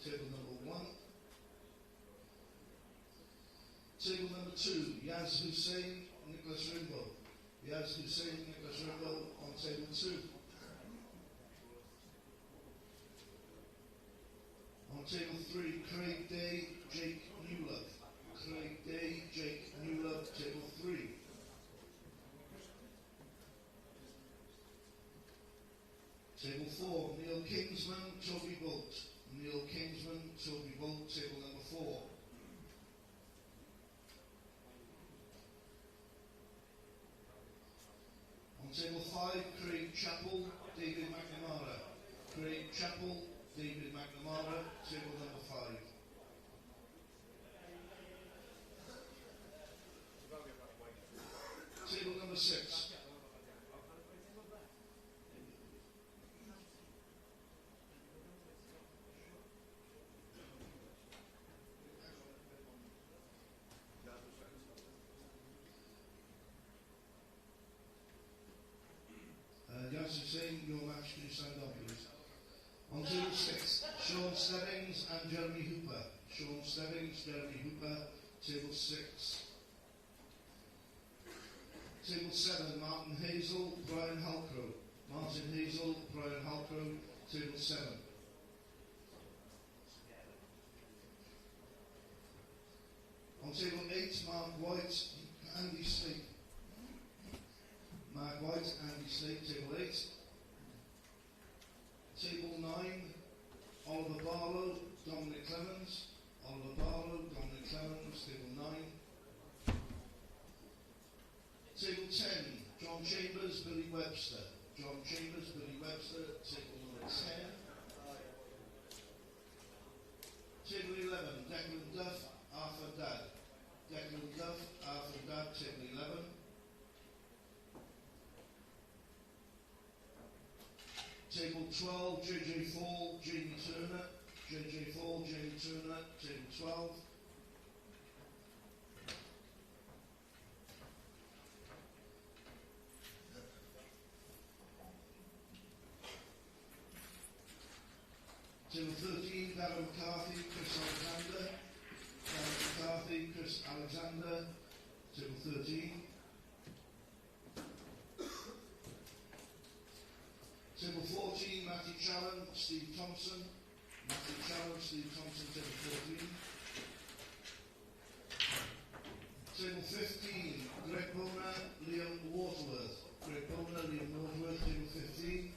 table number 1. Table number 2, Yaz Hussein, Nicholas Rimbaud. Yaz Hussein, Nicholas Rimbaud on table 2. On table 3, Craig Day, Jake Newlove. Craig Day, Jake Newlove, table 3. Table 4, Neil Kingsman, Toby Bolt. Neil Kingsman, Toby Bolt, table number 4. On table 5, Craig Chappell, David McNamara. Craig Chappell, David McNamara, table number 5. Table number 6. Yaz Hussein, your match, can you stand up, please? On table 6, Sean Stebbings and Jeremy Hooper. Sean Stebbings, Jeremy Hooper, table 6. Table 7, Martin Hazel, Brian Halcrow. Martin Hazel, Brian Halcrow, table 7. On table 8, Mark White, Andy Slate. Mark White, Andy Slate, table 8. Table 9, Oliver Barlow, Dominic Clemens. Oliver Barlow, Dominic Clemens, table 9. Table 10, John Chambers, Billy Webster. John Chambers, Billy Webster, table number 10. Table 11, Declan Duff, Arthur Dadd. Declan Duff, Arthur Dadd, table 11. Table 12, JJ Fall, Jamie Turner. JJ Fall, Jamie Turner, table 12. Table 13, Darren McCarthy, Chris Alexander. Darren McCarthy, Chris Alexander, table 13. Table 14, Matty Challen, Steve Thompson. Matty Challen, Steve Thompson, table 14. Table 15, Greg Boner, Liam Waterworth. Greg Boner, Liam Waterworth, table 15.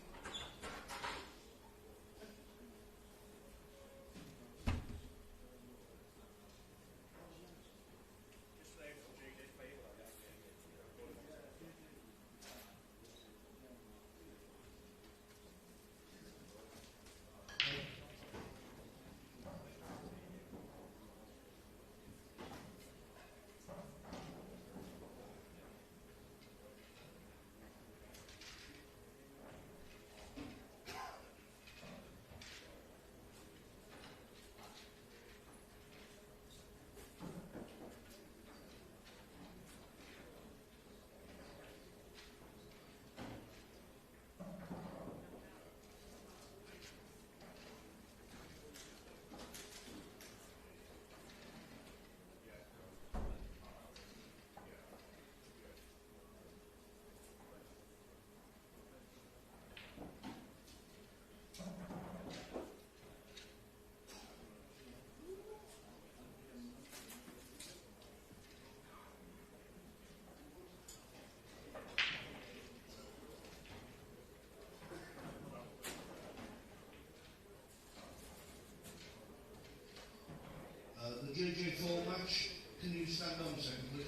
The JJ4 match, can you stand on a second, please?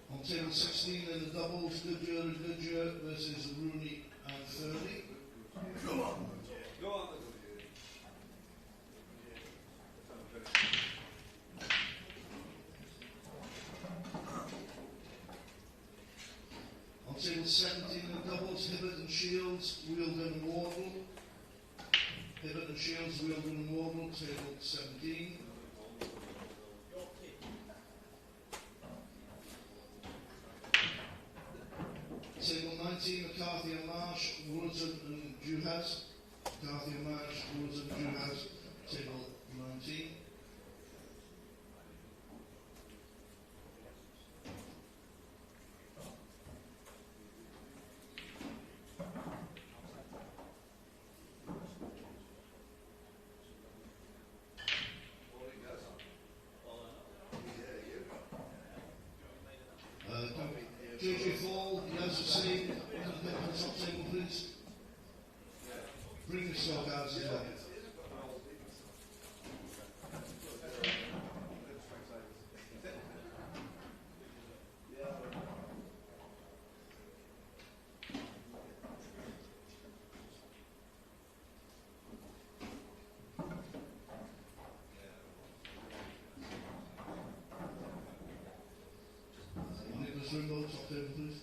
On table 16 in the doubles, Goodyear versus Rooney and Fernie. Go on. Go on. 17 in doubles, Hibbert and Shields, Wielden and Wardle. Hibbert and Shields, Wielden and Wardle, table 17. Table 19, McCarthy and Marsh, Woollerton and Juhas. McCarthy and Marsh, Woollerton and Juhas, table 19. JJ Fall, Yaz Hussain, come back on the top table, please. Bring the scorecards as well. Nicholas Rimbaud, top table, please.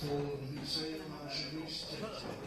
Paul and Hussein, Marshall Reese, take two.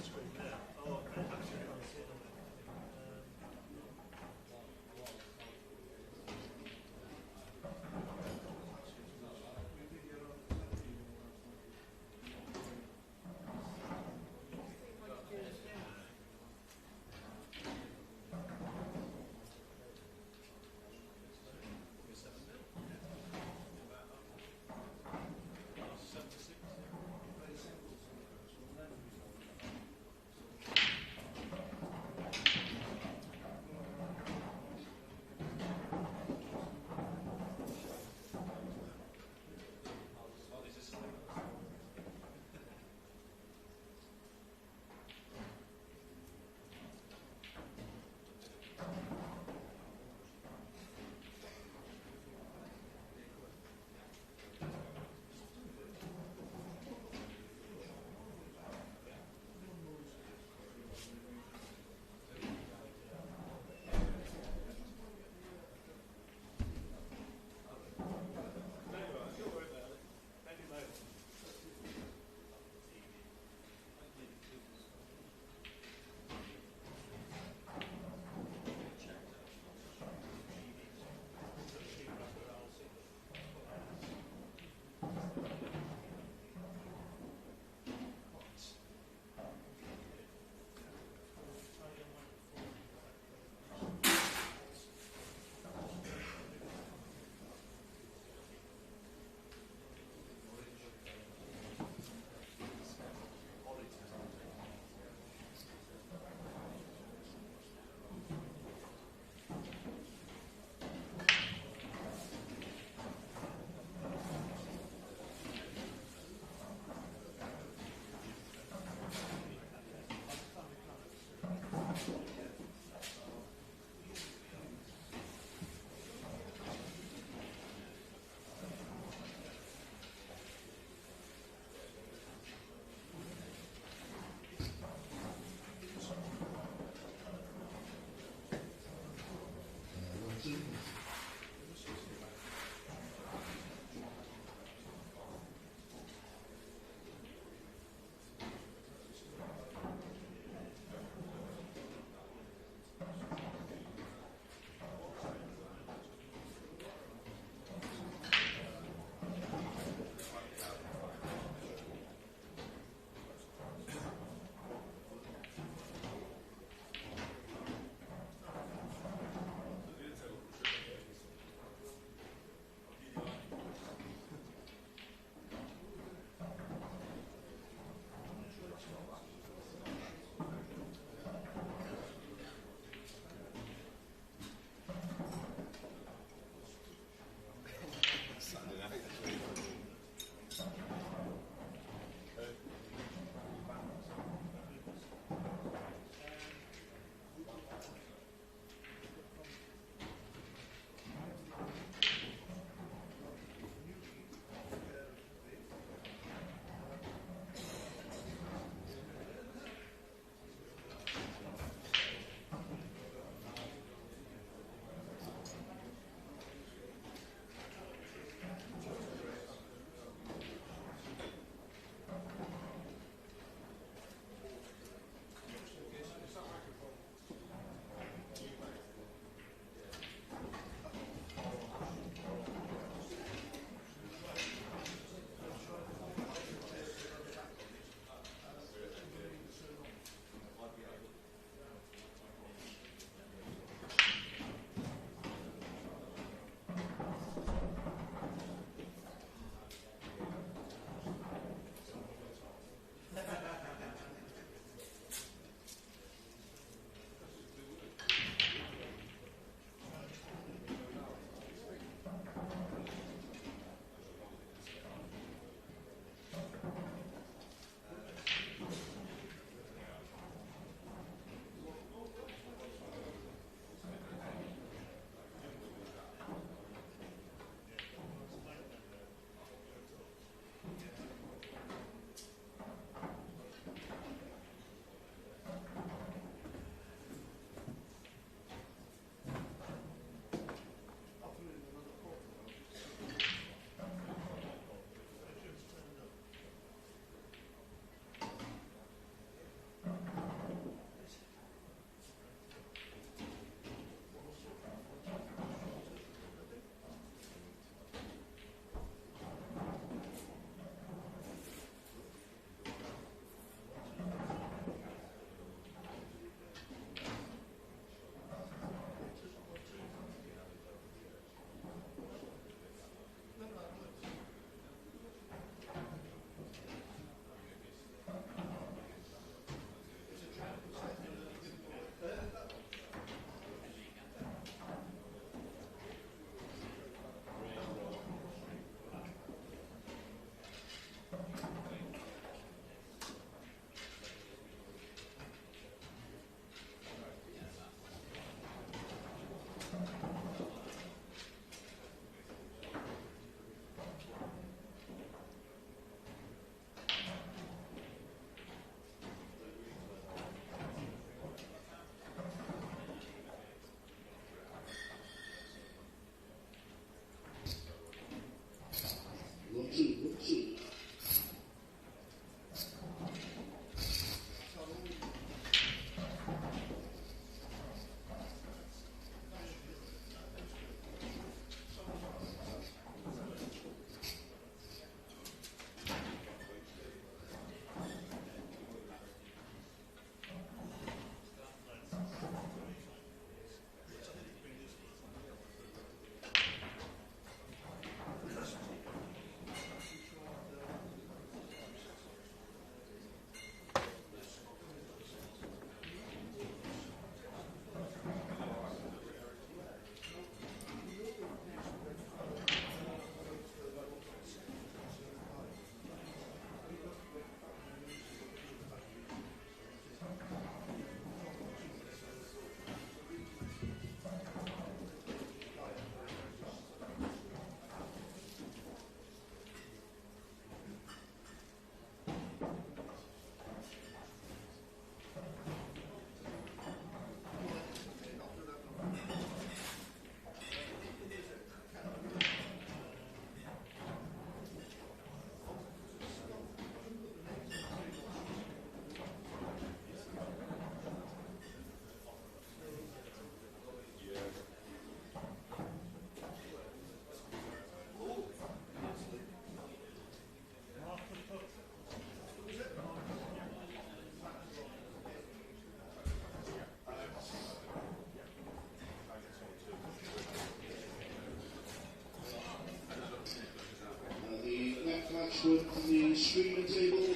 Next one from the screening table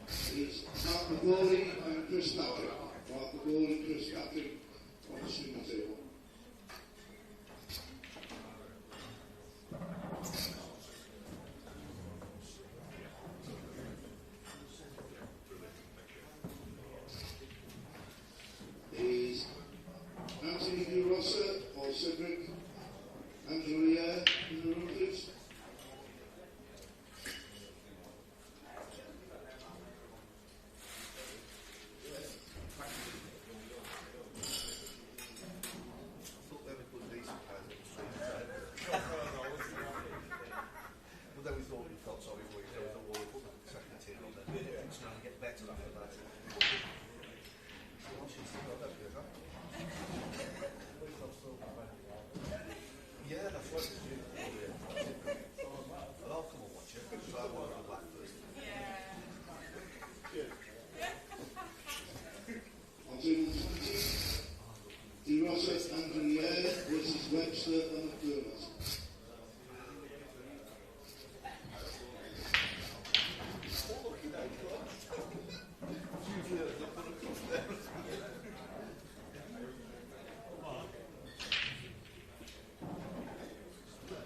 is Mark McGawley and Chris Patrick. Mark McGawley and Chris Patrick on the screening table. Is Anthony De Rossa or Cedric Angelier in the room, please? Although we thought we felt sorry for you, there was a war of second tier on there. It's going to get better after that. Yeah, that's right. Well, I'll come and watch it because I want to go back first. On table 20, De Rossa and Angelier versus Webster and McDermott.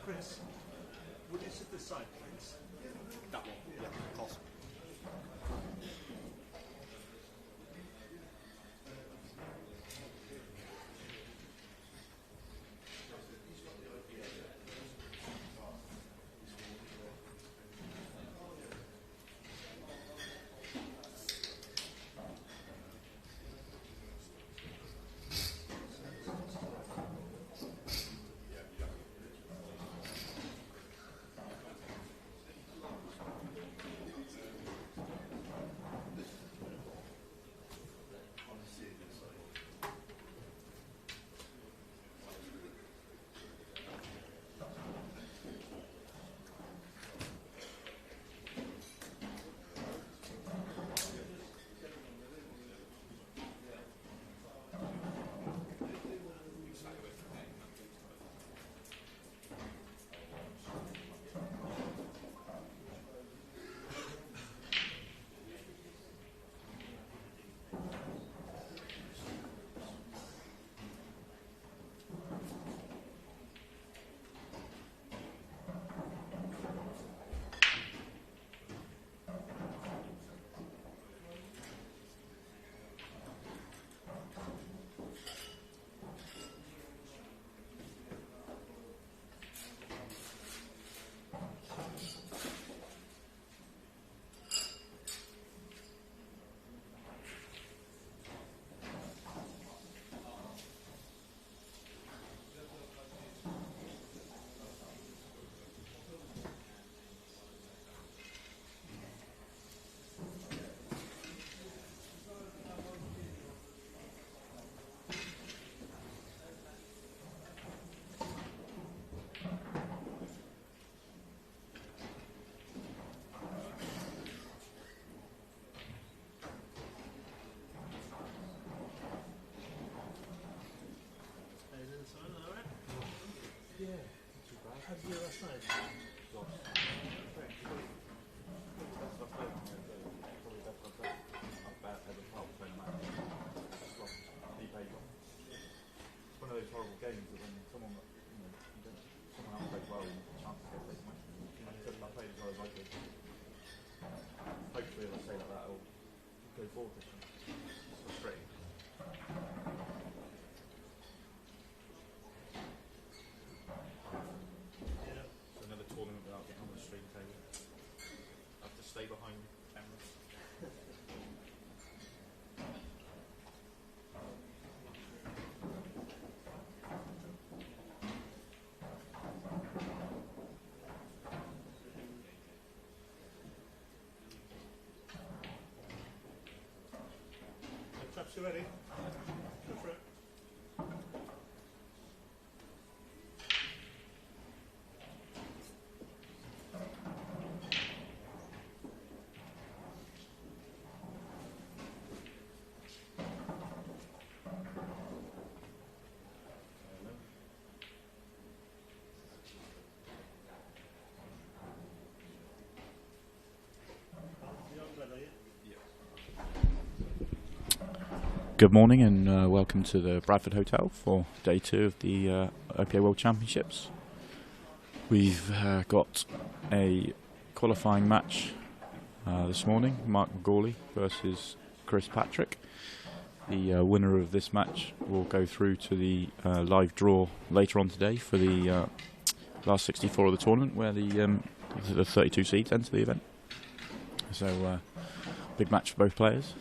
Chris, would you sit this side, please? That one, yeah, of course. How did you do last night? It's one of those horrible games that when someone, someone else plays well, chances get taken away. I played as well as I did. Hopefully, if I say like that, I'll go forward this time. It's frustrating. Another tournament without getting on the stream table. I have to stay behind cameras. Chaps, you ready? Go for it. Good morning and welcome to the Bradford Hotel for day 2 of the IPA World Championships. We've got a qualifying match this morning, Mark McGawley versus Chris Patrick. The winner of this match will go through to the live draw later on today for the last 64 of the tournament, where the 32 seeds enter the event. So big match for both players.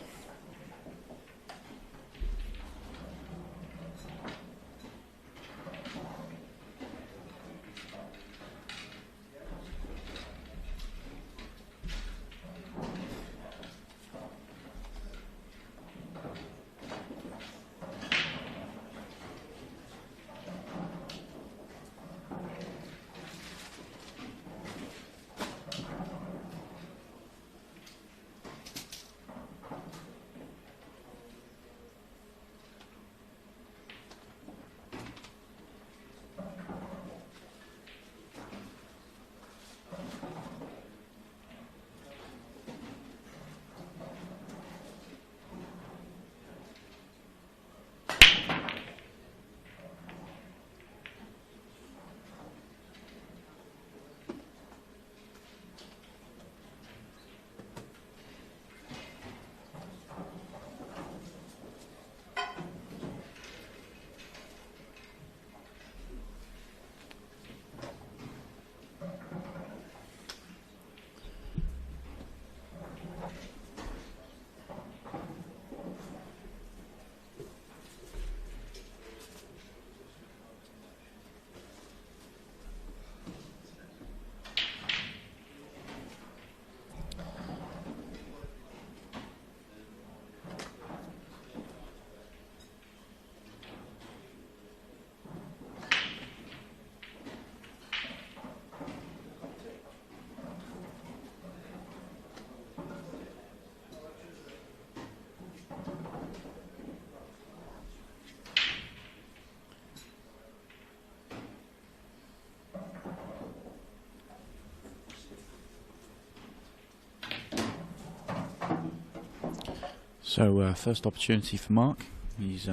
So first opportunity for Mark. He's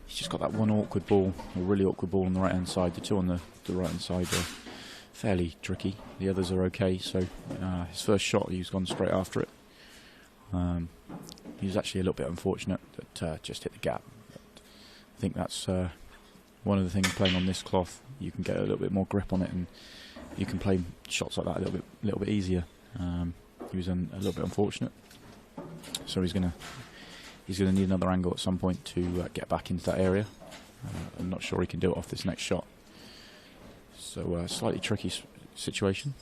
just got that one awkward ball, a really awkward ball on the right hand side. The two on the right hand side are fairly tricky. The others are okay. So his first shot, he's gone straight after it. He was actually a little bit unfortunate that just hit the gap. But I think that's one of the things playing on this cloth. You can get a little bit more grip on it, and you can play shots like that a little bit easier. He was a little bit unfortunate. So he's gonna need another angle at some point to get back into that area. I'm not sure he can do it off this next shot. So slightly tricky situation.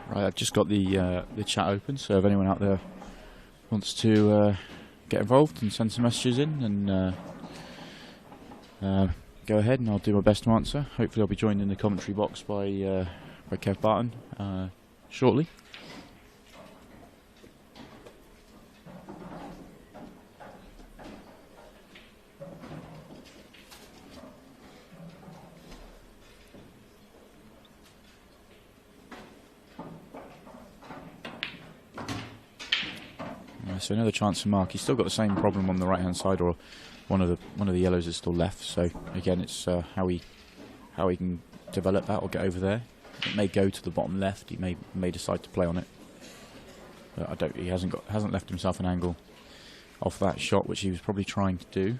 Right, I've just got the chat open, so if anyone out there wants to get involved and send some messages in, and go ahead, and I'll do my best to answer. Hopefully I'll be joined in the commentary box by by Kev Barton shortly. So another chance for Mark. He's still got the same problem on the right hand side, or one of the yellows is still left. So again, it's how he can develop that or get over there. It may go to the bottom left. He may decide to play on it, but he hasn't left himself an angle off that shot, which he was probably trying to do.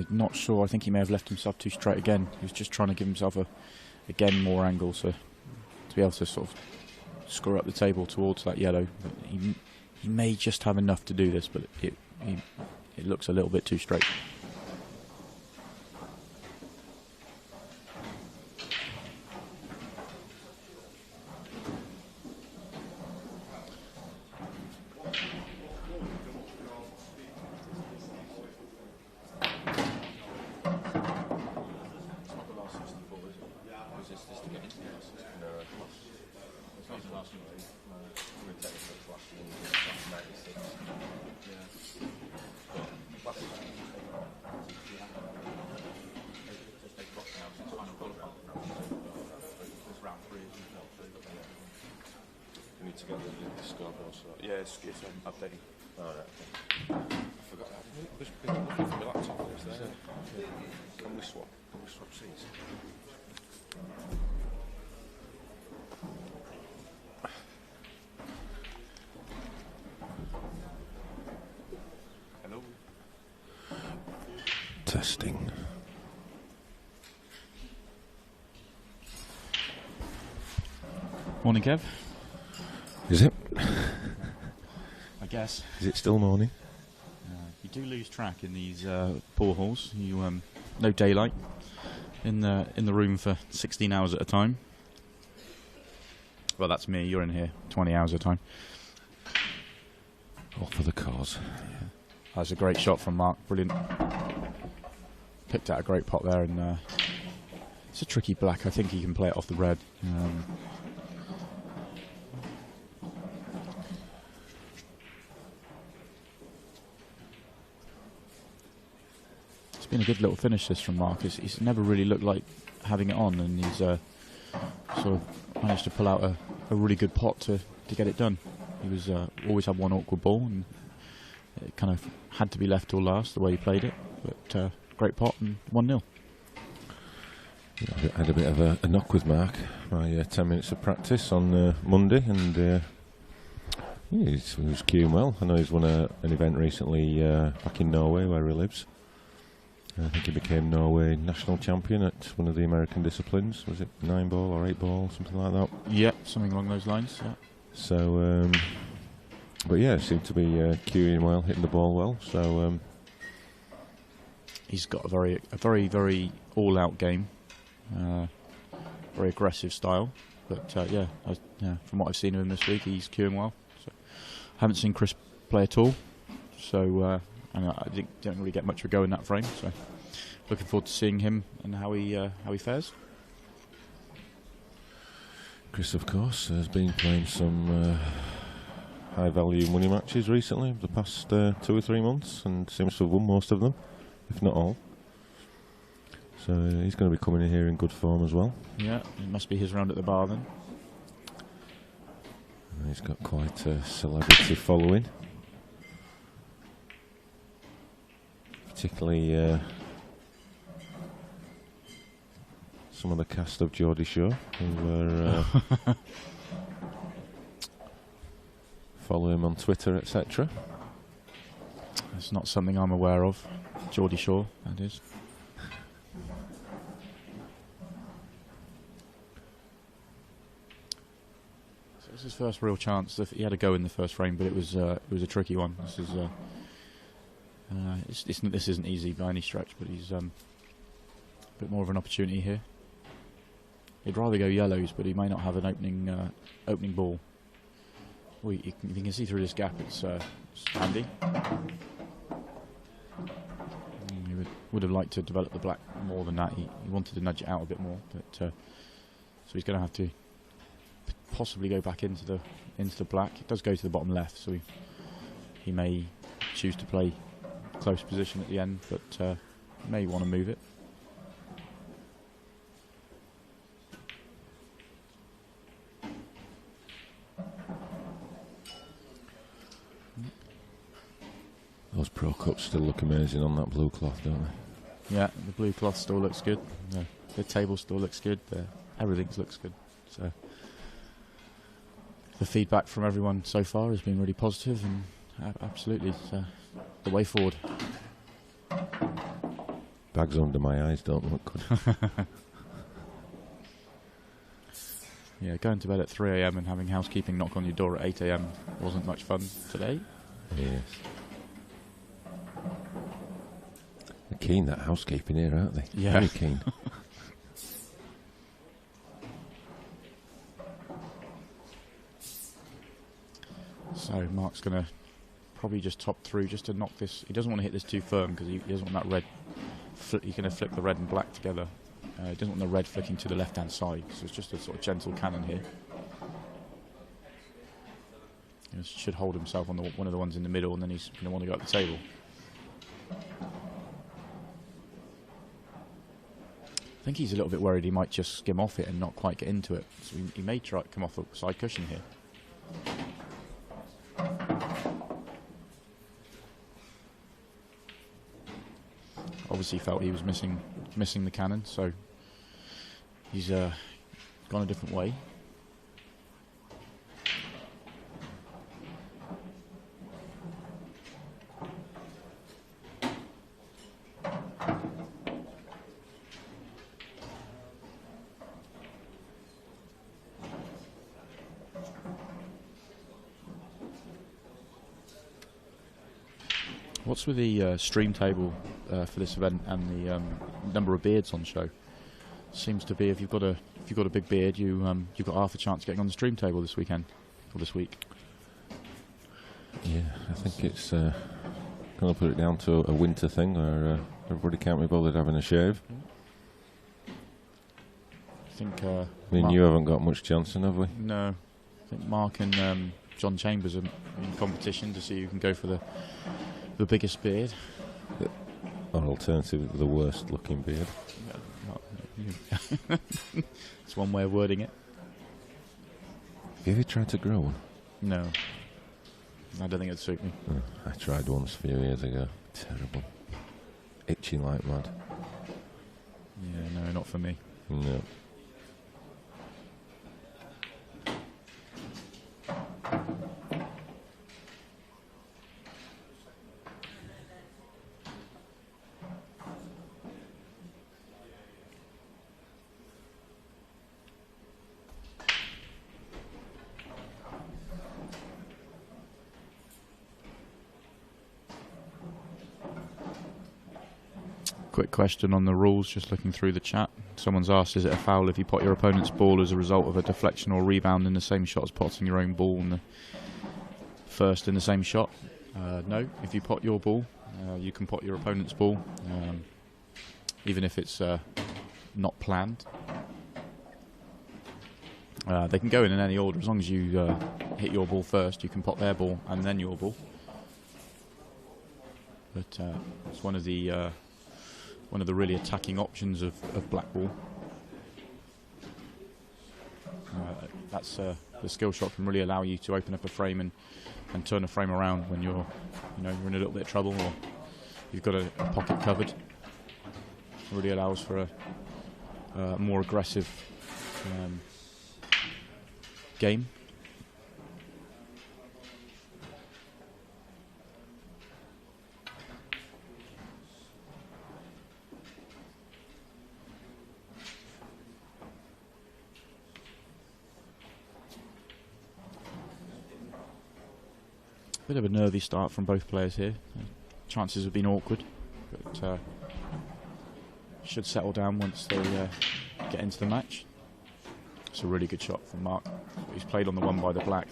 Not sure. I think he may have left himself too straight again. He was just trying to give himself again more angle, so to be able to sort of score up the table towards that yellow. But he may just have enough to do this, but it looks a little bit too straight. Updating. Oh, right. I forgot that. I was looking for my laptop. It was there. Can we swap? Can we swap seats? Hello. Testing. Morning, Kev. Is it? I guess. Is it still morning? You do lose track in these boreholes. You no daylight in the room for 16 hours at a time. Well, that's me. You're in here 20 hours at a time. All for the cause. Yeah. That's a great shot from Mark. Brilliant. Picked out a great pot there, and it's a tricky black. I think he can play it off the red. It's been a good little finish this from Mark. He's never really looked like having it on, and he's sort of managed to pull out a really good pot to get it done. He was always had one awkward ball, and it kind of had to be left till last the way he played it. But great pot and 1-0. Yeah, I had a bit of a knock with Mark. My 10 minutes of practice on Monday, and he was queuing well. I know he's won an event recently back in Norway where he lives. I think he became Norway national champion at one of the American disciplines. Was it 9-ball or 8-ball, something like that? Yeah, something along those lines. Yeah. So, but yeah, seemed to be cueing well, hitting the ball well. So he's got a very all-out game, very aggressive style. But yeah, from what I've seen of him this week, he's cueing well. So, haven't seen Chris play at all. So. I don't really get much of a go in that frame, so looking forward to seeing him and how he fares. Chris, of course, has been playing some high-value money matches recently, the past 2 or 3 months, and seems to have won most of them, if not all. So he's going to be coming in here in good form as well. Yeah, it must be his round at the bar then. And he's got quite a celebrity following. Particularly some of the cast of Geordie Shore who were follow him on Twitter, etc. It's not something I'm aware of. Geordie Shore, that is. So it's his first real chance. He had a go in the first frame, but it was a tricky one. This is. This isn't easy by any stretch, but he's a bit more of an opportunity here. He'd rather go yellows, but he may not have an opening ball. Well, if you can see through this gap, it's handy. He would have liked to develop the black more than that. He wanted to nudge it out a bit more, but so he's going to have to possibly go back into the black. It does go to the bottom left, so he may choose to play close position at the end, but may want to move it. Those Pro Cups still look amazing on that blue cloth, don't they? Yeah, the blue cloth still looks good. The table still looks good. Everything looks good. So the feedback from everyone so far has been really positive, and absolutely the way forward. Bags under my eyes don't look good. Yeah, going to bed at 3 a.m. and having housekeeping knock on your door at 8 a.m. wasn't much fun today. Yes. They're keen, that housekeeping here, aren't they? Yeah. Very keen. So Mark's going to probably just top through just to knock this. He doesn't want to hit this too firm because he doesn't want that red. He's going to flick the red and black together. He doesn't want the red flicking to the left-hand side, so it's just a sort of gentle cannon here. He should hold himself on one of the ones in the middle, and then he's going to want to go up the table. I think he's a little bit worried he might just skim off it and not quite get into it. So he may try to come off the side cushion here. Obviously felt he was missing the cannon, so he's gone a different way. What's with the stream table for this event and the number of beards on show? Seems to be if you've got a big beard, you've got half a chance of getting on the stream table this weekend or this week. Yeah, I think it's going to put it down to a winter thing where everybody can't be bothered having a shave. I think. You haven't got much chance, have we? No, I think Mark and John Chambers are in competition to see who can go for the biggest beard. Or alternatively, the worst looking beard. It's one way of wording it. Have you ever tried to grow one? No. I don't think it'd suit me. I tried once a few years ago. Terrible. Itching like mad. Yeah, no, not for me. No. Quick question on the rules, just looking through the chat. Someone's asked, is it a foul if you pot your opponent's ball as a result of a deflection or rebound in the same shot as potting your own ball in the first in the same shot? No, if you pot your ball, you can pot your opponent's ball, even if it's not planned. They can go in any order, as long as you hit your ball first, you can pot their ball and then your ball. But it's one of the really attacking options of black ball. That's the skill shot can really allow you to open up a frame and turn a frame around when you're in a little bit of trouble or you've got a pocket covered. It really allows for a more aggressive game. Bit of a nervy start from both players here. Chances have been awkward, but should settle down once they get into the match. It's a really good shot from Mark. He's played on the one by the black.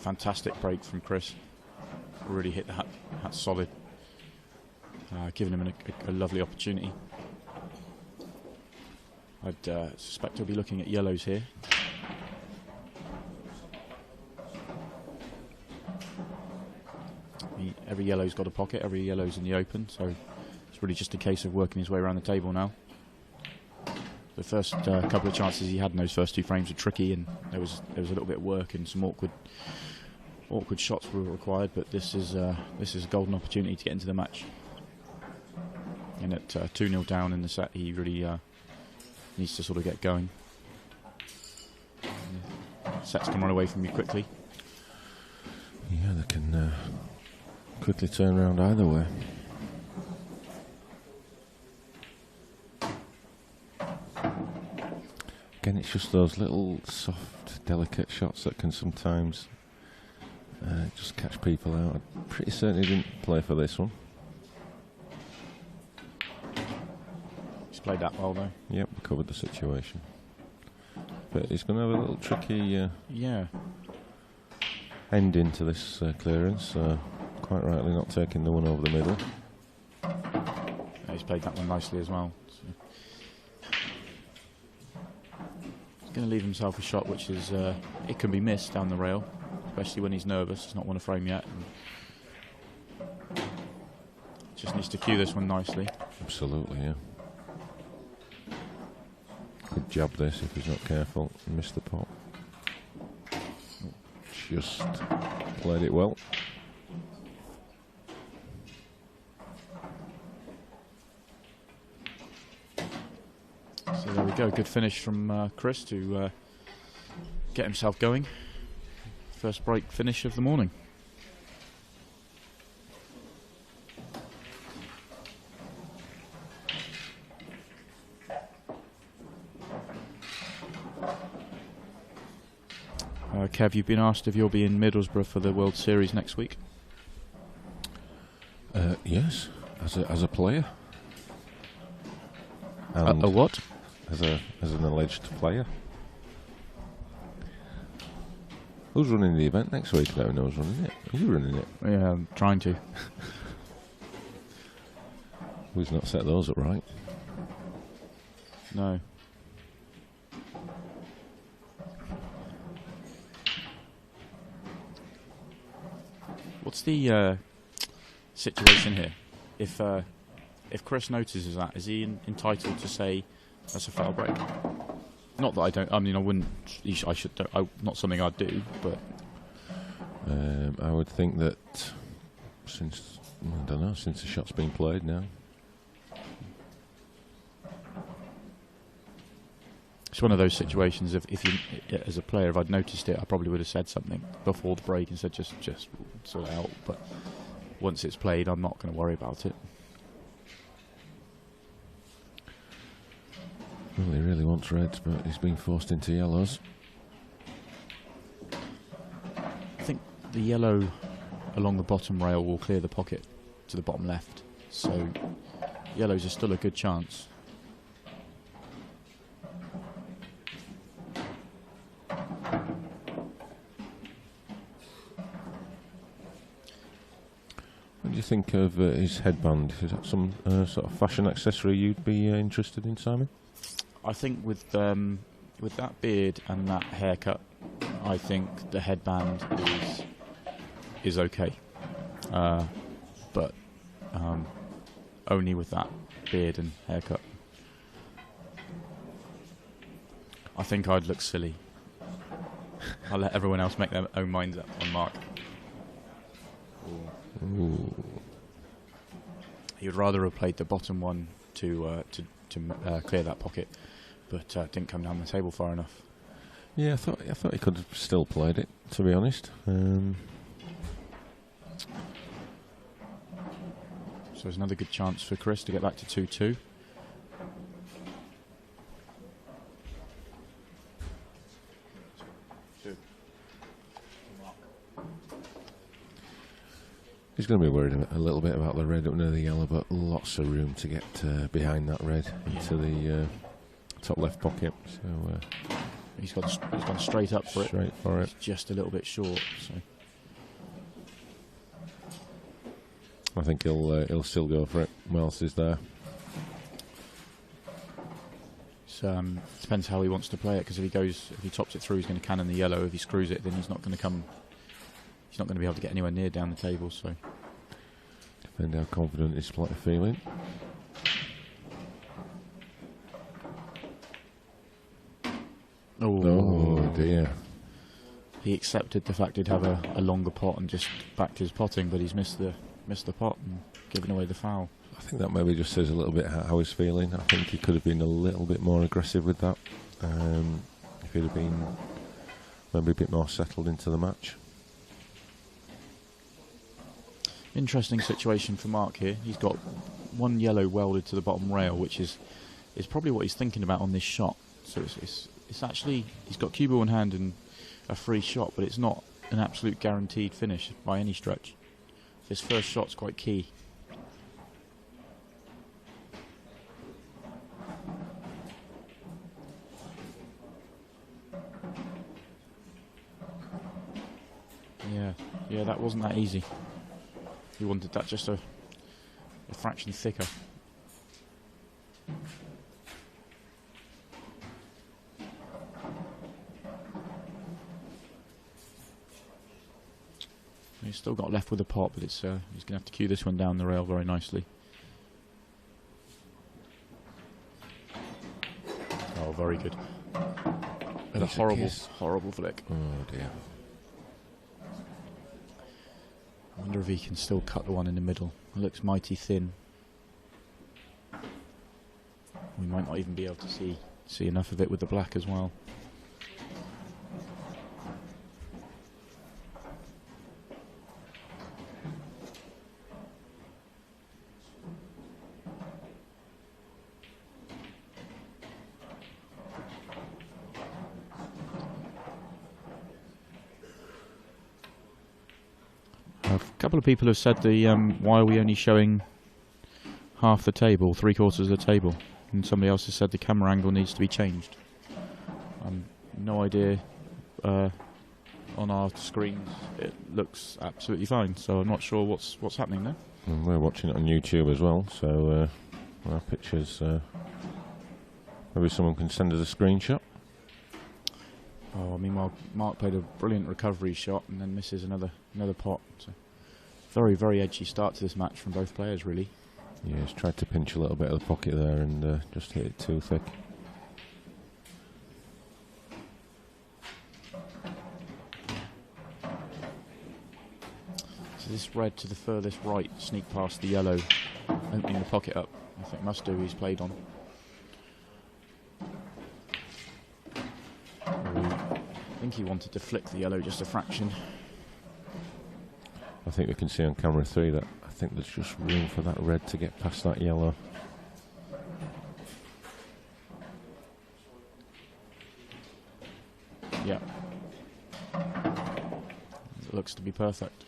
fantastic break from Chris. Really hit that solid, giving him a lovely opportunity. I'd suspect he'll be looking at yellows here. Every yellow's got a pocket, every yellow's in the open, so it's really just a case of working his way around the table now. The first couple of chances he had in those first 2 frames were tricky, and there was a little bit of work and some awkward shots were required. But this is a golden opportunity to get into the match. And at 2-0 down in the set, he really needs to sort of get going. Sets can run away from you quickly. Yeah, they can quickly turn around either way. Again, it's just those little soft, delicate shots that can sometimes just catch people out. I'm pretty certain he didn't play for this one. He's played that well though. Yep, covered the situation. But he's going to have a little tricky ending to this clearance. Quite rightly not taking the one over the middle. Yeah, he's played that one nicely as well. So he's going to leave himself a shot which is it can be missed down the rail, especially when he's nervous. He's not won a frame yet. And just needs to cue this one nicely. Absolutely, yeah. Could jab this if he's not careful and miss the pot. Just played it well. So there we go, good finish from Chris to get himself going. First break finish of the morning. Kev, you've been asked if you'll be in Middlesbrough for the World Series next week. Yes, as a player. A what? As an alleged player. Who's running the event next week? No one knows running it. Are you running it? Yeah, I'm trying to. Who's not set those up right? No. What's the situation here? If Chris notices that, is he entitled to say that's a foul break? Not that I don't. I mean, I wouldn't. I should. Not something I'd do, but I would think that since the shot's been played now. It's one of those situations. If you, as a player, if I'd noticed it, I probably would have said something before the break and said just sort it out. But once it's played, I'm not going to worry about it. Well, he really wants reds, but he's been forced into yellows. I think the yellow along the bottom rail will clear the pocket to the bottom left. So yellows are still a good chance. What do you think of his headband? Is that some sort of fashion accessory you'd be interested in, Simon? I think with that beard and that haircut, I think the headband is okay, but only with that beard and haircut. I think I'd look silly. I'll let everyone else make their own minds up on Mark. Ooh. He would rather have played the bottom one to clear that pocket, but didn't come down the table far enough. Yeah, I thought he could have still played it, to be honest. So there's another good chance for Chris to get back to 2-2. He's going to be worried a little bit about the red up near the yellow, but lots of room to get behind that red into the top left pocket. So he's gone straight up for it. Straight for it. It's just a little bit short. So I think he'll still go for it. Wells is there. Depends how he wants to play it, because if he tops it through, he's going to cannon the yellow. If he screws it, then he's not going to be able to get anywhere near down the table. So, Depending how confident he's feeling. Oh dear. He accepted the fact he'd have a longer pot and just backed his potting, but he's missed the pot and given away the foul. I think that maybe just says a little bit how he's feeling. I think he could have been a little bit more aggressive with that. If he'd have been maybe a bit more settled into the match. Interesting situation for Mark here. He's got one yellow welded to the bottom rail, which is probably what he's thinking about on this shot. So it's actually, he's got cue ball in hand and a free shot, but it's not an absolute guaranteed finish by any stretch. His first shot's quite key. Yeah, that wasn't that easy. He wanted that just a fraction thicker. He's still got left with a pot, but he's going to have to cue this one down the rail very nicely. Oh, very good. And a horrible flick. Oh dear. I wonder if he can still cut the one in the middle. It looks mighty thin. We might not even be able to see enough of it with the black as well. A couple of people have said why are we only showing half the table, 3/4 of the table, and somebody else has said the camera angle needs to be changed. No idea. On our screens it looks absolutely fine, so I'm not sure what's happening there. And we're watching it on YouTube as well, so our pictures. Maybe someone can send us a screenshot. Oh, meanwhile, Mark played a brilliant recovery shot and then misses another pot. So very, very edgy start to this match from both players, really. Yeah, he's tried to pinch a little bit of the pocket there and just hit it too thick. So this red to the furthest right sneak past the yellow, opening the pocket up. I think must do, he's played on. I think he wanted to flick the yellow just a fraction. I think we can see on camera 3 that I think there's just room for that red to get past that yellow. Yeah. It looks to be perfect.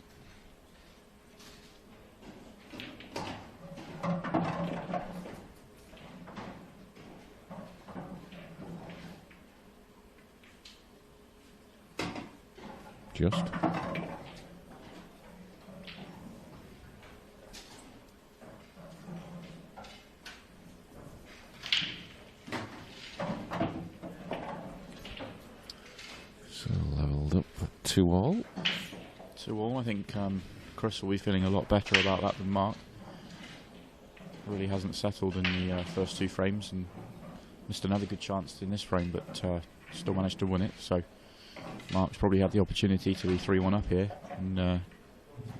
Just. So levelled up at 2-all. 2-all. I think Chris will be feeling a lot better about that than Mark. Really hasn't settled in the first 2 frames and missed another good chance in this frame, but still managed to win it. So Mark's probably had the opportunity to be 3-1 up here, and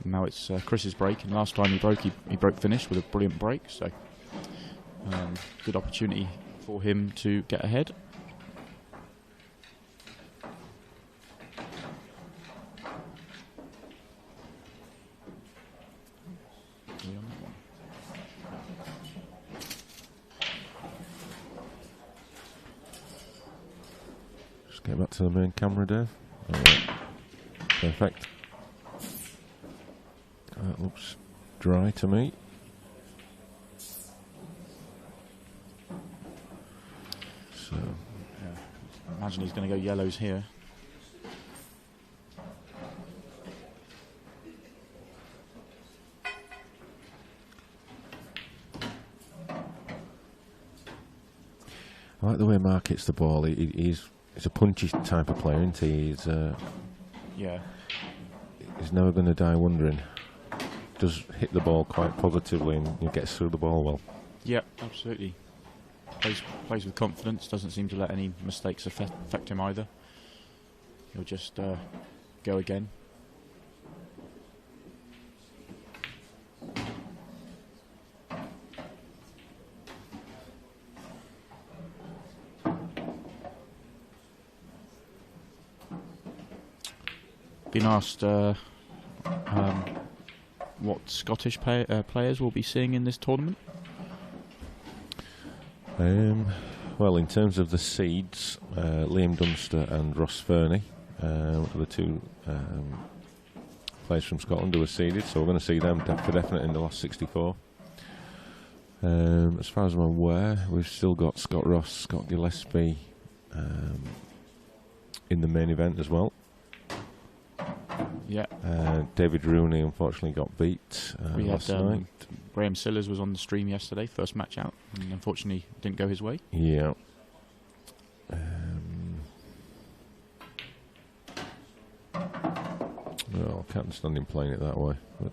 now it's Chris's break. And last time he broke finish with a brilliant break. So good opportunity for him to get ahead. Get back to the main camera, Dave. Right. Perfect. That looks dry to me. So, I imagine he's going to go yellows here. I like the way Mark hits the ball. He's a punchy type of player, isn't he? Yeah. He's never going to die wondering. Does hit the ball quite positively and gets through the ball well. Yeah, absolutely. Plays with confidence. Doesn't seem to let any mistakes affect him either. He'll just go again. Been asked what Scottish players we'll be seeing in this tournament. Well, in terms of the seeds, Liam Dunster and Ross Fernie are the two players from Scotland who are seeded, so we're going to see them for definite in the last 64. As far as I'm aware, we've still got Scott Ross, Scott Gillespie in the main event as well. Yeah. David Rooney unfortunately got beat last night. Graham Sillers was on the stream yesterday, first match out, and unfortunately didn't go his way. Yeah. Well, I can't understand him playing it that way, but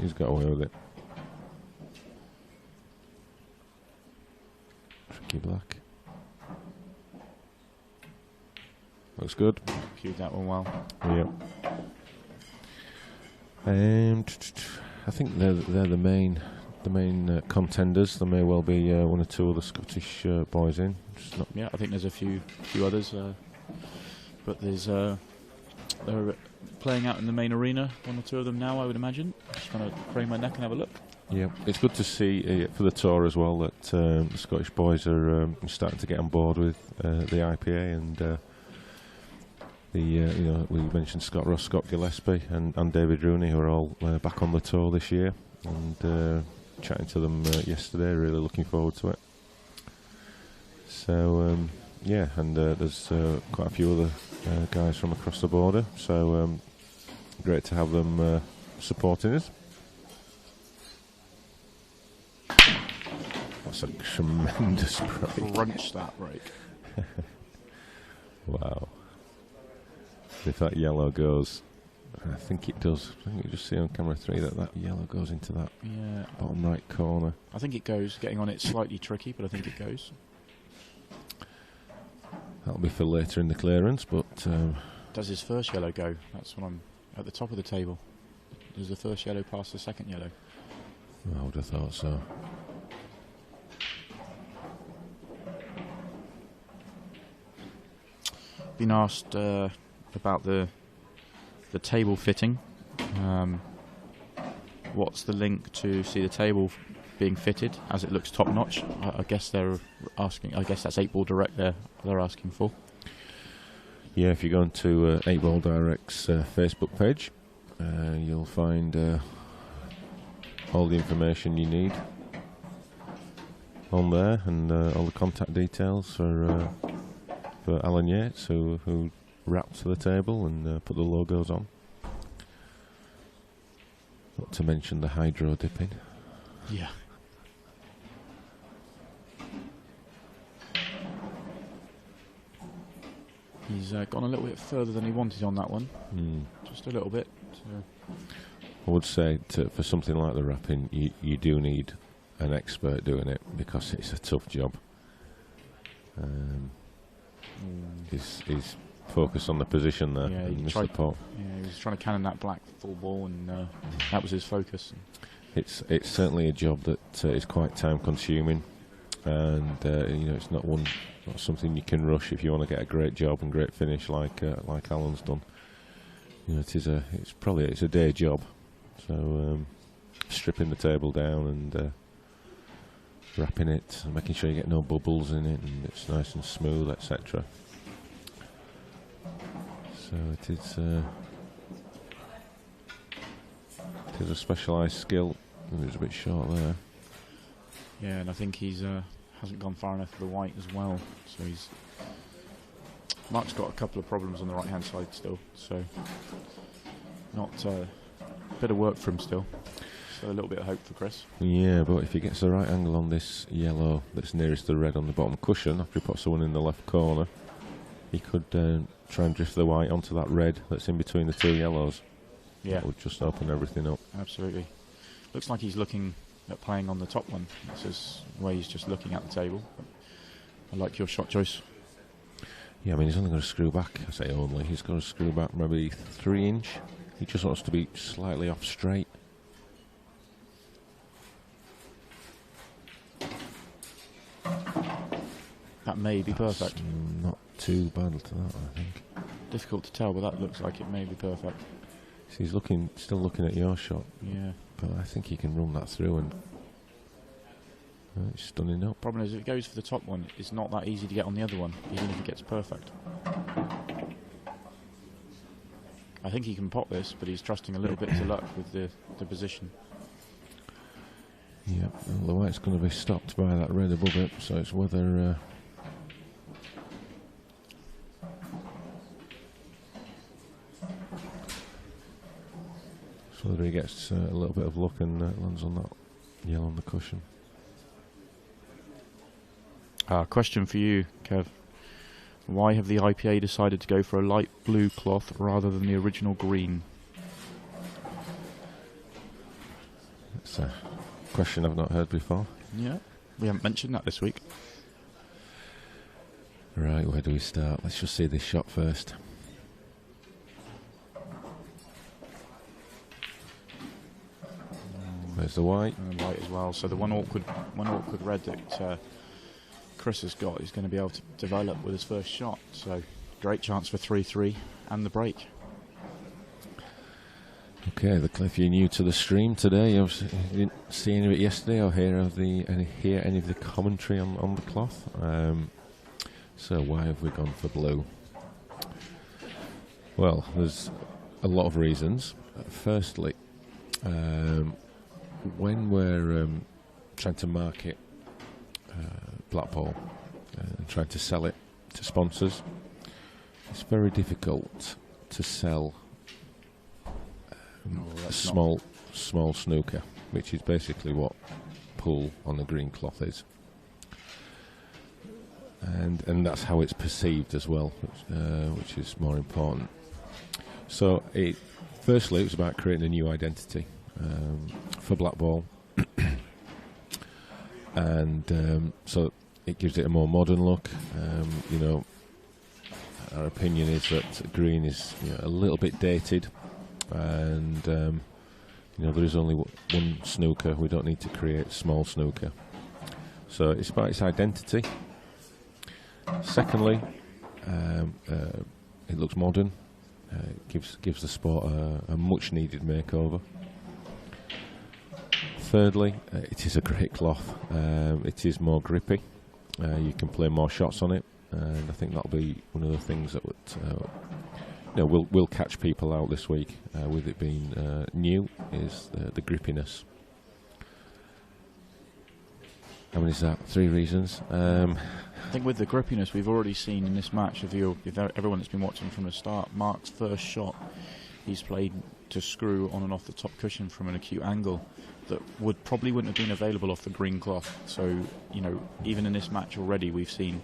he's got away with it. Tricky Black. Looks good. Cued that one well. Yeah. I think they're the main contenders. There may well be one or two other Scottish boys in. Yeah, I think there's a few others, but there's they're playing out in the main arena. One or two of them now, I would imagine. Just going to crane my neck and have a look. Yeah, it's good to see for the tour as well that the Scottish boys are starting to get on board with the IPA and. We mentioned Scott Ross, Scott Gillespie, and David Rooney, who are all back on the tour this year, and chatting to them yesterday. Really looking forward to it. So yeah, and there's quite a few other guys from across the border. So great to have them supporting us. That's a tremendous break. Crunch that break. Wow. If that yellow goes, I think it does. I think you just see on camera 3 that yellow goes into that bottom right corner. I think it goes. Getting on it's slightly tricky, but I think it goes. That'll be for later in the clearance, but... Does his first yellow go? That's when I'm at the top of the table. Does the first yellow pass the second yellow? I would have thought so. Been asked about the table fitting. What's the link to see the table being fitted as it looks top notch? I guess they're asking. I guess that's 8 Ball Direct they're asking for. Yeah, if you go onto 8 Ball Direct's Facebook page, you'll find all the information you need on there, and all the contact details for Alan Yates, who wrapped the table and put the logos on. Not to mention the hydro dipping. Yeah. He's gone a little bit further than he wanted on that one. Just a little bit. So. I would say for something like the wrapping, you do need an expert doing it because it's a tough job. He's focused on the position there and missed the pot. Yeah, he was trying to cannon that black full ball, and that was his focus. It's certainly a job that is quite time consuming, and it's not something you can rush if you want to get a great job and great finish like Alan's done. It's a day job. So stripping the table down and wrapping it, and making sure you get no bubbles in it, and it's nice and smooth, etc. So it is a specialised skill. It was a bit short there. Yeah, and I think he's hasn't gone far enough for the white as well. So Mark's got a couple of problems on the right hand side still. So not a bit of work for him still. So a little bit of hope for Chris. Yeah, but if he gets the right angle on this yellow that's nearest the red on the bottom cushion, after he puts someone in the left corner, he could try and drift the white onto that red that's in between the two yellows. Yeah, That would just open everything up. absolutely. Looks like he's looking at playing on the top one. That's his way. He's just looking at the table. I like your shot choice. Yeah, I mean, he's only going to screw back. I say only. He's going to screw back maybe 3 inch. He just wants to be slightly off straight. That may be perfect. It's not too bad to that, I think. Difficult to tell, but that looks like it may be perfect. So he's still looking at your shot, Yeah. but I think he can run that through and it's stunning up. Problem is, if it goes for the top one, it's not that easy to get on the other one, even if it gets perfect. I think he can pot this, but he's trusting a little bit to luck with the position. Yeah, well, the white's going to be stopped by that red above it, so it's whether he gets a little bit of luck and lands on that yellow on the cushion. Question for you, Kev. Why have the IPA decided to go for a light blue cloth rather than the original green? It's a question I've not heard before. Yeah, we haven't mentioned that this week. Right, where do we start? Let's just see this shot first. There's the white. And white as well. So the one awkward red that Chris has got is going to be able to develop with his first shot. So great chance for 3-3 and the break. Okay, the Cliff, you're new to the stream today. You didn't see any of it yesterday or hear any of the commentary on the cloth. So why have we gone for blue? Well, there's a lot of reasons. Firstly, when we're trying to market Black Ball and trying to sell it to sponsors, it's very difficult to sell a small snooker, which is basically what pool on the green cloth is. And that's how it's perceived as well, which is more important. So, firstly, it was about creating a new identity for Black Ball, and so it gives it a more modern look. Our opinion is that green is a little bit dated, and there is only one snooker. We don't need to create small snooker. So it's about its identity. Secondly, it looks modern. Gives the sport a much needed makeover. Thirdly, it is a great cloth. It is more grippy. You can play more shots on it, and I think that'll be one of the things that will catch people out this week with it being new, is the grippiness. How many is that? 3 reasons. I think with the grippiness we've already seen in this match, if everyone that's been watching from the start, Mark's first shot, he's played to screw on and off the top cushion from an acute angle that probably wouldn't have been available off the green cloth. So, even in this match already, we've seen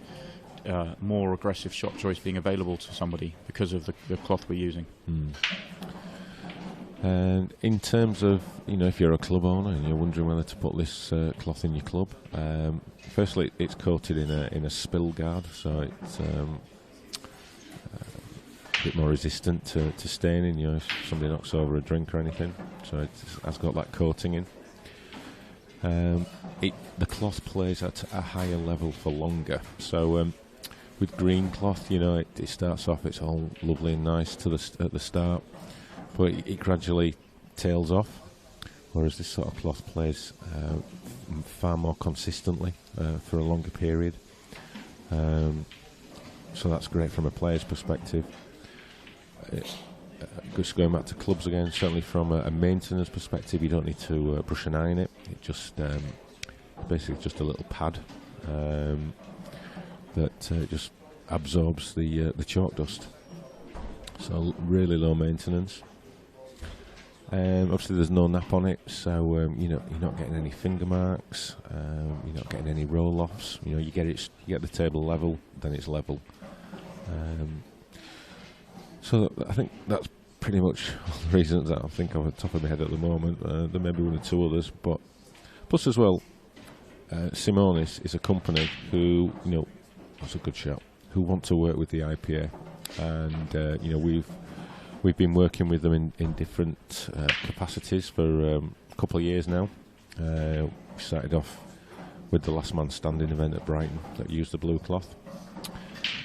more aggressive shot choice being available to somebody because of the cloth we're using. And in terms of, if you're a club owner and you're wondering whether to put this cloth in your club, firstly, it's coated in a spill guard, so it's a bit more resistant to staining, if somebody knocks over a drink or anything. So it has got that coating in. The cloth plays at a higher level for longer. So with green cloth, it starts off, it's all lovely and nice at the start, but it gradually tails off, whereas this sort of cloth plays far more consistently for a longer period. So that's great from a player's perspective. Just going back to clubs again, certainly from a maintenance perspective, you don't need to brush and iron it. It just basically just a little pad that just absorbs the chalk dust. So really low maintenance. Obviously, there's no nap on it, so you're not getting any finger marks. You're not getting any roll-offs. You get the table level, then it's level. So I think that's pretty much all the reasons that I think off the top of my head at the moment. There may be one or two others, but plus as well, Simonis is a company who, that's a good shout, who want to work with the IPA, and we've been working with them in different capacities for a couple of years now. We started off with the Last Man Standing event at Brighton that used the blue cloth,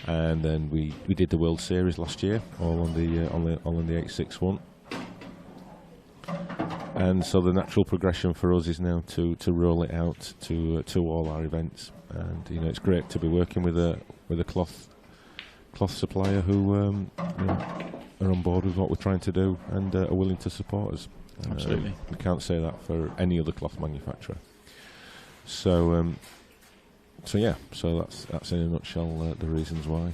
and then we did the World Series last year, all on the 861. And so the natural progression for us is now to roll it out to all our events, and it's great to be working with a cloth supplier who are on board with what we're trying to do and are willing to support us. Absolutely. We can't say that for any other cloth manufacturer. So that's in a nutshell the reasons why.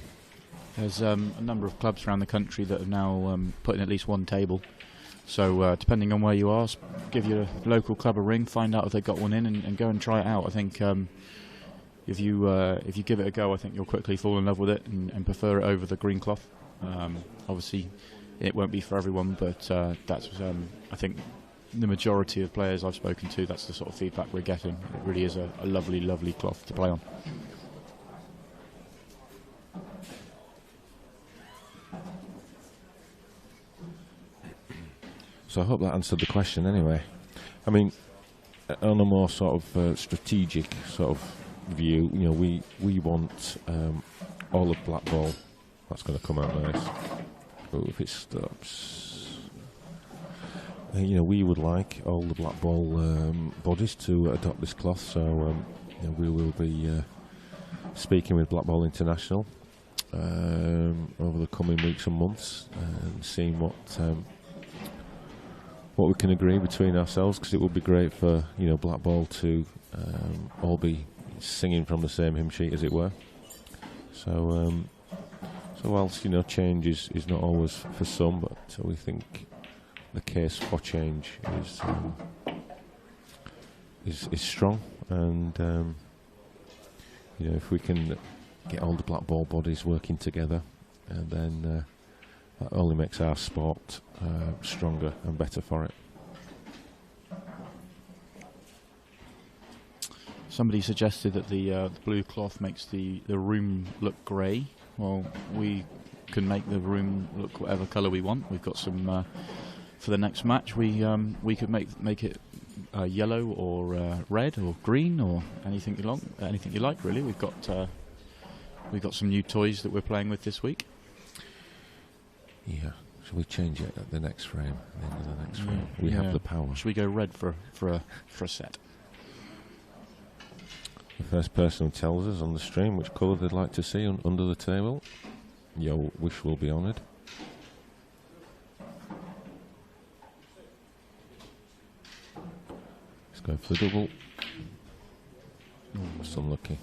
There's a number of clubs around the country that have now put in at least one table. So depending on where you are, give your local club a ring, find out if they've got one in, and go and try it out. I think if you give it a go, I think you'll quickly fall in love with it and prefer it over the green cloth. Obviously, it won't be for everyone, but that's I think the majority of players I've spoken to, that's the sort of feedback we're getting. It really is a lovely, lovely cloth to play on. So I hope that answered the question anyway. I mean, on a more sort of strategic sort of view, we want all of black ball. That's going to come out nice. Oh, if it stops. We would like all the black ball bodies to adopt this cloth, so we will be speaking with Black Ball International over the coming weeks and months, and seeing what we can agree between ourselves, because it would be great for Black Ball to all be singing from the same hymn sheet, as it were. So whilst change is not always for some, but we think the case for change is strong, and if we can get all the black ball bodies working together, and then that only makes our sport stronger and better for it. Somebody suggested that the blue cloth makes the room look grey. Well, we can make the room look whatever colour we want. We've got some for the next match. We could make it yellow or red or green or anything you like. Really, we've got some new toys that we're playing with this week. Yeah. Shall we change it at the next frame? At the end of the next frame, we have the power. Should we go red for a set? The first person who tells us on the stream which colour they'd like to see under the table, your wish will be honoured. He's going for the double. That's unlucky.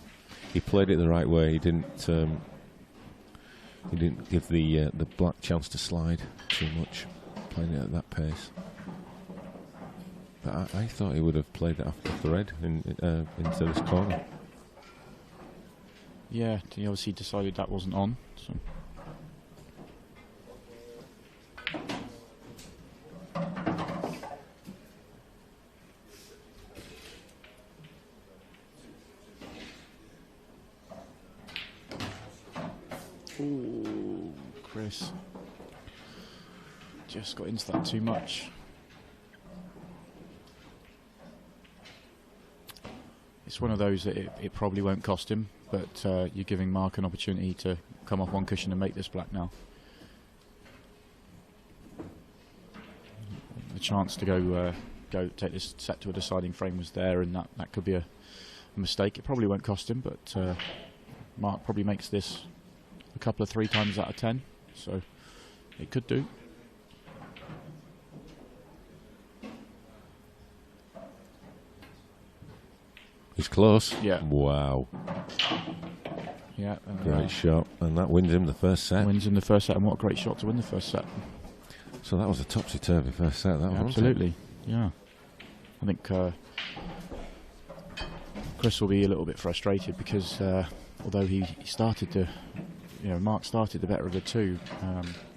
He played it the right way. He didn't give the black chance to slide too much, playing it at that pace. But I thought he would have played it off the red into this corner. Yeah, he obviously decided that wasn't on. So. Ooh, Chris. Just got into that too much. It's one of those that it probably won't cost him, but you're giving Mark an opportunity to come off one cushion and make this black now. The chance to go take this set to a deciding frame was there, and that could be a mistake. It probably won't cost him, but Mark probably makes this a couple of 3 times out of 10, so it could do. He's close. Yeah. Wow. Yeah. Great shot, and that wins him the first set. Wins him the first set, and what a great shot to win the first set. So that was a topsy-turvy first set, that one, wasn't it? Absolutely, yeah. I think Chris will be a little bit frustrated because although he started Mark started the better of the two,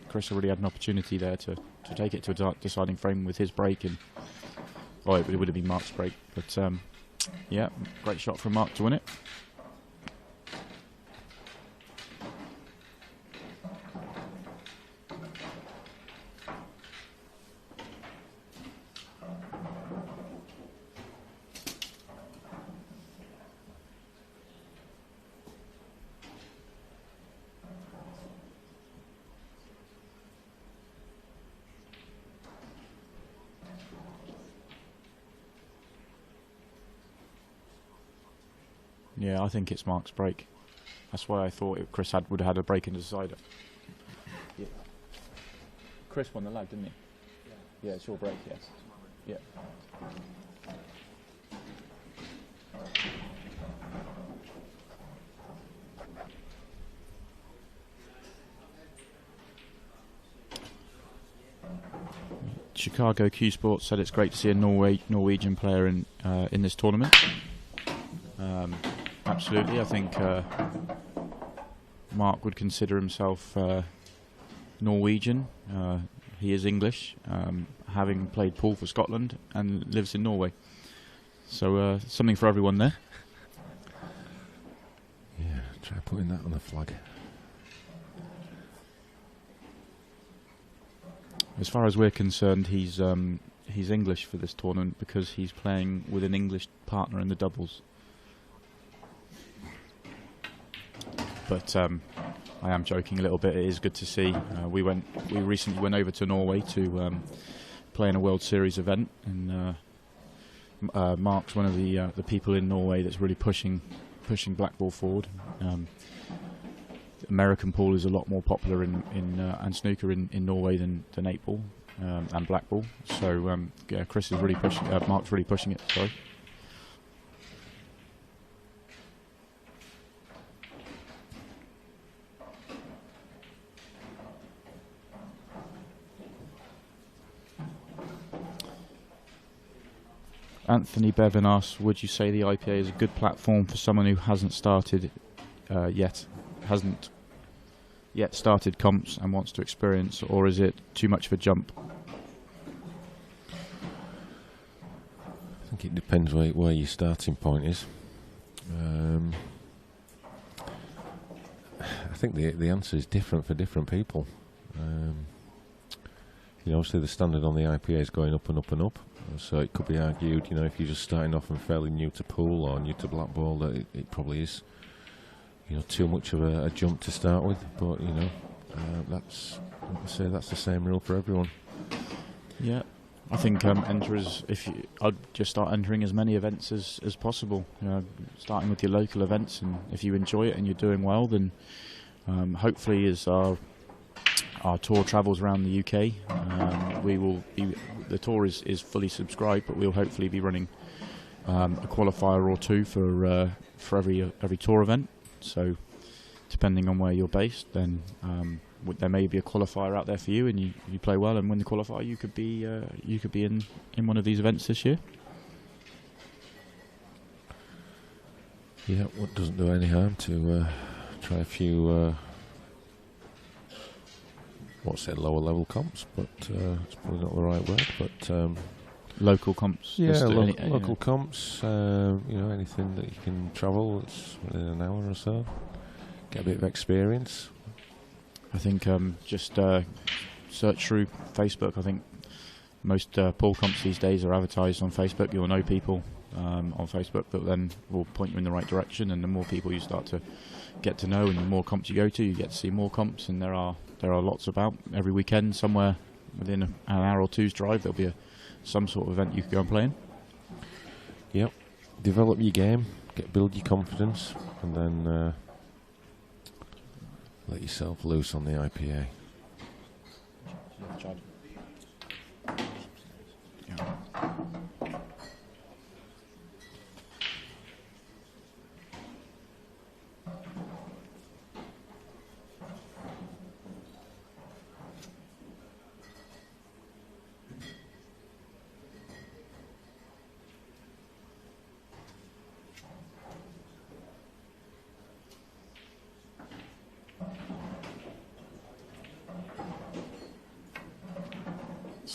Chris already had an opportunity there to take it to a deciding frame with his break, and it would have been Mark's break. But yeah, great shot from Mark to win it. Yeah, I think it's Mark's break. That's why I thought Chris would have had a break in the decider. Yeah. Chris won the lag, didn't he? Yeah, it's your break, yes. Yeah. Chicago Q Sports said it's great to see a Norwegian player in this tournament. Absolutely, I think Mark would consider himself Norwegian. He is English, having played pool for Scotland and lives in Norway. So something for everyone there. Yeah, try putting that on the flag. As far as we're concerned, he's English for this tournament because he's playing with an English partner in the doubles. But I am joking a little bit. It is good to see. We recently went over to Norway to play in a World Series event, and Mark's one of the people in Norway that's really pushing black ball forward. American pool is a lot more popular and snooker in Norway than 8-ball and black ball. So yeah, Chris is really pushing. Mark's really pushing it. Sorry. Anthony Bevan asks, would you say the IPA is a good platform for someone who hasn't started hasn't yet started comps and wants to experience, or is it too much of a jump? I think it depends where your starting point is. I think the answer is different for different people. Obviously the standard on the IPA is going up and up and up. So it could be argued, if you're just starting off and fairly new to pool or new to black ball, that it probably is, too much of a jump to start with. But that's the same rule for everyone. Yeah, I think I'd just start entering as many events as possible. Starting with your local events, and if you enjoy it and you're doing well, then hopefully as our tour travels around the UK, the tour is fully subscribed, but we'll hopefully be running a qualifier or two for every tour event. So depending on where you're based, then there may be a qualifier out there for you, and you play well and win the qualifier, you could be in one of these events this year. Yeah, what doesn't do any harm to try a few lower level comps, but it's probably not the right word, but local comps. Yeah, local comps, anything that you can travel, it's within an hour or so, get a bit of experience. I think just search through Facebook. I think most pool comps these days are advertised on Facebook. You'll know people on Facebook, but then will point you in the right direction, and the more people you start to get to know and the more comps you go to, you get to see more comps, and there are lots about. Every weekend somewhere within an hour or two's drive there'll be some sort of event you can go and play in. Yep, develop your game, build your confidence, and then let yourself loose on the IPA.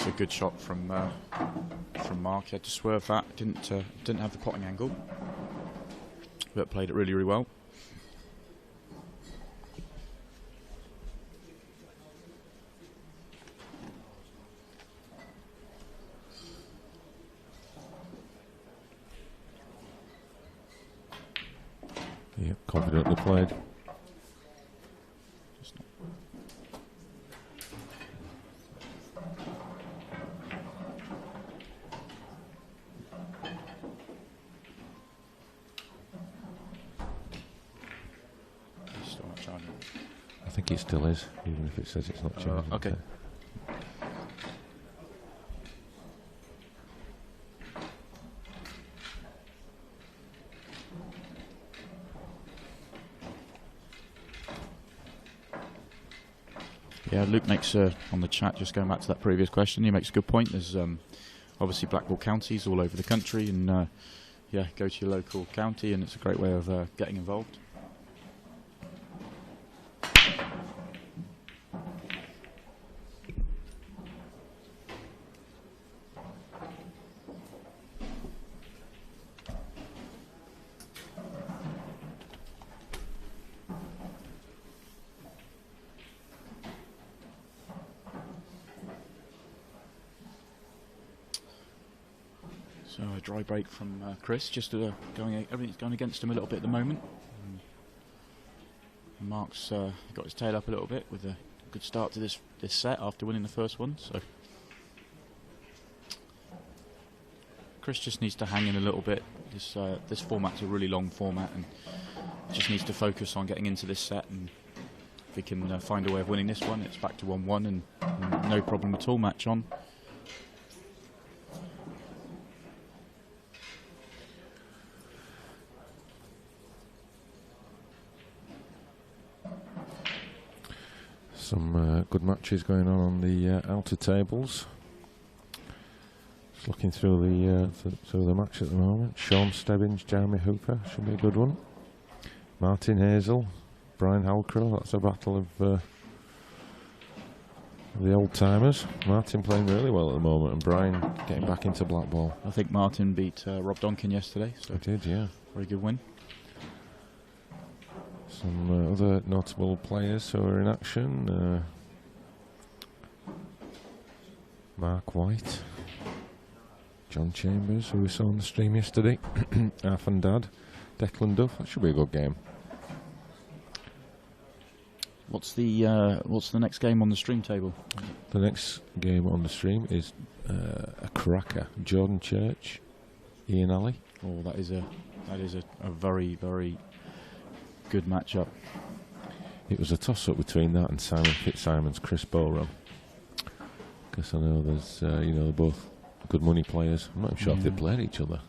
a good shot from Mark. He had to swerve that. Didn't have the potting angle, but played it really, really well. Yeah, confidently played. I think it still is, even if it says it's not changing. Okay. Yeah, Luke makes on the chat, just going back to that previous question, he makes a good point. There's obviously black ball counties all over the country, and yeah, go to your local county, and it's a great way of getting involved. So a dry break from Chris, just everything's going against him a little bit at the moment. Mark's got his tail up a little bit with a good start to this set after winning the first one. So Chris just needs to hang in a little bit. This format's a really long format, and just needs to focus on getting into this set. And if he can find a way of winning this one, it's back to 1-1 and no problem at all. Match on. Some good matches going on the outer tables. Just looking through the match at the moment. Sean Stebbins, Jeremy Hooper should be a good one. Martin Hazel, Brian Halcrow. That's a battle of the old timers. Martin playing really well at the moment, and Brian getting back into black ball. I think Martin beat Rob Donkin yesterday. So he did, yeah. Very good win. Some other notable players who are in action. Mark White, John Chambers, who we saw on the stream yesterday, Arf and Dad, Declan Duff. That should be a good game. What's the next game on the stream table? The next game on the stream is a cracker. Jordan Church, Ian Alley. Oh, that is a very, very good matchup. It was a toss-up between that and Simon Fitzsimon's Chris Bowram. Because I know there's, they're both good money players. I'm not even sure if they played each other.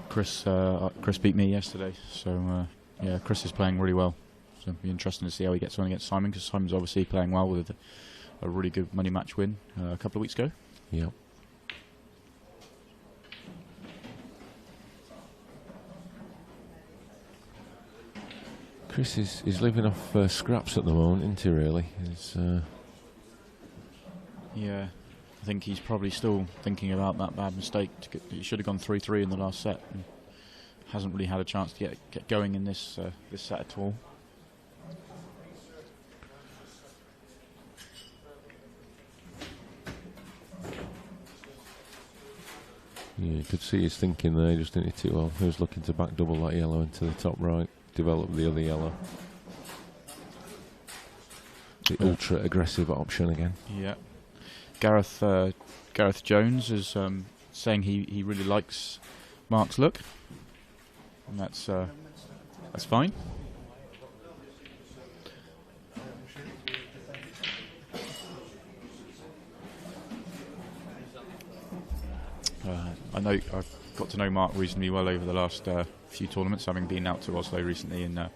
Chris beat me yesterday, so yeah, Chris is playing really well. So it'll be interesting to see how he gets on against Simon, because Simon's obviously playing well with a really good money match win a couple of weeks ago. Yeah. Chris is living off scraps at the moment, isn't he, really? Yeah, I think he's probably still thinking about that bad mistake. He should have gone 3-3 in the last set, and hasn't really had a chance to get going in this set at all. Yeah, you could see his thinking there, just didn't he? Well, he was looking to back double that yellow into the top right, develop the other yellow. The ultra aggressive option again. Yeah. Gareth Jones is saying he really likes Mark's look, and that's fine. I know I've got to know Mark reasonably well over the last few tournaments, having been out to Oslo recently, and I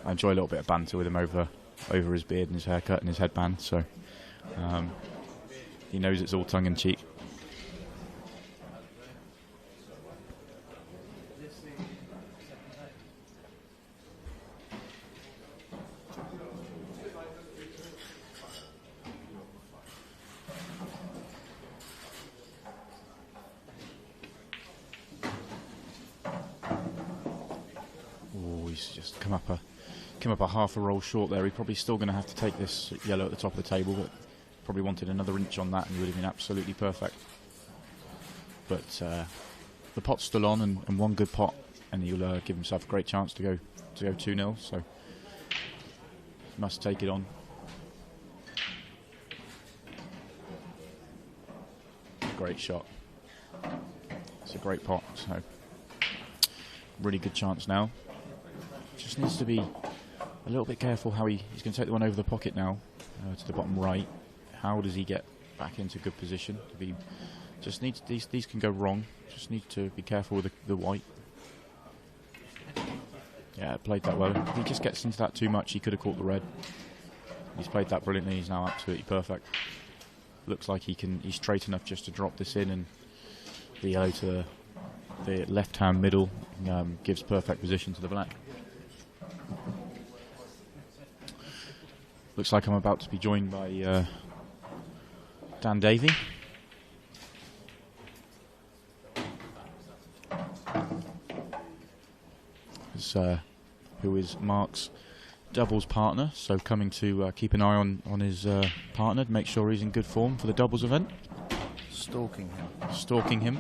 enjoy a little bit of banter with him over his beard and his haircut and his headband. So he knows it's all tongue in cheek. he's just come up a half a roll short there. He's probably still going to have to take this yellow at the top of the table, but probably wanted another inch on that and he would have been absolutely perfect. But the pot's still on, and one good pot, and he'll give himself a great chance to go 2-0. So must take it on. Great shot. It's a great pot. So really good chance now. Just needs to be a little bit careful how he's going to take the one over the pocket now to the bottom right. How does he get back into good position? If he just needs these can go wrong. Just need to be careful with the white. Yeah, played that well. If he just gets into that too much, he could have caught the red. He's played that brilliantly. He's now absolutely perfect. Looks like he's straight enough just to drop this in, and the yellow to the left-hand middle gives perfect position to the black. Looks like I'm about to be joined by Dan Davey. Who is Mark's doubles partner, so coming to keep an eye on his partner to make sure he's in good form for the doubles event. Stalking him.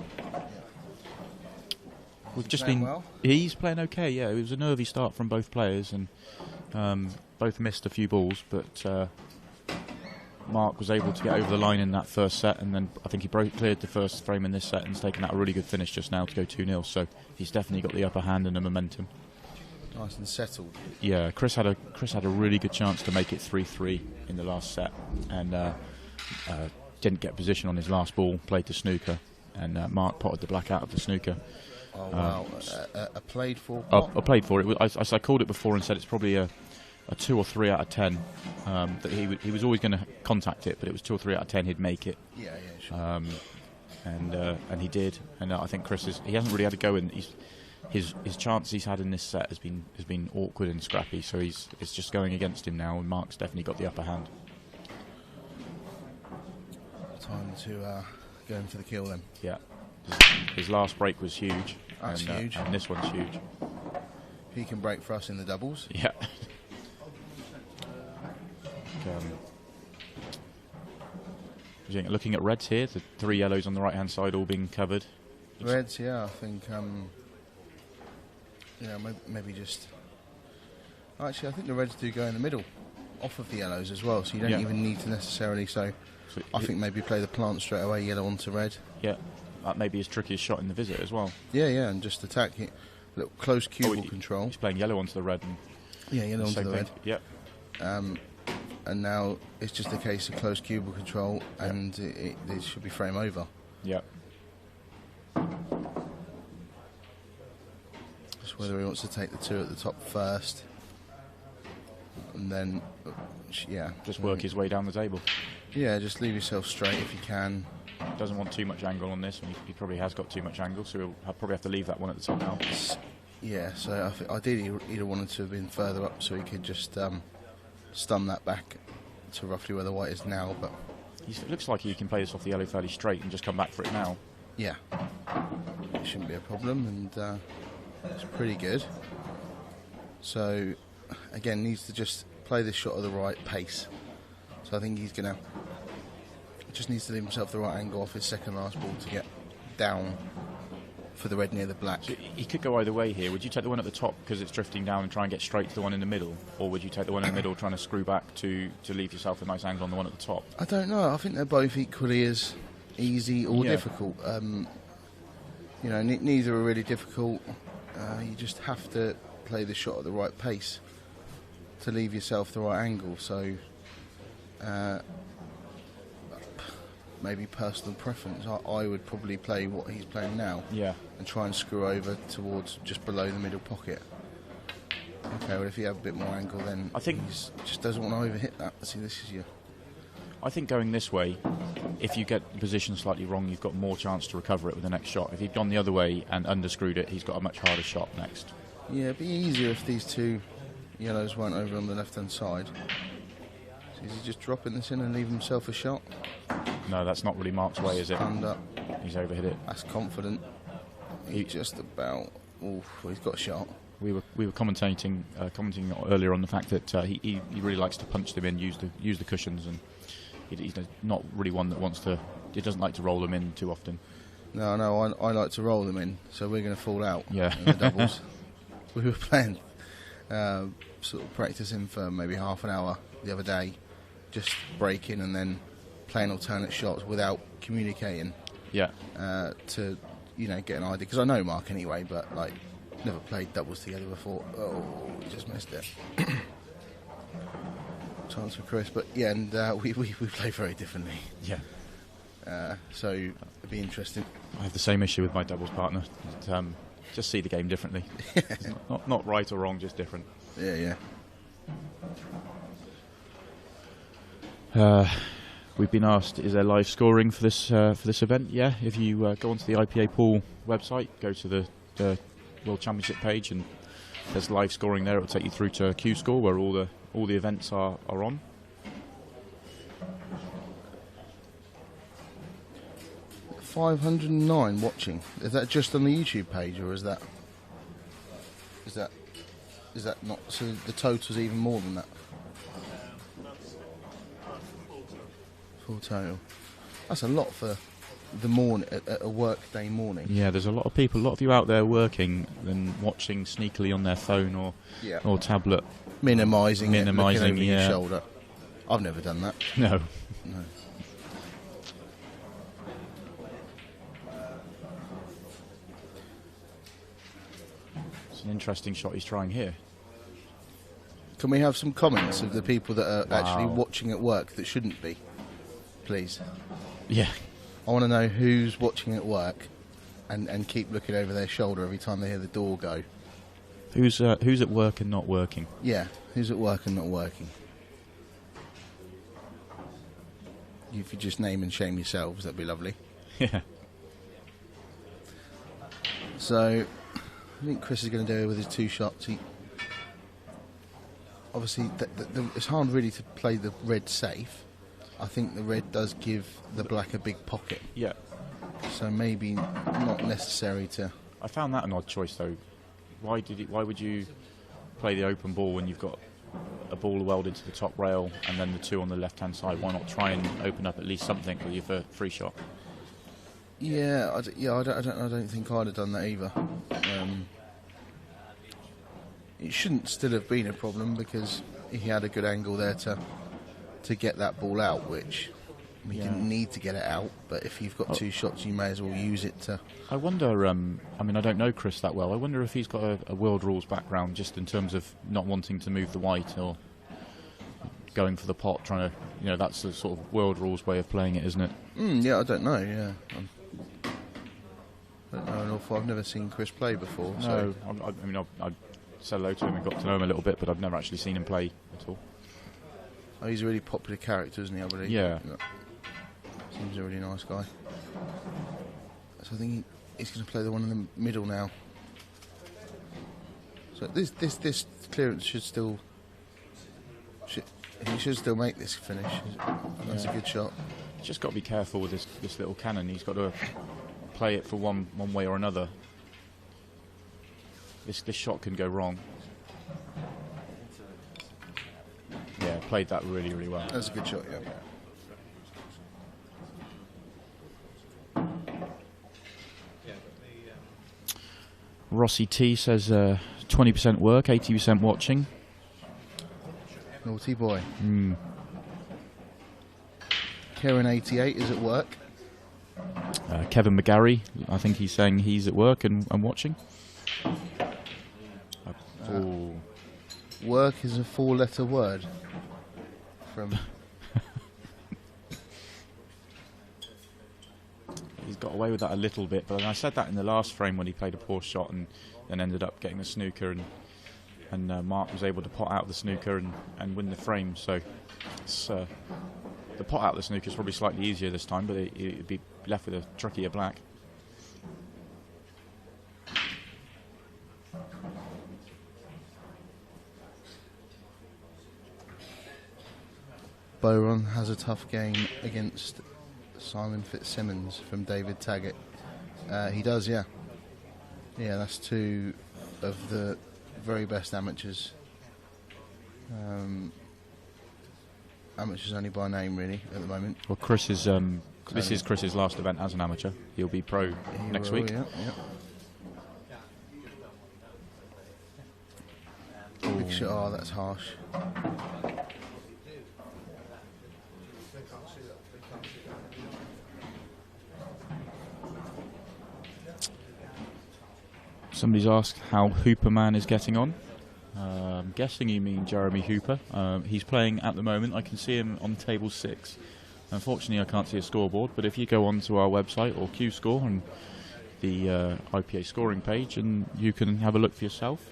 We've just been well. He's playing okay, yeah. It was a nervy start from both players, and both missed a few balls, but Mark was able to get over the line in that first set, and then I think he cleared the first frame in this set and has taken out a really good finish just now to go 2-0, so he's definitely got the upper hand and the momentum. Nice and settled. Yeah, Chris had a really good chance to make it 3-3 in the last set, and didn't get position on his last ball, played the snooker, and Mark potted the black out of the snooker. Oh wow, a played for pot? I played for it. I called it before and said it's probably a 2 or 3 out of 10. That he was always going to contact it, but it was 2 or 3 out of 10 he'd make it. Yeah, sure. And he did, and I think Chris he hasn't really had to go in. His chance he's had in this set has been awkward and scrappy, so it's just going against him now, and Mark's definitely got the upper hand. Time to go in for the kill then. Yeah, his last break was huge. That's huge. And this one's huge. He can break for us in the doubles. Yeah. Looking at reds here, the 3 yellows on the right hand side all being covered. Reds, yeah, I think maybe just actually I think the reds do go in the middle off of the yellows as well, so you don't even need to necessarily, so I think maybe play the plant straight away, yellow onto red. Yeah, that may be his trickiest shot in the visit as well. Yeah, and just attack it. Little close cubal control. He's playing yellow onto the red. And yellow onto the red. Yep. And now it's just a case of close cubal control, and it should be frame over. Yep. Just whether he wants to take the 2 at the top first, and then, just work his way down the table. Yeah, just leave yourself straight if you can. Doesn't want too much angle on this, and he probably has got too much angle, so he'll probably have to leave that one at the top now. Yeah, so I think ideally he'd have wanted to have been further up so he could just stun that back to roughly where the white is now. But it looks like he can play this off the yellow fairly straight and just come back for it now. Yeah, it shouldn't be a problem, and it's pretty good. So again, needs to just play this shot at the right pace. So I think he's gonna just needs to leave himself the right angle off his second last ball to get down for the red near the black. So he could go either way here. Would you take the one at the top because it's drifting down and try and get straight to the one in the middle, or would you take the one in the middle trying to screw back to leave yourself a nice angle on the one at the top? I don't know. I think they're both equally as easy or difficult. Neither are really difficult. You just have to play the shot at the right pace to leave yourself the right angle. So maybe personal preference, I would probably play what he's playing now, and try and screw over towards just below the middle pocket. Okay, well if you have a bit more angle, then I think he just doesn't want to overhit that. See, this is I think going this way, if you get the position slightly wrong, you've got more chance to recover it with the next shot. If he'd gone the other way and underscrewed it, he's got a much harder shot next. Yeah, it'd be easier if these 2 yellows weren't over on the left-hand side. So is he just dropping this in and leave himself a shot? No, that's not really Mark's way, is it? Stand up. He's overhit it. That's confident. He's just about... he's got a shot. We were commenting earlier on the fact that he really likes to punch them in, use the cushions, and he's not really one that wants to. He doesn't like to roll them in too often. No, I like to roll them in, so we're going to fall out Yeah. in the doubles. We were playing, sort of practicing for maybe half an hour the other day, just breaking and then playing alternate shots without communicating. Yeah. To get an idea, because I know Mark anyway, but like never played doubles together before. Oh, we just missed it. Chance for Chris, but yeah, and we play very differently. Yeah. So it'd be interesting. I have the same issue with my doubles partner. Just see the game differently. It's not right or wrong, just different. Yeah. We've been asked, is there live scoring for this event? Yeah, if you go onto the IPA pool website, go to the World Championship page, and there's live scoring there. It will take you through to Q Score, where all the events are on. $509 watching. Is that just on the YouTube page, or is that not? So the total's even more than that. Full total. That's a lot for the morning, a work day morning. Yeah, there's a lot of you out there working and watching sneakily on their phone or tablet, minimising it, looking over your yeah. shoulder. I've never done that. No. It's an interesting shot he's trying here. Can we have some comments of the people that are actually watching at work that shouldn't be, please? Yeah. I want to know who's watching at work and keep looking over their shoulder every time they hear the door go. Who's at work and not working? Yeah, who's at work and not working? If you just name and shame yourselves, that'd be lovely. Yeah. So, I think Chris is going to do it with his two shots. Obviously, it's hard really to play the red safe. I think the red does give the black a big pocket. Yeah. So maybe not necessary to. I found that an odd choice though. Why would you play the open ball when you've got a ball welded to the top rail and then the two on the left-hand side? Why not try and open up at least something with your free shot? Yeah, I don't think I'd have done that either. It shouldn't still have been a problem because he had a good angle there to get that ball out, which he didn't need to get it out, but if you've got two shots you may as well use it to. I wonder, I don't know Chris that well, I wonder if he's got a world rules background just in terms of not wanting to move the white or going for the pot, trying to, that's the sort of world rules way of playing it, isn't it? Yeah, I don't know, yeah. I don't know an awful. I've never seen Chris play before. No, I said hello to him and got to know him a little bit, but I've never actually seen him play at all. Oh, he's a really popular character, isn't he, I believe? Yeah. Seems a really nice guy. So I think he's going to play the one in the middle now. So this clearance should still... he should still make this finish. That's a good shot. He's just got to be careful with this little cannon. He's got to play it for one way or another. This shot can go wrong. Yeah, played that really, really well. That's a good shot, yeah. Rossi T says 20% work, 80% watching. Naughty boy. Karen88 is at work. Kevin McGarry, I think he's saying he's at work and watching. Work is a 4-letter word. From He's got away with that a little bit, but I said that in the last frame when he played a poor shot and ended up getting a snooker, and Mark was able to pot out the snooker and win the frame. So it's, the pot out the snooker is probably slightly easier this time, but it'd be left with a trickier black. Byron has a tough game against Simon Fitzsimmons from David Taggart. He does, yeah. Yeah, that's two of the very best amateurs. Amateurs only by name, really, at the moment. Well, Chris is. This is Chris's last event as an amateur. He'll be pro next week. Yeah. Big shot. Oh, that's harsh. Somebody's asked how Hooperman is getting on. I'm guessing you mean Jeremy Hooper. He's playing at the moment. I can see him on table 6. Unfortunately, I can't see a scoreboard, but if you go onto our website or Q Score and the IPA scoring page, and you can have a look for yourself.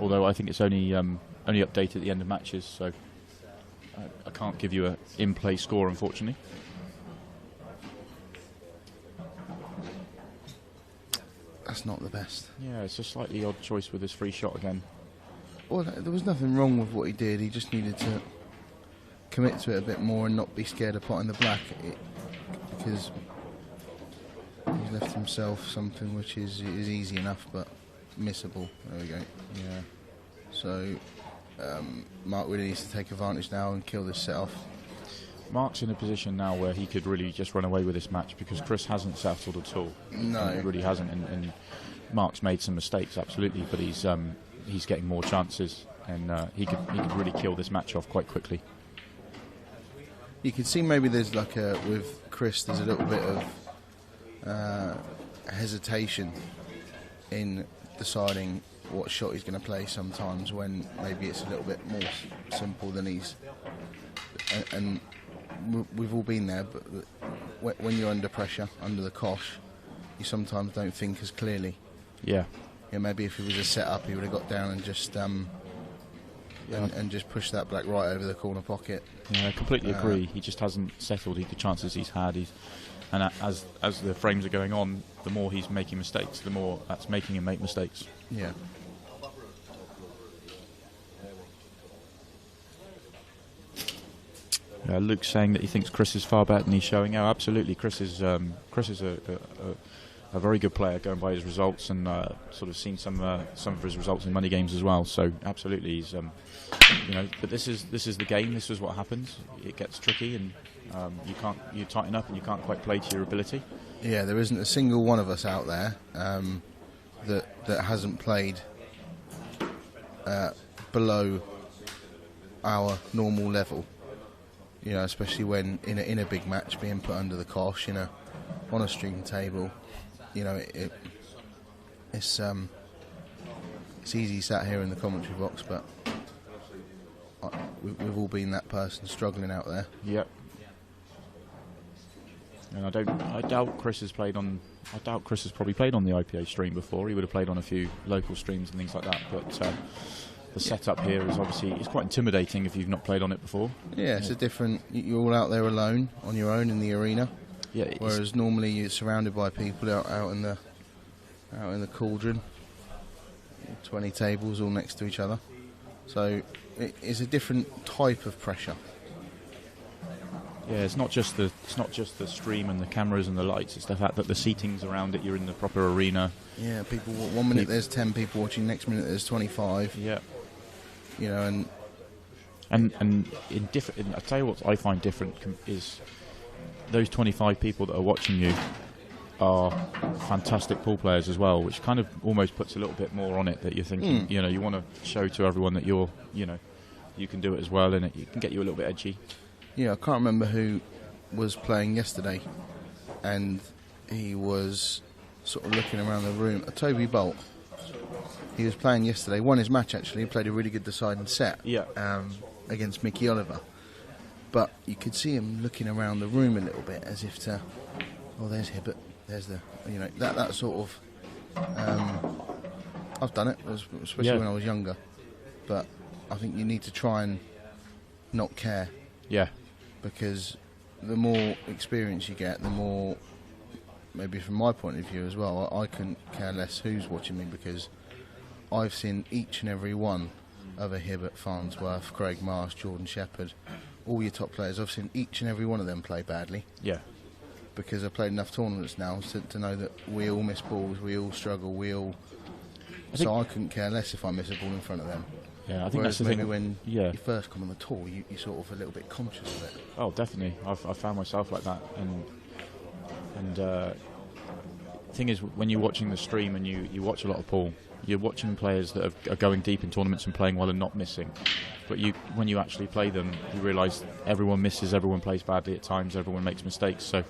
Although I think it's only updated at the end of matches, so I can't give you a in-play score, unfortunately. That's not the best. Yeah, it's a slightly odd choice with his free shot again. Well, there was nothing wrong with what he did. He just needed to commit to it a bit more and not be scared of potting the black, because he's left himself something which is easy enough but missable. There we go. Yeah. So Mark really needs to take advantage now and kill this set off. Mark's in a position now where he could really just run away with this match because Chris hasn't settled at all. No, he really hasn't, and Mark's made some mistakes, absolutely, but he's getting more chances, and he could really kill this match off quite quickly. You can see maybe there's with Chris, there's a little bit of hesitation in deciding what shot he's going to play sometimes, when maybe it's a little bit more simple than and we've all been there, but when you're under pressure, under the cosh, you sometimes don't think as clearly. Yeah. Yeah, maybe if it was a set-up, he would have got down and just and just pushed that black right over the corner pocket. Yeah, I completely agree. He just hasn't settled the chances he's had. And as the frames are going on, the more he's making mistakes, the more that's making him make mistakes. Yeah. Luke's saying that he thinks Chris is far better than he's showing. Oh, absolutely. Chris is a very good player, going by his results, and sort of seen some of his results in money games as well. So absolutely, he's But this is the game. This is what happens. It gets tricky, and you tighten up, and you can't quite play to your ability. Yeah, there isn't a single one of us out there that hasn't played below our normal level. You know, especially when in a big match, being put under the cosh on a stream table. You know, it's easy sat here in the commentary box, but we've all been that person struggling out there. Yep. And I doubt Chris has probably played on the IPA stream before. He would have played on a few local streams and things like that, but the setup here is obviously quite intimidating if you've not played on it before. Yeah, it's a different. You're all out there alone on your own in the arena. Yeah. Whereas normally you're surrounded by people out in the cauldron. 20 tables all next to each other. So it's a different type of pressure. Yeah, it's not just the stream and the cameras and the lights. It's the fact that the seating's around it. You're in the proper arena. Yeah, people. 1 minute there's 10 people watching. Next minute there's 25. Yeah. You know, and in different. I tell you what I find different is those 25 people that are watching you are fantastic pool players as well, which kind of almost puts a little bit more on it, that you're thinking, you want to show to everyone that you can do it as well, and it can get you a little bit edgy. Yeah, I can't remember who was playing yesterday, and he was sort of looking around the room. Toby Bolt. He was playing yesterday, won his match actually, he played a really good deciding set against Mickey Oliver. But you could see him looking around the room a little bit as if to, there's Hibbert, there's that sort of. I've done it, especially when I was younger. But I think you need to try and not care. Yeah. Because the more experience you get, the more, maybe from my point of view as well, I couldn't care less who's watching me, because I've seen each and every one of a Hibbert, Farnsworth, Craig Marsh, Jordan Shepherd, all your top players. I've seen each and every one of them play badly. Yeah. Because I've played enough tournaments now to know that we all miss balls, we all struggle, we all So I couldn't care less if I miss a ball in front of them. Yeah, I think Whereas that's the maybe thing. when Yeah. you first come on the tour, you're sort of a little bit conscious of it. Oh, definitely. I've found myself like that, and thing is, when you're watching the stream and you watch a lot of pool, you're watching players that are going deep in tournaments and playing well and not missing. But when you actually play them, you realise everyone misses, everyone plays badly at times, everyone makes mistakes. So,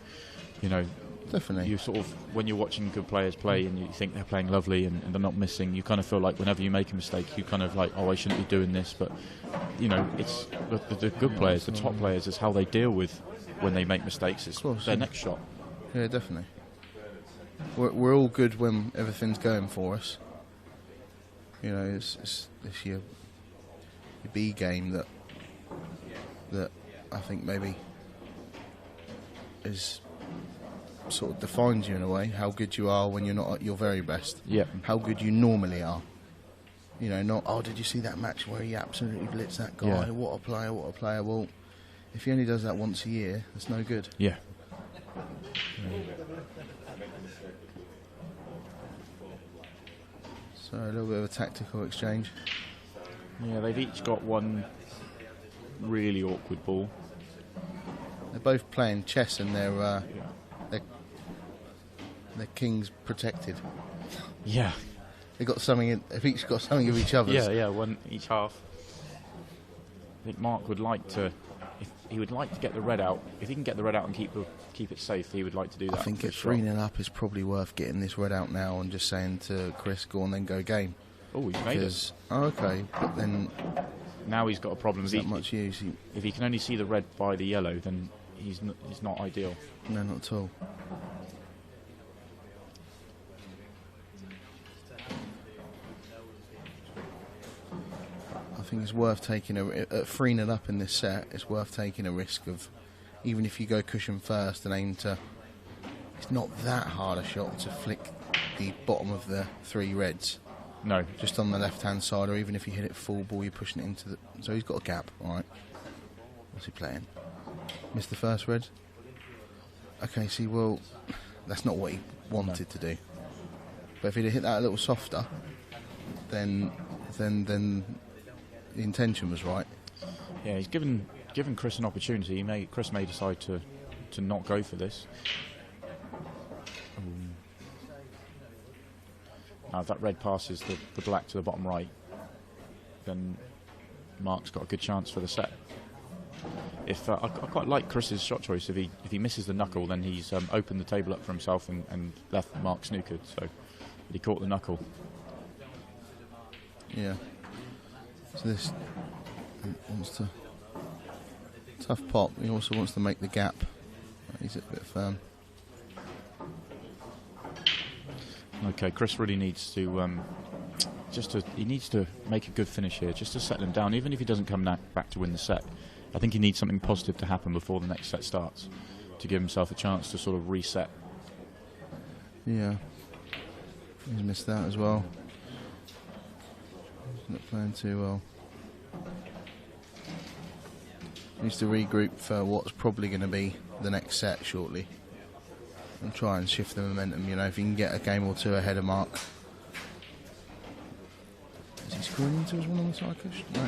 you know, Definitely. you sort of, when you're watching good players play and you think they're playing lovely and they're not missing, you kind of feel like whenever you make a mistake, you kind of like, oh, I shouldn't be doing this. But, you know, it's the good players, the top players, is how they deal with when they make mistakes. It's course, their yeah. next shot. Yeah, definitely. We're all good when everything's going for us. You know, it's your B game that I think maybe is sort of defines you in a way. How good you are when you're not at your very best. Yeah. How good you normally are. You know, not, oh, did you see that match where he absolutely blitzed that guy? Yeah. What a player, what a player. Well, if he only does that once a year, that's no good. Yeah. So a little bit of a tactical exchange. Yeah, they've each got one really awkward ball. They're both playing chess and their king's protected. Yeah. They've got something. They've each got something of each other's. Yeah, one each half. I think Mark would like to, if he would like to get the red out. If he can get the red out and keep it safe, he would like to do that. I think for at sure. 3-0 up is probably worth getting this red out now and just saying to Chris, go on then, go game. Oh, he's made it. Oh, okay, but then Now he's got a problem. is that much use? If he can only see the red by the yellow, then he's not ideal. No, not at all. I think it's worth taking at 3-0 up in this set. It's worth taking a risk of, even if you go cushion first and aim to. It's not that hard a shot to flick the bottom of the three reds. No. Just on the left-hand side, or even if you hit it full ball, you're pushing it into the. So he's got a gap, all right. What's he playing? Missed the first red. Okay, see, well, that's not what he wanted to do. But if he'd have hit that a little softer, then the intention was right. Yeah, he's given Chris an opportunity. Chris may decide to not go for this. Now, if that red passes the black to the bottom right, then Mark's got a good chance for the set. If I quite like Chris's shot choice. If he misses the knuckle, then he's opened the table up for himself and left Mark snookered. So he caught the knuckle. Yeah. So this wants to tough pop. He also wants to make the gap. He's a bit firm. Okay, Chris really needs to he needs to make a good finish here, just to settle him down. Even if he doesn't come back to win the set, I think he needs something positive to happen before the next set starts, to give himself a chance to sort of reset. Yeah. He's missed that as well. He's not playing too well. Needs to regroup for what's probably going to be the next set shortly. And try and shift the momentum, you know, if he can get a game or two ahead of Mark. Is he screwing into his one on the side cushion? No.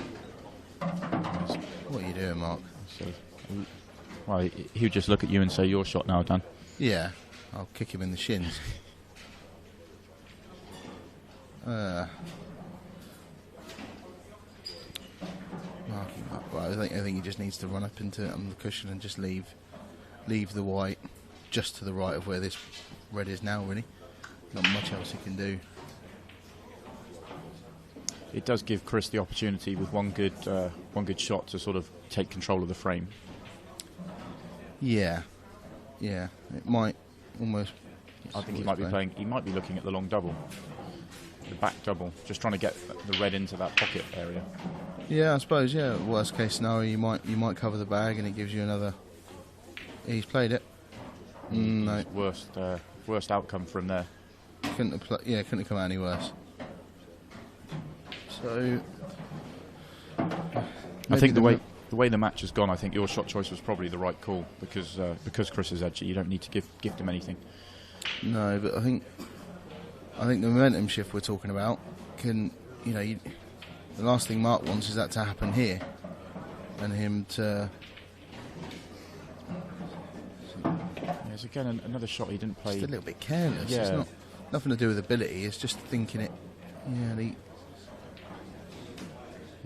What are you doing, Mark? So, well, he would just look at you and say, "Your shot now, Dan." Yeah, I'll kick him in the shins. Marking up. Right, I think he just needs to run up into it on the cushion and just leave the white just to the right of where this red is now, really. Not much else he can do. It does give Chris the opportunity with one good shot to sort of take control of the frame. Yeah, it might almost. I think he might be playing. He might be looking at the long double, the back double, just trying to get the red into that pocket area. Yeah, I suppose. Yeah, worst case scenario, you might cover the bag and it gives you another. He's played it. No, Worst outcome from there. couldn't have come out any worse. So, I think the way the match has gone, I think your shot choice was probably the right call because Chris is edgy. You don't need to gift him anything. No, but I think I think the momentum shift we're talking about can, the last thing Mark wants is that to happen here, and him to. There's again another shot he didn't play. Just a little bit careless. Yeah. It's not nothing to do with ability. It's just thinking it.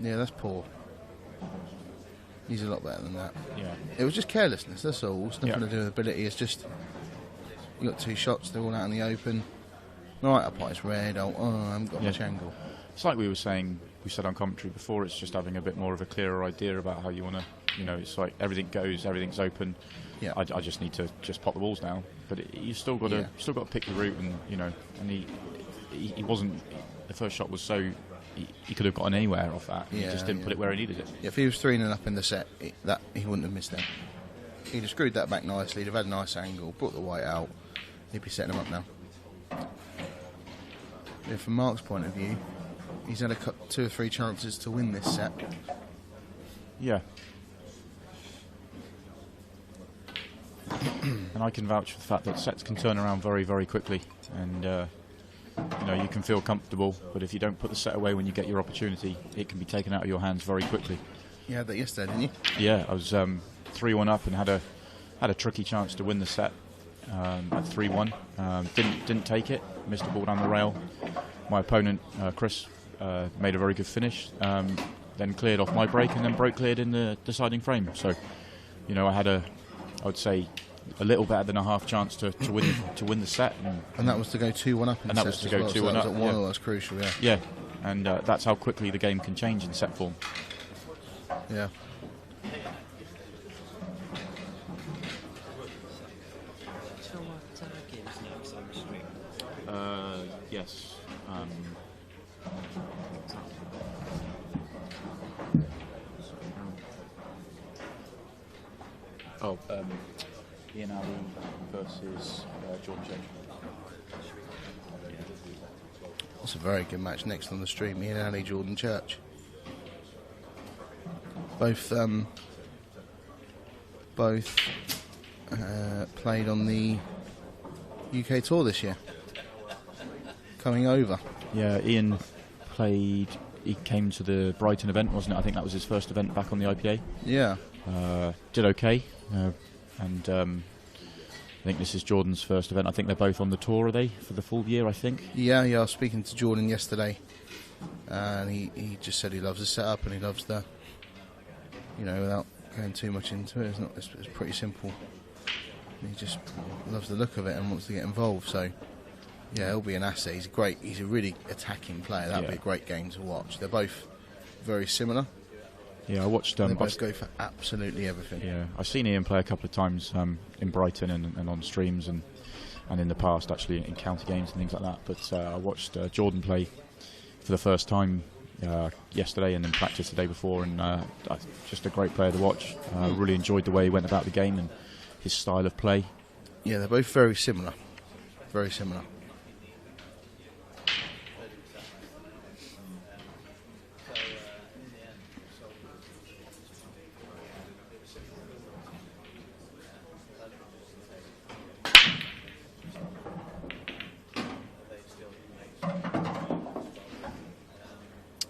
Yeah, that's poor. He's a lot better than that. Yeah. It was just carelessness. That's all. It's nothing to do with ability. It's just you got 2 shots. They're all out in the open. Right up, it's red. I haven't got much angle. It's like we said on commentary before. It's just having a bit more of a clearer idea about how you want to. It's like everything goes, everything's open. Yeah. I just need to just pop the balls now. But you still got to pick the route, and he wasn't. The first shot was so. He could have gotten anywhere off that. He just didn't put it where he needed it. Yeah, if he was 3-0 up in the set, he wouldn't have missed that. He'd have screwed that back nicely. He'd have had a nice angle, brought the white out. He'd be setting him up now. Yeah, from Mark's point of view, he's had 2 or 3 chances to win this set. Yeah. And I can vouch for the fact that sets can turn around very, very quickly, and you can feel comfortable, but if you don't put the set away when you get your opportunity, it can be taken out of your hands very quickly. You had that yesterday, didn't you? Yeah, I was 3-1 up and had a tricky chance to win the set at 3-1. Didn't take it, missed a ball down the rail. My opponent, Chris, made a very good finish, then cleared off my break and then broke cleared in the deciding frame. So, I had I would say, a little better than a half chance to win the set, and that was to go 2-1 up. And that was to go 2-1 up. That was at 1-0. That's crucial. Yeah. Yeah, and that's how quickly the game can change in set form. Yeah. Yes. Ian Ali versus Jordan Church. That's a very good match next on the stream. Ian Ali, Jordan Church. Both played on the UK tour this year. Coming over. Yeah, Ian played. He came to the Brighton event, wasn't it? I think that was his first event back on the IPA. Yeah. Did okay. And I think this is Jordan's first event. I think they're both on the tour, are they, for the full year, I think? Yeah, I was speaking to Jordan yesterday, and he just said he loves the setup and he loves the, without going too much into it, it's pretty simple. He just loves the look of it and wants to get involved, so yeah, he'll be an asset. He's a really attacking player. That'll be a great game to watch. They're both very similar. Yeah, I watched. They both go for absolutely everything. Yeah, I've seen Ian play a couple of times in Brighton and on streams and in the past, actually, in county games and things like that. But I watched Jordan play for the first time yesterday and in practice the day before, and just a great player to watch. Really enjoyed the way he went about the game and his style of play. Yeah, they're both very similar. Very similar.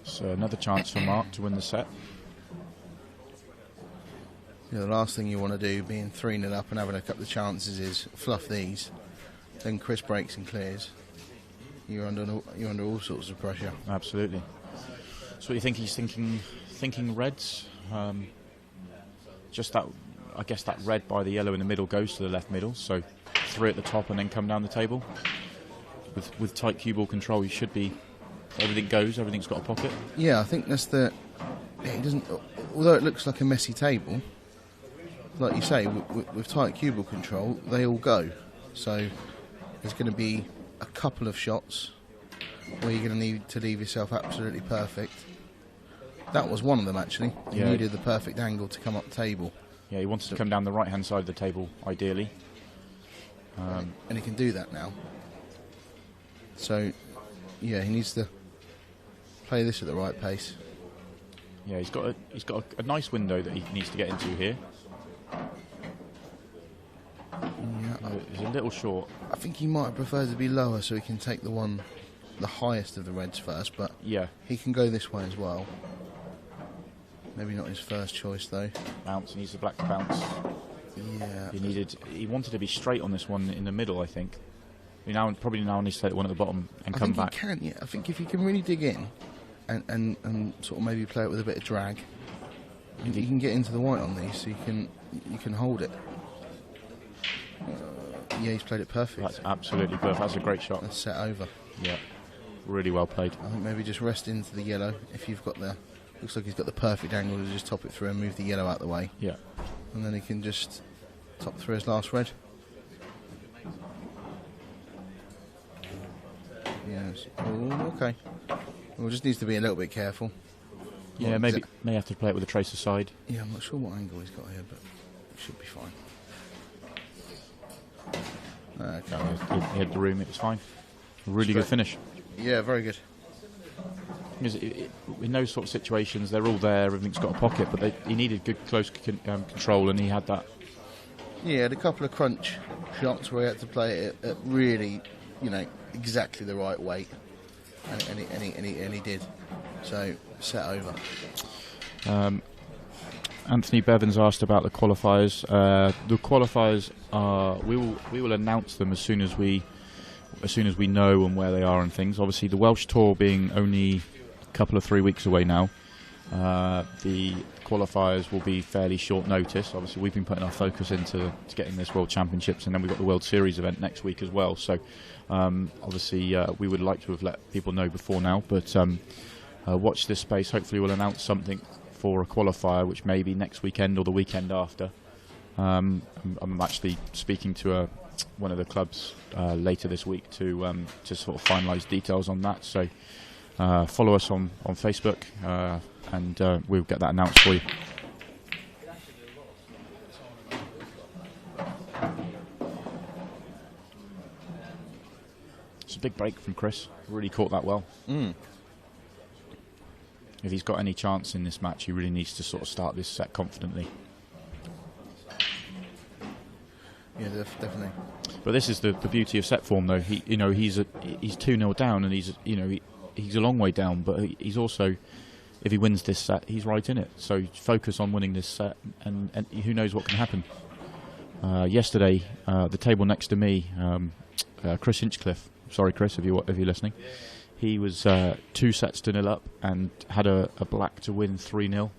So another chance for Mark to win the set. Yeah, the last thing you want to do, being 3-0 up and having a couple of chances, is fluff these. Then Chris breaks and clears. You're under all sorts of pressure. Absolutely. So what do you think he's thinking reds? Just that, I guess that red by the yellow in the middle goes to the left middle. So 3 at the top and then come down the table. With tight cue ball control, you should be. Everything goes. Everything's got a pocket. Yeah, I think that's the. He doesn't. Although it looks like a messy table, like you say, with tight cue ball control, they all go. So there's going to be a couple of shots where you're going to need to leave yourself absolutely perfect. That was one of them, actually. You needed the perfect angle to come up the table. Yeah, he wanted to come down the right-hand side of the table, ideally. And he can do that now. So, yeah, he needs to play this at the right pace. Yeah, he's got a nice window that he needs to get into here. Yeah, He's a little short. I think he might prefer to be lower so he can take the one the highest of the reds first, but Yeah, he can go this way as well. Maybe not his first choice though. bounce. He needs the black to bounce. Yeah. He wanted to be straight on this one in the middle, I think. Probably now needs to take the one at the bottom and come back. I think he can, yeah. I think if you can really dig in and sort of maybe play it with a bit of drag, you can get into the white on these, so you can hold it. Yeah, he's played it perfect. That's absolutely perfect. That's a great shot. That's set over. Yeah, really well played. I think maybe just rest into the yellow if you've got the... Looks like he's got the perfect angle to just top it through and move the yellow out the way. Yeah. And then he can just top through his last red. Yes. Oh, okay. Well, just needs to be a little bit careful. Yeah, Well, maybe may have to play it with a tracer side. Yeah, I'm not sure what angle he's got here, but it should be fine. Okay. He had the room. It was fine. Really good finish. Yeah, very good. Because in those sort of situations, they're all there. Everything's got a pocket, but he needed good close control, and he had that. Yeah, he had a couple of crunch shots where he had to play it at really, exactly the right weight, and he did. So set over. Anthony Bevins asked about the qualifiers. The qualifiers are we will announce them as soon as we know and where they are and things. Obviously, the Welsh Tour being only a couple of 3 weeks away now, the qualifiers will be fairly short notice. Obviously, we've been putting our focus into getting this World Championships, and then we've got the World Series event next week as well. So, obviously, we would like to have let people know before now, but watch this space. Hopefully, we'll announce something for a qualifier, which may be next weekend or the weekend after. I'm actually speaking to one of the clubs later this week to sort of finalise details on that. So follow us on Facebook and we'll get that announced for you. It's a big break from Chris. Really caught that well. If he's got any chance in this match, he really needs to sort of start this set confidently. Yeah, definitely. But this is the beauty of set form, though. He's 2-0 down, and he's a long way down. But he's also, if he wins this set, he's right in it. So focus on winning this set, and who knows what can happen. Yesterday, the table next to me, Chris Hinchcliffe. Sorry, Chris, if you're listening. He was 2 sets to 0 up and had a black to win 3-0.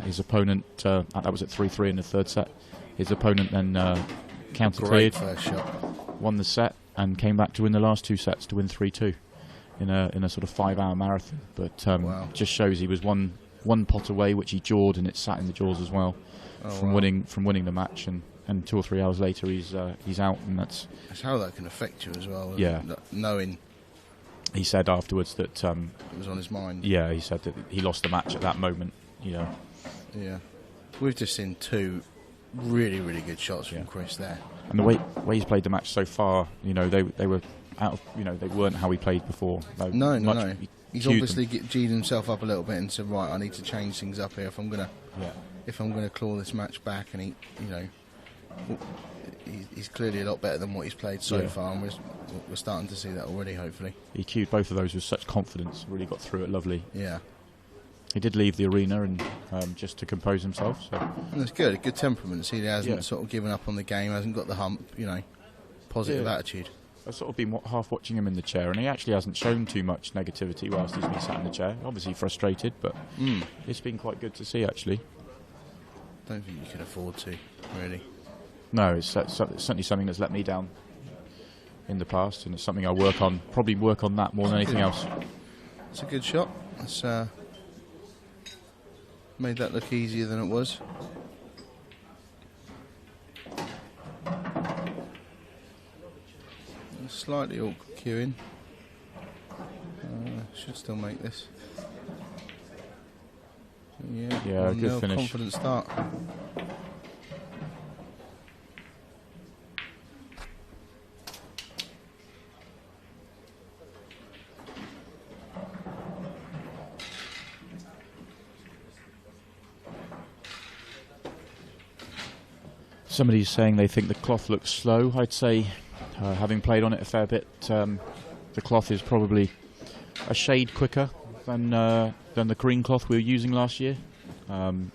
His opponent, that was at 3-3 in the third set. His opponent then counter-cleared, first shot, won the set, and came back to win the last 2 sets to win 3-2 in a sort of 5-hour marathon. But wow. Just shows he was one pot away, which he jawed, and it sat in the jaws as well from winning the match. And 2 or 3 hours later, he's out, and that's how that can affect you as well. Yeah, knowing. He said afterwards that it was on his mind. Yeah, he said that he lost the match at that moment. Yeah, we've just seen 2 really, really good shots from Chris there. And the way he's played the match so far, they were out of, they weren't how he played before. No. He's obviously G'd himself up a little bit and said, right, I need to change things up here if I'm gonna claw this match back. And he's clearly a lot better than what he's played so far, and we're starting to see that already. Hopefully, he cued both of those with such confidence. Really got through it lovely. Yeah. He did leave the arena and just to compose himself. So. And that's good. Good temperament. See, he hasn't sort of given up on the game. Hasn't got the hump. Positive attitude. I've sort of been half watching him in the chair, and he actually hasn't shown too much negativity whilst he's been sat in the chair. Obviously frustrated, but it's been quite good to see actually. Don't think you can afford to, really. No, it's certainly something that's let me down in the past, and it's something I probably work on that more than anything else. It's a good shot. It's made that look easier than it was. Slightly awkward queuing. Should still make this. Yeah, good finish. Confident start. Somebody's saying they think the cloth looks slow. I'd say, having played on it a fair bit the cloth is probably a shade quicker than the green cloth we were using last year.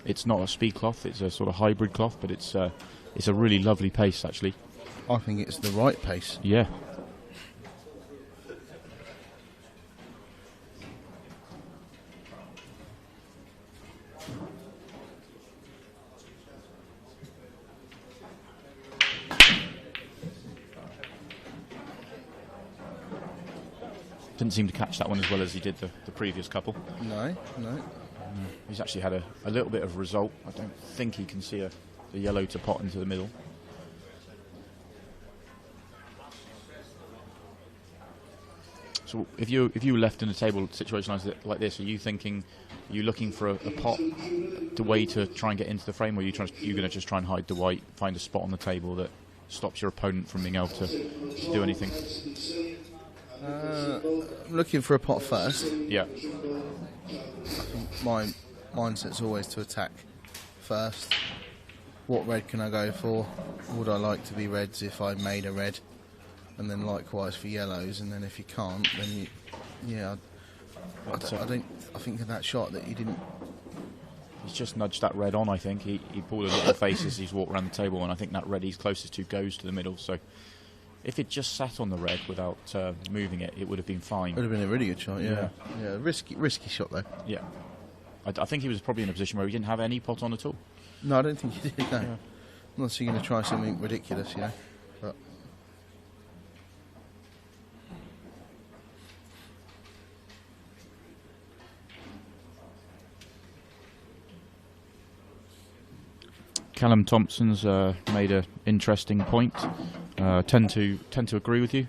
It's not a speed cloth; it's a sort of hybrid cloth, but it's a really lovely pace actually. I think it's the right pace. Yeah. Didn't seem to catch that one as well as he did the previous couple. No. He's actually had a little bit of result. I don't think he can see the yellow to pot into the middle. So if you were left in a table situation like this, are you looking for a pot, the way to try and get into the frame, or you're going to just try and hide the white, find a spot on the table that stops your opponent from being able to do anything? I'm looking for a pot first. Yeah. My mindset's always to attack first. What red can I go for? Would I like to be reds if I made a red? And then likewise for yellows. And then if you can't, then I think of that shot that he didn't. He's just nudged that red on. I think he pulled a little face as he's walked around the table, and I think that red he's closest to goes to the middle. So if it just sat on the red without moving it, it would have been fine. Would have been a really good shot. Yeah. Risky shot though. Yeah. I think he was probably in a position where he didn't have any pot on at all. No, I don't think he did. No. Yeah. Unless you're going to try something ridiculous, But Callum Thompson's made an interesting point. Tend to agree with you.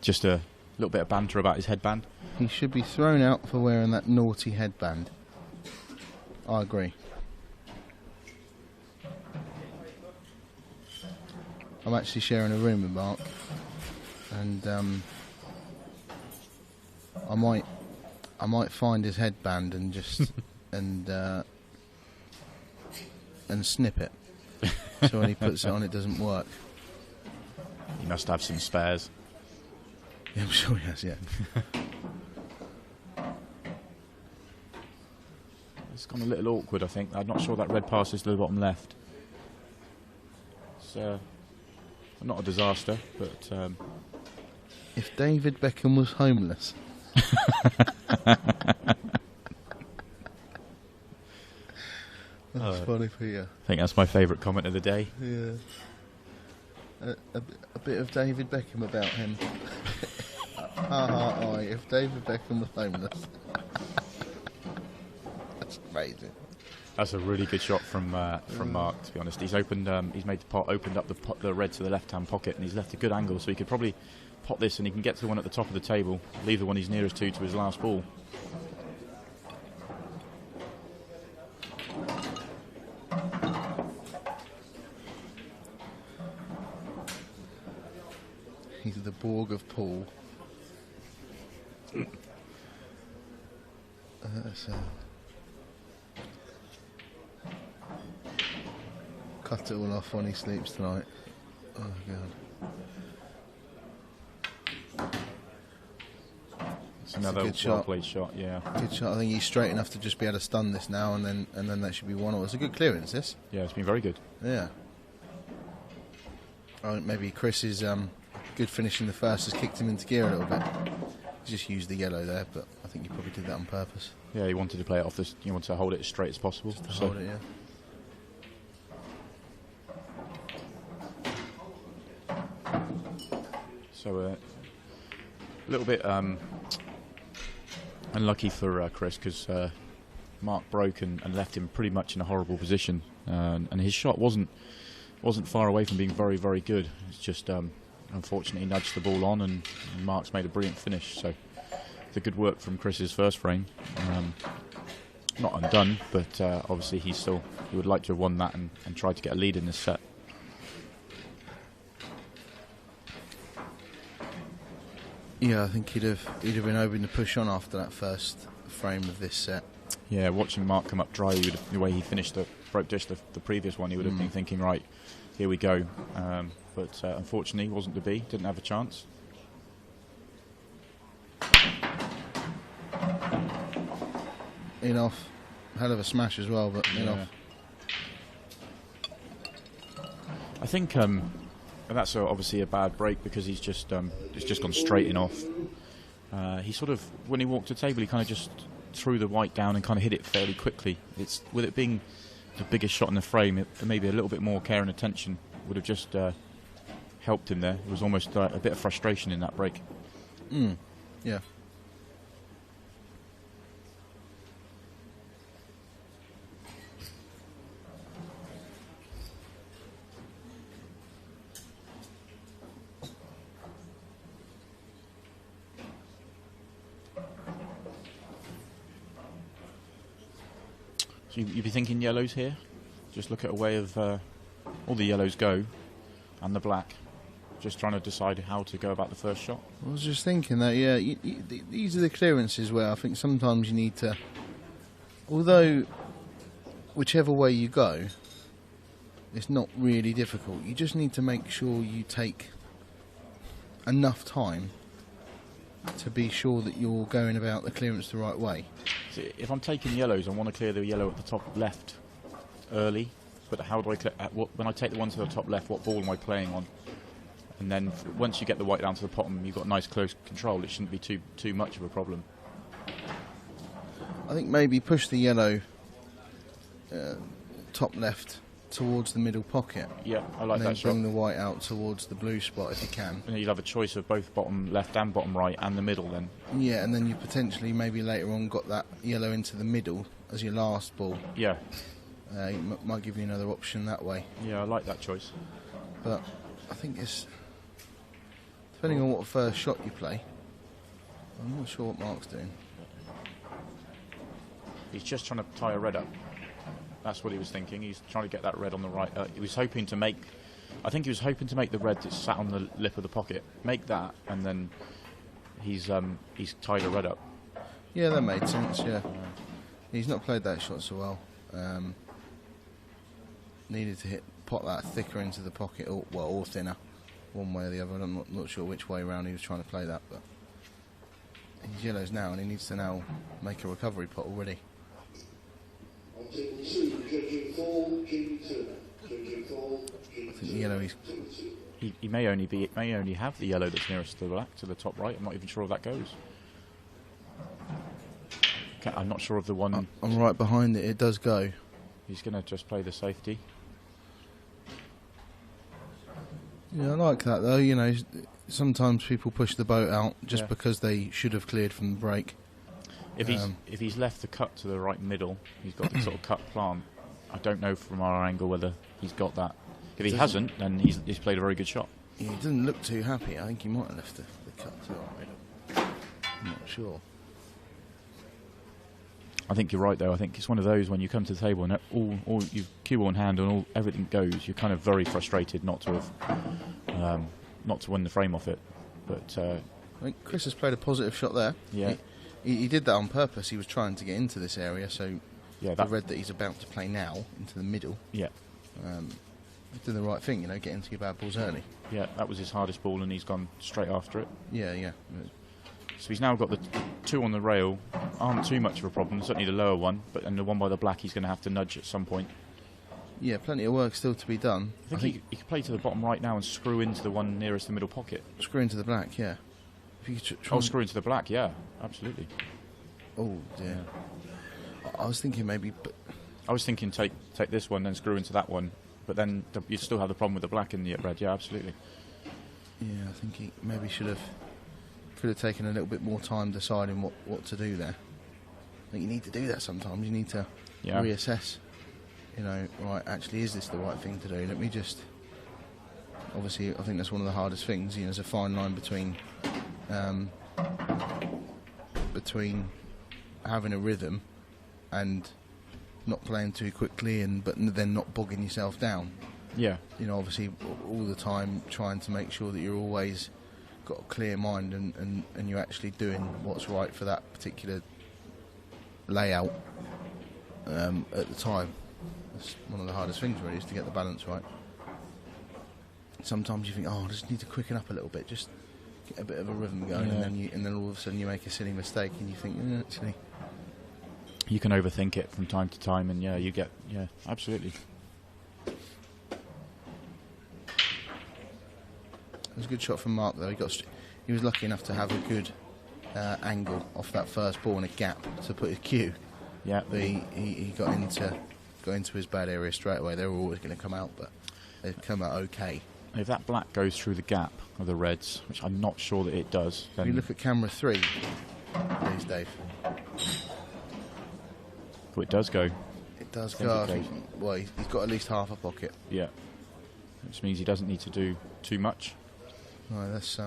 Just a little bit of banter about his headband. he should be thrown out for wearing that naughty headband. I agree. I'm actually sharing a room with Mark, and I might find his headband and just and snip it. So when he puts it on, it doesn't work. He must have some spares. Yeah, I'm sure he has. Yeah. It's gone a little awkward, I think. I'm not sure that red passes to the bottom left. It's not a disaster, but... If David Beckham was homeless... That's funny for you. I think that's my favourite comment of the day. Yeah. A bit of David Beckham about him. If David Beckham was homeless. That's amazing. That's a really good shot from Mark, to be honest. He's opened, he's made the pot, opened up the red to the left-hand pocket, and he's left a good angle, so he could probably pot this, and he can get to the one at the top of the table, leave the one he's nearest to his last ball. He's the Borg of Paul. Cut it all off when he sleeps tonight. Oh god. It's another well-played shot, yeah. Good shot. I think he's straight enough to just be able to stun this now, and then that should be 1-all. It's a good clearance, this. Yeah, it's been very good. Yeah. I think maybe Chris's good finish in the first has kicked him into gear a little bit. He just used the yellow there, but I think he probably did that on purpose. Yeah, he wanted to play it off this. He wanted to hold it as straight as possible. Just to hold it, yeah. So a little bit unlucky for Chris, because Mark broke and left him pretty much in a horrible position, and his shot wasn't far away from being very, very good. It's just unfortunately nudged the ball on, and Mark's made a brilliant finish. So the good work from Chris's first frame. Not undone, but obviously he would like to have won that and tried to get a lead in this set. Yeah, I think he'd have been hoping to push on after that first frame of this set. Yeah, watching Mark come up dry, the way he finished broke dish the previous one, he would have been thinking, right, here we go. But unfortunately, wasn't to be. Didn't have a chance. In off. Hell of a smash as well, but in off. I think that's obviously a bad break because he's just it's just gone straight in off. He sort of, when he walked to table, he kind of just threw the white down and kind of hit it fairly quickly. It's with it being the biggest shot in the frame, maybe a little bit more care and attention would have just helped him there. It was almost a bit of frustration in that break. Yeah. So you'd be thinking yellows here? Just look at a way of all the yellows go and the black. Just trying to decide how to go about the first shot. I was just thinking that, these are the clearances where I think sometimes you need to, although whichever way you go, it's not really difficult. You just need to make sure you take enough time to be sure that you're going about the clearance the right way. So if I'm taking yellows, I want to clear the yellow at the top left early, but how do I clear, when I take the one to the top left, what ball am I playing on? And then once you get the white down to the bottom, you've got nice close control. It shouldn't be too much of a problem. I think maybe push the yellow top left towards the middle pocket. Yeah, I like that and then shot. bring the white out towards the blue spot if you can. And you'll have a choice of both bottom left and bottom right and the middle then. Yeah, and then you potentially maybe later on got that yellow into the middle as your last ball. Yeah. It might give you another option that way. Yeah, I like that choice. But I think it's depending on what first shot you play. I'm not sure what Mark's doing. He's just trying to tie a red up. That's what he was thinking. He's trying to get that red on the right. He was hoping to make. I think he was hoping to make the red that sat on the lip of the pocket. Make that, and then he's tied a red up. Yeah, that made sense. Yeah, he's not played that shot so well. Needed to pot that thicker into the pocket, or thinner, one way or the other. I'm not sure which way around he was trying to play that, but he's yellows now, and he needs to now make a recovery pot already. On table 2, judging 4, G2. Judging 4, G2. I think the yellow He may only have the yellow that's nearest to the black, to the top right. I'm not even sure if that goes. I'm not sure of the one. I'm right behind it. It does go. He's going to just play the safety. Yeah, I like that though. You know, sometimes people push the boat out just Yeah. because they should have cleared from the break. If he's left the cut to the right middle, he's got the sort of cut plant. I don't know from our angle whether he's got that. If he hasn't, then he's played a very good shot. Yeah, he doesn't look too happy. I think he might have left the cut to the right middle. I'm not sure. I think you're right, though. I think it's one of those when you come to the table and all you cue ball in hand and everything goes. You're kind of very frustrated not to win the frame off it. But I think Chris has played a positive shot there. Yeah, he did that on purpose. He was trying to get into this area, so yeah, the red that he's about to play now into the middle. Yeah, He's doing the right thing, you know, get into your bad balls early. yeah, that was his hardest ball, and he's gone straight after it. Yeah. So he's now got the two on the rail. Aren't too much of a problem. Certainly the lower one, and the one by the black he's going to have to nudge at some point. Yeah, plenty of work still to be done. I think he could play to the bottom right now and screw into the one nearest the middle pocket. Screw into the black, yeah. If you could try Screw into the black, yeah, absolutely. Oh dear. I was thinking maybe, but I was thinking take this one, then screw into that one, but then you still have the problem with the black and the red. Yeah, absolutely. yeah, I think he maybe could have taken a little bit more time deciding what to do there. I think you need to do that sometimes. You need to reassess. You know, right, actually, is this the right thing to do? Let me just. Obviously, I think that's one of the hardest things. You know, there's a fine line between having a rhythm and not playing too quickly, but then not bogging yourself down. Yeah. You know, obviously, all the time trying to make sure that you're always got a clear mind and you're actually doing what's right for that particular layout at the time. That's one of the hardest things, really, is to get the balance right. sometimes you think, oh, I just need to quicken up a little bit, just get a bit of a rhythm going, and then all of a sudden you make a silly mistake, and you think, actually, you can overthink it from time to time, and you get absolutely. It was a good shot from Mark though. He was lucky enough to have a good angle off that first ball and a gap to put his cue. Yeah, but he got into his bad area straight away. They were always going to come out, but they've come out okay. If that black goes through the gap of the reds, which I'm not sure that it does, then If you look at camera 3, please, Dave. Oh, it does go. It does go. I think, well, he's got at least half a pocket. Yeah, which means he doesn't need to do too much. Right, that's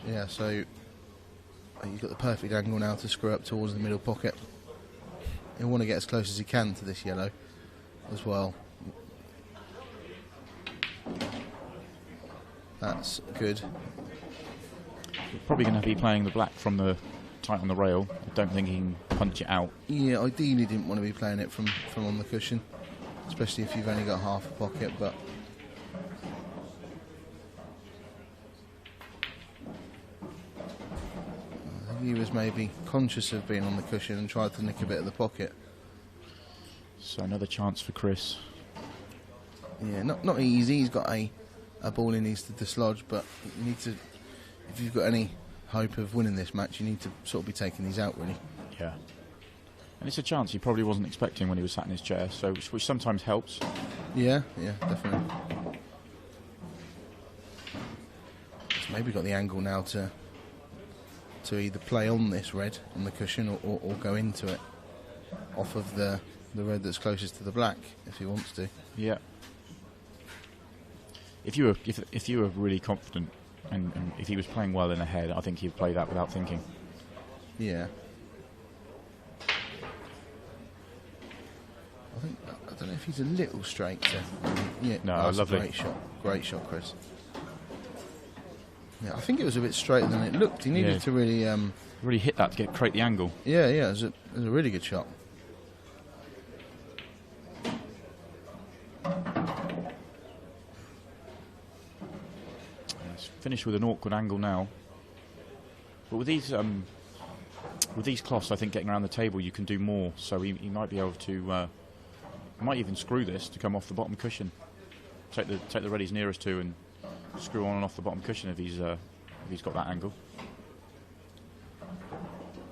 yeah. So you've got the perfect angle now to screw up towards the middle pocket. He'll want to get as close as he can to this yellow as well. That's good. You're probably going to be playing the black from the tight on the rail. I don't think he can punch it out. Yeah, ideally didn't want to be playing it from on the cushion, especially if you've only got half a pocket, but I think he was maybe conscious of being on the cushion and tried to nick a bit of the pocket. So another chance for Chris. Yeah, not easy. He's got a ball he needs to dislodge, but you need to, if you've got any hope of winning this match, you need to sort of be taking these out, really. Yeah. And it's a chance he probably wasn't expecting when he was sat in his chair, so which sometimes helps. Yeah, definitely. He's maybe got the angle now to either play on this red on the cushion or go into it off of the red that's closest to the black if he wants to. Yeah. If you were really confident and if he was playing well in the head, I think he'd play that without thinking. Yeah. I don't know if he's a little straight. Yeah. No, lovely. Great shot, Chris. Yeah, I think it was a bit straighter than it looked. He needed to really hit that to create the angle. Yeah, it was a really good shot. It's finished with an awkward angle now. But with these cloths, I think getting around the table you can do more. So he might be able to. Might even screw this to come off the bottom cushion. Take the red he's nearest to and screw on and off the bottom cushion if he's got that angle.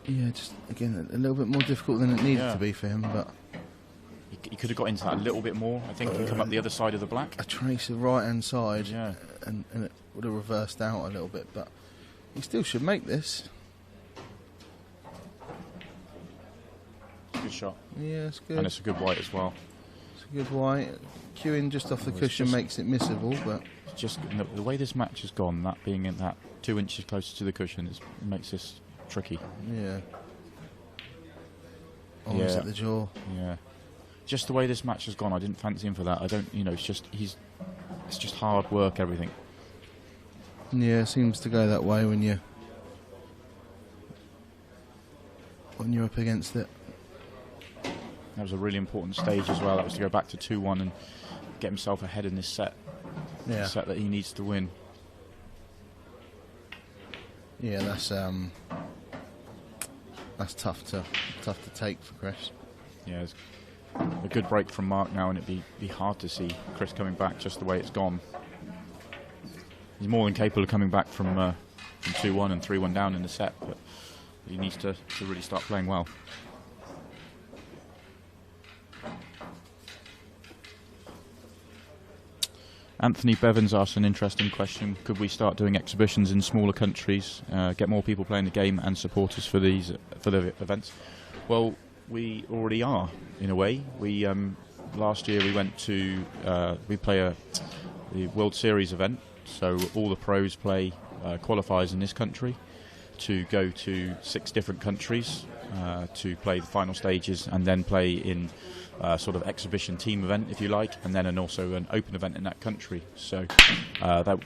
Yeah, just again a little bit more difficult than it needed to be for him, but he could have got into that a little bit more. I think and come up the other side of the black. A trace of right hand side, and it would have reversed out a little bit, but he still should make this. Good shot. Yeah, it's good. And it's a good white as well. It's a good white. Queuing just off the cushion makes it missable, but just the way this match has gone, that being in that 2 inches closer to the cushion, makes this tricky. Yeah. Almost at the jaw. Yeah. Just the way this match has gone, I didn't fancy him for that. I don't, it's just hard work, everything. Yeah, it seems to go that way when you're up against it. That was a really important stage as well. That was to go back to 2-1 and get himself ahead in this set. Yeah. The set that he needs to win. Yeah, that's tough to take for Chris. Yeah, it's a good break from Mark now, and it'd be hard to see Chris coming back just the way it's gone. He's more than capable of coming back from 2-1 and 3-1 down in the set, but he needs to really start playing well. Anthony Bevins asked an interesting question. Could we start doing exhibitions in smaller countries, get more people playing the game and supporters for the events? Well, we already are, in a way. We last year we went to the World Series event, so all the pros play qualifiers in this country to go to 6 different countries to play the final stages and then play in sort of exhibition team event, if you like, and then also an open event in that country. So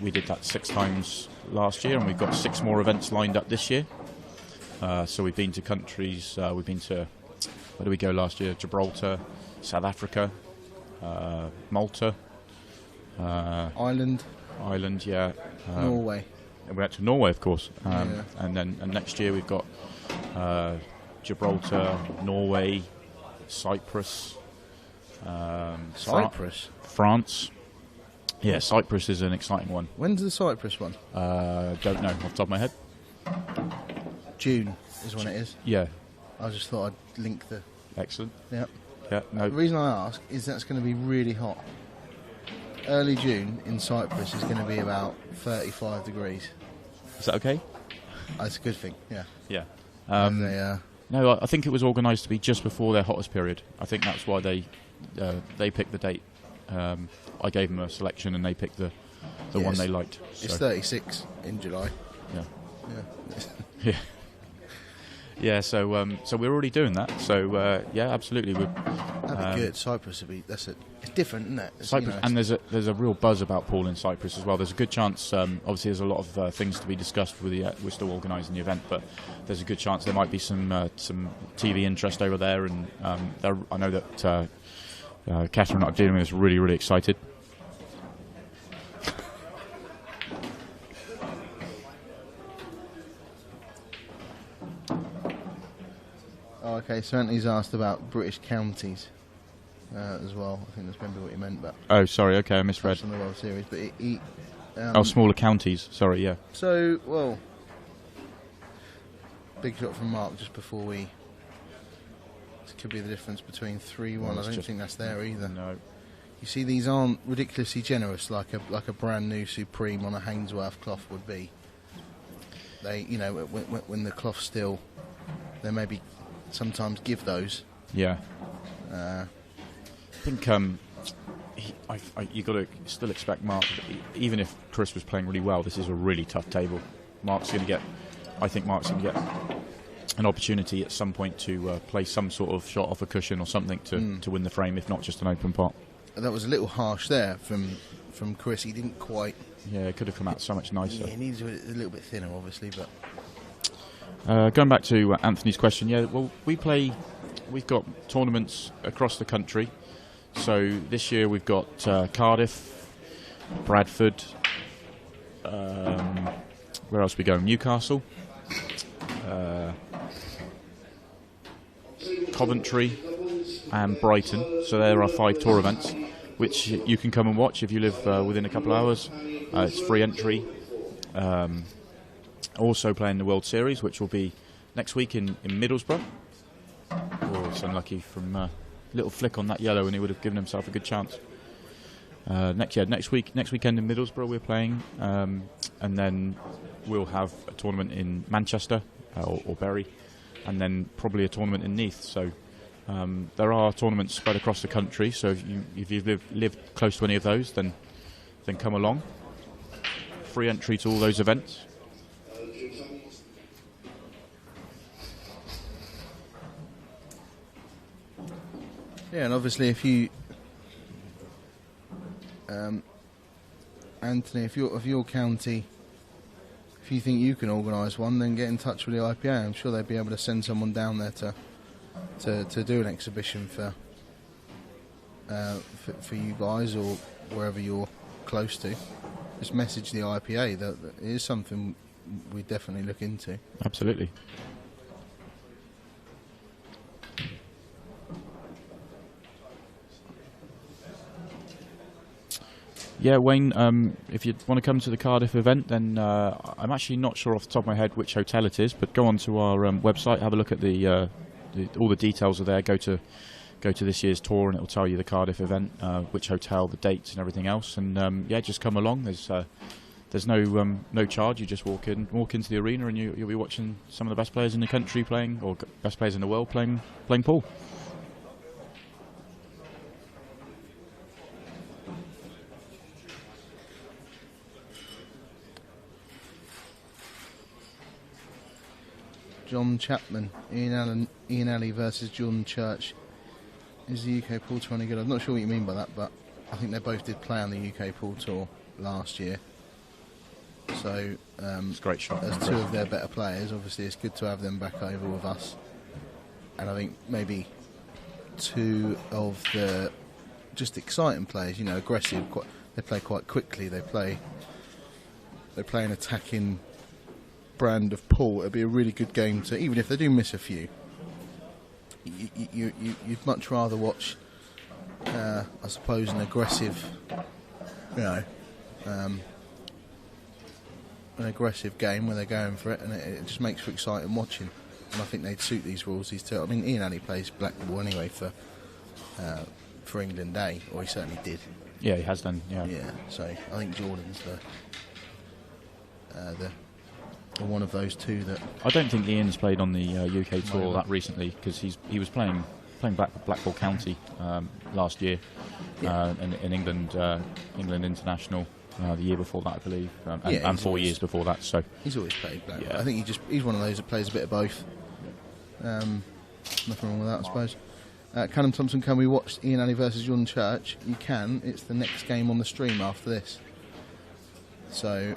we did that 6 times last year, and we've got 6 more events lined up this year. So we've been to countries, we've been to, where did we go last year? Gibraltar, South Africa, Malta, Ireland, yeah. Norway. And we went to Norway, of course. Yeah. And next year we've got Gibraltar, Norway, Cyprus. Cyprus? France. Yeah, Cyprus is an exciting one. When's the Cyprus one? Don't know off the top of my head. June is when it is. Yeah. I just thought I'd link the... Excellent. Yep. Yeah, no. The reason I ask is that's going to be really hot. Early June in Cyprus is going to be about 35 degrees. Is that okay? That's a good thing, yeah. Yeah. They, I think it was organised to be just before their hottest period. I think that's why they picked the date. I gave them a selection and they picked the one they liked. So. It's 36 in July. Yeah. Yeah. Yeah. Yeah, so we're already doing that. So yeah, absolutely. That'd be good. Cyprus would be. It's different, isn't it? Cyprus, and there's a real buzz about pool in Cyprus as well. There's a good chance. Obviously, there's a lot of things to be discussed with we're still organising the event, but there's a good chance there might be some TV interest over there. And I know that Catherine and I are dealing with this really, really excited. Oh, okay. Certainly's asked about British counties as well. I think that's maybe what he meant. But Oh, sorry. Okay, I misread. on the World Series, but Smaller counties. Sorry, yeah. So, well, big shot from Mark just before we. This could be the difference between 3-1. Well, I don't think that's there either. No. You see, these aren't ridiculously generous like a brand new Supreme on a Hainsworth cloth would be. They, when the cloth's still, they maybe sometimes give those. Yeah. I think you got to still expect Mark, even if Chris was playing really well, this is a really tough table. I think Mark's going to get an opportunity at some point to play some sort of shot off a cushion or something to win the frame, if not just an open pot. That was a little harsh there from Chris. He didn't quite. Yeah, it could have come out so much nicer. Yeah, he needs a little bit thinner, obviously, but. Going back to Anthony's question, yeah, well, we've got tournaments across the country. So this year we've got Cardiff, Bradford, where else we go? Newcastle, Coventry, and Brighton. So there are 5 tour events, which you can come and watch if you live within a couple of hours. It's free entry. Also playing the World Series, which will be next week in Middlesbrough. Oh, it's unlucky from a little flick on that yellow, and he would have given himself a good chance. Next weekend in Middlesbrough we're playing, and then we'll have a tournament in Manchester or Bury, and then probably a tournament in Neath. So there are tournaments spread across the country. So if you've lived close to any of those, then come along. Free entry to all those events. Yeah, and obviously if you, Anthony, if your county, if you think you can organise one, then get in touch with the IPA. I'm sure they'd be able to send someone down there to do an exhibition for you guys or wherever you're close to. Just message the IPA. That it is something we definitely look into. Absolutely. Yeah, Wayne, if you want to come to the Cardiff event, then I'm actually not sure off the top of my head which hotel it is, but go on to our website, have a look at all the details are there. Go to this year's tour, and it'll tell you the Cardiff event, which hotel, the dates, and everything else. And yeah, just come along. There's no charge. You just walk into the arena, and you'll be watching some of the best players in the country playing, or best players in the world playing pool. John Chapman, Ian Alley versus Jordan Church. Is the UK pool tour any good? I'm not sure what you mean by that, but I think they both did play on the UK pool tour last year. So it's a great shot. As two of their better players, obviously it's good to have them back over with us. And I think maybe two of the just exciting players, aggressive, They play quite quickly. They play an attacking brand of pool. It'd be a really good game to, even if they do miss a few. You'd much rather watch, I suppose, an aggressive, an aggressive game where they're going for it, and it just makes for exciting watching. And I think they'd suit these rules. These two. I mean, Ian only plays black ball anyway for England A, or he certainly did. Yeah, he has done. Yeah. Yeah. So I think Jordan's the one of those two that. I don't think Ian's played on the UK tour that recently, because he was playing Blackpool County last year, in England International the year before that, I believe, and 4 years before that. So he's always played black. Yeah. I think he's one of those that plays a bit of both. Nothing wrong with that, I suppose. Callum Thompson, can we watch Ian Alley versus Jordan Church? You can. It's the next game on the stream after this. So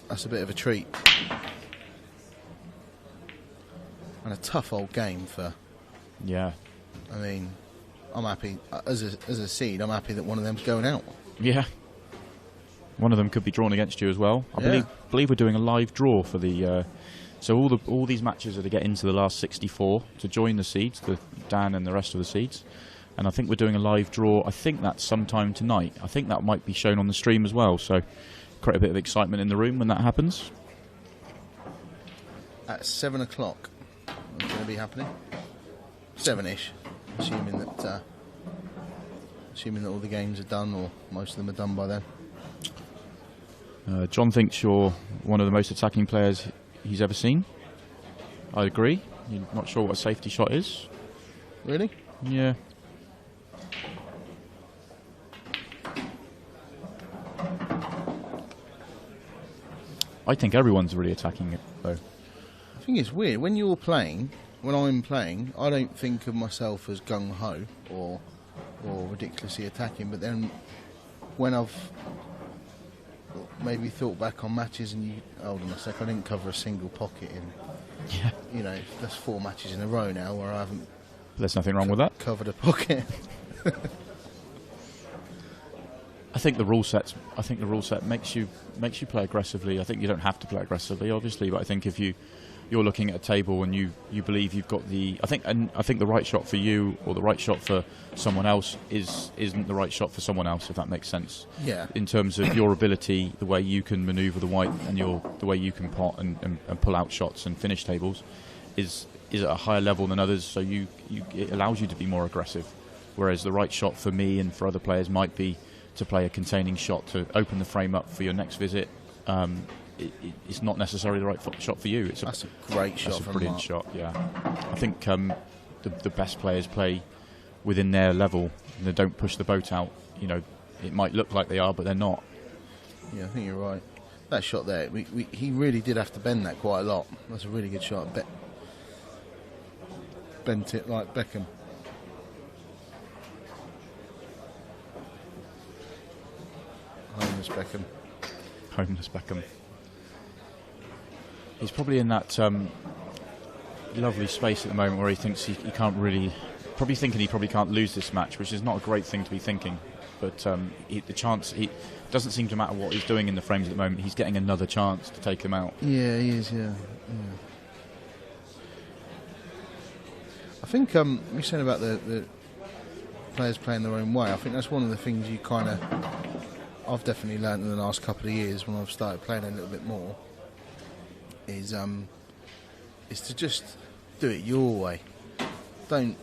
that's a bit of a treat. And a tough old game for... Yeah. I mean, I'm happy. As a seed, I'm happy that one of them's going out. Yeah. One of them could be drawn against you as well. I believe we're doing a live draw for the... So all these matches are to get into the last 64 to join the seeds, Dan and the rest of the seeds. And I think we're doing a live draw. I think that's sometime tonight. I think that might be shown on the stream as well. So create a bit of excitement in the room when that happens. At 7 o'clock, it's going to be happening. 7ish, assuming that all the games are done, or most of them are done by then. John thinks you're one of the most attacking players he's ever seen. I agree. You're not sure what a safety shot is. Really? Yeah. I think everyone's really attacking it, though. I think it's weird. When I'm playing, I don't think of myself as gung-ho or ridiculously attacking, but then when I've maybe thought back on matches and hold on a sec, I didn't cover a single pocket in, that's 4 matches in a row now where I haven't. There's nothing wrong with that. Covered a pocket. I think the rule set makes you play aggressively. I think you don't have to play aggressively, obviously, but I think if you're looking at a table and you believe you've got the... I think the right shot for you or the right shot for someone else isn't the right shot for someone else, if that makes sense. Yeah. In terms of your ability, the way you can manoeuvre the white and the way you can pot and pull out shots and finish tables is at a higher level than others, so it allows you to be more aggressive. Whereas the right shot for me and for other players might be to play a containing shot to open the frame up for your next visit. It's not necessarily the right shot for you. That's a great shot. That's a brilliant shot. Yeah, I think the best players play within their level. And they don't push the boat out. It might look like they are, but they're not. Yeah, I think you're right. That shot there, he really did have to bend that quite a lot. That's a really good shot. Bent it like Beckham. Homeless Beckham. He's probably in that lovely space at the moment where he thinks he can't really... Probably thinking he probably can't lose this match, which is not a great thing to be thinking. But the chance... He doesn't seem to matter what he's doing in the frames at the moment. He's getting another chance to take them out. Yeah, he is, yeah. I think you're saying about the players playing their own way. I think that's one of the things you kind of... I've definitely learned in the last couple of years when I've started playing a little bit more is to just do it your way. Don't,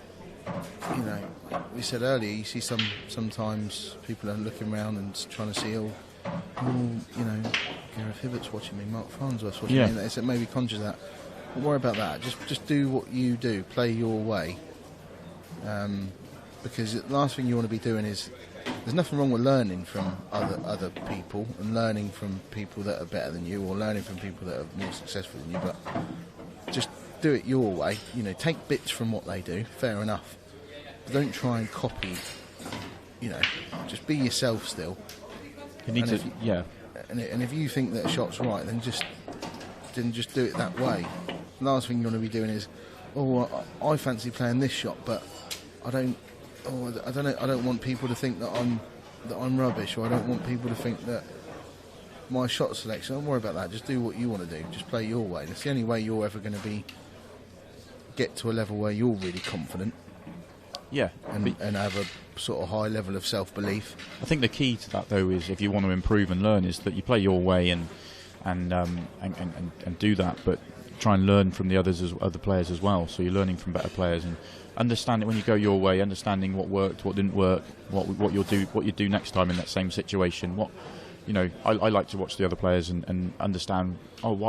we said earlier, you see sometimes people are looking around and trying to see, Gareth Hibbert's watching me, Mark Farnsworth's watching me. They said maybe conscious of that. Don't worry about that. Just do what you do. Play your way. Because the last thing you want to be doing is... There's nothing wrong with learning from other people and learning from people that are better than you or learning from people that are more successful than you, but just do it your way. Take bits from what they do, fair enough. But don't try and copy, just be yourself still. You need to, And if you think that a shot's right, then just do it that way. The last thing you want to be doing is, I fancy playing this shot, but I don't know. I don't want people to think that I'm that I'm rubbish, or I don't want people to think that my shot selection, don't worry about that, just do what you want to do, just play your way. That's the only way you're ever going to get to a level where you're really confident. Yeah, and have a sort of high level of self-belief. I think the key to that, though, is if you want to improve and learn, is that you play your way and do that, but try and learn from the other players as well. So you're learning from better players and understanding when you go your way, understanding what worked, what didn't work, what you do next time in that same situation. I like to watch the other players and understand.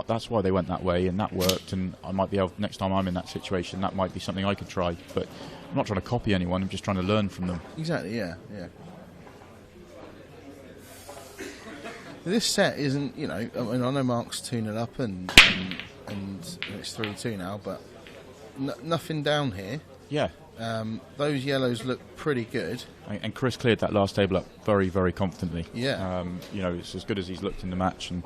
That's why they went that way and that worked, and I might be able, next time I'm in that situation, that might be something I could try. But I'm not trying to copy anyone. I'm just trying to learn from them. Exactly. Yeah. This set isn't, I know Mark's 2-0 up and it's 3-2 now, but nothing down here. Yeah. Those yellows look pretty good. And Chris cleared that last table up very, very confidently. Yeah. It's as good as he's looked in the match, and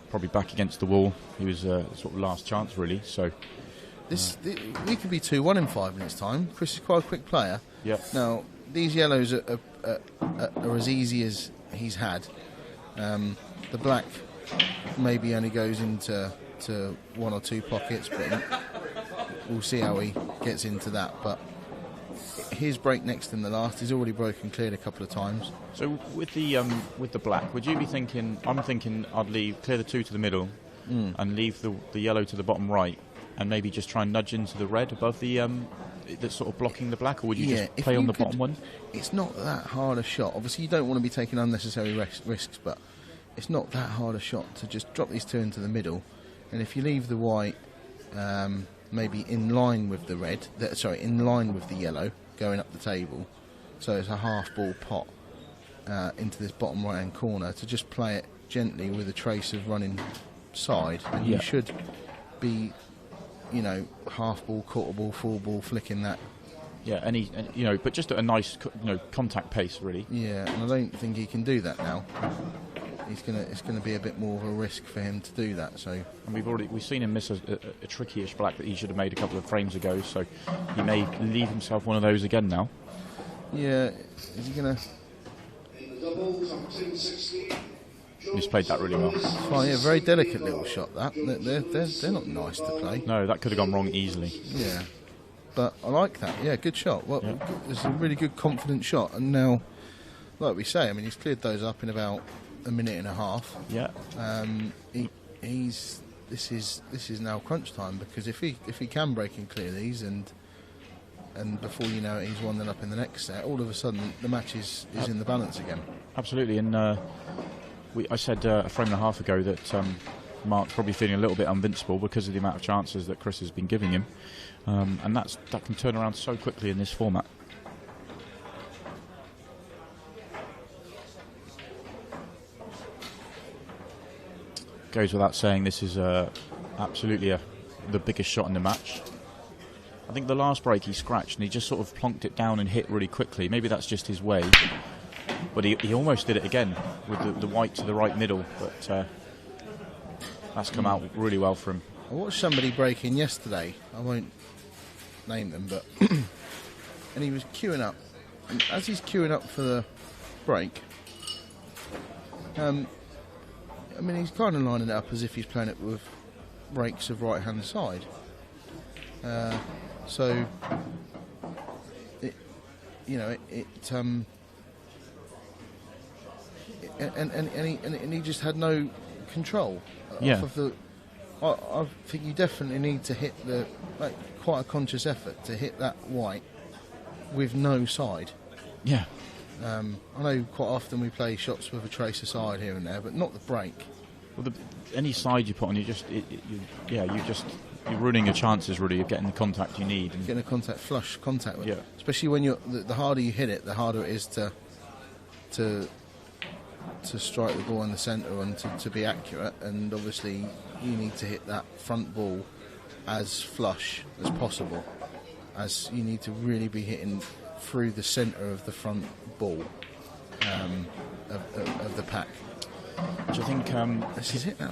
probably back against the wall. He was sort of last chance, really. So we could be 2-1 in 5 minutes' time. Chris is quite a quick player. Yeah. Now these yellows are as easy as he's had. The black maybe only goes into 1 or 2 pockets, but we'll see how he gets into that. But his break next in the last, he's already broken cleared a couple of times. So with the black, would you be thinking? I'm thinking I'd clear the 2 to the middle, and leave the yellow to the bottom right, and maybe just try and nudge into the red above that's sort of blocking the black, or would you just play on the bottom one? It's not that hard a shot. Obviously, you don't want to be taking unnecessary risks, but it's not that hard a shot to just drop these 2 into the middle, and if you leave the white maybe in line with the red, in line with the yellow going up the table, so it's a half ball pot into this bottom right hand corner, to just play it gently with a trace of running side, and you should be half ball, quarter ball, full ball, flicking that. Yeah, but just at a nice, contact pace, really. Yeah, and I don't think he can do that now. It's gonna be a bit more of a risk for him to do that. So, and we've seen him miss a tricky-ish black that he should have made a couple of frames ago. So he may leave himself one of those again now. Yeah, is he gonna? He's played that really well. Fine, yeah, very delicate little shot. That they're not nice to play. No, that could have gone wrong easily. Yeah, but I like that. Yeah, good shot. Well, it's a really good, confident shot. And now, like we say, he's cleared those up in about a minute and a half. Yeah. This is now crunch time, because if he can break and clear these, and before you know it, he's 1-0 up in the next set, all of a sudden the match is in the balance again. Absolutely, and I said a frame and a half ago that Mark's probably feeling a little bit invincible because of the amount of chances that Chris has been giving him, and that can turn around so quickly in this format. Goes without saying, this is absolutely the biggest shot in the match. I think the last break he scratched and he just sort of plonked it down and hit really quickly. Maybe that's just his way, but he almost did it again with the white to the right middle, but that's come out really well for him. I watched somebody break in yesterday, I won't name them, but and he was queuing up, and as he's queuing up for the break, he's kind of lining it up as if he's playing it with breaks of right hand side. So he just had no control off of the. I think you definitely need to hit quite a conscious effort to hit that white with no side. Yeah. I know quite often we play shots with a trace of side here and there, but not the break. Well, any side you put on, you're ruining your chances really of getting the contact you need. And getting a flush contact with. Yeah. Especially when the harder you hit it, the harder it is to strike the ball in the centre and to be accurate. And obviously, you need to hit that front ball as flush as possible, as you need to really be hitting through the centre of the front ball of the pack. Do you think this is it now?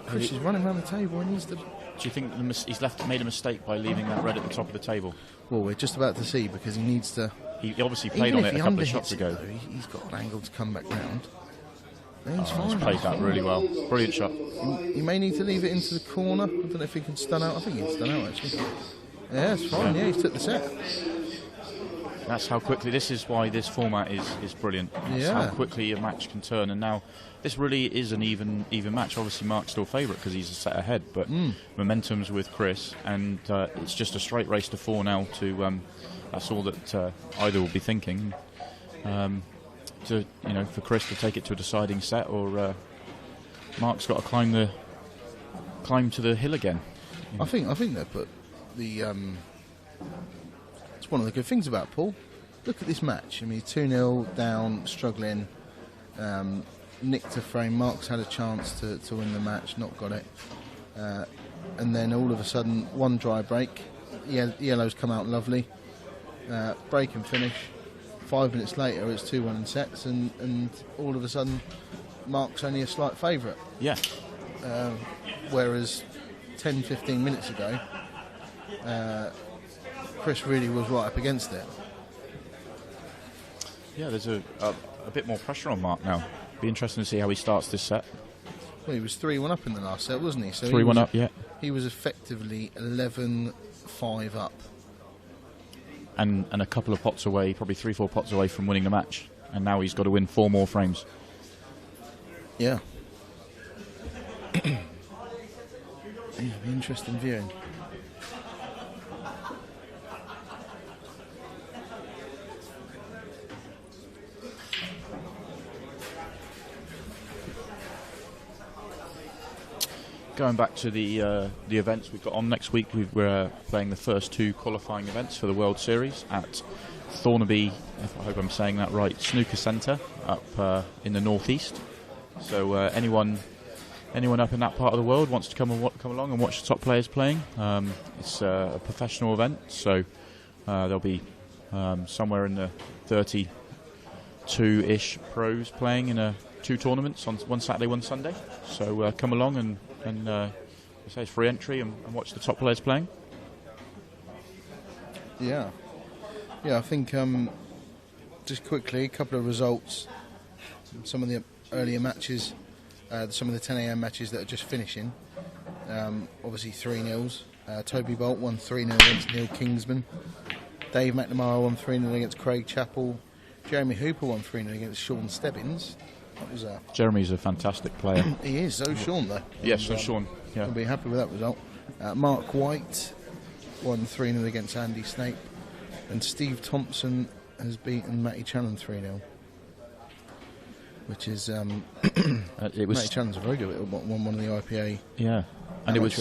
Chris is running around the table and do you think he's made a mistake by leaving that red at the top of the table? Well, we're just about to see, because he needs to He obviously played Even on if it he a couple of underhits shots it, ago. though, he's got an angle to come back round. Then he's He's fine. played that really well. Brilliant shot. He may need to leave it into the corner. I don't know if he can stun out. I think he can stun out, actually. Yeah, it's fine. Yeah, he's took the set. That's how quickly. This is why this format is brilliant. It's Yeah. how quickly a match can turn. And now this really is an even match. Obviously, Mark's still favourite because he's a set ahead, but momentum's with Chris, and it's just a straight race to 4 now. That's all that either will be thinking. For Chris to take it to a deciding set, or Mark's got to climb to the hill again. I think they put the. It's one of the good things about Paul. Look at this match. I mean, 2-0 down, struggling, nicked a frame. Mark's had a chance to win the match, not got it, and then all of a sudden, one dry break. Yellow's come out lovely. Break and finish. 5 minutes later, it's 2-1 in sets, and all of a sudden, Mark's only a slight favourite. Yeah. Whereas 10-15 minutes ago, Chris really was right up against it. Yeah, there's a bit more pressure on Mark now. Be interesting to see how he starts this set. Well, he was 3-1 up in the last set, wasn't he? So 3-1 up, yeah. He was effectively 11-5 up. And a couple of pots away, probably 3-4 pots away from winning the match. And now he's got to win 4 more frames. Yeah. Yeah, be interesting viewing. Going back to the events we've got on next week, we're playing the first 2 qualifying events for the World Series at Thornaby, I hope I'm saying that right, Snooker Centre up in the northeast. So anyone up in that part of the world wants to come along and watch the top players playing. It's a professional event, so there'll be somewhere in the 32-ish pros playing in 2 tournaments on one Saturday, one Sunday. So come along and it's free entry and watch the top players playing. Yeah, I think just quickly, a couple of results. Some of the earlier matches, some of the 10 a.m. matches that are just finishing. Obviously 3-0s. Toby Bolt won 3-0 against Neil Kingsman. Dave McNamara won 3-0 against Craig Chappell. Jeremy Hooper won 3-0 against Sean Stebbins. That was Jeremy's a fantastic player. He is, so Sean though. Yes, so Sean. Yeah. I'll be happy with that result. Mark White won 3-0 against Andy Snape. And Steve Thompson has beaten Matty Channon 3-0. Which is Matty Channon's a very good. Won one of the IPA. Yeah, and it was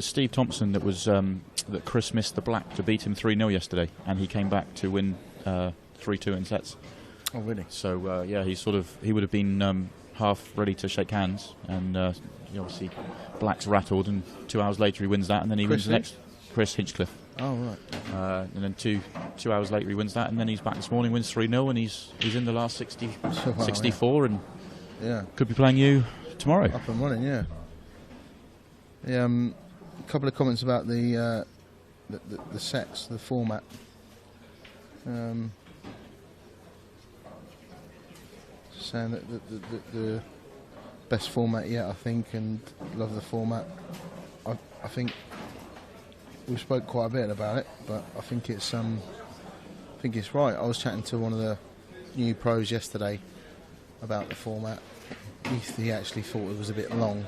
Steve Thompson that was that Chris missed the black to beat him 3-0 yesterday, and he came back to win 3-2 in sets. Oh really? So he would have been half ready to shake hands, and obviously black's rattled, and 2 hours later he wins that, and then he wins the next. Chris Hinchcliffe. Oh right. And then two hours later he wins that, and then he's back this morning, wins 3-0, and he's in the last 64, and could be playing you tomorrow. Up and running, yeah. A couple of comments about the sets, the format. Saying that the best format yet, I think, and love the format. I think we spoke quite a bit about it, but I think it's right. I was chatting to one of the new pros yesterday about the format. He actually thought it was a bit long,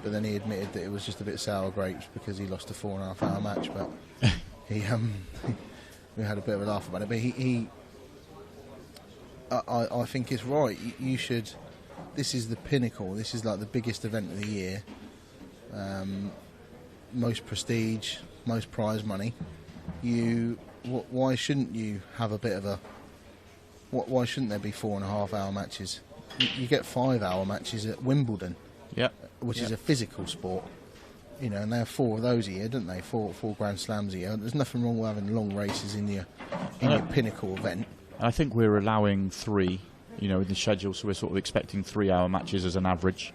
but then he admitted that it was just a bit sour grapes because he lost a 4.5 hour match. But we had a bit of a laugh about it. But I think it's right. You should. This is the pinnacle. This is like the biggest event of the year. Most prestige, most prize money. Why shouldn't you have a bit of a? Why shouldn't there be 4.5 hour matches? You get 5 hour matches at Wimbledon, which is a physical sport. You know, and they have 4 of those a year, don't they? Four Grand Slams a year. There's nothing wrong with having long races in your pinnacle event. I think we're allowing 3, in the schedule, so we're sort of expecting 3 hour matches as an average.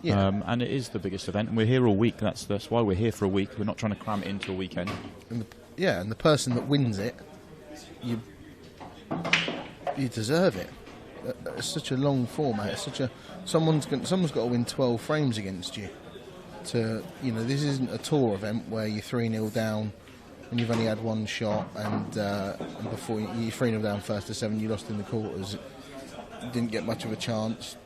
Yeah. And it is the biggest event, and we're here all week. That's why we're here for a week. We're not trying to cram it into a weekend. And the person that wins it, you deserve it. It's such a long format. It's such a someone's got to win 12 frames against you. This isn't a tour event where you're 3-0 down and you've only had one shot, and before you're 3-0 down first to 7, you lost in the quarters. Didn't get much of a chance.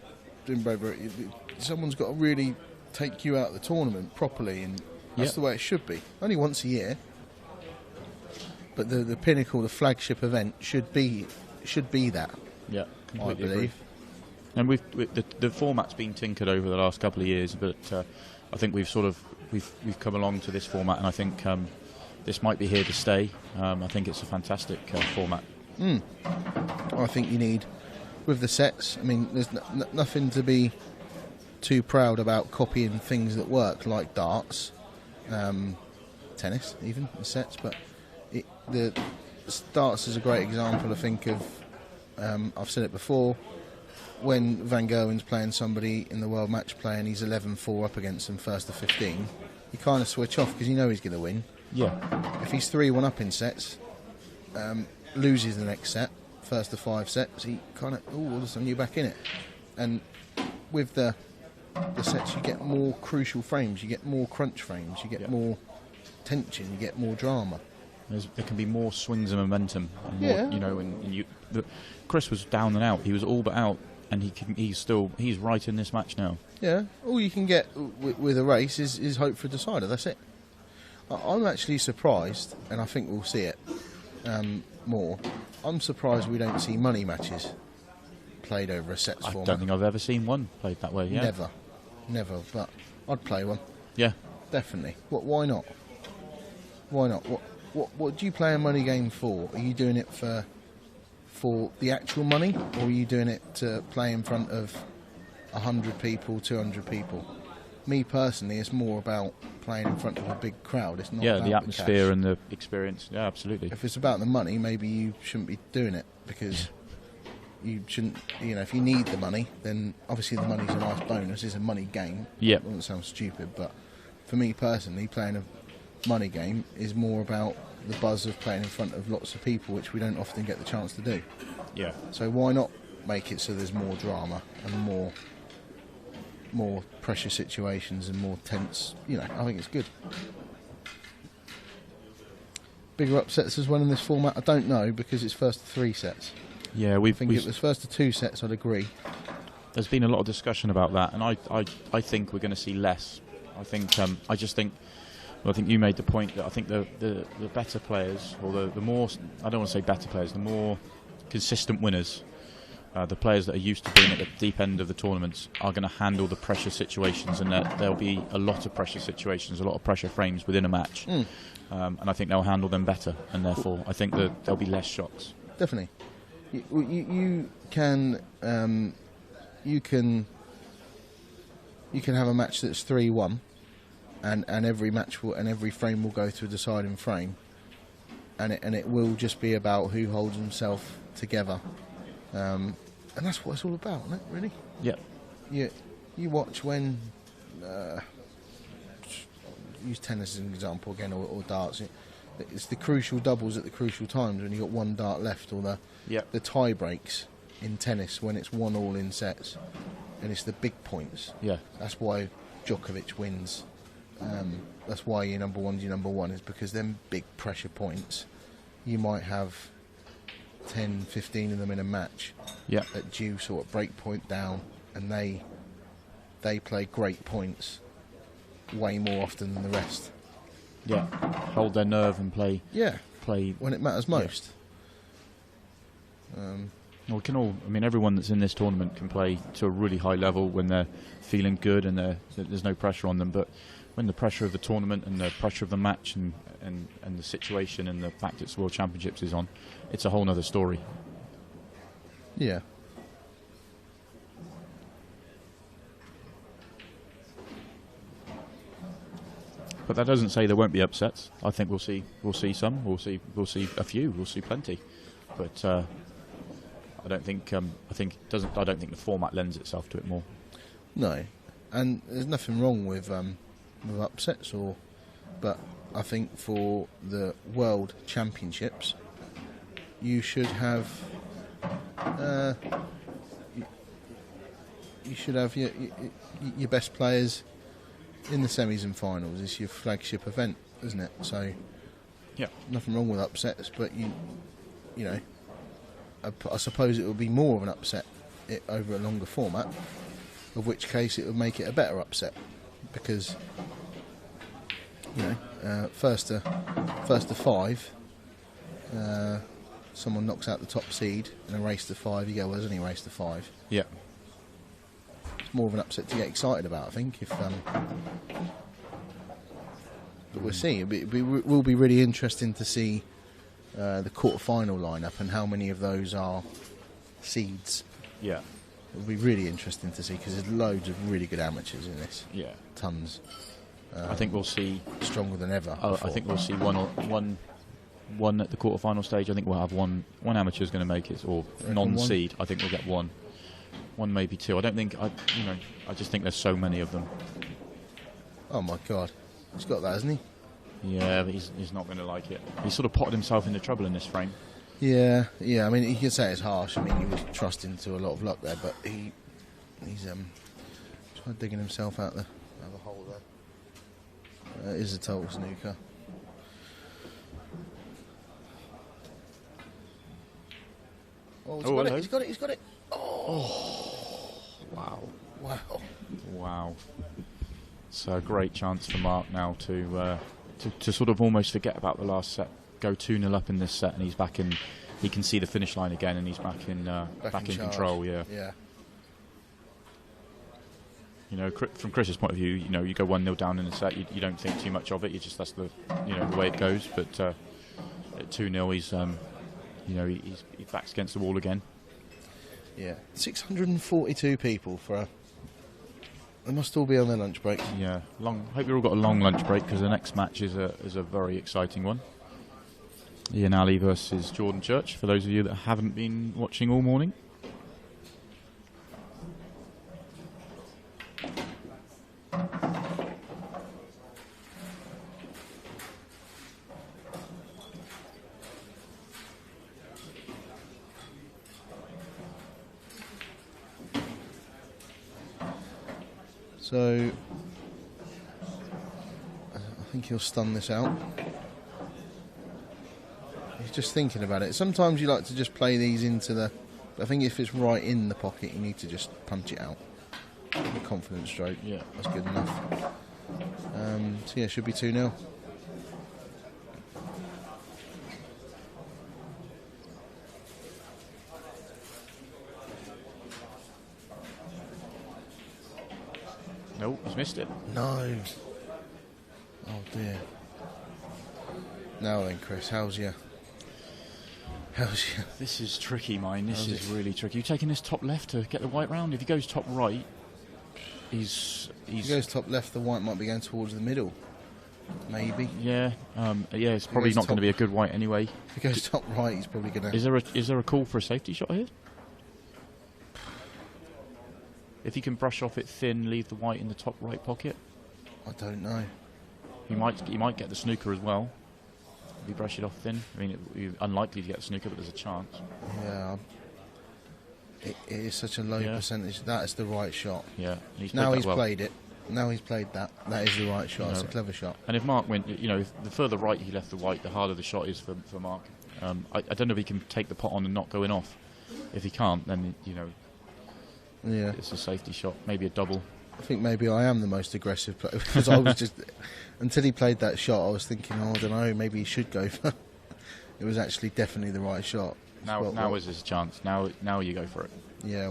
Someone's got to really take you out of the tournament properly, and that's the way it should be. Only once a year, but the pinnacle, the flagship event should be that. Yeah, completely I believe. Agree. And the format's been tinkered over the last couple of years, but I think we've come along to this format, and I think this might be here to stay. I think it's a fantastic format. I think you need, with the sets, I mean, there's nothing to be too proud about copying things that work, like darts, tennis, even, the sets, but the darts is a great example, I think, of, I've said it before, when Van Gerwen's playing somebody in the World Match Play and he's 11-4 up against them first to 15, you kind of switch off because you know he's going to win. Yeah. If he's 3-1 up in sets, loses the next set, first to 5 sets, he kind of, all of a sudden you're back in it. And with the sets, you get more crucial frames, you get more crunch frames, you get more tension, you get more drama. There can be more swings of momentum. And more, Chris was down and out. He was all but out, and he's right in this match now. Yeah, all you can get with a race is hope for a decider. That's it. I'm actually surprised, and I think we'll see it more. I'm surprised we don't see money matches played over a sets format. I don't think I've ever seen one played that way. Yeah, never. But I'd play one. Yeah, definitely. Why not? Why not? What do you play a money game for? Are you doing it for the actual money, or are you doing it to play in front of 100 people, 200 people? Me personally, it's more about playing in front of a big crowd. It's not about the atmosphere cash. And the experience. Yeah, absolutely. If it's about the money, maybe you shouldn't be doing it, because you shouldn't. If you need the money, then obviously the money's a nice bonus. It's a money game. Yeah, it doesn't sound stupid, but for me personally, playing a money game is more about the buzz of playing in front of lots of people, which we don't often get the chance to do. Yeah. So why not make it so there's more drama and more pressure situations and more tense? I think it's good. Bigger upsets as well in this format? I don't know, because it's first to 3 sets. Yeah, if it was first to 2 sets, I'd agree. There's been a lot of discussion about that, and I think we're going to see less. I think I think you made the point that I think the better players, or the more, I don't want to say better players, the more consistent winners, the players that are used to being at the deep end of the tournaments, are going to handle the pressure situations, and there'll be a lot of pressure situations, a lot of pressure frames within a match, and I think they'll handle them better, and therefore I think that there'll be less shocks. Definitely. You can have a match that's 3-1. And every match and every frame will go to a deciding frame, and it will just be about who holds himself together, and that's what it's all about, isn't it? Really? Yeah. You watch when use tennis as an example again, or darts. It's the crucial doubles at the crucial times when you got one dart left, or the tie breaks in tennis when it's 1-1 in sets, and it's the big points. Yeah. That's why Djokovic wins. That's why your number one is because them big pressure points, you might have 10, 15 of them in a match at deuce or at break point down, and they play great points way more often than the rest. Yeah, hold their nerve and play. Yeah, play when it matters most. We can all. I mean, everyone that's in this tournament can play to a really high level when they're feeling good and there's no pressure on them. But when the pressure of the tournament and the pressure of the match and the situation and the fact it's World Championships is on, it's a whole other story. Yeah. But that doesn't say there won't be upsets. I think we'll see some. We'll see a few. We'll see plenty. But I don't think the format lends itself to it more. No, and there's nothing wrong with upsets, but I think for the World Championships, you should have your best players in the semis and finals. It's your flagship event, isn't it? So, Yeah. nothing wrong with upsets, but you know, I suppose it would be more of an upset over a longer format, of which case it would make it a better upset, because first to five, someone knocks out the top seed in a race to five. You go, well, there's only a race to five. Yeah. It's more of an upset to get excited about, I think. But we'll see. It will be really interesting to see the quarter-final lineup and how many of those are seeds. Yeah. It'll be really interesting to see, because there's loads of really good amateurs in this. Yeah. Tons. I think we'll see Stronger than ever. I before. think we'll see one at the quarter-final stage. I think we'll have one amateur's going to make it, or Reckon non-seed. I think we'll get one, maybe two. I don't think I just think there's so many of them. Oh my God, he's got that, hasn't he? Yeah, but he's not going to like it. He's sort of potted himself into trouble in this frame. Yeah. I mean, you can say it's harsh. I mean, he was trusting to a lot of luck there, but he's tried digging himself out the hole there. It is a total snooker. Oh, hello. He's got it. Oh. Wow. Wow. So a great chance for Mark now to sort of almost forget about the last set, go 2-0 up in this set, and he's back in. He can see the finish line again, and he's back in control. Yeah. You know, from Chris's point of view, you know, you go 1-0 down in the set, you don't think too much of it. That's the way it goes. But at 2-0, he's back's against the wall again. Yeah. 642 people they must all be on their lunch break. Yeah. Hope you all got a long lunch break, because the next match is a very exciting one. Ian Alley versus Jordan Church, for those of you that haven't been watching all morning. So I think he'll stun this out. He's just thinking about it. Sometimes you like to just play these into the... I think if it's right in the pocket, you need to just punch it out. A confident stroke. Yeah. That's good enough. So yeah, should be 2-0. Nope, he's missed it. No. Oh dear. Now then, Chris, how's your... This is tricky, mine. This is really tricky. You taking this top left to get the white round? If he goes top right, he's... If he goes top left, the white might be going towards the middle. Maybe. Yeah. It's probably not going to be a good white anyway. If he goes top right, he's probably going to... Is there a call for a safety shot here? If he can brush off it thin, leave the white in the top right pocket. I don't know. He might get the snooker as well. If you brush it off thin. I mean, it's unlikely to get the snooker, but there's a chance. Yeah. It is such a low percentage. That is the right shot. Yeah. Now he's played it. Now he's played that. That is the right shot. It's a clever shot. And if Mark went, the further right he left the white, the harder the shot is for Mark. I don't know if he can take the pot on and not going off. If he can't, then, Yeah. it's a safety shot. Maybe a double. I think maybe I am the most aggressive player, because I was just... Until he played that shot, I was thinking, I don't know, maybe he should go for... It was actually definitely the right shot. Now is his chance. Now you go for it. Yeah,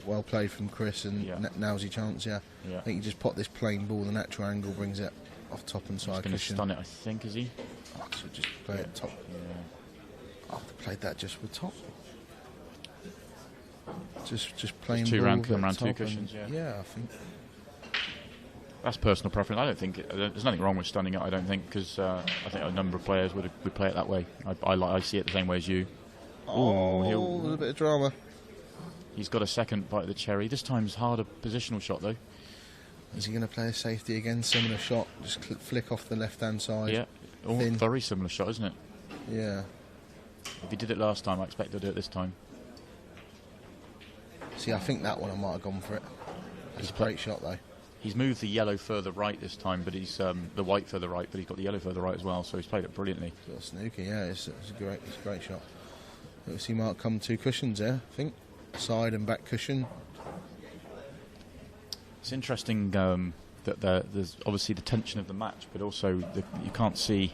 well played from Chris, and now's your chance, yeah. I think you just pot this plain ball, the natural angle brings it off top and side He's going to cushion. stun it, I think, is he? Oh, so just play it top. Yeah. Oh, they played that just with top. Just plain two ball. round at two top cushions, and, yeah. Yeah, I think. That's personal preference. I don't think there's nothing wrong with stunning it. I don't think, because I think a number of players would play it that way. I see it the same way as you. Oh, a little bit of drama. He's got a second bite of the cherry. This time's harder positional shot though. Is he going to play a safety again? Similar shot, just flick off the left hand side. Yeah, Thin. very similar shot, isn't it? Yeah. If he did it last time, I expect he'll do it this time. See, I think that one I might have gone for it. It's a great shot though. He's moved the yellow further right this time, but he's the white further right, but he's got the yellow further right as well, so he's played it brilliantly. Sort of snooky, yeah. It's a great shot. You'll see Mark come 2 cushions there, I think. Side and back cushion. It's interesting that there's obviously the tension of the match, but also you can't see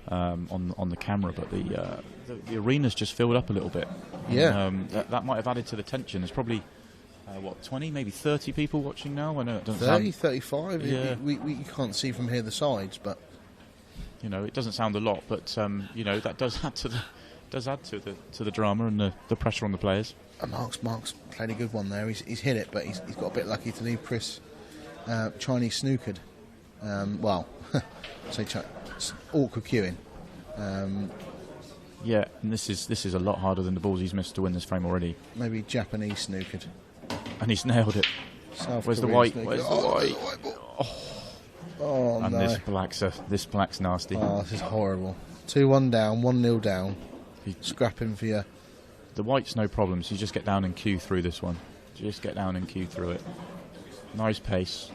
on the camera, but the arena's just filled up a little bit. Yeah. And, that might have added to the tension. There's probably 20, maybe 30 people watching now. I know it doesn't 30, sound, 35. Yeah. We can't see from here the sides, but it doesn't sound a lot, but that does add to the drama and the pressure on the players. Mark's played a good one there. He's hit it, but he's got a bit lucky to leave Chris Chinese snookered. Say awkward queuing. Yeah, and this is a lot harder than the balls he's missed to win this frame already. Maybe Japanese snookered. And he's nailed it. South Where's the Korean white? snookered. Where's the white? Oh And no! this black's nasty. Oh, this is horrible. 2-1 down, 1-0 down. Scrapping for you. The white's no problem, so you just get down and cue through this one. Just get down and cue through it. Nice pace.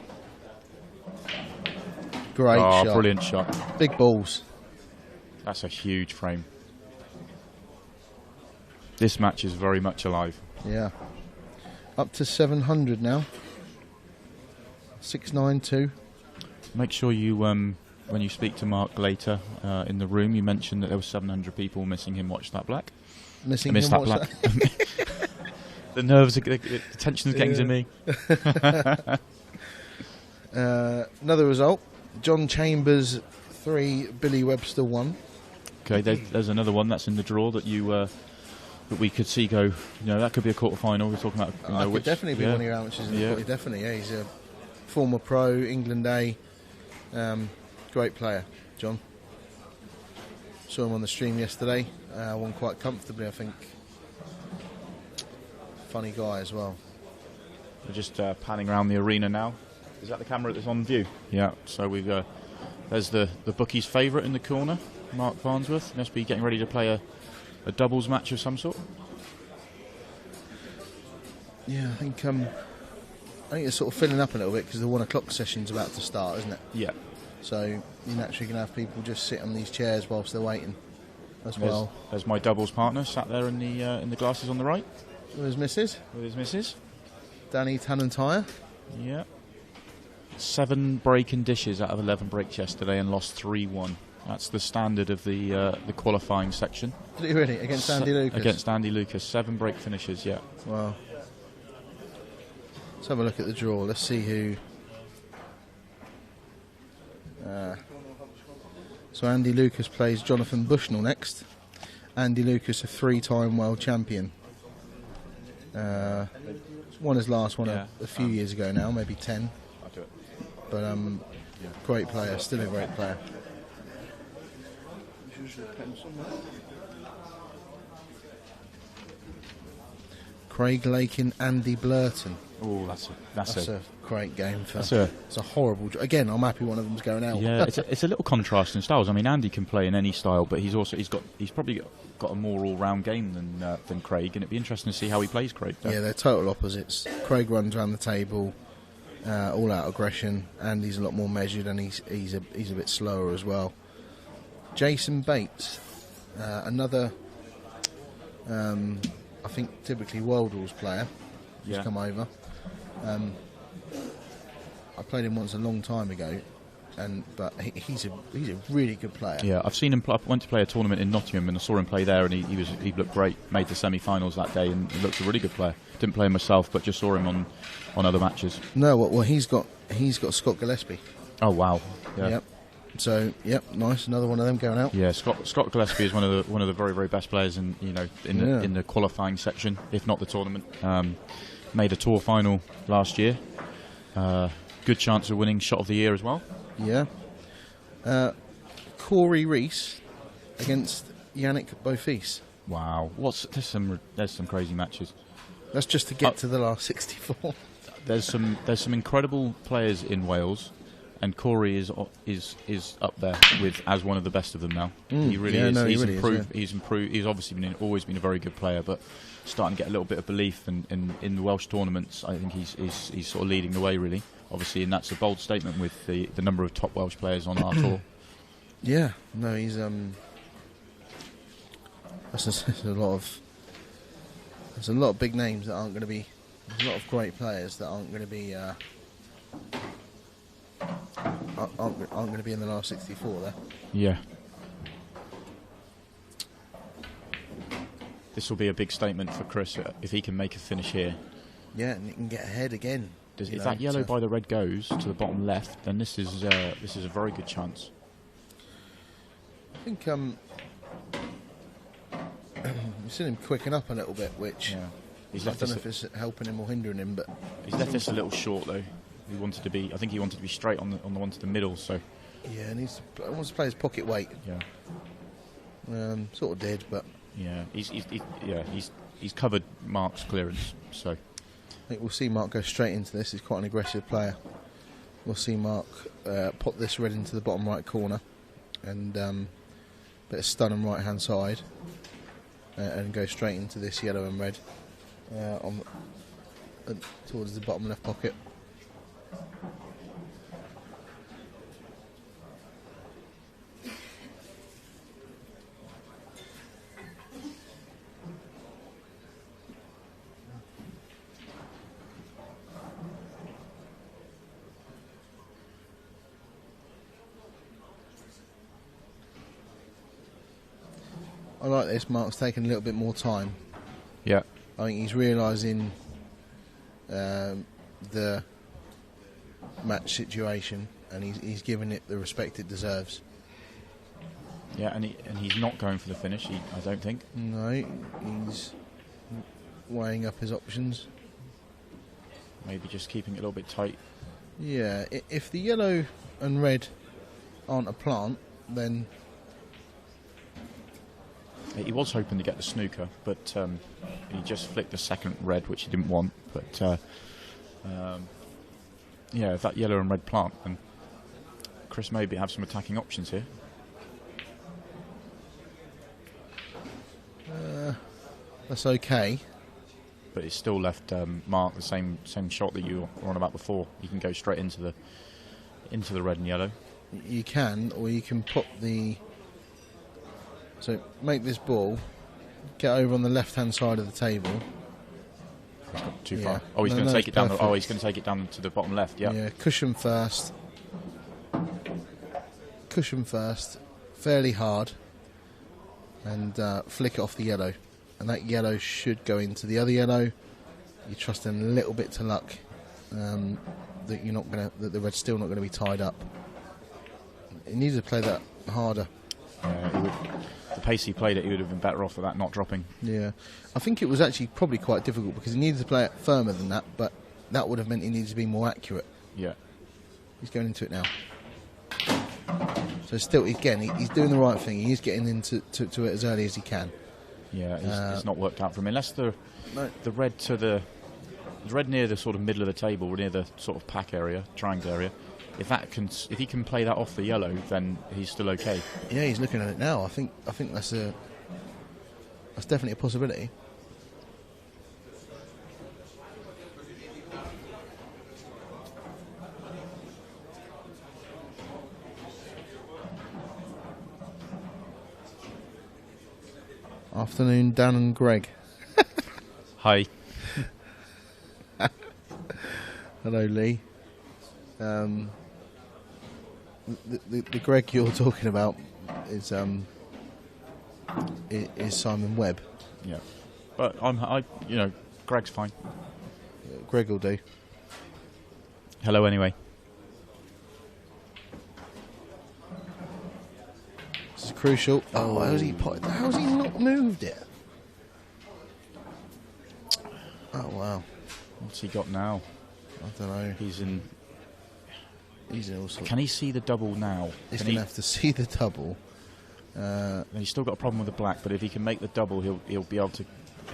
Great shot. Brilliant shot. Big balls. That's a huge frame. This match is very much alive. Yeah. Up to 700 now. 692. Make sure you, when you speak to Mark later in the room, you mention that there were 700 people missing him watch that black. Missing Miss him that watch black. The nerves, the tension's getting to me. Another result. John Chambers 3, Billy Webster 1. Okay, there's another one that's in the draw that that we could see go. That could be a quarter final. We're talking about. Could definitely be one of your amateurs in the quarter. Definitely, yeah. He's a former pro, England A. Great player, John. Saw him on the stream yesterday. Won quite comfortably, I think. Funny guy as well. We're just panning around the arena now. Is that the camera that's on view? Yeah. So we've there's the bookie's favourite in the corner, Mark Farnsworth. Must be getting ready to play a doubles match of some sort. Yeah, I think it's sort of filling up a little bit because the 1 o'clock session's about to start, isn't it? Yeah. So you're naturally going to have people just sit on these chairs whilst they're waiting as well. There's my doubles partner sat there in the glasses on the right. With his missus. With his missus. Danny Tannentire. Yeah. 7 breaking dishes out of 11 breaks yesterday and lost 3-1. That's the standard of the qualifying section. Did he really? Against Andy Lucas? Against Andy Lucas. 7 break finishes, yeah. Wow. Let's have a look at the draw. Let's see who... So Andy Lucas plays Jonathan Bushnell next. Andy Lucas, a 3-time world champion. Won his last one a few years ago now, maybe 10. I'll do it. But great player, still a great player. Craig Lakin, Andy Blurton. Oh, that's a great game. It's a horrible. Again, I'm happy one of them's going out. Yeah, it's a little contrast in styles. I mean, Andy can play in any style, but he's probably got a more all-round game than Craig, and it'd be interesting to see how he plays Craig. Yeah, they're total opposites. Craig runs around the table, all-out aggression. Andy's a lot more measured, and he's a bit slower as well. Jason Bates, another, I think typically World Rules player, who's come over. I played him once a long time ago, but he's a really good player. Yeah, I've seen him. I went to play a tournament in Nottingham and I saw him play there, and he looked great. Made the semi-finals that day, and he looked a really good player. Didn't play him myself, but just saw him on other matches. No, well he's got Scott Gillespie. Oh wow! Yeah. Yep. So nice. Another one of them going out. Yeah, Scott Gillespie is one of the very, very best players in the qualifying section, if not the tournament. Made a tour final last year. Good chance of winning shot of the year as well. Yeah. Corey Reese against Yannick Beaufils. Wow. There's some crazy matches. That's just to get to the last 64. There's some incredible players in Wales. And Corey is up there with as one of the best of them now. He really yeah, is. no, he He's really is, improved. yeah. He's improved. He's obviously always been a very good player, but starting to get a little bit of belief in the Welsh tournaments. I think he's sort of leading the way, really. Obviously, and that's a bold statement with the number of top Welsh players on our tour. Yeah, no, he's there's a lot of big names that aren't going to be. There's a lot of great players that aren't going to be aren't going to be in the last 64 there. Yeah. This will be a big statement for Chris if he can make a finish here. Yeah, and he can get ahead again. If that yellow by the red goes to the bottom left, then this is a very good chance. I think we've seen him quicken up a little bit, which He's I left don't know this if it's helping him or hindering him, but he's left this a little short though. I think he wanted to be straight on the one to the middle. So yeah, wants to play his pocket weight. Yeah, sort of did, but yeah, he's covered Mark's clearance. So I think we'll see Mark go straight into this. He's quite an aggressive player. We'll see Mark pop this red into the bottom right corner and bit of stun on right hand side and go straight into this yellow and red towards the bottom left pocket. I like this. Mark's taking a little bit more time. yeah, I think he's realising the match situation, and he's giving it the respect it deserves. yeah, and he's not going for the finish. I don't think. No, he's weighing up his options. Maybe just keeping it a little bit tight. Yeah, if the yellow and red aren't a plant, then He was hoping to get the snooker, but he just flicked the second red, which he didn't want. But yeah, if that yellow and red plant, then Chris maybe have some attacking options here. that's okay. But it's still left Mark the same shot that you were on about before. You can go straight into the red and yellow. You can, or you can put the. So make this ball get over on the left-hand side of the table. He's got too Yeah. far. Oh, he's No, going to no, take it down. perfect. He's going to take it down to the bottom left. Yeah. Yeah, cushion first, fairly hard, and flick it off the yellow, and that yellow should go into the other yellow. You're trusting a little bit to luck that that the red's still not going to be tied up. He needs to play that harder. The pace he played it, he would have been better off with that not dropping. Yeah, I think it was actually probably quite difficult because he needed to play it firmer than that, but that would have meant he needed to be more accurate. Yeah. He's going into it now. So still, again, he's doing the right thing. He's getting into it as early as he can. Yeah, it's not worked out for him. Unless the red near the sort of middle of the table, near the sort of pack area, triangle area, if he can play that off the yellow, then he's still okay. Yeah, he's looking at it now. I think that's definitely a possibility. Afternoon, Dan and Greg. Hi. Hello, Lee. The Greg you're talking about is Simon Webb. Yeah. But Greg's fine. Greg will do. Hello, anyway. This is crucial. Oh, how's he not moved it? Oh wow. What's he got now? I don't know. He's in all sorts. Can he see the double now? He's going to have to see the double. He's still got a problem with the black, but if he can make the double, he'll be able to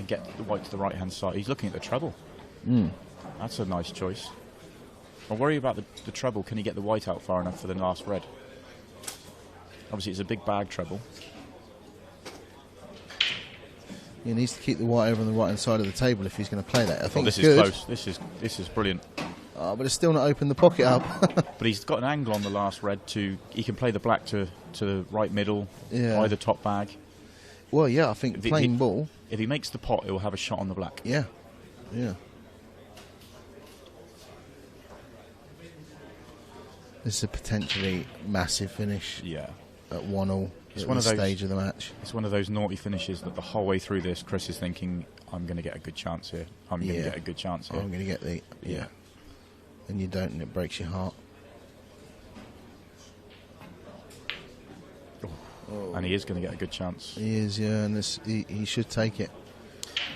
get the white to the right hand side. He's looking at the treble. That's a nice choice. I worry about the treble. Can he get the white out far enough for the last red? Obviously, it's a big bag treble. He needs to keep the white over on the right hand side of the table if he's going to play that. I think this it's is good. close. This is brilliant. But it's still not opened the pocket up. But he's got an angle on the last red to. He can play the black to the right middle, Yeah. either top bag. Well, yeah, I think plain ball. If he makes the pot, it will have a shot on the black. Yeah, yeah. This is a potentially massive finish. Yeah. At 1-1 It's at one this of those stage of the match. It's one of those naughty finishes that the whole way through this, Chris is thinking, "I'm going to get a good chance here. I'm going to get a good chance here. I'm going to get the And you don't, and it breaks your heart. Oh. And he is going to get a good chance. He is, yeah, and he should take it.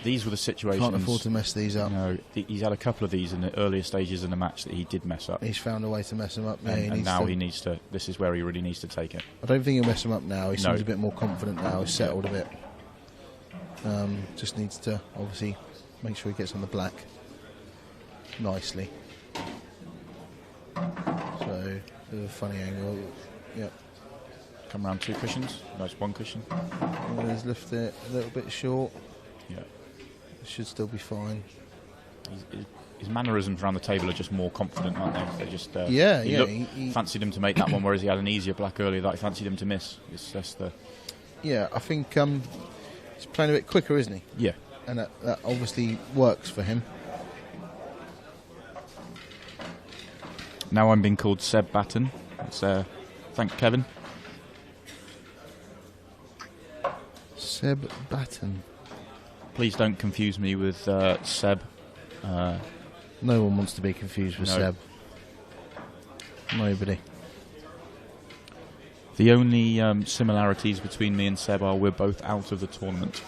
These were the situations. Can't afford to mess these up. No, he's had a couple of these in the earlier stages in the match that he did mess up. He's found a way to mess them up. Yeah, and now he needs to. This is where he really needs to take it. I don't think he'll mess them up now. He seems a bit more confident now. He's settled a bit. Just needs to obviously make sure he gets on the black nicely. So, a bit of a funny angle. Yep. Come round 2 cushions. No, it's 1 cushion. He's lifted it a little bit short. Yeah. It should still be fine. His mannerisms around the table are just more confident, aren't they? They just he fancied him to make that one, whereas he had an easier black earlier that I fancied him to miss. It's just the. Yeah, I think he's playing a bit quicker, isn't he? Yeah. And that obviously works for him. Now I'm being called Seb Batten. Thank Kevin. Seb Batten. Please don't confuse me with Seb. No one wants to be confused with Seb. Nobody. The only similarities between me and Seb are we're both out of the tournament.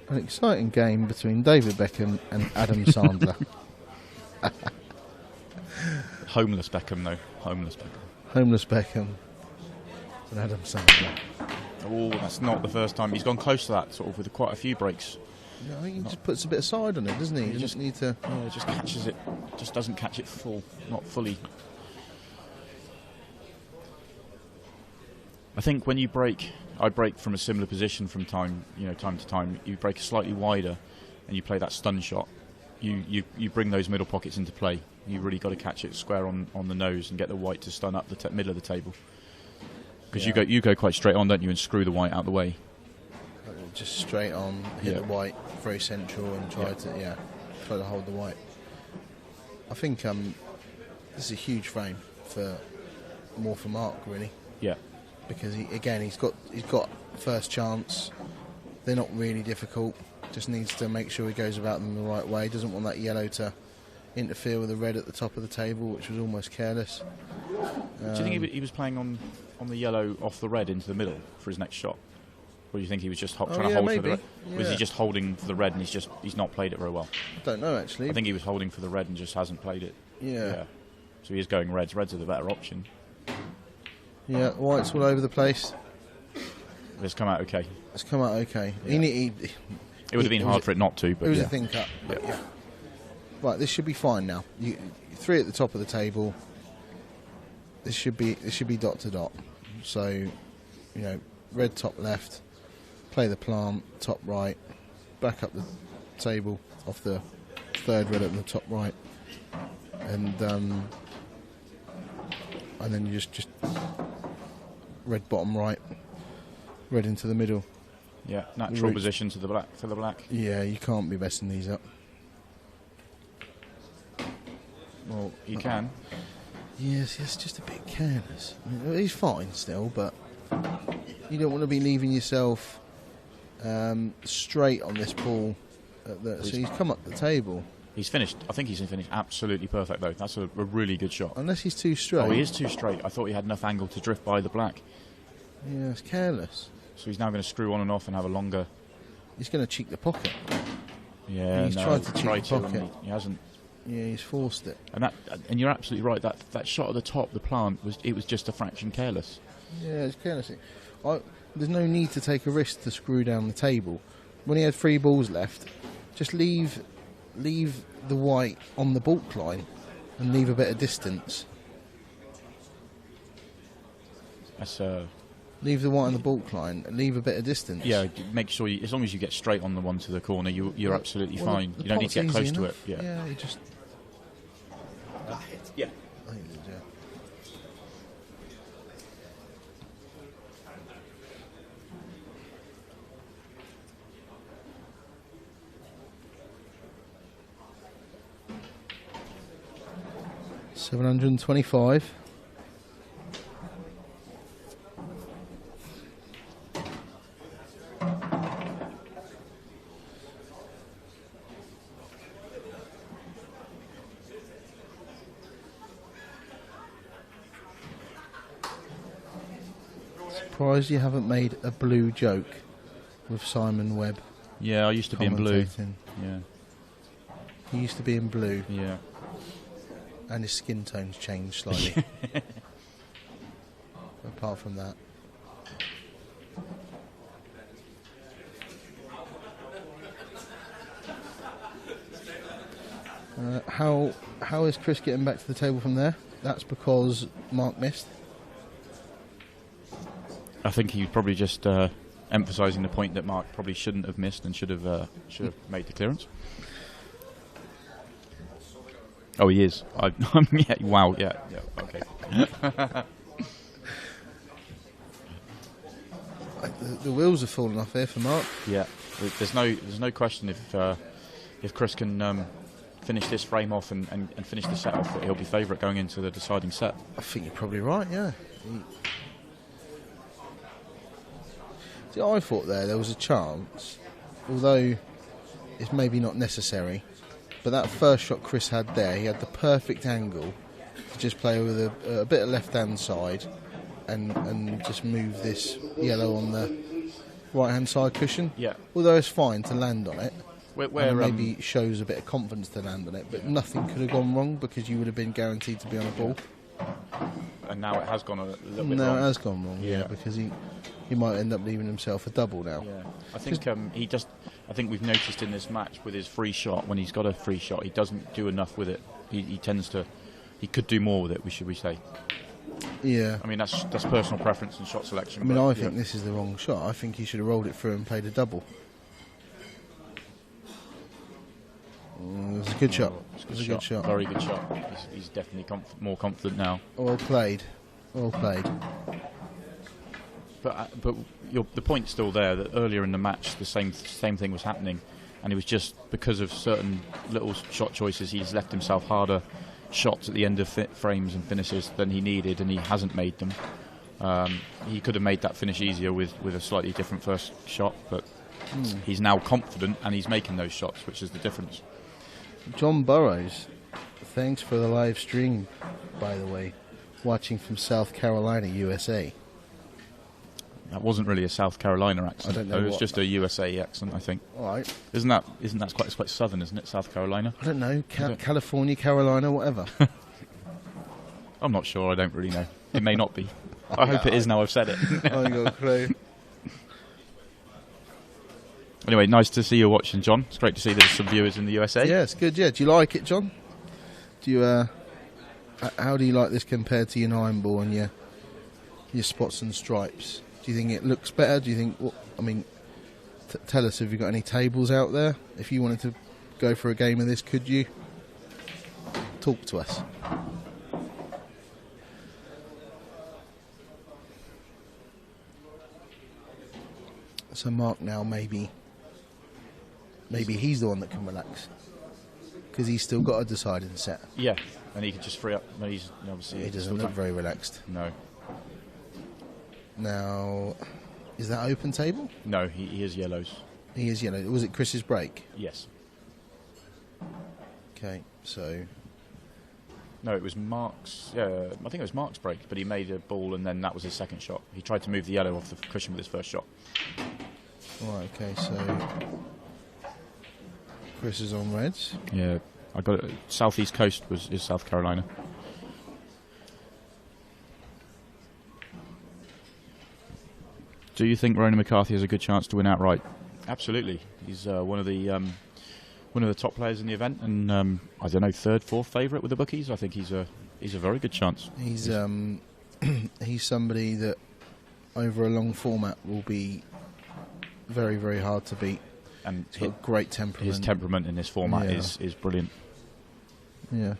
An exciting game between David Beckham and Adam Sandler. Homeless Beckham, though. Homeless Beckham. Homeless Beckham and Adam Sandler. Oh, that's not the first time. He's gone close to that, sort of, with quite a few breaks. No, I think he just puts a bit of side on it, doesn't he? He just need to... Yeah, just catches it. Just doesn't catch it not fully. I think when you break... I break from a similar position from time to time. You break slightly wider and you play that stun shot. You bring those middle pockets into play. You really got to catch it square on the nose and get the white to stun up the middle of the table. Because you go quite straight on, don't you, and screw the white out the way. Just straight on, hit the white, very central, and try to hold the white. I think this is a huge frame for Mark, really. Yeah. Because he's got first chance. They're not really difficult. Just needs to make sure he goes about them the right way. Doesn't want that yellow to interfere with the red at the top of the table, which was almost careless. Do you think he was playing on the yellow off the red into the middle for his next shot? Or do you think he was just trying to hold for the red? Yeah. Was he just holding for the red and he's not played it very well? I don't know, actually. I think he was holding for the red and just hasn't played it. Yeah. So he is going reds. Reds are the better option. Yeah, white's all over the place. It's come out okay. It's come out okay. Yeah. It would have been hard for it not to. But it was a thin cut. Yeah. Right, this should be fine now. 3 at the top of the table. This should be dot to dot. So, red top left, play the plant, top right, back up the table off the 3rd red at the top right, and then you just red bottom right, red into the middle. Yeah, natural position to the black for the black. Yeah, you can't be messing these up. Well, you can. Yes, it's just a bit careless. He's fine still, but you don't want to be leaving yourself straight on this ball. So he's come up the table. He's finished. I think he's finished absolutely perfect, though. That's a really good shot. Unless he's too straight. Oh, he is too straight. I thought he had enough angle to drift by the black. Yeah, it's careless. So he's now going to screw on and off and have a longer... He's going to cheek the pocket. Yeah, he's tried to cheek the pocket. He hasn't. Yeah, he's forced it. And you're absolutely right. That shot at the top, the plant, was just a fraction careless. Yeah, it's careless. There's no need to take a risk to screw down the table. When he had 3 balls left, just leave the white on the baulk line and leave a bit of distance. That's Leave the white on the baulk line and leave a bit of distance. yeah. Make sure as long as you get straight on the one to the corner, you're absolutely fine. The You don't need to get pot's close easy to it. enough. Yeah. you just. Yeah. I think it is, yeah. $725. Surprised you haven't made a blue joke with Simon Webb. Yeah, I used to be in blue. commentating. Yeah. He used to be in blue, Yeah. and his skin tone's changed slightly. Apart from that. How is Chris getting back to the table from there? That's because Mark missed. I think he was probably just emphasising the point that Mark probably shouldn't have missed and should have made the clearance. Oh, he is. Yeah, wow. Yeah. Okay. The wheels are falling off here for Mark. Yeah. There's no question if Chris can finish this frame off and finish the set off, that he'll be favourite going into the deciding set. I think you're probably right, yeah. See, I thought there was a chance, although it's maybe not necessary, but that first shot Chris had there, he had the perfect angle to just play with a bit of left-hand side and just move this yellow on the right-hand side cushion. Yeah. Although it's fine to land on it. Where maybe shows a bit of confidence to land on it, but nothing could have gone wrong because you would have been guaranteed to be on a ball. and now it has gone a little bit No, wrong. it has gone wrong, yeah, Yeah. because he might end up leaving himself a double now. Yeah, I think I think we've noticed in this match with his free shot, when he's got a free shot, he doesn't do enough with it. He tends to, he could do more with it. We say. Yeah. I mean, that's personal preference and shot selection. I mean, but, I think this is the wrong shot. I think he should have rolled it through and played a double. It was a good shot. It was a good shot. Very good shot. He's definitely more confident now. Well played. Well played. But the point's still there that earlier in the match the same thing was happening, and it was just because of certain little shot choices he's left himself harder shots at the end of frames and finishes than he needed, and he hasn't made them. He could have made that finish easier with a slightly different first shot, but he's now confident and he's making those shots, which is the difference. John Burrows, thanks for the live stream, by the way, watching from South Carolina, USA. That wasn't really a South Carolina accent. I don't know It was what- just a USA accent, I think. All right. Isn't that it's quite southern, isn't it? South Carolina. I don't know, Is it? California, Carolina, whatever. I'm not sure. I don't really know. It may not be. I hope it is now I've said it. I ain't got a clue. Anyway, nice to see you watching, John. It's great to see there's some viewers in the USA. Yeah, it's good. Yeah, do you like it, John? Do you? How do you like this compared to your 9-ball and your spots and stripes? Do you think it looks better? Do you think? Well, I mean, tell us. Have you got any tables out there? If you wanted to go for a game of this, could you? Talk to us. So Mark now maybe he's the one that can relax because he's still got a deciding set. Yeah, and he could just free up. He's obviously He doesn't still look trying- very relaxed. No, Now, is that open table? no, he is yellows. He is yellow. Was it Chris's break? Yes. Okay, so No, it was Mark's. I think it was Mark's break, but he made a ball, and then that was his second shot. He tried to move the yellow off the cushion with his first shot. right. Okay, so Chris is on reds. Yeah, I got it. Southeast Coast is South Carolina. Do you think Ronan McCarthy has a good chance to win outright? Absolutely. He's one of the top players in the event, and I don't know, third, fourth favourite with the bookies. I think he's a very good chance. He's he's somebody that over a long format will be very, very hard to beat. And he's got great temperament. His temperament in this format is brilliant. Yeah.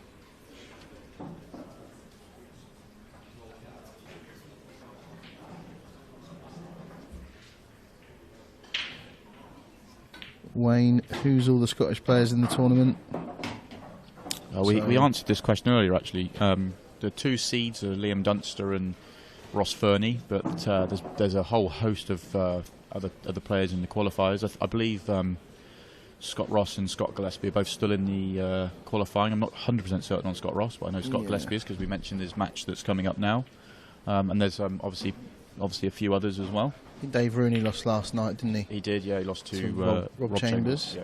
Wayne, who's all the Scottish players in the tournament? We answered this question earlier, actually. The two seeds are Liam Dunster and Ross Fernie, but there's a whole host of other players in the qualifiers. I believe Scott Ross and Scott Gillespie are both still in the qualifying. I'm not 100% certain on Scott Ross, but I know Scott Gillespie is because we mentioned his match that's coming up now. And there's obviously a few others as well. I think Dave Rooney lost last night, didn't he? He did, yeah. He lost to Rob Chambers.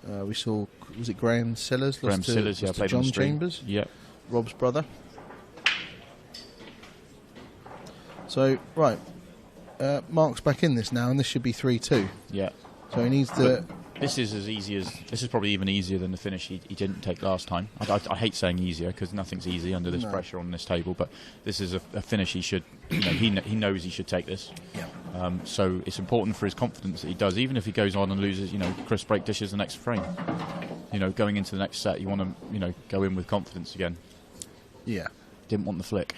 We saw, was it Graham Sillers? Graham Sillers, played on John the stream. Chambers. Yeah. Rob's brother. So, right. Mark's back in this now, and this should be 3-2. Yeah. So he needs to... This is this is probably even easier than the finish he didn't take last time. I hate saying easier because nothing's easy under this pressure on this table, but this is a finish he should, he knows he should take this. Yeah. So it's important for his confidence that he does, even if he goes on and loses, Chris break dishes the next frame. Going into the next set, you want to, go in with confidence again. Yeah. Didn't want the flick.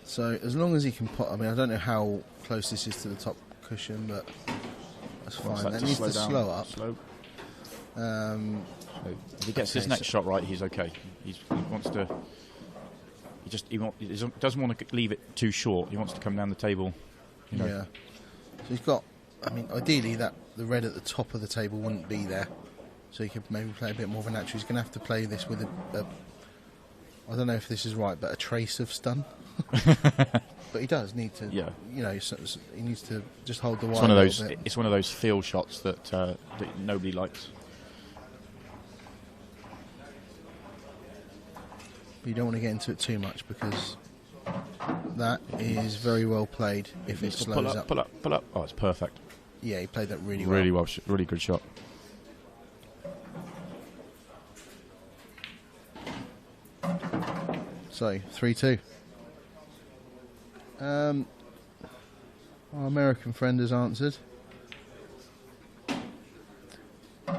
So as long as he can pot, I mean, I don't know how close this is to the top cushion, but that's fine. That needs to slow up. Slow. If he gets his next shot right, he's okay. He wants to. He doesn't want to leave it too short. He wants to come down the table. Yeah. So he's got. I mean, ideally, that the red at the top of the table wouldn't be there, so he could maybe play a bit more of a natural. He's going to have to play this with a I don't know if this is right, but a trace of stun. But he does need to. Yeah. He needs to just hold the white. It's one of those feel shots that nobody likes. But you don't want to get into it too much because that is very well played. If it slows up, pull up. Oh, it's perfect. Yeah, he played that really well. Really good shot. So 3-2. Our American friend has answered.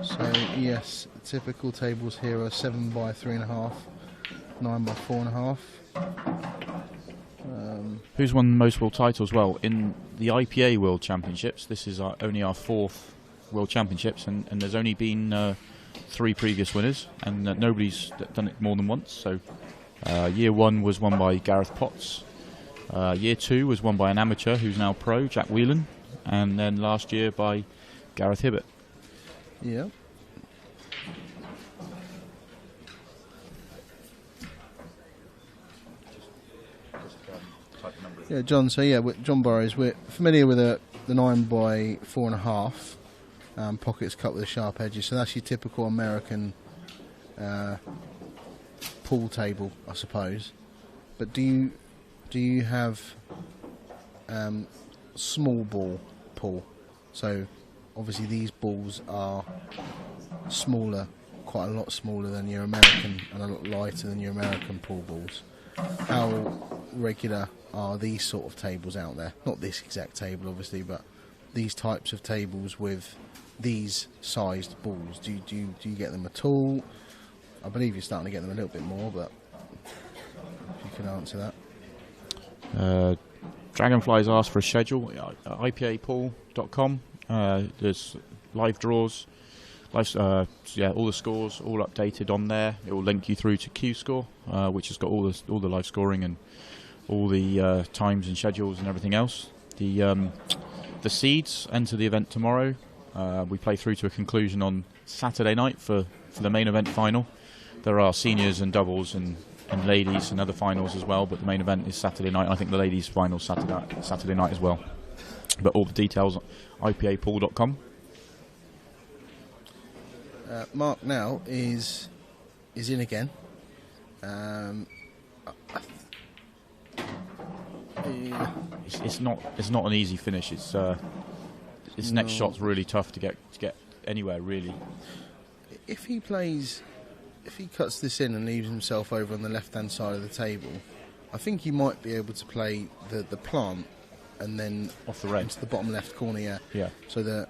So yes, typical tables here are 7 by 3.5, 9 by 4.5. Who's won most world titles? Well, in the IPA World Championships, this is only our 4th World Championships, and there's only been 3 previous winners, and nobody's done it more than once. So year 1 was won by Gareth Potts. Year 2 was won by an amateur who's now pro, Jack Whelan, and then last year by Gareth Hibbert. Yeah. Yeah, John. So yeah, John Burrows. We're familiar with the 9 by 4.5 pockets cut with the sharp edges. So that's your typical American pool table, I suppose. But do you have small ball pool? So obviously these balls are smaller, quite a lot smaller than your American, and a lot lighter than your American pool balls. How regular are these sort of tables out there? Not this exact table, obviously, but these types of tables with these sized balls. Do you get them at all? I believe you're starting to get them a little bit more, but if you can answer that. Dragonfly's asked for a schedule at ipapool.com. There's live draws, all the scores all updated on there. It will link you through to Q-Score, which has got all the live scoring and all the times and schedules and everything else. The seeds enter the event tomorrow. We play through to a conclusion on Saturday night for the main event final. There are seniors and doubles and ladies and other finals as well, but the main event is Saturday night. I think the ladies' final Saturday night as well. But all the details on ipapool.com. Mark now is is in again. It's not an easy finish. His next shot's really tough to get anywhere really. If he cuts this in and leaves himself over on the left-hand side of the table, I think he might be able to play the plant and then off the red into the bottom left corner. Yeah. So that,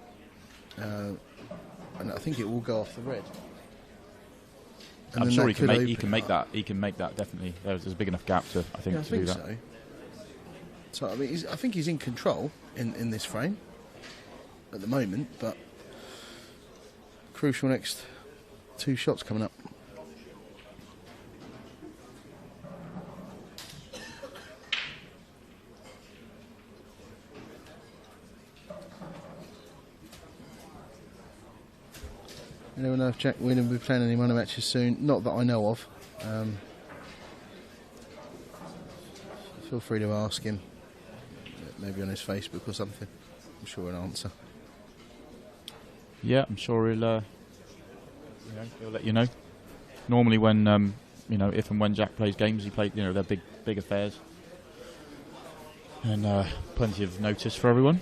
and I think it will go off the red. And I'm sure he can make that. He can make that definitely. There's a big enough gap to do that. So I mean, I think he's in control in this frame at the moment, but crucial next 2 shots coming up. Anyone know if Jack Whelan will be playing any money matches soon? Not that I know of. Feel free to ask him, maybe on his Facebook or something. I'm sure he'll answer. Yeah, I'm sure he'll let you know. Normally, when if and when Jack plays games, he plays they're big affairs, and plenty of notice for everyone.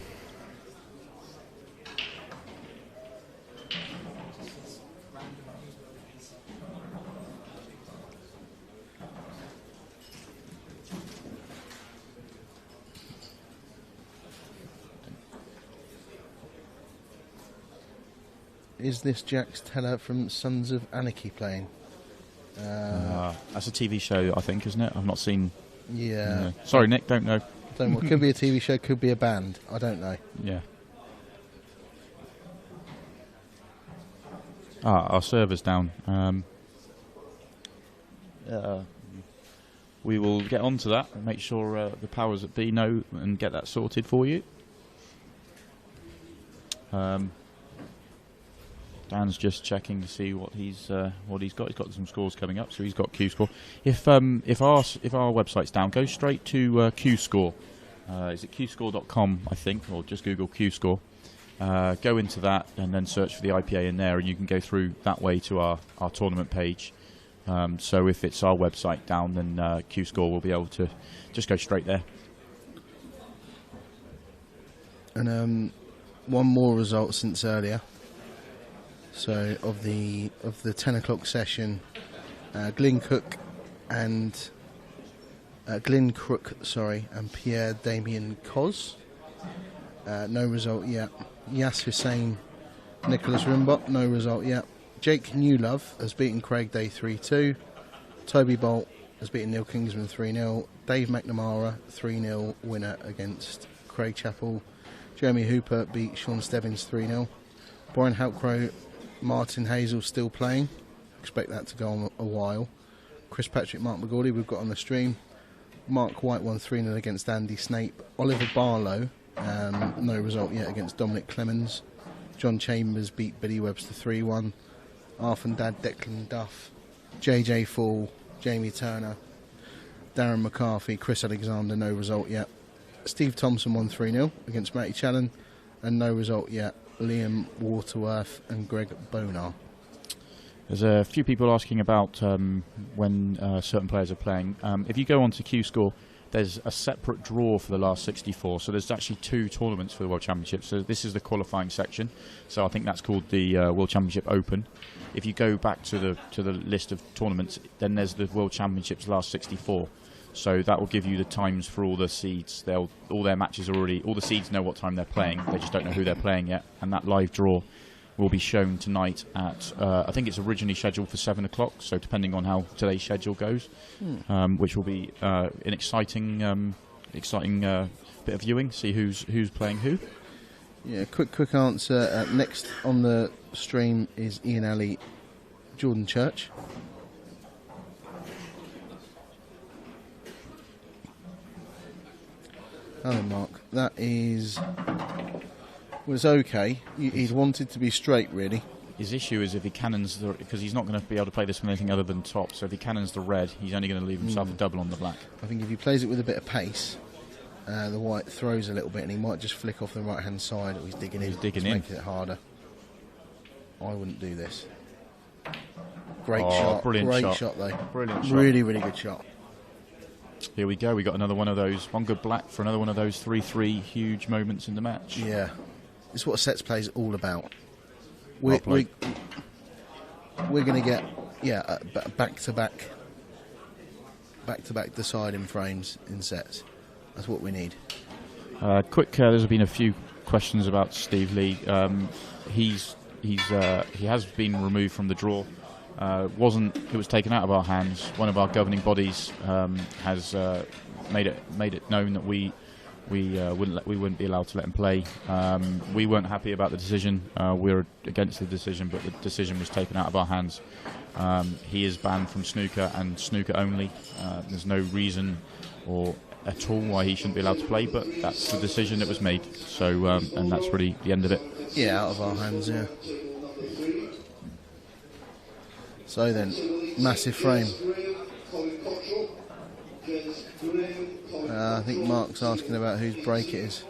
Is this Jack's teller from Sons of Anarchy playing? That's a TV show, I think, isn't it? I've not seen. Yeah. Sorry, Nick, don't know. Could be a TV show, could be a band. I don't know. Yeah. Our server's down. We will get onto that and make sure the powers that be know and get that sorted for you. Dan's just checking to see what he's got. He's got some scores coming up, so he's got Q Score. If our website's down, go straight to Q Score. Is it qscore.com, I think, or just Google Q Score. Go into that and then search for the IPA in there, and you can go through that way to our tournament page. So if it's our website down, then Q Score will be able to just go straight there. And one more result since earlier. So of the 10 o'clock session, Glyn Crook, and Pierre Damien Cos. No result yet. Yas Hussein, Nicholas Rimbot, no result yet. Jake Newlove has beaten Craig Day 3-2. Toby Bolt has beaten Neil Kingsman 3-0. Dave McNamara 3-0 winner against Craig Chappell. Jeremy Hooper beat Sean Stebbins 3-0. Brian Halcrow, Martin Hazel still playing. Expect that to go on a while. Chris Patrick, Mark McGordy we've got on the stream. Mark White won 3-0 against Andy Snape. Oliver Barlow, no result yet against Dominic Clemens. John Chambers beat Billy Webster 3-1. Arf and Dad Declan Duff. JJ Fall, Jamie Turner. Darren McCarthy, Chris Alexander, no result yet. Steve Thompson won 3-0 against Matty Challen, and no result yet. Liam Waterworth and Greg Bonar. There's a few people asking about when certain players are playing. If you go onto Q Score, there's a separate draw for the last 64. So there's actually 2 tournaments for the World Championship. So this is the qualifying section. So I think that's called the World Championship Open. If you go back to the list of tournaments, then there's the World Championships last 64. So that will give you the times for all the seeds. All their matches are already. All the seeds know what time they're playing. They just don't know who they're playing yet. And that live draw will be shown tonight at. I think it's originally scheduled for 7 o'clock. So depending on how today's schedule goes, which will be an exciting bit of viewing. See who's playing who. Yeah. Quick answer. Next on the stream is Ian Alley, Jordan Church. Hello, Mark. That was okay. He'd wanted to be straight, really. His issue is if he cannons because he's not going to be able to play this from anything other than top. So if he cannons the red, he's only going to leave himself a double on the black. I think if he plays it with a bit of pace, the white throws a little bit, and he might just flick off the right-hand side, or he's digging in to make it harder. I wouldn't do this. Great Oh, shot. brilliant Great shot. shot, though. Brilliant shot. Really, really good shot. Here we go. We got another one of those. One good black for another one of those 3-3 huge moments in the match. Yeah. It's what sets play is all about. Well We're played. going to get back-to-back deciding frames in sets. That's what we need. There's been a few questions about Steve Lee. He has been removed from the draw. It was taken out of our hands. One of our governing bodies has made it known that we wouldn't be allowed to let him play. We weren't happy about the decision. We were against the decision, but the decision was taken out of our hands. He is banned from snooker and snooker only. There's no reason or at all why he shouldn't be allowed to play, but that's the decision that was made. So, and that's really the end of it. Yeah, out of our hands, yeah. So then, massive frame. I think Mark's asking about whose break it is.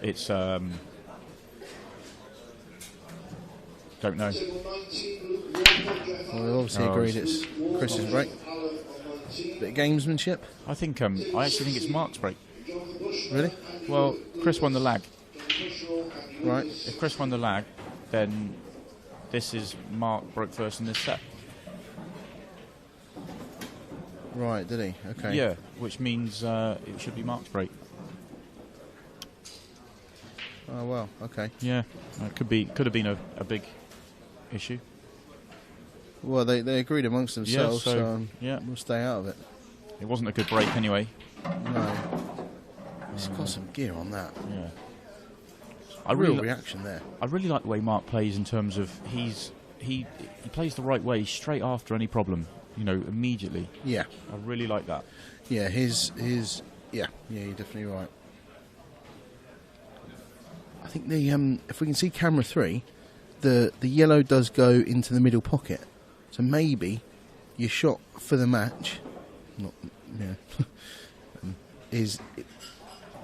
It's don't know. Well, we've obviously agreed it's Chris's break. Bit of gamesmanship. I actually think it's Mark's break. Really? Well, Chris won the lag. Right. If Chris won the lag, then this is Mark broke first in this set. Right, did he? Okay. Yeah, which means it should be Mark's break. Oh, well, okay. Yeah, it could have been a big issue. Well, they agreed amongst themselves, Yeah, so yeah. we'll stay out of it. It wasn't a good break anyway. No. He's got some gear on that. Yeah. Real reaction there. I really like the way Mark plays in terms of he plays the right way straight after any problem. Immediately. Yeah. I really like that. Yeah, yeah, you're definitely right. I think if we can see camera 3, the yellow does go into the middle pocket. So maybe your shot for the match, is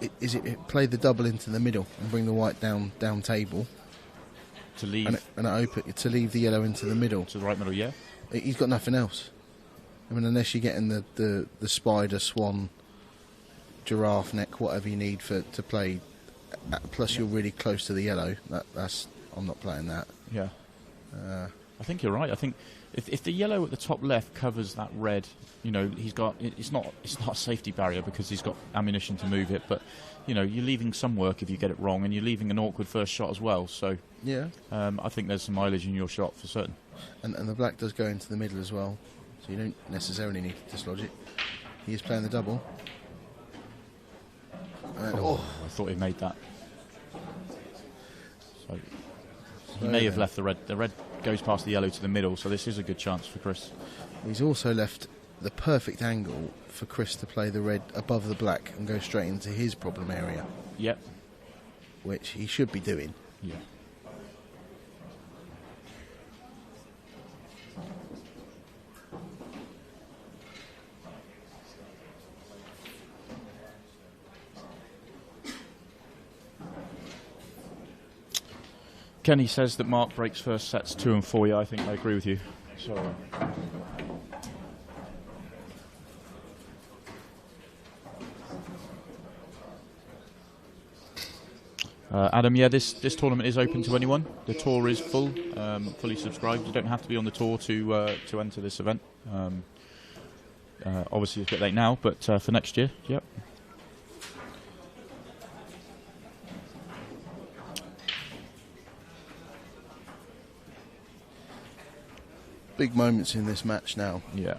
it play the double into the middle and bring the white down table To leave and open to leave the yellow into the middle. to the right middle, yeah. He's got nothing else. I mean, unless you're getting the spider, swan, giraffe neck, whatever you need to play. Plus, you're really close to the yellow. I'm not playing that. Yeah. I think you're right. I think if the yellow at the top left covers that red, he's got it's not a safety barrier because he's got ammunition to move it. But you're leaving some work if you get it wrong, and you're leaving an awkward first shot as well. So yeah, I think there's some mileage in your shot for certain. And the black does go into the middle as well, so you don't necessarily need to dislodge it. He is playing the double. And I thought he made that. So he may have left the red. The red goes past the yellow to the middle, so this is a good chance for Chris. He's also left the perfect angle for Chris to play the red above the black and go straight into his problem area. Yep. Which he should be doing. Yeah. Kenny says that Mark breaks first sets 2 and 4. Yeah, I think I agree with you. So. Adam, yeah, this tournament is open to anyone. The tour is fully subscribed. You don't have to be on the tour to enter this event. Obviously, it's a bit late now, but for next year, yep. Big moments in this match now. Yeah.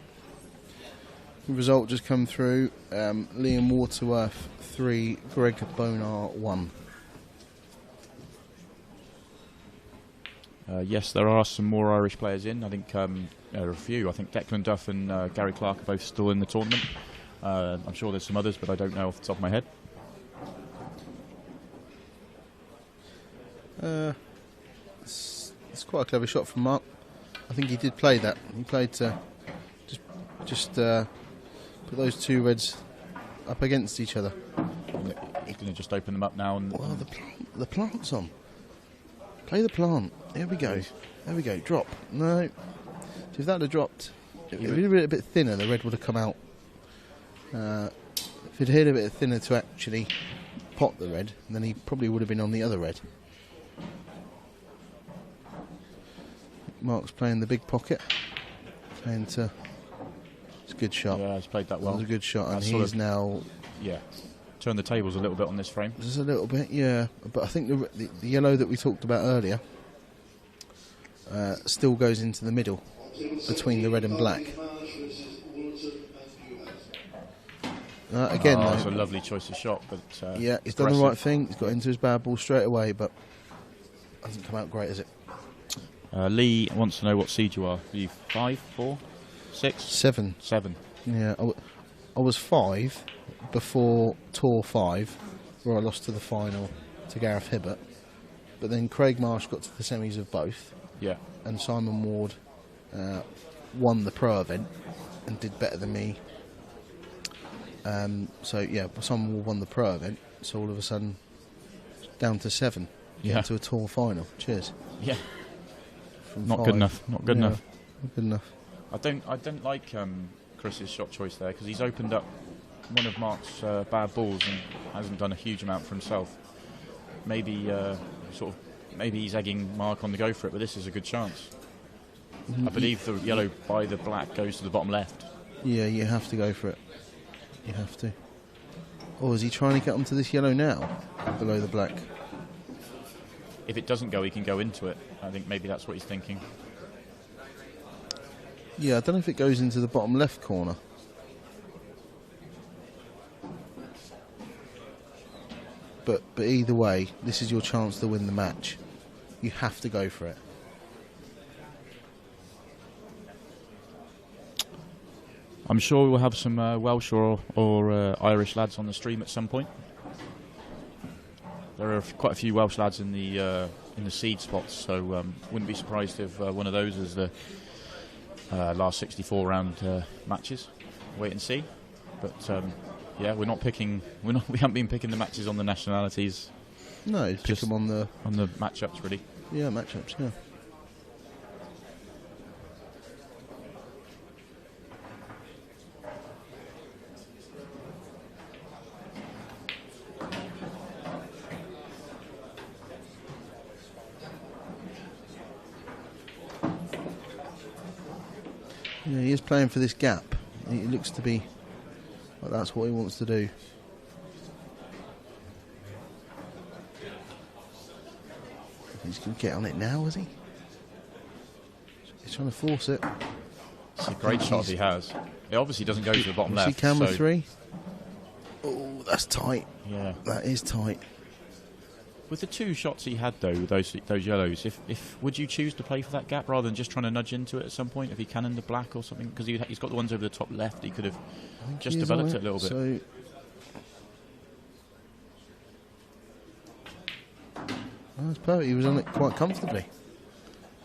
The result just come through. Liam Waterworth 3, Greg Bonar 1. Yes, there are some more Irish players in. I think there are a few. I think Declan Duff and Gary Clark are both still in the tournament. I'm sure there's some others, but I don't know off the top of my head. It's quite a clever shot from Mark. I think he did play that. He played to just put those two reds up against each other. He's going to just open them up now. And well, the plant's on. Play the plant. There we go. There we go. Drop. No. So if that had dropped, if it had been a bit thinner, the red would have come out. If it had a bit thinner to actually pot the red, then he probably would have been on the other red. Mark's playing the big pocket. Playing to... It's a good shot. Yeah, he's played that well. It was a good shot, and That's he's now... Yeah, turned the tables a little bit on this frame. Just a little bit, yeah. But I think the yellow that we talked about earlier still goes into the middle between the red and black. Again, it's a lovely choice of shot, but yeah, he's done the right thing. He's got into his bad ball straight away, but hasn't come out great, has it? Lee wants to know what seed you are. Are you 5, 4, 6? 7. 7. Yeah, I was 5 before Tour 5, where I lost to the final to Gareth Hibbert. But then Craig Marsh got to the semis of both. Yeah. And Simon Ward won the pro event and did better than me. So yeah, Simon Ward won the pro event. So all of a sudden, down to 7, into a Tour final. Cheers. Yeah. Not 5. Good enough. Not good enough. Not good enough. I don't like Chris's shot choice there, because he's opened up one of Mark's bad balls and hasn't done a huge amount for himself. Maybe maybe he's egging Mark on to go for it, but this is a good chance. I believe the yellow by the black goes to the bottom left. Yeah, you have to go for it. You have to. Or is he trying to get onto this yellow now, below the black? If it doesn't go, he can go into it. I think maybe that's what he's thinking. Yeah, I don't know if it goes into the bottom left corner. But either way, this is your chance to win the match. You have to go for it. I'm sure we'll have some Welsh or Irish lads on the stream at some point. There are quite a few Welsh lads in the seed spots, so wouldn't be surprised if one of those is the last 64 round matches. Wait and see. But yeah, we haven't been picking the matches on the nationalities. No, just pick them on the matchups, really. Yeah, matchups. Yeah. Yeah, he is playing for this gap. It looks to be like that's what he wants to do. He's going to get on it now, is he? He's trying to force it. It's a great shot he has. It obviously doesn't go to the bottom left. See camera 3? Oh, that's tight. Yeah. That is tight. With the 2 shots he had, though, with those yellows, if would you choose to play for that gap rather than just trying to nudge into it at some point if he can in the black or something? Because he's got the ones over the top left. He could have just developed it a little bit. So that's perfect. He was on it quite comfortably.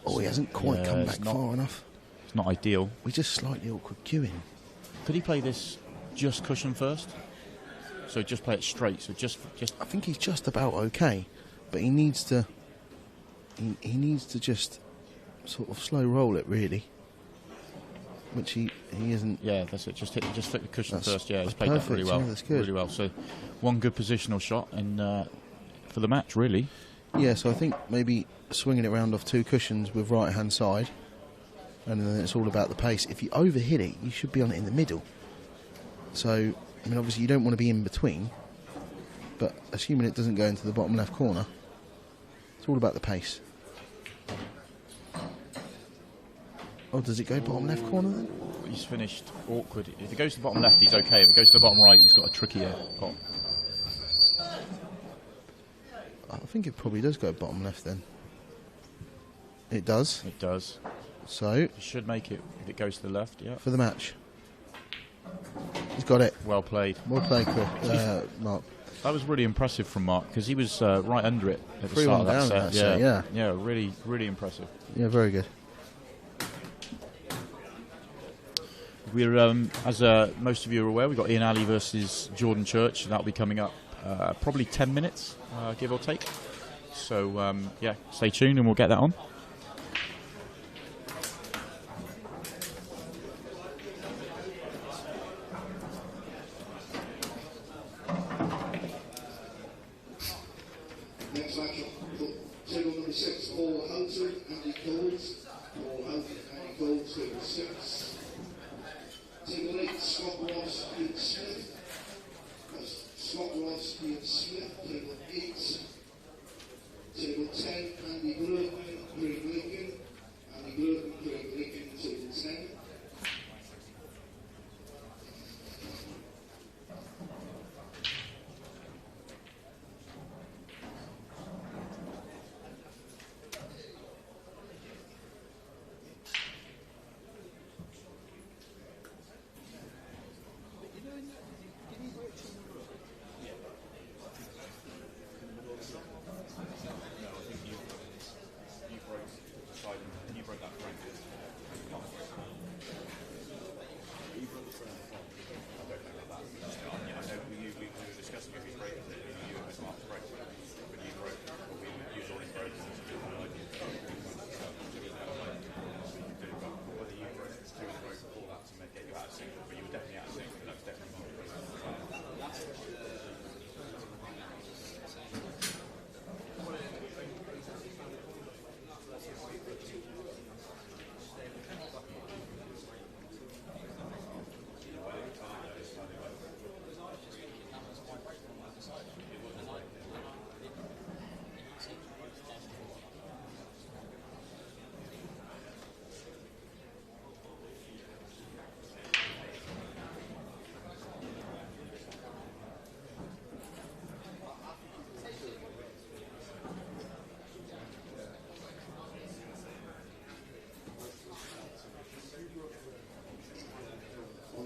Oh, he hasn't quite come back far enough. It's not ideal. We're just slightly awkward queuing. Could he play this just cushion first? So just play it straight. So just. I think he's just about okay, but he needs to. He needs to just sort of slow roll it, really. Which he isn't. Yeah, that's it. Just flip the cushion first. Yeah, he's played perfect. that really well. Yeah, that's good. Really well. So one good positional shot and for the match, really. Yeah, so I think maybe swinging it around off 2 cushions with right hand side, and then it's all about the pace. If you overhit it, you should be on it in the middle. So, I mean, obviously you don't want to be in between, but assuming it doesn't go into the bottom left corner, it's all about the pace. Oh, does it go bottom left corner then? He's finished awkward. If it goes to the bottom left, he's okay. If it goes to the bottom right, he's got a trickier pot. I think it probably does go bottom left then. It does. It does. So it should make it if it goes to the left. Yeah. For the match. He's got it. Well played. Well played, Mark. That was really impressive from Mark because he was right under it at the start of that set. Yeah, really, really impressive. Yeah, very good. We're as most of you are aware, we've got Ian Alley versus Jordan Church. That'll be coming up probably 10 minutes, give or take. So yeah, stay tuned and we'll get that on. Next match up, table number 6, Paul Houghton, Andy Coles. Paul Houghton, Andy Coles, table 6. Table 8, Scott Ross, Ian Smith. Scott Ross, Ian Smith, table 8. Table 10, Andy Blurton, Craig Lincoln. Andy Blurton, Craig Lincoln, table 10.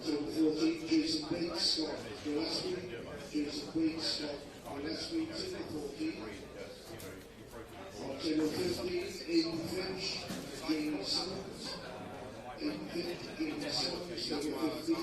Table 14, Jason Bates, Scott Gillespie. Jason Bates, Scott Gillespie, table 14. On table 15, Aidan Finch, James Simmons. Aidan Finch, James Simmons, table 15.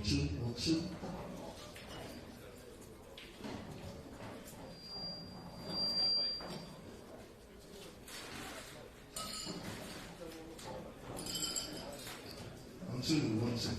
2, 1, 2. One, two, 1, 2.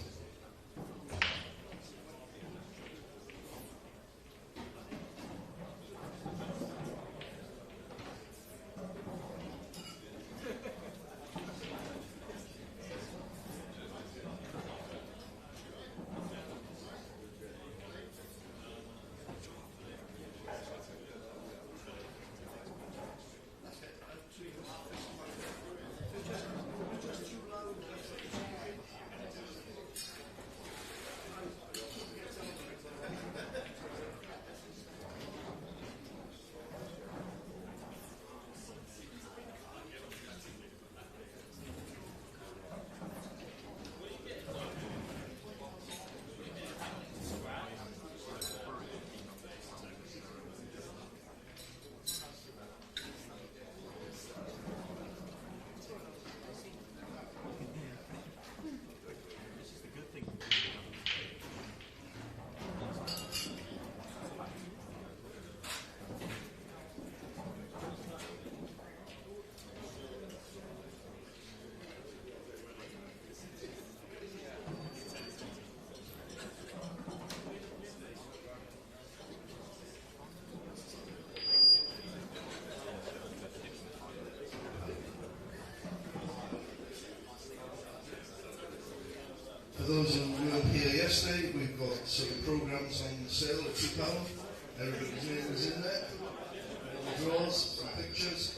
For those who weren't here yesterday, we've got some programs on sale at £2. Everybody's name is in there. All the drawers, some pictures.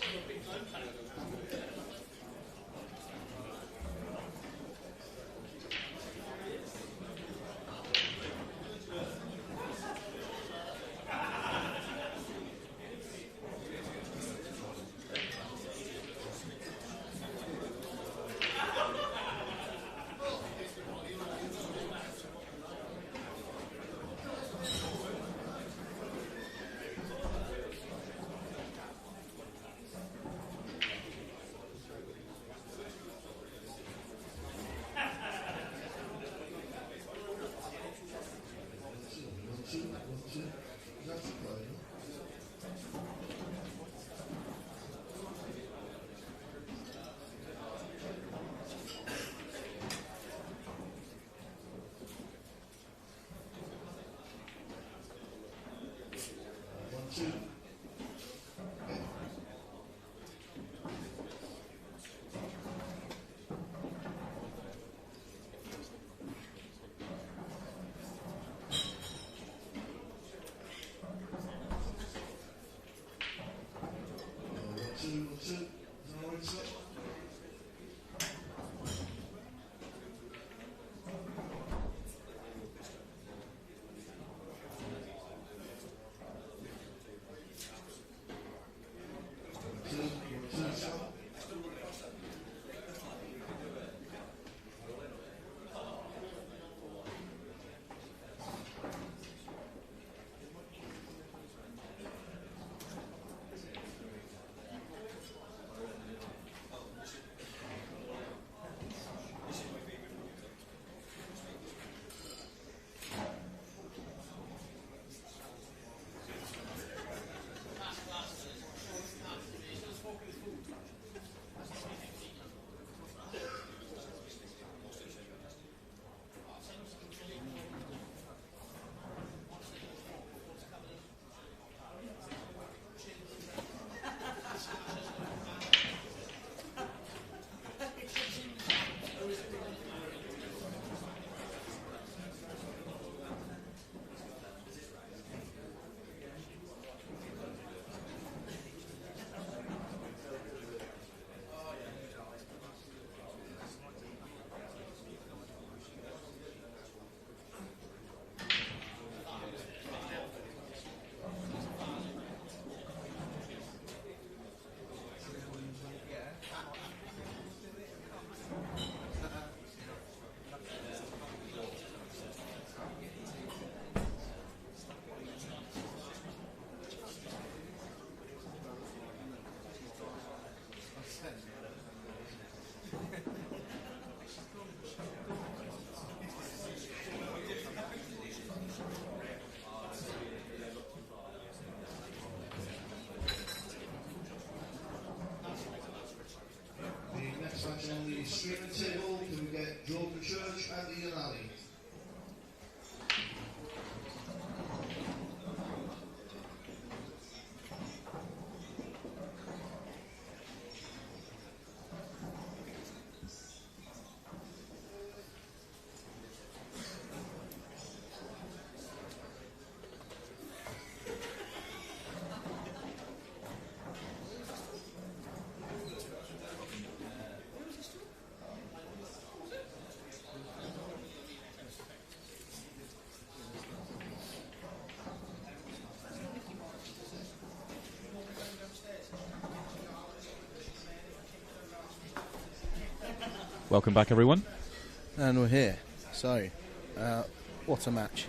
streaming table, can we get Jordan Church and Ian Alley? Welcome back, everyone. And we're here. So, what a match.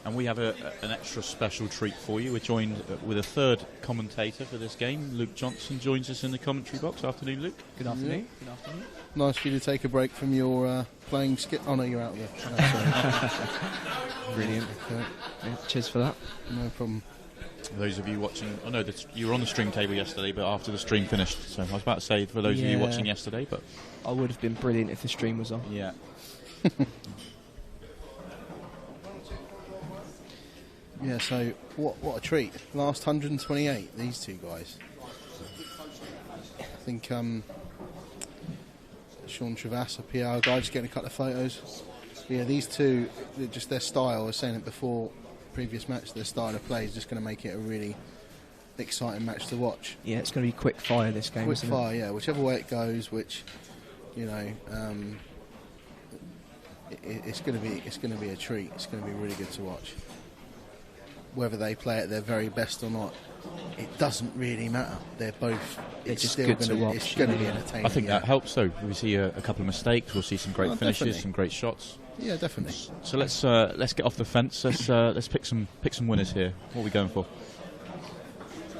And we have an extra special treat for you. We're joined with a third commentator for this game. Luke Johnson joins us in the commentary box. Afternoon, Luke. Good afternoon. Good afternoon. Nice for you to take a break from your playing skit. Oh no, you're out there. No, Brilliant. okay. Yeah, cheers for that. No problem. Those of you watching, I know that you were on the stream table yesterday, but after the stream finished. So I was about to say for those of you watching yesterday, but I would have been brilliant if the stream was on. yeah. Yeah, so what a treat. Last 128, these two guys. I think Sean Travass, a PR guy, just getting a couple of photos. Yeah, these two, just their style, I was saying it before, previous match, their style of play is just going to make it a really exciting match to watch. Yeah, it's going to be quick fire this game, Quick isn't fire, yeah, whichever way it goes, which, you know, it's going to be a treat. It's going to be really good to watch. Whether they play at their very best or not, it doesn't really matter. They're both. They're It's just still good to gonna, watch, It's going to be yeah. entertaining. I think yeah. that helps though. We see a couple of mistakes, we'll see some great Oh, finishes, definitely. some great shots. Yeah, definitely. So let's get off the fence. Let's pick some winners here. What are we going for?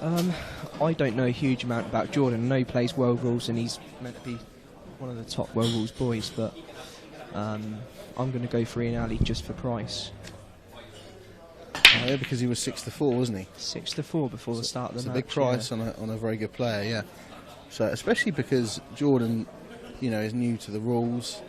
I don't know a huge amount about Jordan. I know he plays World Rules and he's meant to be one of the top World Rules boys, but I'm going to go for Ian Alley just for price. Oh, yeah, because he was 6-4, wasn't he? 6-4 before the start of the It's a match. big price on a very good player, yeah. So especially because Jordan, you know, is new to the rules.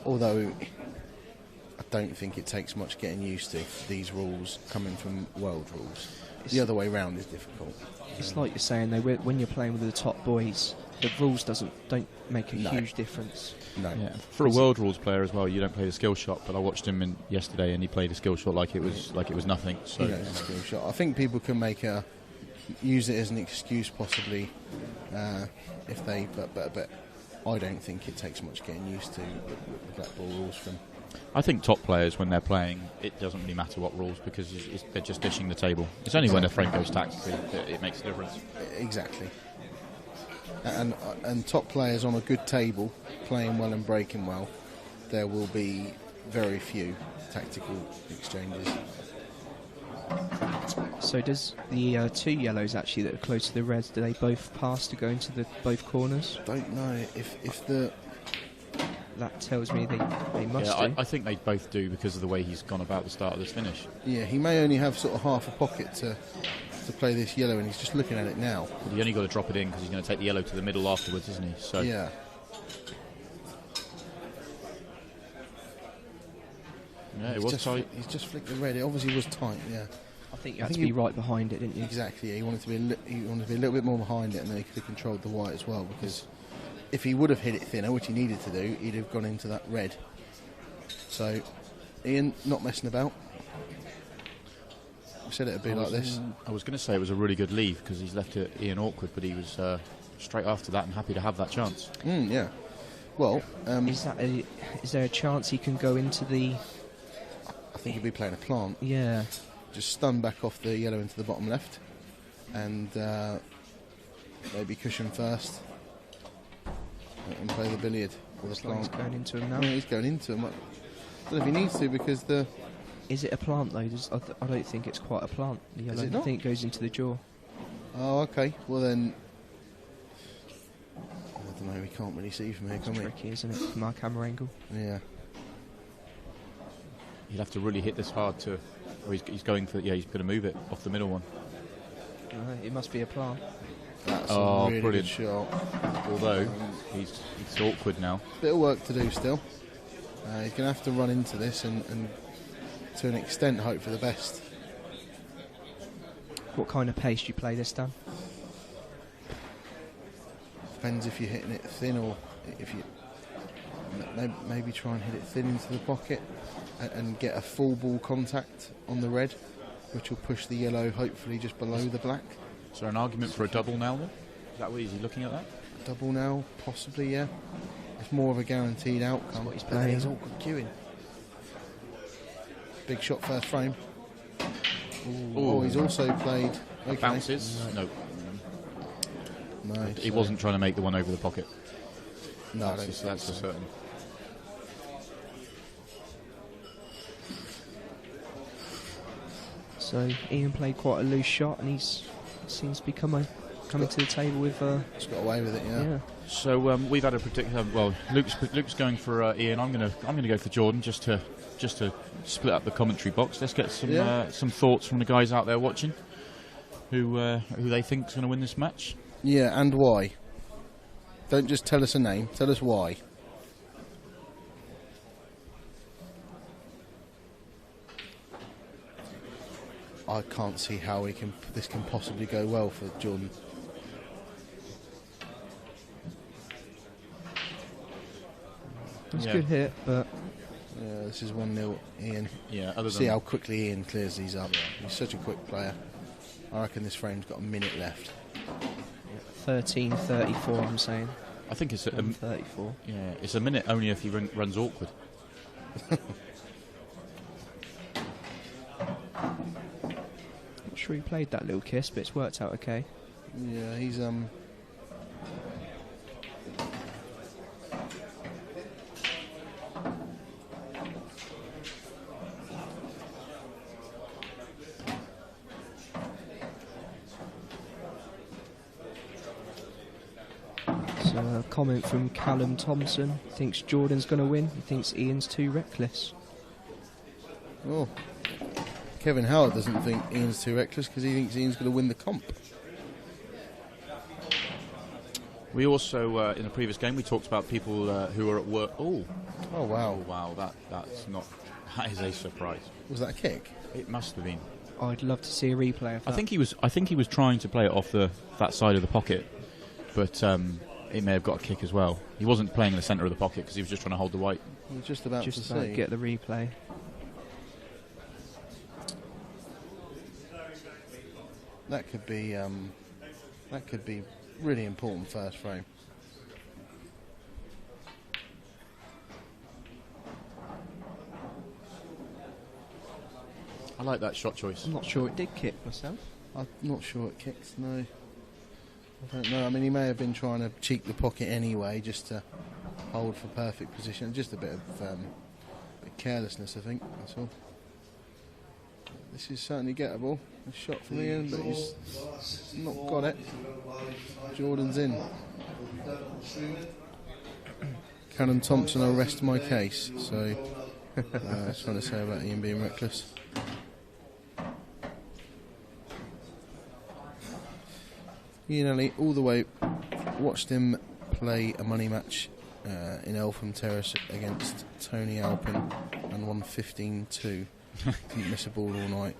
Although I don't think it takes much getting used to these rules coming from world rules. The other way round is difficult. It's like you're saying, though, when you're playing with the top boys, the rules don't make a huge difference. No. Yeah. For a world rules player as well, you don't play the skill shot. But I watched him yesterday, and he played a skill shot like it was nothing. So You know, it's a skill shot. I think people can use it as an excuse possibly if they, but I don't think it takes much getting used to the black ball rules from. I think top players, when they're playing, it doesn't really matter what rules because they're just dishing the table. It's only when the frame goes tactically that it makes a difference. Exactly. And top players on a good table, playing well and breaking well, there will be very few tactical exchanges. So does the two yellows actually that are close to the reds, do they both pass to go into both corners? Don't know if the. That tells me they must Yeah, do. I think they both do because of the way he's gone about the start of this finish. Yeah, he may only have sort of half a pocket to play this yellow, and he's just looking at it now. But he only got to drop it in because he's going to take the yellow to the middle afterwards, isn't he? So Yeah. yeah, it was tight. He's just flicked the red. It obviously was tight. Yeah. I think you had to be right behind it, didn't you? Exactly. Yeah. He wanted to be a little bit more behind it, and then he could have controlled the white as well. Because if he would have hit it thinner, which he needed to do, he'd have gone into that red. So, Ian, not messing about. We said it'd be like this. I was going to say it was a really good leave because he's left it Ian awkward, but he was straight after that and happy to have that chance. Yeah. Well, Is there a chance he can go into the? I think he'd be playing a plant. Yeah. Just stun back off the yellow into the bottom left, and maybe cushion first, and play the billiard or the Looks like he's plant. going into him now. Yeah, he's going into him. I don't know if he needs to because the. Is it a plant though? I don't think it's quite a plant. The yellow. it I not? think it goes into the jaw. Oh, okay. Well then, I don't know. We can't really see from here, It's can we? tricky, isn't it, from our camera angle? Yeah. He'd have to really hit this hard to. Or he's going for. Yeah, he's going to move it off the middle one. No, it must be a plant. That's Oh, a really brilliant. good shot. Although he's awkward now. Bit of work to do still. He's going to have to run into this and to an extent hope for the best. What kind of pace do you play this, Dan? Depends if you're hitting it thin or if you maybe try and hit it thin into the pocket and get a full ball contact on the red, which will push the yellow hopefully just below the black. Is there an argument for a double now then? Is that what is he looking at that? Double now, possibly, yeah. It's more of a guaranteed outcome. what he's But then playing. he's awkward queuing. Big shot first frame. Ooh. Oh, he's also played. Okay. Bounces? No. No, He so- wasn't trying to make the one over the pocket. No, I don't That's think a so. certain. So Ian played quite a loose shot, and he's seems to be coming to the table with. He's got away with it, yeah. Yeah. So we've had a particular. Well, Luke's going for Ian. I'm gonna go for Jordan just to split up the commentary box. Let's get some thoughts from the guys out there watching, who they think is going to win this match. Yeah, and why? Don't just tell us a name. Tell us why. I can't see how this can possibly go well for Jordan. It's Yeah. a good hit, but Yeah, this is 1-0 Ian. Yeah. Other See than how quickly Ian clears these up. He's such a quick player. I reckon this frame's got a minute left. 13:34. I'm saying I think it's 34. yeah, it's a minute only if he runs awkward. Not sure he played that little kiss, but it's worked out okay. Yeah, he's So a comment from Callum Thompson. Thinks Jordan's going to win. He thinks Ian's too reckless. oh. Kevin Howard doesn't think Ian's too reckless because he thinks Ian's going to win the comp. We also in a previous game we talked about people who are at work. Oh wow. wow, that's not. That is a surprise. Was that a kick? It must have been. I'd love to see a replay of that. I think he was trying to play it off that side of the pocket, but it may have got a kick as well. He wasn't playing in the centre of the pocket because he was just trying to hold the white. I was just about to see. Get the replay. That could be really important first frame. I like that shot choice. I'm not sure it did kick myself. I'm not sure it kicks, no. I don't know. I mean, he may have been trying to cheek the pocket anyway, just to hold for perfect position. Just a bit of bit carelessness, I think. That's all. This is certainly gettable. A shot from Ian, but he's not got it. Jordan's in. Callum Thompson, I'll rest my case. So, that's what I say about Ian being reckless. Ian Ellie, all the way, watched him play a money match in Eltham Terrace against Tony Alpin and won 15-2. Didn't miss a ball all night.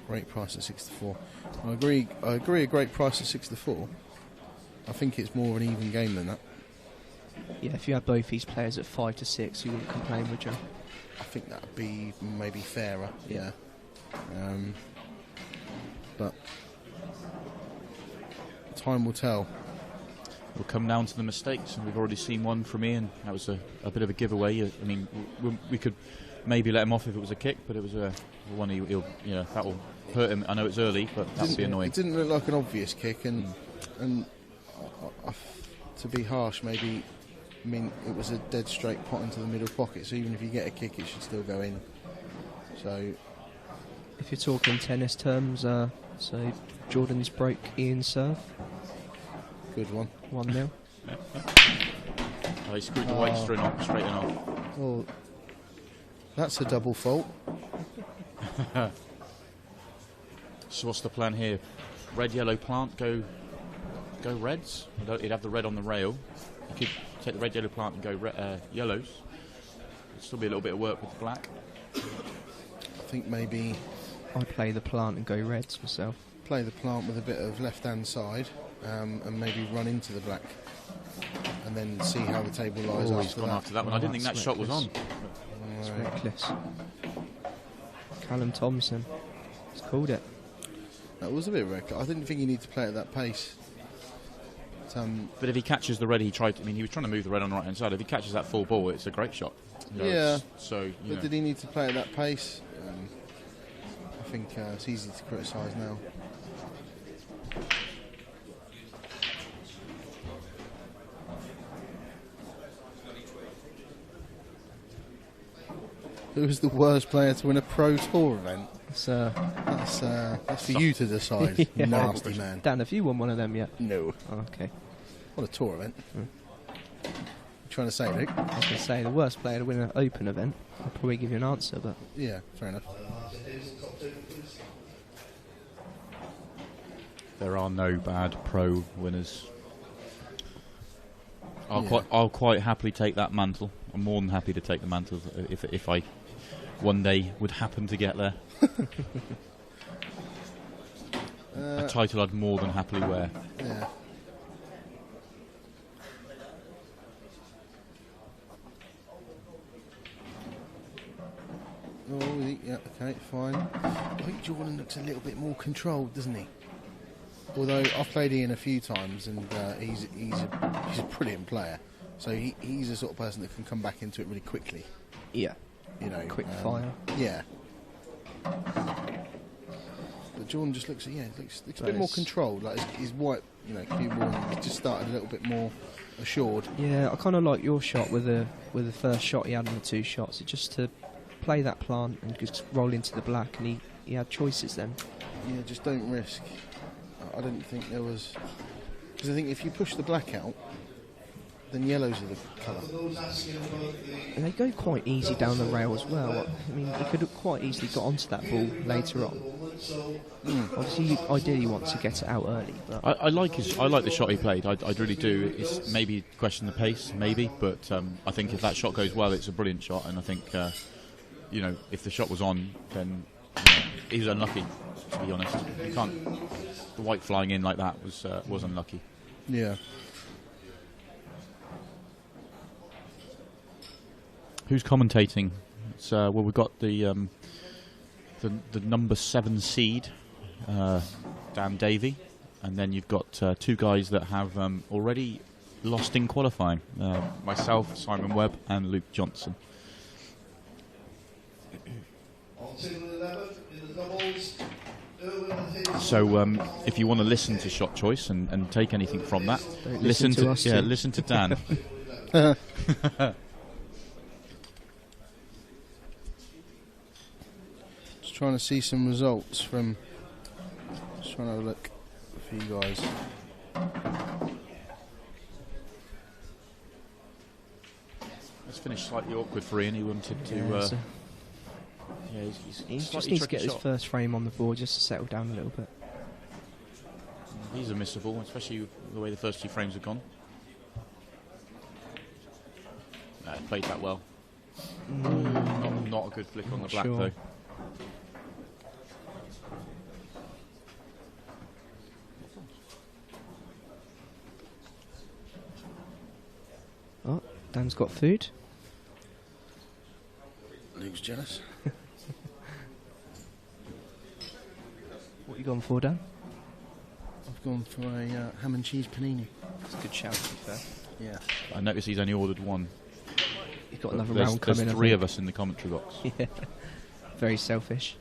Great price at 6-4. I agree, a great price at 6-4. I think it's more of an even game than that. Yeah, if you had both these players at 5-6, you wouldn't complain, would you? I think that would be maybe fairer, yeah. But time will tell. We'll come down to the mistakes, and we've already seen one from Ian. That was a bit of a giveaway. I mean, we could maybe let him off if it was a kick, but it was a one that will hurt him. I know it's early, but that would be annoying. It didn't look like an obvious kick, and to be harsh, maybe. I mean, it was a dead straight pot into the middle pocket, so even if you get a kick, it should still go in. So, if you're talking tennis terms, so Jordan's broke Ian's serve. Good one. 1-0. He screwed the white straight off. Well, that's a double fault. So what's the plan here? Red, yellow plant, go go reds. He'd have the red on the rail. You could take the red yellow plant and go yellows. There'd still be a little bit of work with the black. I think maybe I'd play the plant and go reds myself. play the plant with a bit of left-hand side and maybe run into the black and then see how the table lies Oh, after he's gone that. after that one. I didn't think that that's shot was on. It's reckless. Callum Thompson. He's called it. That was a bit reckless. I didn't think you need to play at that pace. But if he catches the red, he was trying to move the red on the right-hand side. If he catches that full ball, it's a great shot. Yeah. But Did he need to play at that pace? I think it's easy to criticise now. Who was the worst player to win a pro tour event? That's for you to decide. Yeah. Nasty man. Dan, have you won one of them yet? No. Oh, okay. What a tour event. You trying to say, Luke? I was going to say, the worst player to win an open event. I'll probably give you an answer, but... Yeah, fair enough. There are no bad pro winners. I'll quite happily take that mantle. I'm more than happy to take the mantle if I one day would happen to get there. A title I'd more than happily wear. Yeah. Oh, yeah, okay, fine. I think Jordan looks a little bit more controlled, doesn't he? Although I've played Ian a few times, and he's a brilliant player. So he's the sort of person that can come back into it really quickly. Yeah. You know, Quick fire. Yeah. But Jordan just looks a bit more controlled. Like his white, cue ball, he's just started a little bit more assured. Yeah, I kind of like your shot with the first shot he had in the two shots. It just to play that plant and just roll into the black, and he had choices then. Yeah, just don't risk. I didn't think there was... Because I think if you push the black out, then yellows are the colour. And they go quite easy down the rail as well. I mean, he could have quite easily got onto that ball later on. Obviously, you ideally want to get it out early. But I like the shot he played. I really do. It's maybe question the pace, maybe, but I think if that shot goes well, it's a brilliant shot. And I think if the shot was on, then he was unlucky. To be honest, you can't. The white flying in like that was unlucky. Yeah. Who's commentating? It's, we've got the number 7 seed, Dan Davey, and then you've got two guys that have already lost in qualifying. Myself, Simon Webb, and Luke Johnson. So if you want to listen to shot choice and take anything from that, listen to us. Yeah, listen to Dan. Just trying to see some results from. Just trying to have a look for you guys. Let's finish slightly awkward for Ian. He wanted to. He just needs to get his first frame on the board just to settle down a little bit. He's a missable, especially the way the first 2 frames have gone. Played that well. Not a good flick on the black though. Oh, Dan's got food. Luke's jealous. What you gone for, Dan? I've gone for a ham and cheese panini. It's a good shout, to be fair. Yeah. I noticed he's only ordered one. He's got another There's round coming. There's 3 of us in the commentary box. Yeah. Very selfish.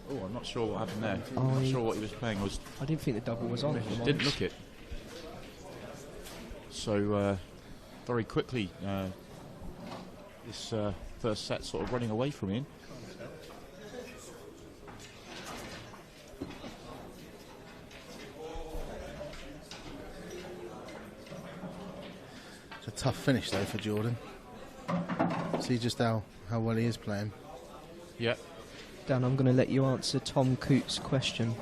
Oh, I'm not sure what happened there. I'm not sure what he was playing. I didn't think the double was on. Didn't look it. So very quickly, this first set sort of running away from Ian. It's a tough finish though for Jordan. See just how well he is playing. Yeah. Dan, I'm going to let you answer Tom Coote's question.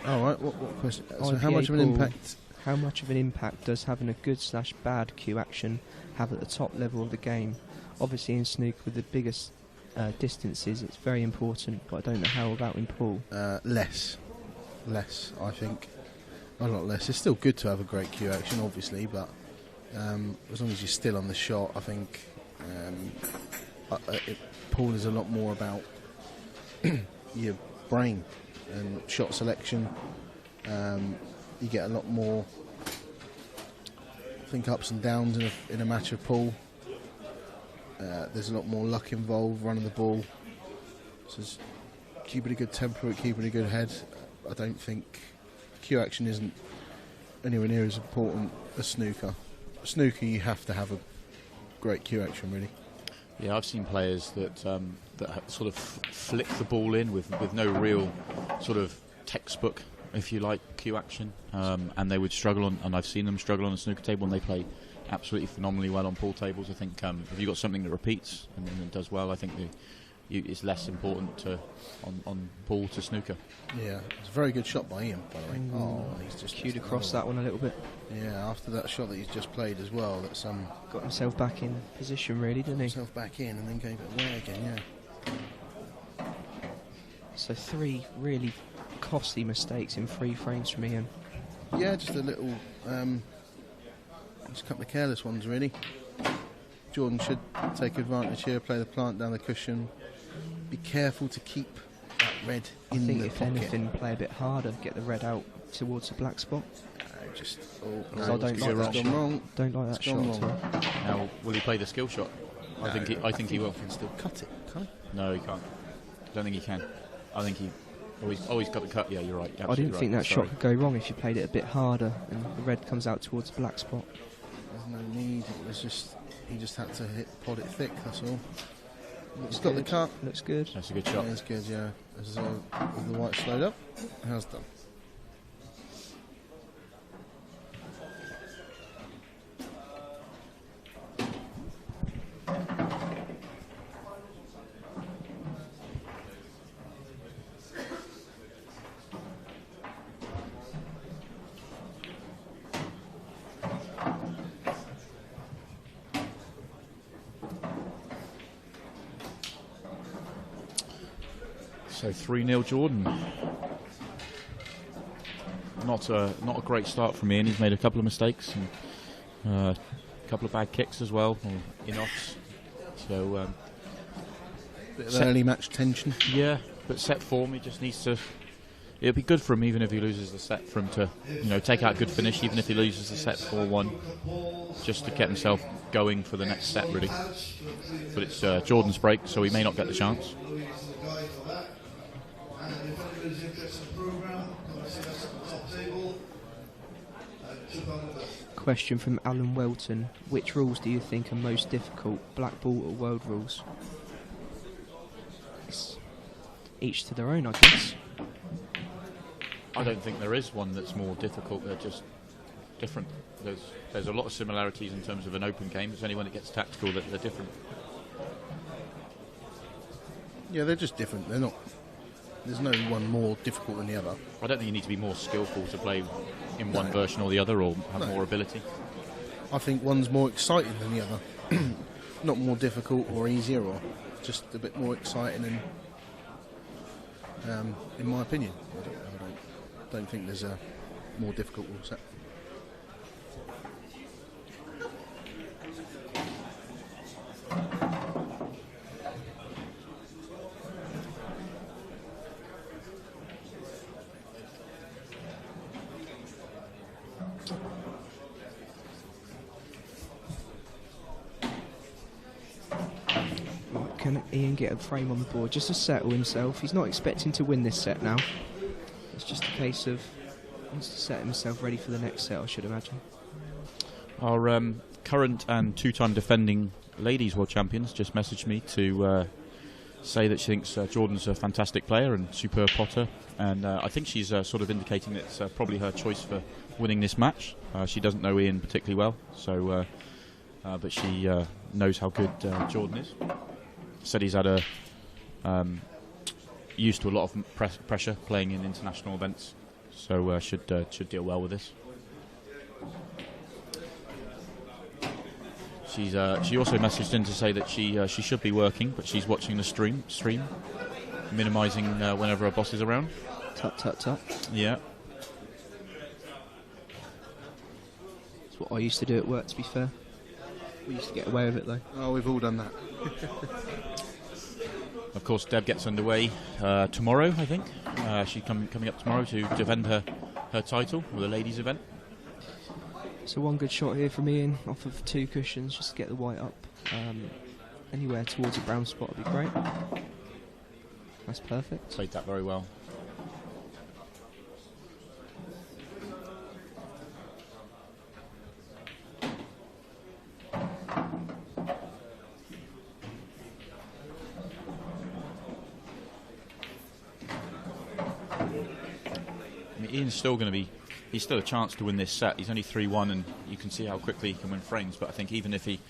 All right. What question? So how IPA much of an ball. impact? How much of an impact does having a good/bad cue action have at the top level of the game? Obviously, in snooker with the biggest distances, it's very important, but I don't know how about in pool. Less, I think. A lot less. It's still good to have a great cue action, obviously, but as long as you're still on the shot, I think pool is a lot more about your brain and shot selection. You get a lot more, I think, ups and downs in a match of pool. There's a lot more luck involved, running the ball. So keeping a good temper, keeping a good head. I don't think cue action isn't anywhere near as important as snooker. Snooker, you have to have a great cue action, really. Yeah, I've seen players that sort of flick the ball in with no real sort of textbook, if you like, cue action, and they would struggle and I've seen them struggle on a snooker table, and they play absolutely phenomenally well on pool tables. I think if you've got something that repeats and it does well, I think it's less important on pool to snooker. Yeah, it's a very good shot by Ian, by the way. Oh, he's just Cued across that one a little bit. Yeah, after that shot that he's just played as well, that's got himself back in position, really, didn't he? himself back in and then gave it away again. Yeah. So 3 really costly mistakes in 3 frames from Ian. Yeah, just a little, just a couple of careless ones, really. Jordan should take advantage here, play the plant down the cushion. Be careful to keep that red in the pocket. I think if anything, play a bit harder, get the red out towards the black spot. I don't like that shot. Don't like that shot at all. Now, will he play the skill shot? I think he will. He can still cut it, can't he? No, he can't. I don't think he can. I think he always got the cut. Yeah, you're right. I didn't think that shot could go wrong if you played it a bit harder and the red comes out towards the black spot. There's no need. It was just he just had to pod it thick. That's all. Looks He's got good. the cut. Looks good. That's a good shot. Yeah, it's good. Yeah, as the white slowed up. How's done? So 3-0 Jordan. Not a great start from Ian. He's made a couple of mistakes and a couple of bad kicks as well, or in-offs. So bit of early match tension. Yeah, but set form, he just needs to. It'll be good for him even if he loses the set, for him to take out a good finish, even if he loses the set 4-1, just to get himself going for the next set, really. But it's Jordan's break, so he may not get the chance. Question from Alan Welton. Which rules do you think are most difficult, black ball or world rules? It's each to their own, I guess. I don't think there is one that's more difficult. They're just different. There's a lot of similarities in terms of an open game. It's only when it gets tactical that they're different. Yeah, they're just different. They're not. There's no one more difficult than the other. I don't think you need to be more skillful to play in one version or the other, or have more ability. I think one's more exciting than the other. Not more difficult or easier, or just a bit more exciting. And in my opinion, I don't think there's a more difficult rule set. Can Ian get a frame on the board just to settle himself? He's not expecting to win this set now. It's just a case of he wants to set himself ready for the next set, I should imagine. Our current and 2-time defending ladies world champions just messaged me to say that she thinks Jordan's a fantastic player and superb potter, and I think she's sort of indicating that it's probably her choice for winning this match. She doesn't know Ian particularly well, so but she knows how good Jordan is. Said he's had a used to a lot of pressure playing in international events, so should deal well with this. She also messaged in to say that she should be working, but she's watching the stream, minimising whenever her boss is around. Tut. Yeah. It's what I used to do at work, to be fair. We used to get away with it, though. Oh, we've all done that. Of course, Deb gets underway tomorrow, I think. She's coming up tomorrow to defend her title with a ladies' event. So one good shot here from Ian off of 2 cushions, just to get the white up. Anywhere towards a brown spot would be great. That's perfect. Played that very well. I mean, Ian's still going to be... He's still a chance to win this set. He's only 3-1, and you can see how quickly he can win frames. But I think even if he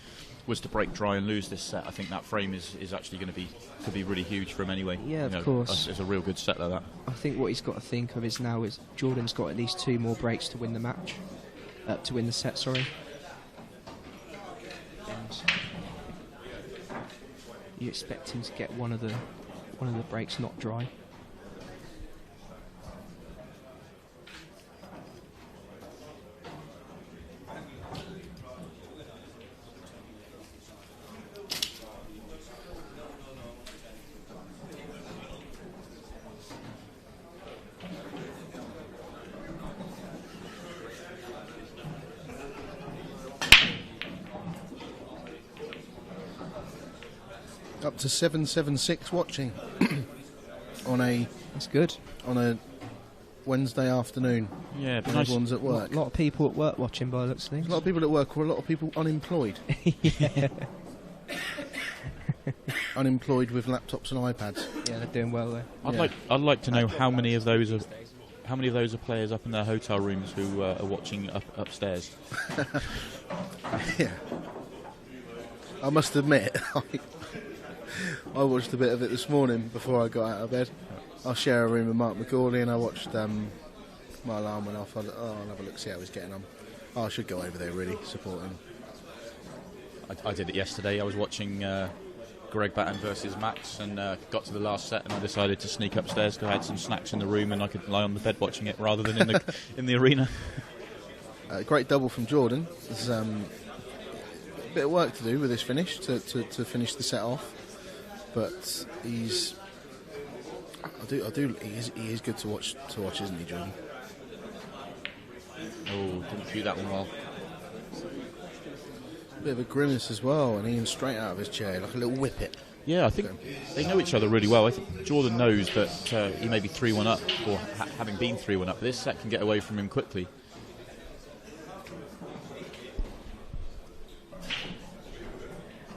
was to break dry and lose this set, I think that frame is actually going to could be really huge for him anyway. Yeah, of course. It's a real good set like that. I think what he's got to think of is now is Jordan's got at least 2 more breaks to win the match, to win the set. Sorry. And you expect him to get one of the breaks not dry. Up to 776 watching on a That's good. on a Wednesday afternoon. Yeah, when everyone's at work. A lot of people at work watching by the looks of things. A lot of people at work, or a lot of people unemployed. Yeah. Unemployed with laptops and iPads. Yeah, they're doing well there. I'd like to know how many of those are players up in their hotel rooms who are watching upstairs. Yeah. I must admit, I watched a bit of it this morning before I got out of bed. I share a room with Mark McCauley, and I watched my alarm went off. I'll have a look, see how he's getting on. Oh, I should go over there, really, support him. I did it yesterday. I was watching Greg Batten versus Max, and got to the last set, and I decided to sneak upstairs because I had some snacks in the room, and I could lie on the bed watching it rather than in the arena. Great double from Jordan. There's a bit of work to do with this finish to finish the set off, but he is good to watch, isn't he, Jordan? Oh, didn't cue that one well. Bit of a grimace as well, and Ian's straight out of his chair, like a little whippet. Yeah, I think they know each other really well. I think Jordan knows that he may be 3-1 up, or having been 3-1 up, this set can get away from him quickly.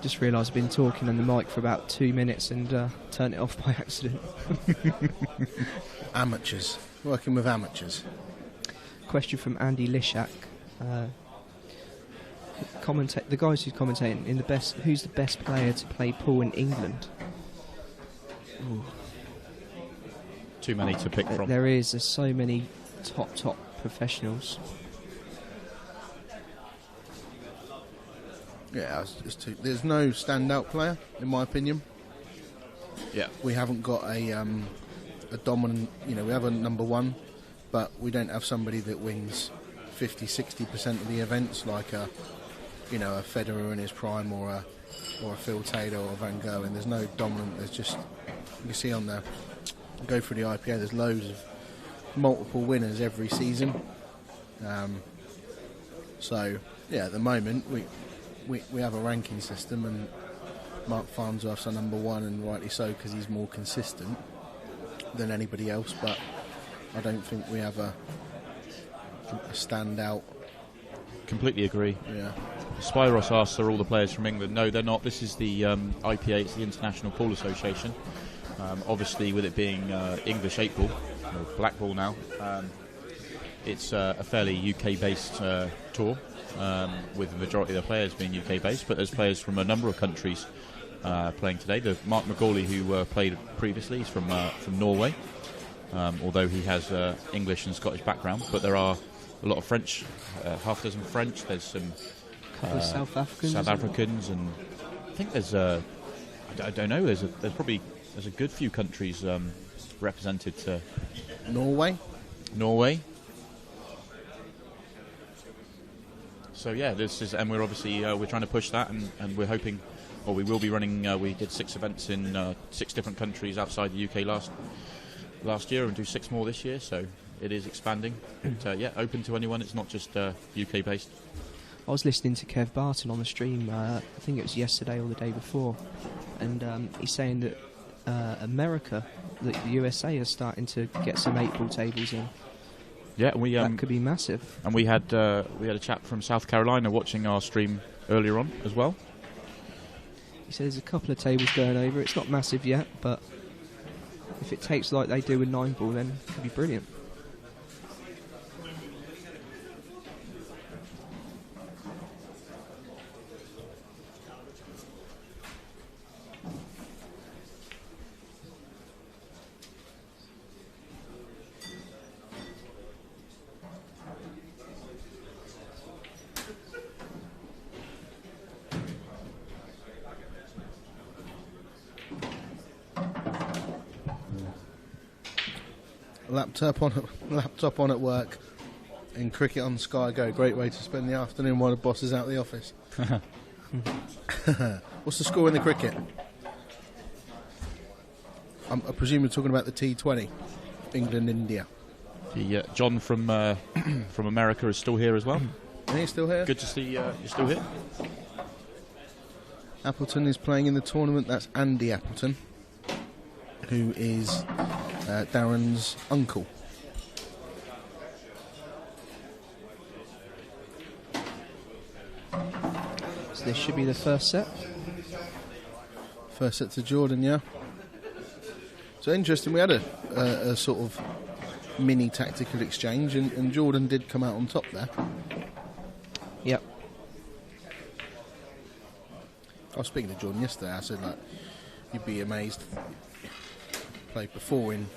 Just realised I've been talking on the mic for about 2 minutes and turned it off by accident. Amateurs. Working with amateurs. Question from Andy Lishak. The guys who's commentating who's the best player to play pool in England? Ooh. Too many to pick from. There's so many top professionals. Yeah, there's no standout player, in my opinion. Yeah. We haven't got a dominant, we have a number one, but we don't have somebody that wins 50-60% of the events like a Federer in his prime or a Phil Taylor or Van Gogh, and there's no dominant. There's just, you can see on there, go through the IPA, there's loads of multiple winners every season. So yeah, at the moment we have a ranking system, and Mark Farnsworth's our number one, and rightly so, because he's more consistent than anybody else, but I don't think we have a standout. Completely agree. Yeah. Spyros asks, are all the players from England? No, they're not. This is the IPA, it's the International Pool Association. Obviously, with it being English 8-ball, or black ball now, it's a fairly UK-based tour, with the majority of the players being UK-based, but there's players from a number of countries playing today. The Mark McGawley, who played previously, he's from Norway, although he has English and Scottish background. But there are a lot of French, half dozen French. There's some couple of South Africans. South Africans, and I think there's I don't know. There's a good few countries represented. Norway. So yeah, this is, and we're obviously we're trying to push that, and we're hoping, or we will be running. We did 6 events in 6 different countries outside the UK last year, and do 6 more this year. So it is expanding. But, yeah, open to anyone. It's not just UK based. I was listening to Kev Barton on the stream. I think it was yesterday or the day before, and he's saying that America, the USA, is starting to get some 8-ball tables in. Yeah, that could be massive. And we had a chap from South Carolina watching our stream earlier on as well. He said there's a couple of tables going over. It's not massive yet, but if it takes like they do with 9-ball, then it could be brilliant. Laptop on at work, and cricket on Sky Go. Great way to spend the afternoon while the boss is out of the office. What's the score in the cricket? I presume you're talking about the T20, England-India. John from America is still here as well. Are you still here? Good to see you're still here. Appleton is playing in the tournament. That's Andy Appleton, who is Darren's uncle. So this should be the first set. First set to Jordan, yeah. So interesting, we had a sort of mini tactical exchange, and Jordan did come out on top there. Yep. I was speaking to Jordan yesterday. I said, like, you'd be amazed. Played before in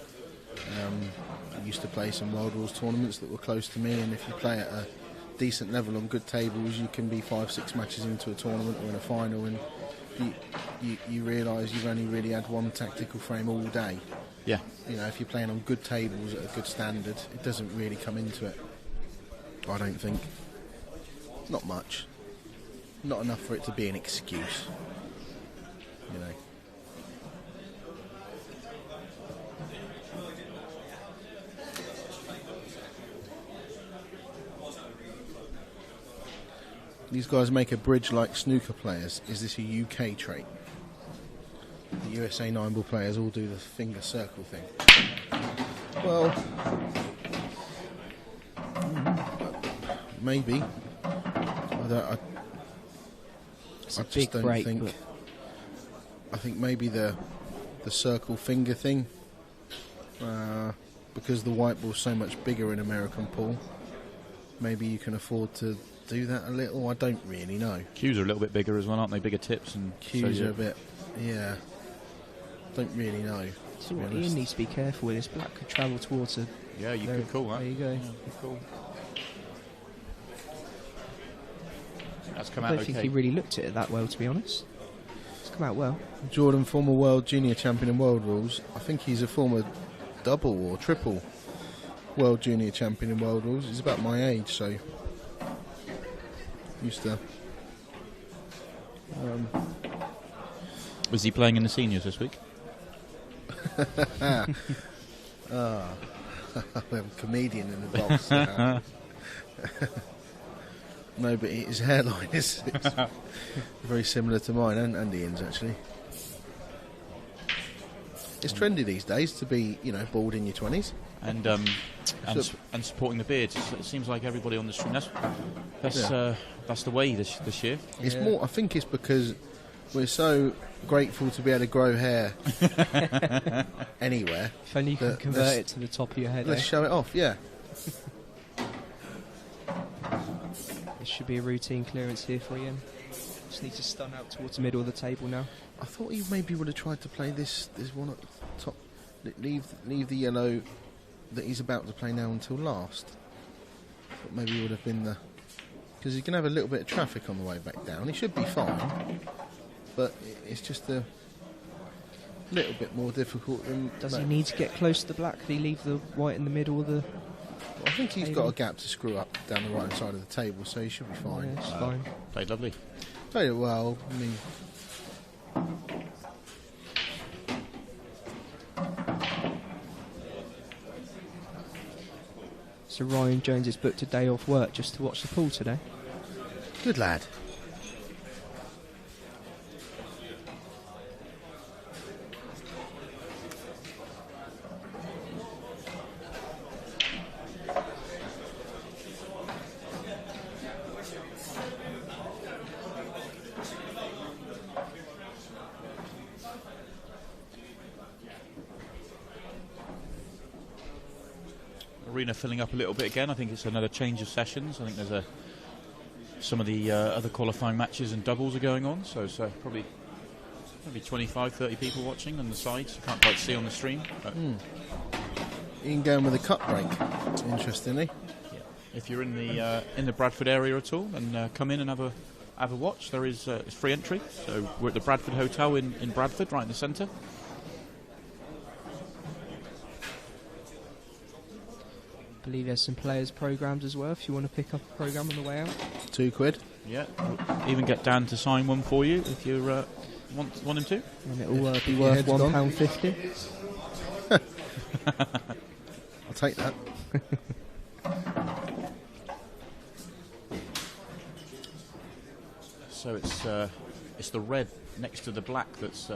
I used to play some World Rules tournaments that were close to me, and if you play at a decent level on good tables, you can be 5-6 matches into a tournament or in a final, and you realise you've only really had one tactical frame all day. Yeah. You know, if you're playing on good tables at a good standard, it doesn't really come into it. I don't think. Not much. Not enough for it to be an excuse. You know. These guys make a bridge like snooker players. Is this a UK trait? The USA 9-ball players all do the finger circle thing. Well, maybe. I just don't think. I think maybe the circle finger thing, because the white ball's so much bigger in American pool. Maybe you can afford to do that a little. I don't really know. Cues are a little bit bigger as well, aren't they? Bigger tips and cues are a bit. Yeah. Don't really know. So what Ian needs to be careful with. This black could travel towards a. Yeah, you could call that. There you go. Yeah, good call. That's come I out don't okay. think he really looked at it that well, to be honest. It's come out well. Jordan, former world junior champion in World Rules. I think he's a former double or triple world junior champion in World Rules. He's about my age, so used to. Was he playing in the seniors this week? We have a comedian in the box. No, but his hairline is very similar to mine and Ian's, actually. It's trendy these days to be, bald in your 20s. And supporting the beard. It seems like everybody on the stream. That's the way this year. It's more. I think it's because we're so grateful to be able to grow hair anywhere. If only you can convert it to the top of your head. Let's show it off. Yeah. This should be a routine clearance here for Ian. Just need to stun out towards the middle of the table now. I thought he maybe would have tried to play this one at the top. Leave the yellow that he's about to play now until last. But maybe it would have been the... Because he's going to have a little bit of traffic on the way back down. He should be fine. But it's just a little bit more difficult than... Does he need to get close to the black? Could he leave the white in the middle of the... I think he's got a gap to screw up down the right side of the table, so he should be fine. Yeah, it's fine. Played lovely. Played it well. I mean... So Ryan Jones has booked a day off work just to watch the pool today. Good lad. Arena filling up a little bit again. I think it's another change of sessions. I think there's some of the other qualifying matches and doubles are going on, so it's probably maybe 25-30 people watching on the sides. You can't quite see on the stream. You can go in with a cup break, interestingly. Yeah. If you're in the Bradford area at all, then come in and have a watch. There is it's free entry. So we're at the Bradford Hotel in Bradford, right in the centre. I believe there's some players' programmes as well if you want to pick up a programme on the way out. £2. Yeah, we'll even get Dan to sign one for you if you want him to. And it'll be worth £1.50. I'll take that. So it's the red next to the black that's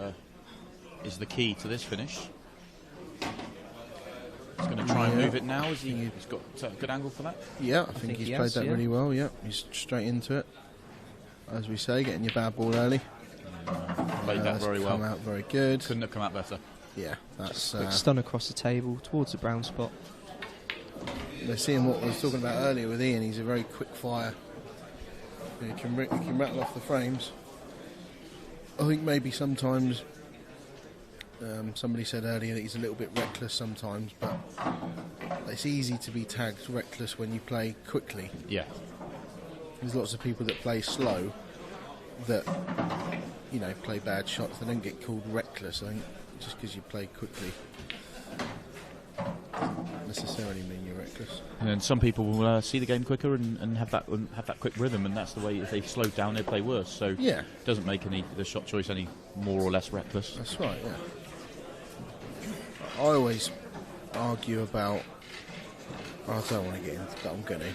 is the key to this finish. He's going to try and move it now. He's got a good angle for that? Yeah, I think he's played that really well, yeah. He's straight into it. As we say, getting your bad ball early. Played that very well. Come out very good. Couldn't have come out better. Yeah, that's... Quick stun across the table towards the brown spot. They're seeing what I was talking about earlier with Ian. He's a very quick fire. He can rattle off the frames. I think maybe sometimes... somebody said earlier that he's a little bit reckless sometimes, but it's easy to be tagged reckless when you play quickly. Yeah. There's lots of people that play slow that, you know, play bad shots. They don't get called reckless, I think, just because you play quickly. Doesn't necessarily mean you're reckless. And then some people will see the game quicker and have that quick rhythm, and that's the way. If they slow down, they play worse. So yeah, it doesn't make the shot choice any more or less reckless. That's right. Yeah. I always argue about, I don't want to get into, but I'm going to,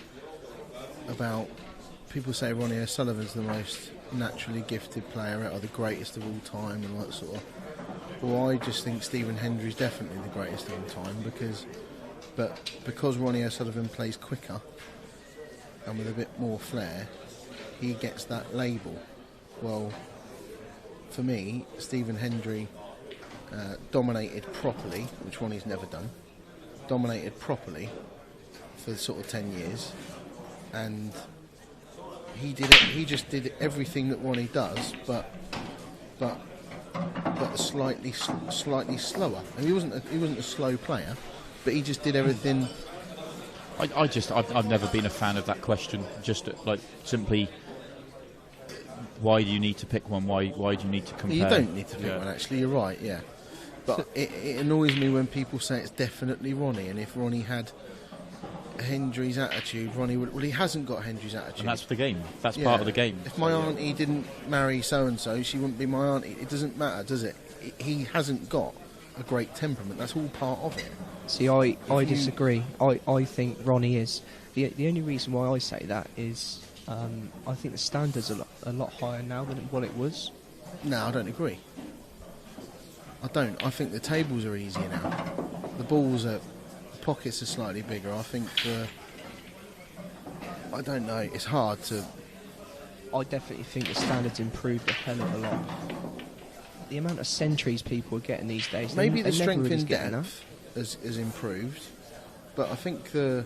about people say Ronnie O'Sullivan's the most naturally gifted player or the greatest of all time and all that sort of. Well, I just think Stephen Hendry's definitely the greatest of all time because Ronnie O'Sullivan plays quicker and with a bit more flair, he gets that label. Well, for me, Stephen Hendry dominated properly, which Ronnie's never done. Dominated properly for sort of 10 years, and he just did everything that Ronnie does, but slightly slower. And he wasn't a slow player, but he just did everything. I've never been a fan of that question. Just like simply, why do you need to pick one? Why do you need to compare? You don't need to pick one. Actually, you're right. Yeah. But it annoys me when people say it's definitely Ronnie, and if Ronnie had Hendry's attitude, Ronnie would... Well, he hasn't got Hendry's attitude. And that's the game. That's part of the game. If my auntie didn't marry so-and-so, she wouldn't be my auntie. It doesn't matter, does it? He hasn't got a great temperament. That's all part of it. See, I disagree. I think Ronnie is. The only reason why I say that is I think the standard's a lot higher now than what it was. No, I don't agree. I don't. I think the tables are easier now. The balls are... The pockets are slightly bigger. I think I don't know. It's hard to... I definitely think the standard's improved a hell of a lot. The amount of centuries people are getting these days... Maybe the strength in depth has improved, but I think the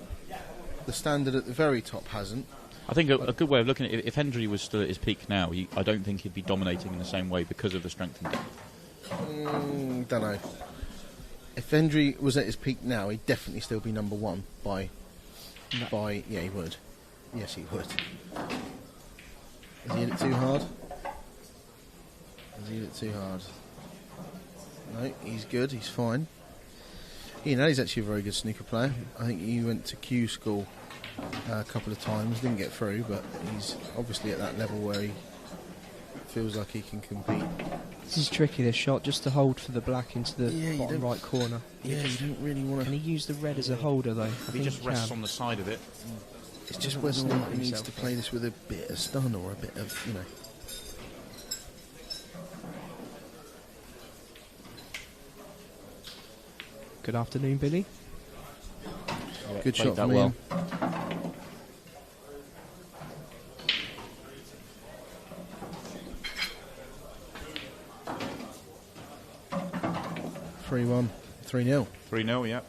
standard at the very top hasn't. I think a good way of looking at it, if Hendry was still at his peak now, I don't think he'd be dominating in the same way because of the strength and depth. Don't know. If Hendry was at his peak now, he'd definitely still be number one by. Yeah, he would. Yes, he would. Has he hit it too hard? Has he hit it too hard? No, he's good. He's fine. He's actually a very good snooker player. I think he went to Q school a couple of times, didn't get through, but he's obviously at that level where he feels like he can compete. This is tricky, this shot, just to hold for the black into the bottom right corner. Yeah, you don't really want to... Can he use the red as a holder, though? If he just rests on the side of it. It's just whether or not he needs to play this with a bit of stun or a bit of, Good afternoon, Billy. Good shot that from well. him. (3-1), 3-0. 3-0, yeah.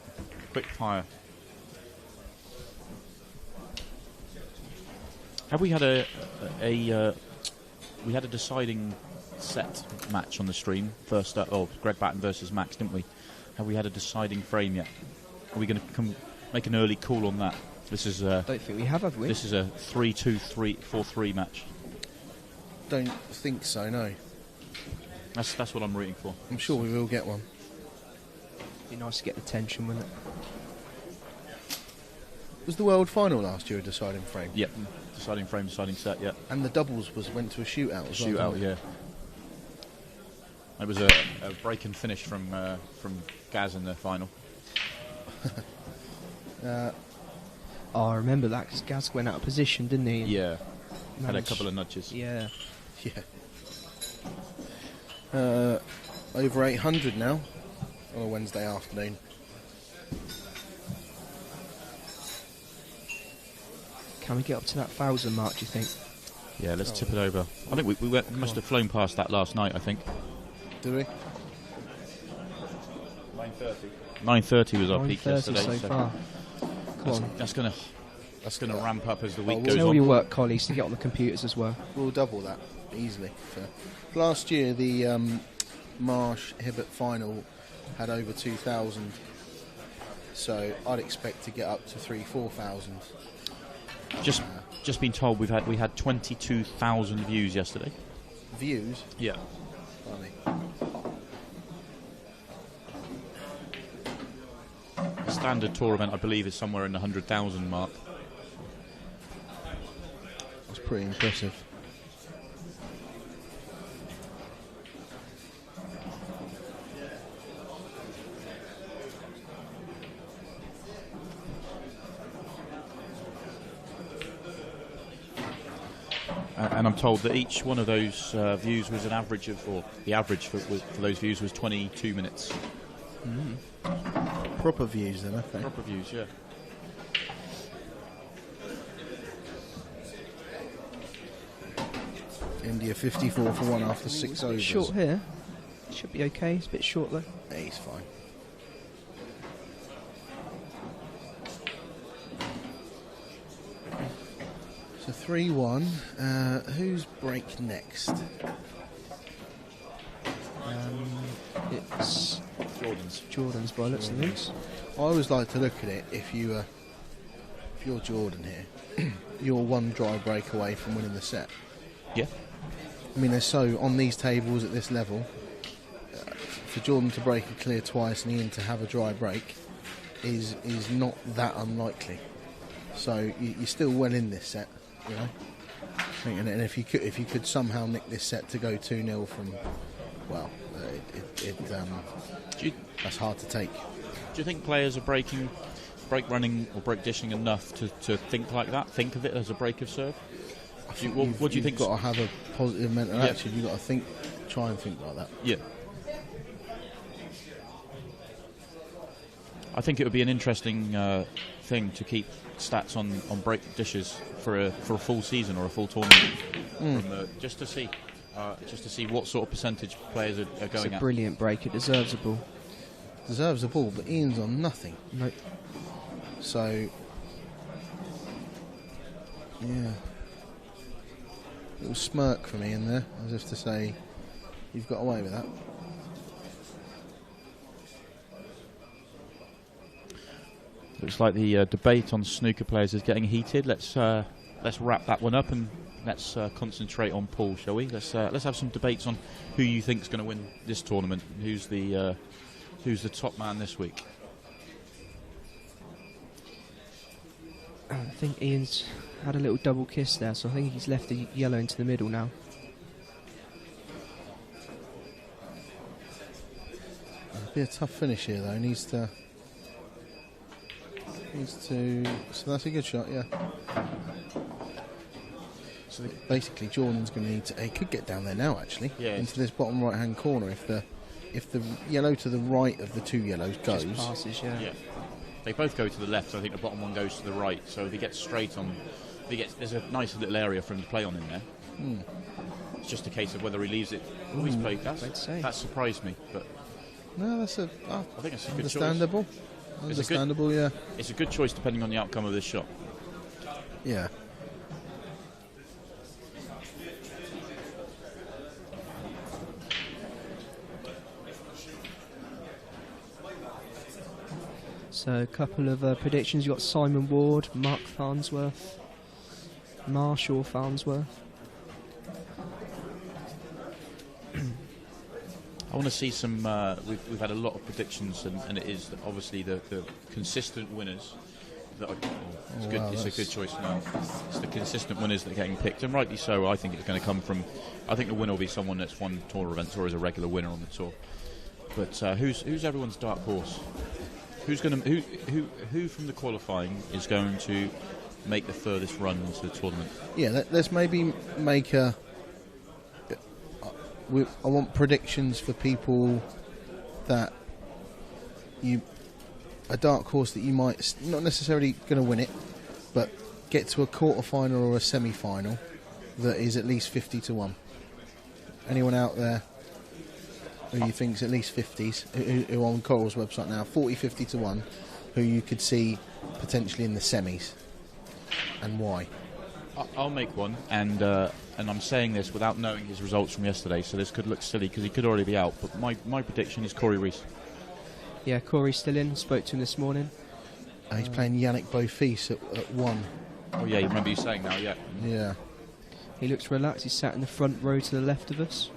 Quick fire. Have we had we had a deciding set match on the stream first up? Oh, Greg Batten versus Max, didn't we? Have we had a deciding frame yet? Are we going to make an early call on that? This is don't think we have we? This is a 3-2-3-4-3 match. Don't think so, no. That's what I'm rooting for. I'm sure we will get one. Be nice to get the tension, wouldn't it? Was the world final last year a deciding frame? Yep. Deciding frame, deciding set, yeah. And the doubles went to a shootout as well. Shootout, yeah. It was a break and finish from Gaz in the final. I remember that, because Gaz went out of position, didn't he? Yeah. Had a couple of nudges. Yeah. Yeah. Over 800 now on a Wednesday afternoon. Can we get up to that 1,000 mark, do you think? Yeah, let's tip it over. I think we must have flown past that last night, I think. Did we? 9:30 was our peak 9:30 yesterday. so far. Come on. That's gonna ramp up as the week goes Tell on. your work colleagues to get on the computers as well. We'll double that easily. Last year, the Marsh Hibbert final had over 2,000, so I'd expect to get up to 3,000-4,000. Just been told we had 22,000 views yesterday. Views? Yeah. Funny. The standard tour event, I believe, is somewhere in the 100,000 mark. That's pretty impressive. And I'm told that each one of those views was an average of, or the average for those views was 22 minutes. Proper views then, okay. Proper views, yeah. India 54 for 1 after 6 It's a bit overs. short here. Should be okay. It's a bit short though. Yeah, he's fine. So 3-1. Who's break next? It's Jordan's by looks of things. I always like to look at it if you're Jordan here, you're one dry break away from winning the set. Yeah. I mean, on these tables at this level, for Jordan to break a clear twice and Ian to have a dry break is not that unlikely. So you're still well in this set, you know. And if you could somehow nick this set to go 2-0 from, well, that's hard to take. Do you think players are break running or break dishing enough to think like that? Think of it as a break of serve? What do you think? You've got to have a positive mental attitude. You've got to try and think like that. Yeah. I think it would be an interesting thing to keep stats on break dishes for a full season or a full tournament, just to see what sort of percentage players are going It's a at. brilliant break. It deserves a ball. Deserves a ball, but Ian's on nothing. Nope. So, yeah, little smirk for me in there, as if to say, you've got away with that. Looks like the debate on snooker players is getting heated. Let's wrap that one up and let's concentrate on pool, shall we? Let's have some debates on who you think is going to win this tournament. Who's the top man this week? I think Ian's had a little double kiss there, so I think he's left the yellow into the middle now. It'll be a tough finish here, though. Needs to. So that's a good shot, yeah. So basically, Jordan's going to need to. He could get down there now, actually, into this bottom right-hand corner. If the yellow to the right of the two yellows goes, just passes, yeah. They both go to the left, so I think the bottom one goes to the right. So if he gets straight on, there's a nice little area for him to play on in there. It's just a case of whether he leaves it. Oh, he's played that. That surprised me, but no, that's I think it's a good understandable. choice. Understandable, yeah. It's a good choice depending on the outcome of this shot. Yeah. So a couple of predictions. You've got Simon Ward, Mark Farnsworth, Marshall Farnsworth. I want to see some. We've had a lot of predictions, and it is obviously the consistent winners that are. It's good. It's a good choice now. It's the consistent winners that are getting picked, and rightly so. I think it's going to come from. I think the winner will be someone that's won tour events or is a regular winner on the tour. But who's everyone's dark horse? Who's going to who from the qualifying is going to make the furthest run into the tournament? Yeah, let's maybe make a. I want predictions for people that a dark horse that you might not necessarily going to win it, but get to a quarter-final or a semi-final that is at least 50-1. Anyone out there who you think's at least 50s, who on Coral's website now, 40-50-1, who you could see potentially in the semis, and why? I'll make one, and I'm saying this without knowing his results from yesterday, so this could look silly because he could already be out, but my prediction is Corey Rees. Yeah, Corey's still in. Spoke to him this morning. He's playing Yannick Beaufils at 1. Oh yeah, you remember you saying now, yeah. Yeah. He looks relaxed. He's sat in the front row to the left of us.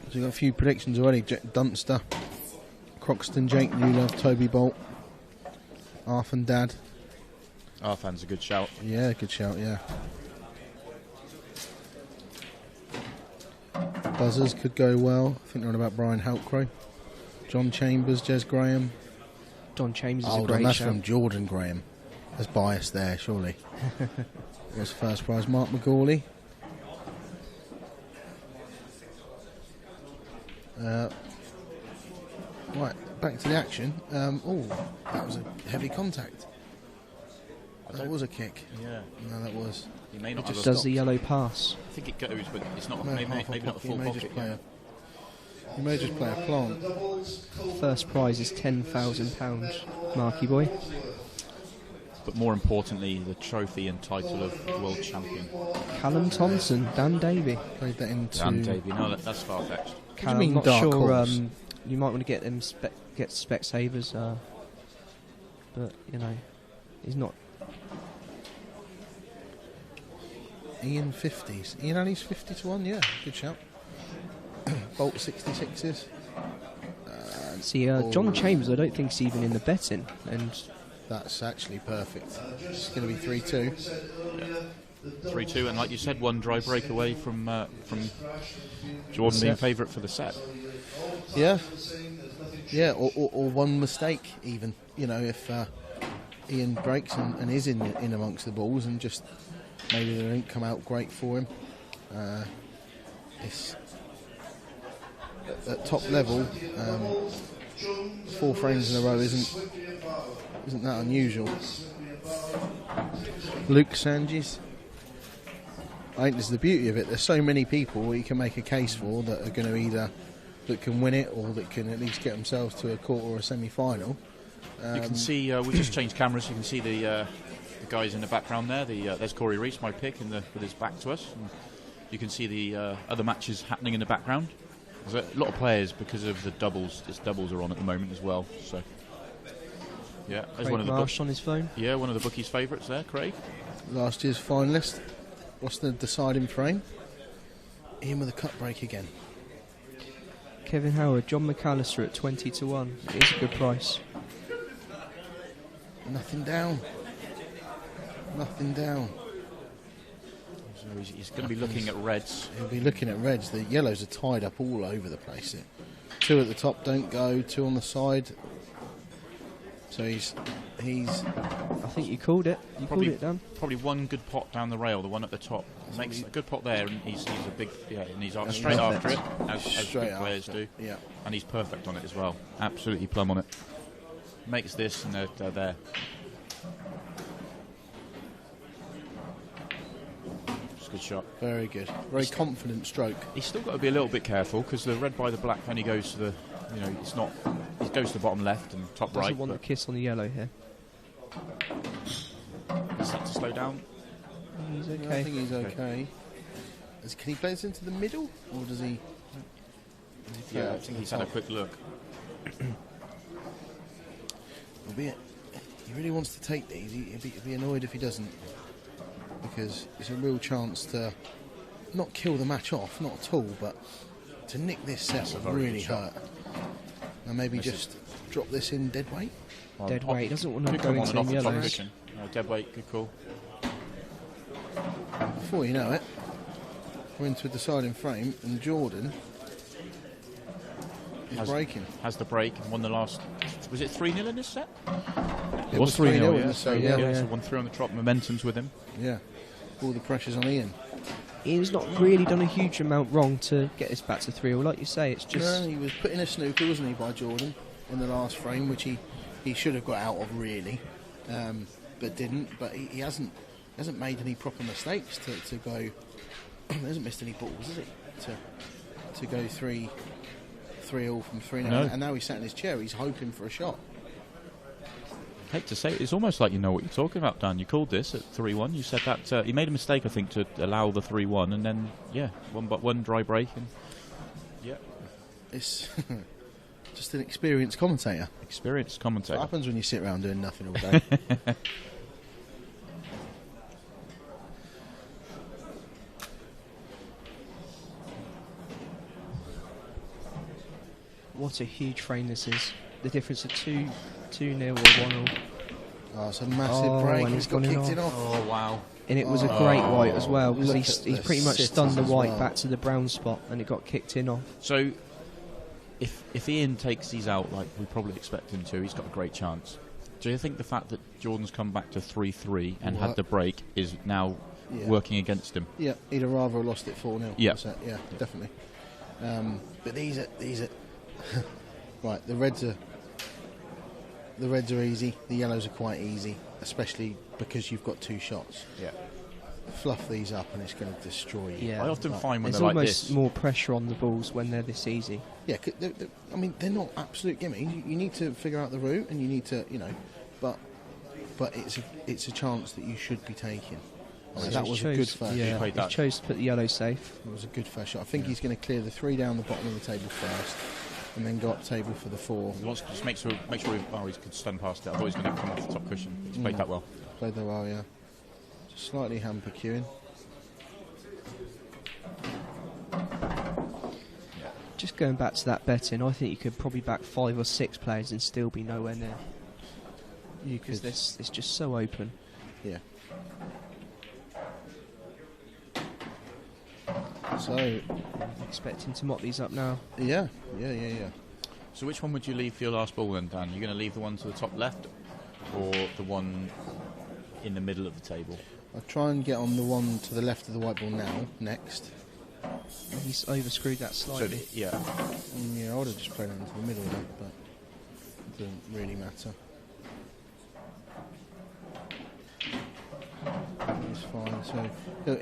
So we've got a few predictions already. Dunster, Croxton, Jake Newlove, Toby Bolt, Arthur Dad. Arfan's a good shout. Yeah, good shout, yeah. Buzzers could go well. I think they're on about Brian Halkrow. John Chambers, Jez Graham. John Chambers is a Hold great on, that's shout. from Jordan Graham. There's bias there, surely. What's the first prize? Mark McGawley. Right, back to the action. Oh, that was a heavy contact. That was a kick. Yeah. No, that was. He may not Just have does the yellow pass. I think it goes, but it's not. No, maybe half not a pocket. full pocket. You may just play a plant. First prize is £10,000, Marky boy. But more importantly, the trophy and title of world champion. Callum Thompson, Dan Davey. Played that into. Dan Davey. No, that's far fetched. Callum, mean not dark sure. horse? You might want to get them get Specsavers, but you know, he's not. Ian 50s. Ian Ali's 50-1, yeah, good shout. Bolt 66s. See, John Chambers, I don't think he's even in the betting, and That's actually perfect. It's going to be 3-2. 3-2, and like you said, one dry break away from Jordan being favourite for the set. Yeah. Yeah, or one mistake even. You know, if Ian breaks and is in amongst the balls and just maybe they don't come out great for him. It's at top level. 4 frames in a row isn't that unusual. Luke Sanges. I think this is the beauty of it. There's so many people you can make a case for that are going to either that can win it or that can at least get themselves to a quarter or a semi-final. You can see we've just changed cameras. You can see the guys in the background there. There's Corey Reese, my pick, with his back to us. And you can see the other matches happening in the background. There's a lot of players because of the doubles. Its doubles are on at the moment as well. So, yeah, there's Craig one of the Marsh on his phone. Yeah, one of the bookies' favourites there, Craig. Last year's finalist. What's the deciding frame? Ian with a cut break again. Kevin Howard, John McAllister at 20-1. It's a good price. Nothing down. Nothing down. So he's going to be looking at reds. He'll be looking at reds. The yellows are tied up all over the place. 2 at the top don't go, 2 on the side. So he's. I think you called it. You called it, Dan. Probably one good pot down the rail, the one at the top. Makes a good pot there, and he's a big, and he's straight after it, as Straight good players after, do. yeah. And he's perfect on it as well. Absolutely plumb on it. Makes this, and they're there. It's a good shot. Very good. Very confident stroke. He's still got to be a little bit careful because the red by the black only goes to the, it's not. It goes to the bottom left and top right. Doesn't want the kiss on the yellow here. He's set to slow down. He's okay. Yeah, I think he's okay. Can he play this into the middle, or does he? Yeah, I think he's had a quick look. He really wants to take these. He'd be annoyed if he doesn't, because it's a real chance to not kill the match off, not at all, but to nick this set would really hurt. And maybe just drop this in dead weight. Dead weight. Doesn't want to Could go come on into and off the the top yellows. cushion. Dead weight, good call. Before you know it, we're into a deciding frame, and Jordan is breaking. Has the break and won the last. Was it 3-0 in this set? It was 3-0 in yeah. this So set, yeah, yeah. so 1-3 on the trot. Momentum's with him. Yeah, all the pressure's on Ian. Ian's not really done a huge amount wrong to get us back to 3-0. Like you say, it's just. No, he was put in a snooker, wasn't he, by Jordan in the last frame, which he should have got out of really, but didn't. But he hasn't made any proper mistakes to go. He hasn't missed any balls, has he? To go 3-3 all from 3-0, No. and now he's sat in his chair. He's hoping for a shot. Hate to say it, it's almost like you know what you're talking about, Dan. You called this at 3-1. You said that he made a mistake, I think, to allow the 3-1, and then one dry break, and It's just an experienced commentator. Experienced commentator. What happens when you sit around doing nothing all day? What a huge frame this is. The difference of 2-0 or 1-0. Oh, it's a massive break. And He's it's got gone in kicked it off. Oh wow! And it was a great white as well, because Look he's at the pretty much sitters stunned the as white well. back to the brown spot, and it got kicked in off. So if Ian takes these out like we probably expect him to, he's got a great chance. Do you think the fact that Jordan's come back to 3-3 and had the break is now working against him? Yeah, he'd have rather lost it 4-0. Yeah. Yeah, definitely. But these are right. The reds are easy. The yellows are quite easy, especially because you've got 2 shots. Yeah. Fluff these up and it's going to destroy you. Yeah. I often find when There's they're like almost this. more pressure on the balls when they're this easy. Yeah, I mean they're not absolute gimmies. You need to figure out the route, and you need to, but it's a chance that you should be taking. So that he was chose, a good first. Yeah, played he that. chose to put the yellow safe. It was a good first shot. I think he's going to clear the 3 down the bottom of the table first, and then go up table for the 4. He wants to just make sure he could stun past it. I thought he was going to come off the top cushion. He's played that well. Played that well, yeah. Just slightly hamper queuing. Just going back to that betting, I think you could probably back 5 or 6 players and still be nowhere near. You Because could, it's just so open. yeah. So, Expecting to mop these up now. yeah. So which one would you leave for your last ball then, Dan? You're going to leave the one to the top left or the one in the middle of the table? I'll try and get on the one to the left of the white ball now, next. He's overscrewed that slightly. Yeah. Yeah, I would have just played it into the middle of it, but it doesn't really matter. It's fine. So,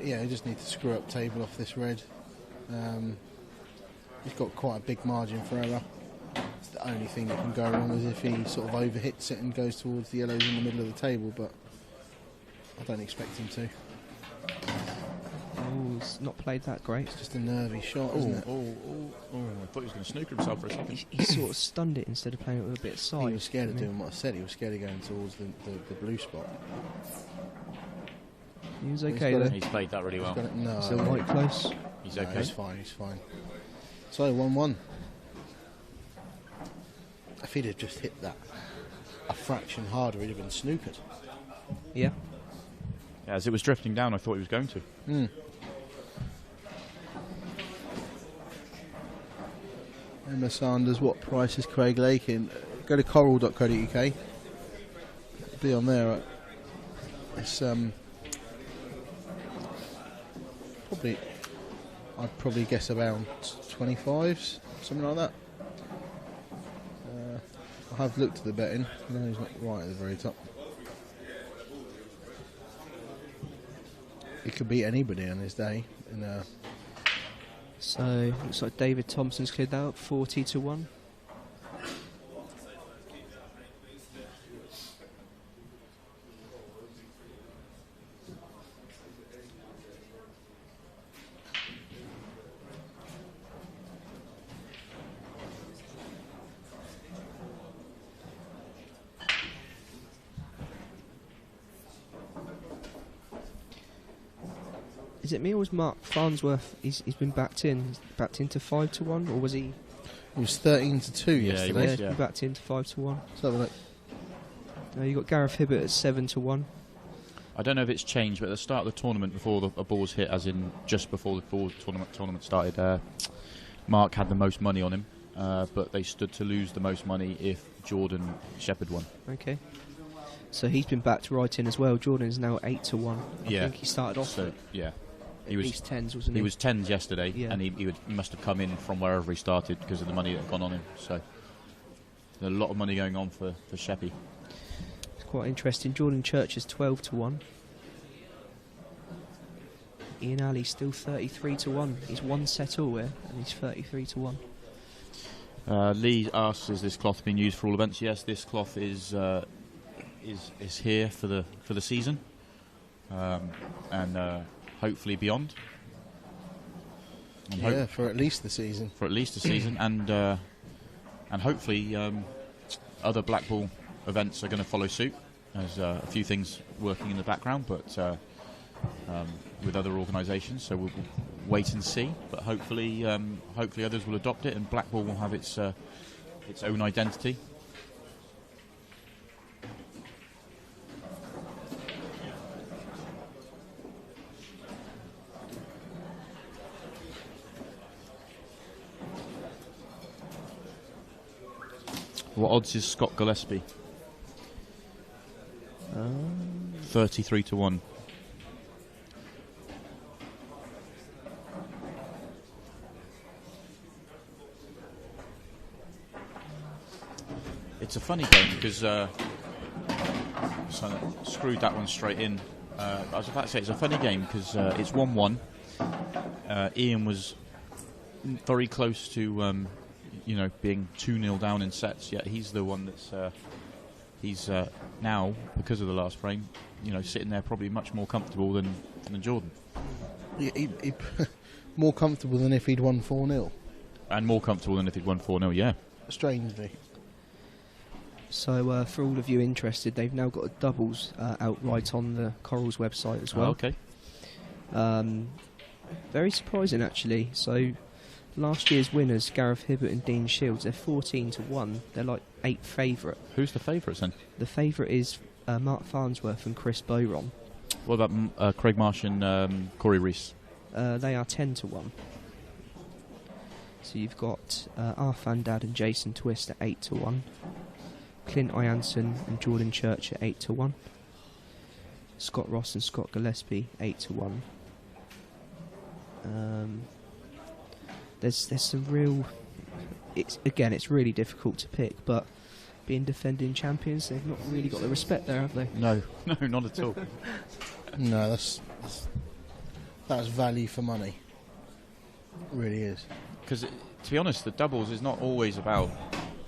yeah, I just need to screw up table off this red. He's got quite a big margin for error. It's the only thing that can go wrong is if he sort of overhits it and goes towards the yellows in the middle of the table, but I don't expect him to. Oh, he's not played that great. It's just a nervy shot, isn't it? I thought he was going to snooker himself for a second. He sort of stunned it instead of playing it with a bit of side. He was scared of doing what I said. He was scared of going towards the blue spot. He was He's okay got though. it. He's played that really well. No, Still quite close. He's no, okay. he's fine. He's fine. So 1-1. If he'd have just hit that a fraction harder, he'd have been snookered. Yeah. Yeah, as it was drifting down, I thought he was going to. Emma Sanders, what price is Craig Lake in? Go to coral.co.uk. Be on there. It's probably, I'd probably guess around 25s, something like that. I have looked at the betting. No, he's not right at the very top. He could beat anybody on his day. So looks like David Thompson's cleared that up, 40-1. Is it me or was Mark Farnsworth? He's been backed in. He's backed into 5-1, or was he? He was 13-2 he yesterday. was, He's yeah. been backed into 5-1. Let's have a look. You got Gareth Hibbert at 7-1. I don't know if it's changed, but at the start of the tournament, before the balls hit, as in just before the ball tournament started, Mark had the most money on him, but they stood to lose the most money if Jordan Shepherd won. Okay. So he's been backed right in as well. Jordan is now 8-1. I Yeah. think he started off So yeah, at least 10s, wasn't he? he was 10s yesterday, Yeah. and he must have come in from wherever he started because of the money that had gone on him. So there's a lot of money going on for Sheppy. It's quite interesting. Jordan Church is 12-1. Ian Ali still 33-1. He's one set all here, and he's 33-1. Lee asks, "Is this cloth being used for all events?" Yes, this cloth is here for the season, and hopefully beyond. And Yeah, for at least the season. for at least a season, and hopefully other Black Ball events are going to follow suit. There's a few things working in the background, but with other organisations, so we'll wait and see. But hopefully others will adopt it, and Black Ball will have its own identity. What odds is Scott Gillespie? 33-1. It's a funny game because so I screwed that one straight in. I was about to say it's a funny game because it's 1-1. Ian was very close to being 2-0 down in sets, yet he's the one that's he's now, because of the last frame, sitting there probably much more comfortable than Jordan. He more comfortable than if he'd won 4-0. And more comfortable than if he'd won 4-0, yeah. Strangely. So for all of you interested, they've now got a doubles outright on the Corals website as well. Okay. Very surprising actually. So last year's winners, Gareth Hibbert and Dean Shields, they're 14-1. They're like 8th favourite. Who's the favourites then? The favourite is Mark Farnsworth and Chris Bowron. What about Craig Marsh and Corey Rees? They are 10-1. So you've got Arfan Dad and Jason Twist at 8-1. Clint Ianson and Jordan Church at 8-1. Scott Ross and Scott Gillespie 8-1. There's some real. It's really difficult to pick, but being defending champions, they've not really got the respect there, have they? No, not at all. No, that's value for money. It really is. Because to be honest, the doubles is not always about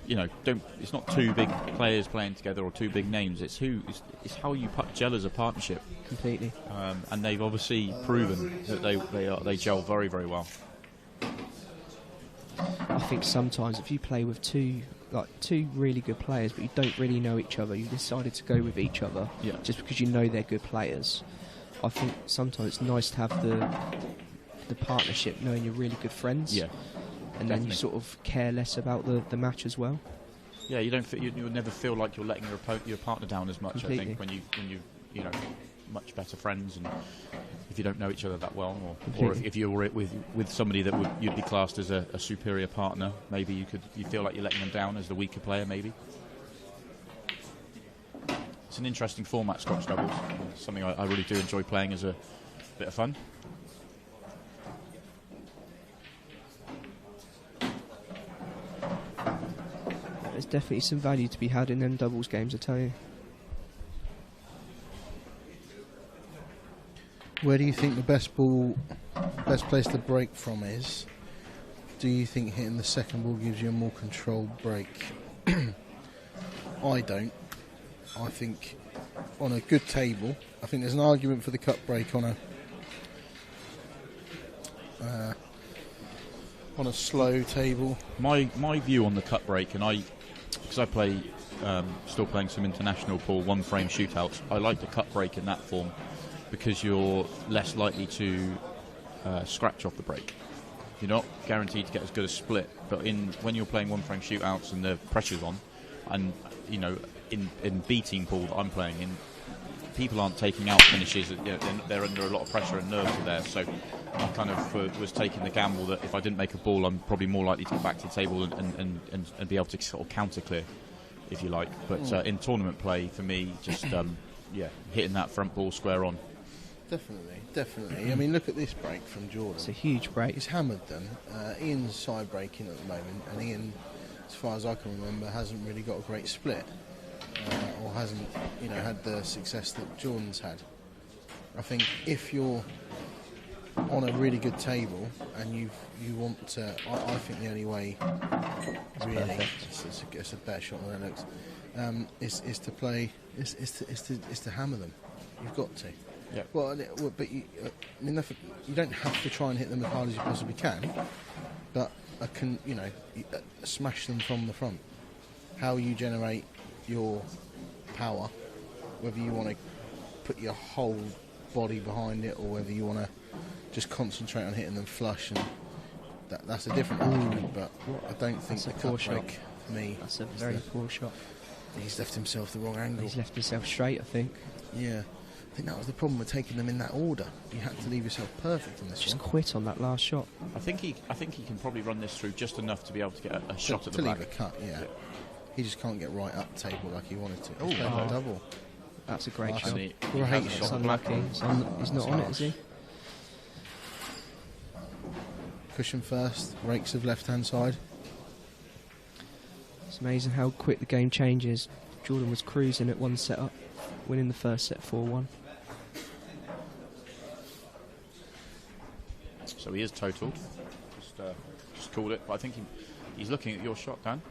It's not two big players playing together or two big names. It's how you gel as a partnership. Completely. And they've obviously proven that they gel very, very well. I think sometimes if you play with two really good players, but you don't really know each other, you decided to go with each other just because you know they're good players. I think sometimes it's nice to have the partnership, knowing you're really good friends. Yeah. And Definitely. then you sort of care less about the match as well. Yeah, you'll never feel like you're letting your partner down as much. Completely. I think when you much better friends, and if you don't know each other that well, or if you're with somebody that you'd be classed as a superior partner, maybe you feel like you're letting them down as the weaker player. Maybe it's an interesting format, Scotch doubles. It's something I really do enjoy playing as a bit of fun. There's definitely some value to be had in them doubles games, I tell you. Where do you think the best place to break from is? Do you think hitting the second ball gives you a more controlled break? I don't. I think on a good table, I think there's an argument for the cut break on a slow table. My view on the cut break, and because I play, still playing some international pool one frame shootouts, I like the cut break in that form because you're less likely to scratch off the break. You're not guaranteed to get as good a split, but when you're playing one frame shootouts and the pressure's on, and in B team pool that I'm playing in, people aren't taking out finishes. They're under a lot of pressure and nerves are there. So I kind of was taking the gamble that if I didn't make a ball, I'm probably more likely to get back to the table and be able to sort of counter clear, if you like. But in tournament play, for me, just hitting that front ball square on. Definitely. I mean, look at this break from Jordan. It's a huge break. He's hammered them. Ian's side breaking at the moment, and Ian, as far as I can remember, hasn't really got a great split, or hasn't, had the success that Jordan's had. I think if you're on a really good table and you want to, I think the only way, really, it's a better shot than it looks, is to play, is to hammer them. You've got to. Yeah. Well, but you don't have to try and hit them as hard as you possibly can, but smash them from the front. How you generate your power, whether you want to put your whole body behind it or whether you want to just concentrate on hitting them flush, and that's a different argument. But I don't think the cut break for me. That's a very poor shot. He's left himself the wrong angle. He's left himself straight, I think. Yeah. I think that was the problem with taking them in that order. You had to leave yourself perfect in this Just one. quit on that last shot. I think he can probably run this through just enough to be able to get a shot at the to back. leave a cut, yeah. He just can't get right up table like he wanted to. Oh, He's played a double. That's a great Nice. shot. He Great has a shot. It's shot. unlucky. He's not on it, is he? Cushion first, rakes of left-hand side. It's amazing how quick the game changes. Jordan was cruising at one set up, winning the first set 4-1. So he is totaled. Just called it. But I think he's looking at your shot, Dan.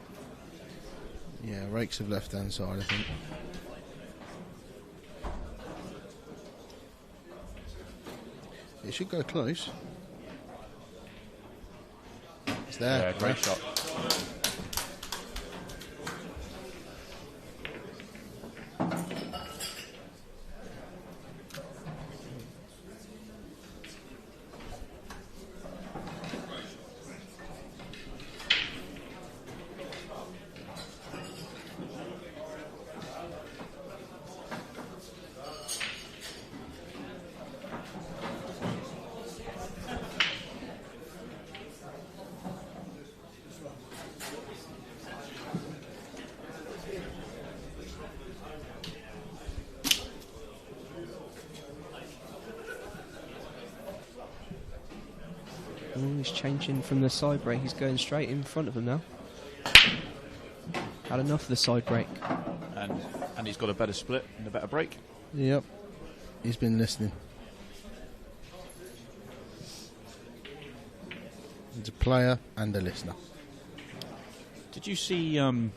Yeah, rakes of left-hand side, I think. It should go close. It's there. Yeah, great shot. He's changing from the side break. He's going straight in front of him now. Had enough of the side break. And he's got a better split and a better break. Yep. He's been listening. He's a player and a listener. Did you see, in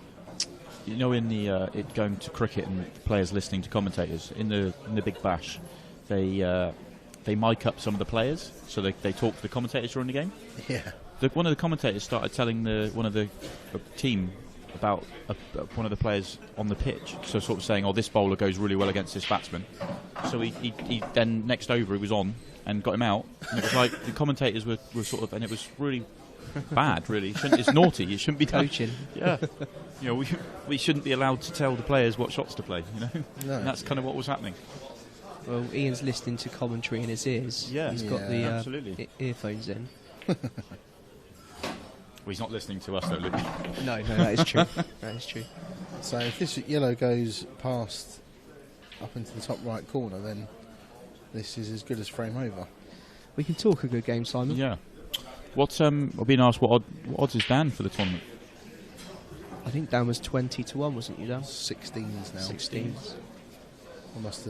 the it going to cricket and players listening to commentators in the Big Bash, they mic up some of the players, so they talk to the commentators during the game. Yeah. One of the commentators started telling one of the team about one of the players on the pitch, so sort of saying, "Oh, this bowler goes really well against this batsman." So he then next over he was on and got him out, and it was like the commentators were sort of, and it was really bad. Really, it's naughty. It shouldn't be done. Coaching. Yeah, we shouldn't be allowed to tell the players what shots to play. No. And that's kind of what was happening. Well, Ian's listening to commentary in his ears. Yeah. He's got the absolutely. earphones in. Well, he's not listening to us though, Luke. No, that is true. That is true. So if this yellow goes past up into the top right corner, then this is as good as frame over. We can talk a good game, Simon. Yeah. What's I've been asked what odds is Dan for the tournament? I think Dan was 20 to 1, wasn't you, Dan? 16s now. 16s. They must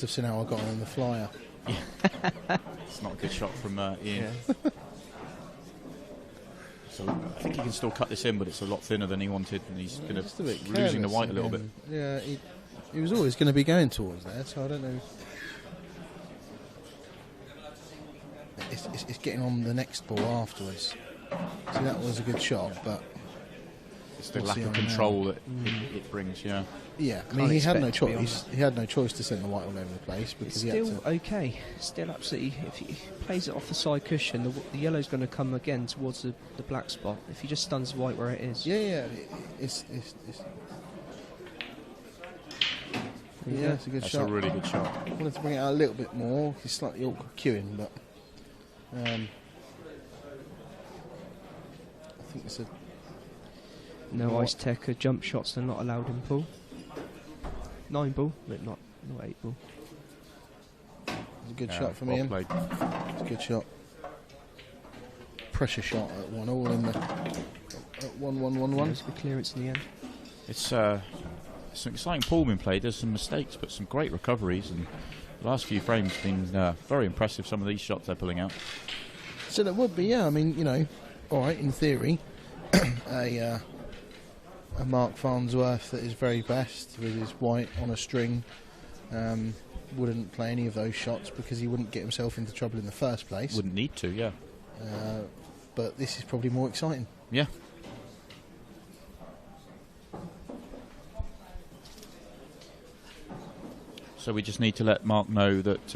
have seen how I got on in the flyer. It's not a good shot from Ian. Yeah. So I think he can still cut this in, but it's a lot thinner than he wanted, and he's going Just a bit to losing the careless white a little bit. again. Yeah, he was always going to be going towards there, so I don't know. It's getting on the next ball afterwards. See, that was a good shot, but It's the What's lack he of on control that it brings. Yeah. yeah, I mean, Can't he had no expect to be on choice. He had no choice to send the white all over the place because It's he had still to. okay. Still absolutely. If he plays it off the side cushion, the yellow's going to come again towards the black spot. If he just stuns white where it is. Yeah, it's yeah, it's a good That's shot. a really good shot. I wanted to bring it out a little bit more. He's slightly awkward queuing, but I think it's a No What? ice tech. Jump shots are not allowed in pool. 9 ball, but not 8 ball. it's a good Yeah, shot from well Ian. played. It's a good shot. Pressure shot at 1-all in the at 1-1-1-1. There's the clearance in the end. It's an exciting pool being played. There's some mistakes, but some great recoveries. And the last few frames have been very impressive. Some of these shots they're pulling out. So that would be, yeah. I mean, all right. In theory, a Mark Farnsworth at his very best with his white on a string wouldn't play any of those shots because he wouldn't get himself into trouble in the first place. Wouldn't need to, yeah. But this is probably more exciting. Yeah. So we just need to let Mark know that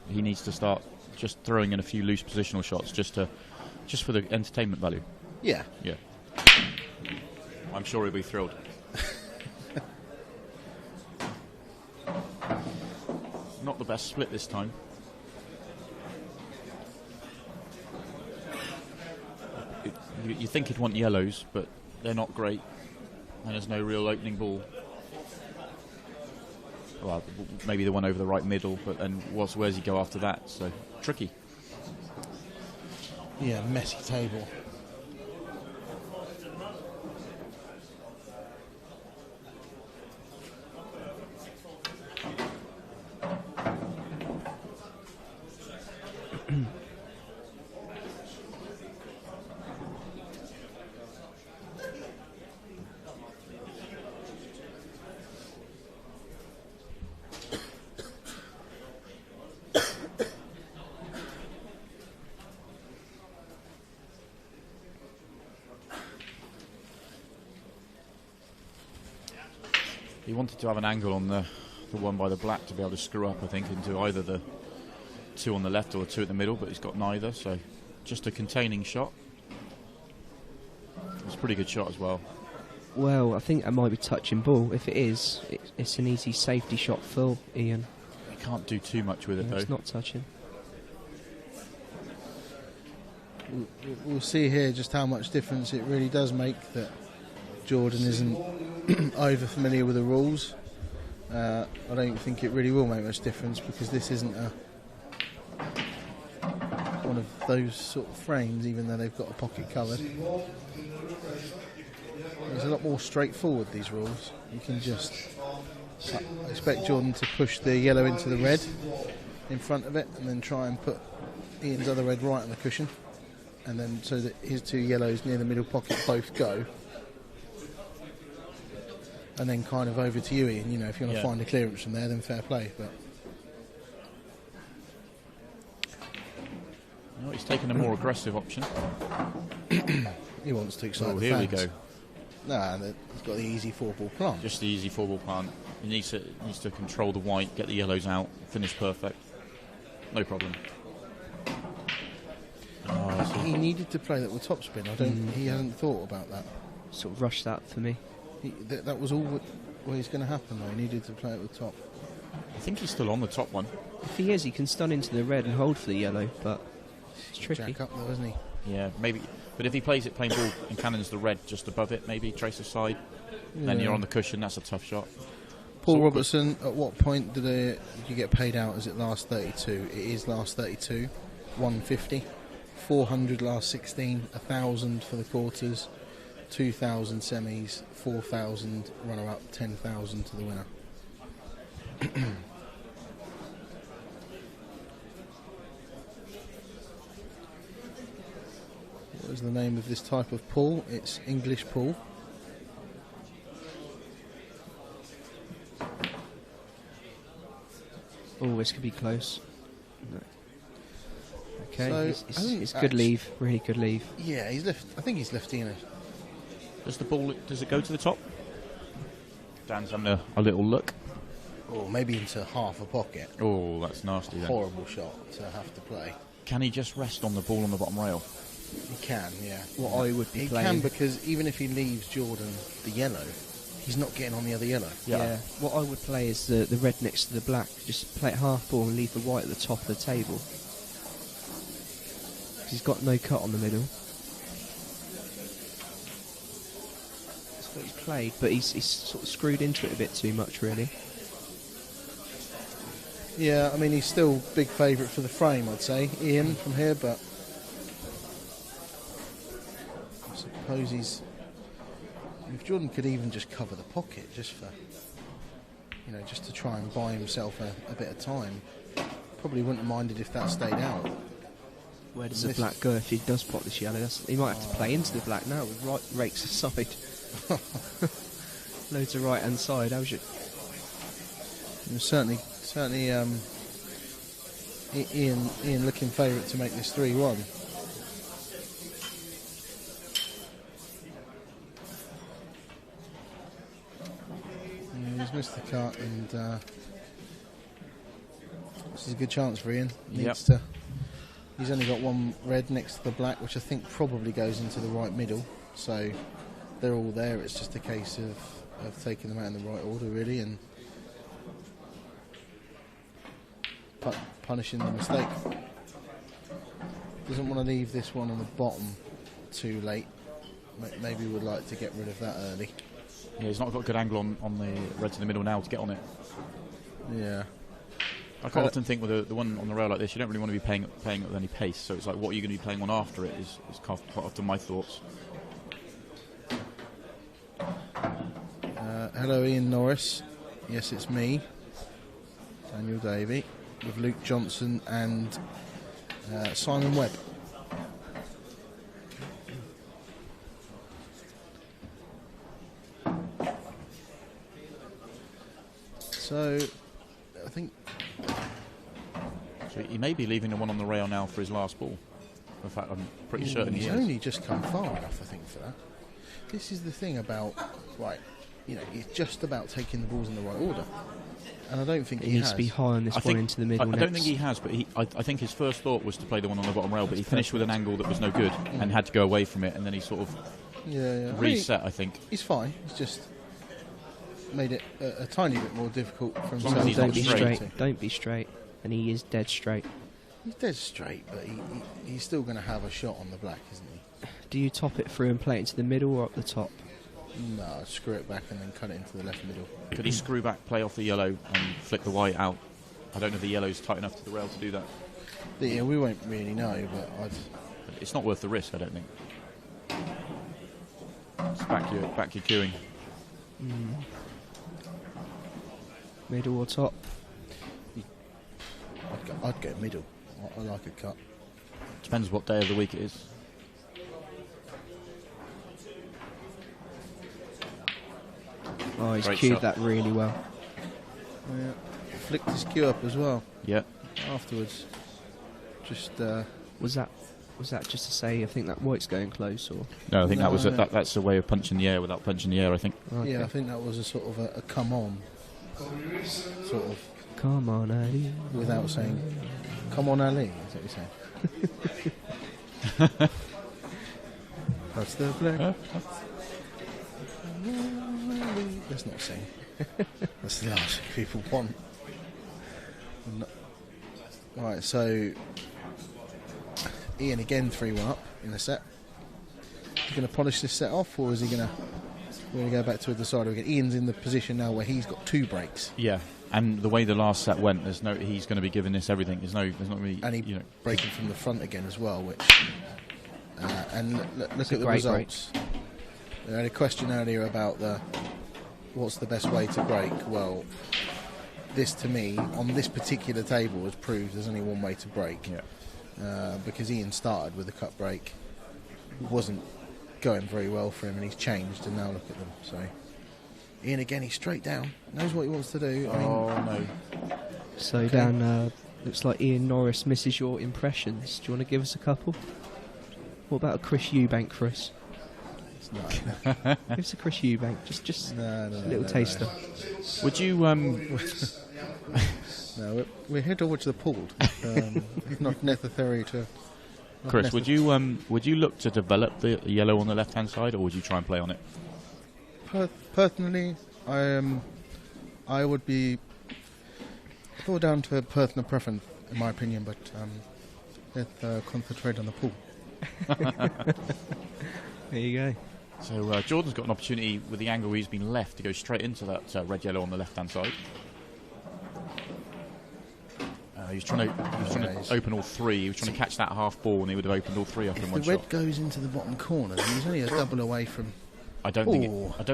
he needs to start just throwing in a few loose positional shots just for the entertainment value. Yeah. Yeah. I'm sure he'll be thrilled. Not the best split this time. You think he'd want yellows, but they're not great, and there's no real opening ball. Well, maybe the one over the right middle, but then where's he go after that? So tricky. Yeah, messy table. He wanted to have an angle on the one by the black to be able to screw up, I think, into either the two on the left or the two at the middle, but he's got neither, so just a containing shot. It's a pretty good shot as well. Well, I think that might be touching ball. If it is, it's an easy safety shot for Ian. He can't do too much with it, No, though. it's not touching. We'll see here just how much difference it really does make that Jordan isn't over familiar with the rules. I don't think it really will make much difference because this isn't one of those sort of frames, even though they've got a pocket covered. It's a lot more straightforward, these rules. You can just expect Jordan to push the yellow into the red in front of it and then try and put Ian's other red right on the cushion, and then so that his two yellows near the middle pocket both go, and then kind of over to you, Ian. You know, if you want to Yeah. find a clearance from there, then fair play. But No, he's taken a more aggressive option. he wants to excite Oh, the here we fans. go. Nah, he's got the easy 4-ball plant. Just the easy 4-ball plant. He needs to control the white, get the yellows out, finish perfect. No problem. Oh, He needed to play that with topspin. I don't. He hadn't thought about that. Sort of rushed that for me. That was all what was going to happen. Though he needed to play it with top. I think he's still on the top one. If he is, he can stun into the red and hold for the yellow, but it's tricky. Jack up though, isn't he? Yeah, maybe. But if he plays it plain ball and cannons the red just above it, maybe trace aside, then you're on the cushion. That's a tough shot. Paul So Robertson, at what point did you get paid out? Is it last 32? It is last 32. 150. 400 last 16. 1,000 for the quarters. 2,000 semis. 4,000 runner-up. 10,000 to the winner. What is the name of this type of pool? It's English pool. Oh, this could be close. No. Okay, So, it's I think good that's- leave, really good leave. Yeah, he's left. I think he's left in a. Does it go to the top? Dan's having a little look. Or maybe into half a pocket. Oh, that's nasty then. Horrible shot to have to play. Can he just rest on the ball on the bottom rail? He can, yeah. What I would be He playing. can, because even if he leaves Jordan the yellow, he's not getting on the other yellow. Yeah. What I would play is the red next to the black. Just play it half ball and leave the white at the top of the table. 'Cause he's got no cut on the middle. That's what he's played, but he's sort of screwed into it a bit too much, really. Yeah, I mean, he's still big favourite for the frame, I'd say, Ian, from here, but I suppose he's... If Jordan could even just cover the pocket, just for, you know, just to try and buy himself a bit of time, probably wouldn't have minded if that stayed out. Where does the This- black go if he does pot this yellow? He might have to play into the black now with rakes aside. Loads of right hand side. How's your... Certainly, Ian looking favourite to make this 3-1. Yeah, he's missed the cut, and this is a good chance for Ian. Needs to. He's only got one red next to the black, which I think probably goes into the right middle. So they're all there. It's just a case of taking them out in the right order, really, and punishing the mistake. Doesn't want to leave this one on the bottom too late. Maybe would like to get rid of that early. Yeah, he's not got a good angle on the reds in the middle now to get on it. Yeah. I quite often think with the one on the rail like this, you don't really want to be playing it with any pace. So it's like, what are you going to be playing on after it is quite often my thoughts. Hello, Ian Norris. Yes, it's me, Daniel Davey, with Luke Johnson and Simon Webb. So, I think So he may be leaving the one on the rail now for his last ball. In fact, I'm pretty certain he he's is. only just come far enough, I think, for that. This is the thing about, right, you know, it's just about taking the balls in the right order. And I don't think It he needs has. to be high on this one into the middle I next. don't think he has, but I think his first thought was to play the one on the bottom rail, but he finished with an angle that was no good and had to go away from it, and then he sort of Yeah. I mean, reset, I think. he's fine. He's just made it a tiny bit more difficult for long as himself. he's Don't not be straight. straight. Don't be straight. And he is dead straight. He's dead straight, but he's still going to have a shot on the black, isn't he? Do you top it through and play it into the middle or up the top? No, screw it back and then cut it into the left middle. Could he screw back, play off the yellow, and flick the white out? I don't know if the yellow's tight enough to the rail to do that. Yeah, we won't really know, but But it's not worth the risk, I don't think. It's back your queuing. Middle or top? I'd go middle. I like a cut. Depends what day of the week it is. Oh, he's Great cued shot. that really well. Yeah. Flicked his cue up as well Yeah. afterwards. Just Was that just to say I think that White's going close, or? No, I think that was No. that's a way of punching the air without punching the air, I think. Okay. yeah, I think that was a sort of a come on, sort of Come on, Ali. without saying, "Come on, Ali." Is that what you're saying? That's the black. Let's not sing. That's the last thing people want. Right, so Ian again 3-1 up in the set. Is he going to polish this set off, or is he going to? We're going to go back to a decider again. Ian's in the position now where he's got 2 breaks, Yeah. And the way the last set went, he's going to be giving this everything. There's not really, and he you know. breaking from the front again as well. Which and look a at the great results. We had a question earlier about what's the best way to break. Well, this to me on this particular table has proved there's only one way to break. Yeah. Because Ian started with a cut break, wasn't going very well for him, and he's changed, and now look at them. So Ian again, he's straight down, knows what he wants to do. I mean, No. So Dan, looks like Ian Norris misses your impressions. Do you want to give us a couple? What about a Chris Eubank for us? it's not. Give us a Chris Eubank, just No, a little taster. Would you No, we're here to watch the pooled. It's not necessary to. Chris, would you look to develop the yellow on the left-hand side, or would you try and play on it? Personally, I would be. It's all down to personal preference, in my opinion, but let's concentrate on the pool. There you go. So Jordan's got an opportunity with the angle he's been left to go straight into that red-yellow on the left-hand side. He's trying to open all 3. He was trying to catch that half ball, and he would have opened all 3 up in If one the red shot. goes into the bottom corner, then he's only a double away from. I don't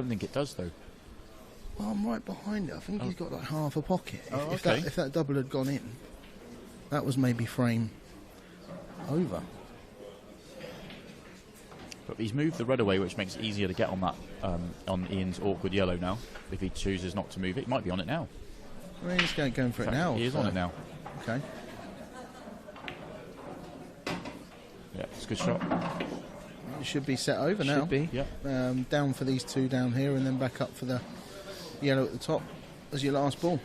think it does though. Well, I'm right behind it. I think he's got like half a pocket. If okay. if that double had gone in, that was maybe frame over. But he's moved the red away, which makes it easier to get on that on Ian's awkward yellow now. If he chooses not to move it, he might be on it now. I mean, he's going for In it fact, now. He is on it now. Okay. Yeah, it's a good shot. It should be set over now. Should be. Yeah. Down for these 2 down here, and then back up for the yellow at the top as your last ball.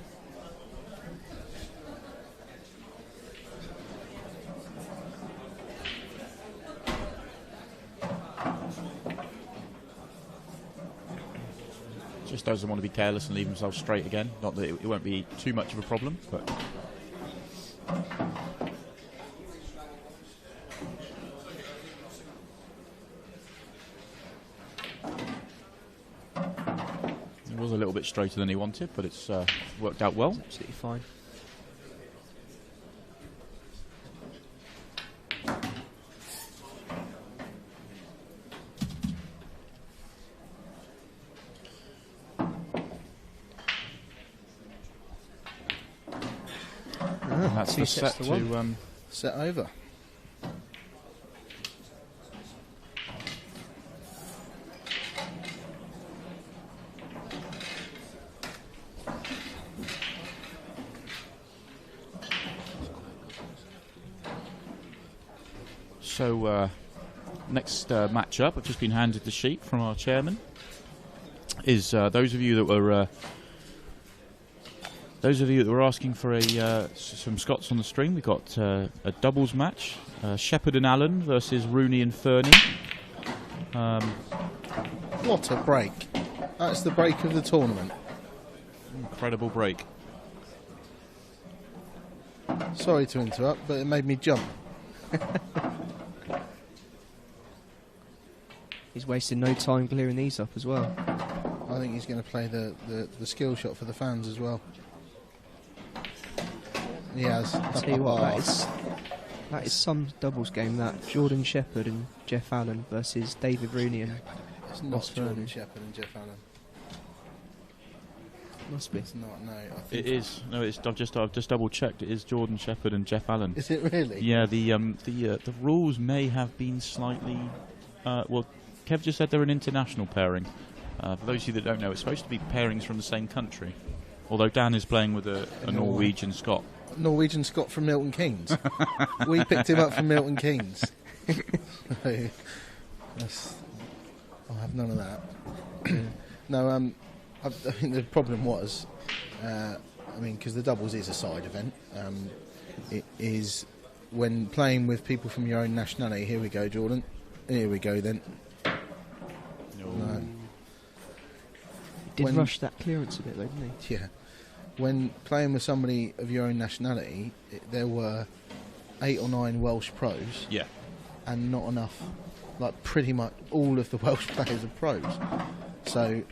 Just doesn't want to be careless and leave himself straight again. Not that it won't be too much of a problem, but it was a little bit straighter than he wanted, but it's worked out well. Absolutely fine. And that's 2 the sets set to 1. to Set over. So next match-up, I've just been handed the sheet from our chairman, is those of you that were asking for some Scots on the stream. We've got a doubles match, Shepherd and Allen versus Rooney and Fernie. What a break. That's the break of the tournament. Incredible break. Sorry to interrupt, but it made me jump. He's wasting no time clearing these up as well. I think he's going to play the skill shot for the fans as well. He has. I'll tell you what, that is some doubles game, that. Jordan Shepherd and Jeff Allen versus David Rooney and It's not Ross Jordan Fernie. Shepherd and Jeff Allen. Must be. It's not, no. I think It is. No, I've just double checked. It is Jordan Shepherd and Jeff Allen. Is it really? Yeah, the rules may have been slightly. Well, Kev just said they're an international pairing. For those of you that don't know, it's supposed to be pairings from the same country. Although Dan is playing with a Norwegian Scot. Norwegian Scot from Milton Keynes. We picked him up from Milton Keynes. I'll have none of that. No, I think the problem was, because the doubles is a side event, it is when playing with people from your own nationality. Here we go, Jordan. Here we go then. No. He did rush that clearance a bit, though, didn't he? Yeah. When playing with somebody of your own nationality, there were 8 or 9 Welsh pros. Yeah. And not enough. Like, pretty much all of the Welsh players are pros. So,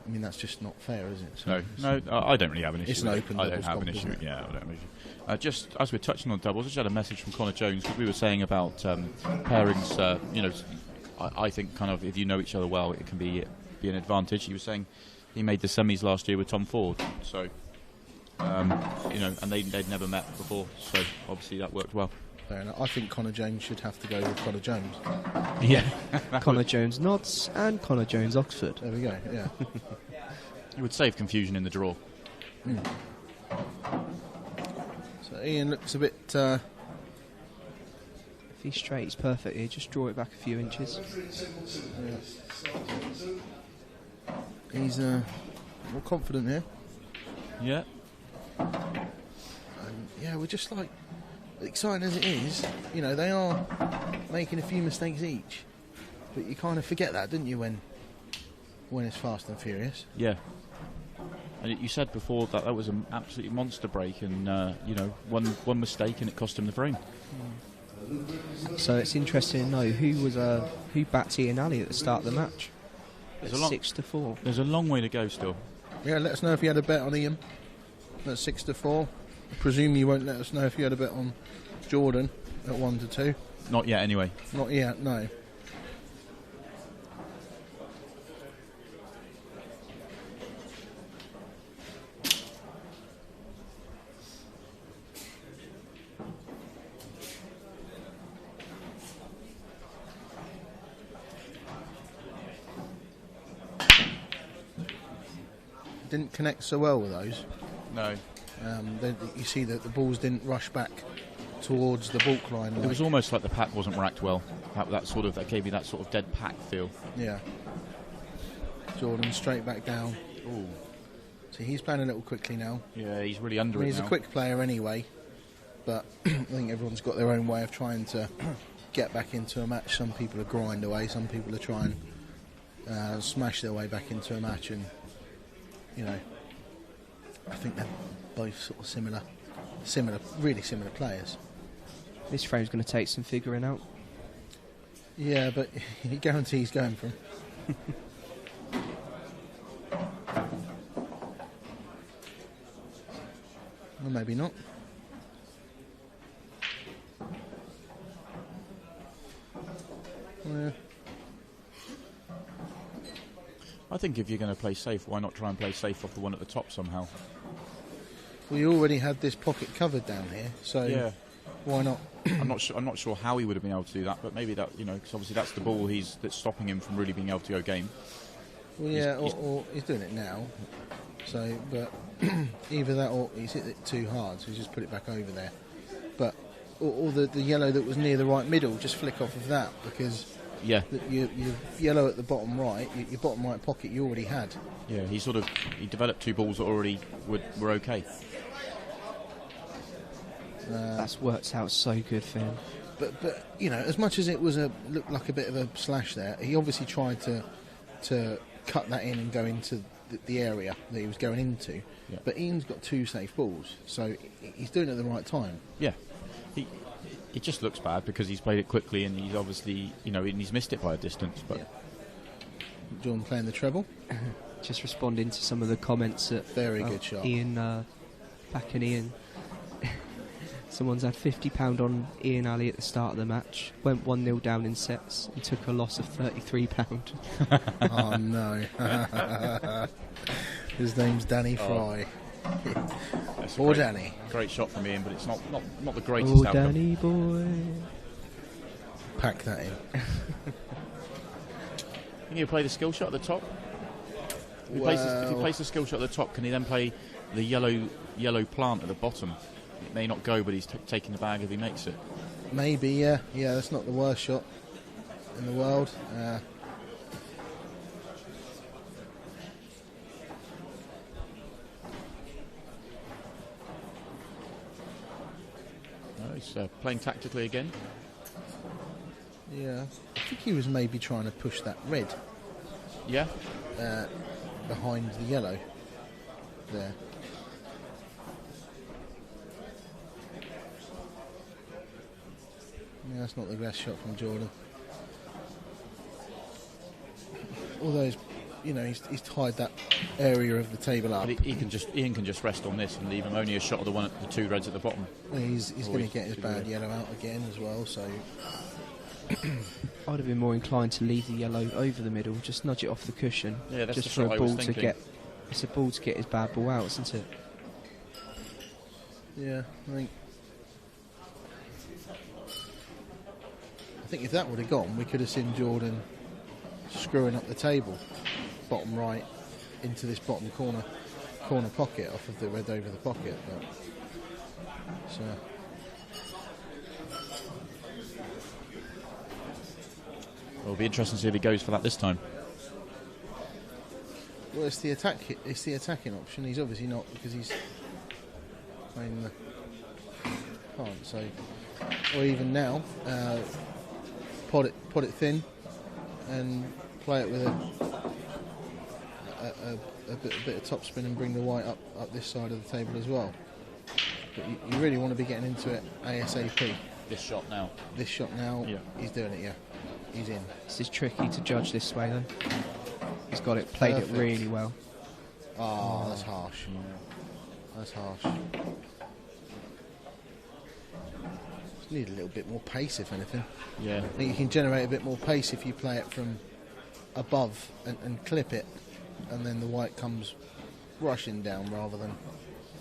that's just not fair, is it? So no, I don't really have an issue. It's an open I don't doubles have an comp, issue. isn't it? Yeah, I don't have an issue. Just as we're touching on doubles, I just had a message from Connor Jones, because we were saying about pairings. I think kind of if you know each other well, it can be an advantage. He was saying he made the semis last year with Tom Ford, so and they'd never met before, so obviously that worked well. Fair enough. I think Connor Jones should have to go with Connor Jones. Yeah. Connor Jones Notts and Connor Jones Oxford. There we go, yeah. It would save confusion in the draw. Mm. So Ian looks a bit... If he's straight, he's perfect here. Just draw it back a few inches. Yeah. He's more confident here. Yeah. We're just like... Exciting as it is, they are making a few mistakes each. But you kind of forget that, didn't you, when it's fast and furious? Yeah. And you said before that was an absolutely monster break, and one mistake and it cost him the frame. So it's interesting to know who backed Ian Ali at the start of the match. It's 6-4. There's a long way to go still. Yeah, let us know if you had a bet on Ian. That's 6-4. I presume you won't let us know if you had a bet on Jordan at 1-2. Not yet, anyway. Not yet, no. Didn't connect so well with those. No. You see that the balls didn't rush back towards the balk line. It was almost like the pack wasn't racked well. That gave me that sort of dead pack feel. Yeah. Jordan straight back down. Ooh. See, he's playing a little quickly now. Yeah, he's really under it He's now. a quick player anyway, but I think everyone's got their own way of trying to get back into a match. Some people are grind away, some people are trying smash their way back into a match, and I think they're both sort of really similar players. This frame's going to take some figuring out. Yeah, but he guarantees going from. Well, maybe not. Yeah. I think if you're going to play safe, why not try and play safe off the one at the top somehow? We already had this pocket covered down here, so yeah. Why not? I'm not sure how he would have been able to do that, but maybe that, because obviously that's the ball that's stopping him from really being able to go game. Well, yeah, or he's doing it now. So, but either that or he's hit it too hard, so he's just put it back over there. But or the yellow that was near the right middle, just flick off of that, because yeah, your yellow at the bottom right, your bottom right pocket, you already had. Yeah, he developed two balls that already were okay. That's worked out so good for him. But as much as it was looked like a bit of a slash there, he obviously tried to cut that in and go into the area that he was going into. Yeah. But Ian's got two safe balls, so he's doing it at the right time. Yeah, it just looks bad because he's played it quickly and he's obviously and he's missed it by a distance. But Jordan playing the treble, just responding to some of the comments at very good shot. Ian, back in Ian. Someone's had £50 on Ian Ali at the start of the match, went 1-0 down in sets and took a loss of £33. Oh no. His name's Danny Fry. Or Danny. Great shot from Ian, but it's not the greatest outcome. Danny boy. Pack that in. Can you play the skill shot at the top? If he plays the skill shot at the top, can he then play the yellow plant at the bottom? It may not go, but he's taking the bag if he makes it. Maybe, yeah. Yeah, that's not the worst shot in the world. No, he's playing tactically again. Yeah. I think he was maybe trying to push that red Yeah. behind the yellow there. Yeah, that's not the best shot from Jordan. Although, he's tied that area of the table up. But Ian can just rest on this and leave him only a shot of the two reds at the bottom. He's going to get his bad yellow out again as well, so... I'd have been more inclined to leave the yellow over the middle, just nudge it off the cushion. Yeah, that's just the for shot a I was ball to thinking. get. It's a ball to get his bad ball out, isn't it? Yeah, I think if that would have gone, we could have seen Jordan screwing up the table, bottom right, into this bottom corner pocket off of the red over the pocket. But so It'll be interesting to see if he goes for that this time. well, it's the attacking option. He's obviously not, because he's playing the can't. So, or even now, pot it thin and play it with a bit of topspin and bring the white up this side of the table as well. But you really want to be getting into it ASAP. This shot now. Yeah. He's doing it, yeah. He's in. This is tricky to judge this way, then. He's got it, played Perfect. it really well. Oh, that's harsh. That's harsh. Just need a little bit more pace, if anything. Yeah. I think you can generate a bit more pace if you play it from above and clip it, and then the white comes rushing down rather than...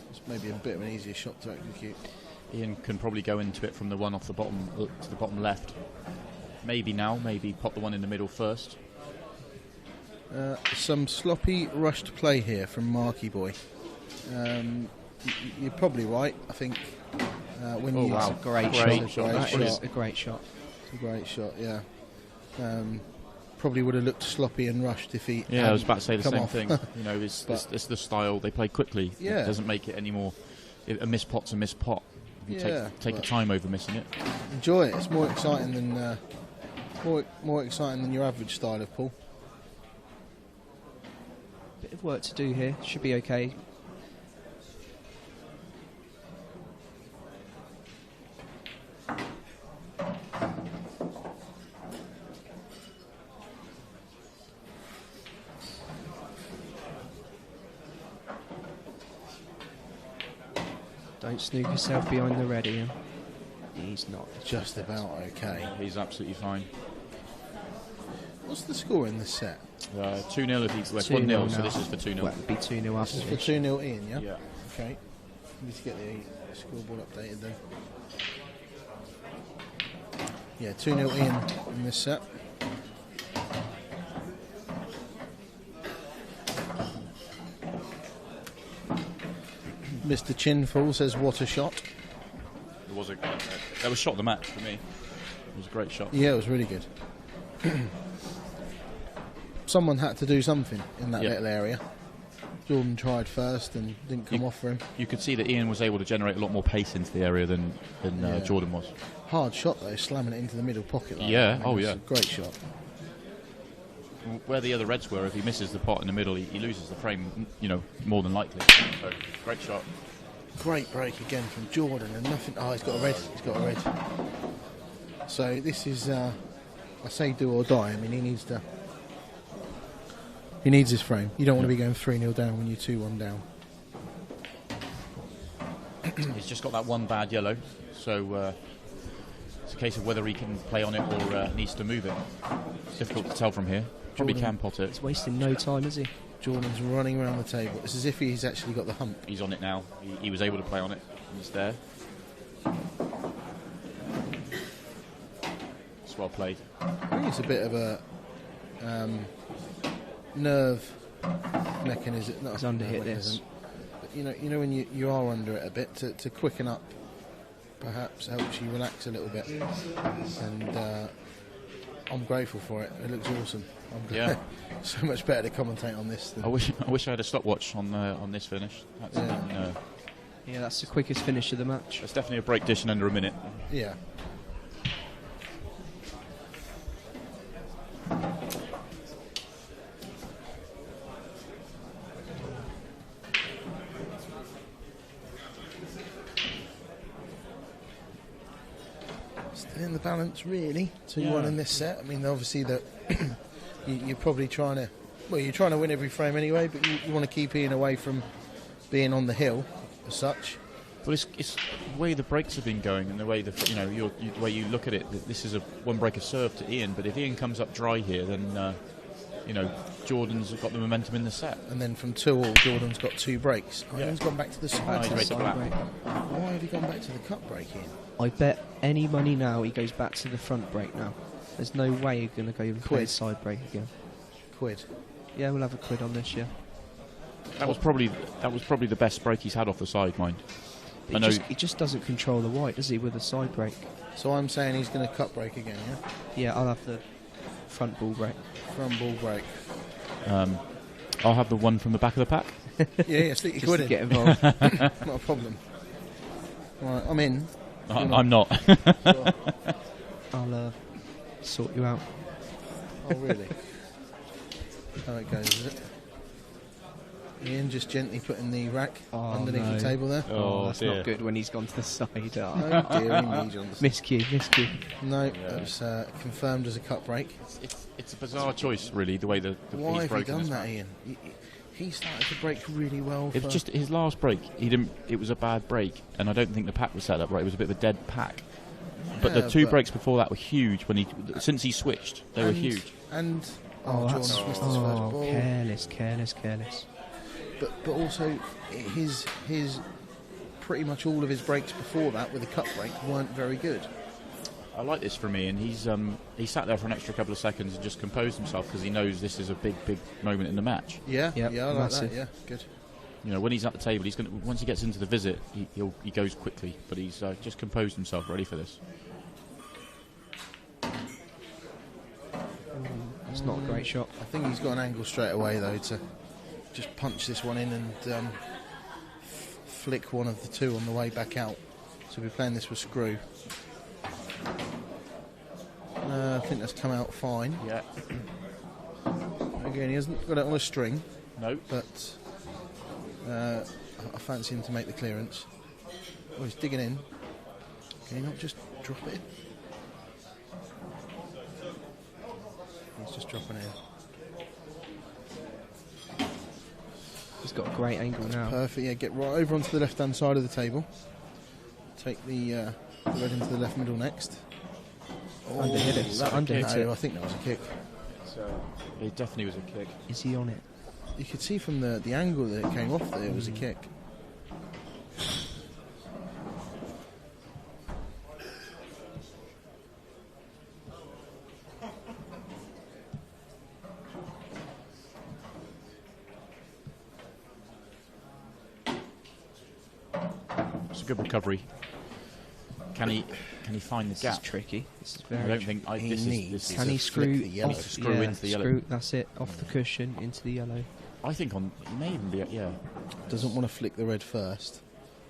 It's maybe a bit of an easier shot to execute. Ian can probably go into it from the one off the bottom to the bottom left. Maybe pop the one in the middle first. Some sloppy rushed play here from Marky Boy. You're probably right. I think when you wow. It's a great Great shot. shot. That Brilliant. is a great shot. It's a great shot. Yeah. Probably would have looked sloppy and rushed if he. Yeah, I was about to say the come same off. thing. It's the style they play quickly. Yeah. It doesn't make it any more. A missed pot's a missed pot. You Yeah, take your time over missing it. Enjoy it. It's more exciting than more exciting than your average style of pool. Bit of work to do here. Should be okay. Don't snook yourself behind the red, Ian. He's not. Just about okay. He's absolutely fine. What's the score in this set? 2-0 if he's 2-0 1-0, so now. this is for 2-0. Well, it'd be 2-0 after This is for this. 2-0 in, yeah? Yeah. Okay. Need to get the scoreboard updated then. Yeah, 2-0 in this set. Mr. Chinfall says, what a shot. It was that was shot of the match for me. It was a great shot. Yeah, it was really good. Someone had to do something in that Yeah. little area. Jordan tried first and didn't come off for him. You could see that Ian was able to generate a lot more pace into the area than Yeah. Jordan was. Hard shot though, slamming it into the middle pocket. Like Yeah, that. oh It was yeah. a great shot. Where the other reds were, if he misses the pot in the middle, he loses the frame, more than likely. So, great shot. Great break again from Jordan and nothing. Oh, he's got a red. He's got a red. So this is, I say do or die. I mean, he needs to. He needs his frame. You don't want to be going 3-0 down when you're 2-1 down. He's just got that one bad yellow, so it's a case of whether he can play on it or needs to move it. It's difficult to tell from here. Probably Jordan- can pot it. He's wasting no time, is he? Jordan's running around the table. It's as if he's actually got the hump. He's on it now. He was able to play on it. He's there. It's well played. I think it's a bit of a nerve mechanism. No, He's under no, hit mechanism. But you know when you are under it a bit, to quicken up, perhaps helps you relax a little bit. And I'm grateful for it. It looks awesome. Yeah. So much better to commentate on this. Than I wish I had a stopwatch on this finish. That's been, Yeah, that's the quickest finish of the match. it's definitely a break dish in under a minute. yeah. Still in the balance, really. 2-1 in this set. I mean, obviously that you're probably trying to. Well, you're trying to win every frame anyway, but you want to keep Ian away from being on the hill as such. Well, it's the way the breaks have been going, and the way the way you look at it. This is a one breaker serve to Ian, but if Ian comes up dry here, then Jordan's got the momentum in the set. And then from 2-2, Jordan's got 2 breaks. Oh, Ian's gone back to the side. he's break Side back. break. Why have you gone back to the cut break, Ian? I bet any money now he goes back to the front break now. There's no way you're going to go and play Quid. side break again. Quid. Yeah, we'll have a quid on this, yeah. That was probably the best break he's had off the side, mind. I know. He just doesn't control the white, does he, with a side break? So I'm saying he's going to cut break again, yeah? Yeah, I'll have the front ball break. Front ball break. I'll have the one from the back of the pack. Yeah, stick your Just quid to in. get involved. Not a problem. Right, I'm in. I'm not. I'll sort you out. Oh, really? How it goes, is it? Ian just gently putting the rack underneath the table there. Oh, that's dear. not good when he's gone to the side. Oh, dear, he needs on the Miscue. No, that was confirmed as a cut break. It's a bizarre choice, really, the way the Why he's have you broken done this that, match. Ian? He started to break really well. It was just his last break. He didn't. It was a bad break, and I don't think the pack was set up right. It was a bit of a dead pack. But the two breaks before that were huge. Since he switched, they were huge. And Oh, Jordan's that's missed his first ball. careless. But also his pretty much all of his breaks before that with a cut break weren't very good. I like this from Ian. He sat there for an extra couple of seconds and just composed himself because he knows this is a big moment in the match. Yeah, Yep, yeah, I like massive. that. Yeah, good. When he's at the table, once he gets into the visit, he goes quickly. But he's just composed himself, ready for this. It's not a great shot. I think he's got an angle straight away though to just punch this one in and flick one of the two on the way back out. So we're playing this with screw. I think that's come out fine. Yeah. Again, he hasn't got it on a string, No. but I fancy him to make the clearance. Oh, he's digging in. Can he not just drop it in? He's just dropping it in. He's got a great angle now. Perfect, yeah, get right over onto the left-hand side of the table. Take the red into the left middle next. Underhit it. Underhit No, I it. think that was a kick. It definitely was a kick. Is he on it? You could see from the angle that it came off there, it was a kick. It's a good recovery. Can he find the This gap? is tricky. This is I very don't think He this needs is. Can he to screw flick the yellow. off? Screw yeah, into the yellow. screw, that's it. Off the cushion into the yellow. I think he may even be. Yeah. Doesn't want to flick the red first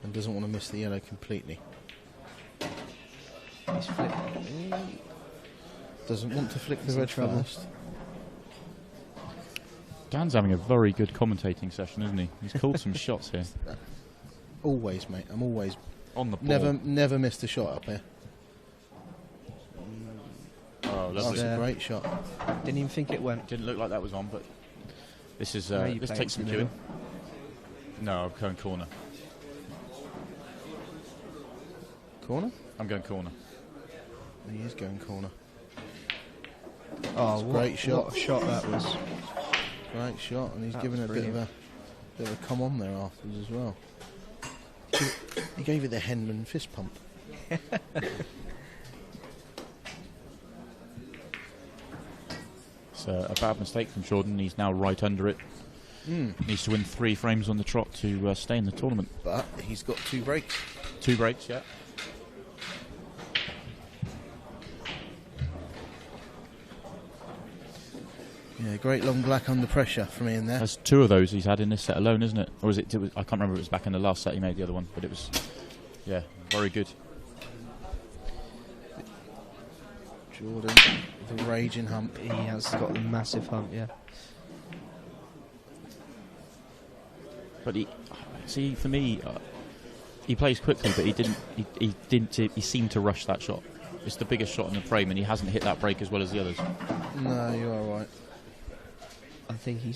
and doesn't want to miss the yellow completely. He's flipped. Doesn't want to flick He's the in red trouble. first. Dan's having a very good commentating session, isn't he? He's called some shots here. Always, mate. I'm always On the ball. never missed a shot up here. Oh, That's lovely. a great shot. Didn't even think it went. Didn't look like that was on, but this is Where are you this playing takes some to the cueing. No, I'm going corner. Corner? I'm going corner. He is going corner. Oh, great shot. What a shot that was. Great shot, and he's That given was a bit of a come on there afterwards as well. He gave it the Henman fist pump. It's a bad mistake from Jordan. He's now right under it. Needs to win 3 frames on the trot to stay in the tournament. But he's got 2 breaks. 2 breaks, yeah. Yeah, great long black under pressure from Ian there. That's 2 of those he's had in this set alone, isn't it? Or is it? I can't remember if it was back in the last set he made the other one, but it was, yeah, very good. Jordan, the raging hump. He has got a massive hump, yeah. But for me, he plays quickly, but he didn't. He seemed to rush that shot. It's the biggest shot in the frame, and he hasn't hit that break as well as the others. No, you are right. I think he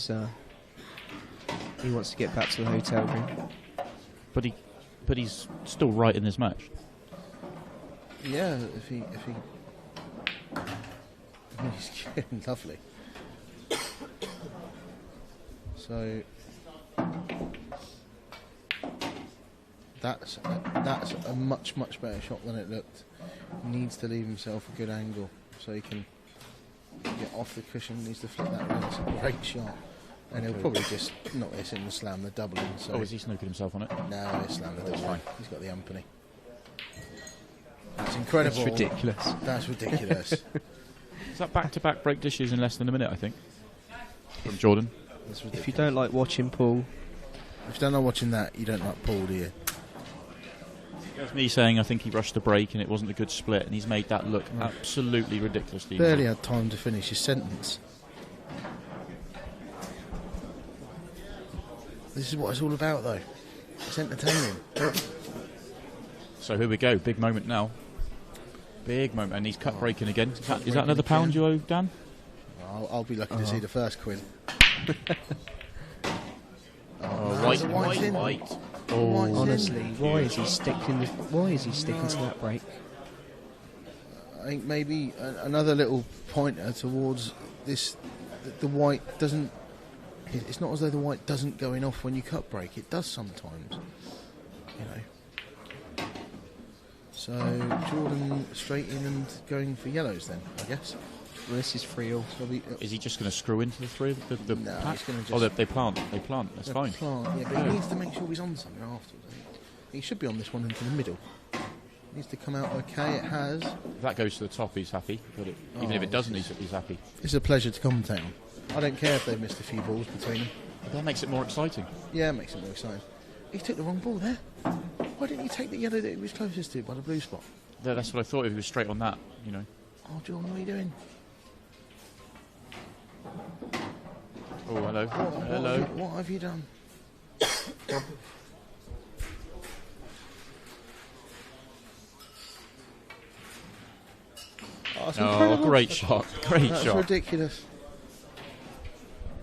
wants to get back to the hotel room. But he's still right in this match. Yeah, if he he's getting lovely. So that's a much better shot than it looked. He needs to leave himself a good angle so he can get off the cushion. Needs to flip that around. It's a great shot, and he'll probably just not this in the slam the double in. So Is he snookered himself on it? no, he'll slam the double in. He's got the umpany. That's incredible. That's ridiculous. That's ridiculous. Is that back-to-back break dishes in less than a minute? I think from Jordan. That's ridiculous. If you don't like watching Paul, If you don't like watching that, you don't like Paul, do you? That's me saying I think he rushed the break and it wasn't a good split, and he's made that look absolutely ridiculously. Barely had time to finish his sentence. This is what it's all about, though. It's entertaining. So here we go, big moment now. Big moment, and he's cut breaking again. Is that another pound you owe, Dan? I'll be lucky to see the first quid. White. Oh, honestly, why is he sticking to that break? I think maybe another little pointer towards this. The white doesn't. It's not as though the white doesn't go in off when you cut break. It does sometimes, you know. So Jordan straight in and going for yellows then, I guess. Well, this is 3-all. Is he just going to screw into the 3? The No, pack? he's gonna just- Oh, they plant. That's fine. Yeah, but he needs to make sure he's on something afterwards. I think. He should be on this one into the middle. Needs to come out okay. It has. If that goes to the top, he's happy. But even if it doesn't, he's happy. It's a pleasure to commentate on. I don't care if they've missed a few balls between them. That makes it more exciting. Yeah, it makes it more exciting. He took the wrong ball there. Why didn't he take the yellow that he was closest to by the blue spot? Yeah, that's what I thought. If he was straight on that, you know. Oh, Jordan, what are you doing? Oh, hello. What have you done? Oh, that's incredible. Great shot. Great That's shot. ridiculous.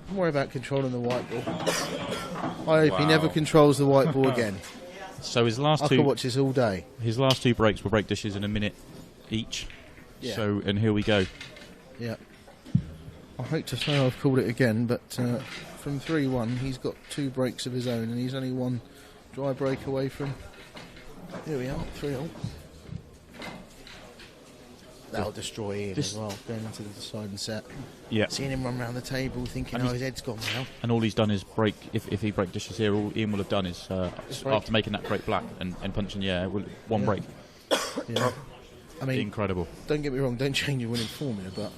Don't worry about controlling the white ball. I hope he never controls the white ball again. So his last I two. could watch this all day. His last 2 breaks were break dishes in a minute each. Yeah. So, and here we go. Yeah. I hate to say I've called it again, but from 3-1, he's got 2 breaks of his own, and he's only 1 dry break away from. Here we are, 3-all. That'll destroy Ian as well, going into the deciding set. Yeah. Seeing him run around the table, thinking, his head's gone now. And all he's done is break. If he break dishes here, all Ian will have done is break. after making that break black and punching the air, one break. Yeah. I mean, Incredible. don't get me wrong, don't change your winning formula, but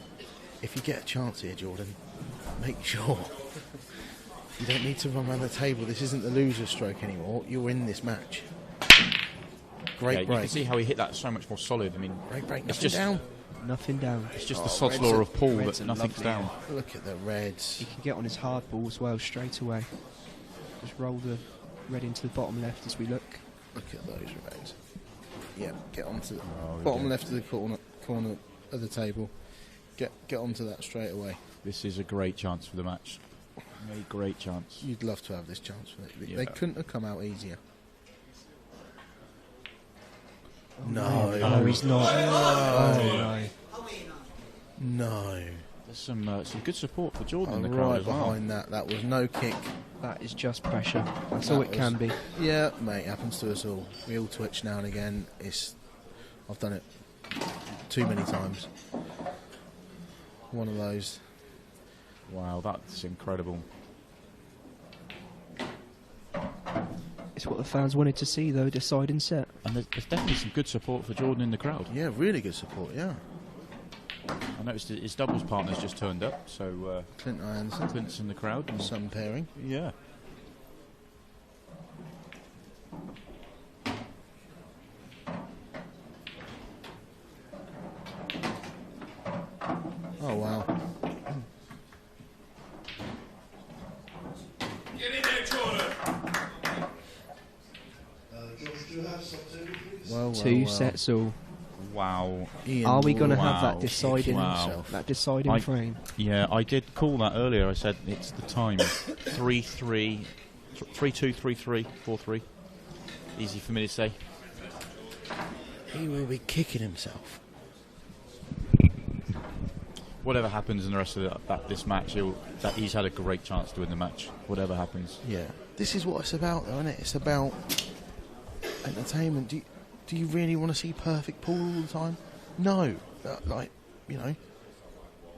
if you get a chance here, Jordan, make sure you don't need to run around the table. This isn't the loser's stroke anymore. You're in this match. Great You break. can see how he hit that so much more solid. I mean, Great break. it's Nothing just down. Nothing down. It's just the sod's law of Paul that nothing's down. Look at the reds. He can get on his hard ball as well straight away. Just roll the red into the bottom left as we look. Look at those reds. Yeah, get onto the bottom left of the corner of the table. Get onto that straight away. This is a great chance for the match. A great chance. You'd love to have this chance for it. Yeah. They couldn't have come out easier. No, he's not. Oh, No. There's some good support for Jordan in the I'm crowd right as well. behind that. That was no kick. that is just pressure. That's That all it can was- be. Yeah, mate, happens to us all. We all twitch now and again. I've done it too many times. One of those. Wow, that's incredible. It's what the fans wanted to see, though, deciding set. And there's definitely some good support for Jordan in the crowd. Yeah, really good support, yeah. I noticed that his doubles partner's just turned up, so Clint Anderson. Clint's in the crowd. And Sun pairing. yeah. Oh, wow. Get in there, Jordan. Josh, do you have something, please? Well, Two sets all. Wow. Ian Are we going to have Wow. that deciding Wow. that deciding frame? Yeah, I did call that earlier. I said it's the time. 3-3, 3-2, 3-3, 4-3. Easy for me to say. He will be kicking himself. Whatever happens in the rest of this match, he's had a great chance to win the match. Whatever happens. Yeah. This is what it's about, though, isn't it? It's about entertainment. Do you really want to see perfect pool all the time? No.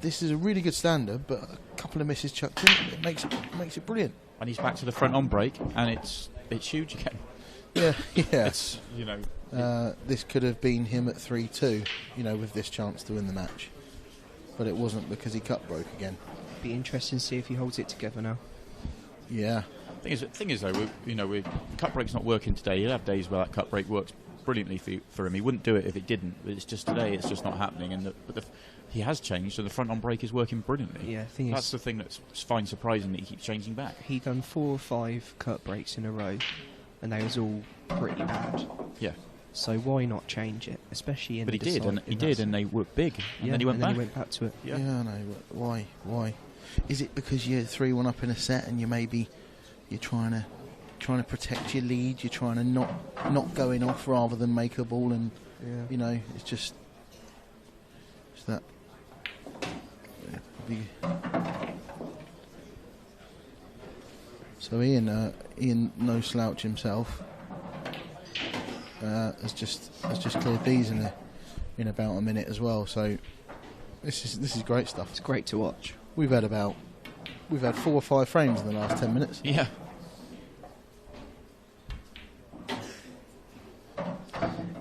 This is a really good standard, but a couple of misses chucked in, it makes it brilliant. And he's back to the front on break, and it's huge again. Yeah, yeah. It's This could have been him at 3-2, with this chance to win the match. But it wasn't because he cut broke again. Be interesting to see if he holds it together now. Yeah. Thing is though, cut break's not working today. He'll have days where that cut break works brilliantly for him. He wouldn't do it if it didn't. But it's just today, it's just not happening. And he has changed, so the front on break is working brilliantly. Yeah, That's the thing that's fine, surprising that he keeps changing back. He done 4 or 5 cut breaks in a row, and they was all pretty bad. Yeah. So why not change it, especially in But the he did, and they were big. And then he went back. He went back to it. Yeah. Yeah, I know. But why? Is it because you're 3-1 up in a set and you're trying to protect your lead? You're trying to not going off rather than make a ball, and it's just that. So Ian, no slouch himself, has just cleared these in about a minute as well. So this is great stuff. It's great to watch. We've had 4 or 5 frames in the last 10 minutes. Yeah.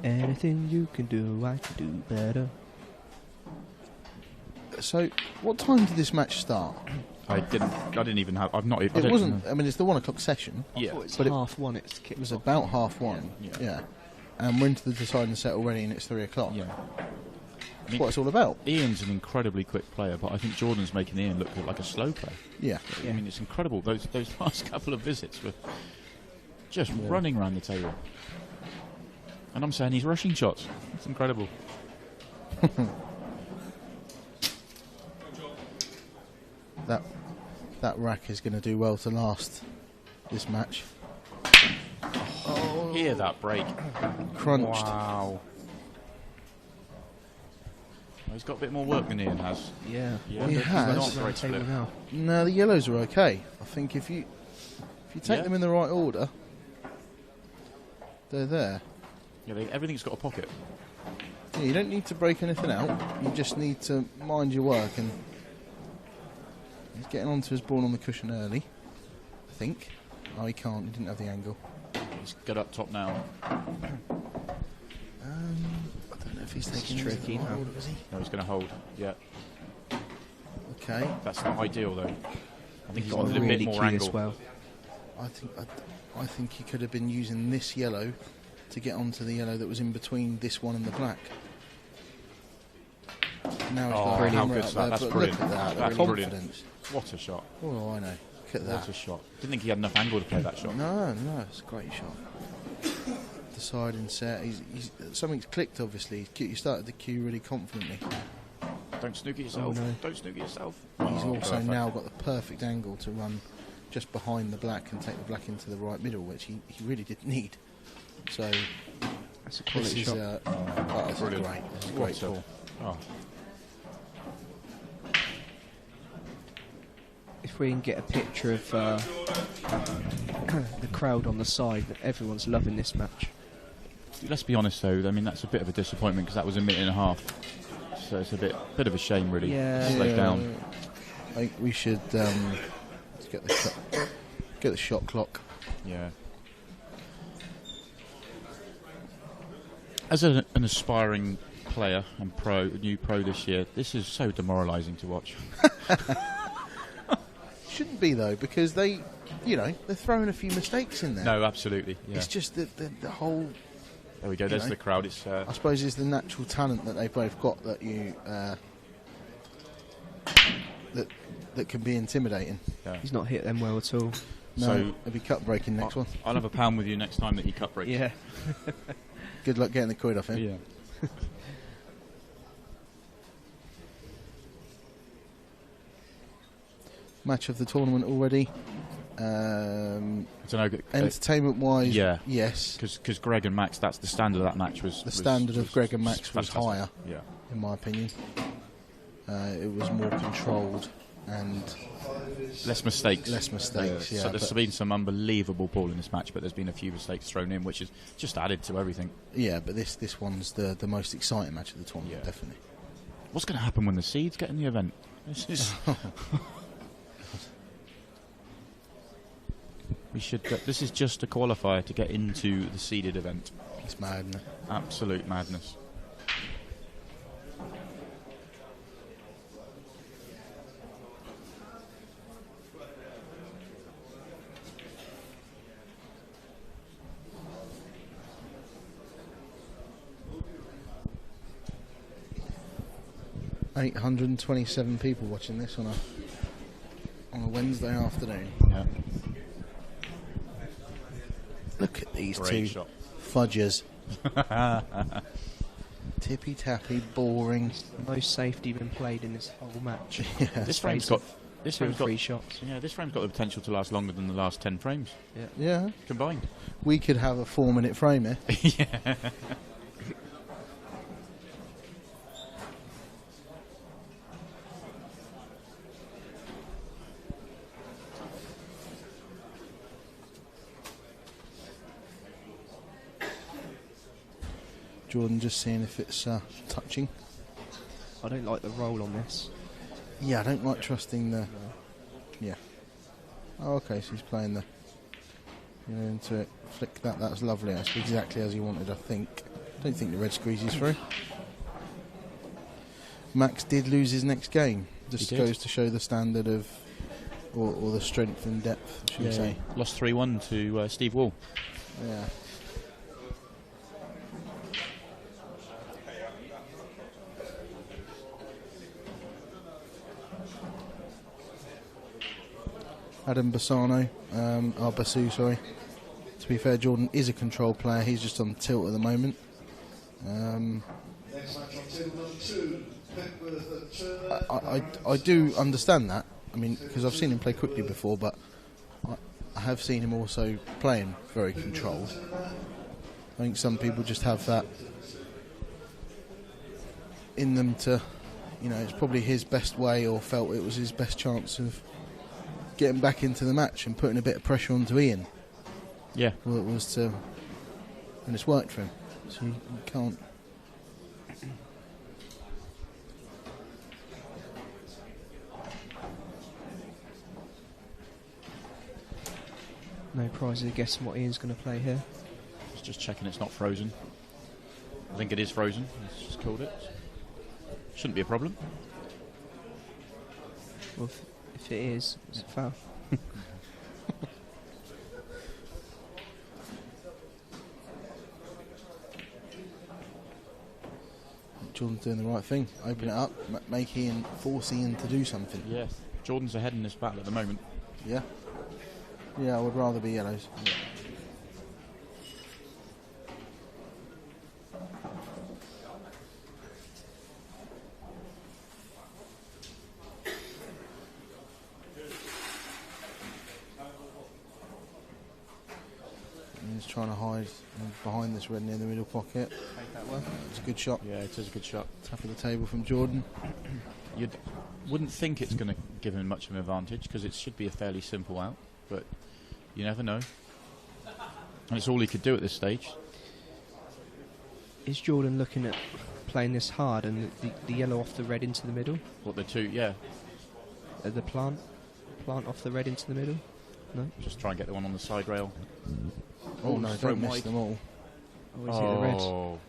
Anything you can do, I can do better. So, what time did this match start? I didn't even have. I've not. It wasn't. I mean, it's the 1 o'clock session. Yeah. It's But it- half one. It's kicked It was off. about 1:30. Yeah. And we're into the deciding set already, and it's 3 o'clock. Yeah. That's what it's all about. Ian's an incredibly quick player, but I think Jordan's making Ian look like a slow player. Yeah. I mean, it's incredible. Those last couple of visits were just running around the table. And I'm saying he's rushing shots. It's incredible. That rack is going to do well to last this match. Hear that break. Crunched. Wow. Well, he's got a bit more work than Ian has. Yeah. Yeah, He but has. He's not Round great table split. now. No, the yellows are okay. I think if you take Yeah. them in the right order, they're there. Yeah, everything's got a pocket. Yeah, you don't need to break anything out. You just need to mind your work. And he's getting onto his ball on the cushion early, I think. Oh, he can't. He didn't have the angle. He's good up top now. I don't know if he's taking it tricky, in the right no. order, is he? No, he's going to hold. Yeah. Okay. That's not ideal, though. I think he's Got wanted a really bit more key angle. as well. I think he could have been using this yellow to get onto the yellow that was in between this one and the black. Now he's got Brilliant. a How camera good's out that? there, That's but brilliant. Look at that. That's the brilliant. confidence. What a shot. Oh, I know. Look at What a that. shot. Didn't think he had enough angle to play that shot. No, it's a great shot. Deciding set. Something's clicked, obviously. He started the cue really confidently. Don't snook it yourself. Oh, no. Don't snook it yourself. He's Oh, also perfect. now got the perfect angle to run just behind the black and take the black into the right middle, which he really didn't need. So That's a this quality is, shot. this is Brilliant. great. This is a What great a- ball. Oh. If we can get a picture of the crowd on the side, everyone's loving this match. Let's be honest, though. I mean, that's a bit of a disappointment because that was a minute and a half. So it's a bit of a shame, really. Yeah. Slow down. I think we should let's get the shot clock. Yeah. As an aspiring player and new pro this year, this is so demoralising to watch. Shouldn't be though, because they're throwing a few mistakes in there. No, absolutely. Yeah. It's just the whole. There we go. There's the crowd. It's. I suppose it's the natural talent that they've both got that you that can be intimidating. Yeah. He's not hit them well at all. No, So it'll be cut breaking next one. I'll have a pound with you next time that you cut break. Yeah. Good luck getting the quid off him. Yeah. Match of the tournament already. I don't know. Entertainment-wise, yeah. yes. Because Greg and Max, that's the standard of that match was. The standard of Greg and Max was fantastic. higher, Yeah. in my opinion. It was more controlled and Less mistakes. yeah. So there's but- been some unbelievable ball in this match, but there's been a few mistakes thrown in, which has just added to everything. Yeah, but this one's the most exciting match of the tournament, Yeah. definitely. What's going to happen when the seeds get in the event? This is. We should. This is just a qualifier to get into the seeded event. It's mad, isn't it? Absolute madness. Yeah. 827 people watching this on a Wednesday afternoon. Yeah. Look at these Great two shot. fudgers. Tippy tappy, boring. Most safety been played in this whole match. Yeah. This frame's got. This Two or frame's got. three shots. Yeah, this frame's got the potential to last longer than the last 10 frames Yeah, combined. we could have a 4-minute frame here. Yeah. Jordan just seeing if it's touching. I don't like the roll on this. Yeah, I don't like trusting the. Yeah. Oh, okay, so he's playing the. Into it. Flick that. That's lovely. That's exactly as he wanted, I think. Don't think the red squeezes through. Max did lose his next game. Just He did. goes to show the standard of, or the strength and depth, should we say? Lost 3-1 to Steve Wall. Yeah. Adam Bassano, Basu, sorry. To be fair, Jordan is a control player. He's just on tilt at the moment. Next match on table number 2, Petworth and Turner. I do understand that. I mean, because I've seen him play quickly before, but I have seen him also playing very controlled. I think some people just have that in them to, it's probably his best way, or felt it was his best chance of getting back into the match and putting a bit of pressure onto Ian. Yeah. Well, it was to, and it's worked for him. So you can't. No prizes of guessing what Ian's going to play here. Just checking it's not frozen. I think it is frozen. It's just called it. Shouldn't be a problem. Well, if it is, it's a foul. Jordan's doing the right thing. Open it up, make Ian, force Ian to do something. Yes. Jordan's ahead in this battle at the moment. Yeah. Yeah, I would rather be yellows. He's trying to hide behind this red near the middle pocket. Take that one. It's a good shot. Yeah, it is a good shot. Top of the table from Jordan. You wouldn't think it's going to give him much of an advantage because it should be a fairly simple out, but you never know. And it's all he could do at this stage. Is Jordan looking at playing this hard and the yellow off the red into the middle? What the two, yeah. The plant off the red into the middle? No? Just try and get the one on the side rail. Oh no, throw don't miss wide. them all. Or is it the red? Oh,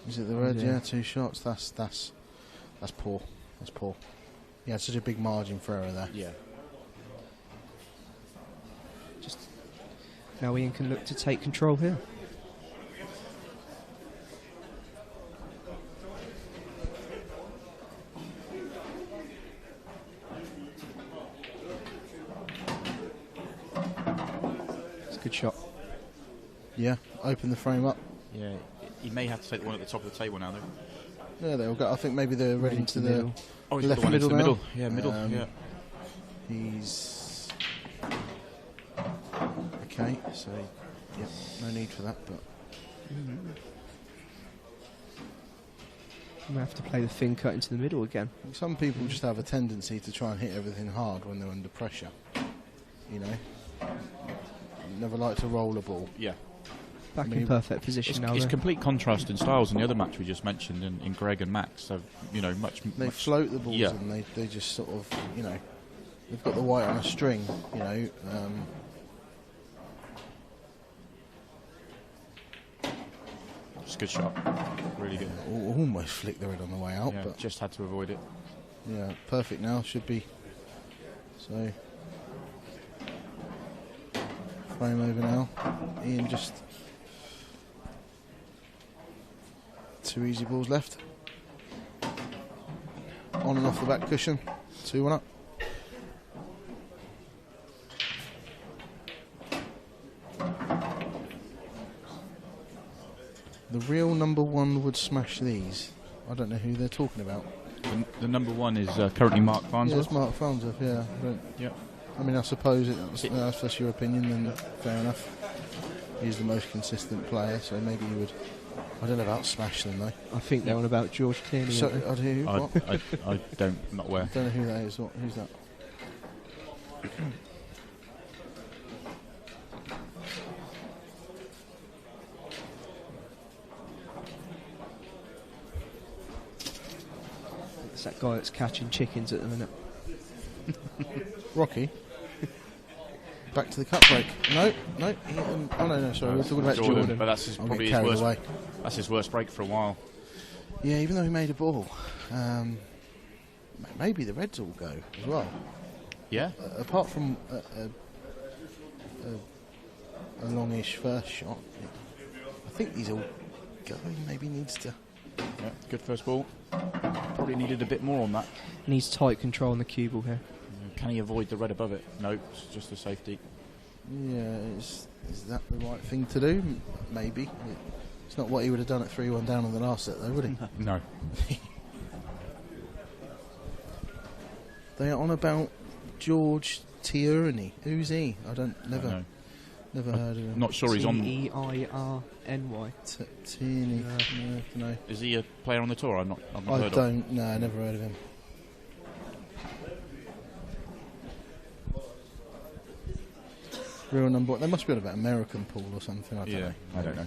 Is it the red? Yeah, 2 shots. That's poor. That's poor. He had such a big margin for error there. Yeah. Just now Ian can look to take control here. It's a good shot. Yeah, open the frame up. Yeah. He may have to take the one at the top of the table now, though. Yeah, they'll go. I think maybe they're ready into the middle. Oh, he's left got the one into middle the now. middle. Yeah, middle. Yeah. He's okay. So, yeah, no need for that. But We have to play the thin cut into the middle again. some people just have a tendency to try and hit everything hard when they're under pressure. You know, never like to roll a ball. Yeah. Back I mean, in perfect position now. It's though. complete contrast in styles in the other match we just mentioned in Greg and Max. So, you know, much. They float the balls Yeah. and they just sort of, you know, they've got the white on a string. You know. It's a good shot. Really good. Almost flicked the red on the way out, Yeah, but just had to avoid it. yeah, perfect now should be. So frame over now. Ian just 2 easy balls left. On and off the back cushion. 2-1 up. The real number 1 would smash these. I don't know who they're talking about. The number 1 is currently Mark Yeah, Farnsworth. it's Mark Farnsworth, yeah. Yep. I mean, I suppose if that's your opinion, then fair enough. He's the most consistent player, so maybe he would. I don't know about smash them though. I think they're on about George Clearly. So, aren't they? I do. What? I don't, not aware. Don't know who that is. Who's that? It's that guy that's catching chickens at the minute. Rocky. Back to the cut break. No. Oh no, sorry. We're talking about Jordan. But that's I'll probably get his carried worst. away. That's his worst break for a while. Yeah, even though he made a ball, maybe the Reds will go as well. Yeah. Apart from a longish first shot, I think these all go. He maybe needs to. Yeah. Good first ball. Probably needed a bit more on that. Needs tight control on the cue ball here. Can he avoid the red above it? No, it's just a safety. Yeah, is that the right thing to do? Maybe. It's not what he would have done at 3-1 down on the last set, though, would he? No. They are on about George Tierney. Who's he? Never heard of him. Not sure he's on. Teirny. Tierney. No. Is he a player on the tour? I've not I heard of. don't. No, I never heard of him. Real number. They must be on about American pool or something. I don't know. I don't know.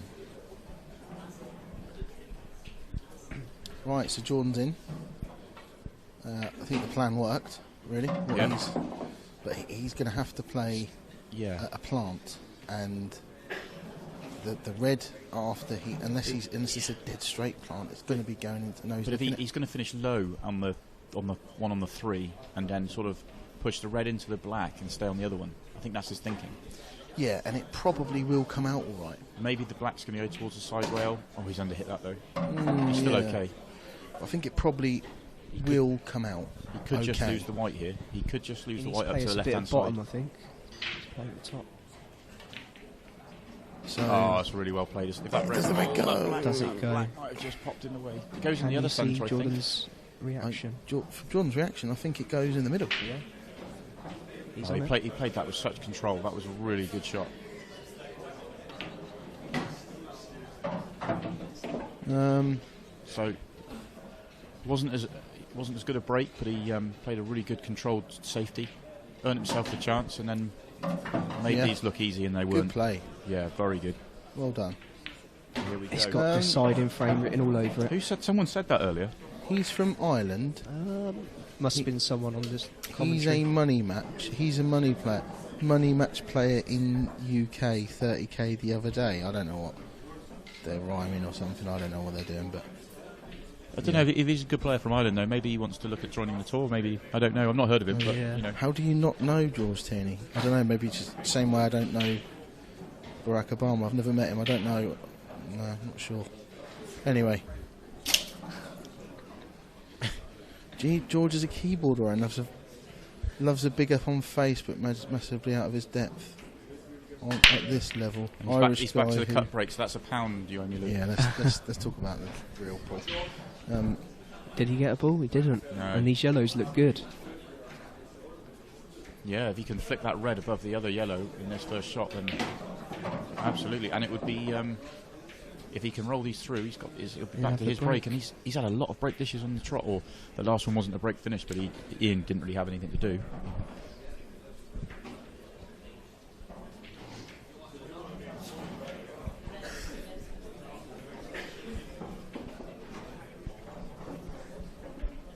Right, so Jordan's in. I think the plan worked, really. Yeah. But he's going to have to play Yeah. a plant, and the red after unless it's a dead straight plant, it's going to be going into nose. But if he's going to finish low on the one on the 3, and then sort of push the red into the black and stay on the other one, I think that's his thinking. Yeah, and it probably will come out all right. Maybe the black's going to go towards the side rail. Oh, he's underhit that though. He's still yeah. okay. I think it probably will come out. He could just okay. lose the white here. He could just lose He the needs white to up play to us the a bit left-hand at bottom, side. I think. Play at the top. So Oh, that's really well played. If that red, does the red go? that black- Does it go? black might have just popped in the way. It goes in Can the you other see centre, I think. Jordan's reaction? For Jordan's reaction, I think it goes in the middle. Yeah. He's Oh, on he played that with such control. That was a really good shot. So it wasn't as good a break, but he played a really good controlled safety, earned himself the chance, and then made Yeah. these look easy, and they Good weren't. play. Yeah, very good. Well done. Here we It's go. got the side in frame written all over it. Who said? Someone said that earlier. He's from Ireland. Must have been someone on this He's commentary. a money match. He's a money match player in UK. 30k the other day. I don't know what. they're rhyming or something. I don't know what they're doing, but I don't know if he's a good player from Ireland though. Maybe he wants to look at joining the tour. Maybe I don't know. I've not heard of him, but yeah. you know. how do you not know George Tierney? I don't know. Maybe it's just the same way I don't know Barack Obama. I've never met him. I don't know. No, I'm not sure. Anyway, George is a keyboarder and loves a big up on face, but massively out of his depth at this level. He's back to the cut breaks. That's £1 you only lose. Yeah, let's talk about the real Paul. Did he get a ball? He didn't. No. And these yellows look good. Yeah, if he can flick that red above the other yellow in this first shot, then absolutely. And it would be if he can roll these through, he'll be back to his break. And he's had a lot of break dishes on the trot. Or the last one wasn't a break finish, but Ian didn't really have anything to do.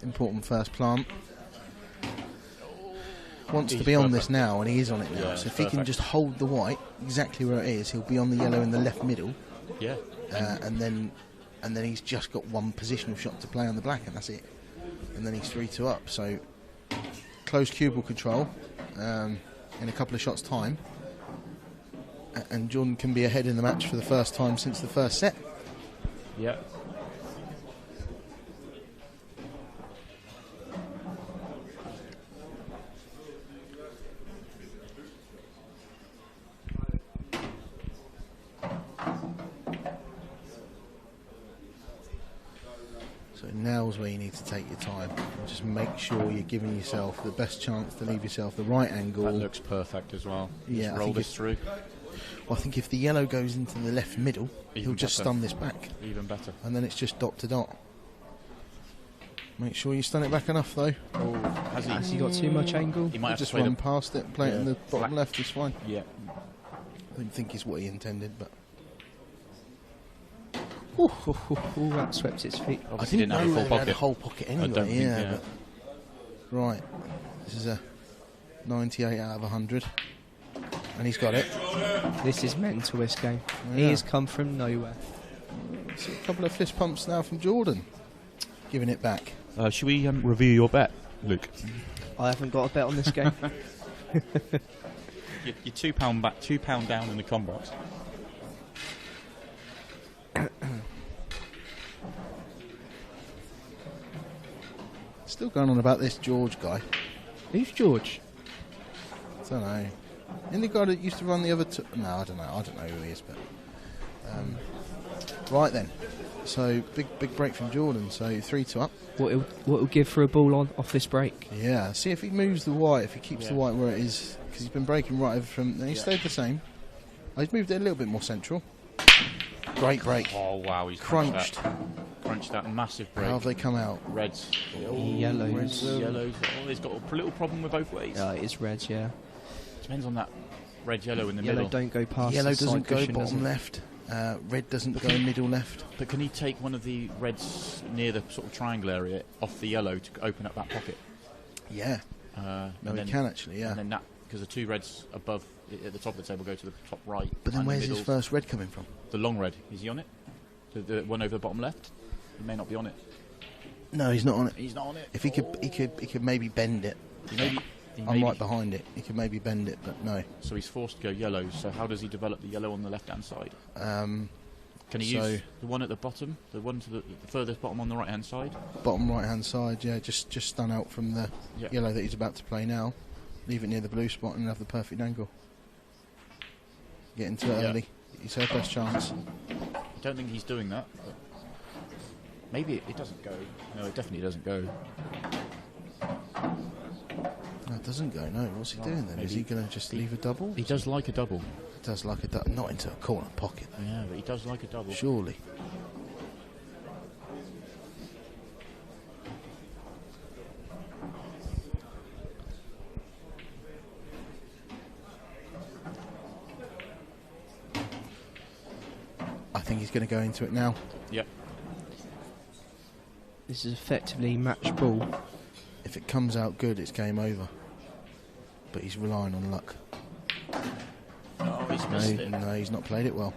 Important first plant. Wants He's to be on perfect. this now, and he is on it now. Yeah, So if he can perfect. just hold the white exactly where it is, he'll be on the yellow in the left middle, Yeah. and then he's just got one positional shot to play on the black, and that's it. And then he's 3-2 up. So close cue ball control in a couple of shots' time, and Jordan can be ahead in the match for the first time since the first set. Yeah. So now's where you need to take your time. Just make sure you're giving yourself the best chance to leave yourself the right angle. That looks perfect as well. Yeah, Just I roll think this through. Well, I think if the yellow goes into the left middle, Even he'll just better. stun this back, Even better. and then it's just dot to dot. Make sure you stun it back enough, though. Oh, has he? Has he got too much angle? He might have Just to play run the... past it, play it in Yeah. the bottom left is fine. Yeah. I don't think it's what he intended, but Ooh, that swept its feet. Obviously didn't have a full they had pocket. a whole pocket anyway. don't think, yeah, yeah. but right. This is a 98 out of 100, and he's got it. This is mental, this game. He Yeah. has come from nowhere. So a couple of fist pumps now from Jordan, giving it back. Should we review your bet, Luke? I haven't got a bet on this game. You're £2 back, £2 down in the com box. Still going on about this George guy. Who's George? I don't know. Isn't the guy that used to run the other two? No, I don't know. I don't know who he is, but right then. So big break from Jordan. So 3-2 up. What he'll give for a ball off this break? Yeah. See if he moves the white. If he keeps the white where it is, because he's been breaking right over from. He stayed the same. Oh, he's moved it a little bit more central. Great break. Oh wow, he's Crunched. Crunched that massive break. How have they come out? Reds. Yellows. Reds, Yellows. Oh, he's got a little problem with both ways. It is red, yeah. Depends on that red yellow in the Yellow middle. don't go past Yellow the side doesn't go cushion, does bottom it? left. Red doesn't go middle left. But can he take one of the reds near the sort of triangle area off the yellow to open up that pocket? Yeah. No, No, he can actually. Yeah. And then that, because the two reds above at the top of the table go to the top right. But then and the where's his middle's first red coming from? The long red. Is he on it? The one over the bottom left? He may not be on it. No, he's not on it. He's not on it. If he could maybe bend it. He I'm right behind it. He could maybe bend it, but no. So he's forced to go yellow. So how does he develop the yellow on the left-hand side? Can he so use the one at the bottom, the one to the furthest bottom on the right-hand side? Bottom right-hand side, yeah. Just stun out from the yellow that he's about to play now. Leave it near the blue spot and have the perfect angle. Get into it early. He's her best chance. I don't think he's doing that. But maybe it doesn't go. No, it definitely doesn't go. No, it doesn't go. No, what's he doing then? Is he going to just leave a double? He does like a double. He does like a double. Not into a corner pocket, though. Yeah, but he does like a double. Surely. I think he's going to go into it now. Yep. This is effectively match ball. If it comes out good, it's game over. But he's relying on luck. Oh, he's missed it. No, he's not played it well.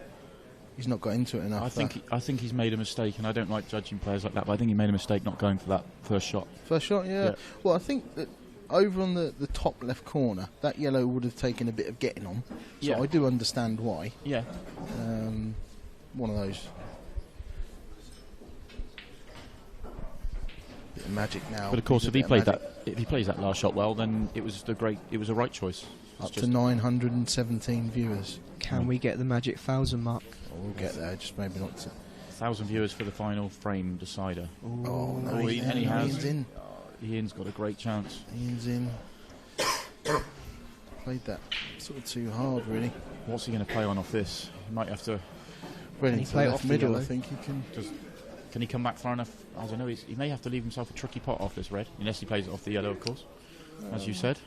He's not got into it enough. I think he's made a mistake, and I don't like judging players like that. But I think he made a mistake not going for that first shot. First shot, yeah. Well, I think that over on the top left corner, that yellow would have taken a bit of getting on. So I do understand why. Yeah. One of those. Bit of magic now. But of course, if he plays that last shot well, then it was a right choice. Up to 917 viewers. Can we get the magic 1,000 mark? We'll get there, just maybe not. 1,000 viewers for the final frame decider. Oh no, Ian's in. Ian's got a great chance. Ian's in. Played that sort of too hard, really. What's he going to play on off this? He might have to. Ready to play off middle, I think he can. Can he come back far enough? I don't know. He may have to leave himself a tricky pot off this red, unless he plays it off the yellow, of course, as you said.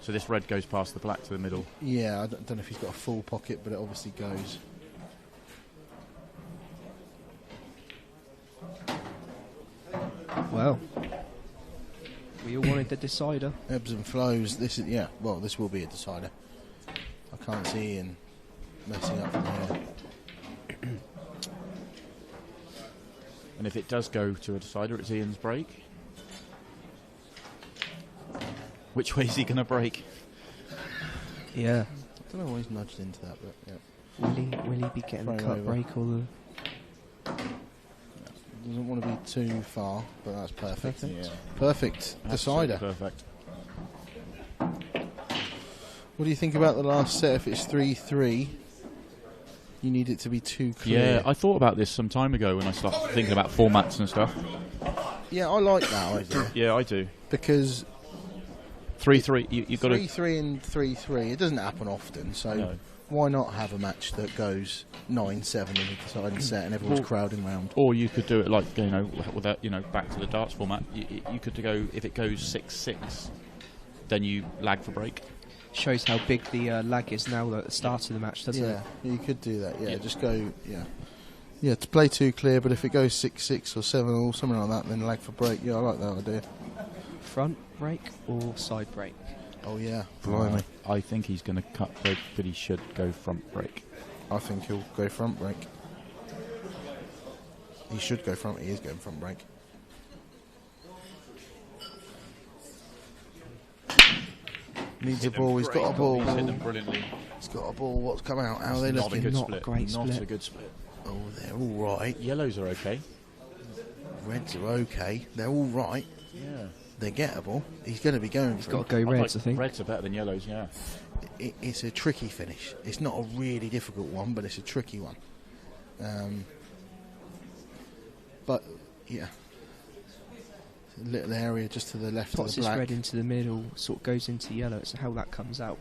So this red goes past the black to the middle. Yeah, I don't know if he's got a full pocket, but it obviously goes. Well, we all wanted the decider. Ebbs and flows. This will be a decider. I can't see Ian messing up from here. And if it does go to a decider, it's Ian's break. Which way is he going to break? Yeah. I don't know why he's nudged into that, but yeah. Will he be getting the cut break or the... Doesn't want to be too far, but that's perfect. Yeah. Perfect. Decider. Perfect. What do you think about the last set? If it's 3-3, you need it to be too clear. Yeah, I thought about this some time ago when I started thinking about formats and stuff. Yeah, I like that idea. Yeah, I do. Because 3-3, you've got 3-3 and 3-3. It doesn't happen often, so why not have a match that goes 9-7 in the deciding set and everyone's crowding round? Or you could do it like without back to the darts format. You could go if it goes 6-6, then you lag for break. Shows how big the lag is now at the start of the match, doesn't it? Yeah, you could do that. Yeah, just go. Yeah, to play too clear. But if it goes 6-6 or 7 or something like that, then lag for break. Yeah, I like that idea. Front break or side break? Oh yeah, blimey. I think he's going to cut break, but he should go front break. I think he'll go front break. He should go front. He is going front break. Needs a ball. He's got a ball. He's hit them brilliantly. He's got a ball. What's come out? How are they looking? Not a great split. Not a good split. Oh, they're all right. Yellows are okay. Reds are okay. They're all right. Yeah. They're gettable. He's going to be going. He's got to go reds, I think. Reds are better than yellows. Yeah. It's a tricky finish. It's not a really difficult one, but it's a tricky one. But yeah. A little area just to the left of the Pots black. his red into the middle, sort of goes into yellow. It's how that comes out.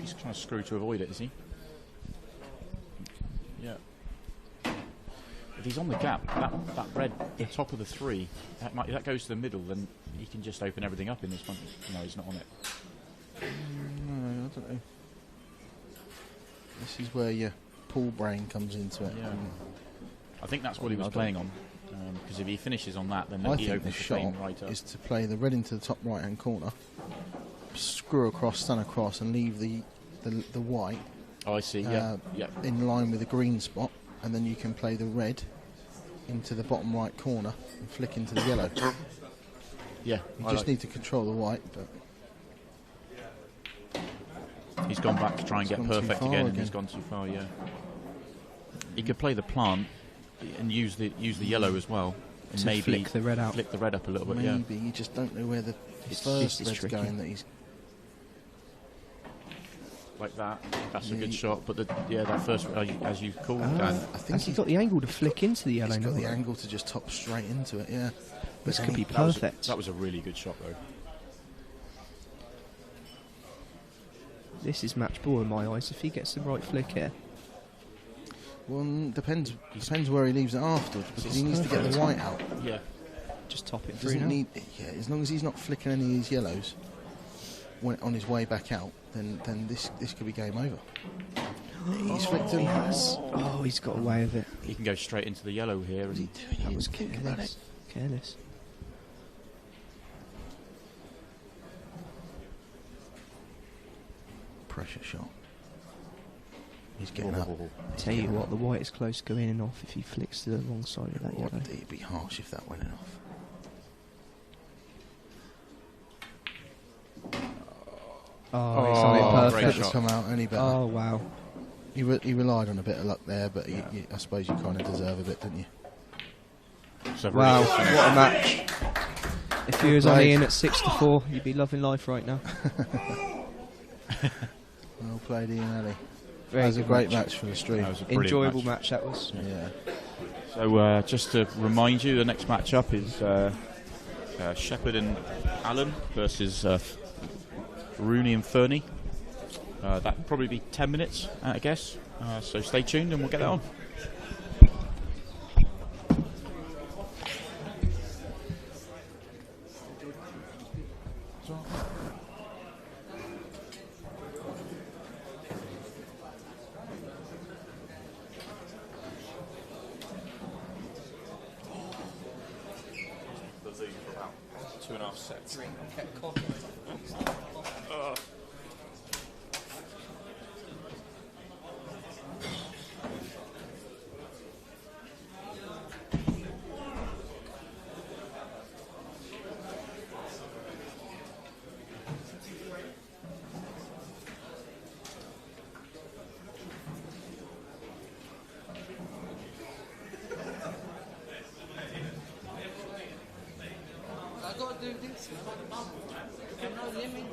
He's trying to screw to avoid it, is he? Yeah. If he's on the gap, that red, the top of the three, if that goes to the middle, then he can just open everything up in this one. No, he's not on it. No, I don't know. This is where your pool brain comes into it. Yeah. I think that's what he was playing on. Because if he finishes on that, then I he think opens the the shot frame right up. is to play the red into the top right-hand corner, screw across, stun across, and leave the white. Oh, I see. Yeah. In line with the green spot, and then you can play the red into the bottom right corner and flick into the yellow. Yeah. You just need to control the white, but he's gone back to try and get perfect again, and he's gone too far. Yeah. He could play the plant and use the yellow as well, and to maybe flick the red out. Flick the red up a little bit. Maybe you just don't know where the first red's going. That he's like that. That's a good shot, but that first, as you called, I think he's got the angle to flick into the yellow. He's got the angle to just top straight into it. Yeah, this could be perfect. That was a really good shot, though. This is match ball in my eyes. If he gets the right flick here. Well, depends where he leaves it afterwards, because he needs to get the white out. Yeah, just top it. Doesn't need. Yeah, as long as he's not flicking any of these yellows on his way back out, then this could be game over. He's flicked him. Yes. Oh, he's got away with it. He can go straight into the yellow here. What's he doing? That was kicking this. careless. Pressure shot. He's getting up. Tell you what, the white is close to going off if he flicks to the wrong side of that yellow. It'd be harsh if that went off. Oh, it's on it Great perfect. shot. Come out any better. Oh, wow. He relied on a bit of luck there, but I suppose you kind of deserve a bit, didn't you? So Wow, really good finish. what a match. If he was only in at 6-4, you'd be loving life right now. Well played, Ian Alley. Very That was a good great match for the stream. That was a brilliant Enjoyable match that was. Yeah. So just to remind you, the next match-up is Shepherd and Allen versus Rooney and Fernie. That'll probably be 10 minutes, I guess. So stay tuned and we'll get that on. The Zoom for about 2.5 sets. I got to do this. I'm not living.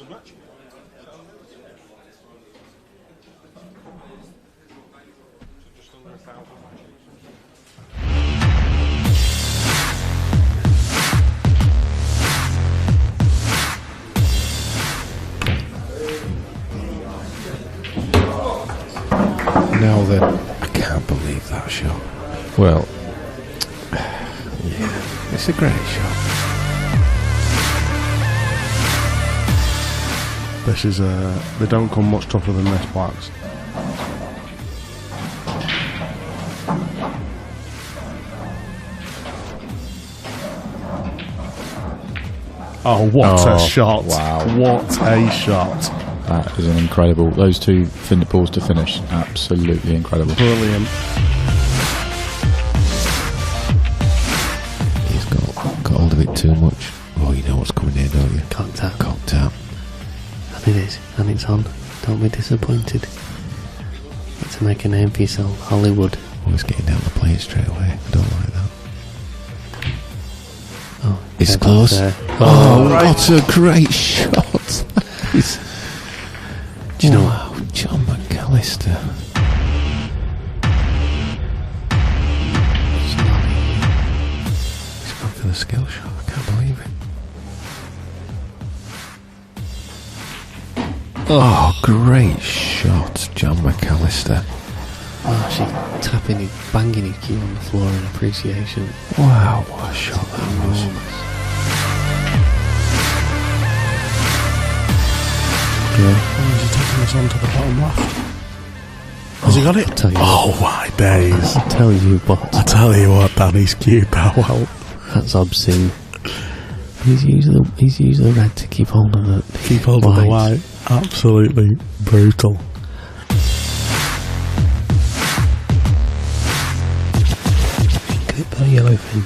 a match. Just under 1,000 matches. Now then, I can't believe that shot. Well, yeah, it's a great shot. This is they don't come much tougher than this, Blacks. Oh, what a shot! Wow. What a shot! That is an incredible. Those two balls to finish, absolutely incredible. Brilliant. He's got hold of it too much. Oh, you know what's coming here, don't you? Cocked out. Cocked out. And it is, and it's on. Don't be disappointed. Got to make a name for yourself, Hollywood. Always getting down the plate straight away. I don't like that. Oh, It's okay, close. there. Oh, what a great shot! Do you know what? Wow, John McAllister. He's gone for the skill shot. I can't believe it. Oh, great shot, John McAllister. Oh, she's tapping his, banging his cue on the floor in appreciation. Wow, what a shot that was. Yeah. Is he taking this on to the bottom left? Has he got it? Tell you Oh my days! I tell you what. I tell you what, Danny's cube. Well, That's obscene. He's used the red to keep hold of the of the white. Absolutely brutal. Get that yellow fin.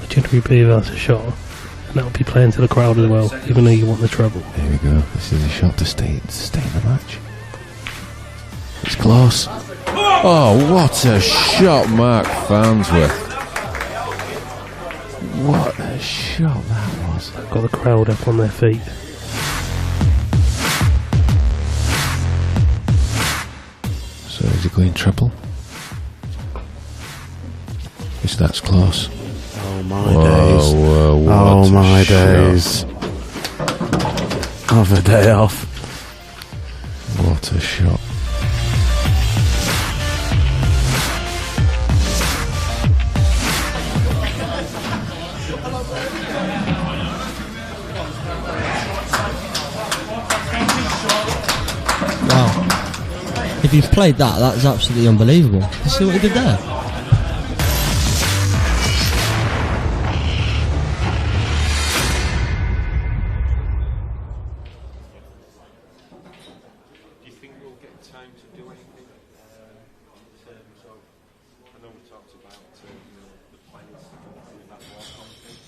Legendary be that's a shot. And that'll be playing to the crowd as well, even though you want the treble. There we go. This is a shot to stay in the match. It's close. Oh, what a shot, Mark Farnsworth. What a shot that was. Got the crowd up on their feet. So is he going triple? Yes, that's close. Oh my days. Whoa, what Oh a my shot. days. Have a day off. What a shot. Wow. If you've played that, that's absolutely unbelievable. You see what he did there? Do you think we'll get time to do anything in terms of, I know we talked about the players doing that walk-on thing.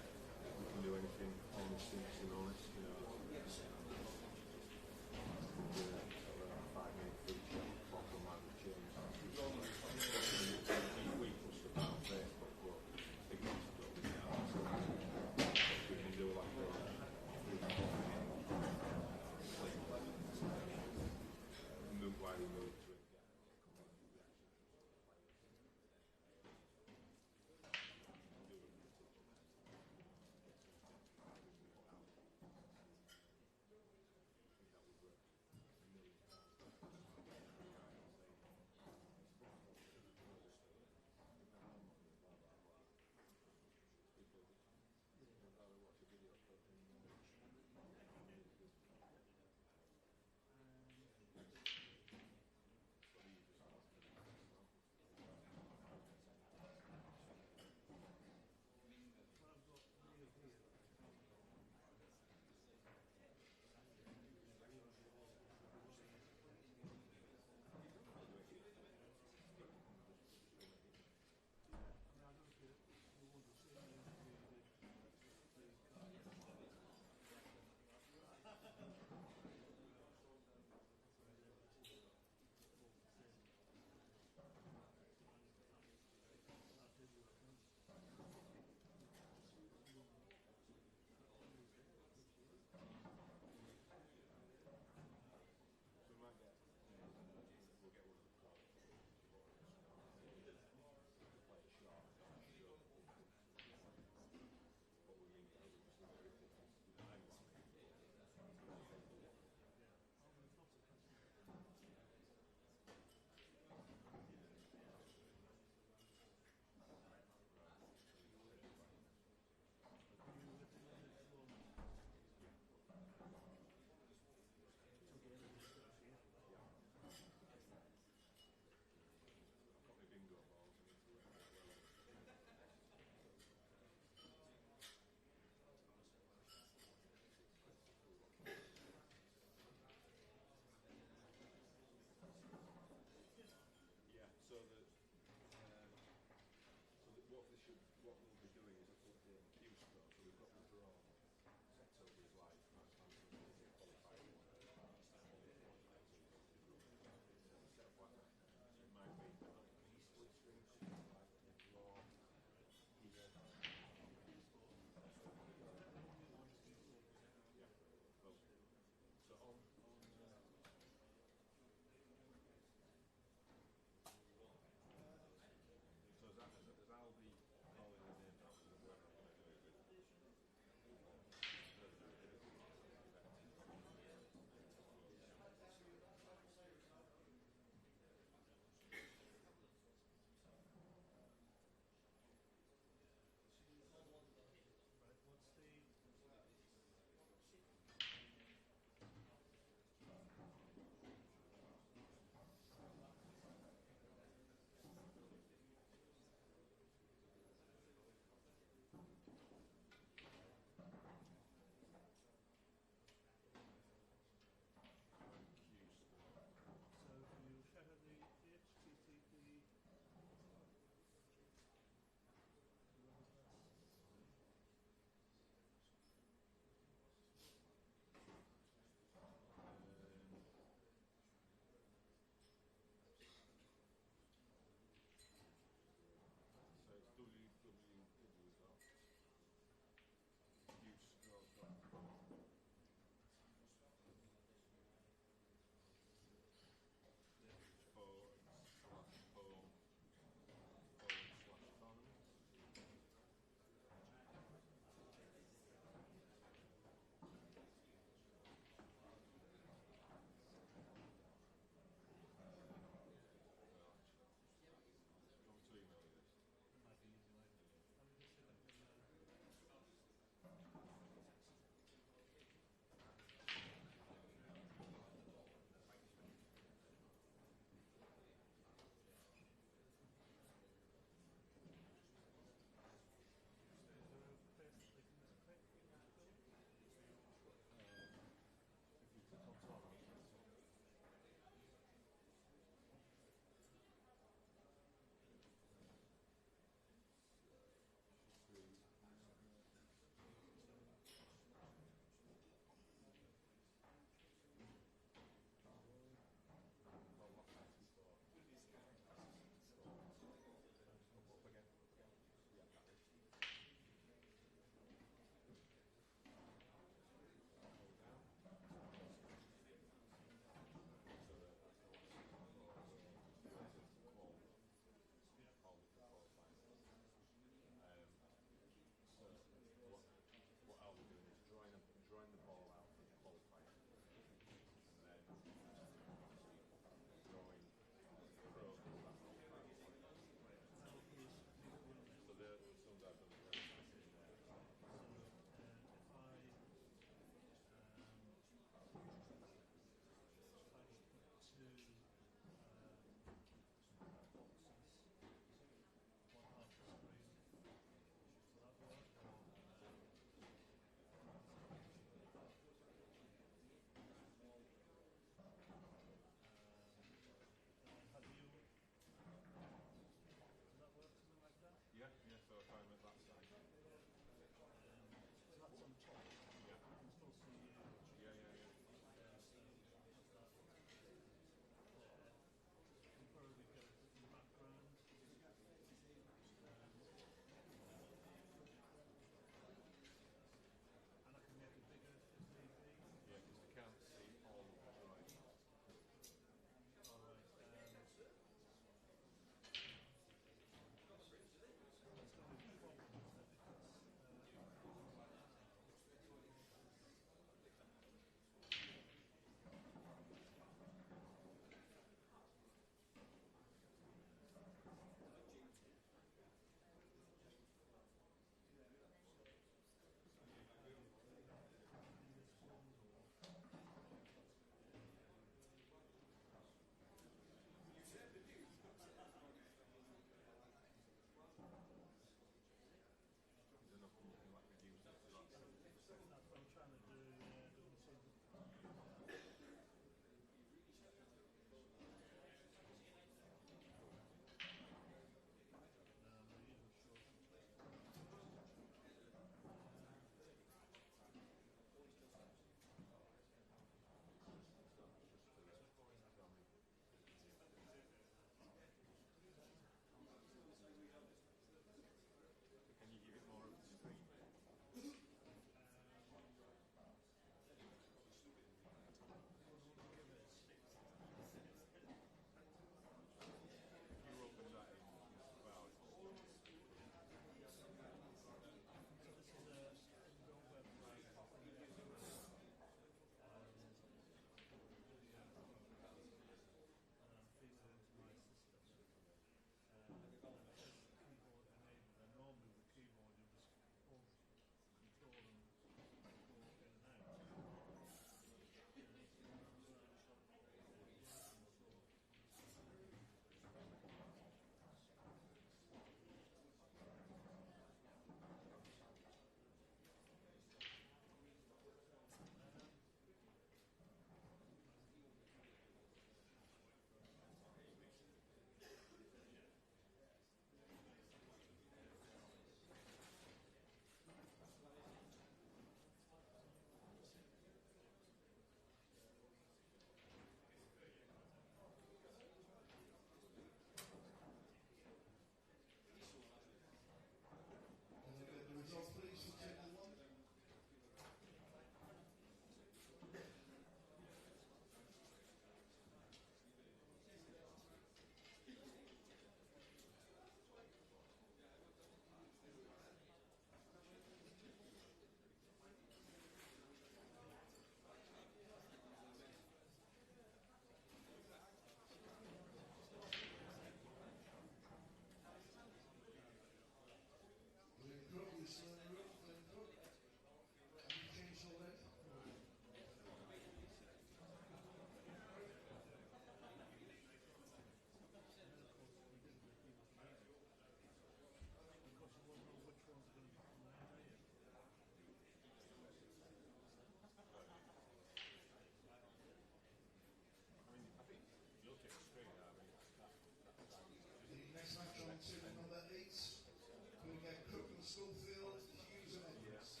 Criminal Schofield, Hughes and Edwards.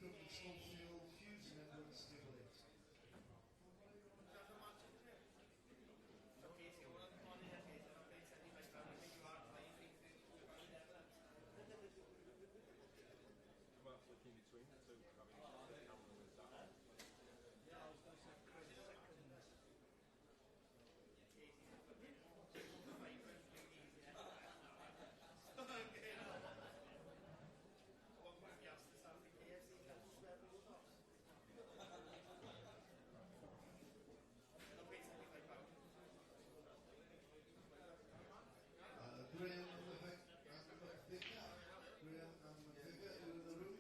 Criminal Schofield, Hughes and Edwards, table 8. Well, looking between the two, I mean, the counter was that one. Yeah, I was going to say Chris second. Graham and McVicker. Graham and McVicker are in the room.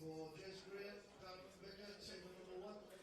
for Jez Greer, Dan Becker, table number 1.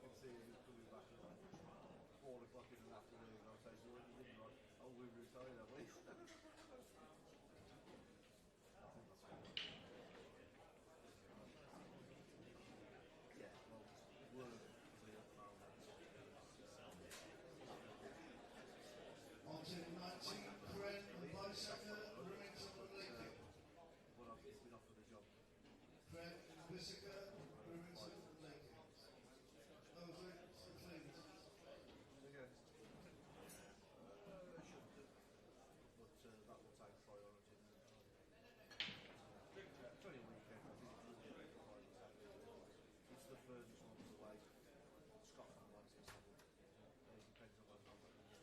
can see him coming back at like 4 o'clock in the afternoon. I'll say, so what are you doing? Like, oh, we're retired, at least. I think that's good. Yeah, well, work is the On to 19, Kren and Bicycle, Remington and Lincoln. When I've been offered a job. Kren, Bicycle, Remington and Lincoln. Over to Cleveland. Again, shouldn't do. But that will take priority. It's only a weekend, I think we'll get it for Friday, Saturday. It's the furthest one away. Scotland wants this. It depends on whether I'm going to get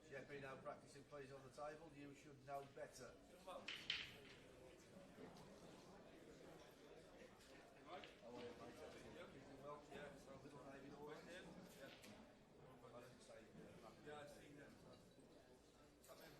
Sheppy now practicing plays on the table, you should know better. Right. How are you, mate? Well, yeah, so little David always. Yeah. I didn't say Yeah, I've seen them. Come in.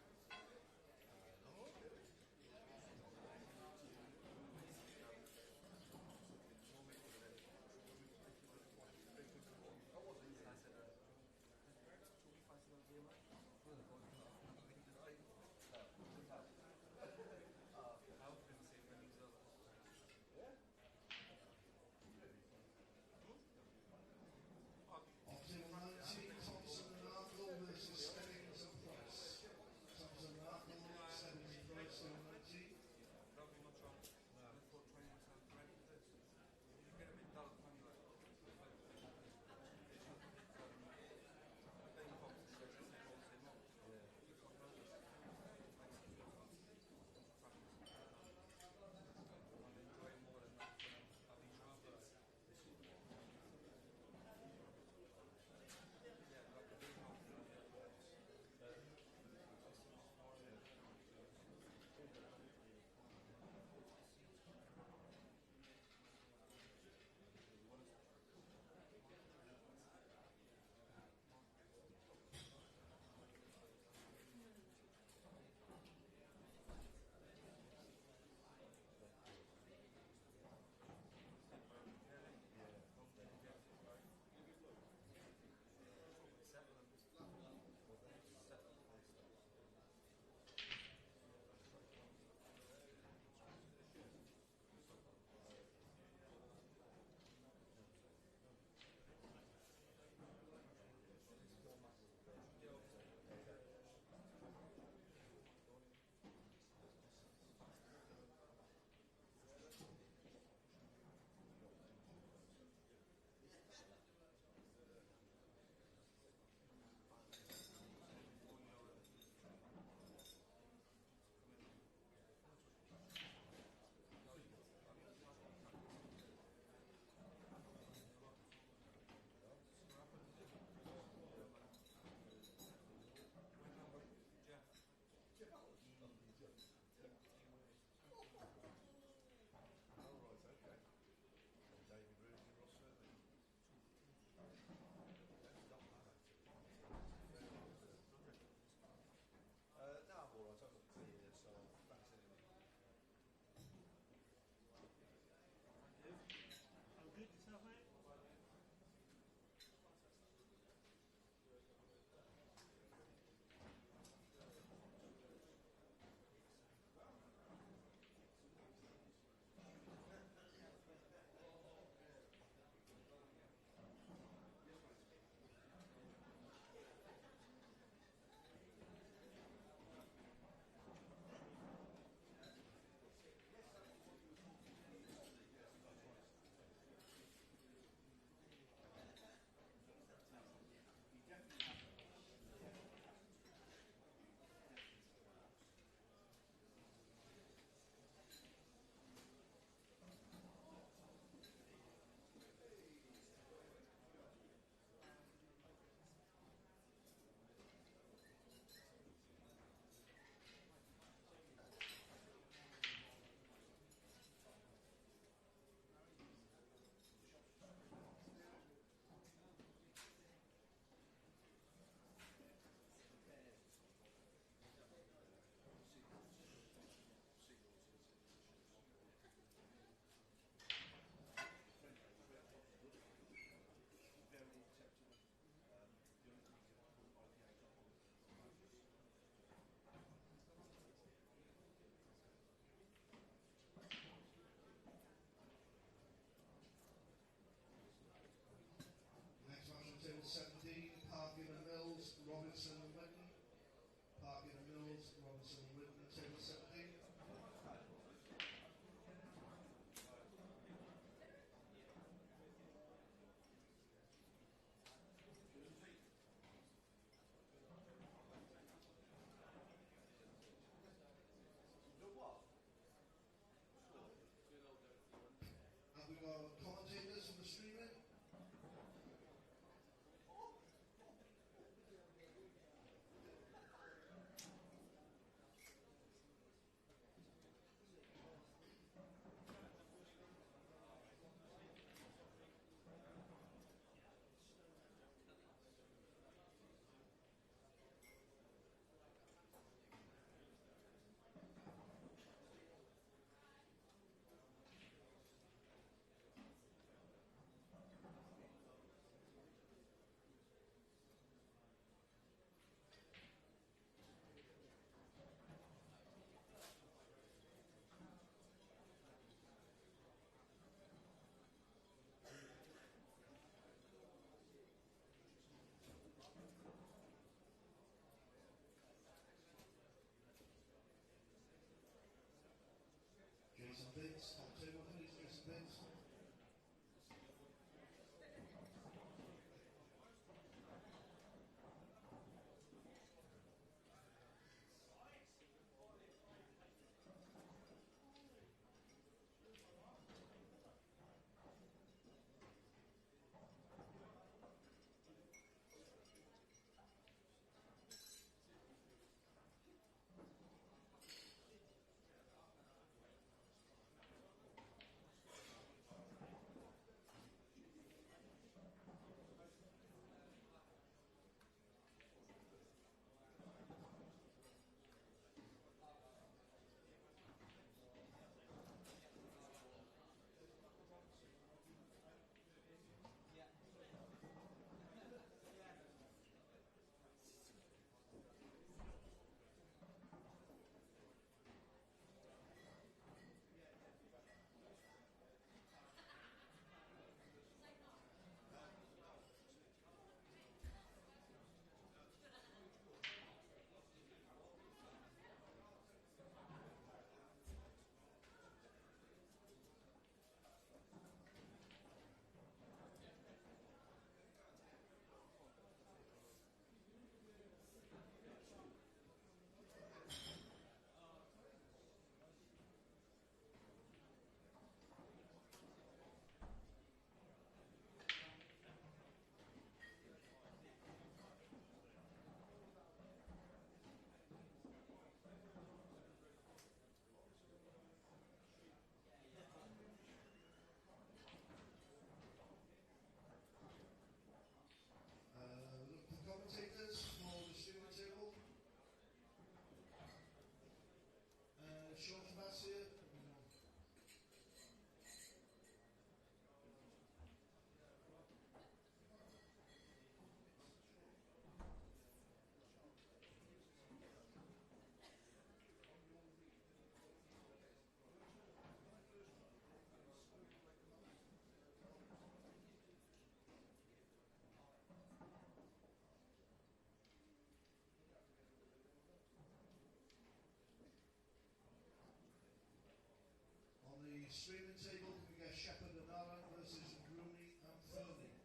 the streaming table, we get Shepherd and Allen versus Rooney and Fernie.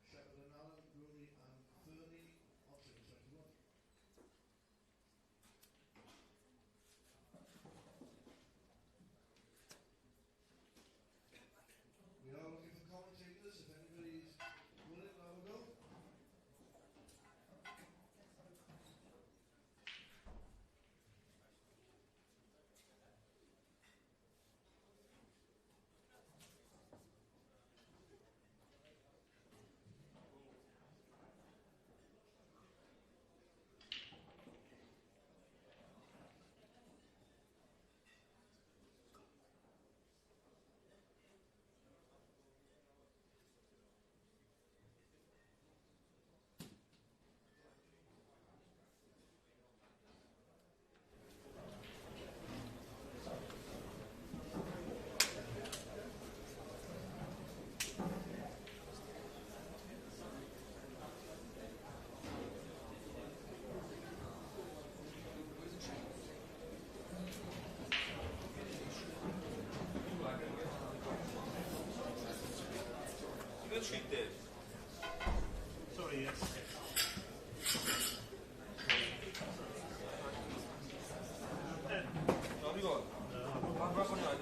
Shepherd and Allen, Rooney and Fernie, on to 21. We are looking for commentators. If anybody's willing, have a go. Treat Dave. Sorry, yes. Have you got? Back on your head.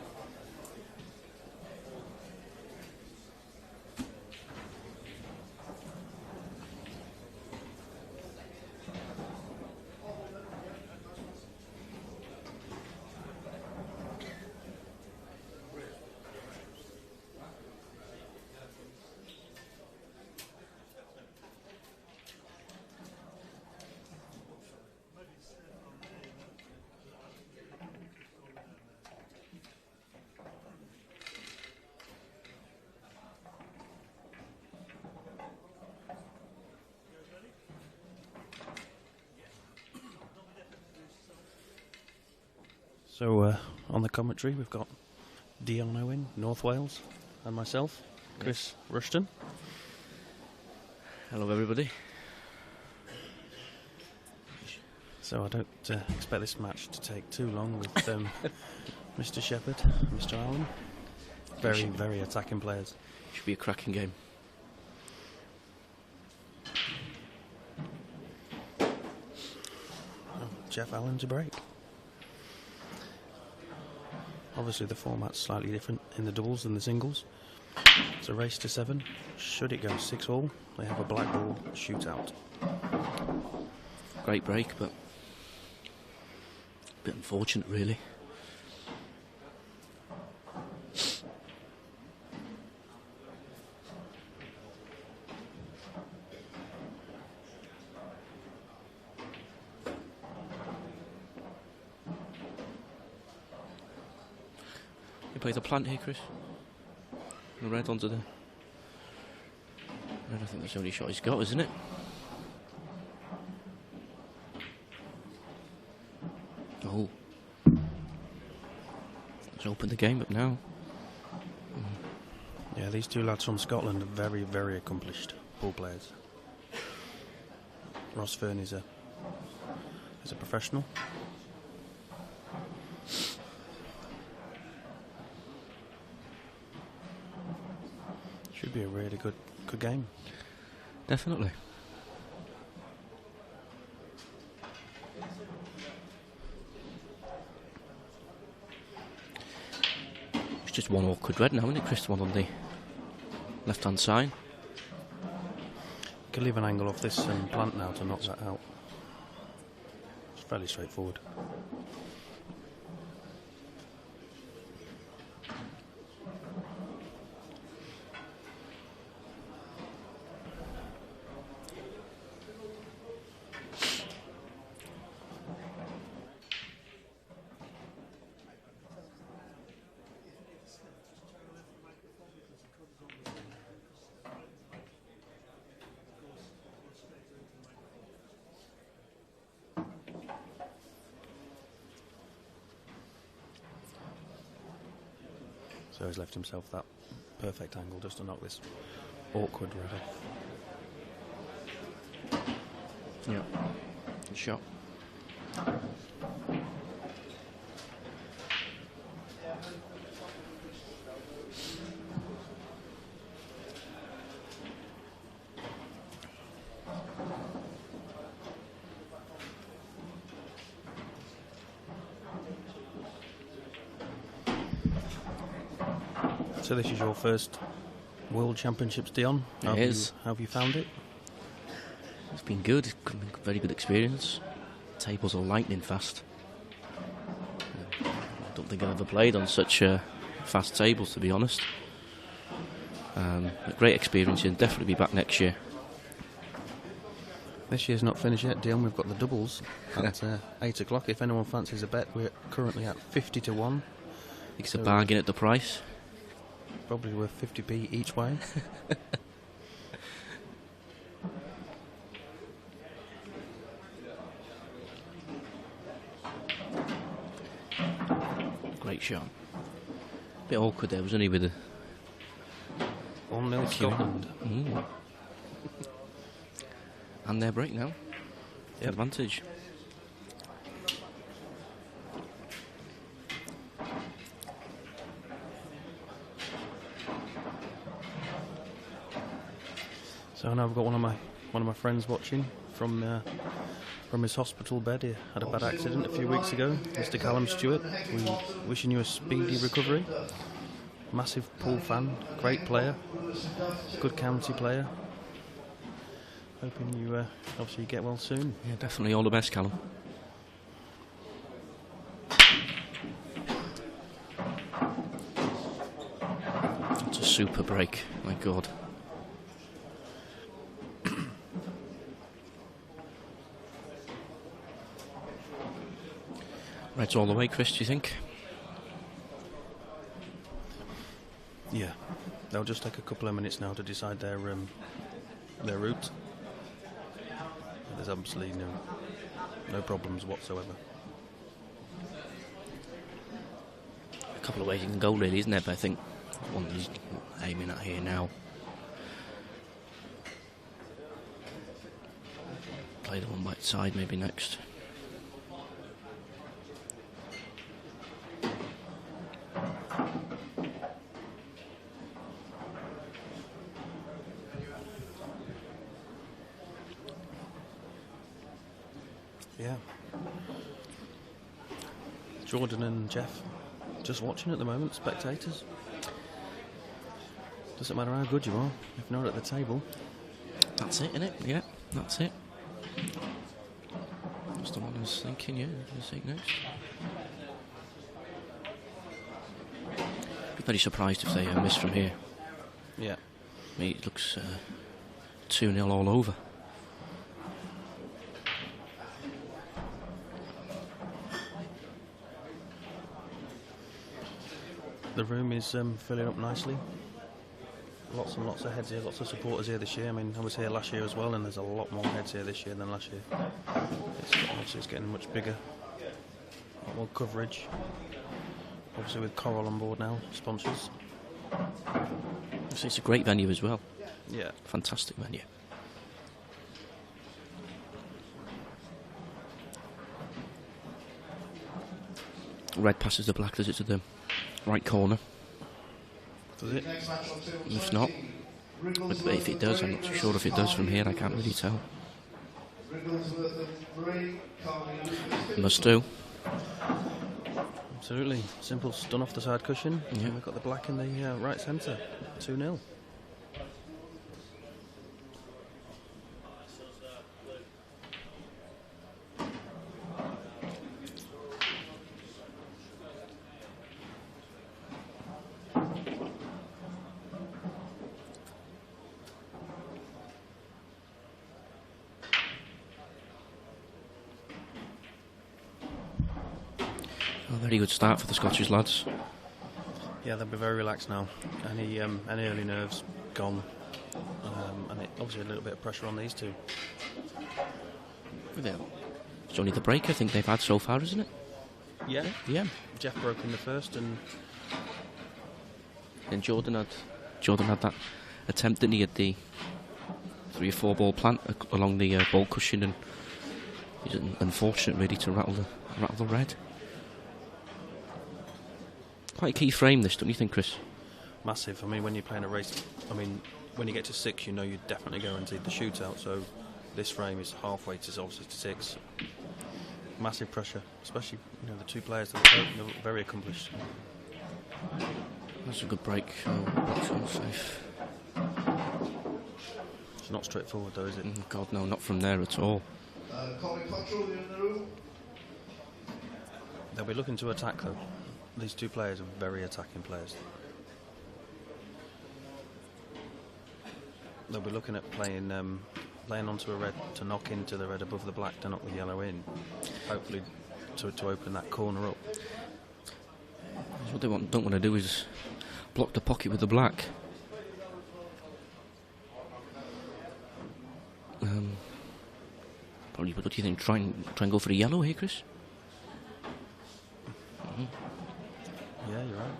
So on the commentary we've got Dion Owen, North Wales, and myself, Chris Rushton. Hello everybody. So I don't expect this match to take too long with Mr. Shepherd, Mr. Allen. Very, very attacking players. Should be a cracking game. Jeff Allen to break. Obviously the format's slightly different in the doubles than the singles. It's a race to 7. Should it go 6-all, they have a black ball shootout. Great break, but a bit unfortunate really. Play the plant here, Chris. The red onto the red. I think that's the only shot he's got, isn't it? Oh, let's open the game up now. Yeah, these two lads from Scotland are very, very accomplished ball players. Ross Fern is a professional. Should be a really good game. Definitely. It's just one awkward red now, isn't it, Chris? The one on the left-hand side. You can leave an angle off this plant now to knock that out. It's fairly straightforward. So he's left himself that perfect angle just to knock this awkward red off. Yeah, good shot. So this is your first World Championships, Dion. It is. How have you found it? It's been good. It's been a very good experience. Tables are lightning fast. I don't think I've ever played on such fast tables, to be honest. A great experience, and definitely be back next year. This year's not finished yet, Dion. We've got the doubles at 8 o'clock. If anyone fancies a bet, we're currently at 50 to 1. It's a bargain at the price. Probably worth 50p each way. Great shot. Bit awkward there, wasn't he, with the 1-0 Scotland. And their break now. Yep. Advantage. So now I've got one of my friends watching from his hospital bed. He had a bad accident a few weeks ago. Mr. Callum Stewart, we wishing you a speedy recovery. Massive pool fan, great player, good county player. Hoping you obviously get well soon. Yeah, definitely. All the best, Callum. It's a super break, my God. Reds all the way, Chris, do you think? Yeah, they'll just take a couple of minutes now to decide their route. There's absolutely no problems whatsoever. A couple of ways you can go, really, isn't there? But I think one he's aiming at here now. Play the one by the side, maybe next. Yeah. Jordan and Jeff just watching at the moment, spectators. Doesn't matter how good you are, if you're not at the table. That's it, innit? Yeah, that's it. That's the one I was thinking, yeah. Who's take next? Be very surprised if they miss from here. Yeah. I mean, it looks 2-0 all over. The room is filling up nicely. Lots and lots of heads here, lots of supporters here this year. I mean, I was here last year as well, and there's a lot more heads here this year than last year. Obviously, it's getting much bigger, a lot more coverage. Obviously, with Coral on board now, sponsors. It's a great venue as well. Yeah. Fantastic venue. Red passes the black, does it to the right corner? Does it? If not, but if it does, I'm not too sure if it does from here. I can't really tell. Must do. Absolutely. Simple stun off the side cushion. Yeah. And we've got the black in the right centre. 2-0. A very good start for the Scottish lads. Yeah, they'll be very relaxed now. Any early nerves gone, and obviously a little bit of pressure on these two. It's only the break I think they've had so far, isn't it? Yeah. Yeah. Jeff broke in the first, and Jordan had that attempt, didn't he, at the 3 or 4 ball plant along the ball cushion, and he's unfortunate really to rattle the red. Quite a key frame this, don't you think, Chris? Massive. I mean, when you're playing a race, I mean, when you get to 6, you know you're definitely guaranteed the shootout. So this frame is halfway to obviously to 6. Massive pressure, especially the two players that are very accomplished. That's a good break. Oh, safe. It's not straightforward though, is it? God, no, not from there at all. Colin Cottrell in the room. They'll be looking to attack though. These two players are very attacking players. They'll be looking at playing onto a red to knock into the red above the black to knock the yellow in. Hopefully to open that corner up. What they don't want to do is block the pocket with the black. Probably, what do you think? Try and go for the yellow here, Chris? Yeah, you're right.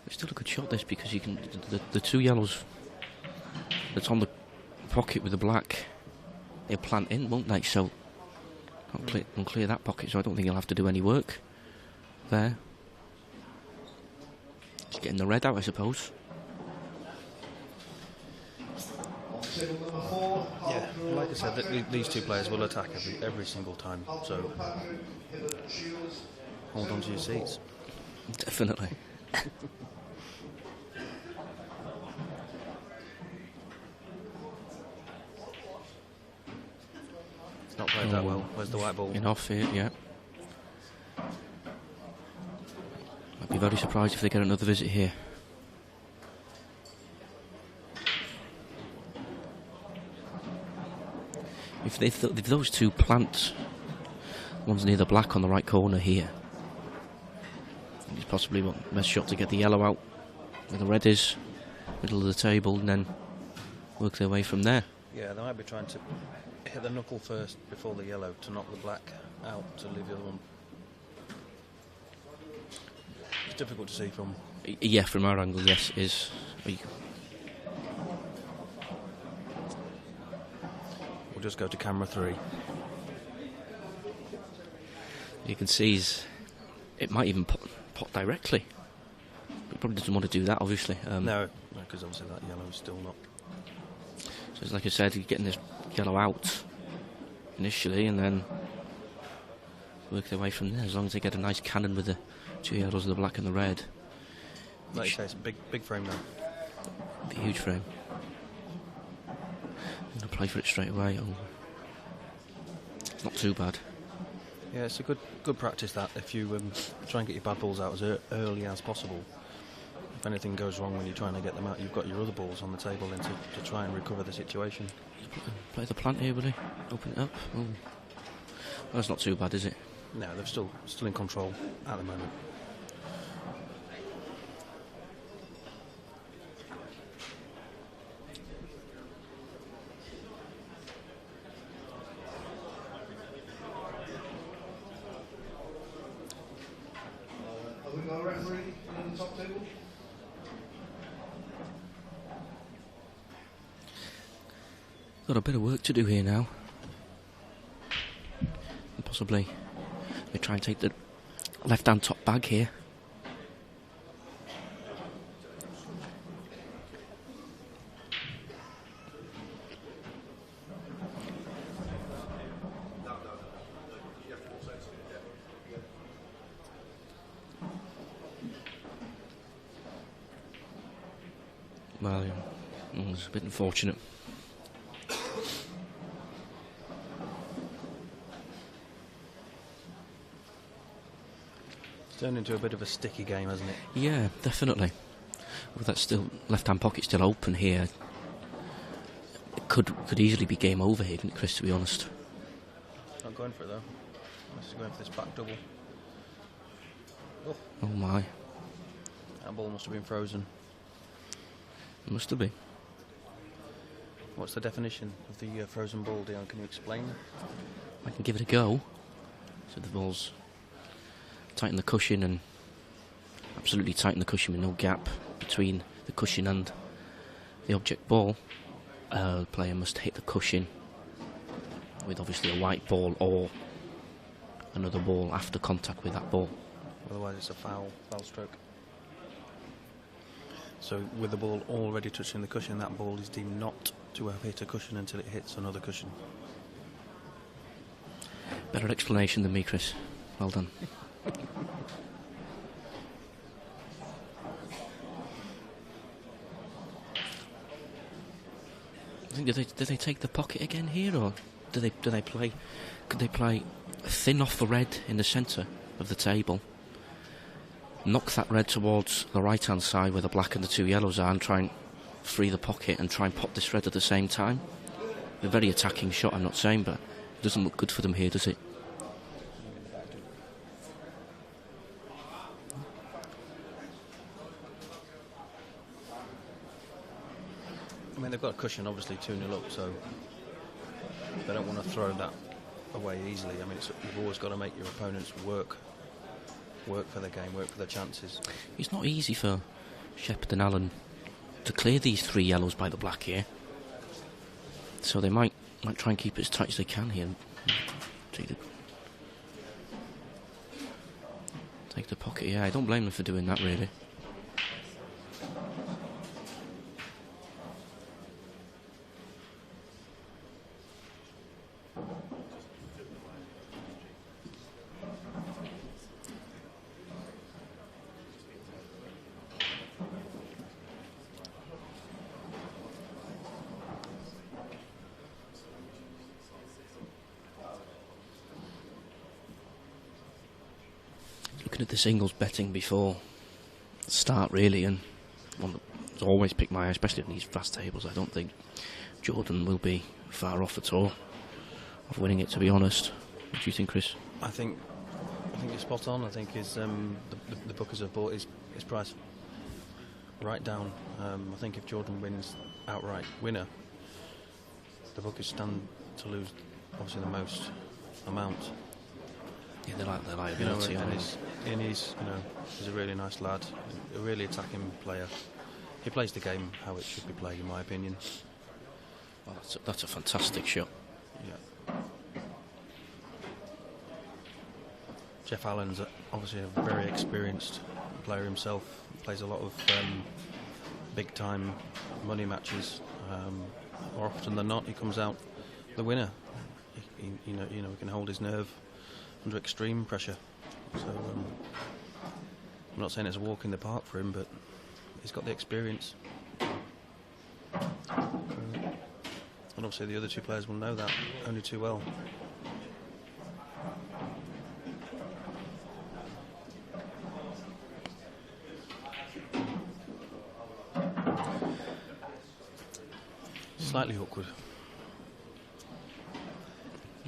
It's still a good shot, this, because you can the two yellows that's on the pocket with the black, they'll plant in, won't they? So I'll clear that pocket, so I don't think he'll have to do any work there. Just getting the red out, I suppose. Yeah, like I said, these two players will attack every single time, so hold on to your seats. Definitely. It's not played that well. Where's the white ball? In off here, yeah. I'd be very surprised if they get another visit here. If those two plant, one's near the black on the right corner here, it's possibly the best shot to get the yellow out where the red is, middle of the table, and then work their way from there. Yeah, they might be trying to hit the knuckle first before the yellow to knock the black out to leave the other one. It's difficult to see from... Yeah, from our angle, yes, is... We'll just go to camera 3. You can see it might even pot directly. He probably doesn't want to do that, obviously. No, because obviously that yellow is still not... So it's like I said, you're getting this yellow out initially and then work their way from there, as long as they get a nice cannon with the two yellows, the black and the red. Like you say, it's a big frame now. A huge frame. I'm going to play for it straight away. It's not too bad. Yeah, it's a good practice that, if you try and get your bad balls out as early as possible. If anything goes wrong when you're trying to get them out, you've got your other balls on the table then to try and recover the situation. Play the plant here, will he? Open it up. Oh. That's not too bad, is it? No, they're still in control at the moment. Have we got a referee in the top table? Got a bit of work to do here now. And possibly we try and take the left-hand top bag here. Well, it's a bit unfortunate. It's turned into a bit of a sticky game, hasn't it? Yeah, definitely. With that still left-hand pocket still open here, it could easily be game over here, couldn't it, Chris? To be honest. Not going for it though. This is going for this back double. Oh my! That ball must have been frozen. It must have been. What's the definition of the frozen ball, Dion? Can you explain? I can give it a go. So the ball's tighten the cushion and absolutely tighten the cushion with no gap between the cushion and the object ball. The player must hit the cushion with obviously a white ball or another ball after contact with that ball. Otherwise it's a foul stroke. So with the ball already touching the cushion, that ball is deemed not to have hit a cushion until it hits another cushion. Better explanation than me, Chris. Well done. I think, do they take the pocket again here, or do they play? Could they play thin off the red in the centre of the table, knock that red towards the right hand side where the black and the two yellows are, and try and free the pocket and try and pop this red at the same time? A very attacking shot, I'm not saying, but it doesn't look good for them here, does it? I mean, they've got a cushion, obviously 2-0 up, so they don't want to throw that away easily. I mean, you've always got to make your opponents work for their game, work for their chances. It's not easy for Shepherd and Allen to clear these 3 yellows by the black here, so they might try and keep it as tight as they can here. Take the pocket. Yeah, I don't blame them for doing that, really. Looking at the singles betting before the start, really, and one that's always picked my eye, especially on these fast tables. I don't think Jordan will be far off at all of winning it, to be honest. What do you think, Chris? I think you're spot on. I think the bookers have bought his price right down. I think if Jordan wins outright winner, the bookers stand to lose obviously the most amount. Yeah, they like their liability on it. And he's a really nice lad, a really attacking player. He plays the game how it should be played, in my opinion. Well, that's a fantastic shot. Yeah. Jeff Allen's obviously a very experienced player himself. Plays a lot of big-time money matches. More often than not, he comes out the winner. He can hold his nerve under extreme pressure. So I'm not saying it's a walk in the park for him, but he's got the experience. And obviously the other 2 players will know that only too well. Slightly awkward.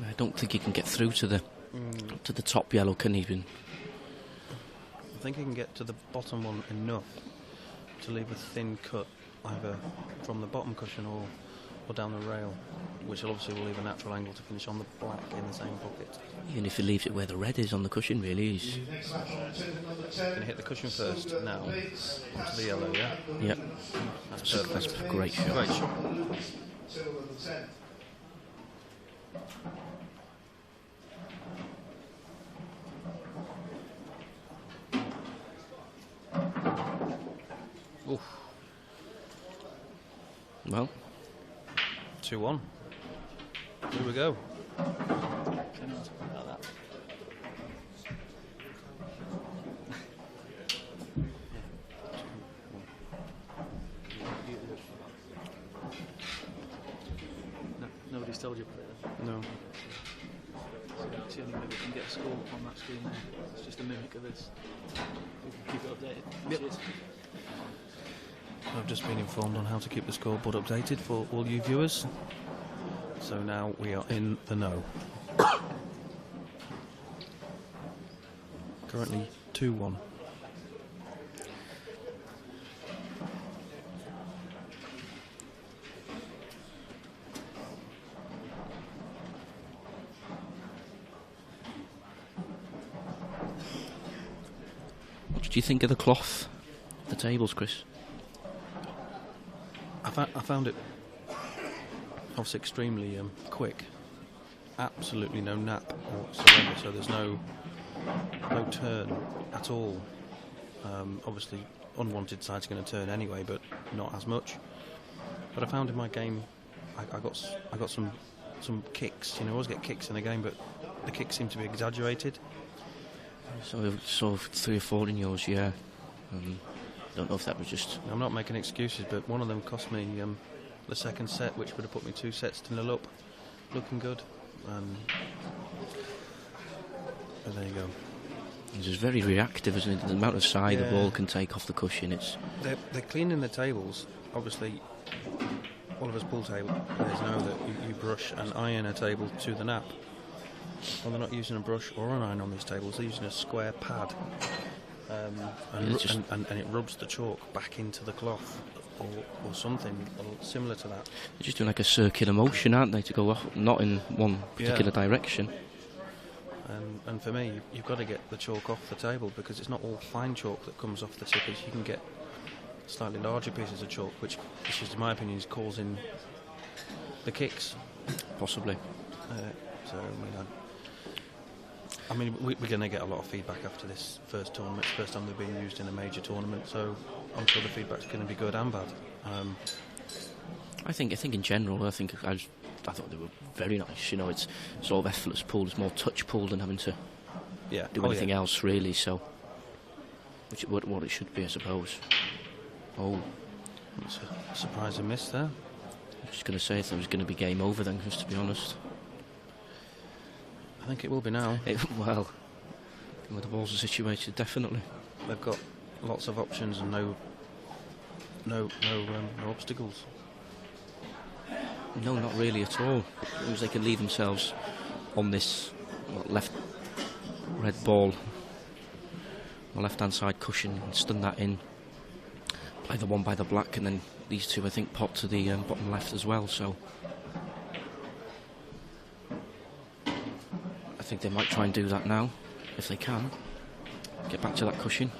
I don't think he can get through to the top yellow, can he? I think he can get to the bottom one enough to leave a thin cut either from the bottom cushion or down the rail, which obviously will leave a natural angle to finish on the black in the same pocket. Even if he leaves it where the red is on the cushion, really, he's going to hit the cushion first now onto the yellow, yeah? Yep. That's perfect. That's a great shot. Great shot. Oof. Well, 2-1. Here we go. Nobody's told you about it. No. It's the only way we can get a score on that screen there. It's just a mimic of this. We can keep it updated. Yep. Cheers. I've just been informed on how to keep the scoreboard updated for all you viewers. So now we are in the know. Currently 2-1. what did you think of the cloth, the tables, Chris? I found it obviously extremely quick. Absolutely no nap whatsoever, so there's no turn at all. Obviously unwanted side's going to turn anyway, but not as much. But I found in my game I got some kicks. You know, I always get kicks in a game, but the kicks seem to be exaggerated. So 3 or 4 in yours, yeah. Don't know if that was just... I'm not making excuses, but one of them cost me the second set, which would have put me 2 sets to 0 up. Looking good. And there you go. It's just very reactive, isn't it? The amount of side the Yeah. ball can take off the cushion, it's... They're cleaning the tables. Obviously, all of us pool table players know that you brush and iron a table to the nap. Well, they're not using a brush or an iron on these tables, they're using a square pad. And it rubs the chalk back into the cloth or something similar to that. They're just doing like a circular motion, aren't they, to go off, not in one particular direction. And for me, you've got to get the chalk off the table, because it's not all fine chalk that comes off the tippers. You can get slightly larger pieces of chalk, which is, in my opinion, is causing the kicks. Possibly. I mean, we're going to get a lot of feedback after this first tournament. It's the first time they've been used in a major tournament, so I'm sure the feedback's going to be good and bad. I think in general, I thought they were very nice. You know, it's sort of effortless pool. It's more touch pool than having to do anything else, really. So, which what it should be, I suppose. Oh, it's a surprising miss there. I was just going to say if it was going to be game over, then, just to be honest. I think it will be now. Well, where the balls are situated, definitely. They've got lots of options and no obstacles. No, not really at all. As long as they can leave themselves on this left red ball, the left-hand side cushion, and stun that in. Play the one by the black, and then these two, I think, pot to the bottom left as well. So I think they might try and do that now, if they can. Get back to that cushion.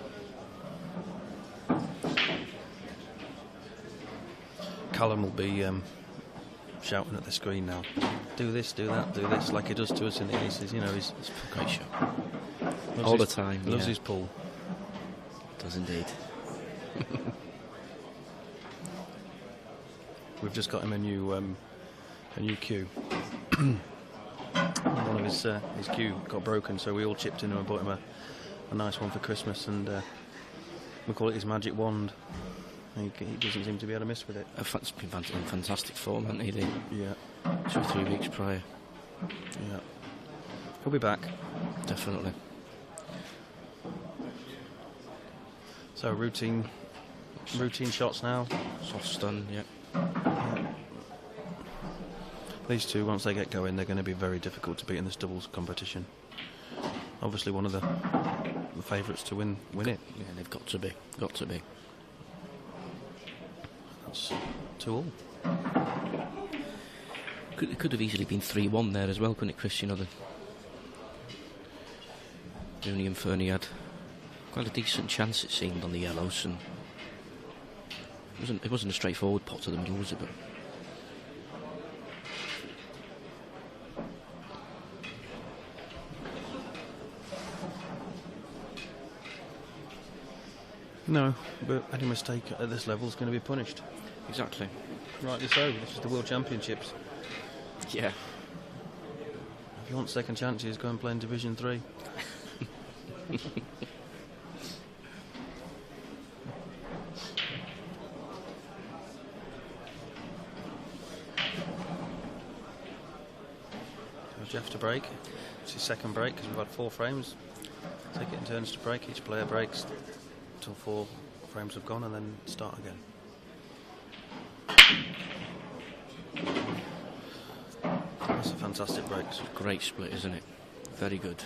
Callum will be shouting at the screen now. Do this, do that, do this, like he does to us in the aces. You know, he's a great shot. All the time. Loves his pool. Does indeed. We've just got him a new cue. One of his cue got broken, so we all chipped in and bought him a nice one for Christmas, and we call it his magic wand. He doesn't seem to be able to miss with it. It's been in fantastic form, hasn't he? Yeah. 2 or 3 weeks prior. Yeah. He'll be back. Definitely. So routine shots now. Soft stun, yeah. These two, once they get going, they're going to be very difficult to beat in this doubles competition. Obviously one of the favourites to win it. Yeah, they've got to be. Got to be. That's 2-all. It could have easily been 3-1 there as well, couldn't it, Chris? You know, Rooney and Fernie had quite a decent chance, it seemed, on the yellows, and it wasn't a straightforward pot to them, was it? But no, but any mistake at this level is going to be punished. Exactly. Rightly so. This is the World Championships. Yeah. If you want second chances, go and play in Division 3. Jeff to break. It's his second break because we've had 4 frames. Take it in turns to break. Each player breaks until 4 frames have gone and then start again. That's a fantastic break. It's a great split, isn't it? Very good.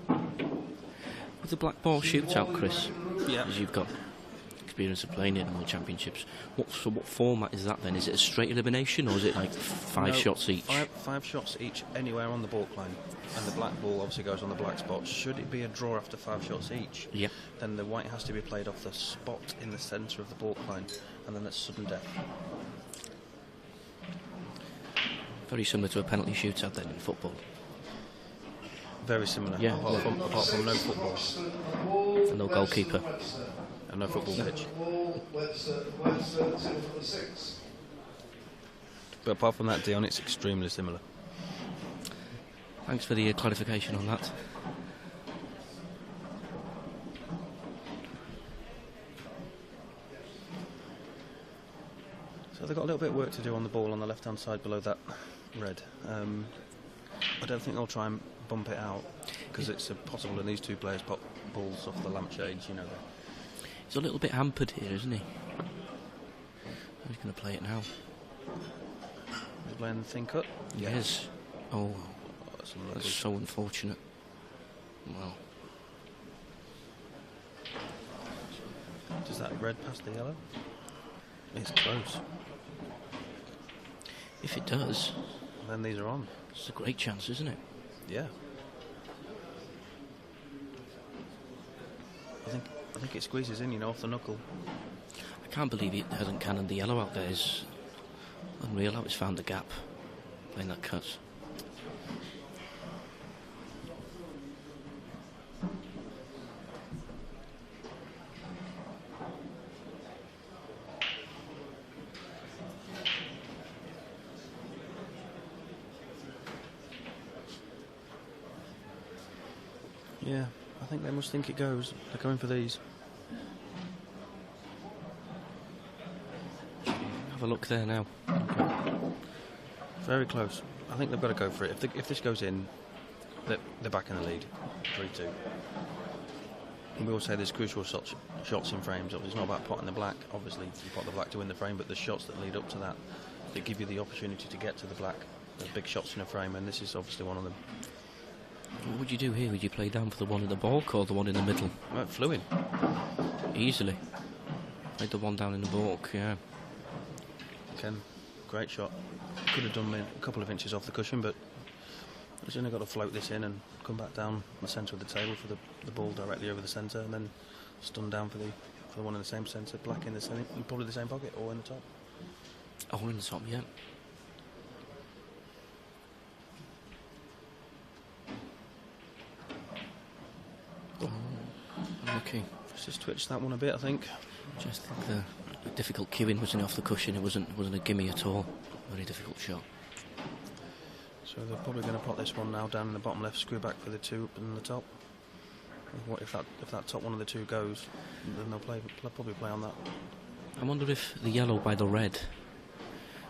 With the black ball shootout, Chris, as you've got experience of playing in World Championships, what format is that then? Is it a straight elimination or is it like 5 shots each? 5 shots each anywhere on the baulk line, and the black ball obviously goes on the black spot. Should it be a draw after 5 shots each, then the white has to be played off the spot in the centre of the baulk line, and then that's sudden death. Very similar to a penalty shootout then in football. Very similar, apart from no football. And no goalkeeper. And no football pitch. But apart from that, Dion, it's extremely similar. Thanks for the clarification on that. So they've got a little bit of work to do on the ball on the left-hand side below that red. I don't think they'll try and bump it out because it's possible that these two players pop balls off the lampshades, you know. He's a little bit hampered here, isn't he? He's going to play it now. He's playing the thin cut? Yes. Oh, that's that's so unfortunate. Well. Does that red pass the yellow? It's close. If it does, then these are on. It's a great chance, isn't it? Yeah. I think it squeezes in, you know, off the knuckle. I can't believe it hasn't cannoned the yellow out there. It's unreal how it's found the gap playing that cut. Yeah, I think they must think it goes. They're going for these. Have a look there now. Very close. I think they've got to go for it. If this goes in, they're back in the lead, 3-2. And we always say there's crucial shots in frames. It's not about potting the black. Obviously, you pot the black to win the frame, but the shots that lead up to that give you the opportunity to get to the black. There's big shots in a frame, and this is obviously one of them. What would you do here? Would you play down for the one in the baulk or the one in the middle? Well, it flew in. Easily. Played the one down in the baulk, yeah. Ken, great shot. Could have done a couple of inches off the cushion, but he's only got to float this in and come back down the centre of the table for the ball directly over the centre, and then stun down for the one in the same centre, black in the centre, probably the same pocket, or in the top. Oh, in the top, yeah. Okay. Just twitched that one a bit, I think. Just think the difficult cueing wasn't off the cushion. It wasn't a gimme at all. Very difficult shot. So they're probably going to pot this one now down in the bottom left, screw back for the two up in the top. What if that top one of the two goes? Then they'll probably play on that. I wonder if the yellow by the red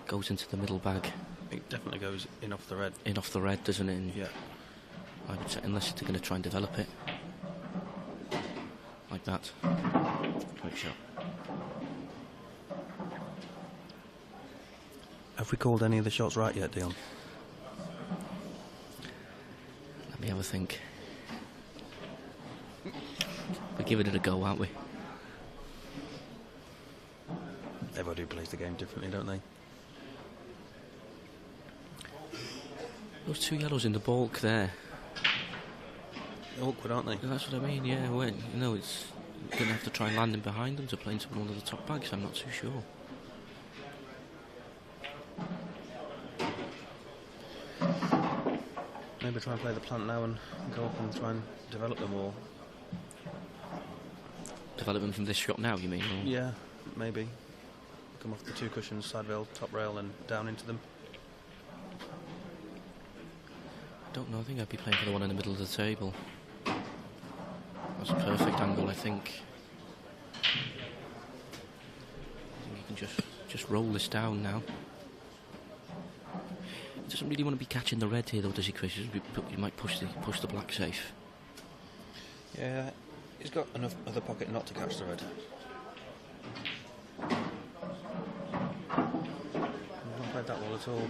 goes into the middle bag. It definitely goes in off the red. In off the red, doesn't it? And yeah. I would say, unless they're going to try and develop it. Like that. Great shot. Have we called any of the shots right yet, Dion? Let me have a think. We're giving it a go, aren't we? Everybody plays the game differently, don't they? Those two yellows in the baulk there. They're awkward, aren't they? That's what I mean, yeah. When, you know, it's going to have to try and land in behind them to play into one of the top bags. I'm not too sure. Maybe try and play the plant now and go up and try and develop them all. Develop them from this shot now, you mean? Or? Yeah, maybe. Come off the two cushions, side rail, top rail, and down into them. I don't know, I think I'd be playing for the one in the middle of the table. That's a perfect angle, I think. You can just roll this down now. He doesn't really want to be catching the red here, though, does he, Chris? You might push the black safe. Yeah, he's got enough of the pocket not to catch the red. I've not played that well at all.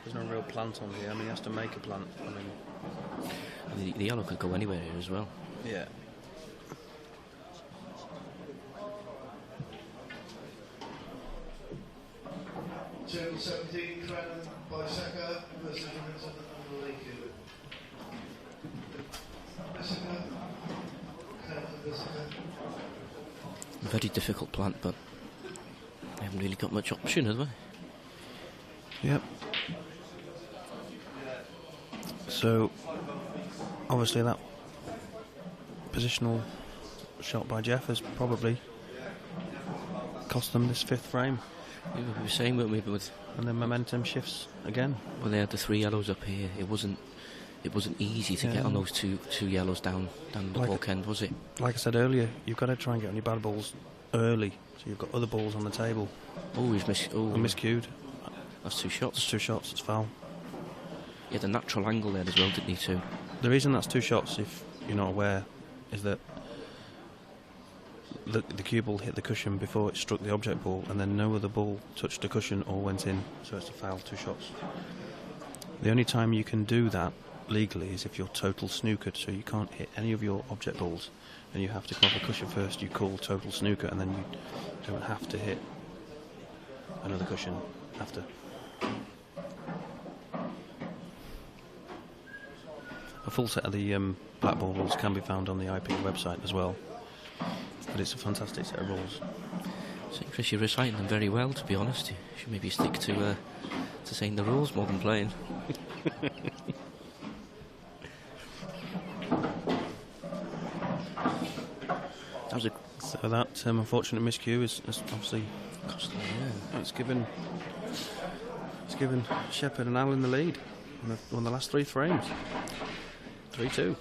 There's no real plant on here. I mean, he has to make a plant. I mean, the yellow could go anywhere here as well. Yeah. Channel 17, Cranham by Saka versus Robinson and Maliki. Very difficult plant, but they haven't really got much option, have they? Yep. So, obviously that positional shot by Jeff has probably cost them this 5th frame. We were saying, weren't we, with and then momentum shifts again. Well, they had the 3 yellows up here. It wasn't easy to get on those two yellows down the back end, was it? Like I said earlier, you've got to try and get on your bad balls early, so you've got other balls on the table. Oh, he's miscued. That's 2 shots. That's 2 shots. It's foul. He had a natural angle there as well, didn't he, too? The reason that's 2 shots, if you're not aware, is that the cue ball hit the cushion before it struck the object ball, and then no other ball touched the cushion or went in, so it's a foul, 2 shots. The only time you can do that legally is if you're total snookered, so you can't hit any of your object balls, and you have to come off the cushion first. You call total snooker, and then you don't have to hit another cushion after. A full set of the black ball rules can be found on the IPA website as well, but it's a fantastic set of rules. So, Chris, you're reciting them very well, to be honest. You should maybe stick to saying the rules more than playing. So that unfortunate miscue is obviously costly. Yeah. It's given Shepherd and Allen the lead on the last 3 frames. 3-2.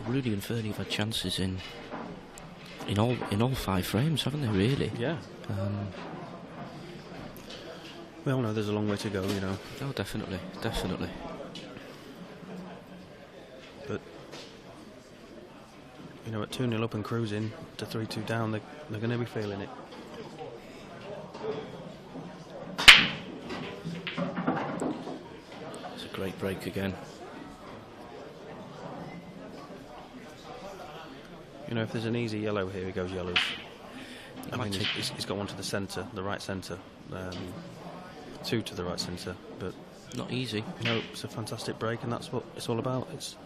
Rudy and Fernie have had chances in all 5 frames, haven't they? Really? Yeah. We all know there's a long way to go, you know. Oh, definitely. But you know, at 2-0 up and cruising to 3-2 down, they're going to be feeling it. It's a great break again. You know, if there's an easy yellow here, he goes yellows. I mean, he's got one to the centre, the right centre, 2 to the right centre, but not easy. You know, it's a fantastic break, and that's what it's all about. It's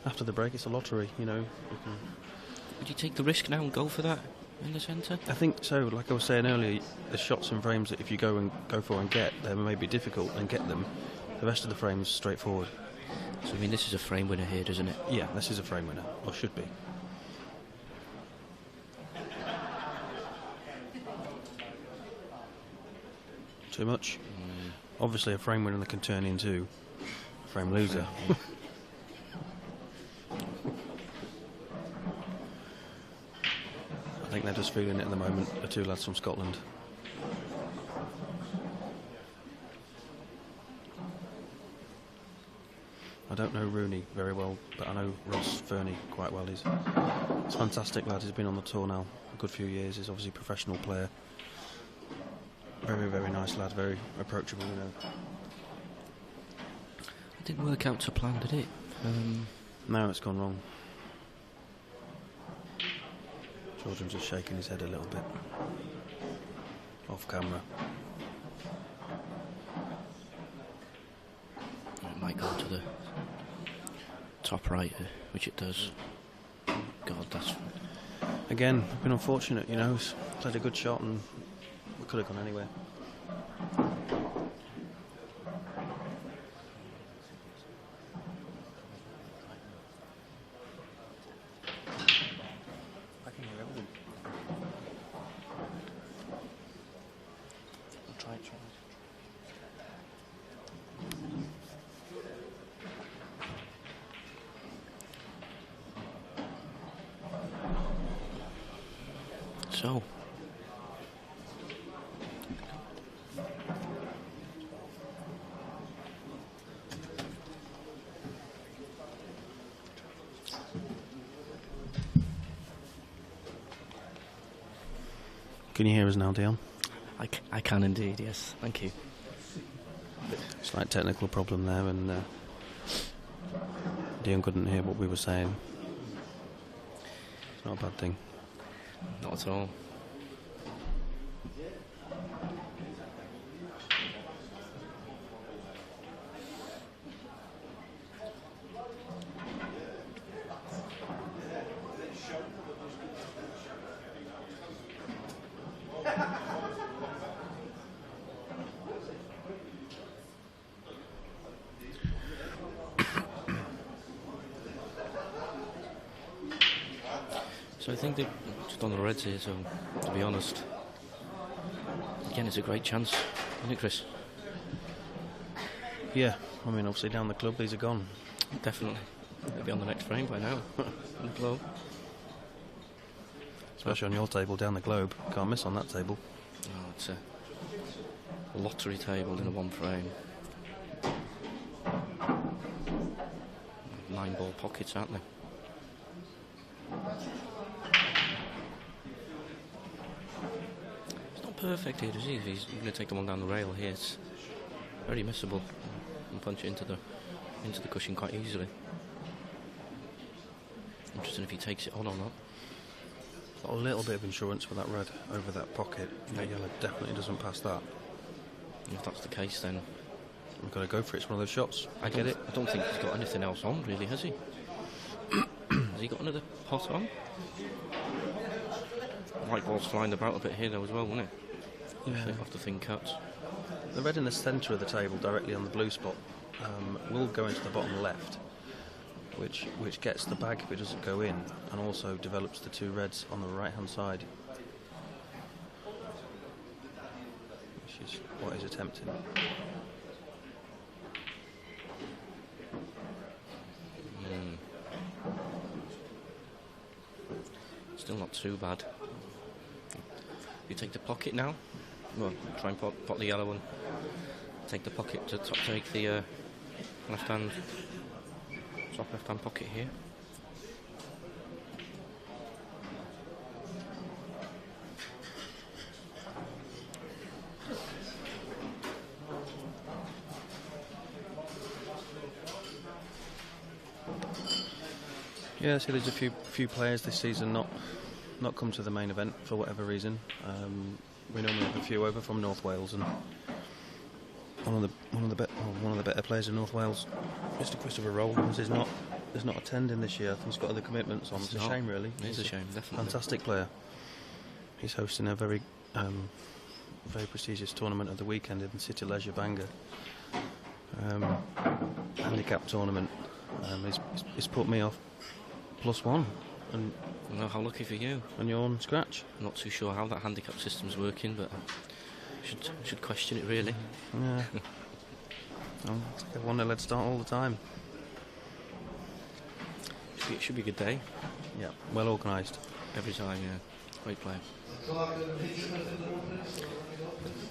after the break, it's a lottery. You know. Would you take the risk now and go for that in the centre? I think so. Like I was saying earlier, the shots and frames that if you go for and get, they may be difficult and get them. The rest of the frames straightforward. So I mean, this is a frame winner here, doesn't it? Yeah, this is a frame winner, or should be. Too much? Obviously a frame winner that can turn into a frame loser. I think they're just feeling it at the moment, the 2 lads from Scotland. I don't know Rooney very well, but I know Ross Fernie quite well. He's a fantastic lad. He's been on the tour now a good few years. He's obviously a professional player. Very, very nice lad, very approachable, you know. It didn't work out to plan, did it? No, it's gone wrong. Jordan's just shaking his head a little bit. Off camera. It might go to the top right, which it does. God, that's... Again, been unfortunate, you know. He's played a good shot and could have gone anywhere. I can hear everything. I'll try. So. Can you hear us now, Dion? I can indeed, yes. Thank you. Slight technical problem there, and Dion couldn't hear what we were saying. It's not a bad thing. Not at all. So I think they've just on the Reds here, so to be honest, Again, it's a great chance, isn't it, Chris? Yeah, I mean, obviously down the club, these are gone. Definitely. They'll be on the next frame by now. On the globe. Especially on your table down the globe. Can't miss on that table. Oh, it's a lottery table in a one frame. 9 ball pockets, aren't they? It's not perfect here, is he? If he's going to take the one down the rail here, it's very missable and punch it into the cushion quite easily. Interesting if he takes it on or not. Got a little bit of insurance with that red over that pocket. That yellow definitely doesn't pass that. If that's the case, then we've got to go for it. It's one of those shots. I get it. I don't think he's got anything else on, really, has he? Has he got another pot on? White ball's flying about a bit here, though, as well, won't it? Yeah. Off the thin cuts. The red in the centre of the table, directly on the blue spot, will go into the bottom left, which gets the bag if it doesn't go in, and also develops the 2 reds on the right-hand side, which is what he's attempting. Still not too bad. You take the pocket now. Well, try and pot the yellow one. Take the pocket to take the left-hand, top left-hand pocket here. Yeah, so there's a few players this season not come to the main event for whatever reason. We normally have a few over from North Wales, and one of the better players in North Wales, Mr. Christopher Rowlands, is not attending this year. I think he's got other commitments on. It's a shame, really. It's a shame, definitely. Fantastic player. He's hosting a very prestigious tournament of the weekend in City Leisure Bangor. Handicap tournament. He's put me off +1, and well, how lucky for you. And you're on scratch. I'm not too sure how that handicap system's working, but should question it, really. Yeah. I've won a lead start all the time. It should be a good day. Yeah, well organised. Every time, yeah. Great player. A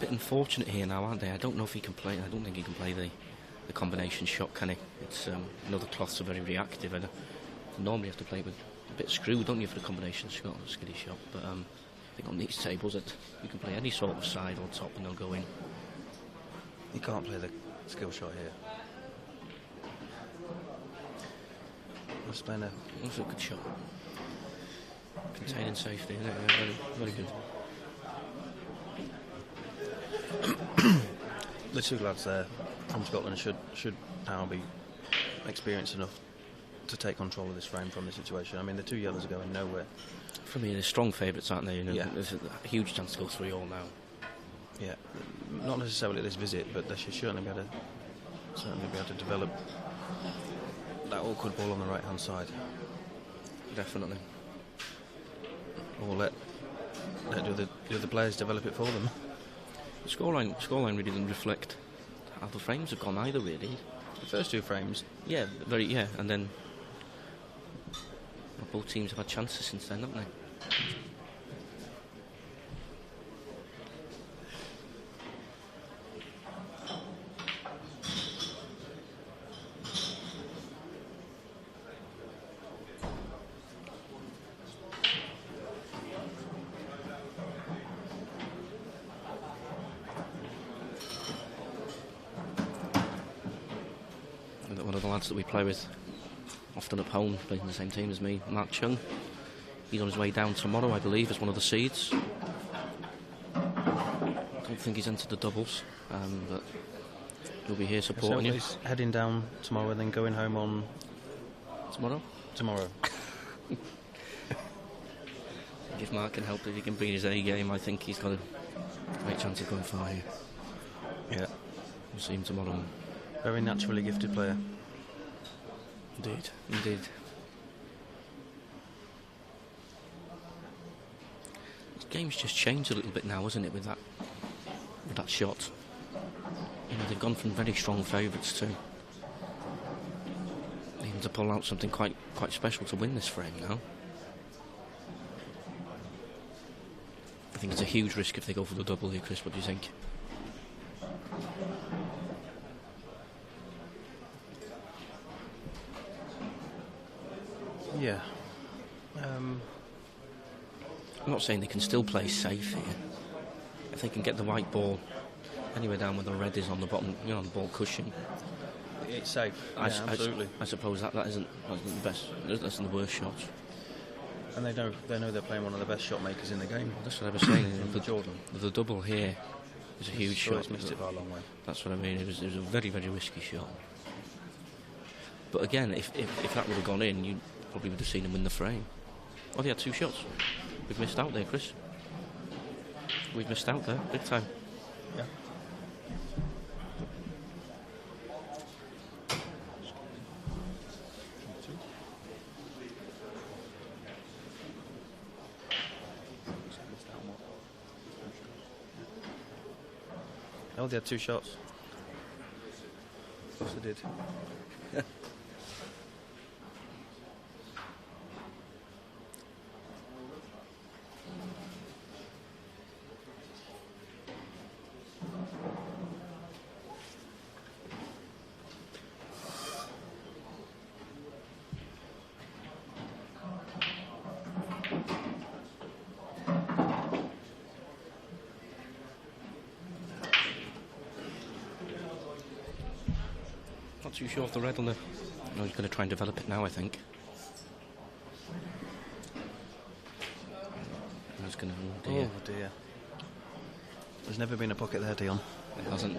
bit unfortunate here now, aren't they? I don't know if he can play. I don't think he can play the combination shot, can he? It's another cloths are very reactive, and normally you have to play with a bit screwed, don't you, for the combination shot, or skiddy shot. But I think on these tables that you can play any sort of side or top and they'll go in. You can't play the skill shot here. That's been a good shot. Containing safety, isn't it? Yeah, very, very good. The 2 lads there from Scotland should now be experienced enough to take control of this frame from this situation. I mean, the 2 yellows are going nowhere. For me, they're strong favourites, aren't they? You know, yeah. There's a huge chance to go 3 all now. Yeah, not necessarily this visit, but they should certainly be able to develop that awkward ball on the right-hand side. Definitely. Or let the other players develop it for them. The scoreline really didn't reflect how the frames have gone either, really. The first 2 frames? Yeah, and then both teams have had chances since then, haven't they? One of the lads that we play with often at home, plays in the same team as me, Mark Chung. He's on his way down tomorrow, I believe, as one of the seeds. I don't think he's entered the doubles, but he'll be here supporting you. He's heading down tomorrow and then going home on... Tomorrow? Tomorrow. If Mark can help, if he can bring his A game, I think he's got a great chance of going far here. Yeah. We'll see him tomorrow. Very naturally gifted player. Indeed. This game's just changed a little bit now, hasn't it, with that that shot. You know, they've gone from very strong favourites to needing to pull out something quite special to win this frame now. I think it's a huge risk if they go for the double here, Chris. What do you think? Yeah. I'm not saying they can still play safe here. If they can get the white ball anywhere down where the red is on the bottom, you know, on the ball cushion. It's safe. Absolutely. I suppose that isn't the best. That isn't the worst shot. And they know they're playing one of the best shot makers in the game. That's what I was saying. The Jordan. The double here is a huge shot. It's missed it by a long way. That's what I mean. It was a very, very risky shot. But again, if that would have gone in, you probably would have seen him win the frame. Oh, they had 2 shots. We've missed out there, Chris. We've missed out there, big time. Yeah. Oh, they had 2 shots. Of course they did. Not too sure if the red on the... No, he's going to try and develop it now, I think. He's going to... Oh, dear. Oh, dear. There's never been a pocket there, Dion. It hasn't.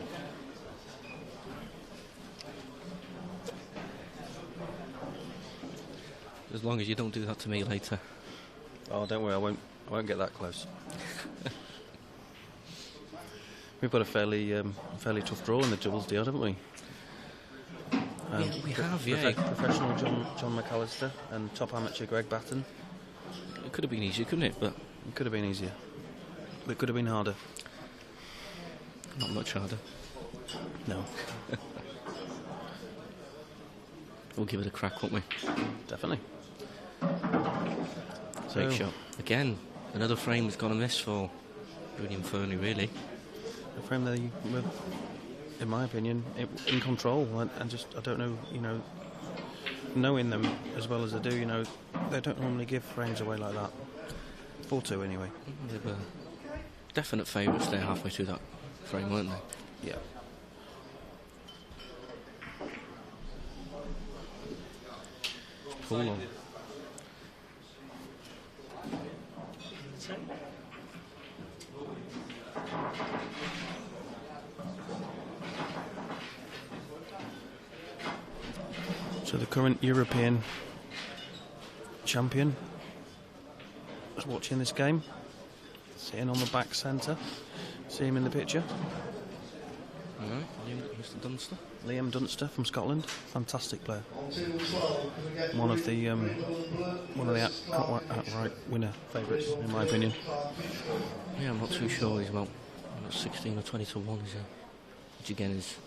As long as you don't do that to me later. Oh, don't worry, I won't get that close. We've got a fairly tough draw in the doubles, Dion, haven't we? Yeah, we have, yeah. Professional John McAllister and top amateur Greg Batten. It could have been easier, couldn't it? But it could have been easier. But it could have been harder. Not much harder. No. We'll give it a crack, won't we? Definitely. Great shot. Again, another frame that's gone amiss for William Fernie, really. A frame that you were, in my opinion, in control, and just, I don't know, you know, knowing them as well as they do, you know, they don't normally give frames away like that. 4-2 anyway. They were definite favourites there halfway through that frame, weren't they? Yeah. Pull on. So the current European champion is watching this game, sitting on the back centre. See him in the picture. Alright, Mr. Dunster. Liam Dunster from Scotland, fantastic player. One of the outright winner favourites, in my opinion. Yeah, I'm not too sure. He's about 16 or 20 to 1, is he? Which again is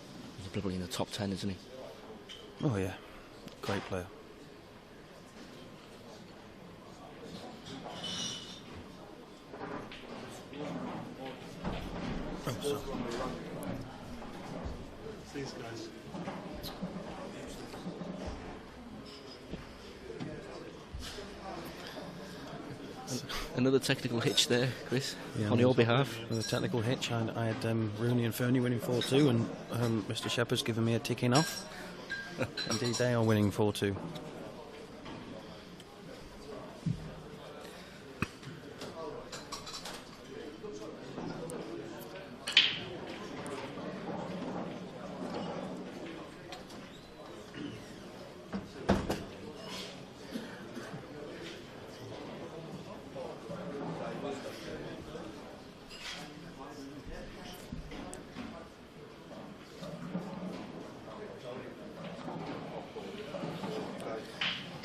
probably in the top 10, isn't he? Oh yeah, great player. Oh, sorry. These guys. Another technical hitch there, Chris, Yeah, on your behalf. With a technical hitch, I had Rooney and Fernie winning 4-2, and Mr. Shepherd's given me a ticking off. Indeed, they are winning 4-2.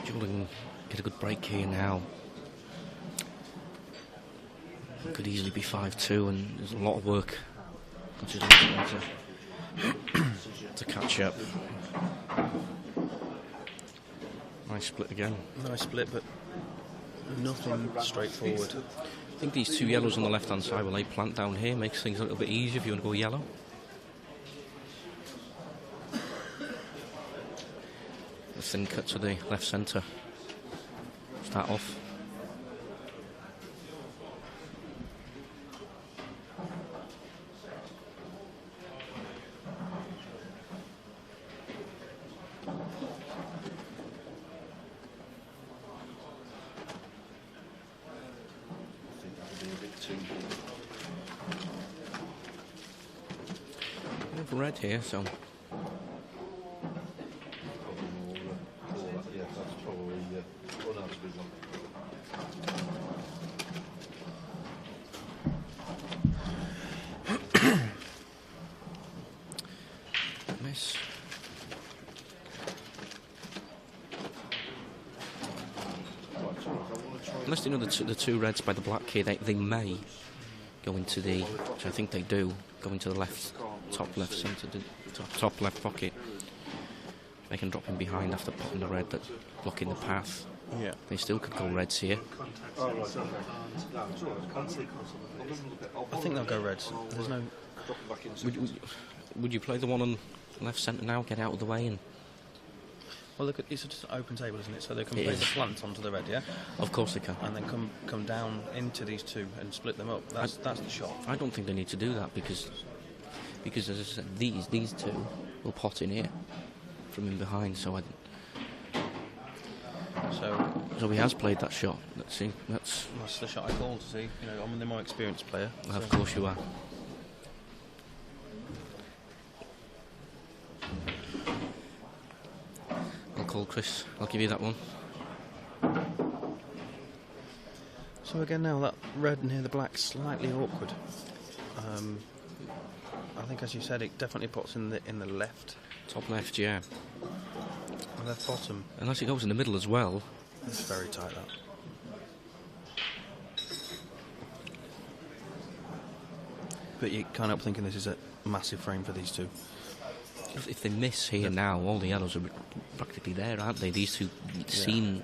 Jordan get a good break here now. Could easily be 5-2, and there's a lot of work Which is easier to catch up. Nice split again. Nice split, but nothing straightforward. I think these two yellows on the left hand side, when they plant down here, makes things a little bit easier if you want to go yellow. A thin cut to the left centre. Start off. We have red here, so miss. Unless you know the two reds by the black here, they may go into the, which I think they do, go into the left, top left centre, top left pocket. They can drop in behind after putting the red that's blocking the path. Yeah. They still could go reds here. I think they'll go reds. There's no. Would you play the one on left centre now, get out of the way and... Well, look, it's just an open table, isn't it? So they can play the slant onto the red, yeah? Of course they can. And then come down into these two and split them up. That's the shot. I don't think they need to do that because as I said, these two will pot in here from in behind. So he has played that shot. Let's see. That's the shot I called. To see, you know, I'm the more experienced player. Well, of course you are. I'll call Chris. I'll give you that one. So again, now that red near the black, slightly awkward. I think, as you said, it definitely puts in the left, top left, yeah. Left bottom. Unless it goes in the middle as well. It's very tight, that. But you can't help thinking this is a massive frame for these two. If they miss here now, all the yellows are practically there, aren't they? These two seem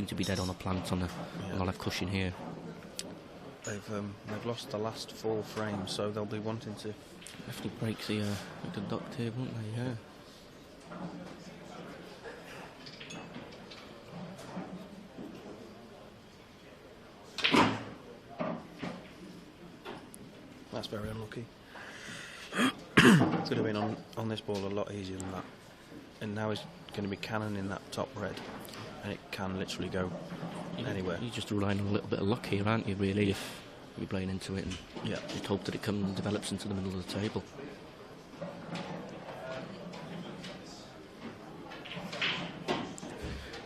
to be dead on a plant on the left cushion here. They've lost the last 4 frames, so they'll be wanting to. Have to break the duct here, won't they? Yeah. That's very unlucky. Could have been on this ball a lot easier than that. And now he's going to be cannoning that top red, and it can literally go anywhere. You're just relying on a little bit of luck here, aren't you, really, if you're playing into it and you'd hope that it develops into the middle of the table.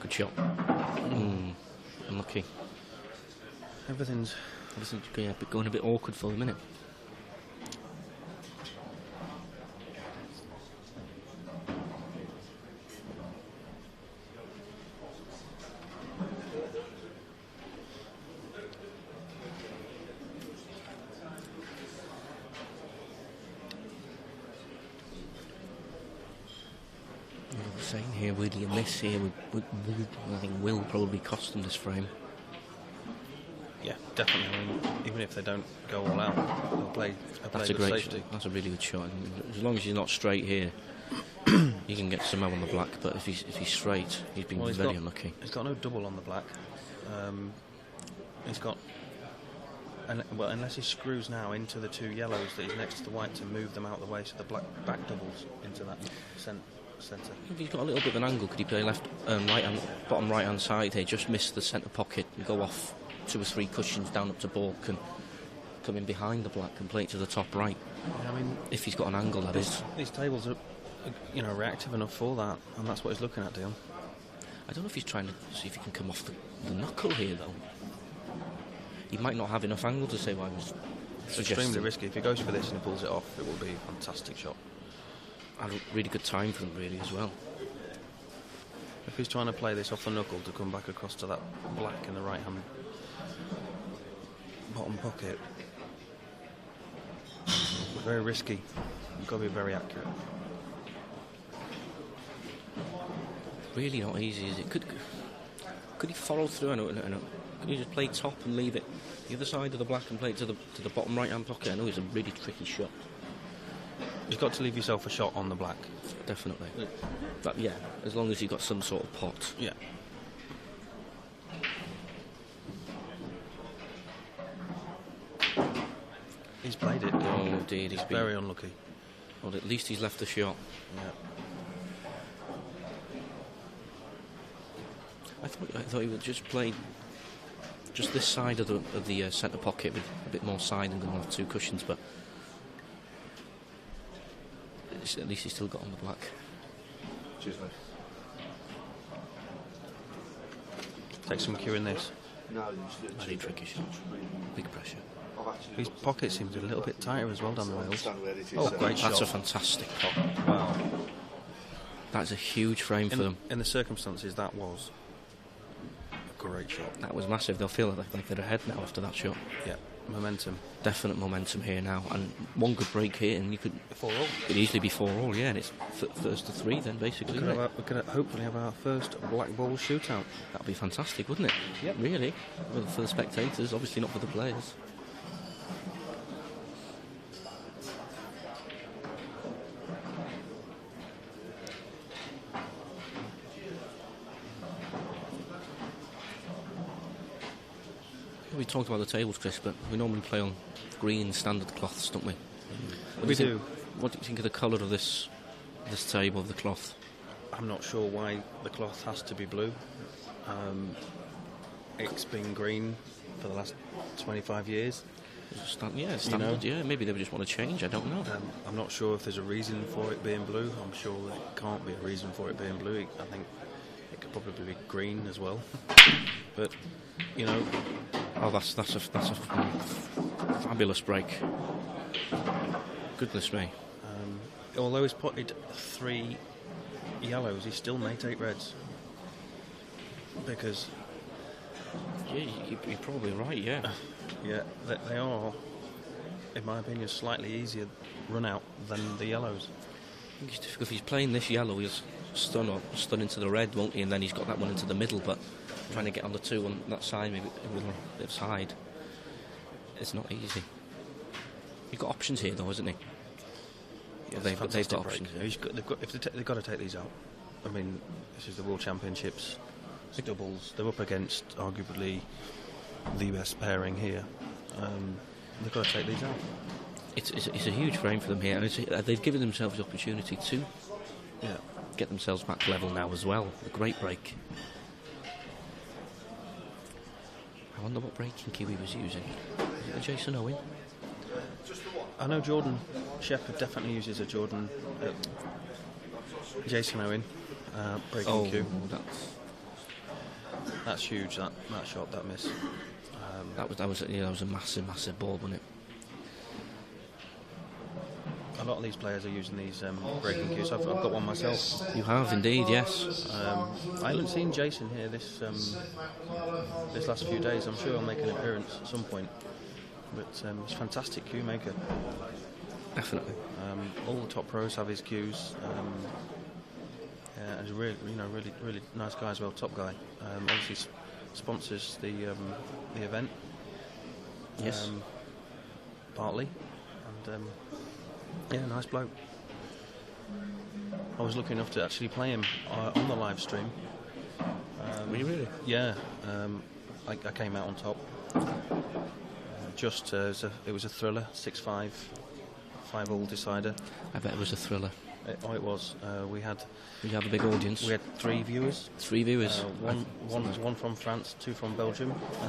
Good shot. Unlucky. Everything's going a bit awkward for a minute. Saying here, will you miss here? I think will probably cost them this frame. Yeah, definitely. I mean, even if they don't go all out, they'll play. That's a great safety. That's a really good shot. As long as he's not straight here, he can get somehow on the black. But if he's straight, he's been very unlucky. He's got no double on the black. He's got. Well, unless he screws now into the 2 yellows that he's next to the white to move them out of the way, so the black back doubles into that centre. If he's got a little bit of an angle, could he play left, bottom right hand side here? Just miss the centre pocket and go off 2 or 3 cushions down up to balk and come in behind the black and play it to the top right. Yeah, I mean, if he's got an angle, that is. These tables are, reactive enough for that, and that's what he's looking at, Dion. I don't know if he's trying to see if he can come off the knuckle here, though. He might not have enough angle to say what I was It's extremely risky. If he goes for this and he pulls it off, it will be a fantastic shot. And a really good time for them, really, as well. If he's trying to play this off the knuckle to come back across to that black in the right hand bottom pocket, very risky. You've got to be very accurate. Really not easy, is it? Could he follow through? I know. Could he just play top and leave it the other side of the black and play it to the bottom right hand pocket? I know it's a really tricky shot. You've got to leave yourself a shot on the black. Definitely. But yeah, as long as you've got some sort of pot. Yeah. He's played it. Oh, indeed. He's been very unlucky. Well, at least he's left the shot. Yeah. I thought he would just play just this side of the centre pocket with a bit more side and going to have two cushions, but at least he's still got on the black. Cheers, mate. Take some cue in this. Very tricky shot. Big pressure. His pocket seems a little bit tighter as well down the rails. Oh, great shot. That's a fantastic pot. Wow. That's a huge frame for them. In the circumstances, that was a great shot. That was massive. They'll feel like they're ahead now after that shot. Yeah, momentum. Definite momentum here now. And one good break here and you could... 4-all. Could easily be 4-all, yeah. And it's first to 3 then, basically. We're going to hopefully have our first black ball shootout. That'd be fantastic, wouldn't it? Yep. Really. Well, for the spectators, obviously not for the players. We talked about the tables, Chris, but we normally play on green standard cloths, don't we? We do. What do you think of the colour of this table, of the cloth? I'm not sure why the cloth has to be blue. It's been green for the last 25 years. Standard, yeah. Maybe they just want to change, I don't know. I'm not sure if there's a reason for it being blue. I'm sure there can't be a reason for it being blue. I think it could probably be green as well. But, you know... Oh, that's a fabulous break. Goodness me. Although he's potted 3 yellows, he still may take reds. Because... Yeah, you're probably right, yeah. Yeah, they are, in my opinion, slightly easier run out than the yellows. I think it's difficult. If he's playing this yellow, he'll stun into the red, won't he? And then he's got that one into the middle, but trying to get on the 2 on that side, maybe with a bit of side, it's not easy. You've got options here, though, hasn't he? Yeah, they've got options here. They've got to take these out. I mean, this is the World Championships. It's doubles. They're up against, arguably, the best pairing here. They've got to take these out. It's a huge frame for them here, and they've given themselves the opportunity to get themselves back level now as well. A great break. I wonder what breaking cue he was using. Is it a Jason Owen? I know Jordan Shepherd definitely uses a Jason Owen breaking cue. That's huge. That shot, that miss. That was a massive ball, wasn't it? A lot of these players are using these breaking cues. I've got one myself. You have indeed, yes. I haven't seen Jason here this last few days. I'm sure he'll make an appearance at some point. But he's a fantastic cue maker. Definitely. All the top pros have his cues. And he's really nice guy as well. Top guy. Obviously sponsors the event. Yes. Partly. And nice bloke. I was lucky enough to actually play him on the live stream. Were you really? Yeah. I came out on top. It was a thriller, 6-5, 5-all decider. I bet it was a thriller. It was. We had a big audience. We had 3 viewers. 3 viewers. One from France, 2 from Belgium. I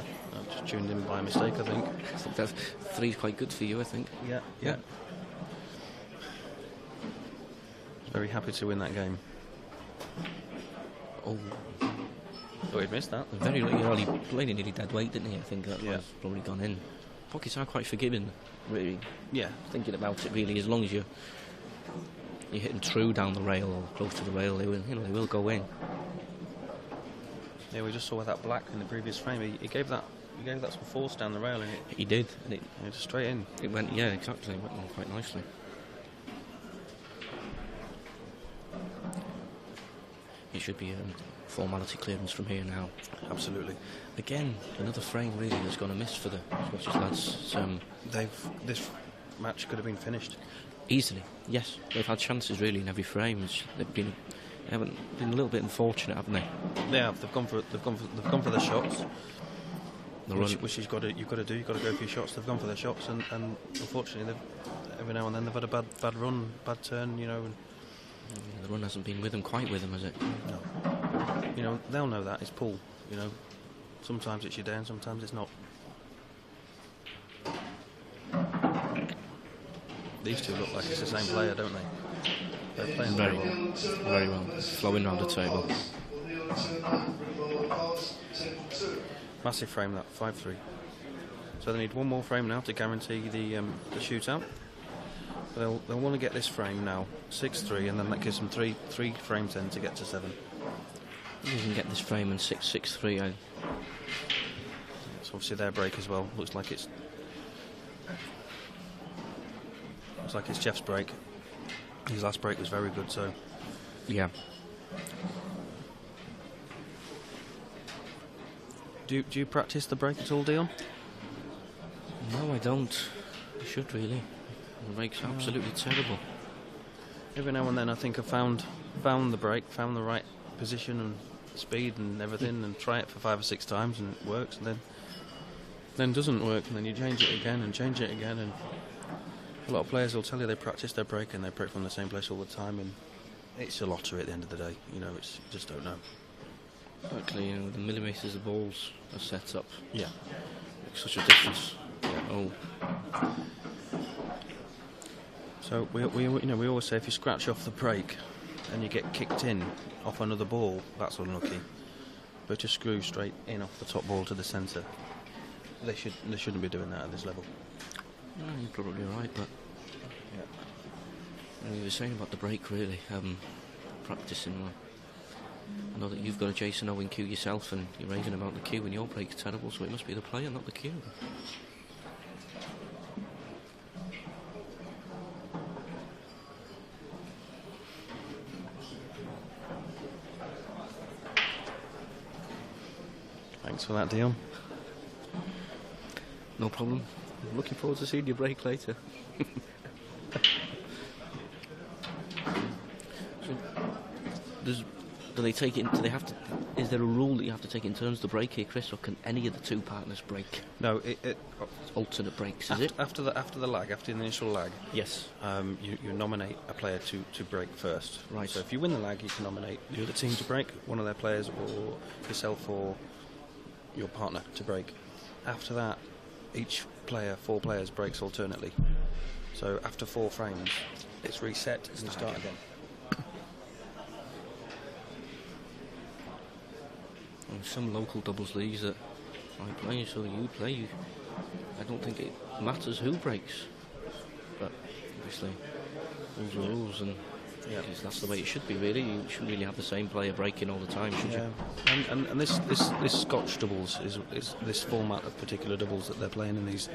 just tuned in by mistake, I think. I think that 3 is quite good for you, I think. Yeah. Very happy to win that game. Oh, he'd missed that. Very well. He played in nearly dead weight, didn't he? I think that was probably gone in. Pockets are quite forgiving, really. Yeah. Thinking about it, really, as long as you hit them true down the rail or close to the rail, they will go in. Yeah, we just saw that black in the previous frame. He gave that some force down the rail, and He did, and it just straight in. It went, yeah, exactly. It went on quite nicely. It should be formality clearance from here now. Absolutely. Again, another frame really that's gone amiss for the Scottish lads. This match could have been finished easily. Yes, they've had chances really in every frame. They haven't been a little bit unfortunate, haven't they? They have. They've gone for the shots. Which you've got to do. You've got to go for your shots. They've gone for their shots, and unfortunately, every now and then they've had a bad run, bad turn. The run hasn't been quite with them, has it? No. They'll know that it's pull. Sometimes it's your day, and sometimes it's not. These two look like it's the same player, don't they? They're playing very well. Very well. Flowing round the table. Massive frame, that 5-3. So they need one more frame now to guarantee the shootout. They'll want to get this frame now 6-3, and then that gives them three frames then to get to 7. You can get this frame and 6-6-3. It's obviously their break as well. Looks like it's Jeff's break. His last break was very good, so yeah. Do you practice the break at all, Dion? No, I don't. I should really. The break's absolutely terrible. Every now and then I think I've found the break, found the right position and speed and everything, and try it for 5 or 6 times and it works, and then doesn't work, and then you change it again, and a lot of players will tell you they practice their break and they break from the same place all the time, and it's a lottery at the end of the day. You just don't know. Exactly, the millimetres of balls are set up. Yeah. Makes such a difference. Yeah. Oh. So we always say if you scratch off the break and you get kicked in off another ball, that's unlucky. But to screw straight in off the top ball to the centre, they shouldn't be doing that at this level. No, you're probably right, but you were saying about the break really, practicing. I know that you've got a Jason Owen cue yourself, and you're raving about the cue, and your break's terrible, so it must be the player, not the cue. Thanks for that, Dion. No problem. I'm looking forward to seeing your break later. Do they take it? Do they have to? Is there a rule that you have to take in terms of the break here, Chris, or can any of the two partners break? No, alternate breaks. Is it after the lag, after the initial lag? Yes. You nominate a player to break first. Right. So if you win the lag, you can nominate the other team to break, one of their players, or yourself, or your partner to break. After that, each player, 4 players, breaks alternately. So after 4 frames, it's reset and you start again. And some local doubles leagues that I play, so you play, I don't think it matters who breaks. But obviously, rules are rules, and that's the way it should be, really. You shouldn't really have the same player breaking all the time, should you? And this Scotch doubles is this format of particular doubles that they're playing in these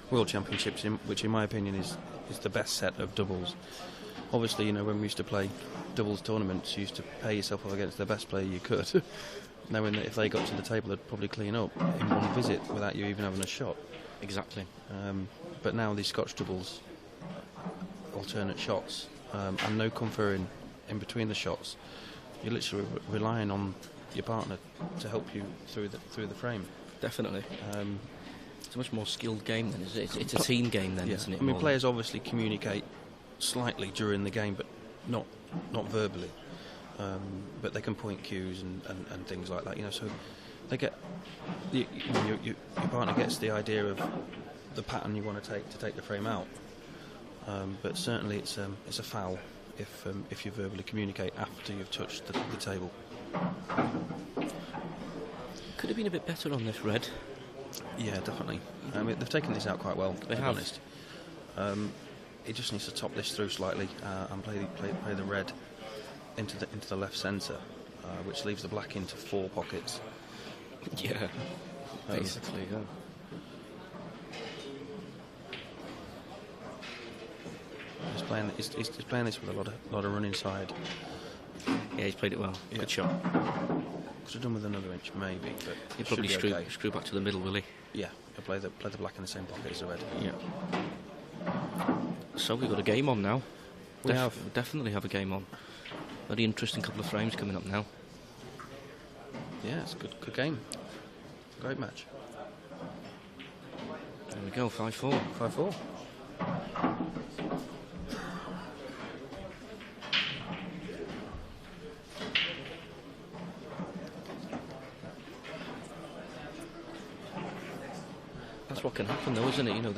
World Championships, which in my opinion is the best set of doubles. Obviously, when we used to play doubles tournaments, you used to pay yourself off against the best player you could, knowing that if they got to the table they'd probably clean up in one visit without you even having a shot. Exactly. But now these Scotch doubles, alternate shots, and no conferring in between the shots. You're literally relying on your partner to help you through the frame. Definitely. It's a much more skilled game then, is it? It's a team game then, isn't it? I mean, players obviously communicate slightly during the game, but not verbally. But they can point cues and things like that. So they get your partner gets the idea of the pattern you want to take the frame out. But certainly it's a foul if you verbally communicate after you've touched the table. Could have been a bit better on this red. Yeah, definitely. I mean, they've taken this out quite well. They to have. Be honest. It just needs to top this through slightly and play the red into the left centre, which leaves the black into 4 pockets. Yeah, basically, yeah. He's playing this with a lot of run inside. Yeah, he's played it well. Yeah. Good shot. Could have done with another inch, maybe. But He'll should probably be okay. screw back to the middle, will he? Yeah, he'll play the black in the same pocket as the red. Yeah. So we've got a game on now. We have. Definitely have a game on. Very interesting couple of frames coming up now. Yeah, it's a good game. Great match. There we go, 5-4. 5-4. That's what can happen, though, isn't it? You know,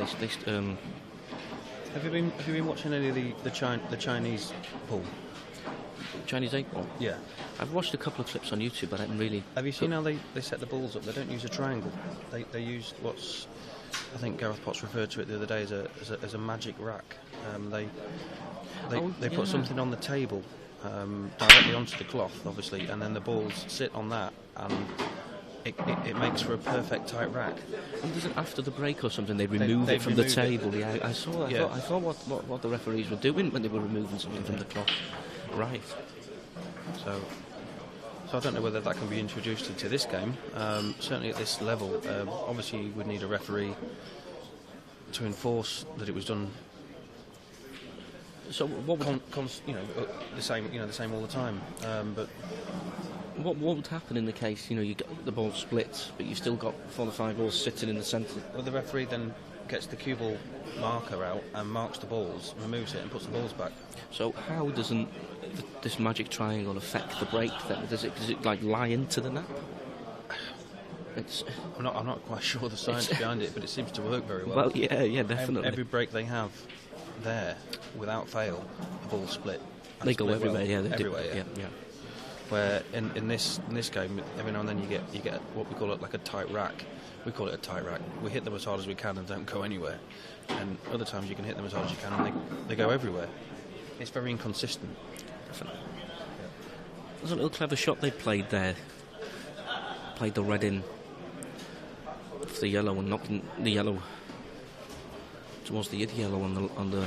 Have you been watching any of the Chinese pool? Chinese 8-ball? Yeah. I've watched a couple of clips on YouTube, but I haven't really... Have you seen how they set the balls up? They don't use a triangle. They use what's... I think Gareth Potts referred to it the other day as a magic rack. They put something on the table directly onto the cloth, obviously, and then the balls sit on that, and it makes for a perfect tight rack. And doesn't after the break or something they remove it from the table? Yeah, I saw. I thought what the referees were doing when they were removing something from the cloth. Right. So I don't know whether that can be introduced into this game. Certainly at this level, obviously you would need a referee to enforce that it was done. So what would the same all the time. But what would happen in the case you get the ball split, but you've still got 4 or 5 balls sitting in the centre? Well, the referee then gets the cue ball marker out and marks the balls, removes it, and puts the balls back. So how doesn't this magic triangle affect the break then? Does it like lie into the nap? I'm not quite sure the science behind it, but it seems to work very well. Well, yeah, definitely. Every break they have there, without fail, the ball's split. They go everywhere, well. yeah. They everywhere, do. Yeah. Where in this game, every now and then you get what we call it like a tight rack. We call it a tight rack. We hit them as hard as we can and don't go anywhere. And other times you can hit them as hard as you can and they go everywhere. It's very inconsistent. Definitely. There's a little clever shot they played there. Played the red in for the yellow and knocking the yellow towards the yellow on the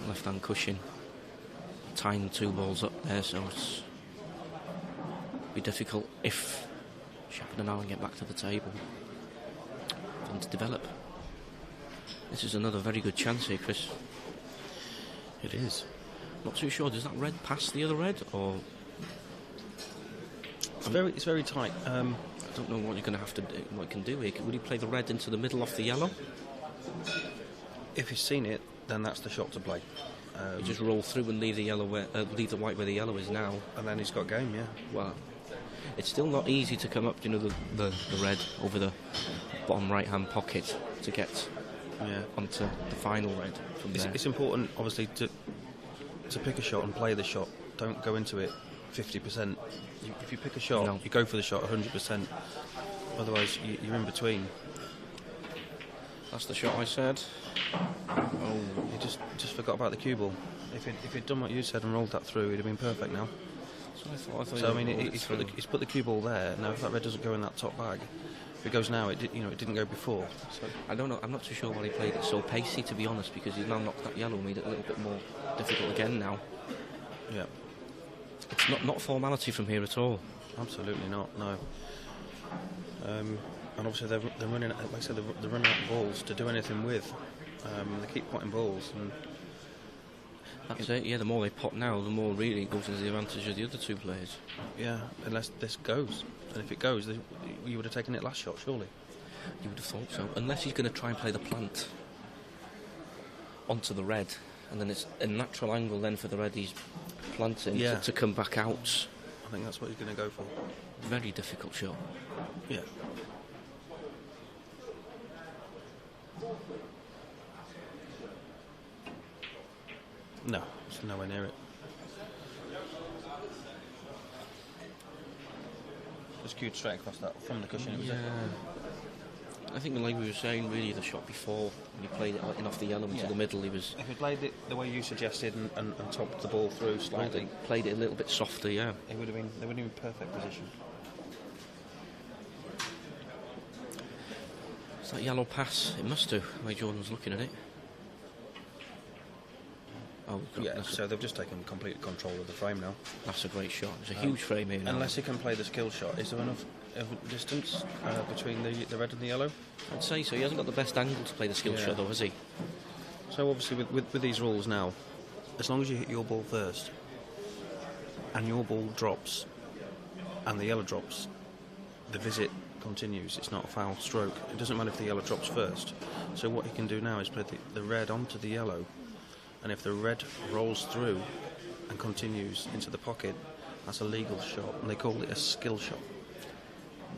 left-hand cushion. Tying the 2 balls up there, so it's be difficult if Shepard and Allen get back to the table for them to develop. This is another very good chance here, Chris. It is. Not too sure. Does that red pass the other red, or it's very tight. I don't know what you're going to have to do. What you can do here? Would he play the red into the middle off the yellow? If he's seen it, then that's the shot to play. You just roll through and leave the white where the yellow is now, and then he's got game. Yeah. Well, it's still not easy to come up. The red over the bottom right-hand pocket to get onto the final red from there. It's important, obviously, to pick a shot and play the shot. Don't go into it 50%. If you pick a shot, you go for the shot 100%. Otherwise, you're in between. That's the shot I said. Oh, you just forgot about the cue ball. If he'd done what you said and rolled that through, he'd have been perfect now. So I thought. So I mean, he's put the cue ball there. Now, if that red doesn't go in that top bag, if it goes now, it didn't go before. So I don't know. I'm not too sure why he played it so pacey, to be honest, because he's now knocked that yellow, made it a little bit more difficult again now. Yeah. It's not formality from here at all. Absolutely not. No. And obviously they're running. Like I said, they're running out of balls to do anything with. They keep potting balls, and that's it. Yeah, the more they pot now, the more really it goes into the advantage of the other 2 players. Yeah, unless this goes, and if it goes, you would have taken it last shot, surely. You would have thought so, unless he's going to try and play the plant onto the red, and then it's a natural angle then for the red he's planting to come back out. I think that's what he's going to go for. Very difficult shot. Yeah. No, it's nowhere near it. Just cued straight across that from the cushion. I think, like we were saying, really the shot before when he played it in off the yellow into the middle, he was. If he played it the way you suggested and topped the ball through slightly, played it a little bit softer, yeah, they would have been in perfect position. Is that yellow pass? It must do, the way Jordan's looking at it. Oh, Yeah, so they've just taken complete control of the frame now. That's a great shot. It's a huge frame here now. Unless he can play the skill shot, is there enough distance between the red and the yellow? I'd say so. He hasn't got the best angle to play the skill shot, though, has he? So obviously with these rules now, as long as you hit your ball first, and your ball drops, and the yellow drops, the visit continues. It's not a foul stroke. It doesn't matter if the yellow drops first. So what he can do now is play the red onto the yellow, and if the red rolls through and continues into the pocket, that's a legal shot, and they call it a skill shot.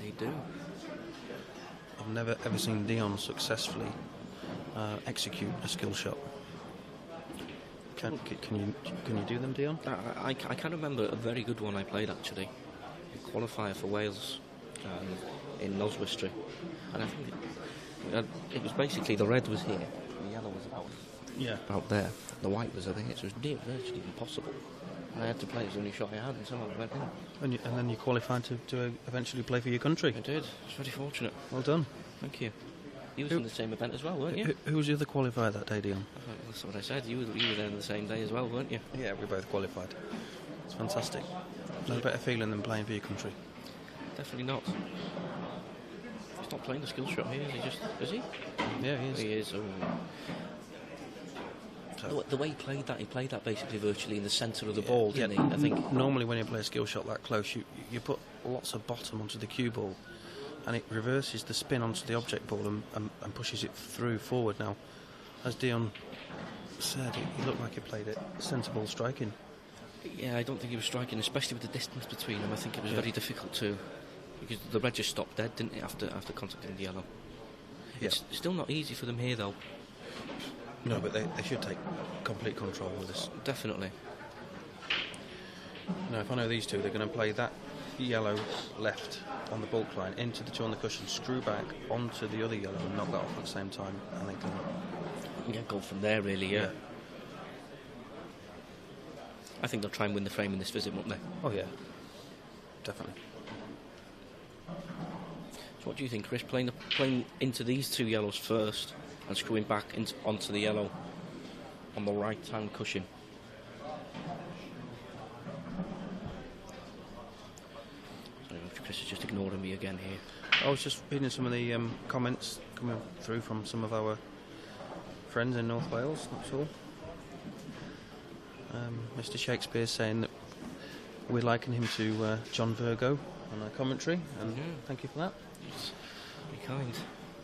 They do. I've never ever seen Dion successfully execute a skill shot. Can you do them, Dion? I can remember a very good one I played actually, a qualifier for Wales in Noswestry, and I think it was basically the red was here, the yellow was about there, the white was I think it was virtually impossible. I had to play it as the only shot I had, and somehow it went in. And then you qualified to eventually play for your country. I did. It's very fortunate. Well done. Thank you. You was in the same event as well, weren't you? Who was the other qualifier that day, Dion? That's what I said. You were there on the same day as well, weren't you? Yeah, we both qualified. It's fantastic. No better feeling than playing for your country. Definitely not. He's not playing the skill shot here, is he? Yeah, he is. He is. The way he played that basically virtually in the centre of the ball, didn't he? I think normally when you play a skill shot that close, you put lots of bottom onto the cue ball, and it reverses the spin onto the object ball and pushes it through forward. Now, as Dion said, he looked like he played it sensible striking. Yeah, I don't think he was striking, especially with the distance between them. I think it was very difficult to, because the red just stopped dead, didn't it, after contacting the yellow. Yeah. It's still not easy for them here, though. No, but they should take complete control of this. Definitely. Now, if I know these two, they're going to play that yellow left on the bulk line into the two on the cushion, screw back onto the other yellow and knock that off at the same time, and they can go from there, really, yeah. I think they'll try and win the frame in this visit, won't they? Oh, yeah. Definitely. So what do you think, Chris? Playing into these two yellows first and screwing back onto the yellow on the right-hand cushion. Sorry, Chris is just ignoring me again here. I was just reading some of the comments coming through from some of our friends in North Wales, that's all. Mr. Shakespeare saying that we're likening him to John Virgo on our commentary, and thank you for that. It's very kind.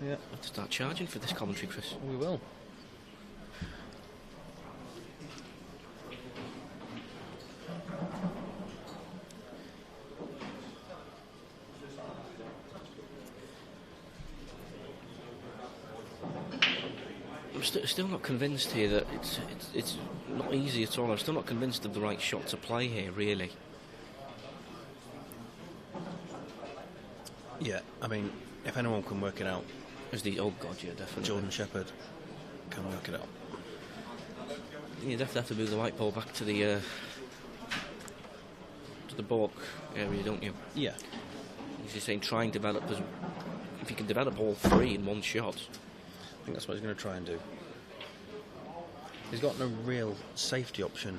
Yeah. We'll have to start charging for this commentary, Chris. We will. I'm still not convinced here that it's not easy at all. I'm still not convinced of the right shot to play here, really. Yeah, I mean, if anyone can work it out, oh god, yeah, definitely. Jordan Shepherd can work it out. You definitely have to move the white ball back to the balk area, don't you? Yeah. As you're saying, try and develop. If you can develop all three in one shot, I think that's what he's going to try and do. He's got no real safety option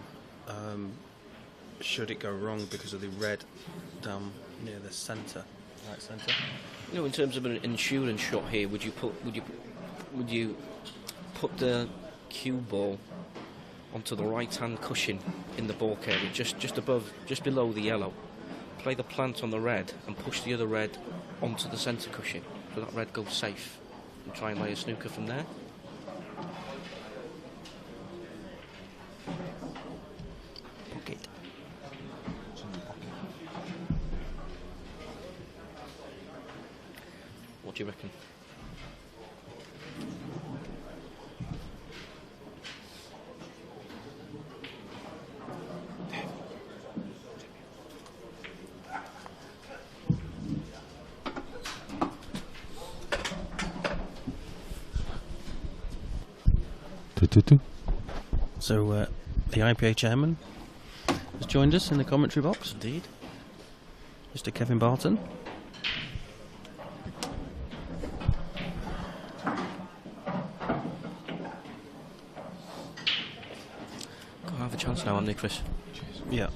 should it go wrong because of the red down near the centre, right centre. You know, in terms of an insurance shot here, would you put the cue ball onto the right-hand cushion in the balk area, just below the yellow? Play the plant on the red and push the other red onto the centre cushion, so that red goes safe, and try and lay a snooker from there. Pocket. What do you reckon? So the IPA chairman has joined us in the commentary box. Indeed. Mr. Kevin Barton. chance now, haven't they, Chris? Yeah.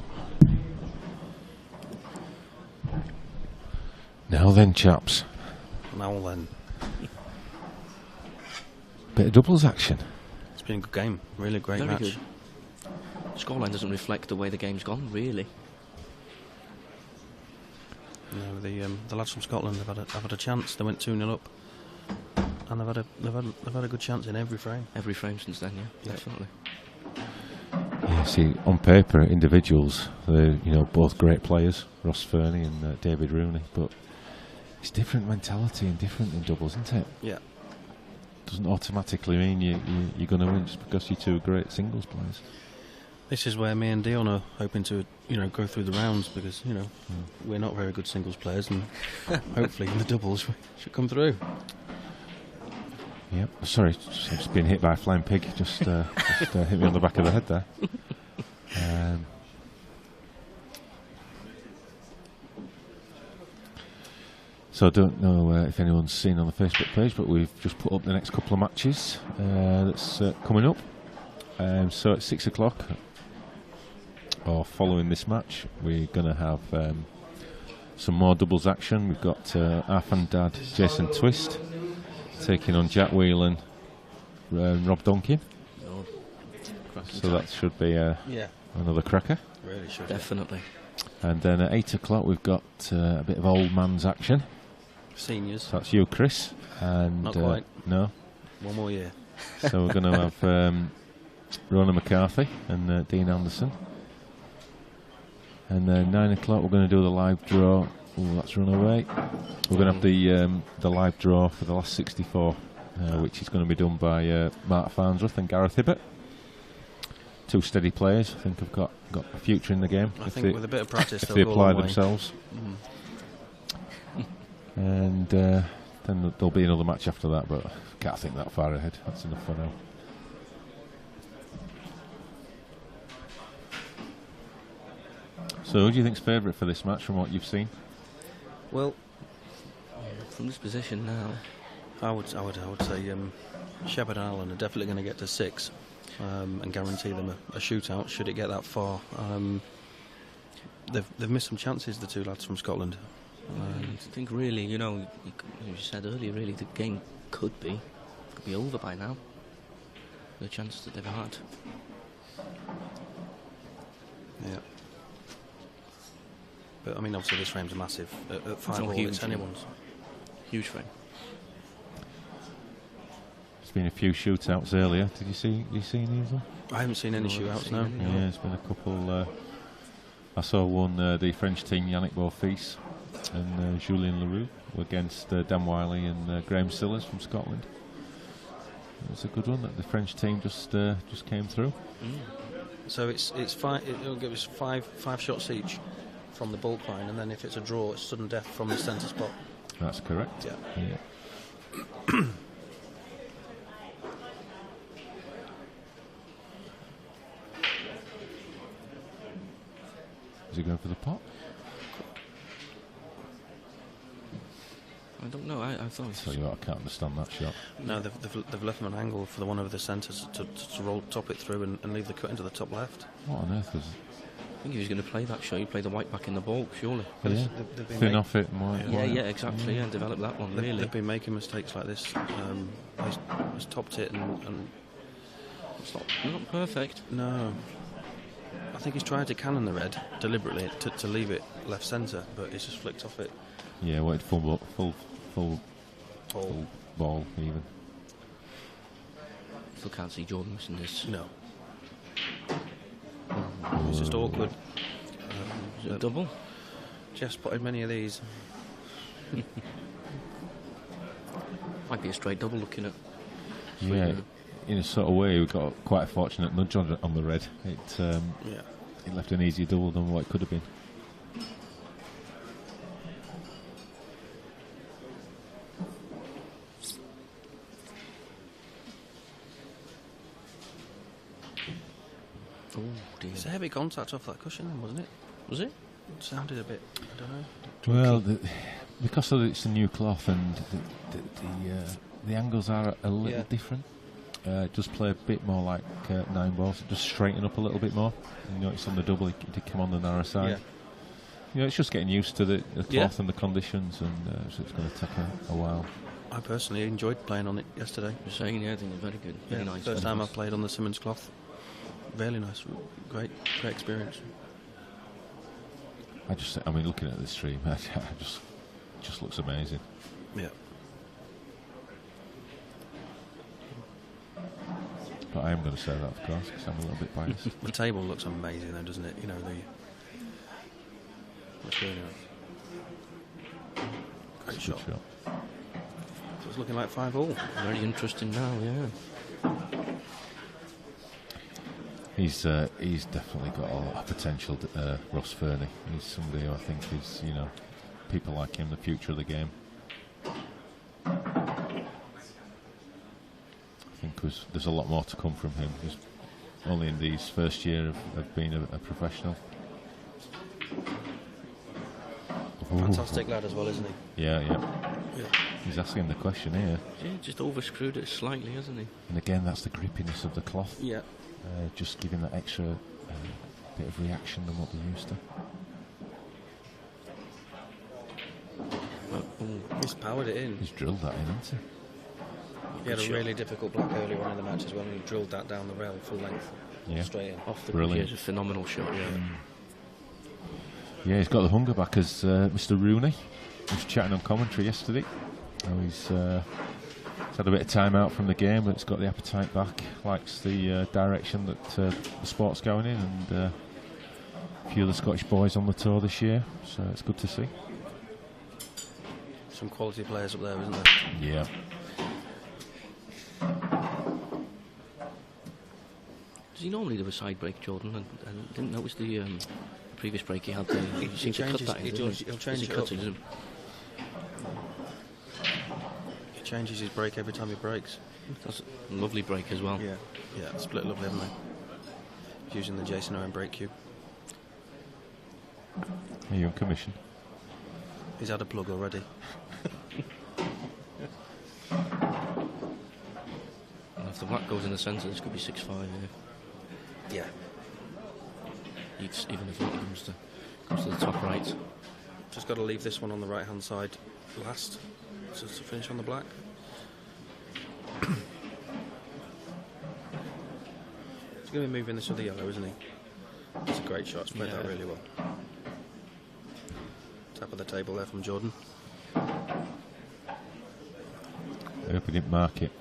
Now then, chaps. Now then. Bit of doubles action. It's been a good game. Really great Very match. good. Scoreline doesn't reflect the way the game's gone, really. No, the lads from Scotland have had a chance. They went 2-0 up, and they've had a good chance in every frame. Every frame since then, yeah. Definitely. Yeah, see, on paper, individuals, they're both great players, Ross Fernie and David Rooney, but it's different mentality and different in doubles, isn't it? Yeah. Doesn't automatically mean you're going to win just because you're two great singles players. This is where me and Dion are hoping to, go through the rounds because, we're not very good singles players, and hopefully in the doubles we should come through. Yep. Sorry, just been hit by a flying pig. Just hit me on the back of the head there. So I don't know if anyone's seen on the Facebook page, but we've just put up the next couple of matches that's coming up. So at 6 o'clock, or following this match, we're going to have some more doubles action. We've got our fan dad Jason Twist taking on Jack Whelan and Rob Donkin. So that should be another cracker. Really should. Definitely. And then at 8 o'clock we've got a bit of old man's action. Seniors. So that's you, Chris. And not quite. No. One more year. So we're going to have Rona McCarthy and Dean Anderson. And then 9 o'clock we're going to do the live draw. Oh, that's run away. We're going to have the live draw for the last 64, which is going to be done by Mark Farnsworth and Gareth Hibbert. Two steady players. I think have got a future in the game. I think with a bit of practice if they'll they go apply a long way. themselves. And then there'll be another match after that, but I can't think that far ahead. That's enough for now. So who do you think's favourite for this match from what you've seen? Well, from this position now, I would say Shepard and Allen are definitely going to get to 6 and guarantee them a shootout should it get that far. They've missed some chances, the two lads from Scotland. I think really, you said earlier, really the game could be over by now. The chance that they've had. Yeah. But I mean, obviously this frame's massive. At 5 all, huge, it's anyone's. Huge frame. There's been a few shootouts earlier. Did you see any of them? I haven't seen any shootouts, no. Yeah, there's been a couple. I saw one, the French team, Yannick Beaufils and Julien Leroux, against Dan Wiley and Graham Sillers from Scotland. It was a good one that the French team just came through. So it's 5. It'll give us five shots each from the bulk line, and then if it's a draw, it's sudden death from the centre spot. That's correct. Yeah. Is he going for the pot? I don't know. I thought. Tell you what, I can't understand that shot. No, they've left them an angle for the one over the centres to roll, top it through and leave the cut into the top left. What on earth was? I think he was going to play that shot. He'd play the white back in the ball, surely. Yeah. Thin off it, more. Yeah, exactly. Yeah, develop that one. Really, they've been making mistakes like this. He's topped it and it's not perfect. No. I think he's trying to cannon the red deliberately to leave it left centre, but it's just flicked off it. Yeah, wait, full ball even. Still can't see Jordan missing this. No. It's just awkward. Is it a double? Jeff spotted many of these. Might be a straight double looking at. Yeah, in a sort of way, we got quite a fortunate nudge on the red. It left an easier double than what it could have been. Oh dear. It's a heavy contact off that cushion, then, wasn't it? Was it? It sounded a bit. I don't know. Well, because it's a new cloth and the angles are a little different. It does play a bit more like 9 balls. It does straighten up a little bit more. You know, it's on the double. It did come on the narrow side. Yeah. You know, it's just getting used to the cloth and the conditions, and so it's going to take a while. I personally enjoyed playing on it yesterday. You're saying, yeah, I think it's very good. Very nice. First time I've played on the Simmons cloth. Really nice. Great experience. I mean, looking at the stream, it just looks amazing. Yeah. But I am going to say that, of course, because I'm a little bit biased. The table looks amazing, though, doesn't it? You know, looks really nice. Great It's a good shot. So it's looking like 5-all. Very interesting now, yeah. He's definitely got a lot of potential, Ross Fernie. He's somebody who I think is, you know, people like him, the future of the game. I think there's a lot more to come from him. He's only in his first year of being a professional. Fantastic lad as well, isn't he? Yeah. He's asking the question here. Yeah, just overscrewed it slightly, hasn't he? And again, that's the grippiness of the cloth. Yeah. Just giving that extra bit of reaction than what they're used to. He's powered it in. He's drilled that in, hasn't he? He had a really difficult block earlier on in the match as well, and he drilled that down the rail full length. Yeah. Straight in. Off the Brilliant. It's a phenomenal shot, yeah. Yeah, he's got the hunger back as Mr. Rooney was chatting on commentary yesterday. He's had a bit of time out from the game, but he's got the appetite back. Likes the direction that the sport's going in, and a few of the Scottish boys on the tour this year, so it's good to see. Some quality players up there, isn't there? Yeah. Does he normally do a side break, Jordan? I didn't notice the previous break he had there. He seemed to cut that in, he'll doesn't he? change Does he it cut up. it, doesn't He changes his break every time he breaks. That's a lovely break as well. Yeah, split lovely, haven't they? He's using the Jason Owen break cube. Are you on commission? He's had a plug already. And if the black goes in the centre, this could be 6-5 here. Yeah. Even if it comes to the top right. Just got to leave this one on the right hand side last, just to finish on the black. He's going to be moving this with the yellow, isn't he? It's a great shot. It's played that really well. Top of the table there from Jordan. I hope he didn't mark it.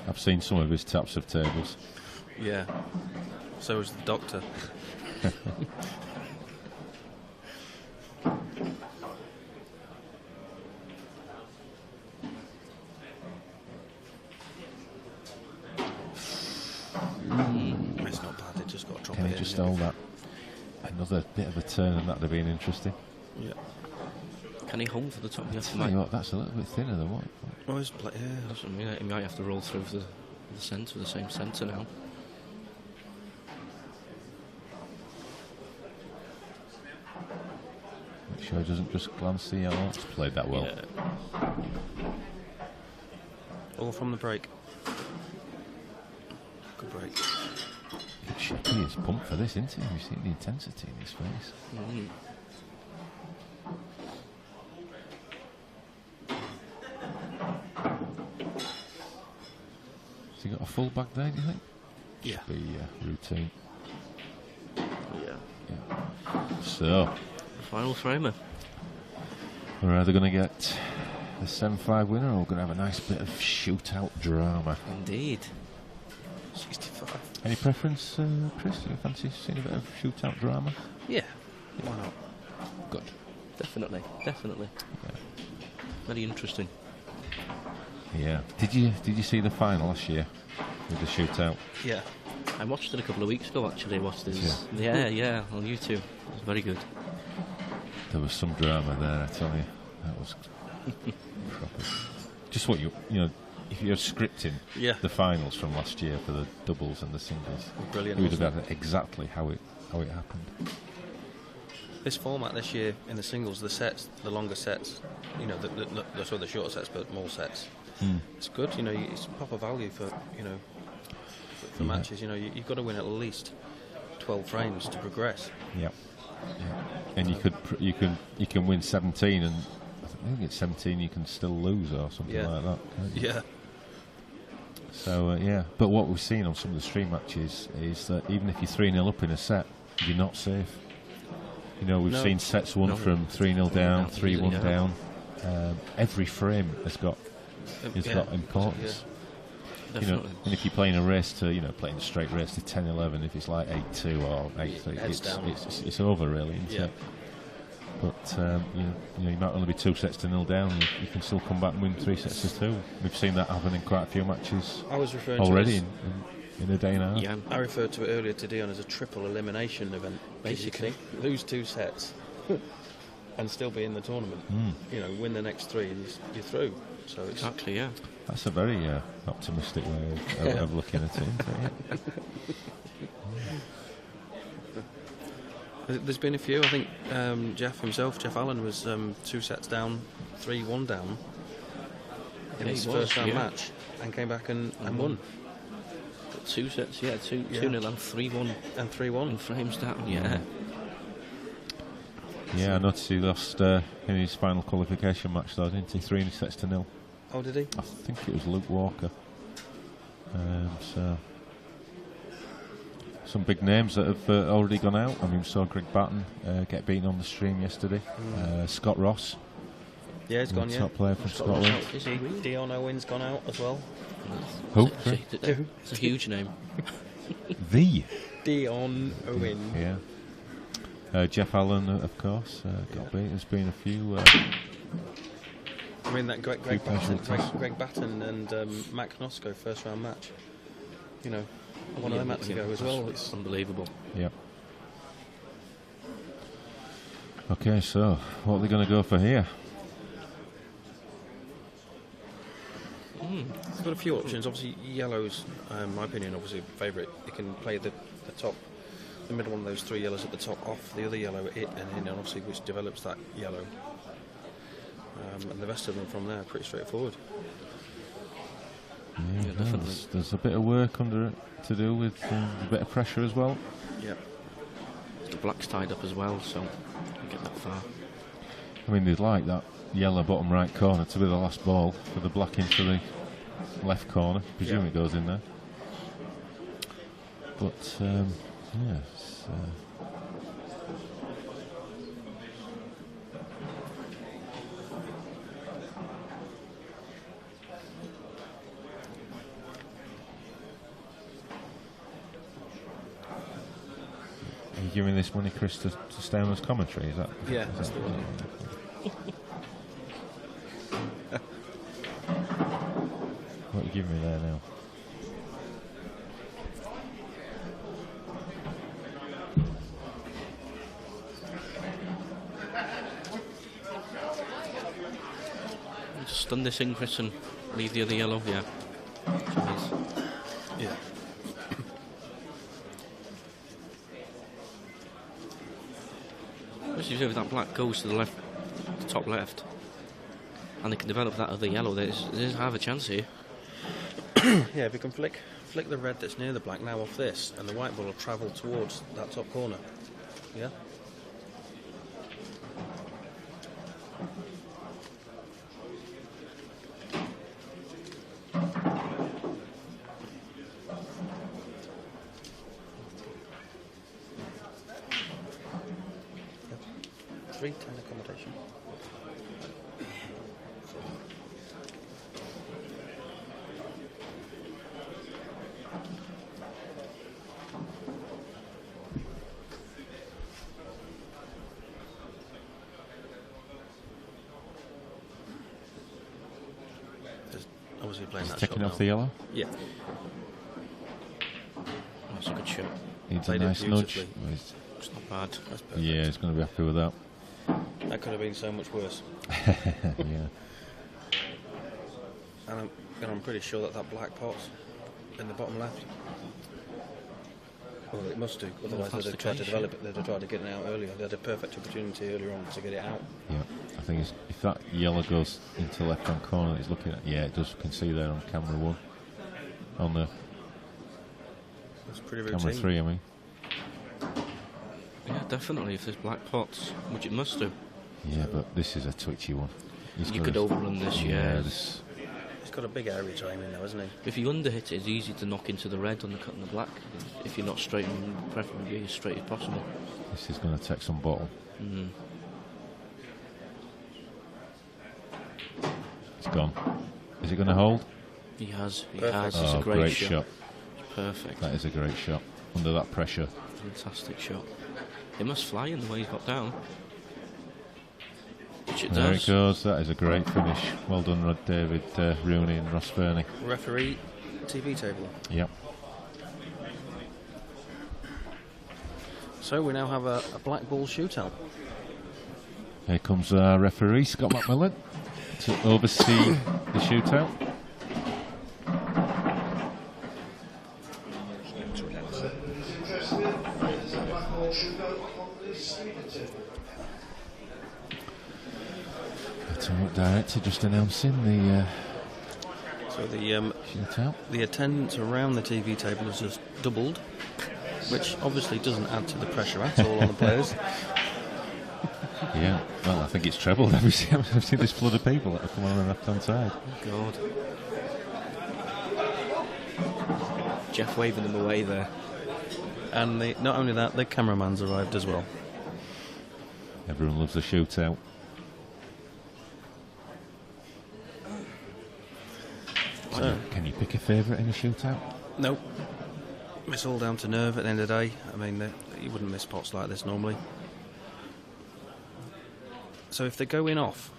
I've seen some of his taps of tables. Yeah. So is the doctor. It's not bad, it just got to drop Can it he in, just yeah. hold that? Another bit of a turn, and that'd have been interesting. Yeah. Can he hold for the top? Tell you what, that's a little bit thinner than what. Oh, he's yeah. That's what I mean. He might have to roll through the centre, the same centre now. Make sure he doesn't just glance the yellow. It's played that well. Yeah. All from the break. Good break. He is pumped for this, isn't he? You've seen the intensity in his face. Mm. Has he got a full back there, do you think? Yeah. Should be routine. Yeah. So, Final framer. we're either going to get the 7-5 winner, or we're going to have a nice bit of shootout drama. Indeed. 65. Any preference, Chris? Do you fancy seeing a bit of shootout drama? Yeah. Why not? Good. Definitely. Yeah. Very interesting. Yeah. Did you see the final last year with the shootout? Yeah. I watched it a couple of weeks ago, actually. I watched this. Yeah, on YouTube. It was very good. There was some drama there, I tell you. That was proper. Just what you know, if you're scripting the finals from last year for the doubles and the singles, Brilliant. you would have had exactly how it happened. This format this year in the singles, the sets, the longer sets, you know, the sort of the shorter sets, but more sets. It's good, you know. It's proper value for, you know, for matches. You know, you've got to win at least 12 frames to progress. Yeah. And you can win 17, and I think it's 17 you can still lose or something like that. Can't you? Yeah. So but what we've seen on some of the stream matches is that even if you're 3-0 up in a set, you're not safe. You know, we've seen sets won from 3-0 down, 3-1 down. Every frame has got importance. You know, and if you're playing a race to, you know, playing a straight race to 10-11, if it's like 8-2 or 8-3, it's over really, isn't it? But you know, you might only be 2 sets to 0 down. You can still come back and win 3 sets to 2. We've seen that happen in quite a few matches already in a day and a half. Yeah, I referred to it earlier to Dion as a triple elimination event. Basically, lose 2 sets and still be in the tournament. You know, win the next 3 and you're through. So it's exactly, yeah. That's a very optimistic way of looking at it, isn't it? There's been a few. I think Jeff Allen, was 2 sets down, 3-1 down in his first round match, and came back and won. 2 sets, 2-0 and 3-1. And 3-1. In frames down, Yeah, I noticed he lost in his final qualification match though, didn't he? 3 sets to 0. Oh, did he? I think it was Luke Walker. So some big names that have already gone out. I mean, we saw Greg Batten get beaten on the stream yesterday. Scott Ross. Yeah, he's gone, top player from Scotland. Dion Owen's gone out as well. Who? It's a huge name. The Dion Owen. Yeah. Jeff Allen, of course, got beat. There's been a few. I mean, that Greg Batten and Matt Knosko first round match. You know, one of them had to go as well. It's unbelievable. Yeah. Okay, so what are they going to go for here? It's got a few options. Obviously, yellow's, in my opinion, obviously favourite. You can play the top, the middle one of those 3 yellows at the top off the other yellow and obviously which develops that yellow. And the rest of them from there are pretty straightforward. Yeah, definitely. There's a bit of work under it to do with a bit of pressure as well. Yeah. The black's tied up as well, so you get that far. I mean, they'd like that yellow bottom right corner to be the last ball for the black into the left corner. Presume it goes in there. But yes. Are you giving this money, Chris, to stay on as commentary? Is that? Yeah, that's the one. What are you giving me there now? Just stun this in, Chris, and leave the other yellow. Yeah. Yeah. Especially if that black goes to the left, the top left, and they can develop that other yellow. There's half a chance here. Yeah, if you can flick the red that's near the black now off this, and the white ball will travel towards that top corner. Yeah. Yep. 3-10 accommodation. Obviously playing that taking shot off now. the yellow? Yeah. That's a good shot. Needs a Played it nice nudge. beautifully. It's not bad. That's perfect. Yeah, he's going to be happy with that. That could have been so much worse. Yeah. And I'm pretty sure that black pot's in the bottom left. Well, it must do. Otherwise, they'd have tried to develop it. They'd have tried to get it out earlier. They had a perfect opportunity earlier on to get it out. Yeah, I think if that yellow goes into the left-hand corner that he's looking at, yeah, it does. You can see there on camera 1. On the That's pretty camera routine. 3, I mean. Yeah, definitely. If there's black pots, which it must do. Yeah, but this is a twitchy one. You could overrun this, yeah. This, He's got a big area to aim in, though, hasn't he? If you underhit it, it's easy to knock into the red on the cut and the black. If you're not straight, and preferably be as straight as possible. this is going to take some bottle. Mm. It's gone. Is it going to hold? He has. He Perfect. has. It's Oh, a great shot. shot. Perfect. That is a great shot. Under that pressure. Fantastic shot. It must fly in the way he's got down. Which it There does. it goes. That is a great finish. Well done, Rod David, Rooney and Ross Fernie. Referee, TV table. Yep. So we now have a black ball shootout. Here comes our referee, Scott McMillan, to oversee the shootout. The tournament director just announcing the So the shootout. the attendance around the TV table has just doubled, which obviously doesn't add to the pressure at all on the players. Yeah, well, I think it's trebled. I've seen this flood of people that have come on the left-hand side. God. Jeff waving them away there. And not only that, the cameraman's arrived as well. Everyone loves a shootout. So, Can you pick a favourite in a shootout? nope. It's all down to nerve at the end of the day. I mean, you wouldn't miss pots like this normally. So if they're going off,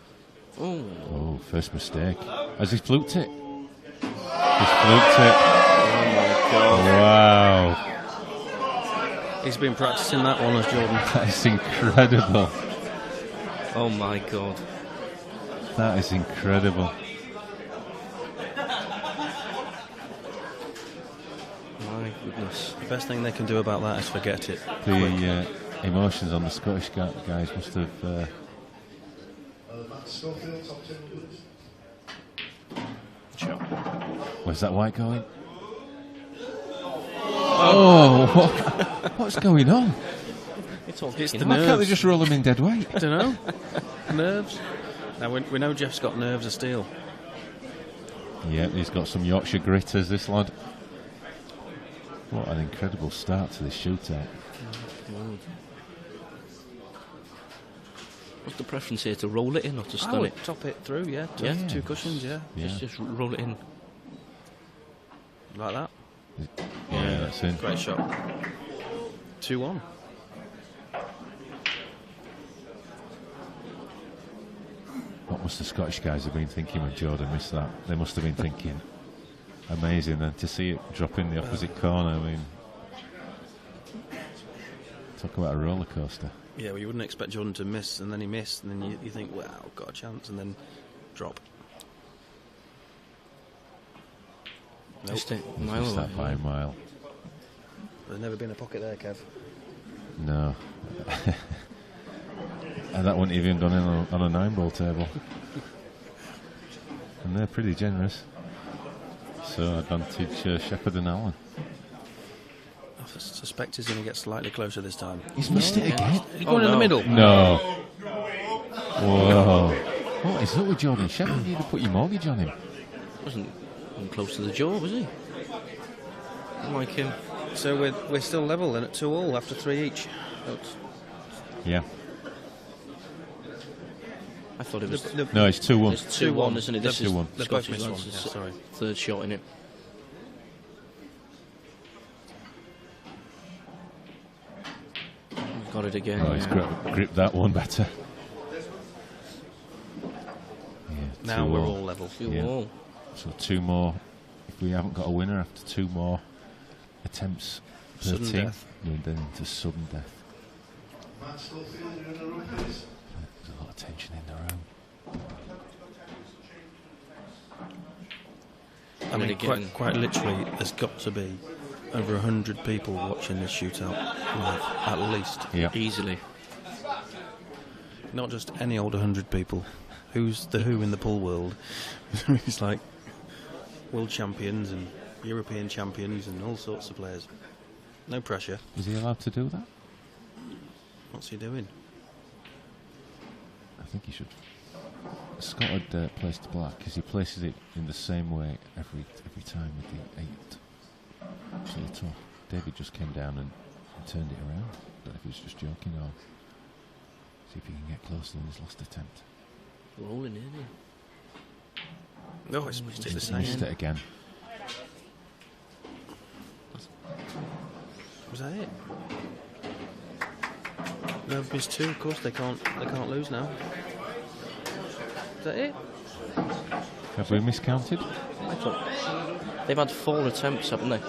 Oh, first mistake. Has he fluked it? He's fluked it. Oh my God. Wow. he's been practicing that one, as Jordan. That is incredible. Oh my God. That is incredible. My goodness. The best thing they can do about that is forget it. The emotions on the Scottish guys must have... Matt Schofield, top 10 winners. Where's that white going? Oh, what's going on? It's all It's the Why can't they nerves. just roll him in dead weight? I don't know. Nerves. Now we know Jeff's got nerves of steel. Yeah, he's got some Yorkshire gritters, this lad. What an incredible start to this shootout. What's the preference here, to roll it in or to stun it? Top it through, yeah. Yeah. Two cushions, yeah. Just roll it in. Like that. Yeah, that's in. Great shot. 2-1. What must the Scottish guys have been thinking when Jordan missed that? They must have been thinking, amazing. And to see it drop in the opposite corner, I mean, talk about a roller coaster. Yeah, well, you wouldn't expect Jordan to miss, and then he missed, and then you think, wow, got a chance, and then drop. Missed it. He's Mile missed away. that by a mile. There's never been a pocket there, Kev. No. And that wouldn't even gone in on a 9-ball table. And they're pretty generous. So advantage Shepherd and Allen. I suspect he's going to get slightly closer this time. He's missed it again. He's going in the middle. No. Whoa. What is up with Jordan Shepherd? You need to put your mortgage on him. Wasn't close to the jaw, was he? Like him. So we're still level then at 2-all after 3 each. Yeah. I thought it was. No, it's 2-1. It's 2-1, isn't it? This is 2-1. They've both Scottish missed one. lads' Yeah, sorry. third shot in it. We've got it again. Oh, he's yeah. gripped that one better. Yeah, Now 2-all. we're all level. 2-all. So 2 more. If we haven't got a winner after 2 more attempts per Sudden team, death. we're then into sudden death. Matt Schofield, you're in the room, please. There's a lot of tension in the room. I mean, again. quite literally, there's got to be over 100 people watching this shootout live, at least. Yeah. Easily. Not just any old 100 people. Who's the who in the pool world? It's like world champions and European champions and all sorts of players. No pressure. Is he allowed to do that? What's he doing? I think he should. Scott had placed black because he places it in the same way every time with the 8 to the top. David just came down and turned it around. But if he was just joking, or see if he can get closer than his last attempt. Rolling in. No, it's the He same. missed it again. Was that it? No, missed 2. Of course, they can't lose now. Is that it? Have we miscounted? I thought they've had 4 attempts, haven't they?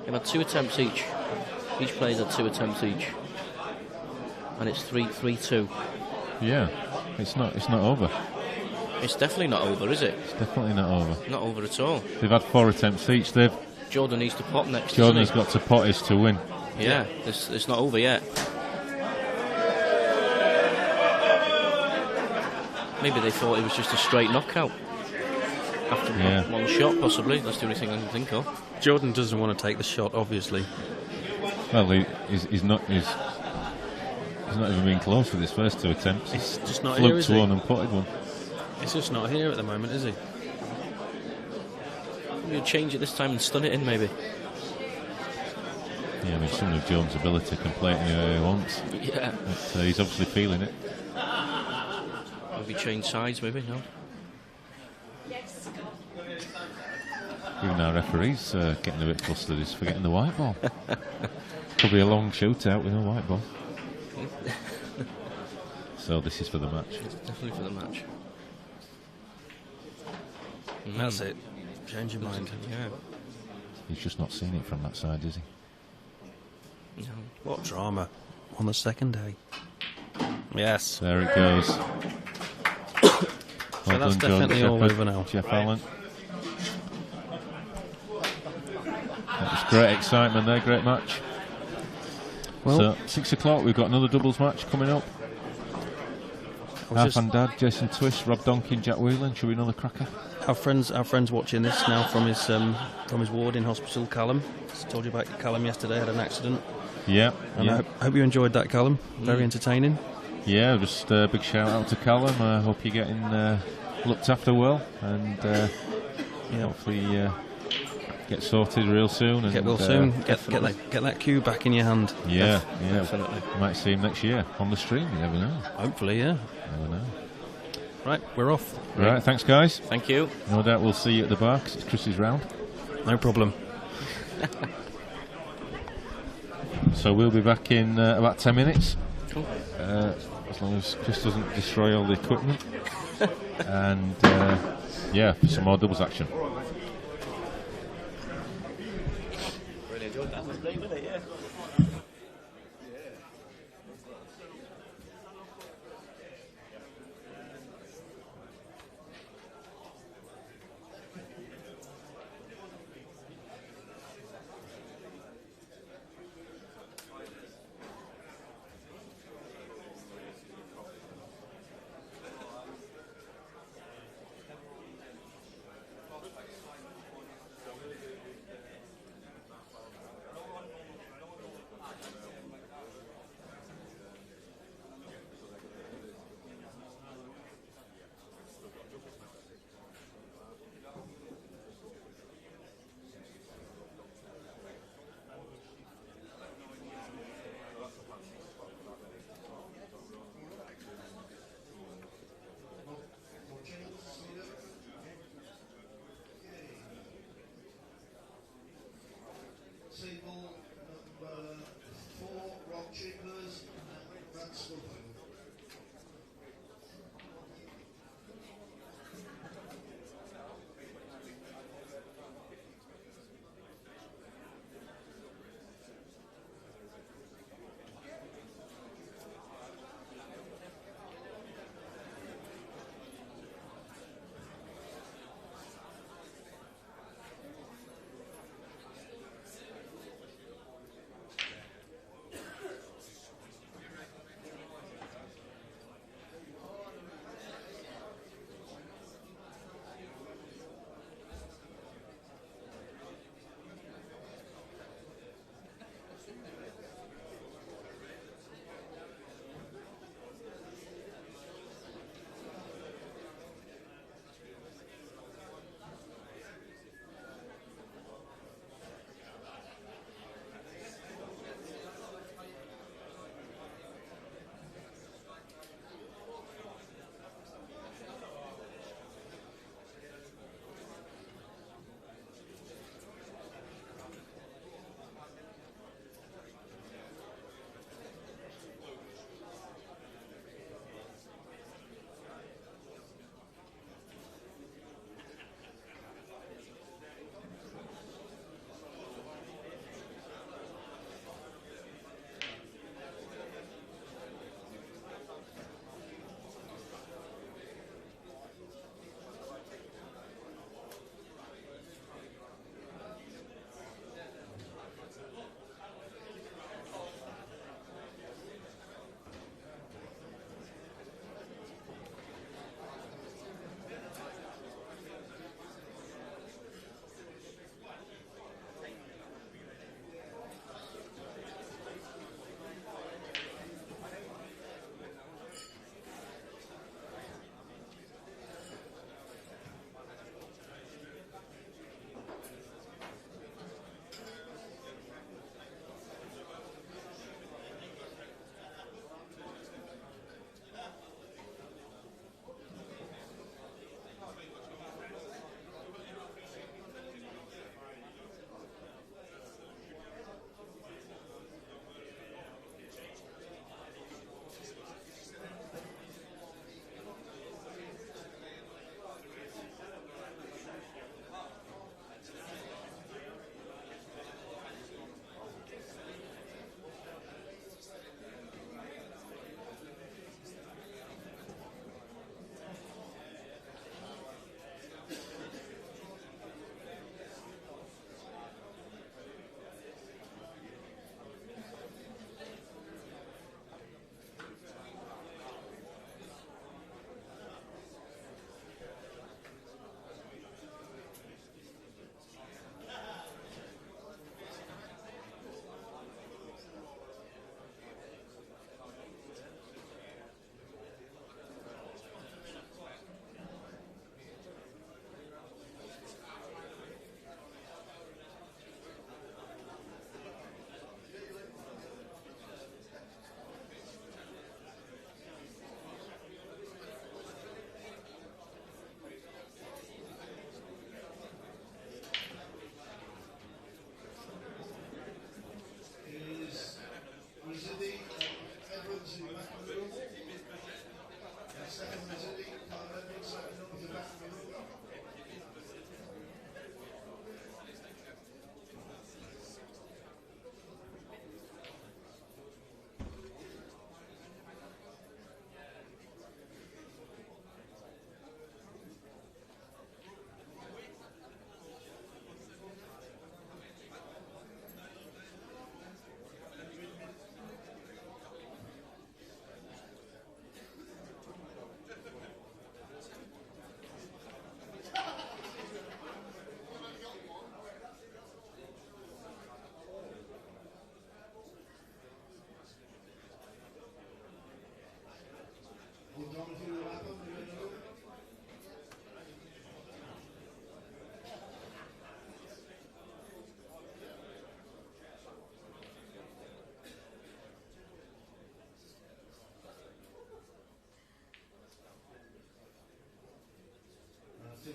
They've had 2 attempts each. Each player's had 2 attempts each, and it's 3-2. Yeah, it's not over. It's definitely not over, is it? It's definitely not over. Not over at all. They've had 4 attempts each. Jordan needs to pot next. Jordan's got to pot his to win. Yeah, it's not over yet. Maybe they thought it was just a straight knockout after one shot, possibly. That's the only thing I can think of. Jordan doesn't want to take the shot, obviously. Well, he's not even been close with his first 2 attempts. It's just not fluked here, is one he? and potted one. It's just not here at the moment, is he? We'll change it this time and stun it in, maybe. Yeah, I mean, someone of Jones' ability can play it any way he wants. Yeah. But he's obviously feeling it. Maybe change sides, maybe, no? Even our referee's getting a bit flustered. He's forgetting the white ball. Could be a long shootout with no white ball. So this is for the match. It's definitely for the match. That's it. Change your mind. Yeah. He's just not seen it from that side, is he? No. What drama on the second day. Yes. There it goes. So Well that's done, Jordan definitely all Shepherd, over now. Jeff Allen. That was great excitement there, great match. Well, so 6 o'clock, we've got another doubles match coming up. Half and Dad, Jason Twist, Rob Donkin, Jack Whelan. Should we another cracker? Our friends watching this now from his ward in hospital, Callum. I told you about Callum yesterday, had an accident. Yeah. And I hope you enjoyed that, Callum. Very entertaining. Yeah, just a big shout out to Callum. I hope you're getting looked after well, and hopefully get sorted real soon. And, Get well soon. Get that cue back in your hand. Yeah, definitely. Might see him next year on the stream. You never know. Hopefully, yeah. Never know. Right, we're off. Right, thanks guys. Thank you. No doubt we'll see you at the bar 'cause it's Chris's round. No problem. So we'll be back in about 10 minutes. Cool. As long as Chris doesn't destroy all the equipment. And for some more doubles action. Really enjoyed that. It was great, wasn't it? Yeah.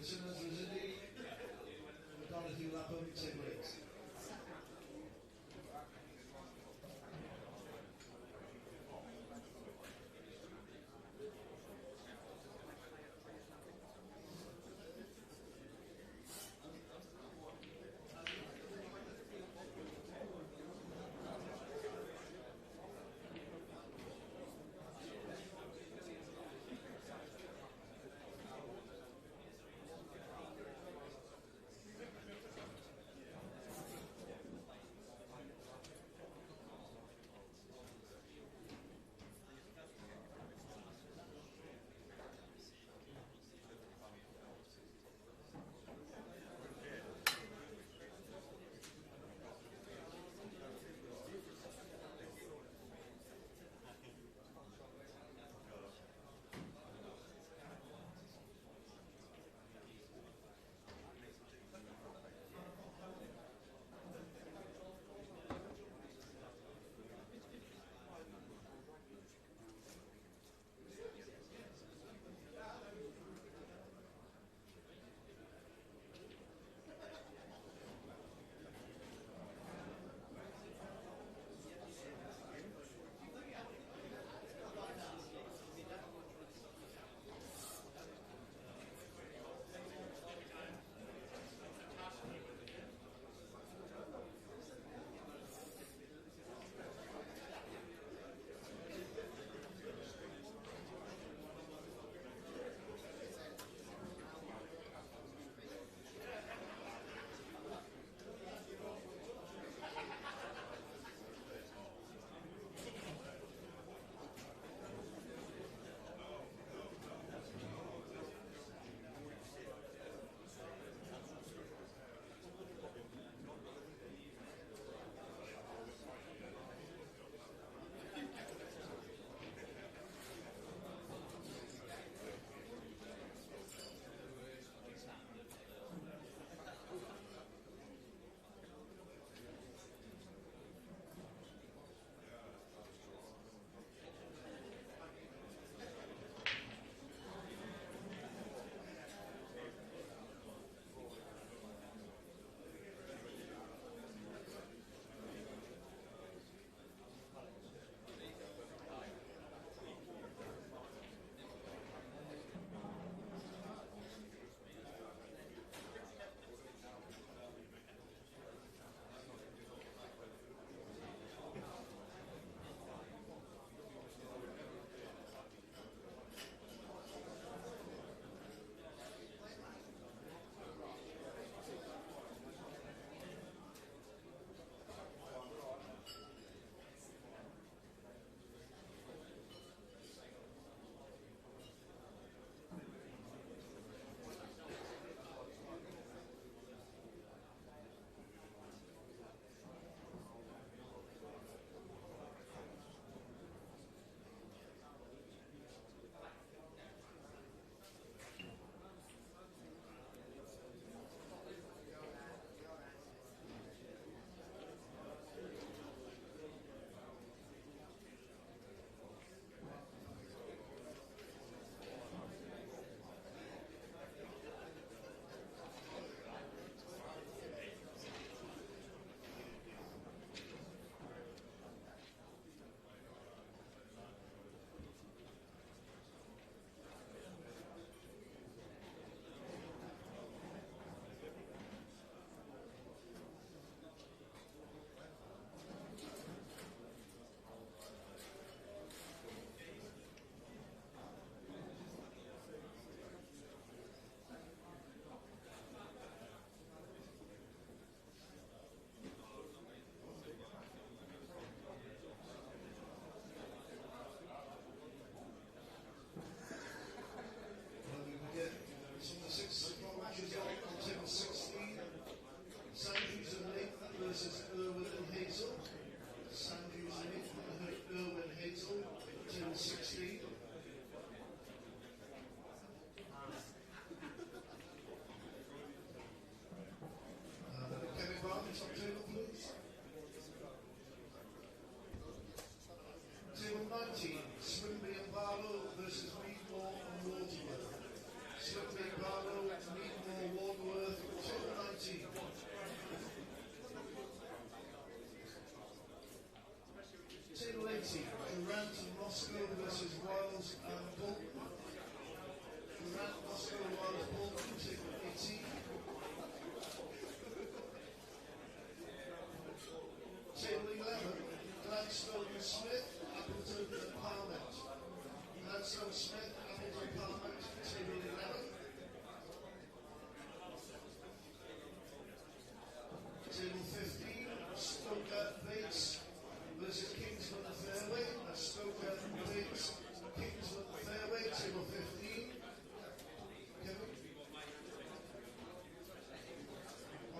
Simmons Rosindi, Donahue Lapham, Tim Riggs.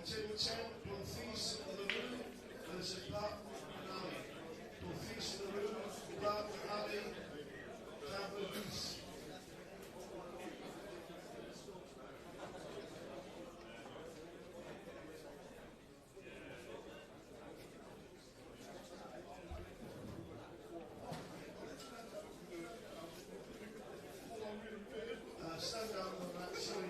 Table 10, Northeast of the room, there's a Barton and Ali. Northeast of the room, Barton, Ali, Cameron East. Stand down on that, sorry,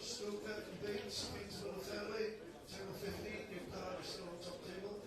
Still Captain Beans, Beans for the family, table 15, new card still on top table.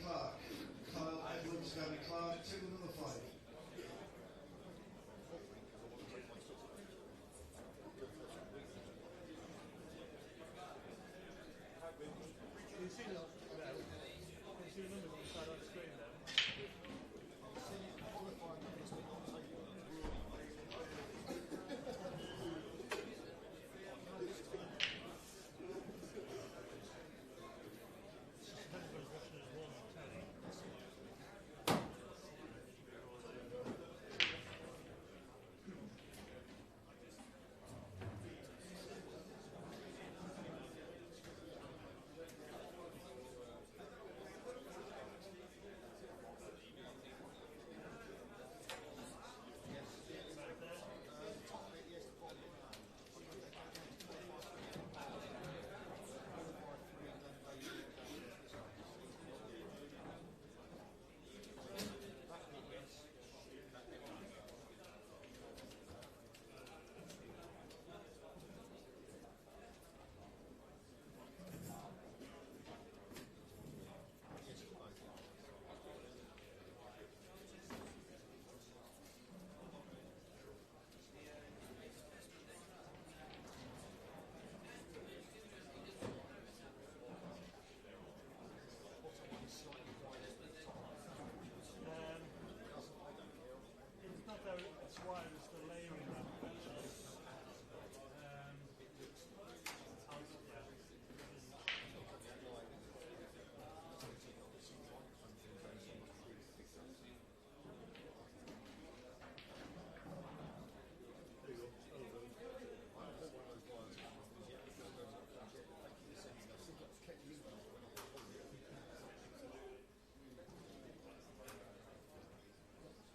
Clark. Kyle Edwards, Gary Clark, table number 5. Can you see the numbers on the side of the screen there? It's not that it's wide, it's the layering that actually.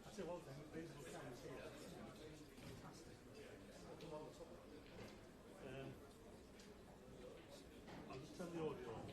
I tell you one thing, these little cameras here, fantastic. I'll just turn the audio on.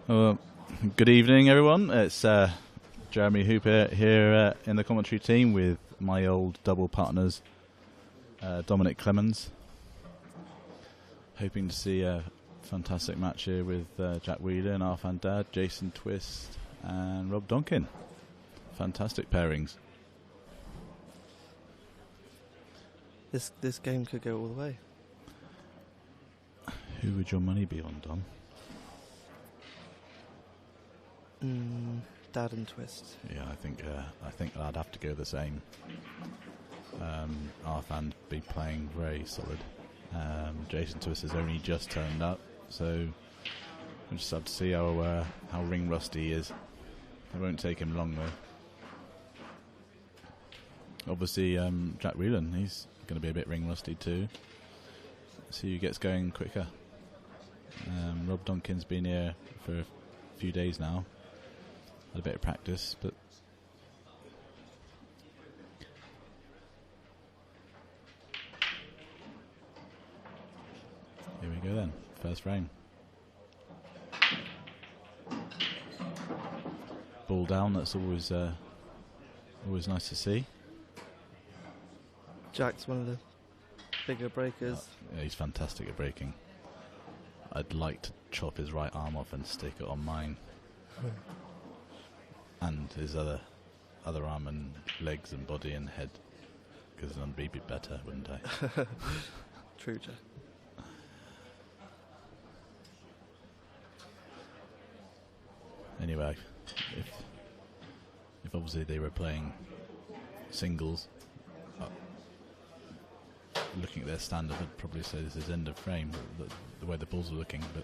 Well, good evening, everyone. It's Jeremy Hooper here in the commentary team with my old double partners, Dominic Clemens. Hoping to see a fantastic match here with Jack Wheeler and our fan dad, Jason Twist and Rob Donkin. Fantastic pairings. This game could go all the way. Who would your money be on, Dom? Dad and Twist. Yeah, I think I'd have to go the same. Our fan be playing very solid. Jason Twist has only just turned up, so we'll just have to see how ring rusty he is. It won't take him long though. Obviously, Jack Whelan, he's going to be a bit ring rusty too. See who gets going quicker. Rob Donkin's been here for a few days now. Had a bit of practice, but here we go then. First frame. Ball down. That's always nice to see. Jack's one of the bigger breakers. Yeah, he's fantastic at breaking. I'd like to chop his right arm off and stick it on mine. And his other arm and legs and body and head, because then I'd be better, wouldn't I? True, Jack. Anyway, if obviously they were playing singles, looking at their standard, I'd probably say this is end of frame, the way the balls are looking, but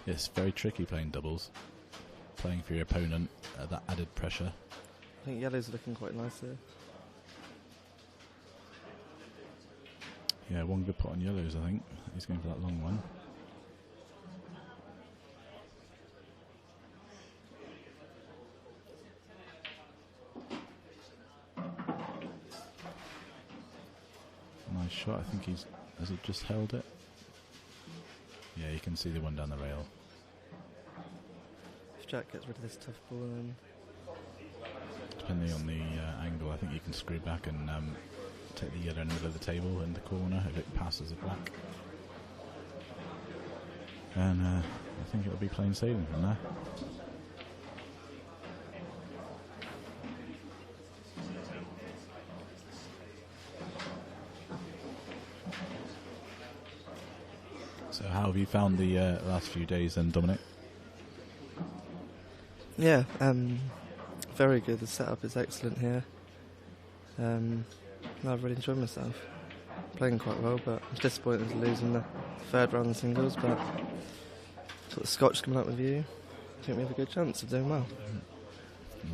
it's very tricky playing doubles. Playing for your opponent, that added pressure. I think yellow's looking quite nice there. Yeah, one good pot on yellows, I think. He's going for that long one. Nice shot. I think has he just held it? Yeah, you can see the one down the rail. If Jack gets rid of this tough ball, then depending on the angle, I think you can screw back and take the yellow in the middle of the table in the corner if it passes the black. And I think it'll be plain sailing from there. So how have you found the last few days then, Dominic? yeah, very good. The setup is excellent here. I've really enjoyed myself. Playing quite well, but I'm disappointed to lose in the third round of singles, but got the Scotch coming up with you. I think we have a good chance of doing well.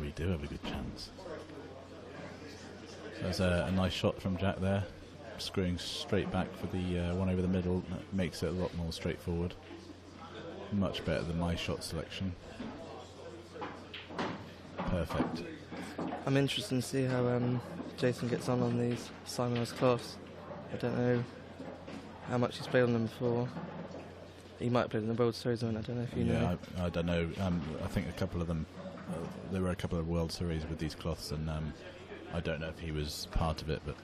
We do have a good chance. There's a nice shot from Jack there, screwing straight back for the one over the middle. That makes it a lot more straightforward. Much better than my shot selection. Perfect. I'm interested to see how Jason gets on these Simonized cloths. I don't know how much he's played on them before. He might have played in the World Series, I don't know if you know. I don't know. I think a couple of them, there were a couple of World Series with these cloths, and I don't know if he was part of it, but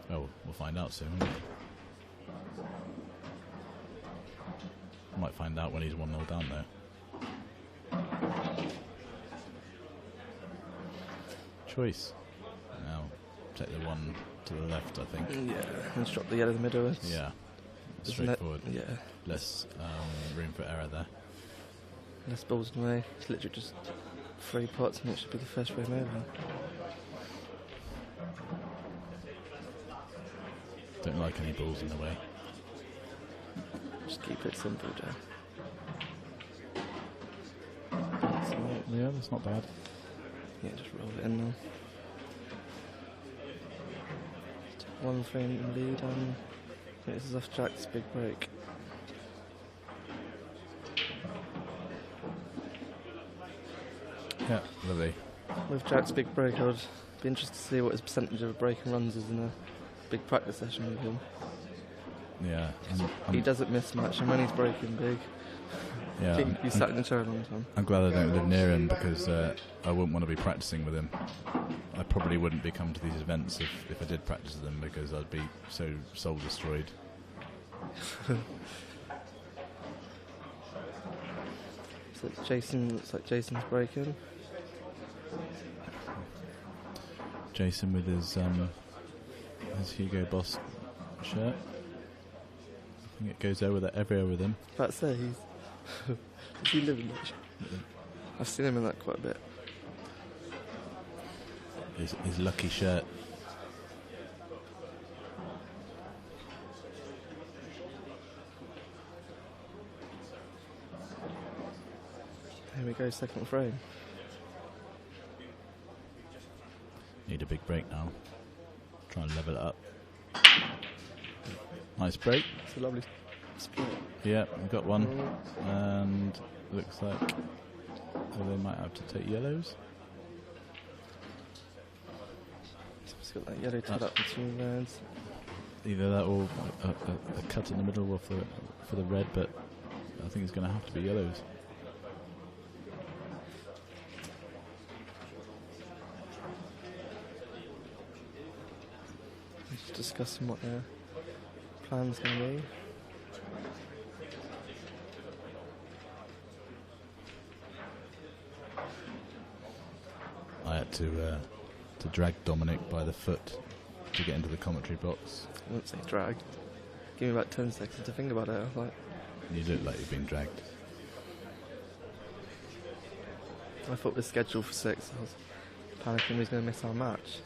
we'll find out soon. Won't we? Might find out when he's 1-0 down there. Choice. Now take the one to the left, I think. Yeah, and drop the yellow in the middle. Yeah, straightforward. Yeah. Less room for error there. Less balls in the way. It's literally just 3 pots and it should be the first frame over. Don't like any balls in the way. Just keep it simple, Jack. Yeah, that's not bad. Yeah, just roll it in now. 1 frame in lead, I think this is off Jack's big break. Yeah, lovely. With Jack's big break, I would be interested to see what his percentage of breaking runs is in a big practice session with him. Yeah. He doesn't miss much, and when he's breaking big... Yeah, You sat in the chair a long time. I'm glad I don't live near him because I wouldn't want to be practicing with him. I probably wouldn't be coming to these events if I did practice with him because I'd be so soul destroyed. So Jason, looks like Jason's breaking. Jason with his Hugo Boss shirt. I think it goes everywhere with him. About to say, does he live in that shirt? I've seen him in that quite a bit. His lucky shirt. Here we go, second frame. Need a big break now. Try and level it up. Nice break. It's a lovely split. Yeah, we've got one. And looks like they might have to take yellows. It's got that yellow tied up between reds. Either that or a cut in the middle or for the red, but I think it's going to have to be yellows. Just discussing what their plan's going to be. I had to drag Dominic by the foot to get into the commentary box. I wouldn't say dragged. Give me about 10 seconds to think about it. I was like, You look like you've been dragged. I thought we're scheduled for 6. I was panicking we was going to miss our match.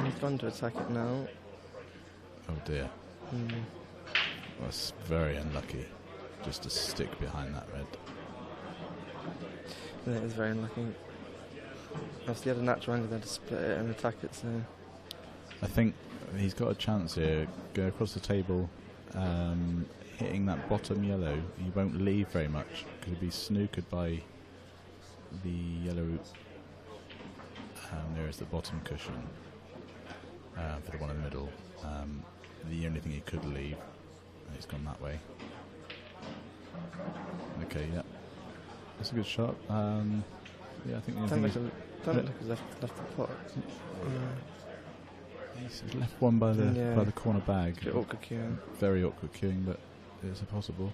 He's gone to attack it now. Oh dear. That's very unlucky. Just to stick behind that red. Yeah, it is very unlucky. Obviously, he had a natural angle there to split it and attack it, so. I think he's got a chance here. Go across the table, hitting that bottom yellow. He won't leave very much because he'll be snookered by the yellow nearest the bottom cushion for the one in the middle. The only thing he could leave, he's gone that way. Okay, yeah, that's a good shot. Yeah, I think the only thing Dominic left the pot. He's left one by the corner bag. Bit awkward queuing. Very awkward queuing, but it's possible.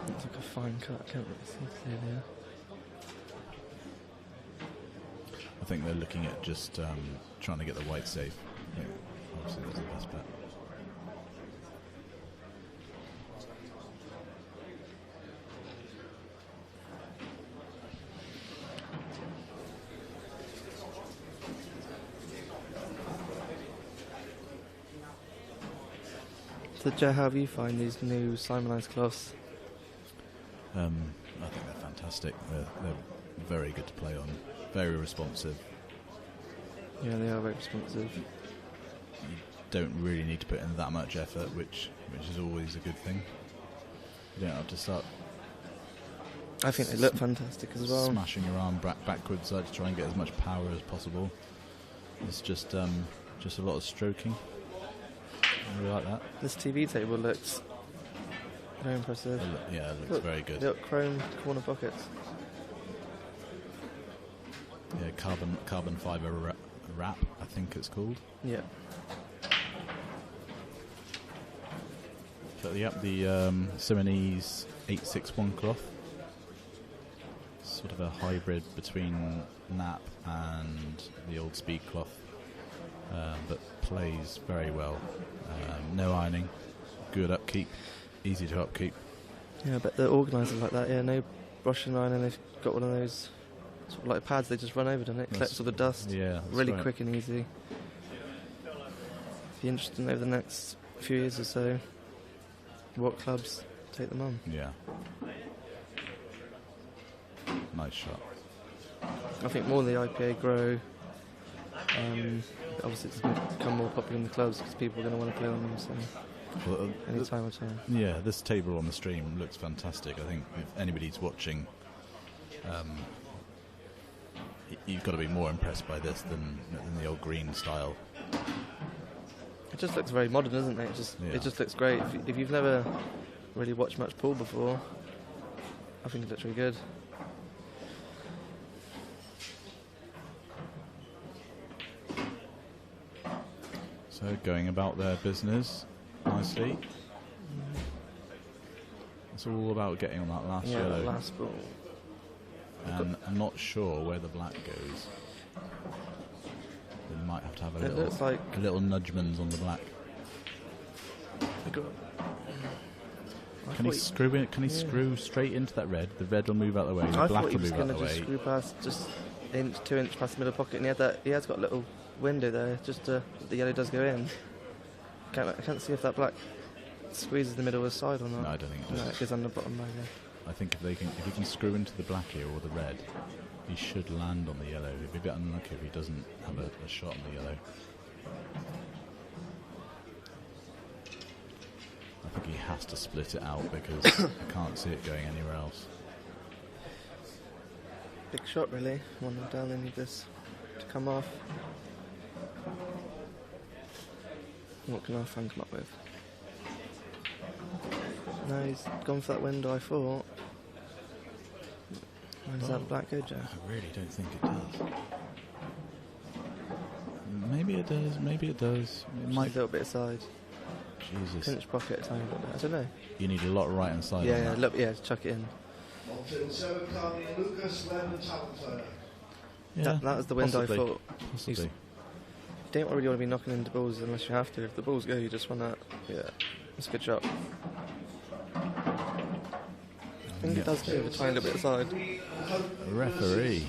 It's like a fine cut, I can't really see clearly. I think they're looking at just trying to get the white safe. Yeah, obviously that's the best bet. So Joe, how do you find these new Simonised cloths? I think they're fantastic. They're very good to play on. Very responsive. Yeah, they are very responsive. You don't really need to put in that much effort, which is always a good thing. You don't have to start. I think they look fantastic as well. Smashing your arm backwards to try and get as much power as possible. It's just a lot of stroking. I really like that. This TV table looks very impressive. It looks very good. Look, chrome corner pockets. Yeah, carbon fibre wrap, I think it's called. Yeah. So the Simonese 861 cloth. Sort of a hybrid between nap and the old speed cloth, but plays very well. No ironing, good upkeep, easy to upkeep. Yeah, but they're organised like that. Yeah, no brushing iron, and they've got one of those sort of like pads they just run over, doesn't it? Collects all the dust. Yeah, really right. Quick and easy. Be interesting over the next few years or so what clubs take them on. Yeah. Nice shot. I think more the IPA grow. Obviously, it's going to become more popular in the clubs because people are going to want to play on them. So, any time at all. Yeah, this table on the stream looks fantastic. I think if anybody's watching, you've got to be more impressed by this than the old green style. It just looks very modern, doesn't it? It just looks great. If you've never really watched much pool before, I think it looks really good. So going about their business nicely. It's all about getting on that last yellow. That last ball. And I'm not sure where the black goes. We might have to have a little nudgemans on the black. Can he screw in? Can he screw straight into that red? The red will move out of the way. The black will move out of the way. I thought he was going to just screw past, just 2 inch past the middle pocket, and he has got a little window there, just the yellow does go in. I can't see if that black squeezes the middle of the side or not. No, I don't think it does. No, it goes on the bottom line. I think if he can screw into the black here or the red, he should land on the yellow. It'd be a bit unlucky if he doesn't have a shot on the yellow. I think he has to split it out because I can't see it going anywhere else. Big shot, really. One down, they need this to come off. What can our fan come up with? No, he's gone for that window, I thought. Where does that black go, Joe? I really don't think it does. Maybe it does, maybe it does. It might. A little bit aside. Jesus. Pinch pocket, tiny little bit. I don't know. You need a lot right hand side. Yeah, chuck it in. Yeah, that was the window possibly. I thought. Possibly. You don't really want to be knocking into balls unless you have to. If the balls go, you just want to. Yeah, it's a good shot. I think it does go a tiny little bit aside. Referee.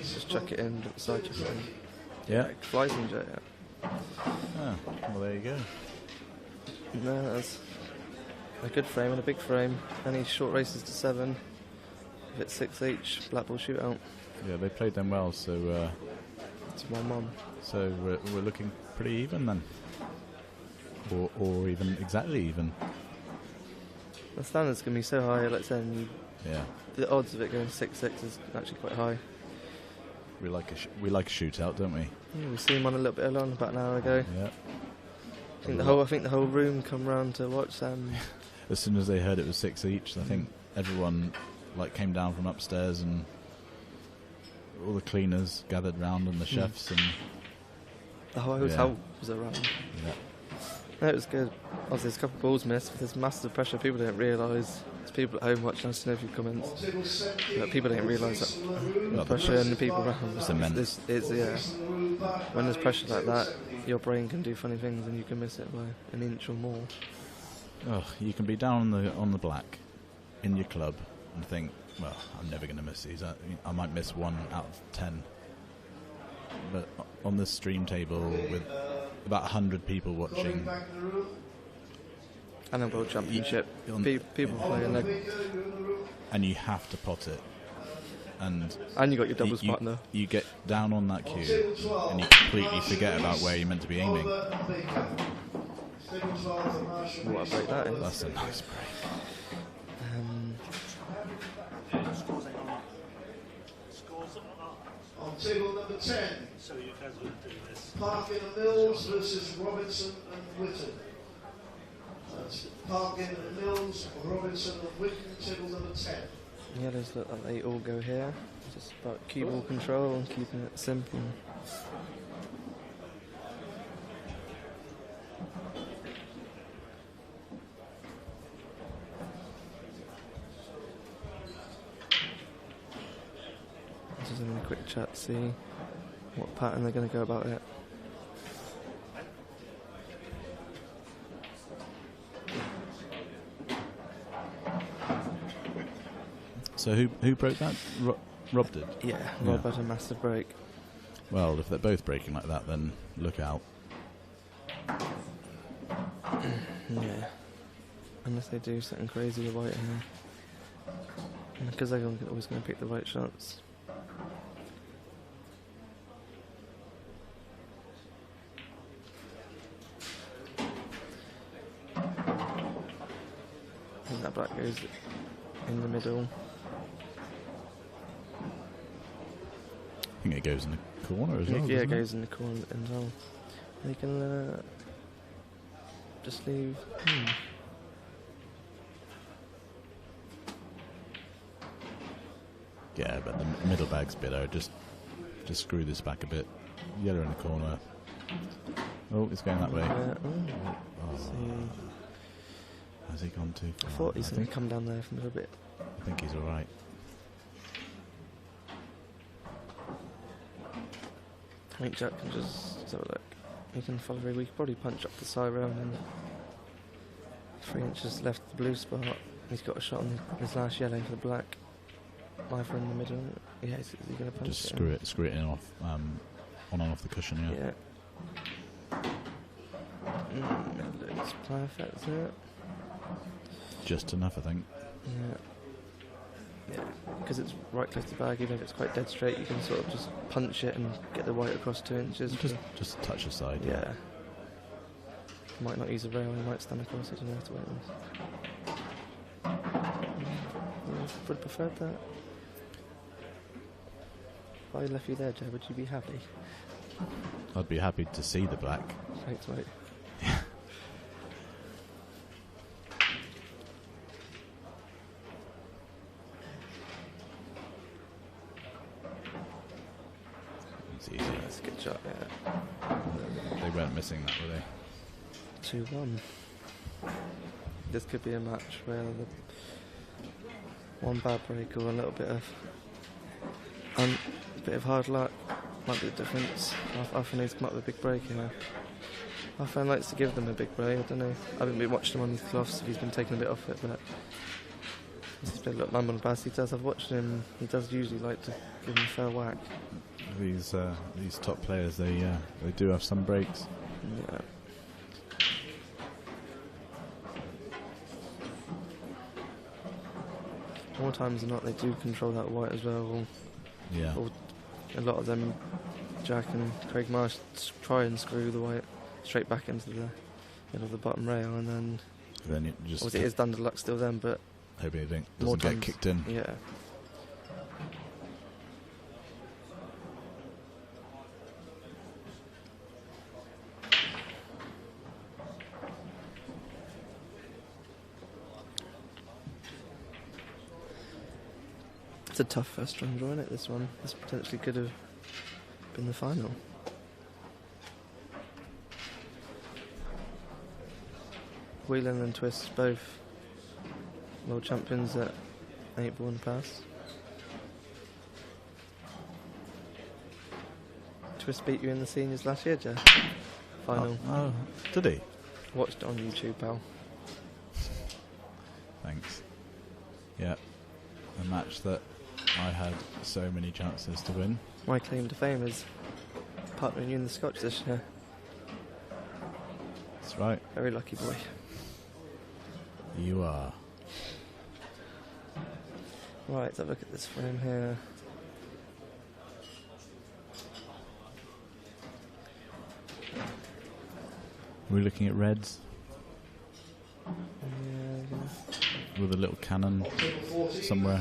Just chuck it in, side chuck it in. Yeah. Flies in, Joe, Ah, well, there you go. No, that's a good frame and a big frame. Any short races to 7. If it's 6 each, black ball shootout. Yeah, they played them well, so... it's 1-1. So we're looking pretty even then. Or even exactly even. The standard's going to be so high, like saying, yeah. The odds of it going 6-6 is actually quite high. We like a shootout, don't we? Yeah, we seen one a little bit earlier on, about an hour ago. Yeah. I think the whole room come round to watch. As soon as they heard it was 6 each, I think everyone came down from upstairs and all the cleaners gathered round and the chefs and the whole hotel was around. Yeah. No, it was good. Obviously, there's a couple of balls missed, but there's massive pressure. People don't realise. There's people at home watching. I just know a few comments. But people don't realise that pressure and the people around. It's immense. When there's pressure like that, your brain can do funny things and you can miss it by an inch or more. Oh, you can be down on the black in your club and think, well, I'm never going to miss these. I might miss 1 out of 10. But on the stream table with about 100 people watching, and a world championship, people playing, and you have to pot it. And you got your doubles partner. You get down on that cue and you completely forget about where you're meant to be aiming. What a break that is. That's a nice break. On table number 10, Parkin and Mills versus Robinson and Witten. That's Parkin and Mills, Robinson and Witten, table number 10. Yellows look like they all go here. Just about cue ball control and keeping it simple. Just having a quick chat, see what pattern they're going to go about it. So who broke that? Rob did? Yeah, Rob had a massive break. Well, if they're both breaking like that, then look out. Yeah. Unless they do something crazy with white in there. Because they're always going to pick the right shots. And that black goes in the middle. goes in the corner as well. Yeah, doesn't it? goes in the corner and all. They can just leave. Yeah, but the middle bag's better. Just screw this back a bit. Yellow in the corner. Oh, it's going that way. Has he gone too far? I thought he's going to come down there from a little bit. I think he's alright. I think Jack can just have a look. He can follow. We could probably punch up the side rail and 3 inches left of the blue spot. He's got a shot on his last yellow for the black. Either in the middle. Yeah, is he going to punch Just it? screw it in off, on and off the cushion. Yeah. It looks perfect, isn't it? Just enough, I think. Yeah, because it's right close to the bag, even if it's quite dead straight, you can sort of just punch it and get the white across 2 inches. Just touch aside. Yeah. Might not use a rail, he might stand across it, you don't have to wait on this. Would have preferred that. If I left you there, Joe, would you be happy? I'd be happy to see the black. Thanks, mate. It's easy. That's a good shot, yeah. They weren't missing that, were they? 2-1. This could be a match where the one bad break or a little bit of hard luck might be the difference. Often he's come up with a big break, you know. Often likes to give them a big break. I don't know. I haven't been watching him on these cloths if he's been taking a bit off it, but he's played a lot of London Bass. He does. I've watched him. He does usually like to give him a fair whack. These top players, they do have some breaks. Yeah. More times than not, they do control that white as well. Yeah. Or a lot of them, Jack and Craig Marsh, try and screw the white straight back into the middle of the bottom rail, and then you just obviously it is done to luck still then, but hoping it more doesn't get times, kicked in. Yeah. It's a tough first round draw, isn't it, this one? This potentially could have been the final. Whelan and Twist, both world champions at 8 ball and pass. Twist beat you in the seniors last year, Jeff. Final. Oh, did he? Watched it on YouTube, pal. Thanks. Yeah, a match that I had so many chances to win. My claim to fame is partnering you in the Scotch this year. That's right. Very lucky boy. You are. Right, let's have a look at this frame here. We're looking at reds Yeah. with a little cannon somewhere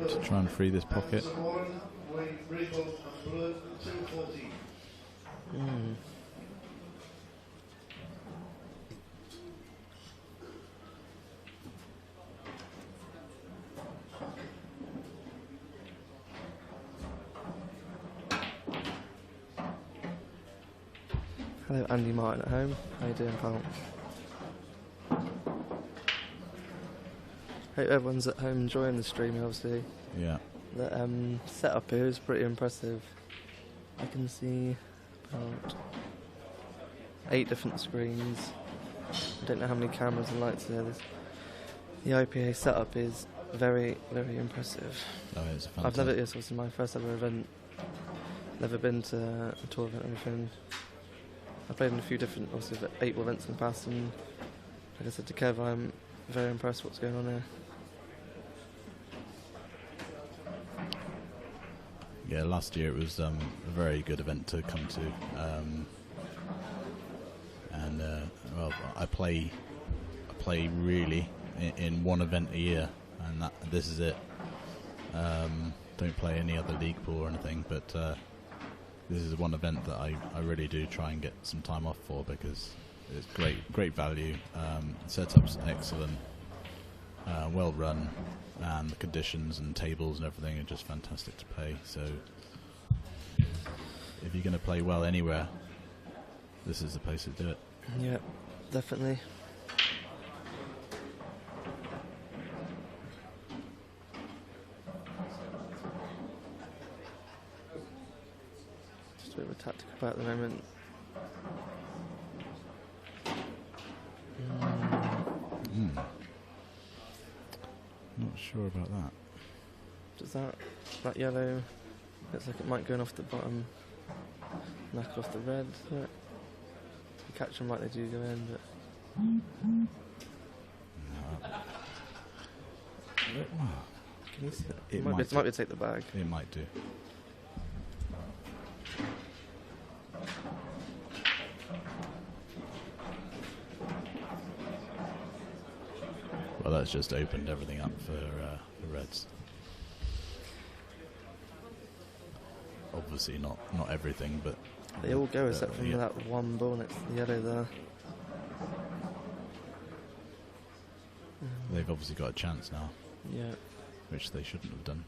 to try and free this pocket. Hello, Andy Martin at home. How you doing, pal? Hope everyone's at home enjoying the stream, obviously. Yeah. The setup here is pretty impressive. I can see about 8 different screens. I don't know how many cameras and lights there. The IPA setup is very, very impressive. Oh, it's fantastic. I've never, this was my first ever event. Never been to a tour event or anything. I played in a few different, obviously, 8 events in the past, and like I said to Kev, I'm very impressed with what's going on here. Yeah, last year it was a very good event to come to, and well, I play really in one event a year, and this is it. don't play any other league pool or anything, but this is one event that I really do try and get some time off for, because it's great value. Setup's excellent, well run, and the conditions and tables and everything are just fantastic to play. So if you're going to play well anywhere, this is the place to do it. Yeah, definitely. Just a bit of a tactical about at the moment. Not sure about that. Does that yellow looks like it might go in off the bottom, knuckle off the red. So you catch them like they do go in, but can you see it? It might be to take the bag. It might do. Well, that's just opened everything up for the Reds. Obviously not everything, but they all go except for that one ball next to the yellow there. They've obviously got a chance now. Yeah. Which they shouldn't have done.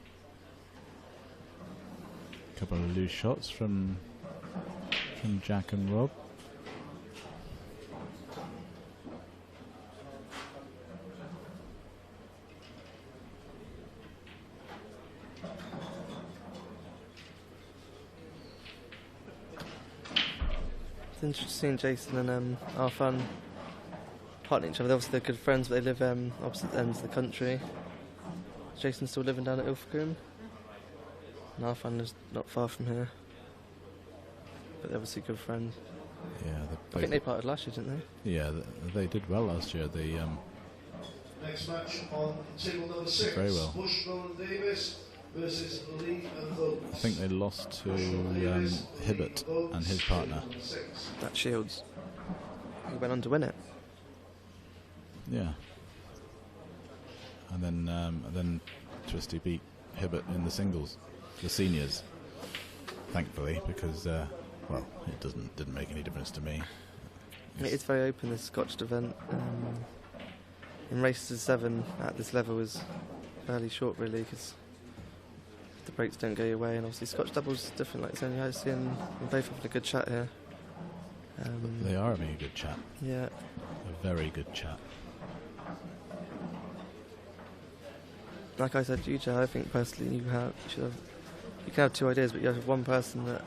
A couple of loose shots from Jack and Rob. It's interesting, Jason and Arfan partnering each other. Obviously they're good friends, but they live opposite ends of the country. Jason's still living down at Ilfracombe, and Arfan is not far from here. But they're obviously good friends. Yeah, I think they parted last year, didn't they? Yeah, they did well last year. They Next match on table number 6. very well. Bush Roland Davis versus Lee and Oates. I think they lost to Hibbert and his partner. That Shields. He went on to win it. Yeah. And then Twisty beat Hibbert in the singles, the seniors. Thankfully, because well, it didn't make any difference to me. It's very open, this Scotch event. In races of 7 at this level is fairly short, really, because the breaks don't go your way, and obviously Scotch doubles different. Like saying, I see them both having a good chat here. They are having a good chat. Yeah. A very good chat. Like I said to you, Joe, I think personally you can have 2 ideas, but you have one person that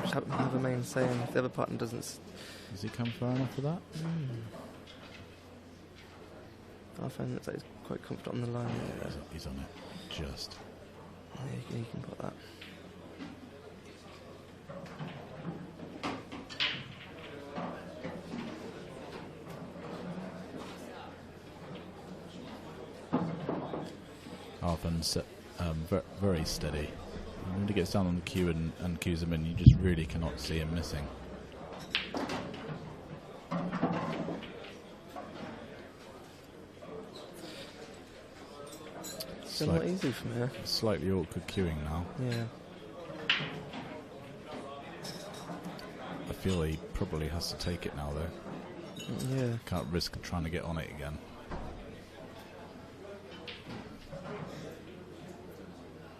should have a main say, and if the other partner doesn't. Does he come far enough for that? I find that he's quite confident on the line. Yeah, he's on it. Just. Yeah, you can put that. Often very steady. When he gets down on the cue and cues him in, you just really cannot see him missing. It's not easy from here. Slightly awkward queuing now. Yeah. I feel he probably has to take it now, though. Yeah. Can't risk trying to get on it again.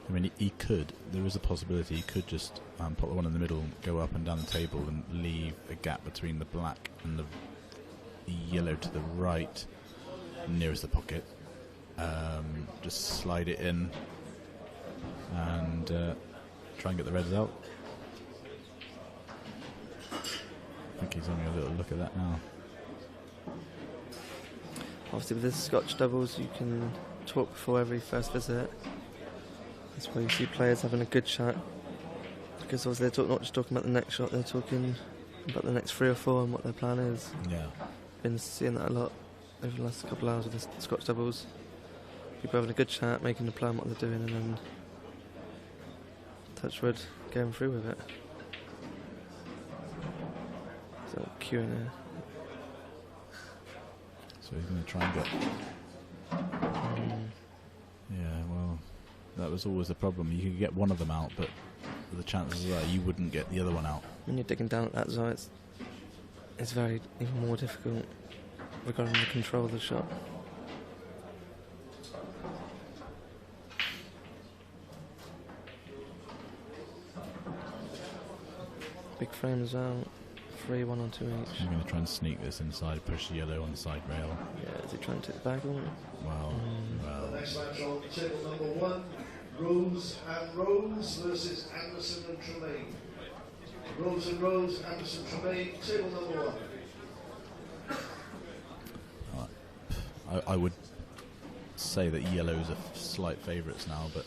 I mean, he could. There is a possibility he could just put the one in the middle, go up and down the table, and leave a gap between the black and the yellow to the right, nearest the pocket. Just slide it in and try and get the reds out. I think he's having a little look at that now. Obviously with the Scotch doubles you can talk before every first visit. That's why you see players having a good chat, because obviously they're not just talking about the next shot, they're talking about the next 3 or 4 and what their plan is. Yeah. Been seeing that a lot over the last couple of hours with the Scotch doubles. People having a good chat, making a plan what they're doing, and then touch wood, going through with it. So queuing here. So he's going to try and get. That was always the problem. You could get one of them out, but the chances are you wouldn't get the other one out. When you're digging down at that zone, it's very even more difficult regarding the control of the shot. Big frames out, 3, 1 on 2 each. I'm going to try and sneak this inside, push the yellow on the side rail. Yeah, is he trying to take the bag on? Wow. The next match on table number 1, Rose and Rose versus Anderson and Tremaine. Rose and Rose, Anderson Tremaine, table number 1. I would say that yellows are slight favourites now, but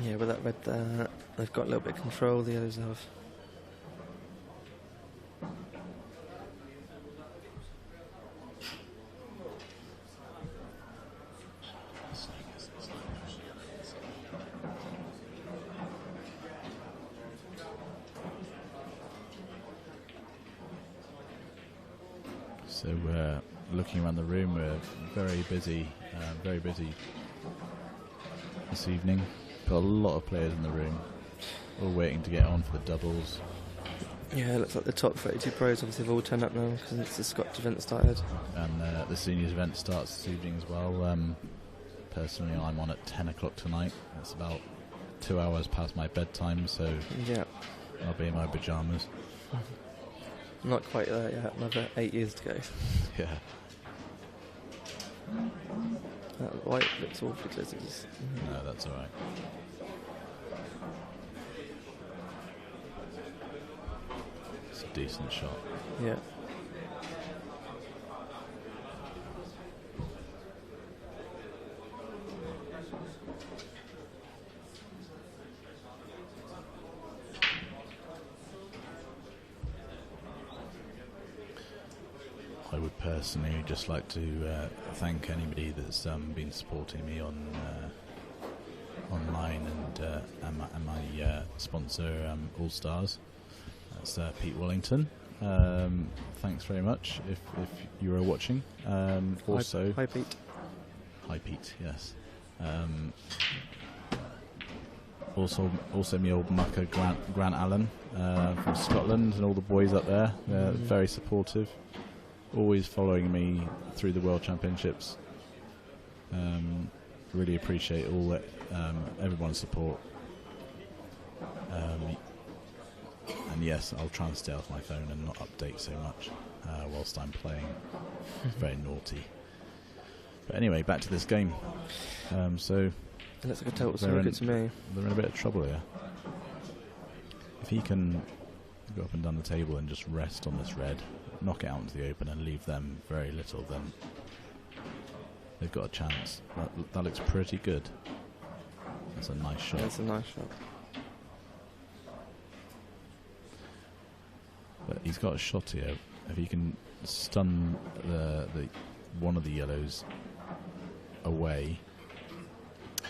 yeah, with that red there, they've got a little bit of control, the others have. so we're looking around the room. We're very busy this evening. Got a lot of players in the room, all waiting to get on for the doubles. Yeah, it looks like the top 32 pros obviously have all turned up now because the Scotch event started. And the seniors event starts this evening as well. Personally, I'm on at 10 o'clock tonight. That's about 2 hours past my bedtime, so yeah, I'll be in my pyjamas. Not quite there yet, another 8 years to go. Yeah. That white looks awfully close. No, that's alright. It's a decent shot. Yeah. I would personally just like to thank anybody that's been supporting me on online and my sponsor All Stars. That's Pete Wellington. Thanks very much if you are watching. Also, hi Pete. Hi Pete. Yes. Also my old mucker Grant Allen from Scotland and all the boys up there. They're very supportive. Always following me through the World Championships. Really appreciate all that, everyone's support. And yes, I'll try and stay off my phone and not update so much whilst I'm playing. It's very naughty. But anyway, back to this game. So it looks like a total so good to me. They're in a bit of trouble here. If he can go up and down the table and just rest on this red, knock it out into the open and leave them very little, then they've got a chance. That looks pretty good. That's a nice shot. That's a nice shot. But he's got a shot here. If he can stun the one of the yellows away.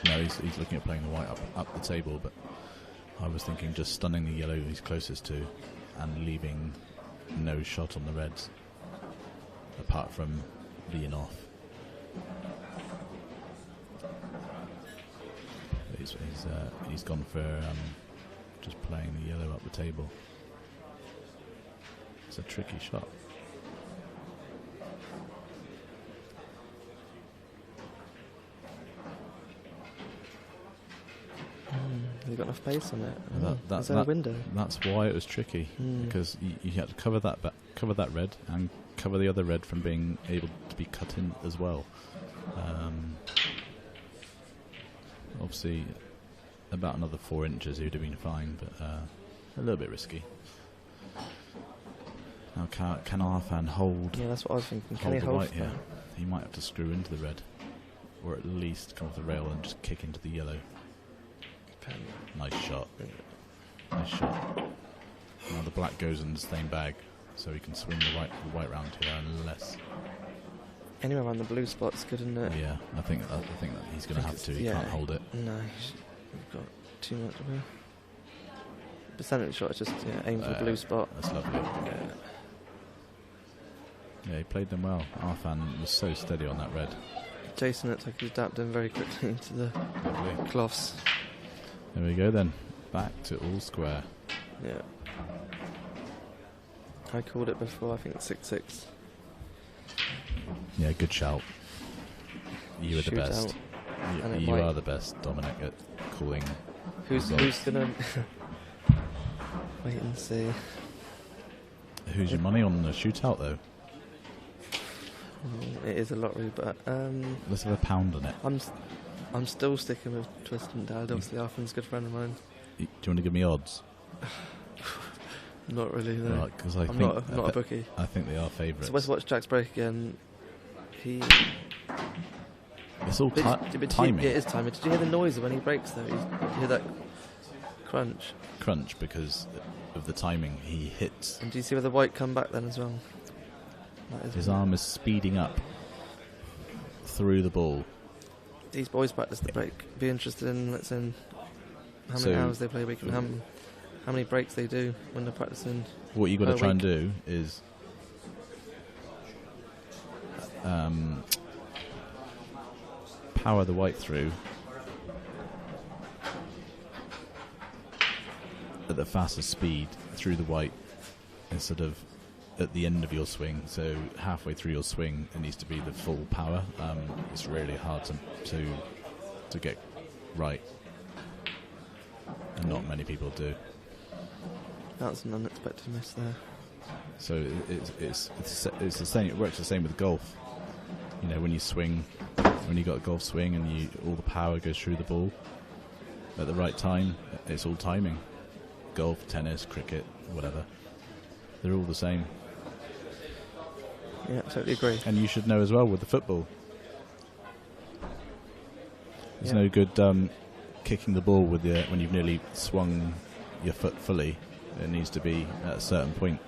No, he's looking at playing the white up the table, but I was thinking just stunning the yellow he's closest to and leaving no shot on the reds apart from being off. He's gone for just playing the yellow up the table. It's a tricky shot. You've got enough pace on it. Is there a window? That's why it was tricky, because you had to cover that red and cover the other red from being able to be cut in as well. Obviously, about another 4 inches, he would have been fine, but a little bit risky. Now, can Arfan hold? Yeah, that's what I was thinking. Can Hold he the hold? white here? He might have to screw into the red, or at least come off the rail and just kick into the yellow. Nice shot. Nice shot. Now the black goes in the same bag, so he can swing the white round here unless. Anywhere around the blue spot's good, isn't it? Yeah, I think that he's going to have to. He can't hold it. No, we've got too much of a percentage shot. It's just aim for the blue spot. That's lovely. Yeah, he played them well. Arfan was so steady on that red. Jason looked like he adapted in very quickly into the Lovely. cloths. There we go then. Back to all square. Yeah. I called it before, I think it's 6-6. Yeah, good shout. You were the best. You are the best, Dominic, at calling. Who's gonna wait and see? Who's your money on the shootout though? It is a lottery, but let's have a pound on it. I'm still sticking with Twist and Dad. Obviously, Arfin's a good friend of mine. Do you want to give me odds? Not really, no. Right, 'cause I'm not a bookie. I think they are favourites. So let's watch Jack's break again. It's all timing. Yeah, it is timing. Did you hear the noise when he breaks though? Did you hear that crunch? Crunch because of the timing. He hits. And do you see where the white come back then as well? His arm is speeding up through the ball. These boys practice the break. Be interested in how many hours they play a week and how many breaks they do when they're practicing. What you've got to try and do is power the white through at the fastest speed through the white instead of at the end of your swing. So halfway through your swing it needs to be the full power. It's really hard to get right, and not many people do. That's an unexpected miss there. So it's the same. It works the same with golf. You know, when you swing, when you got a golf swing and all the power goes through the ball at the right time, it's all timing. Golf, tennis, cricket, whatever, they're all the same. Yeah, totally agree. And you should know as well with the football. There's no good kicking the ball when you've nearly swung your foot fully. It needs to be at a certain point.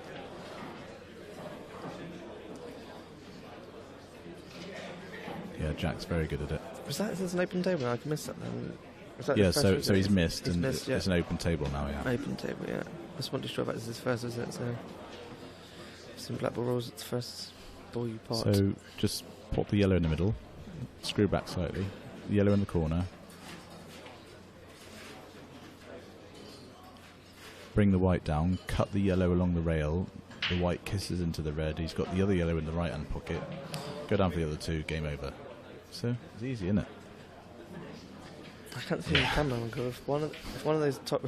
Yeah, Jack's very good at it. Was that an open table? I can miss that then. Yeah, so he's missed, and it's an open table now, yeah. Open table, yeah. I just want to show that this is his first, is it? So, some black ball rules, it's the first ball you pot. So, just pop the yellow in the middle, screw back slightly, the yellow in the corner, bring the white down, cut the yellow along the rail, the white kisses into the red, he's got the other yellow in the right hand pocket, go down for the other two, game over. So, it's easy, isn't it? I can't see the camera because if one of those top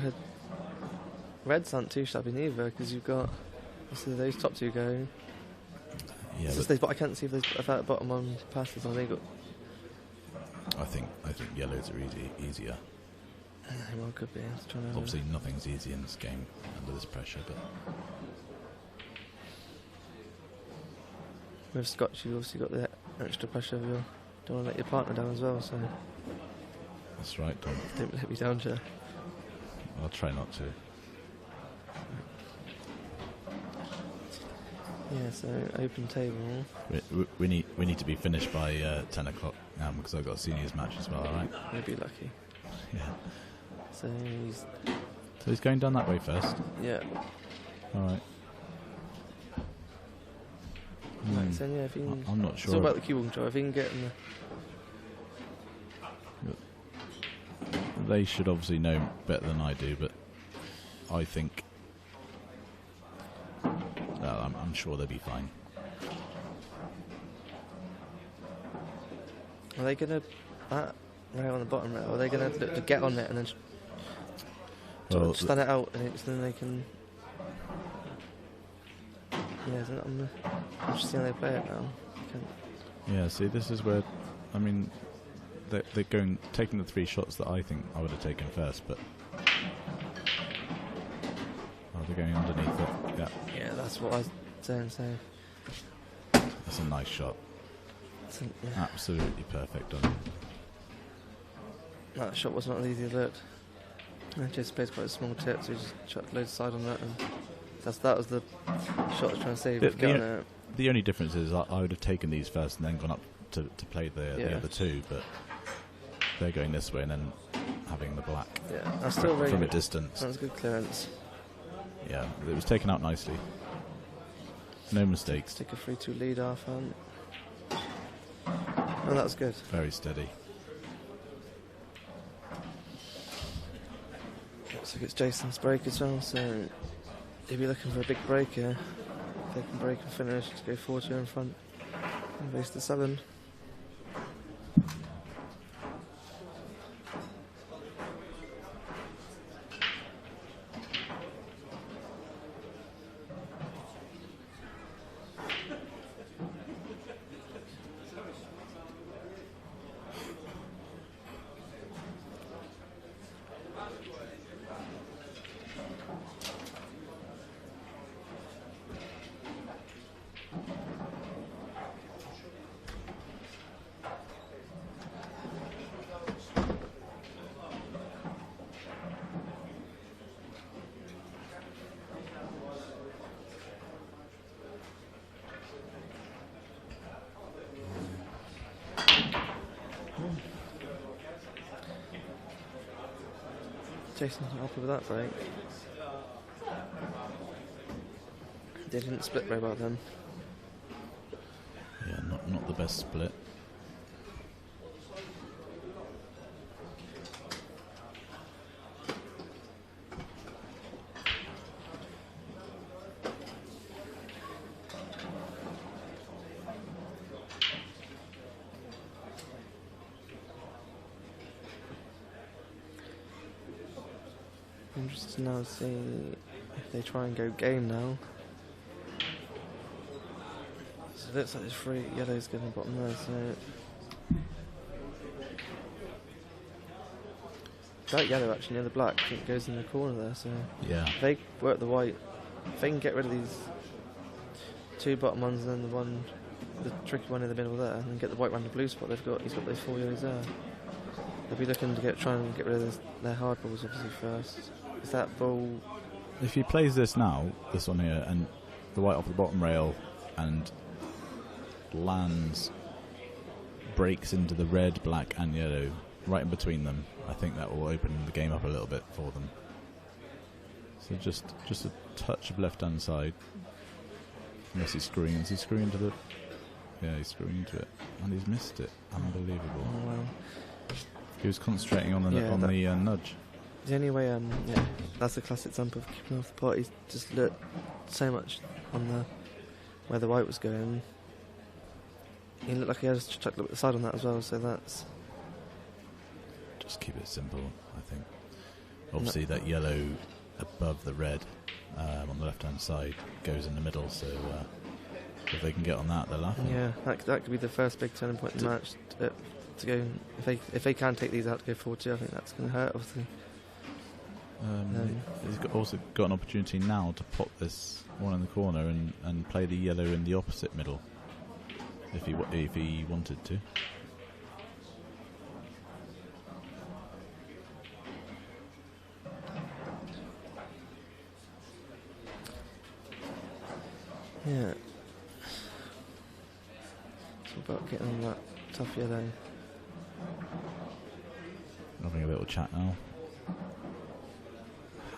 reds aren't too shabby neither, because you've got obviously those top two going. Yeah, but I can't see if that bottom one passes on. They got. I think yellows are easier. Well, could be. Obviously, nothing's easy in this game under this pressure, but with Scotch, you've obviously got the extra pressure of your. Don't want to let your partner down as well, so. That's right, Tom. Don't let me down, Joe. I'll try not to. Yeah, so open table. We need to be finished by 10 o'clock now because I've got a seniors match as well. All right. You'll be lucky. Yeah. So he's going down that way first. Yeah. All right. So yeah, if you can, I'm not sure. It's all about the cue ball control. If you can get in the. They should obviously know better than I do, but I think I'm sure they'll be fine. Are they going to that rail on the bottom rail? Are they going to look to get on it and then stand it out and then they can? Yeah, isn't it on the? I'm just seeing how they play it now. Yeah, see, this is where, I mean. They're taking the 3 shots that I think I would have taken first, but they're going underneath it. Yeah. Yeah, that's what I was saying. So that's a nice shot. Yeah. Absolutely perfect on it. That shot was not as easy as it looked. Jason plays quite a small tip, so he just shot loads of side on that, and that was the shot I was trying to save. The only difference is I would have taken these first and then gone up to play the other two, but they're going this way and then having the black. Yeah, that's still very from good. A distance. That's good clearance. Yeah, it was taken out nicely. No mistakes. Take a 3-2 lead off. Oh, that was good. Very steady. Looks like it's Jason's break as well, so he'll be looking for a big break here. If they can break and finish to go 4-2 in front and race to 7. Jason's not happy with that break. They didn't split very well then. Yeah, not the best split. Interested to now see if they try and go game now. So it looks like there's 3 yellows going to the bottom there, so that yellow actually near the black, I think goes in the corner there, so yeah. if they work the white, if they can get rid of these 2 bottom ones and then the tricky one in the middle there, and then get the white round the blue spot, he's got those 4 yellows there. They'll be looking to try and get rid of their hard balls obviously first. Is that ball? If he plays this now, this one here, and the white off the bottom rail, and lands, breaks into the red, black, and yellow, right in between them, I think that will open the game up a little bit for them. So just a touch of left-hand side. Unless he's screwing. Is he screwing into the? Yeah, he's screwing into it, and he's missed it. Unbelievable. Oh, wow. He was concentrating on the nudge. The only way, that's a classic example of keeping off the pot. He's just looked so much on where the white was going. He looked like he had to check at the side on that as well, so that's... Just keep it simple, I think. Obviously that yellow above the red on the left-hand side goes in the middle, so if they can get on that, they're laughing. Yeah, that could be the first big turning point in the match. To go, if they can take these out to go 4-2, I think that's going to hurt, obviously. He's also got an opportunity now to pop this one in the corner and play the yellow in the opposite middle, if he wanted to. Yeah. It's all about getting on that tough yellow. Having a little chat now.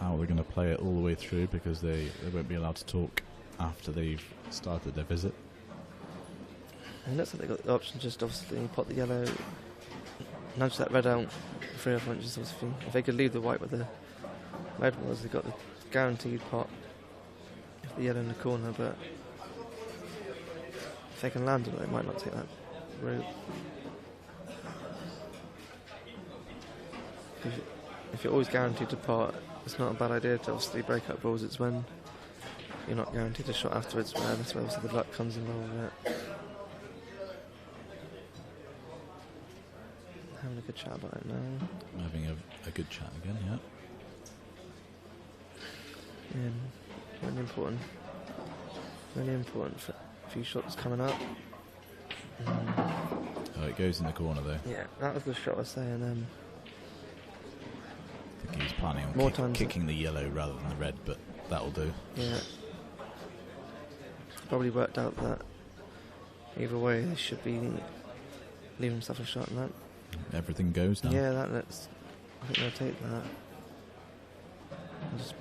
How we're going to play it all the way through, because they won't be allowed to talk after they've started their visit. And it looks like they've got the option just obviously pop the yellow, nudge that red out 3 or 4 inches obviously. If they could leave the white where the red was, they've got the guaranteed pot if the yellow in the corner, but if they can land it, they might not take that route. If you're always guaranteed to pot, it's not a bad idea to obviously break up balls. It's when you're not guaranteed a shot afterwards, where that's where obviously the luck comes involved with it. Having a good chat about it now. Having a good chat again, yeah. Really important. Really important for a few shots coming up. Oh, it goes in the corner though. Yeah, that was the shot I was saying. I think he was planning on kicking the yellow rather than the red, but that'll do. Yeah. Probably worked out that either way they should be leaving himself a shot in that. Everything goes now. Yeah, that's. I think they'll take that. And just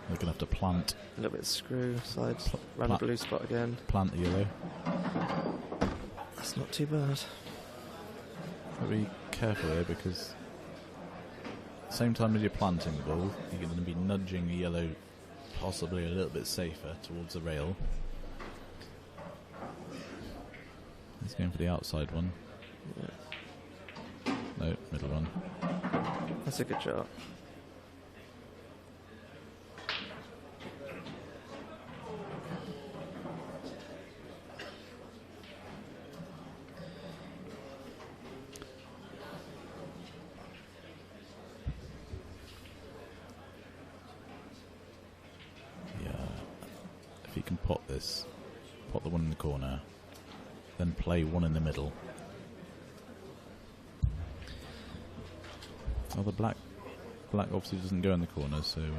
they're going to have to plant. A little bit of screw, side, round the blue spot again. Plant the yellow. That's not too bad. be careful here because at the same time as you're planting the ball, you're going to be nudging the yellow possibly a little bit safer towards the rail. He's going for the outside one. No, middle one. That's a good shot. If he can pot this, pot the one in the corner, then play one in the middle. Oh, the black obviously doesn't go in the corner, so it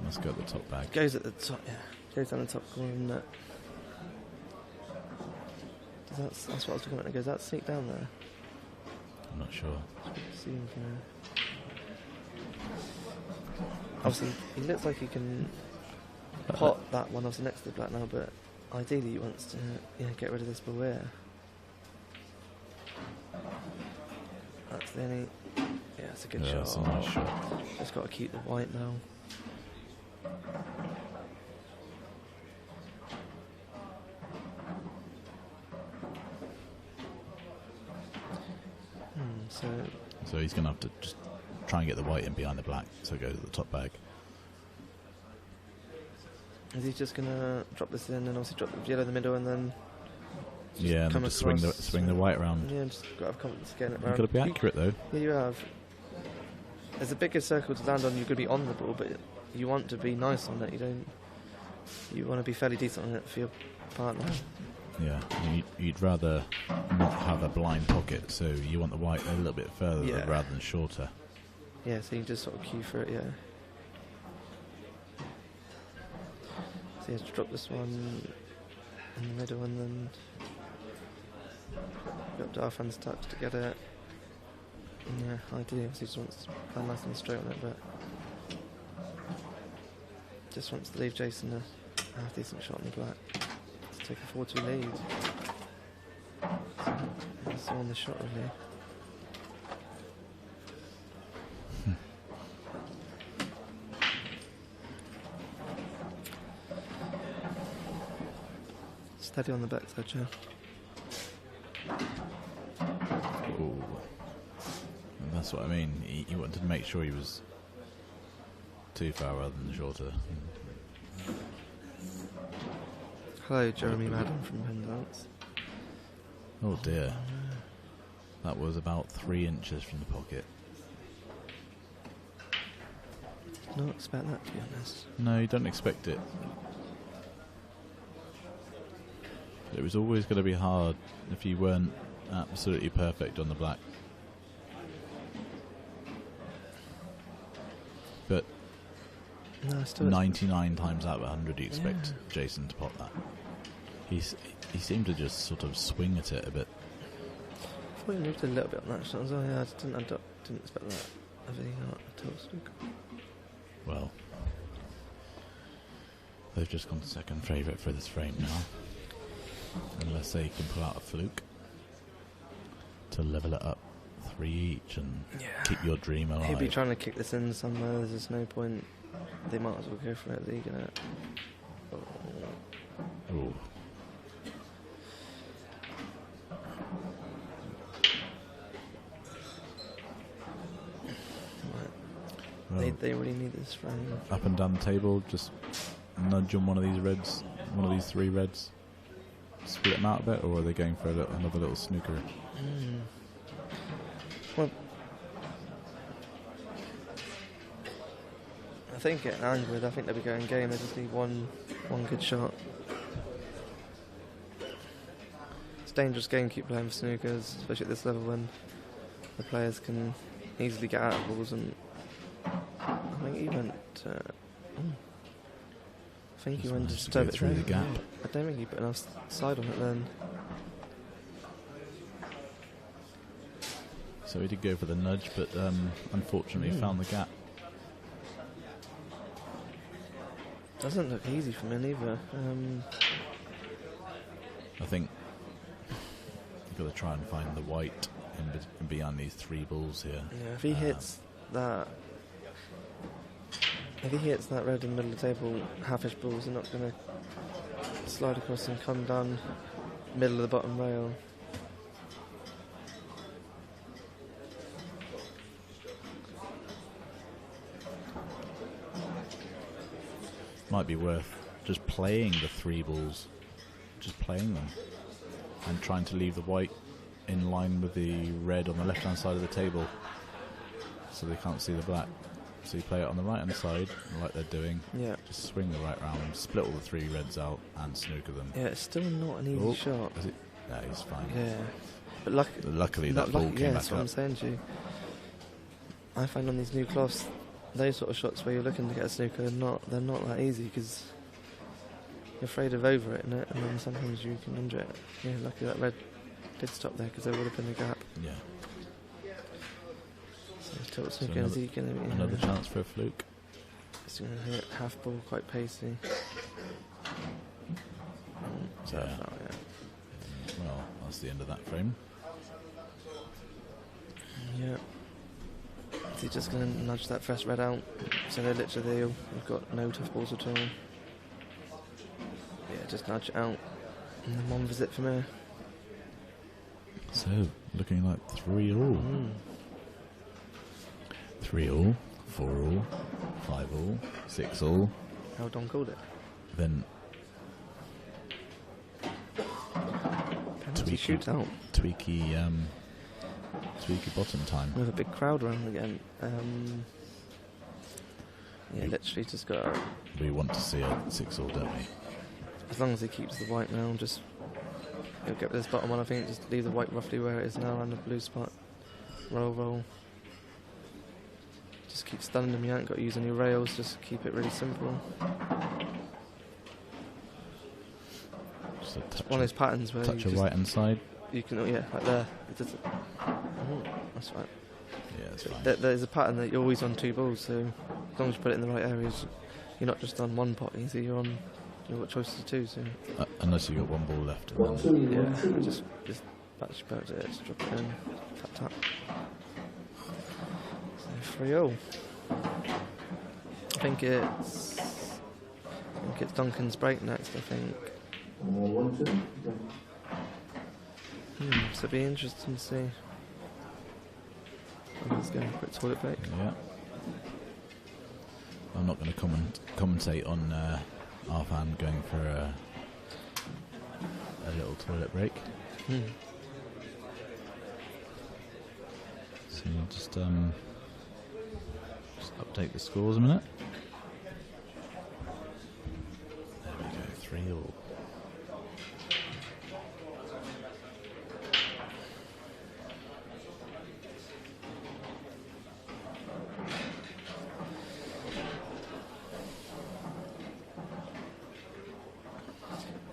must go at the top bag. Goes at the top, yeah. Goes down the top corner, isn't it? That's what I was talking about. Goes that sneak down there? I'm not sure. See him obviously, he looks like he can pot that one obviously next to the black now, but ideally he wants to get rid of this ball here. That's the only... Yeah, it's a good shot. That's a nice shot. Just got to keep the white now. So he's going to have to just try and get the white in behind the black, so it goes at the top bag. Is he just going to drop this in and obviously drop the yellow in the middle and then... Yeah, and then just swing the white around. Yeah, just got to have confidence getting it You've round. got to be accurate though. Yeah, you have. There's a bigger circle to land on, you're going to be on the ball, but you want to be nice on it. You want to be fairly decent on it for your partner. Yeah, you'd rather not have a blind pocket, so you want the white a little bit further rather than shorter. Yeah, so you just sort of cue for it, yeah. So you have to drop this one in the middle and then go up to half hand's touch to get it. Yeah, ideally, obviously just wants to play nice and straight on it, but just wants to leave Jason a half decent shot on the black. Let's take a 4-2 lead. So that's all on the shot really. Steady on the back touch, yeah. Ooh. And that's what I mean. He wanted to make sure he was too far rather than shorter. Hello, Jeremy Madden from Pendants. Oh dear. That was about 3 inches from the pocket. Did not expect that, to be honest. No, you don't expect it. It was always going to be hard if you weren't absolutely perfect on the black. But no, 99 times out of 100 you expect Jason to pot that. He seemed to just sort of swing at it a bit. I thought he moved a little bit on that shot as well. Yeah, I just didn't expect that of any art at all. Well, they've just gone second favourite for this frame now. Unless they can pull out a fluke to level it up 3 each and keep your dream alive. He'd be trying to kick this in somewhere. There's just no point. They might as well go for it. They're gonna. Ooh. Well, they really need this frame. Up and down the table, just nudge on one of these reds, one of these 3 reds. Split them out a bit, or are they going for another little snooker? Well, I think getting angered, I think they'll be going game. They just need one good shot. It's a dangerous game to keep playing for snookers, especially at this level when the players can easily get out of balls. And I think he went. I think he went to disturb it through the gap. I don't think he put enough side on it then. So he did go for the nudge, but unfortunately found the gap. Doesn't look easy for me either. I think You've got to try and find the white in behind these 3 balls here. Yeah, if he hits that, red in the middle of the table, half-ish balls are not going to slide across and come down middle of the bottom rail. Might be worth just playing the 3 balls, just playing them, and trying to leave the white in line with the red on the left-hand side of the table, so they can't see the black. So you play it on the right-hand side, like they're doing. Yeah. Just swing the right round, split all the 3 reds out, and snooker them. Yeah, it's still not an easy shot. Is it? Yeah, he's fine. Yeah, but luckily that ball came yeah, back that's what I'm up. saying to you. I find on these new cloths, those sort of shots where you're looking to get a snooker, they're not that easy because you're afraid of over-hitting it, and then sometimes you can under it. Yeah, lucky that red did stop there because there would have been a gap. Yeah. So tilt snooker, is he going to another chance for a fluke? He's going to hit half ball quite pacey. So Yeah. far, yeah. Well, that's the end of that frame. Yeah. Is he just going to nudge that first red out? So they're literally we've got no tough balls at all. Yeah, just nudge it out. And then one visit from here. So, looking like 3-all. 3-all, 4-all, 5-all, 6-all. How Don called it? Then Penalty shootout. Tweaky bottom time. With a big crowd around again. Yeah, literally just got. We want to see a 6-all, don't we? As long as he keeps the white now, just he'll get this bottom one. I think just leave the white roughly where it is now around the blue spot. Roll. Just keep stunning him. You haven't got to use any rails. Just keep it really simple. Just a touch one of those patterns where touch you of right hand side. You can, yeah, like there. It doesn't. That's right. Yeah, that's fine. There's a pattern that you're always on 2 balls, so as long as you put it in the right areas, you're not just on 1 pot easy. You've got choices of 2. So unless you've got 1 ball left. Yeah, just batch about it. Just drop it in. Tap. So 3-0. I think it's Duncan's break next. I think. So it'll be interesting to see. He's going for a toilet break. Yeah. I'm not going to commentate on Arfan going for a little toilet break. So we'll just update the scores a minute. There we go, 3-all.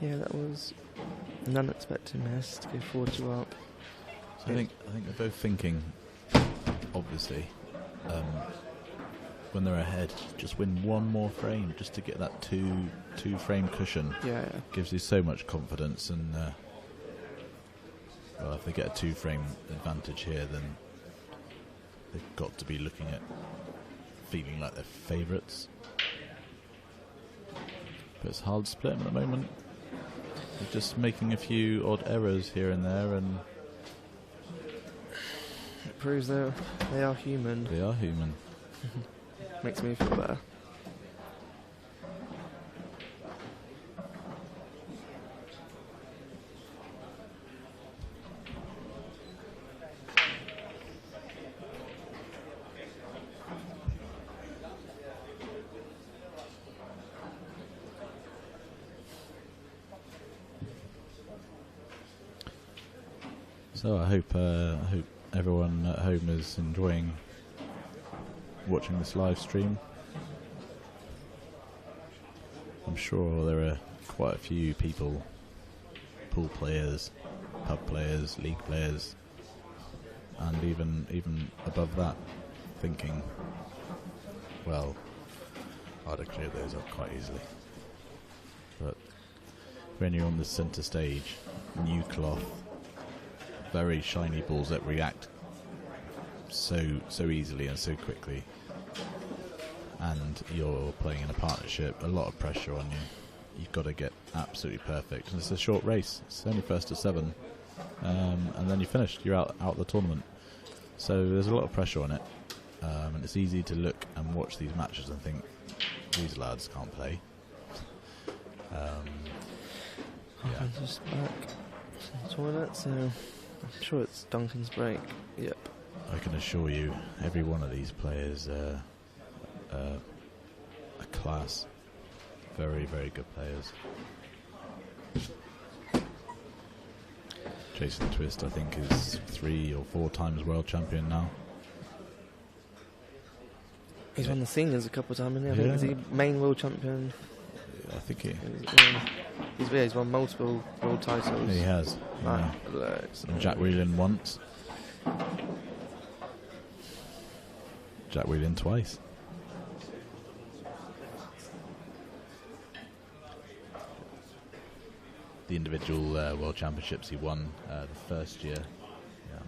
Yeah, that was an unexpected miss to go 4-2 up. So I think they're both thinking, obviously, when they're ahead, just win 1 more frame just to get that two frame cushion. Yeah. Gives you so much confidence, and well, if they get a 2 frame advantage here, then they've got to be looking at feeling like they're favourites. But it's hard to split them at the moment. They're just making a few odd errors here and there, and it proves they are human. They are human. Makes me feel better. So I hope everyone at home is enjoying watching this live stream. I'm sure there are quite a few people, pool players, pub players, league players, and even above that, thinking, well, I'd have cleared those up quite easily. But when you're on the centre stage, new cloth, very shiny balls that react so easily and so quickly. And you're playing in a partnership, a lot of pressure on you. You've got to get absolutely perfect. And it's a short race. It's only first to 7. And then you're finished. You're out the tournament. So there's a lot of pressure on it. And it's easy to look and watch these matches and think, these lads can't play. Yeah. Just back to the toilet, so I'm sure it's Duncan's break. Yep. I can assure you, every one of these players a class. Very, very good players. Jason Twist, I think, is 3 or 4 times world champion now. He's won the seniors a couple of times, hasn't he? I think he's the main world champion. I think he... He's won multiple world titles. He has. Yeah. And Jack Whelan once. Jack Whelan twice. The individual world championships he won the first year. Yeah.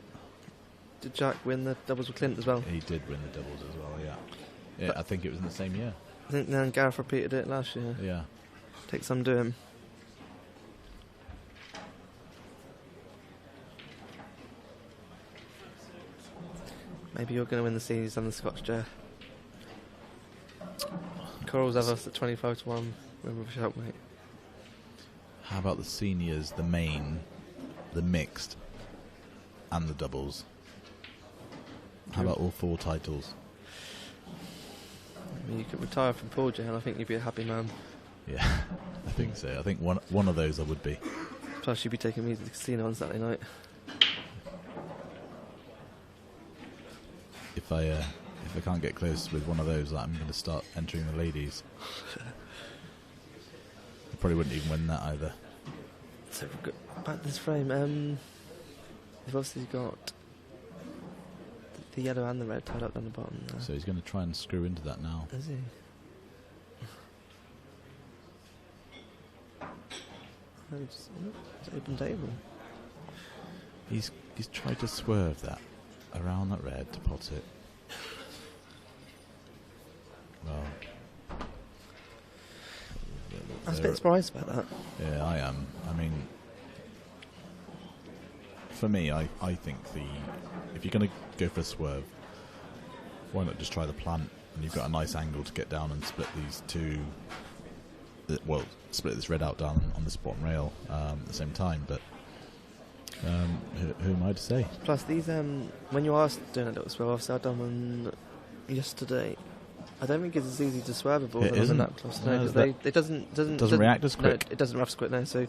Did Jack win the doubles with Clint as well? He did win the doubles as well, yeah. I think it was in the same year. I think then Gareth repeated it last year. Yeah. Take some doing. Maybe you're going to win the seniors on the Scotch Chair. Corals have us at 25-1 with a shout, mate. How about the seniors, the main, the mixed, and the doubles? How about all 4 titles? I mean, you could retire from Paul J and I think you'd be a happy man. Yeah, I think so. I think one of those I would be. Plus, you'd be taking me to the casino on Saturday night. If I can't get close with one of those, I'm going to start entering the ladies. I probably wouldn't even win that either. So back to this frame. You've obviously got the yellow and the red tied up down the bottom there. So he's going to try and screw into that now. Is he? It's open table. He's tried to swerve that around that red to pot it. Well, I was a bit surprised about that. Yeah, I am. I mean, for me, I think if you're going to go for a swerve, why not just try the plant? And you've got a nice angle to get down and split these two. Well, split this red out down on this bottom rail at the same time. But who am I to say? Plus, these when you are doing a little swerve, obviously I've done one yesterday. I don't think it's as easy to swerve a ball It than isn't. on that close. No, because it doesn't react as quick. No, it doesn't react as quick. No, so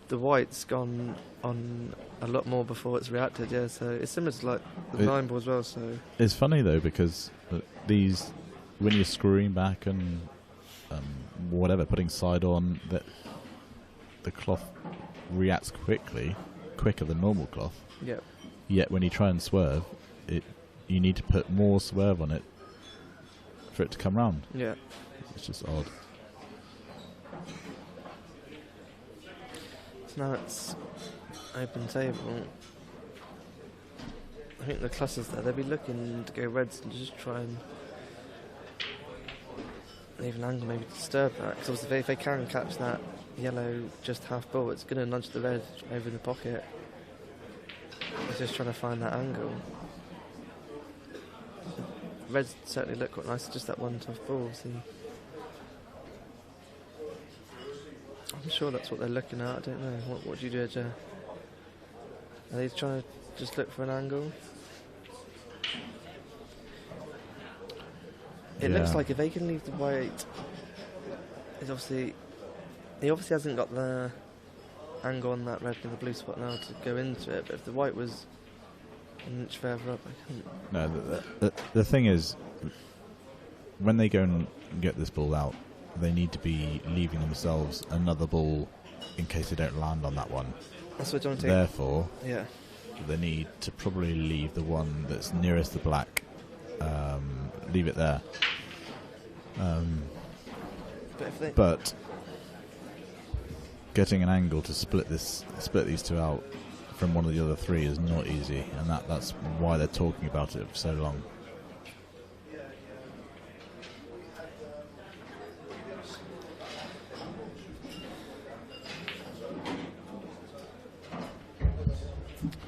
the white's gone on a lot more before it's reacted. Yeah, so it's similar to like the 9 ball as well. So it's funny though because these, when you're screwing back and whatever, putting side on, that the cloth reacts quicker than normal cloth. Yep. Yet when you try and swerve, you need to put more swerve on it for it to come round. Yeah. It's just odd. So now it's open table. I think the clusters there, they'll be looking to go reds and just try and leave an angle, maybe disturb that. Because obviously if they can catch that yellow just half ball, it's going to nudge the red over in the pocket. It's just trying to find that angle. Reds certainly look quite nice, just that one tough ball. See, I'm sure that's what they're looking at. I don't know. What do you do, Joe? Are they trying to just look for an angle? It looks like if they can leave the white, he obviously hasn't got the angle on that red and the blue spot now to go into it. But if the white was an inch further up, I couldn't. No, the thing is, when they go and get this ball out, they need to be leaving themselves another ball in case they don't land on that one. That's what I'm saying. Therefore, yeah, they need to probably leave the one that's nearest the black. Leave it there. But getting an angle to split these two out from one of the other three is not easy, and that's why they're talking about it for so long.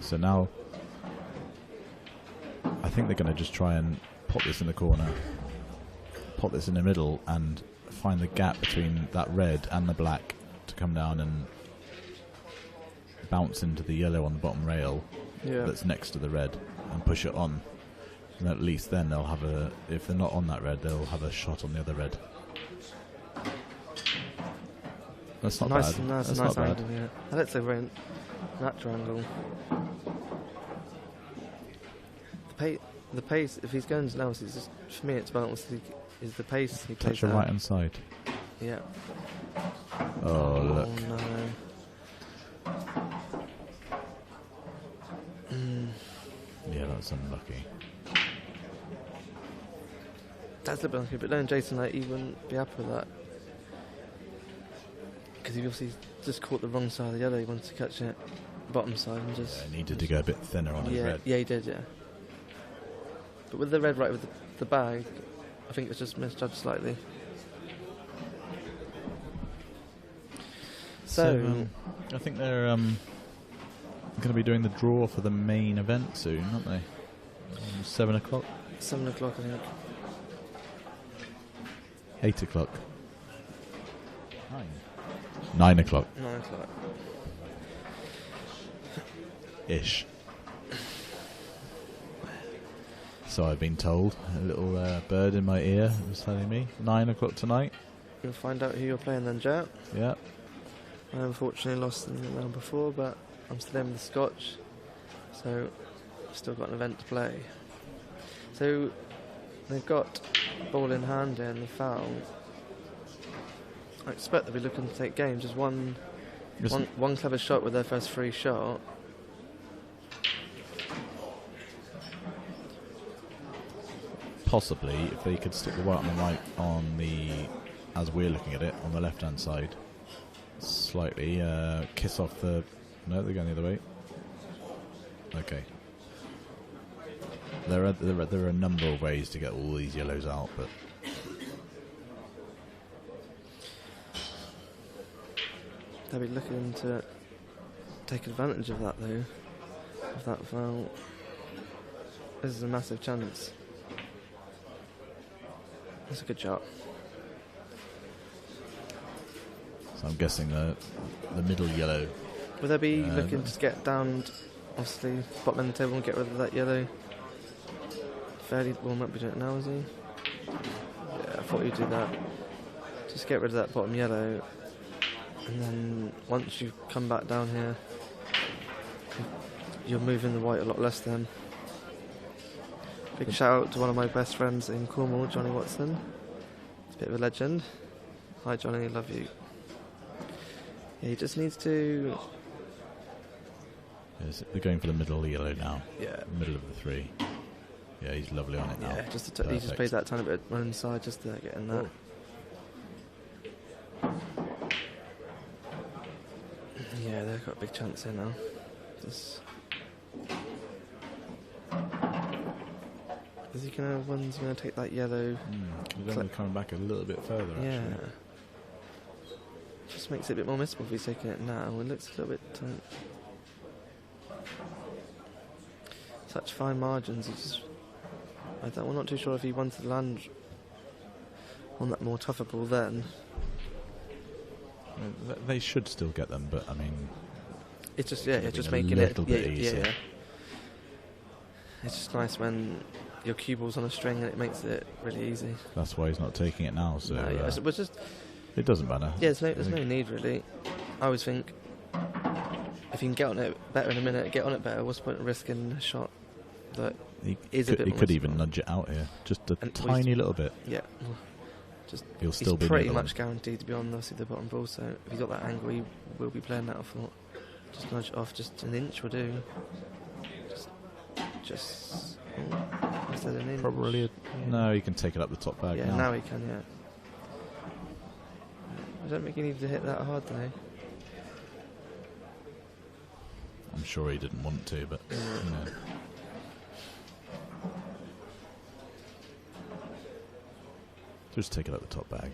So now I think they're going to just try and pop this in the corner, pop this in the middle, and find the gap between that red and the black to come down and bounce into the yellow on the bottom rail that's next to the red and push it on. And at least then they'll have a, if they're not on that red, they'll have a shot on the other red. That's not nice, bad. Nice, That's nice not angle, bad. yeah. That looks like a very natural angle. The pace, if he's going to now, it's just, for me, it's about is the pace he plays. Touch the right hand side. Yeah. Oh, look. No. Yeah, that's unlucky. That's a bit unlucky, but then Jason, like, he wouldn't be happy with that. Because he obviously just caught the wrong side of the yellow. He wanted to catch it bottom side and just... Yeah, needed to go a bit thinner on his red. Yeah, he did, yeah. But with the red right with the bag, I think it's just misjudged slightly. So I think they're going to be doing the draw for the main event soon, aren't they? 7 o'clock? 7 o'clock, I think. 8 o'clock. 9 o'clock. 9 o'clock. Ish. So I've been told. A little bird in my ear was telling me. 9 o'clock tonight. You'll find out who you're playing then, Jet. Yeah. I unfortunately lost in the round before, but I'm still in with the Scotch, so I've still got an event to play. So they've got ball in hand here and the foul. I expect they'll be looking to take game. Just one clever shot with their first free shot. Possibly, if they could stick the white on the right on the, as we're looking at it, on the left-hand side, slightly kiss off the. No, they're going the other way. Okay. There are a number of ways to get all these yellows out, but they'll be looking to take advantage of that, though. Of that foul. This is a massive chance. That's a good shot. so I'm guessing the middle yellow. Will they be looking to get down, obviously, bottom end of the table and get rid of that yellow? Fairly, well, might be doing it now, is he? Yeah, I thought you'd do that. Just get rid of that bottom yellow, and then once you come back down here, you're moving the white a lot less then. Big shout out to one of my best friends in Cornwall, Johnny Watson. He's a bit of a legend. Hi Johnny, love you. Yeah, he just needs to... They're going for the middle yellow now. Yeah. Middle of the three. Yeah, he's lovely on it now. Yeah, he just plays that tiny bit of run inside just to get in that. Yeah, they've got a big chance here now. Just... Is he gonna take that yellow? Coming back a little bit further. Yeah. Actually. Just makes it a bit more missable if he's taking it now. It looks a little bit tight. Such fine margins. We're not too sure if he wanted to land on that more tougher ball then. They should still get them, but I mean, it's just just making it easier. It's just nice when your cue ball's on a string and it makes it really easy. That's why he's not taking it now. So it doesn't matter. Yeah, there's no need really. I always think if you can get on it better in a minute, get on it better. What's the point of risking a shot that is a bit? He could even nudge it out here, just a tiny little bit. Yeah. He'll still be pretty much guaranteed to be on the bottom ball. So if he's got that angle, he will be playing that. I thought just nudge it off, just an inch will do. Just instead of an inch. Probably no, you can take it up the top bag. Yeah, now he can. Yeah. I don't think he needs to hit that hard though. I'm sure he didn't want to, but you know. Just take it out the top bag.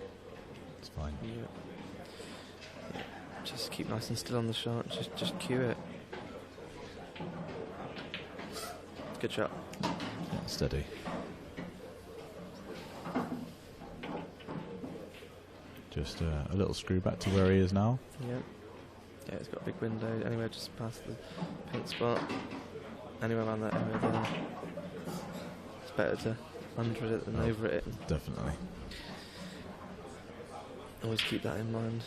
It's fine. Yeah. Just keep nice and still on the shot. Just cue it. Good shot. Yeah, steady. Just a little screw back to where he is now. Yeah. Yeah, it's got a big window anywhere just past the pink spot. Anywhere around that area there. It's better to under it than over it. Definitely. Always keep that in mind.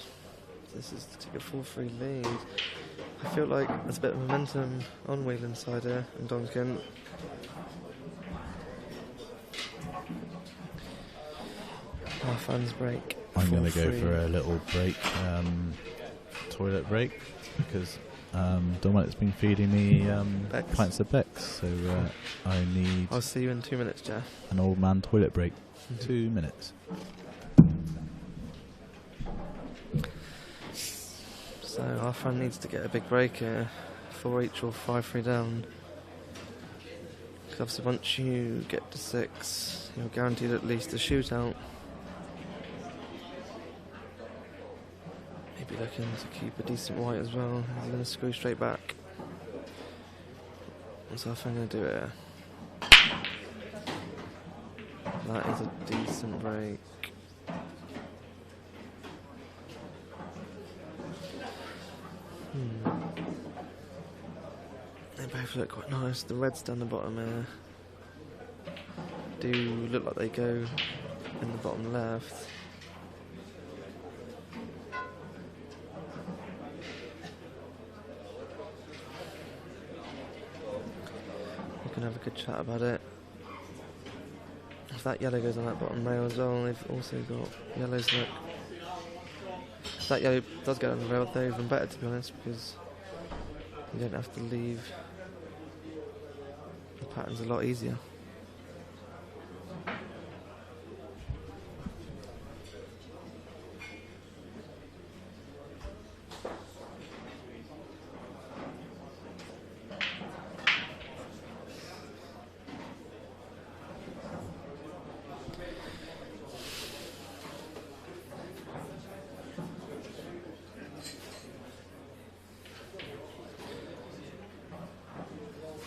This is to take a 4-3 lead. I feel like there's a bit of momentum on Whelan's side here and Donkin. Our fans break. I'm going to go 4-3. for a little break, toilet break, because Dominic's been feeding me pints of Beck's, so I need... I'll see you in 2 minutes, Jeff. An old man toilet break. 2 minutes. So our fan needs to get a big break here, 4 each or 5-3 down. Because obviously once you get to 6, you're guaranteed at least a shootout. Maybe looking to keep a decent white as well. He's going to screw straight back. What's our fan going to do here? That is a decent break. They both look quite nice. The reds down the bottom here do look like they go in the bottom left. We can have a good chat about it. If that yellow goes on that bottom rail as well, they've also got yellows look. If that yellow does go on the rail, they're even better, to be honest, because you don't have to leave. The pattern's a lot easier.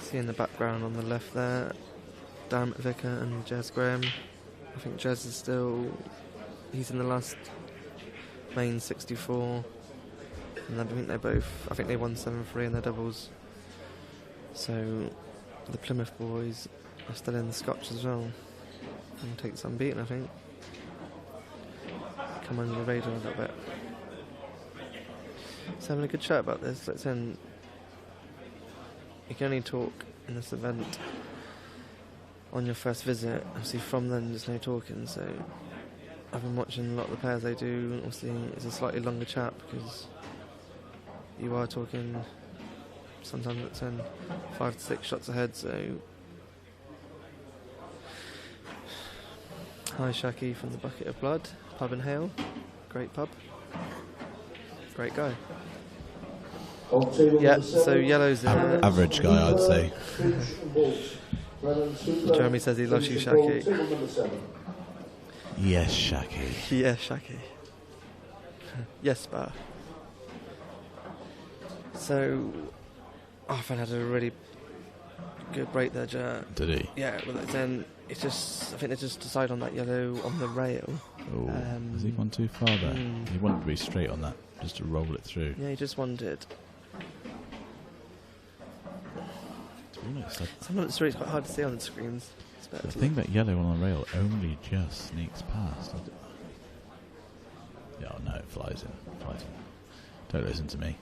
See in the background on the left there, Dan Vicker and Jez Graham. I think Jez is still, he's in the last main 64, and I think they both, I think they won 7-3 in their doubles. So the Plymouth boys are still in the Scotch as well, and take some beating, I think. Come under the radar a little bit. So having a good chat about this. Let's end. You can only talk in this event on your first visit. Obviously from then there's no talking, so I've been watching a lot of the pairs they do. Obviously it's a slightly longer chat because you are talking sometimes at 10, 5 to 6 shots ahead, so hi Shaki from the Bucket of Blood, pub in Hale, great pub, great guy. Yeah, so yellow's average guy, I'd say. Jeremy says he loves you, Shaki. Yes, Shaki. Yes, Shaki. Yes, Bar. So, Arfan had a really good break there, Jar. Did he? Yeah, well, then it's just, I think they just decided on that yellow on the rail. Oh, has he gone too far there? He wanted to be straight on that, just to roll it through. Yeah, he just wanted. Sometimes it's really quite hard to see on the screens. It's better The to thing about yellow on the rail only just sneaks past. Yeah, oh no, it flies in. Flies in. Don't listen to me.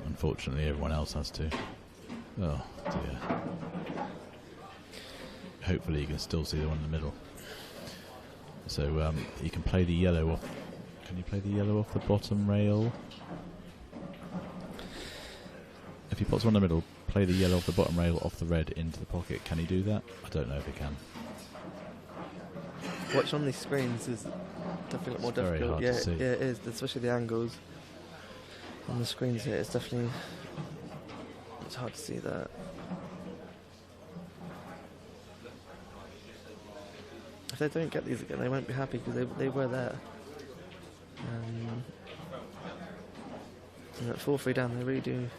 Unfortunately, everyone else has to. Oh dear. Hopefully, you can still see the one in the middle. So you can play the yellow off. Can you play the yellow off the bottom rail? If he puts one in the middle, play the yellow off the bottom rail off the red into the pocket. Can he do that? I don't know if he can. watch on these screens is definitely a lot more It's very difficult. hard Yeah, to see. yeah, it is, especially the angles. on the screens here, it's definitely, it's hard to see that. If they don't get these again, they won't be happy because they were there. And at 4-3 down, they really do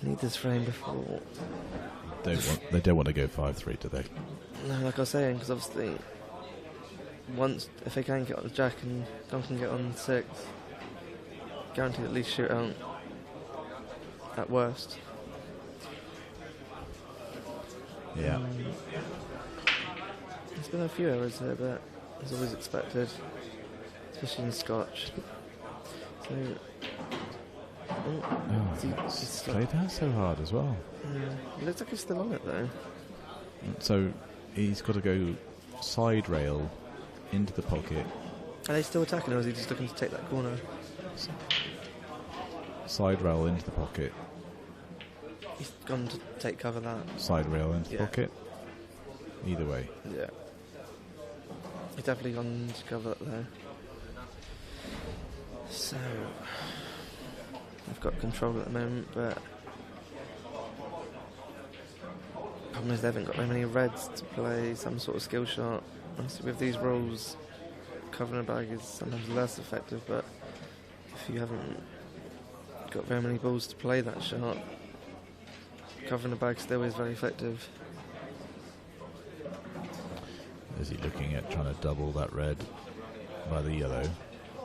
need this frame before. They don't want to go 5-3, do they? No, like I was saying, because obviously, if they can get on the Jack and Duncan get on 6, guaranteed at least shoot out at worst. Yeah. There's been a few errors here, but as always expected, especially in Scotch. So, He's played that so hard as well. Yeah, it looks like he's still on it though. So he's got to go side rail into the pocket. Are they still attacking, or is he just looking to take that corner? Side rail into the pocket. He's gone to take cover that. Side rail into the pocket. Either way. Yeah. He's definitely gone to cover that though. So I've got control at the moment, but problem is they haven't got very many reds to play some sort of skill shot. Obviously with these rolls, covering a bag is sometimes less effective, but if you haven't got very many balls to play that shot, covering a bag still is very effective. Is he looking at trying to double that red by the yellow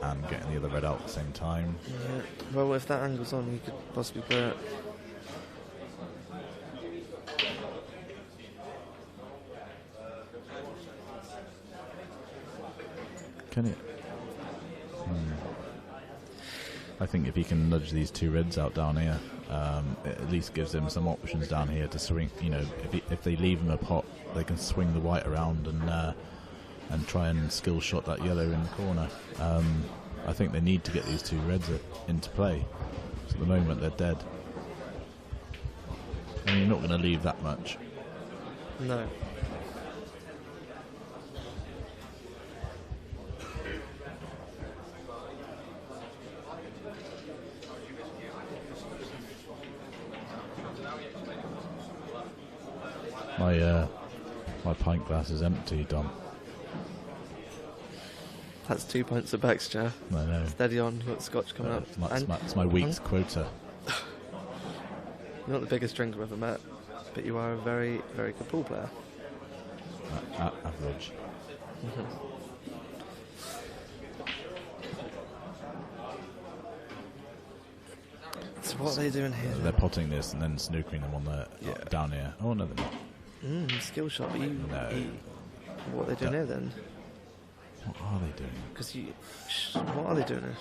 and getting the other red out at the same time? Yeah. Well, if that angle's on, you could possibly play it. Can it? I think if he can nudge these two reds out down here, it at least gives him some options down here to swing. You know, if they leave him a pot, they can swing the white around and try and skill shot that yellow in the corner. I think they need to get these two reds into play. So at the moment they're dead. And you're not going to leave that much. No. My pint glass is empty, Dom. That's 2 pints of Baxter. I know. Steady on, you've got Scotch coming up. It's my week's quota. You're not the biggest drinker I've ever met, but you are a very, very good pool player. Average. So what are they doing here? They're potting this and then snookering them on the down here. Oh no, they're not. Skill shot, but you... No. What are they doing here then? What are they doing? What are they doing here?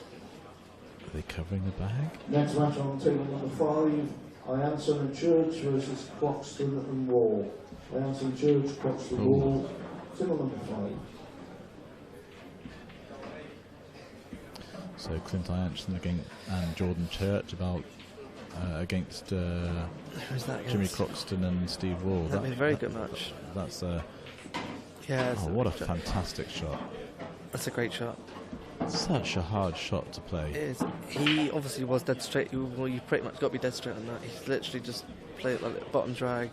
Are they covering the bag? Next match on table number 5, Ianson and Church versus Croxton and Wall. Ianson, Church, Croxton, Wall. Table number 5. So Clint Ianson and Jordan Church against Who's that Jimmy against? Croxton and Steve Wall. That'd be a very good match. That's yeah. What a fantastic shot! That's a great shot. Such a hard shot to play. It is. He obviously was dead straight. Well, you pretty much got to be dead straight on that. He's literally just played like a bottom drag,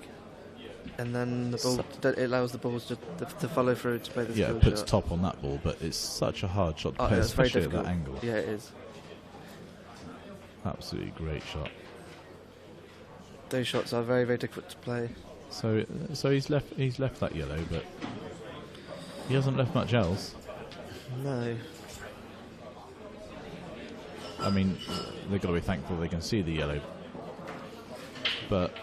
and then the ball. It allows the balls to follow through to play the skill it puts shot. top on that ball, but it's such a hard shot to play, it's very especially at difficult. that angle. Yeah, it is. Absolutely great shot. Those shots are very, very difficult to play. So he's left that yellow, but he hasn't left much else. No. I mean, they've got to be thankful they can see the yellow. But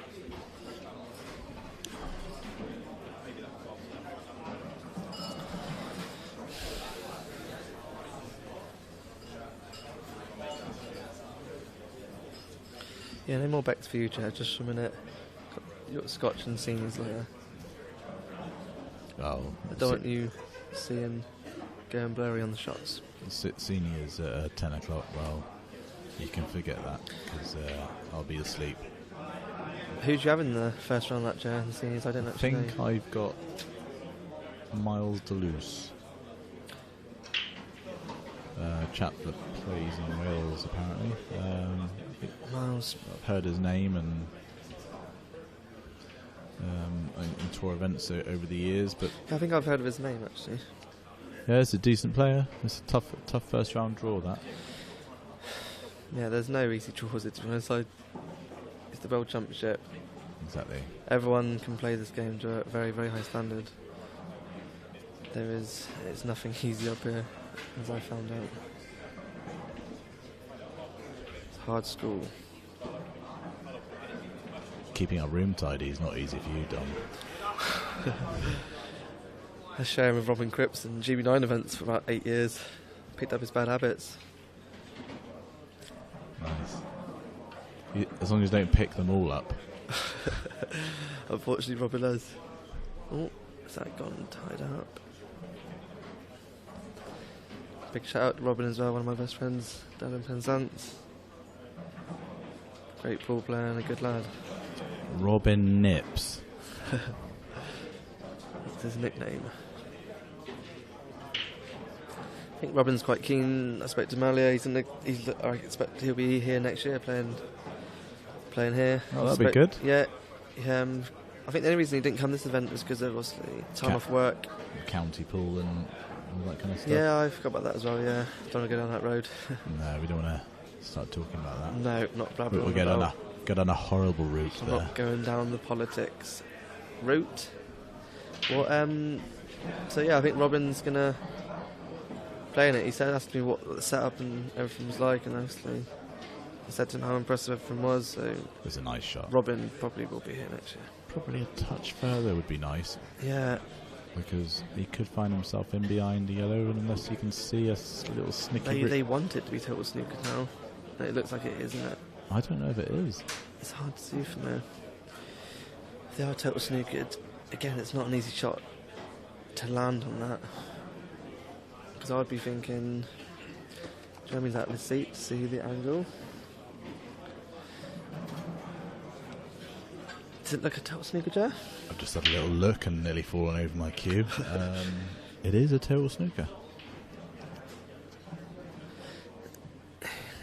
yeah, no more Back to the Future, just for a minute. You've got Scotch and seniors later. Oh. I don't want you seeing going blurry on the shots. Seniors at 10 o'clock, well, you can forget that, because I'll be asleep. Who do you have in the first round of that, Joe, and the seniors? I don't I actually think know. I've got Miles Deleuze. chap that plays in Wales, apparently. Miles. I've heard his name and in tour events over the years, but I think I've heard of his name actually. yeah, it's a decent player. It's a tough first round draw, that. Yeah, there's no easy draws. It's the World Championship. Exactly. Everyone can play this game to a very, very high standard. It's nothing easy up here, as I found out. It's hard school. Keeping our room tidy is not easy for you, Dom. I share him with Robin Cripps in GB9 events for about 8 years. Picked up his bad habits. Nice. As long as you don't pick them all up. Unfortunately, Robin has. Oh, is that gone tied up? Big shout out to Robin as well, one of my best friends down in Penzance. Great ball player and a good lad. Robin Nips. That's his nickname. I think Robin's quite keen. I spoke to Malia. I expect he'll be here next year playing here. Oh, that'd be good. Yeah. I think the only reason he didn't come this event was because of obviously time off work. County pool and all that kind of stuff. Yeah, I forgot about that as well. Yeah, don't want to go down that road. No, we don't want to start talking about that. No, not blabbering. We'll get on a horrible route I'm there. not going down the politics route. Well, so yeah, I think Robin's gonna play in it. He asked me what the setup and everything was like, and obviously I said to him how impressive everything was. So it was a nice shot. Robin probably will be here next year. Probably a touch further would be nice. Yeah. Because he could find himself in behind the yellow, and unless you can see a little snicky... They want it to be total snooker now. It looks like it is, isn't it? I don't know if it is. It's hard to see from there. If they are total snooker, again, it's not an easy shot to land on that. Because I'd be thinking... Do you know what I mean? That the seat to see the angle. Does it look a total snooker, Joe? I've just had a little look and nearly fallen over my cue. It is a total snooker.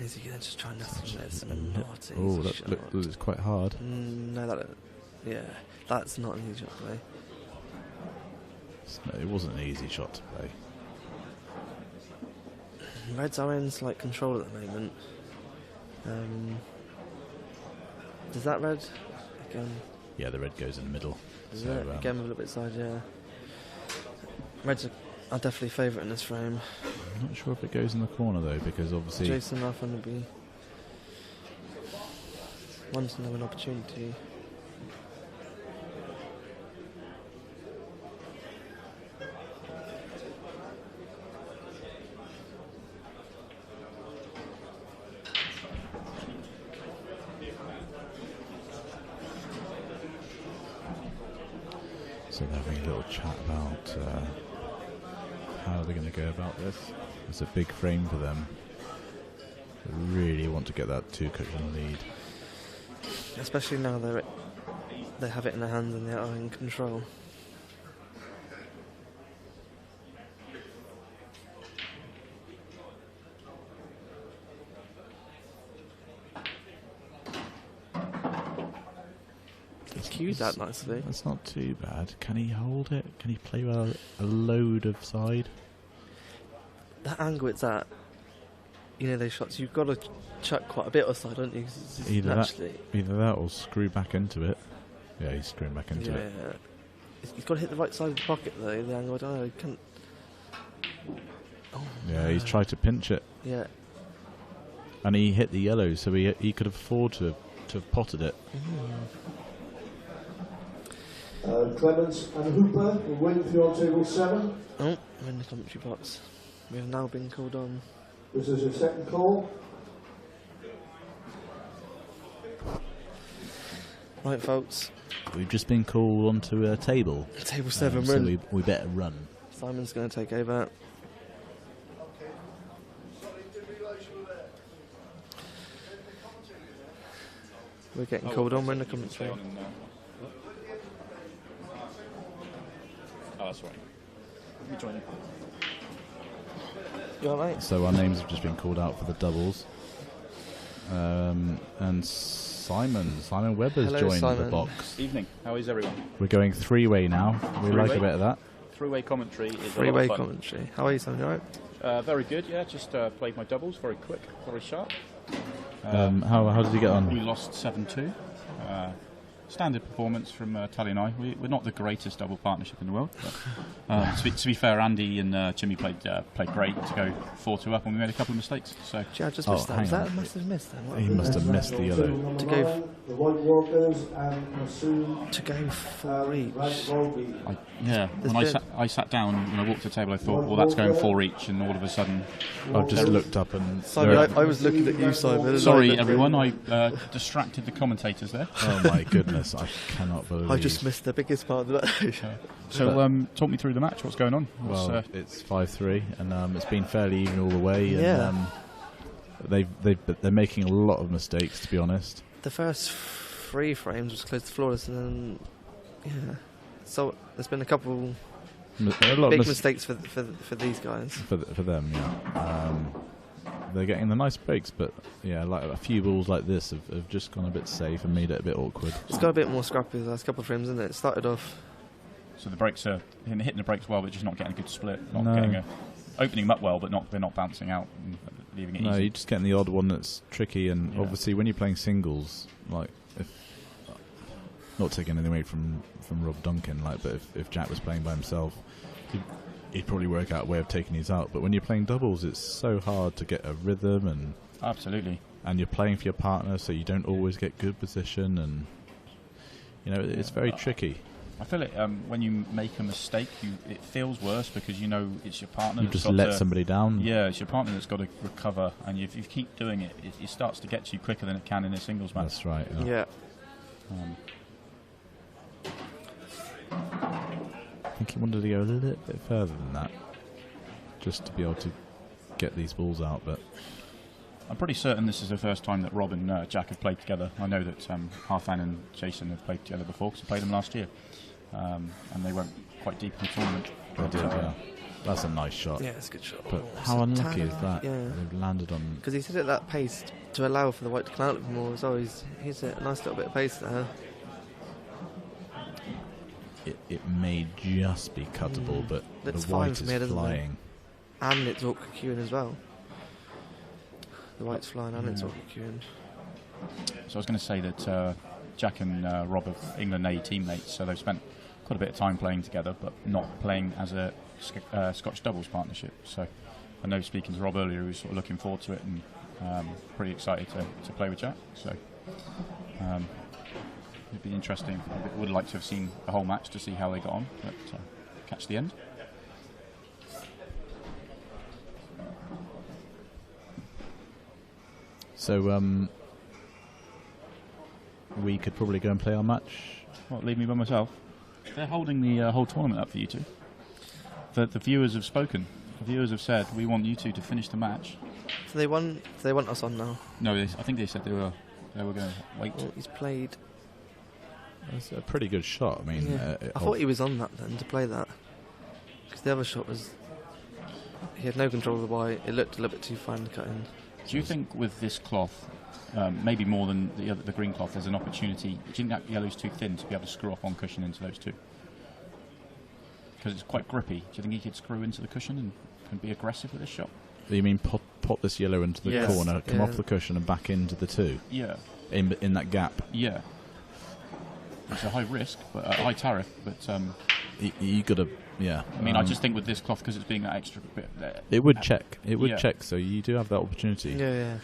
Is he going to just try nothing? It's not oh, that looks quite hard. No, that's not an easy shot to play. No, it wasn't an easy shot to play. Reds are in slight control at the moment. Does that red again? Yeah, the red goes in the middle. So, again, a little bit side, yeah. Reds are definitely favourite in this frame. I'm not sure if it goes in the corner though, because obviously Jason Ruffin will be wanting to have an opportunity. So they're having a little chat about how they're going to go about this. It's a big frame for them. They really want to get that 2-cushion lead. Especially now they have it in their hands and they are in control. Cued that nicely. That's not too bad. Can he hold it? Can he play with a load of side? That angle it's at, those shots, you've got to chuck quite a bit of side, don't you? Either that or screw back into it. Yeah, he's screwing back into it. He's got to hit the right side of the pocket though, the angle, I don't know, he can't... Yeah, he's tried to pinch it. Yeah. And he hit the yellow, so he could afford to have potted it. Clements and Hooper will win for your table 7. Oh, we're in the commentary box. We have now been called on. This is your second call. Right, folks. We've just been called onto a table. Table 7, so we better run. Simon's going to take over. We're getting called on, we're in the commentary. Oh, that's right. You join it. You all right, mate? So our names have just been called out for the doubles. And Simon Webber's Hello, joined Simon. the box. Evening. How is everyone? We're going three-way now. We like a bit of that. Three-way commentary is Three-way commentary. How are you, Simon? You all right? Very good, yeah. Just played my doubles, very quick, very sharp. How did you get on? We lost 7-2. Standard performance from Tally and I. We're not the greatest double partnership in the world. But, to be fair, Andy and Jimmy played great to go 4-2 up, and we made a couple of mistakes. So Gee, I just missed that. Was that a massive miss then? What He must have missed the yellow. to go The White Walkers and Masoon. to go for each. when I sat down and I walked to the table, I thought, well, that's going 4 each, and all of a sudden, I've just looked up and... Simon, I was looking at you, Simon. Sorry, everyone, I distracted the commentators there. Oh my goodness, I cannot believe... I just missed the biggest part of that. So, talk me through the match. What's going on? Well, it's 5-3, and it's been fairly even all the way. And, Yeah. they're making a lot of mistakes, to be honest. The first 3 frames was close to flawless, and then so there's been a couple big mistakes for these guys. For them, yeah. They're getting the nice breaks, but yeah, like a few balls like this have just gone a bit safe and made it a bit awkward. It's got a bit more scrappy the last couple of frames, isn't it? It started off. So the brakes are hitting the brakes well, but just not getting a good split. Not No. getting opening them up well, but they're not bouncing out and leaving it No, easy. you're just getting the odd one that's tricky, and obviously when you're playing singles, like if not taking anything away from Rob Duncan, like, but if Jack was playing by himself, he'd probably work out a way of taking these out. But when you're playing doubles, it's so hard to get a rhythm, and Absolutely. And you're playing for your partner, so you don't always get good position, and it's very tricky. I feel it when you make a mistake, it feels worse because you know it's your partner. You just let somebody down. Yeah, it's your partner that's got to recover, and if you keep doing it, it starts to get to you quicker than it can in a singles match. That's right. Yeah. I think he wanted to go a little bit further than that, just to be able to get these balls out. But I'm pretty certain this is the first time that Rob and Jack have played together. I know that Harfan and Jason have played together before because they played them last year, and they went quite deep in the tournament. They did, yeah. That's a nice shot. Yeah, it's a good shot. But Oh, how it's a unlucky tad is that? yeah. They've landed on... Because he's hit at that pace to allow for the white to come out a little more. So he's a nice little bit of pace there. It may just be cuttable, but That's the white fine for me, is doesn't it? flying. And it's awkward queuing as well. The white's flying and it's awkward queuing. So I was going to say that Jack and Rob are England A teammates, so they've spent quite a bit of time playing together, but not playing as a Scotch doubles partnership. So I know, speaking to Rob earlier, he was sort of looking forward to it and pretty excited to play with Jack. So it'd be interesting. I would like to have seen the whole match to see how they got on, but catch the end. So we could probably go and play our match. What, leave me by myself? They're holding the whole tournament up for you two. The viewers have spoken. The viewers have said, we want you two to finish the match. So they want us on now. No, I think they said they were going to wait. Well, he's played. That's a pretty good shot. I mean, I thought he was on that then to play that, because the other shot was he had no control of the white. It looked a little bit too fine to cut in. Do you think with this cloth, maybe more than the green cloth, there's an opportunity? Do you think that yellow's too thin to be able to screw up on cushion into those two? Because it's quite grippy. Do you think he could screw into the cushion and be aggressive with this shot? You mean pop this yellow into the corner, come off the cushion and back into the two? Yeah. In that gap? Yeah. It's a high risk, but a high tariff, but... you got to... Yeah. I mean, I just think with this cloth, because it's being that extra bit... it would check. It would check, so you do have that opportunity. Yeah.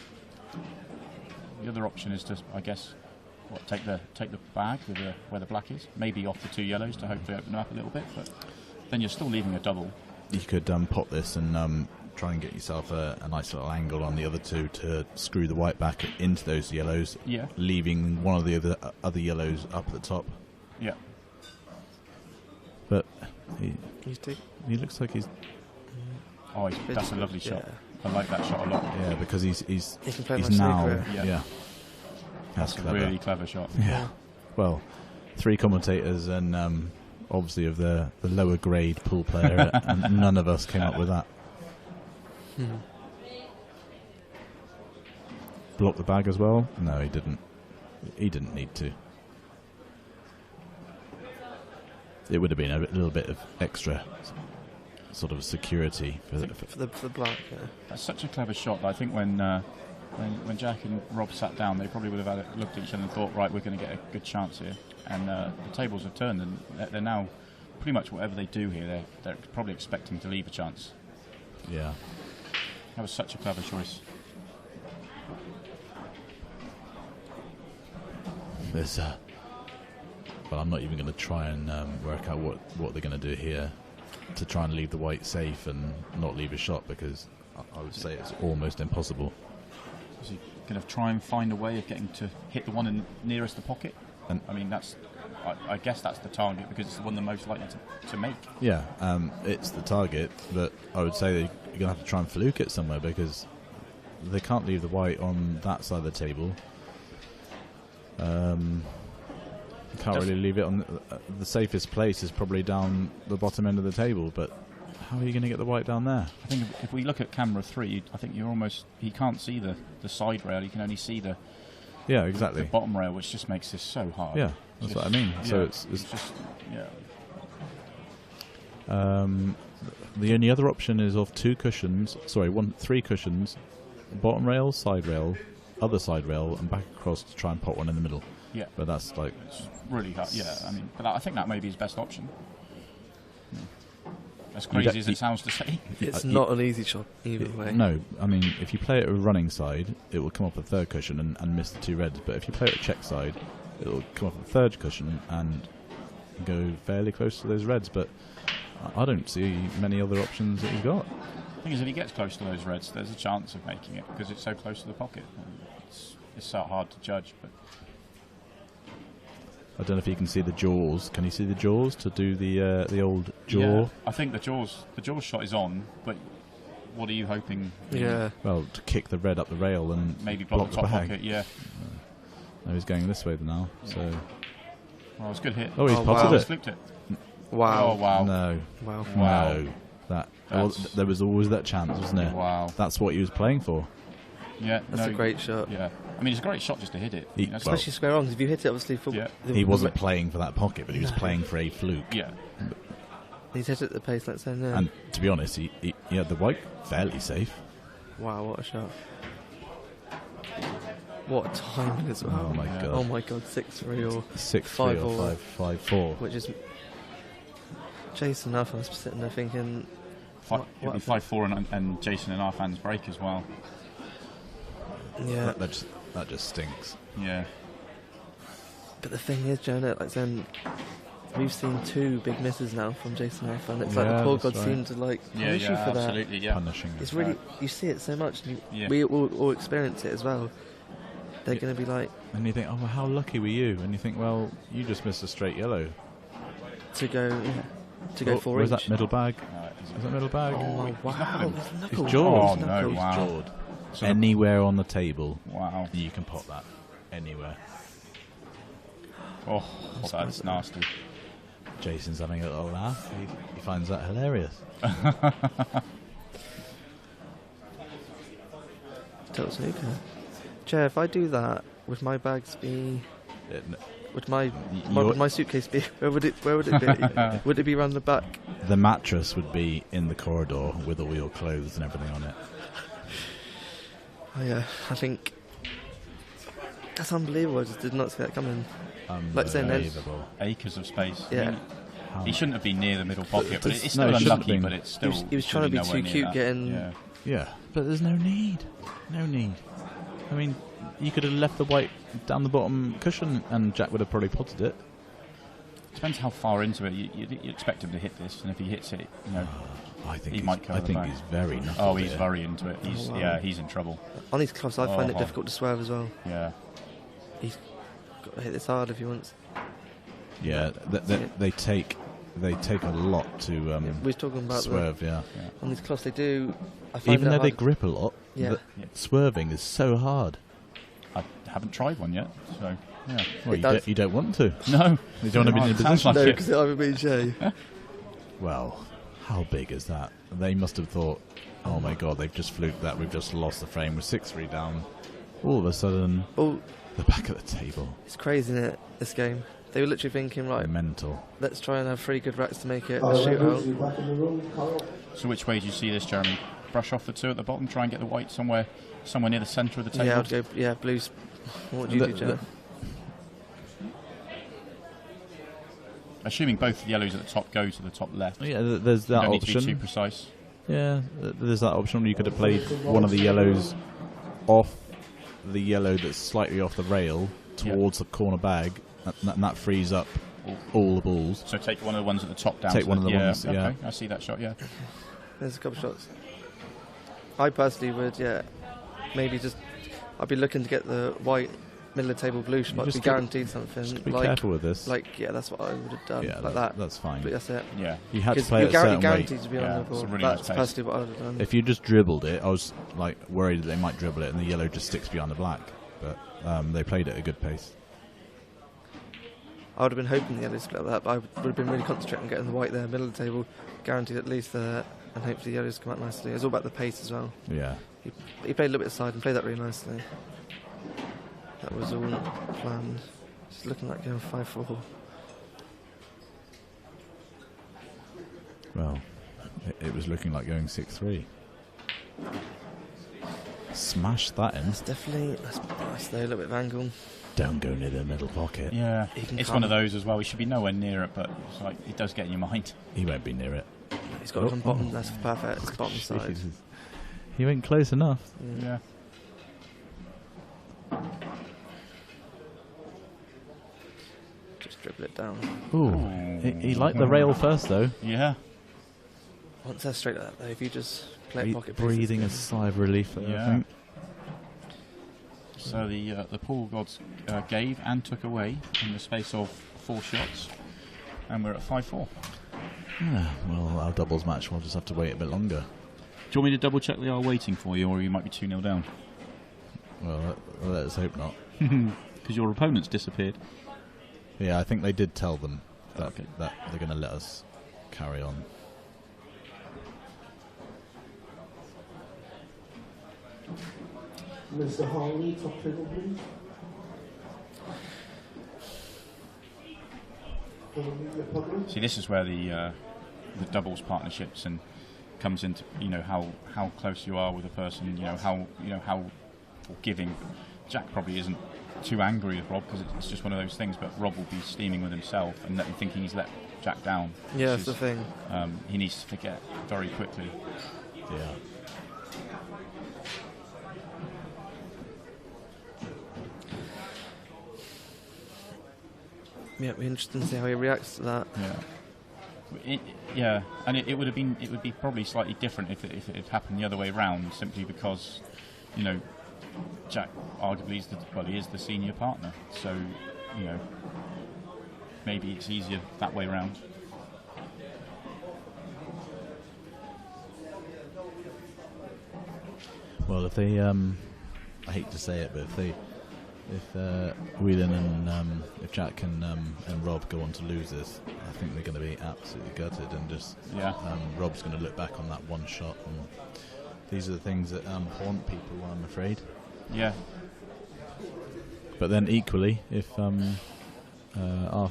The other option is to, I guess, take the bag with where the black is, maybe off the two yellows to hopefully open them up a little bit, but then you're still leaving a double. You could pop this and try and get yourself a nice little angle on the other two to screw the white back into those yellows, leaving one of the other yellows up at the top. Yeah. But he looks like he's... Oh, that's a lovely shot. I like that shot a lot. Yeah, because he's can play now... snooker. Yeah. That's a really clever shot. Yeah. Well, 3 commentators and obviously of the lower grade pool player, and none of us came up with that. Block the bag as well? No, he didn't. He didn't need to. It would have been a little bit of extra sort of security for the black. Yeah. That's such a clever shot that I think when Jack and Rob sat down, they probably would have looked at each other and thought, right, we're going to get a good chance here. And the tables have turned, and they're now pretty much whatever they do here, they're probably expecting to leave a chance. Yeah. That was such a clever choice. There's well, I'm not even going to try and work out what they're going to do here to try and leave the white safe and not leave a shot, because I would say it's almost impossible. Is he going to try and find a way of getting to hit the one nearest the pocket? And I mean, I guess that's the target, because it's the one they're most likely to make. Yeah, it's the target, but I would say you're going to have to try and fluke it somewhere, because they can't leave the white on that side of the table. You can't really leave it on the safest place is probably down the bottom end of the table, but how are you going to get the white down there? I think if we look at camera 3, I think he can't see the side rail, he can only see the exactly the bottom rail, which just makes this so hard. Yeah, that's what I mean. Yeah, so it's just the only other option is of 3 cushions, bottom rail, side rail, other side rail, and back across to try and pot one in the middle. Yeah, but that's like it's really hard. Yeah, I mean, but I think that may be his best option. As crazy as it sounds to say, it's not an easy shot either way. No, I mean, if you play it a running side, it will come off a 3rd cushion and miss the 2 reds. But if you play it a check side, it will come off a 3rd cushion and go fairly close to those reds. But I don't see many other options that he's got. The thing is, if he gets close to those reds, there's a chance of making it because it's so close to the pocket. It's so hard to judge, but. I don't know if you can see the jaws. Can you see the jaws to do the old jaw? Yeah, I think the jaws shot is on, but what are you hoping? Yeah. Well, to kick the red up the rail and maybe block the top bag. pocket. Yeah. No, he's going this way now. Yeah. So. Well, it's a good hit. Oh, he's potted He's it. flipped it. Wow. Oh, wow. No. Wow. No. There was always that chance, wasn't there? Wow. That's what he was playing for. Yeah, that's a great shot. Yeah, I mean, it's a great shot just to hit it. Especially square on, because if you hit it, obviously, he wasn't playing for that pocket, but he was playing for a fluke. Yeah. He's hit it at the pace, let's say, now. And to be honest, he had the white fairly safe. Wow, what a shot. What a timing as well. Oh my god. Oh my god, 6-3 or 6-3 or 5-4. Which is Jason Alf, I was sitting there thinking it'd be 5-4 and Jason and our fans break as well. Yeah. That just stinks. Yeah. But the thing is, Jonah, like then we've seen 2 big misses now from Jason Alpha, and it's like the poor god seemed to like punish you for that. Yeah. Punishing. It's really you see it so much. And we all experience it as well. They're going to be like. And you think, oh, well, how lucky were you? And you think, well, you just missed a straight yellow. To go 4 Was inch. that middle bag? Is that middle bag? Oh wow! He's jawed. Oh no! Wow. Jawed. Anywhere on the table. Wow. You can pop that. Anywhere. Oh, that's nasty. Jason's having a little laugh. He finds that hilarious. Total snooker. Chair, if I do that, would my bags be? Would my suitcase be? Where would it be? Would it be around the back? The mattress would be in the corridor with all your clothes and everything on it. Oh yeah, I think that's unbelievable. I just did not see that coming. Unbelievable. Acres of space. Yeah. I mean, he shouldn't have been near the middle pocket, but it's still unlucky. But it's still. He was trying to be too cute, getting. Yeah, but there's no need. No need. I mean, you could have left the white down the bottom cushion, and Jack would have probably potted it. Depends how far into it. You expect him to hit this, and if he hits it, I think he might cover the back. he's very knuckled. Oh, he's very into it. He's in trouble. On these clubs, I find it difficult to swerve as well. Yeah. He's got to hit this hard if he wants. Yeah, they take a lot to we're talking about swerve. Yeah. On these clubs, they do. I find Even though they grip a lot, swerving is so hard. I haven't tried one yet, so yeah. Well, you don't want to. No, you don't want to be in a position. No, because it either be Jay. Well, How big is that? They must have thought, oh my god, they've just fluked that, we've just lost the frame, we're 6-3 down. All of a sudden, the back of the table. It's crazy, isn't it, this game? They were literally thinking, right, mental. Let's try and have 3 good racks to make it a shootout. So which way do you see this, Jeremy? Brush off the 2 at the bottom, try and get the white somewhere near the centre of the table? Yeah, I'd go, blues. What do you do, Joe? Assuming both the yellows at the top go to the top left. Yeah, there's that you don't option. Need to be too precise. Yeah, there's that option. You could have played one of the yellows off the yellow that's slightly off the rail towards the corner bag, and that frees up all the balls. So take one of the ones at the top down. Take one of the ones, yeah. Okay, I see that shot, yeah. There's a couple shots. I personally would, maybe just... I'd be looking to get the white middle of the table blue spot to be guaranteed something. Just be careful with this. That's what I would have done. Yeah, like that. That's fine. But that's it. Yeah. You had to play it a certain way. Guaranteed to be on the board. That's personally what I would have done. If you just dribbled it, I was worried that they might dribble it and the yellow just sticks behind the black. But they played it at a good pace. I would have been hoping the yellow split like that, but I would have been really concentrating on getting the white there, middle of the table, guaranteed at least there, and hopefully the yellows come out nicely. It was all about the pace as well. Yeah. He played a little bit aside and played that really nicely. That was all planned. Just looking like going 5-4. Well, it was looking like going 6-3. Smash that in. That's definitely that's nice, a little bit of angle. Don't go near the middle pocket. Yeah, it's one of those as well. He should be nowhere near it, but it's like it does get in your mind. He won't be near it. He's got it on bottom. That's perfect. It's bottom side. He went close enough. Yeah. Just dribble it down. Ooh, he liked the rail first though. Yeah. Once they're straight like that, though, if you just play it pocket, breathing a sigh of relief there, I think. So the pool gods gave and took away in the space of 4 shots, and we're at 5-4. Yeah, well, our doubles match will just have to wait a bit longer. Do you want me to double check they are waiting for you, or you might be 2-0 down? Well, let's hope not. Because your opponent's disappeared. Yeah, I think they did tell them that they're going to let us carry on. Mr. Harley, top table, please. See, this is where the doubles partnerships and comes into how close you are with a person, how forgiving. Jack probably isn't too angry with Rob because it's just one of those things, but Rob will be steaming with himself and thinking he's let Jack down. Yeah, that's the thing. He needs to forget very quickly. Yeah. Yeah, it'd be interesting to see how he reacts to that. Yeah. It would be probably slightly different if it had happened the other way round, simply because, Jack arguably he is the senior partner, so maybe it's easier that way round. Well, if they, I hate to say it, but if Whelan and if Jack and Rob go on to lose this, I think they're going to be absolutely gutted, and just Rob's going to look back on that one shot, and these are the things that haunt people, I'm afraid. Yeah. But then equally, if Arfan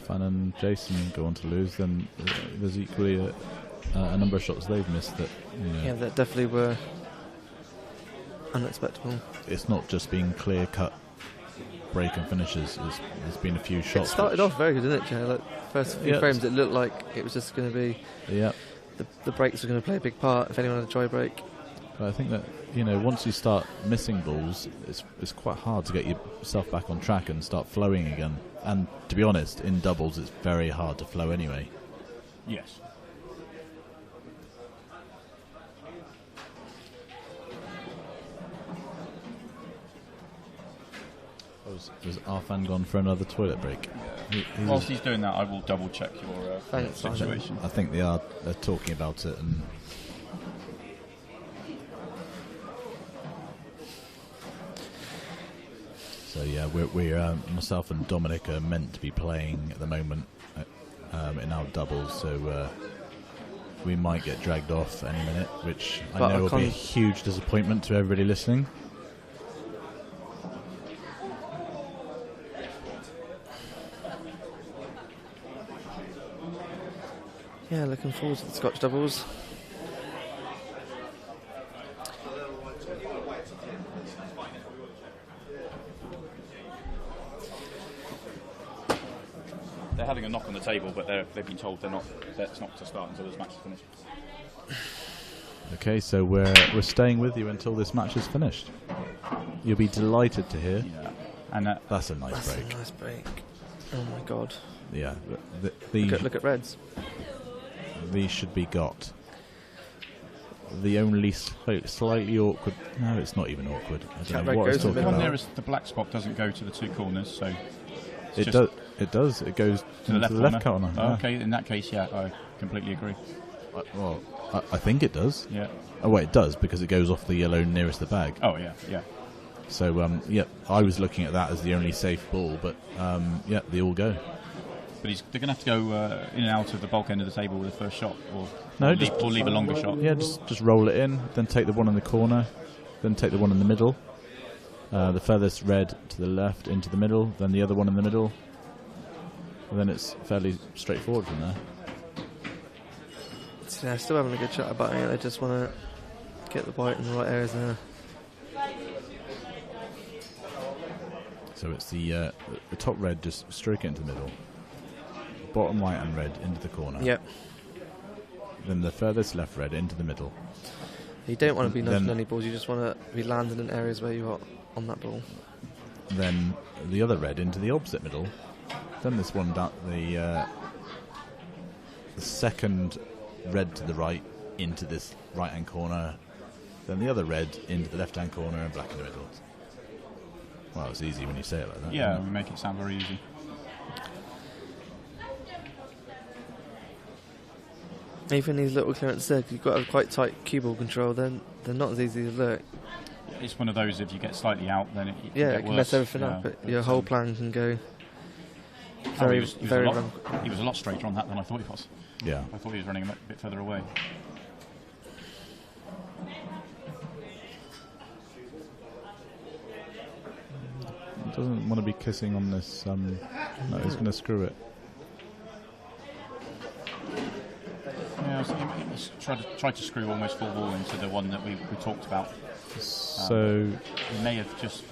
and Jason go on to lose, then there's equally a number of shots they've missed that. Yeah, that definitely were unexpected. It's not just been clear cut break and finishes. There's been a few shots. It started off very good, didn't it, Joe? Like, first few frames, it looked like it was just going to be. Yeah. The breaks were going to play a big part if anyone had a dry break. But I think that once you start missing balls, it's quite hard to get yourself back on track and start flowing again. And to be honest, in doubles, it's very hard to flow anyway. Yes. Has Arfan gone for another toilet break? Whilst he's doing that, I will double check your situation. I think they're talking about it, and so yeah, we're myself and Dominic are meant to be playing at the moment in our doubles. So we might get dragged off any minute, which I But know I will be a can't- huge disappointment to everybody listening. Yeah, looking forward to the Scotch doubles. They're having a knock on the table, but they've been told that's not to start until this match is finished. Okay, so we're staying with you until this match is finished. You'll be delighted to hear. Yeah, and that's a nice That's break. a nice break. Oh my god. Yeah, Look at Reds. These should be got. The only slightly awkward. No, it's not even awkward. I don't know what I was talking The one about. nearest the black spot doesn't go to the two corners, so It does. It does. It goes to the left corner. Oh, yeah. okay, in that case, yeah, I completely agree. I think it does. Yeah. Oh, well, it does because it goes off the yellow nearest the bag. Oh, yeah, yeah. So, yeah, I was looking at that as the only safe ball, but yeah, they all go. But they're going to have to go in and out of the bulk end of the table with the first shot, or leave a longer shot. Yeah, just roll it in, then take the one in the corner, then take the one in the middle. The furthest red to the left into the middle, then the other one in the middle. And then it's fairly straightforward from there. Yeah, still having a good shot about it. I just want to get the white in the right areas there. So it's the top red, just stroke it into the middle. Bottom white and red into the corner. Yep. Then the furthest left red into the middle. You don't want to be nudging Then- any balls, you just want to be landing in areas where you are on that ball. Then the other red into the opposite middle. Then this one down the second red to the right into this right hand corner. Then the other red into the left hand corner and black in the middle. Well, it's easy when you say it like that. Yeah, isn't we it? make it sound very easy. Even these little clearance there, you've got a quite tight cue ball control, then they're not as easy to look. It's one of those, if you get slightly out, then it Yeah, can it get can worse. mess everything Yeah, up. Your whole plan can go he very, was very a lot, wrong. he was a lot straighter on that than I thought he was. Yeah. I thought he was running a bit further away. He doesn't want to be kissing on this. No, he's going to screw it. Yeah, he's tried to screw almost full ball into the one that we talked about. So he may have just.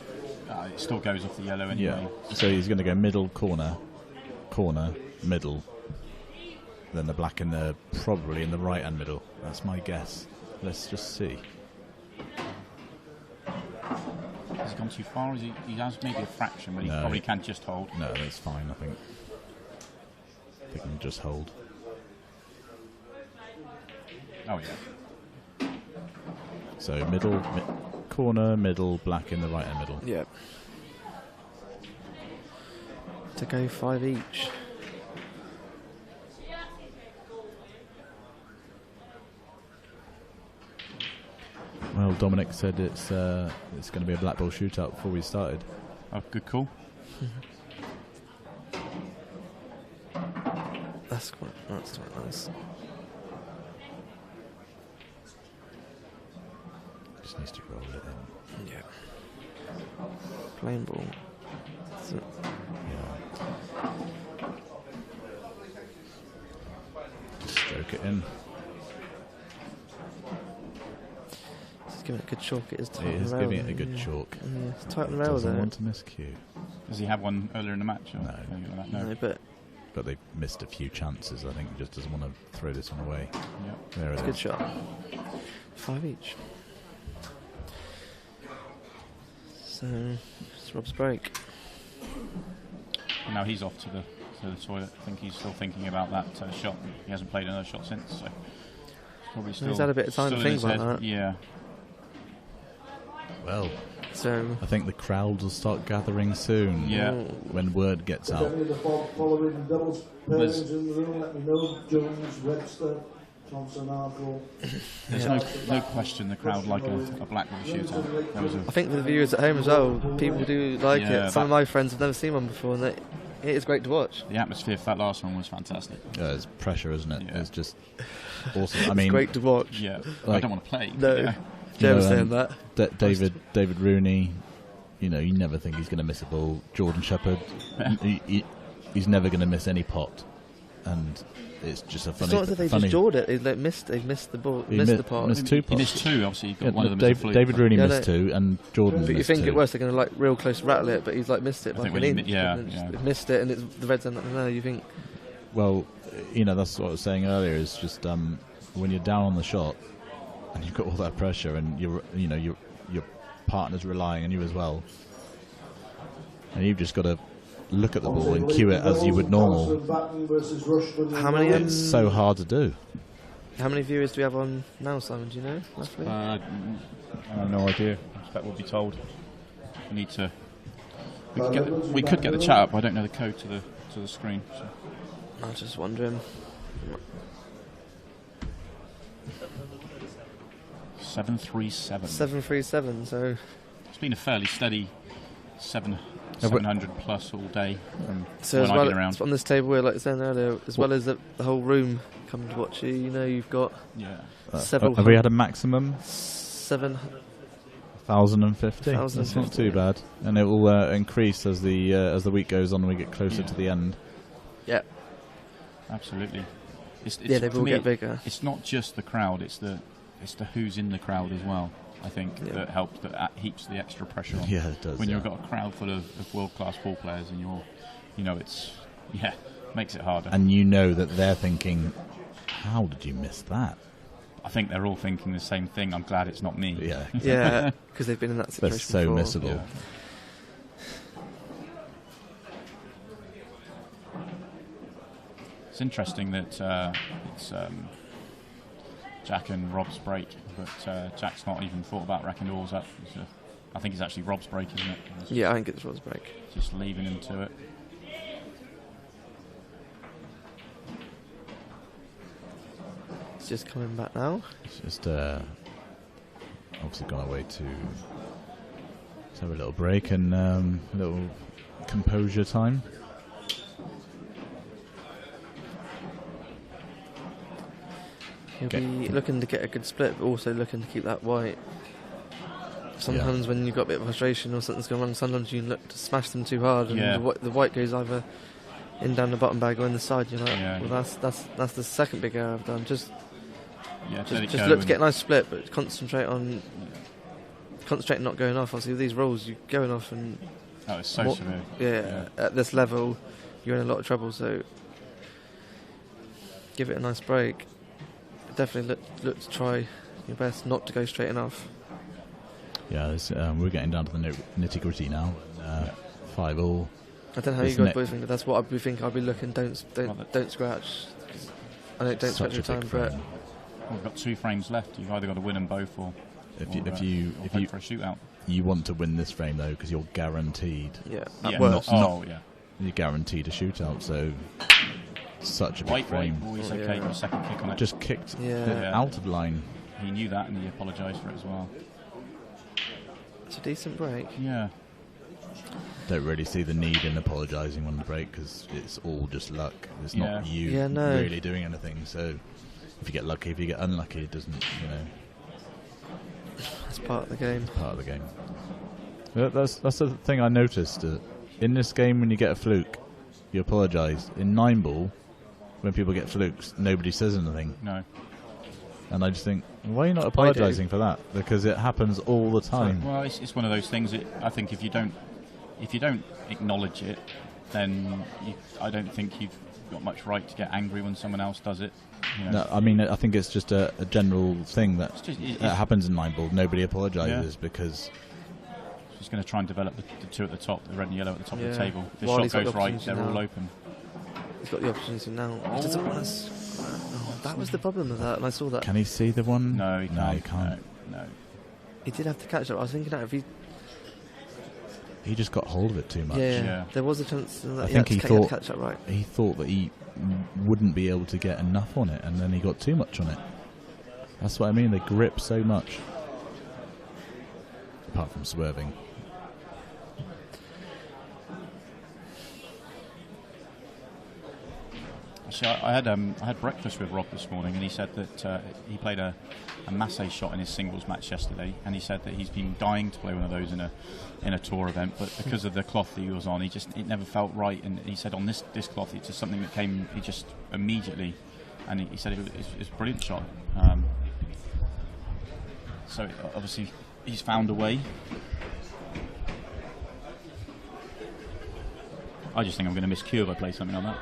It still goes off the yellow anyway. Yeah. So he's going to go middle corner, middle. Then the black in the probably in the right hand middle. That's my guess. Let's just see. Has he gone too far? He has maybe a fraction, but he No. probably can just hold. No, that's fine. I think they can just hold. Oh yeah. So middle, corner, middle, black in the right hand middle. Yep. To go 5 each. Well, Dominic said it's going to be a black ball shootout before we started. Oh, good call. That's quite nice. Just needs to roll it in. Yeah. Plain ball. Just stroke it in. Just giving it a good chalk. It is tight It on is the rail. giving it a good Yeah. chalk. Yeah, it's tight on the rail Doesn't there. want to miss cue. Does he have one earlier in the match? Or No. anything like that? No, but they've missed a few chances. I think he just doesn't want to throw this one away. Yeah. There it's it a good is. shot. 5 each. So, it's Rob's break. And now he's off to the toilet. I think he's still thinking about that shot. He hasn't played another shot since, so probably still. He's had a bit of time to still in think his about head. that. Yeah. Well, so I think the crowd will start gathering soon. Yeah. When word gets out. Any of the following doubles pairings in the room, let me know. Jones, Webster, Thompson, Arkle. There's no question the crowd like a black ball shootout. There was I think for the viewers at home as well, people do like Yeah, it. Some of my friends have never seen one before, and It is great to watch. The atmosphere for that last one was fantastic. Yeah, it's pressure, isn't it? Yeah. It's just awesome. I It's mean, great to watch. Yeah, I Like- don't want to play. No. Yeah. Joe was you know, saying that. David Rooney, you know, you never think he's going to miss a ball. Jordan Shepherd, he's never going to miss any pot, and it's just a funny. It's not as if they funny just jawed it. They've missed the ball. He missed mi- the pot. missed two He missed pots. two, obviously. Yeah, One of them is a fluke. David Rooney Yeah, missed no. two, and Jordan But you missed think two. it worse, they're going to like real close rattle it, but he's like missed it I by think an when he inch. mi- yeah, and yeah. They've missed it, and it's the Reds end up there. You think, Well, you know, that's what I was saying earlier. Is just when you're down on the shot and you've got all that pressure, and your partner's relying on you as well, and you've just got to look at the ball and cue it as you would normal. how many It's so hard to do. how many viewers do we have on now, Simon? Do you know roughly? I have no idea. I expect we'll be told. We need to. We could get the chat up. I don't know the code to the screen. So. I was just wondering. 737. 737. So It's been a fairly steady 700 plus all day from So when as I've well been around. on this table, where, like I was saying earlier, as well as the whole room coming to watch you, you know, you've got several. Have we had a maximum? 750. 1,050. That's not too bad, and it will increase as the week goes on and we get closer to the end. Yeah. Absolutely. Yeah, they for will me, get bigger. It's not just the crowd; it's the who's in the crowd as well. I think that helps, that heaps the extra pressure on. Yeah, it does. When you've got a crowd full of world-class ball players, and it's makes it harder. And you know that they're thinking, "How did you miss that?" I think they're all thinking the same thing. I'm glad it's not me. Yeah, Yeah, because they've been in that situation. They're so before. missable. Yeah. It's interesting that it's Jack and Rob's break, but Jack's not even thought about racking doors up. I think it's actually Rob's break, isn't it? Yeah, I think it's Rob's break. Just leaving him to it. It's just coming back now. It's just obviously gone away to have a little break and a little composure time. He'll be looking to get a good split, but also looking to keep that white. Sometimes when you've got a bit of frustration or something's going wrong, sometimes you can look to smash them too hard, and the white goes either in down the bottom bag or in the side. You're like, well, that's the second big error I've done. Just look to get a nice split, but concentrating not going off. Obviously, with these rolls, you're going off, and it's so severe. Yeah, at this level, you're in a lot of trouble. So give it a nice break. Definitely look to try your best not to go straight enough. Yeah, we're getting down to the nitty gritty now. 5-all. I don't know how you guys both think, but that's what I'd be thinking. I'd be looking. Don't scratch. I know don't scratch your time, but we've got 2 frames left. You've either got to win them both, or if you for a shootout. You want to win this frame though, because you're guaranteed. You're guaranteed a shootout. So such a big frame. Always okay for a second kick on it. Just kicked it out of line. He knew that, and he apologised for it as well. It's a decent break. Yeah. Don't really see the need in apologising on the break, because it's all just luck. It's not you really doing anything. So if you get lucky, if you get unlucky, it doesn't. It's part of the game. It's part of the game. That's the thing I noticed. In this game, when you get a fluke, you apologise. In 9-ball, when people get flukes, nobody says anything. No. And I just think, why are you not apologising for that? Because it happens all the time. Well, it's one of those things. I think if you don't acknowledge it, then I don't think you've got much right to get angry when someone else does it. No, I mean, I think it's just a general thing that happens in 9-ball. Nobody apologises because. He's going to try and develop the 2 at the top, the red and yellow at the top of the table. If the shot goes right, they're all open. He's got the opportunity now. He doesn't want us. That was the problem with that, and I saw that. Can he see the one? No, he can't. No. He did have to catch it. I was thinking that if he just got hold of it too much. Yeah. There was a chance. I think he thought catch that right. He thought that he wouldn't be able to get enough on it, and then he got too much on it. That's what I mean. They grip so much. Apart from swerving. Actually, I had breakfast with Rob this morning, and he said that he played a masse shot in his singles match yesterday, and he said that he's been dying to play one of those in a tour event, but because of the cloth that he was on, it never felt right. And he said on this cloth, it's just something that came he just immediately, and he said it was a brilliant shot. So obviously he's found a way. I just think I'm going to miss cue if I play something like that.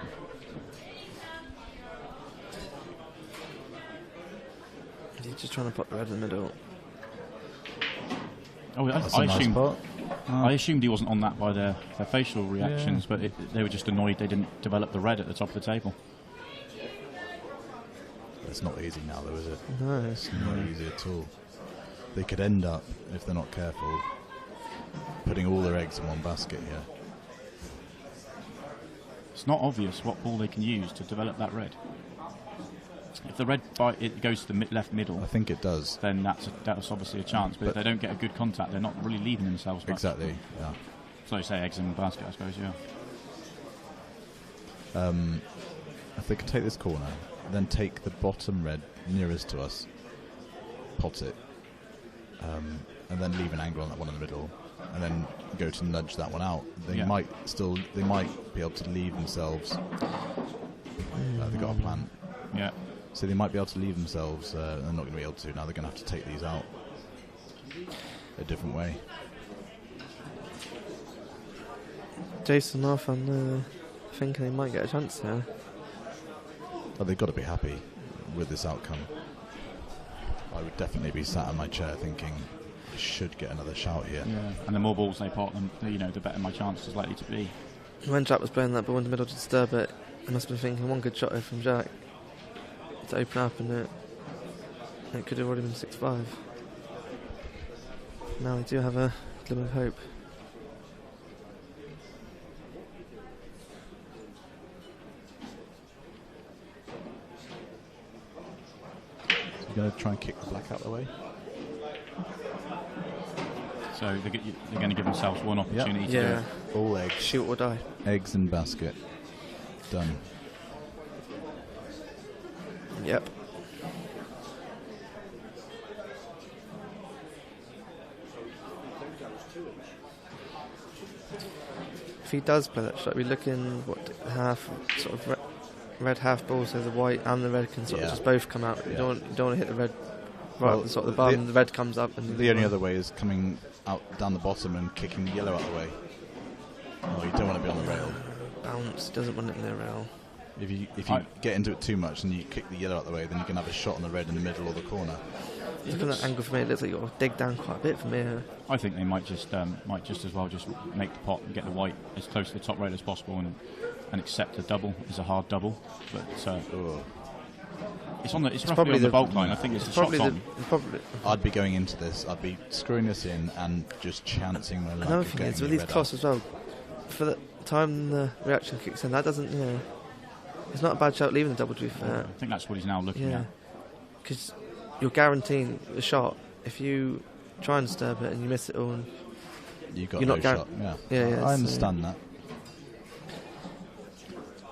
He's just trying to put the red in the middle. Oh, I assumed he wasn't on that by their facial reactions, but they were just annoyed they didn't develop the red at the top of the table. It's not easy now, though, is it? No. It's not easy at all. They could end up, if they're not careful, putting all their eggs in one basket here. It's not obvious what ball they can use to develop that red. If the red it goes to the left middle, I think it does. Then that's obviously a chance. But if they don't get a good contact, they're not really leaving themselves much. Exactly. Yeah. So you say eggs in the basket, I suppose. Yeah. If they could take this corner, then take the bottom red nearest to us, pot it, and then leave an angle on that one in the middle, and then go to nudge that one out. They might be able to leave themselves. They've got a plan. Yeah. So they might be able to leave themselves. They're not going to be able to. Now they're going to have to take these out a different way. Jason off and thinking he might get a chance here. Well, they've got to be happy with this outcome. I would definitely be sat in my chair thinking I should get another shout here. Yeah. And the more balls they pot, the better my chance is likely to be. When Jack was playing that ball in the middle to disturb it, I must have been thinking one good shot here from Jack to open up, and it could have already been 6-5. Now they do have a glimmer of hope. So you're going to try and kick the black out of the way? So they're going to give themselves one opportunity to do it. All eggs. Shoot or die. Eggs in basket. Done. Yep. If he does play that shot, we're looking half sort of red half ball, so the white and the red can sort of just both come out. You don't want to hit the red right at the sort of the bum. The red comes up, and the only other way is coming out down the bottom and kicking the yellow out of the way. Oh, you don't want to be on the rail. Bounce doesn't want it in the rail. If you get into it too much and you kick the yellow out of the way, then you can have a shot on the red in the middle or the corner. Look at that angle for me. It looks like you've got to dig down quite a bit from here. I think they might just as well just make the pot and get the white as close to the top rail as possible and accept the double as a hard double. But it's roughly on the bulk line. I think it's probably on. I'd be going into this. I'd be screwing this in and just chancing my luck. Another thing is with these cloths as well. For the time the reaction kicks in, that doesn't. It's not a bad shout leaving the double, to be fair. I think that's what he's now looking at. Because you're guaranteeing the shot. If you try and disturb it and you miss it all, you're not shot. Yeah, I understand that.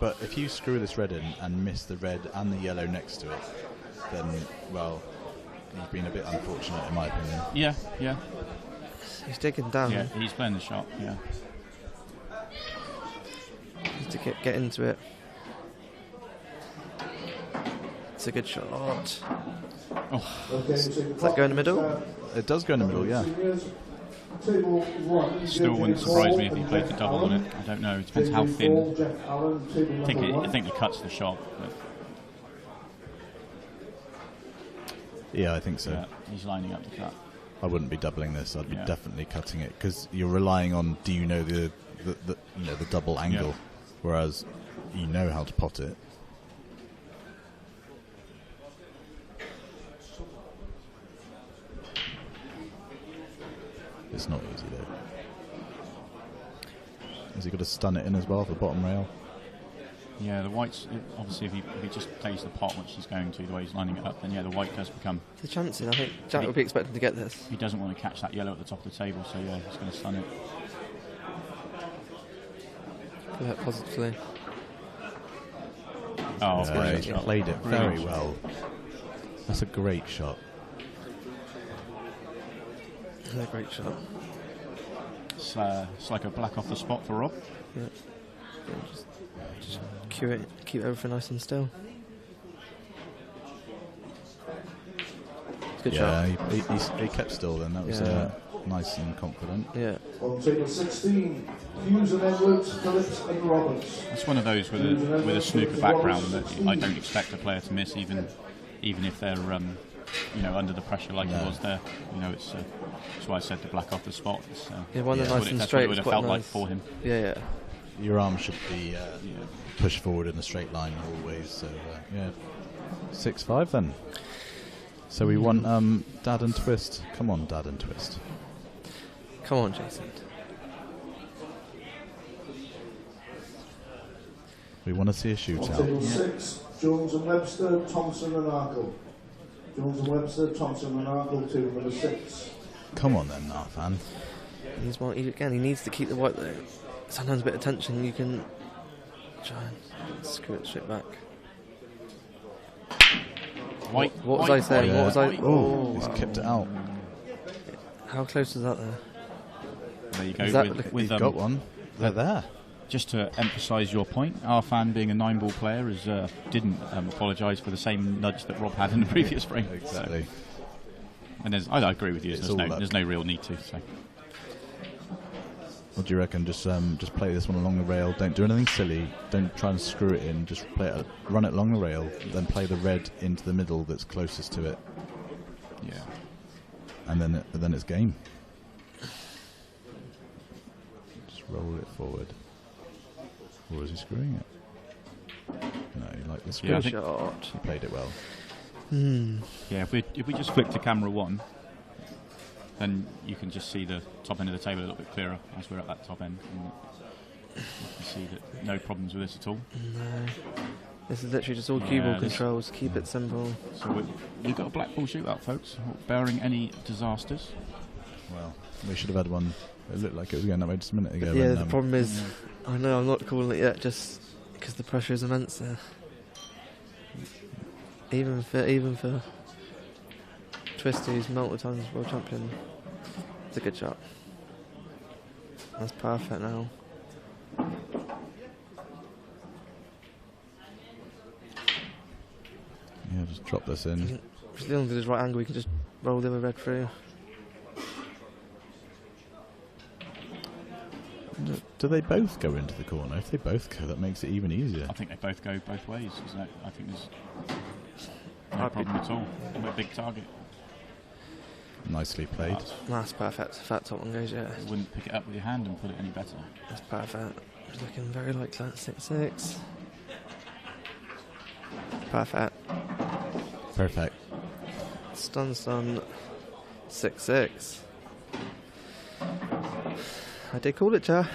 But if you screw this red in and miss the red and the yellow next to it, then, well, you've been a bit unfortunate, in my opinion. Yeah. He's digging down. Yeah, he's playing the shot, yeah. Needs to get into it. It's a good shot. Does that go in the middle? It does go in the middle, yeah. Still wouldn't surprise me if he played the double on it. I don't know. It depends how thin. I think he cuts the shot. But yeah, I think so. Yeah, he's lining up to cut. I wouldn't be doubling this. I'd be definitely cutting it because you're relying on. Do you know the double angle? Yeah. Whereas you know how to pot it. It's not easy though. Has he got to stun it in as well for the bottom rail? Yeah, the white's obviously if he just plays the pot, which he's going to the way he's lining it up, then the white does become. The chances, I think Jack would be expecting to get this. He doesn't want to catch that yellow at the top of the table, so yeah, he's going to stun it. Play that positively. Oh, That's yeah, good. he played it very well. That's a great shot. Yeah, great shot. It's like a black off the spot for Rob. Yeah. Just keep everything nice and still. Good shot. He kept still then. That was nice and confident. Yeah. On table 16, Hughes and Edwards, Phillips and Roberts. It's one of those with a snooker background that I don't expect a player to miss, even if they're under the pressure like he was there. That's why I said the black off the spot. One of the nice and that's straight. What it would have felt like for him. Yeah. Your arm should be pushed forward in a straight line always. So 6-5 then. So we want Dad and Twist. Come on, Dad and Twist. Come on, Jason. We want to see a On shootout. table 6, Jones and Webster, Thompson and Arkle. Jones and Webster, Thompson and Arkle, table number 6. Come on then, Arfan. He needs to keep the white there. Sometimes a bit of tension, you can try and screw it straight back. White. What was I saying? Yeah. What was I? Oh, he's kept it out. How close was that there? There you go. He's got one. They're there. Just to emphasise your point, Arfan, being a 9-ball player, didn't apologise for the same nudge that Rob had in the previous frame. Exactly. So. And I agree with you. There's no real need to. So. What do you reckon? Just play this one along the rail. Don't do anything silly. Don't try and screw it in. Just run it along the rail. Then play the red into the middle that's closest to it. Yeah. And then it's game. Just roll it forward. Or is he screwing it? No, he liked the screw. Shot. He played it well. Yeah, if we just flick to camera 1, then you can just see the top end of the table a little bit clearer as we're at that top end. And you can see that no problems with this at all. No. This is literally just all cue ball controls. Keep it simple. So we've got a black ball shootout, folks, barring any disasters. Well, we should have had one. It looked like it was going that way just a minute ago. Yeah, the problem is, I know I'm not calling it yet, just because the pressure is immense there. Even for Twisty, who's multiple times world champion, it's a good shot. That's perfect now. Yeah, just drop this in. If he's dealing with his right angle, we can just roll the other red through. Do they both go into the corner? If they both go, that makes it even easier. I think they both go both ways, isn't it? I think there's no problem at all. We're a big target. Nicely played. That's perfect. If that top one goes, yeah. You wouldn't pick it up with your hand and put it any better. That's perfect. It's looking very like that. 6-6. Perfect. Perfect. Stun. 6-6. I did call it, Jar.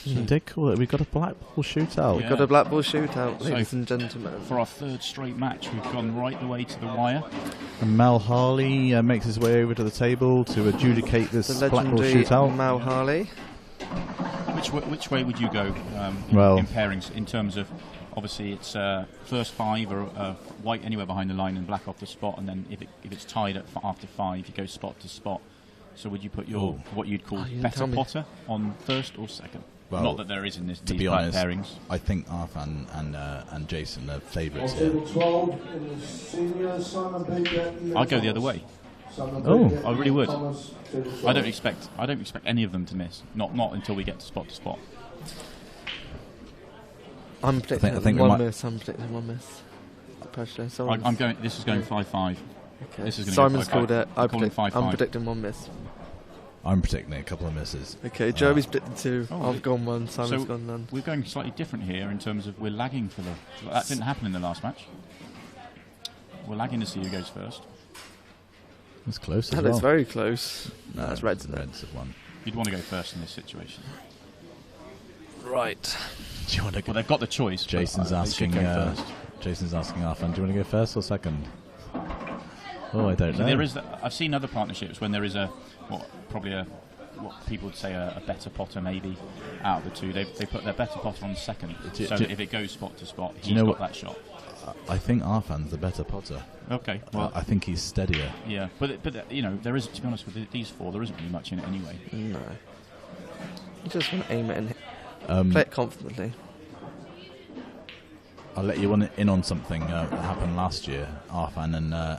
You did call it. We've got a black ball shootout. We've got a black ball shootout, ladies and gentlemen. For our third straight match, we've gone right the way to the wire. And Mal Harley makes his way over to the table to adjudicate this the black ball legendary shootout. Mal Harley. Which way would you go in pairings, in terms of, obviously it's first 5 or white anywhere behind the line and black off the spot, and then if it's tied after 5, you go spot to spot. So would you put your what you'd call better potter on first or second? Well, not that there is in this to these be honest, pairings. I think Arfan and Jason are favourites On here. table 12, in the senior, Simon Baker, Ian I'd go the Thomas. other way. Simon Oh, Baker, I really Ian would. Thomas, table I 12. don't expect any of them to miss. Not until we get to spot. I'm predicting I think one miss. I'm predicting one miss. The pressure. I'm going. This is going 5-5. Okay. This is going Simon's to go 5-5. called it. I'm calling 5-5. I'm predicting one miss. I'm predicting a couple of misses. Okay, Joey's predicted 2. Oh, I've gone 1. Simon's so gone none. We're going slightly different here in terms of we're lagging for that didn't happen in the last match. We're lagging to see who goes first. It's close as That well. is very close. No, that's Reds. Reds have won. You'd want to go first in this situation. Right. Do you want to Well, they've got the choice. Jason's but, asking. they should go first. Jason's asking Arfan, do you want to go first or second? Oh, I don't know. There is. I've seen other partnerships when there is probably a what people would say a better potter maybe out of the two. They put their better potter on second, so that if it goes spot to spot, he's got that shot. I think Arfan's the better potter. Okay, well, I think he's steadier. Yeah, but you know, there isn't, to be honest with these four, there isn't really much in it anyway. No. You just want to aim it and play it confidently. I'll let you in on something that happened last year. Arfan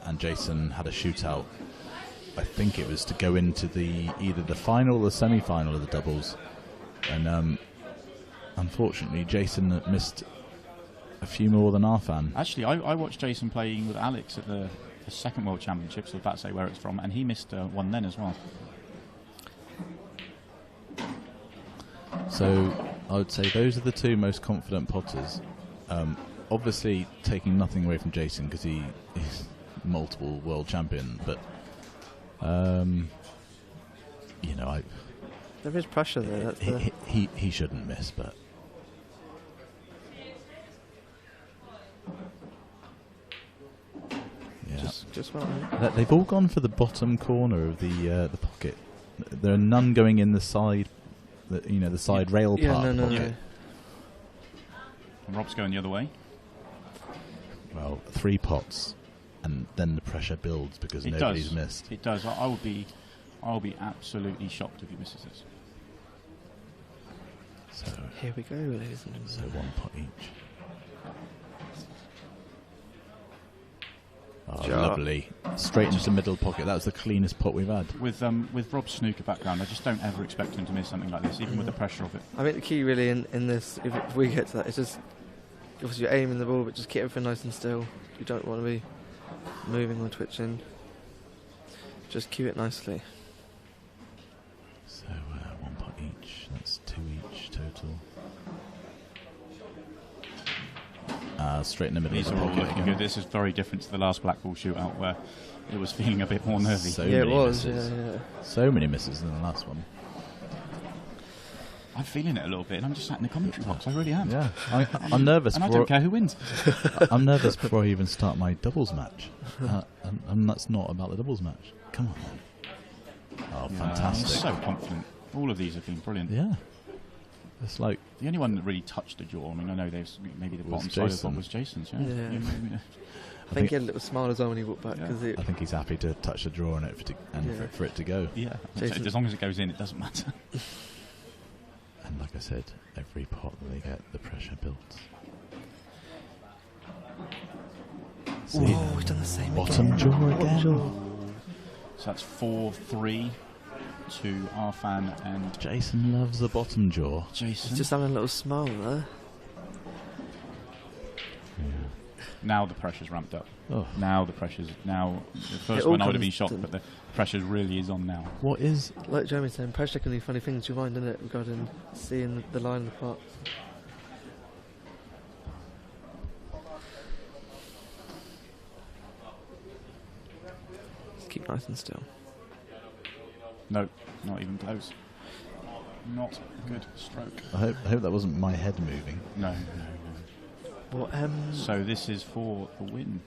and Jason had a shootout. I think it was to go into either the final or the semi-final of the doubles, and unfortunately Jason missed a few more than Arfan. Actually, I watched Jason playing with Alex at the second World Championships. I was about to say where it's from, and he missed one then as well. So I would say those are the two most confident potters. Obviously, taking nothing away from Jason because he is multiple world champion, but you know, there is pressure there. That's he shouldn't miss, but. Yeah. Just well. They've all gone for the bottom corner of the pocket. There are none going in the side, the side rail part. No. And Rob's going the other way. Well, 3 pots, and then the pressure builds because nobody's missed. It does. I will be absolutely shocked if he misses this. So here we go, ladies and gentlemen. So 1 pot each. Oh, lovely. Straight into the middle pocket. That was the cleanest pot we've had. With Rob's snooker background, I just don't ever expect him to miss something like this, even with the pressure of it. I think the key really in this, if we get to that, is just obviously you're aiming the ball, but just keep everything nice and still. You don't want to be moving or twitching. Just cue it nicely. So 1 pot each. That's 2 each total. Straight in the middle. These are all looking good. This is very different to the last Blackpool shootout where it was feeling a bit more nervy. It was. Yeah. So many misses in the last one. I'm feeling it a little bit, and I'm just sat in the commentary box. I really am. Yeah, I'm nervous. And I don't care who wins. I'm nervous before I even start my doubles match, and that's not about the doubles match. Come on. Oh, fantastic! I'm so confident. All of these have been brilliant. Yeah. It's like the only one that really touched the jaw. I mean, I know there's maybe the bottom side of the pot was Jason's. Yeah. I think he had a little smile as well when he walked back. Yeah. I think he's happy to touch the draw on it for it to go. Yeah, as long as it goes in, it doesn't matter. And like I said, every pot that they get, the pressure builds. Oh, we've done the same bottom again. Jaw again. So that's 4-3 to Arfan and Jason loves the bottom jaw. Jason. He's just having a little smile there. Yeah. Now the pressure's ramped up. Oh. Now the first one I would have been shocked, but the pressure really is on now. What is... Like Jeremy's saying, pressure can do funny things to your mind, doesn't it, regarding seeing the line of the pot. Just keep nice and still. No, not even close. Not a good stroke. I hope that wasn't my head moving. No. What, so this is for the win.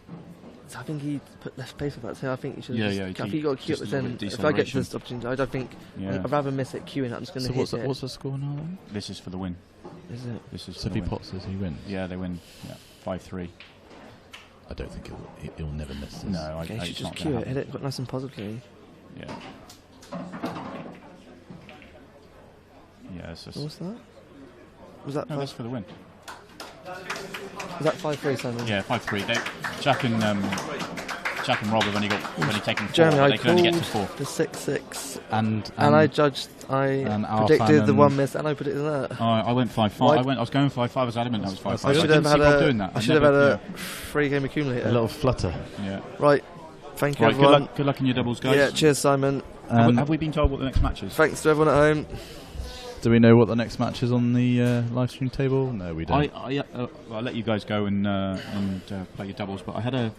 So I think he put less pace with that. So I think you should. Yeah, I think you got to cue it. But then, if I get to this opportunity, I don't think. I'd rather miss it queuing. I'm just going to hit it. What's the score now then? This is for the win. Is it? This is. So if he pots this, he wins. Yeah, they win. Yeah, 5-3. I don't think he'll never miss this. No, okay, you should just cue it. Hit it nice and positively. Yeah. Yeah, it's just. What was that? Was that? No, that's for the win. Was that 5-3, Simon? Yeah, 5-3. Jack and Rob have only taken 4. Jeremy, they can only get to 4. The 6-6. And I judged. I predicted the 1 miss, and I predicted that. I went 5-5. I was going 5-5. I was adamant that was 5-5. I should have had doing that. I should have had a 3-game accumulator. A little flutter. Yeah. Right. Thank you, everyone. Good luck in your doubles, guys. Yeah. Cheers, Simon. Have we been told what the next match is? Thanks to everyone at home. Do we know what the next match is on the live stream table? No, we don't. I'll let you guys go and play your doubles, but I had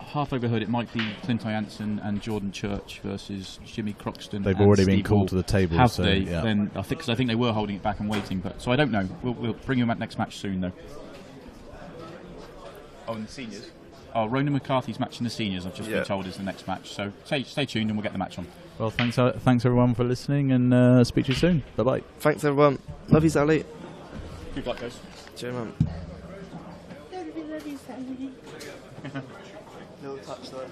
half overheard it might be Clint Jansen and Jordan Church versus Jimmy Croxton. They've already been called to the table. Have so, they? Yeah. Then I think they were holding it back and waiting, but so I don't know. We'll bring you that next match soon, though. Oh, and the seniors. Ronan McCarthy's matching the seniors, I've just been told, is the next match. So stay tuned and we'll get the match on. Well, thanks everyone for listening, and speak to you soon. Bye-bye. Thanks, everyone. Love you, Sally. Good luck, guys. Cheers, man. Love you, Sally. Little touch though.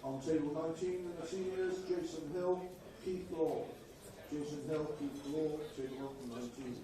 On table 19 in the seniors, Jason Hill, Keith Law. Jason Hill, Keith Law, table 19.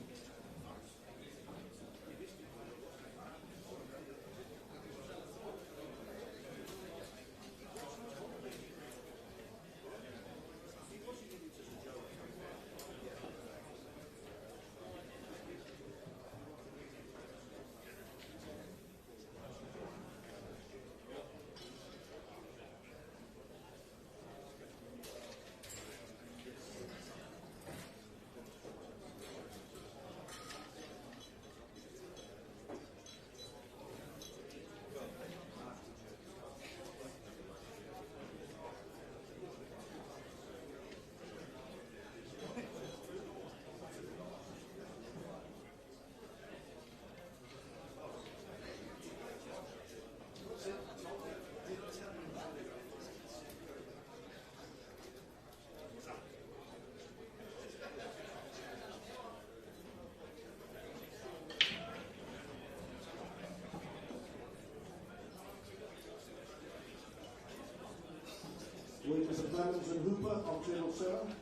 Clemens and Hooper on table 7.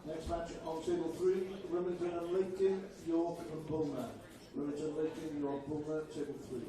Next match on table 3, Remington and Lincoln, York and Bulmer. Remington, Lincoln, York, Bulmer, table 3.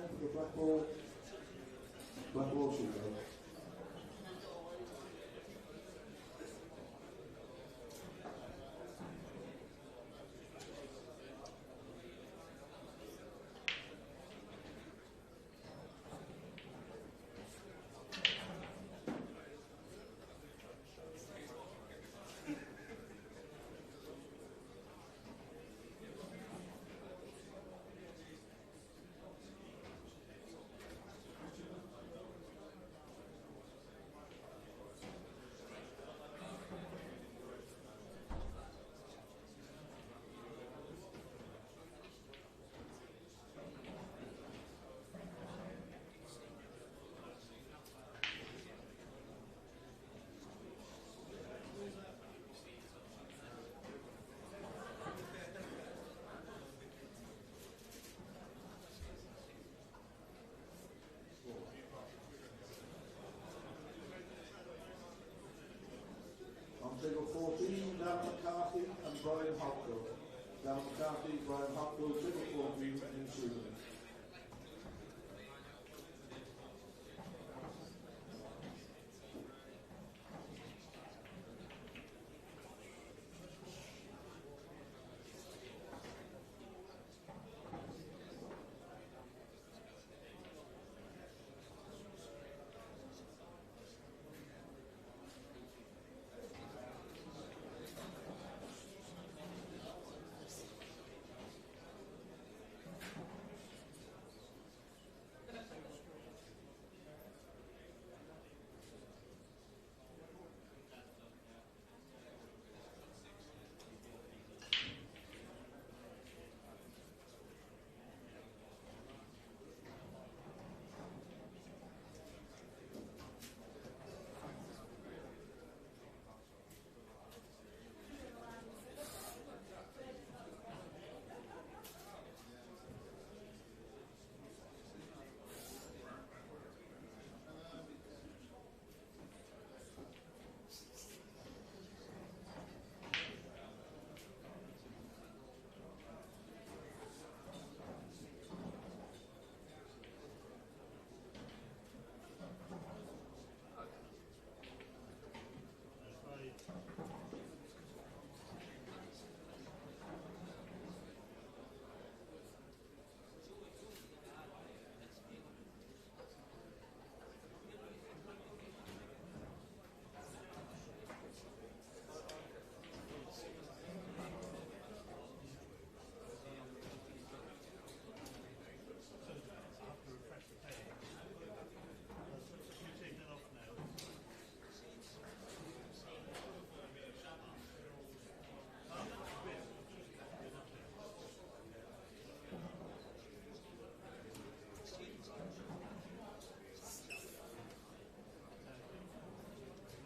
for the Blackpool. Blackpool should go. On table 14, Dan McCarthy and Brian Hopkill. Dan McCarthy, Brian Hopkill, table 14 in Sweden.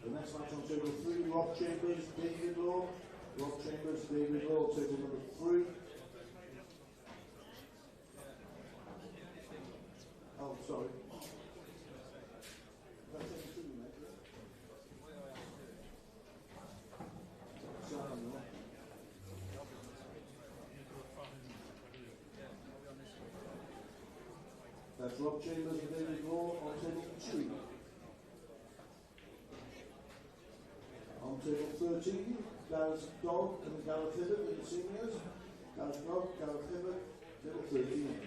The next match on table 3, Rob Chambers, David Law. Rob Chambers, David Law, table number 3. Oh, sorry. That's table 2, mate. Sorry, no. That's Rob Chambers and David Law on table 2. On table 13, Gareth Dog and Gareth Hibbert in the seniors. Gareth Dog, Gareth Hibbert, table 13.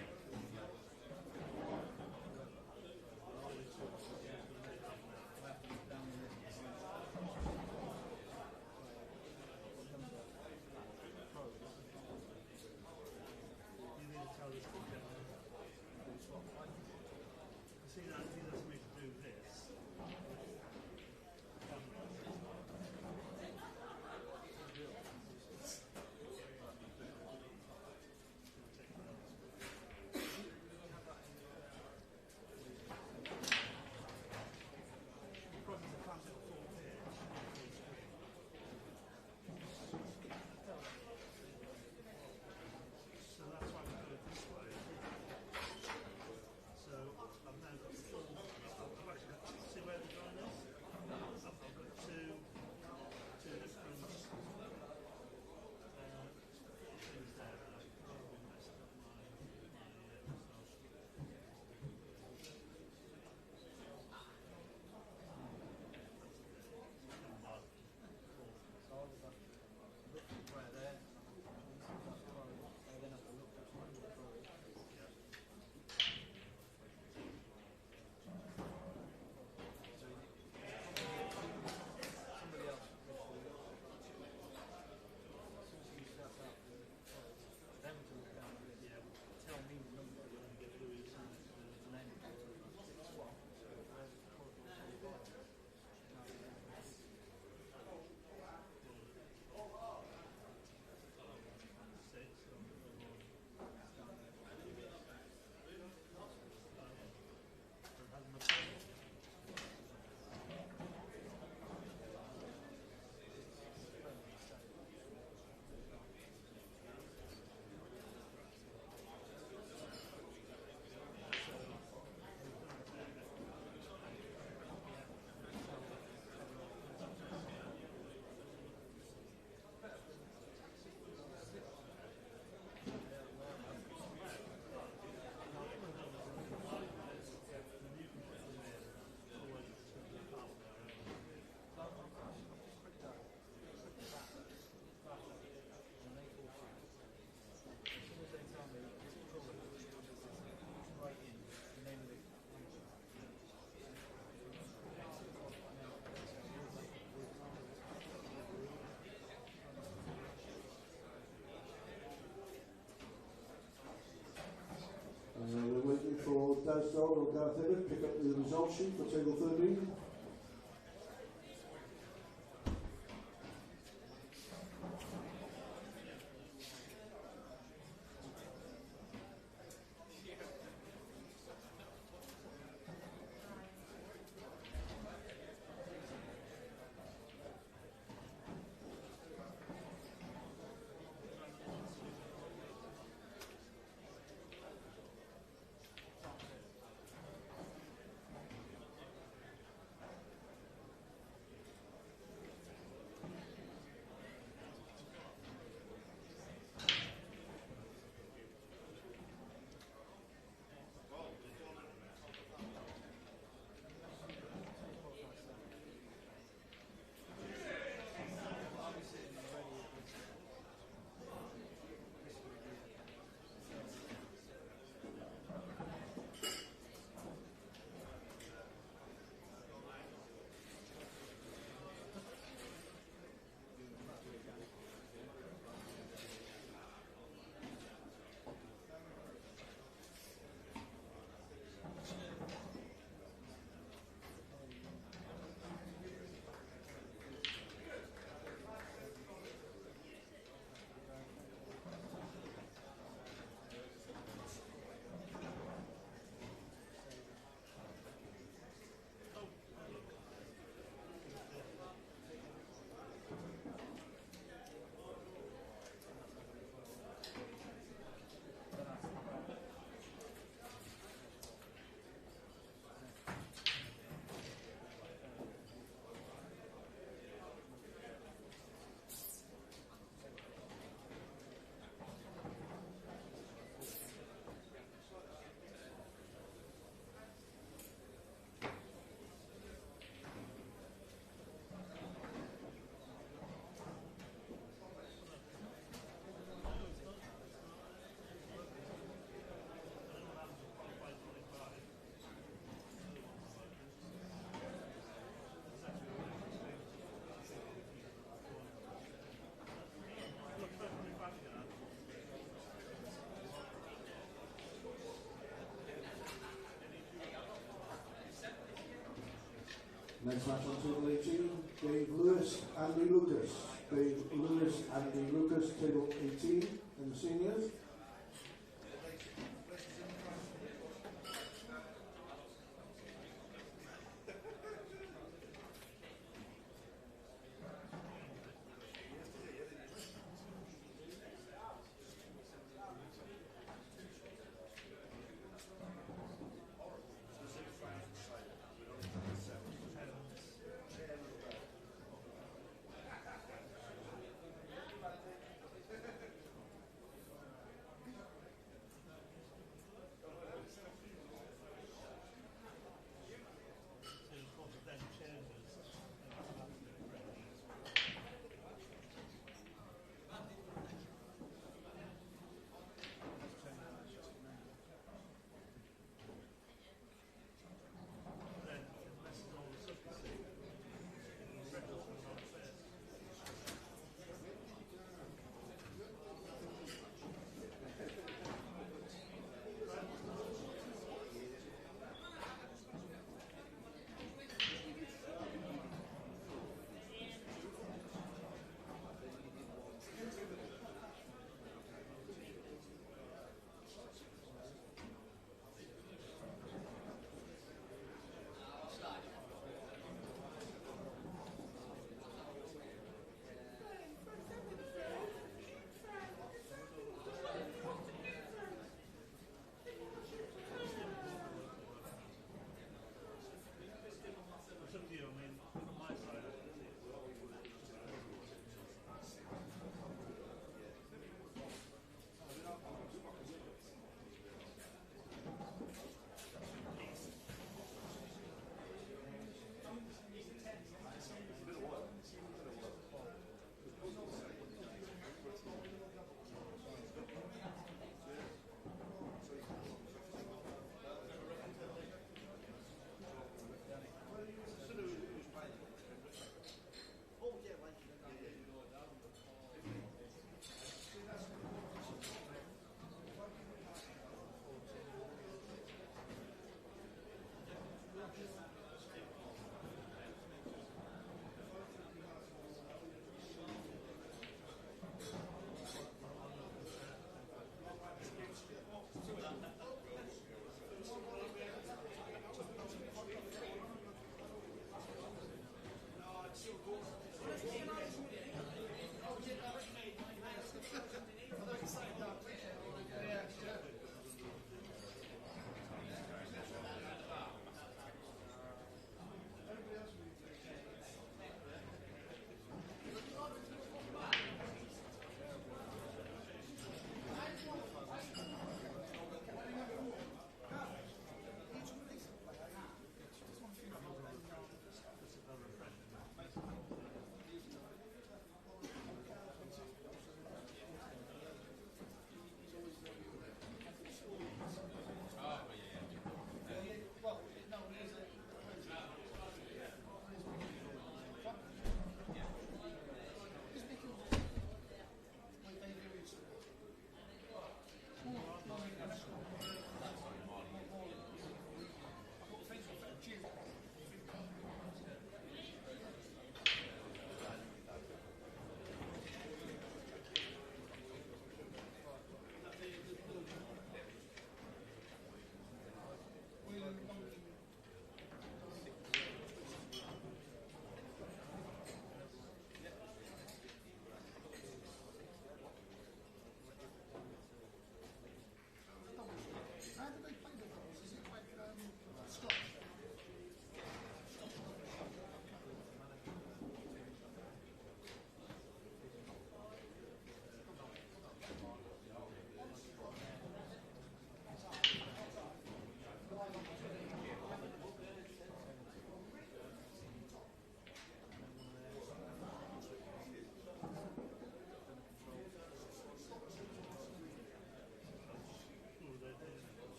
Gareth Dog or Gareth Hibbert pick up the result sheet for table 13. Next match on table 18, Dave Lewis, Andy Lucas. Dave Lewis, Andy Lucas, table 18 in the seniors.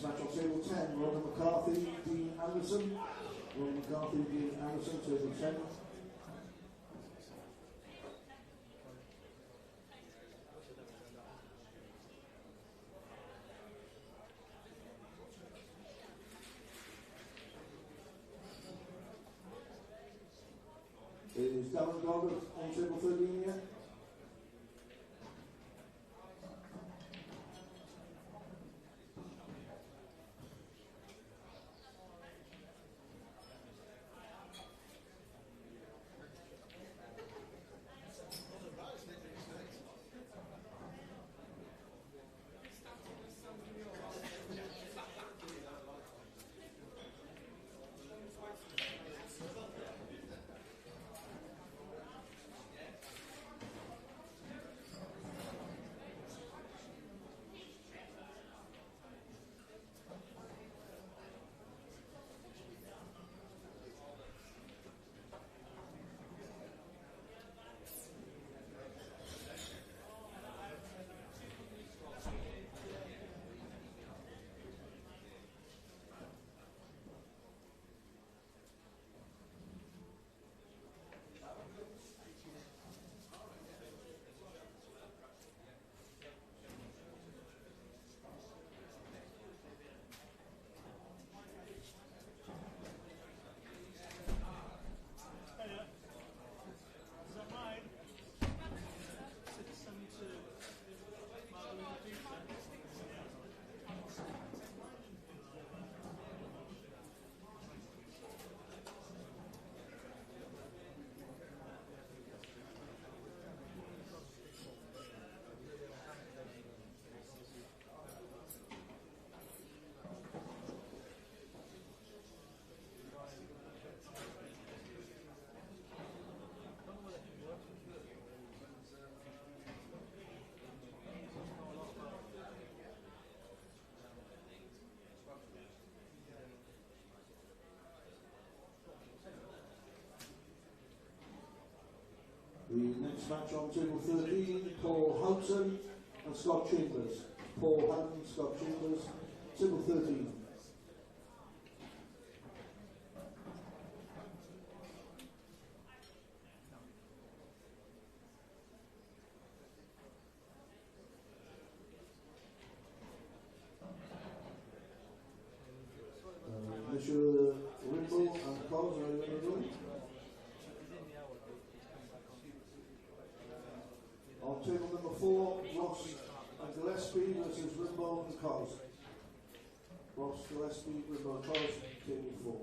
match on table 10, Ronald McCarthy, Dean Anderson. Ronald McCarthy, Dean Anderson, table 10. Is Darren Dog on table 13 yet? The next match on table 13, Paul Houghton and Scott Chambers. Paul Houghton, Scott Chambers, table 13. Monsieur Rimbaud and Coles, are you in the room? On table number 4, Ross and Gillespie versus Rimbaud and Coles. Ross, Gillespie, Rimbaud and Coles, table 4.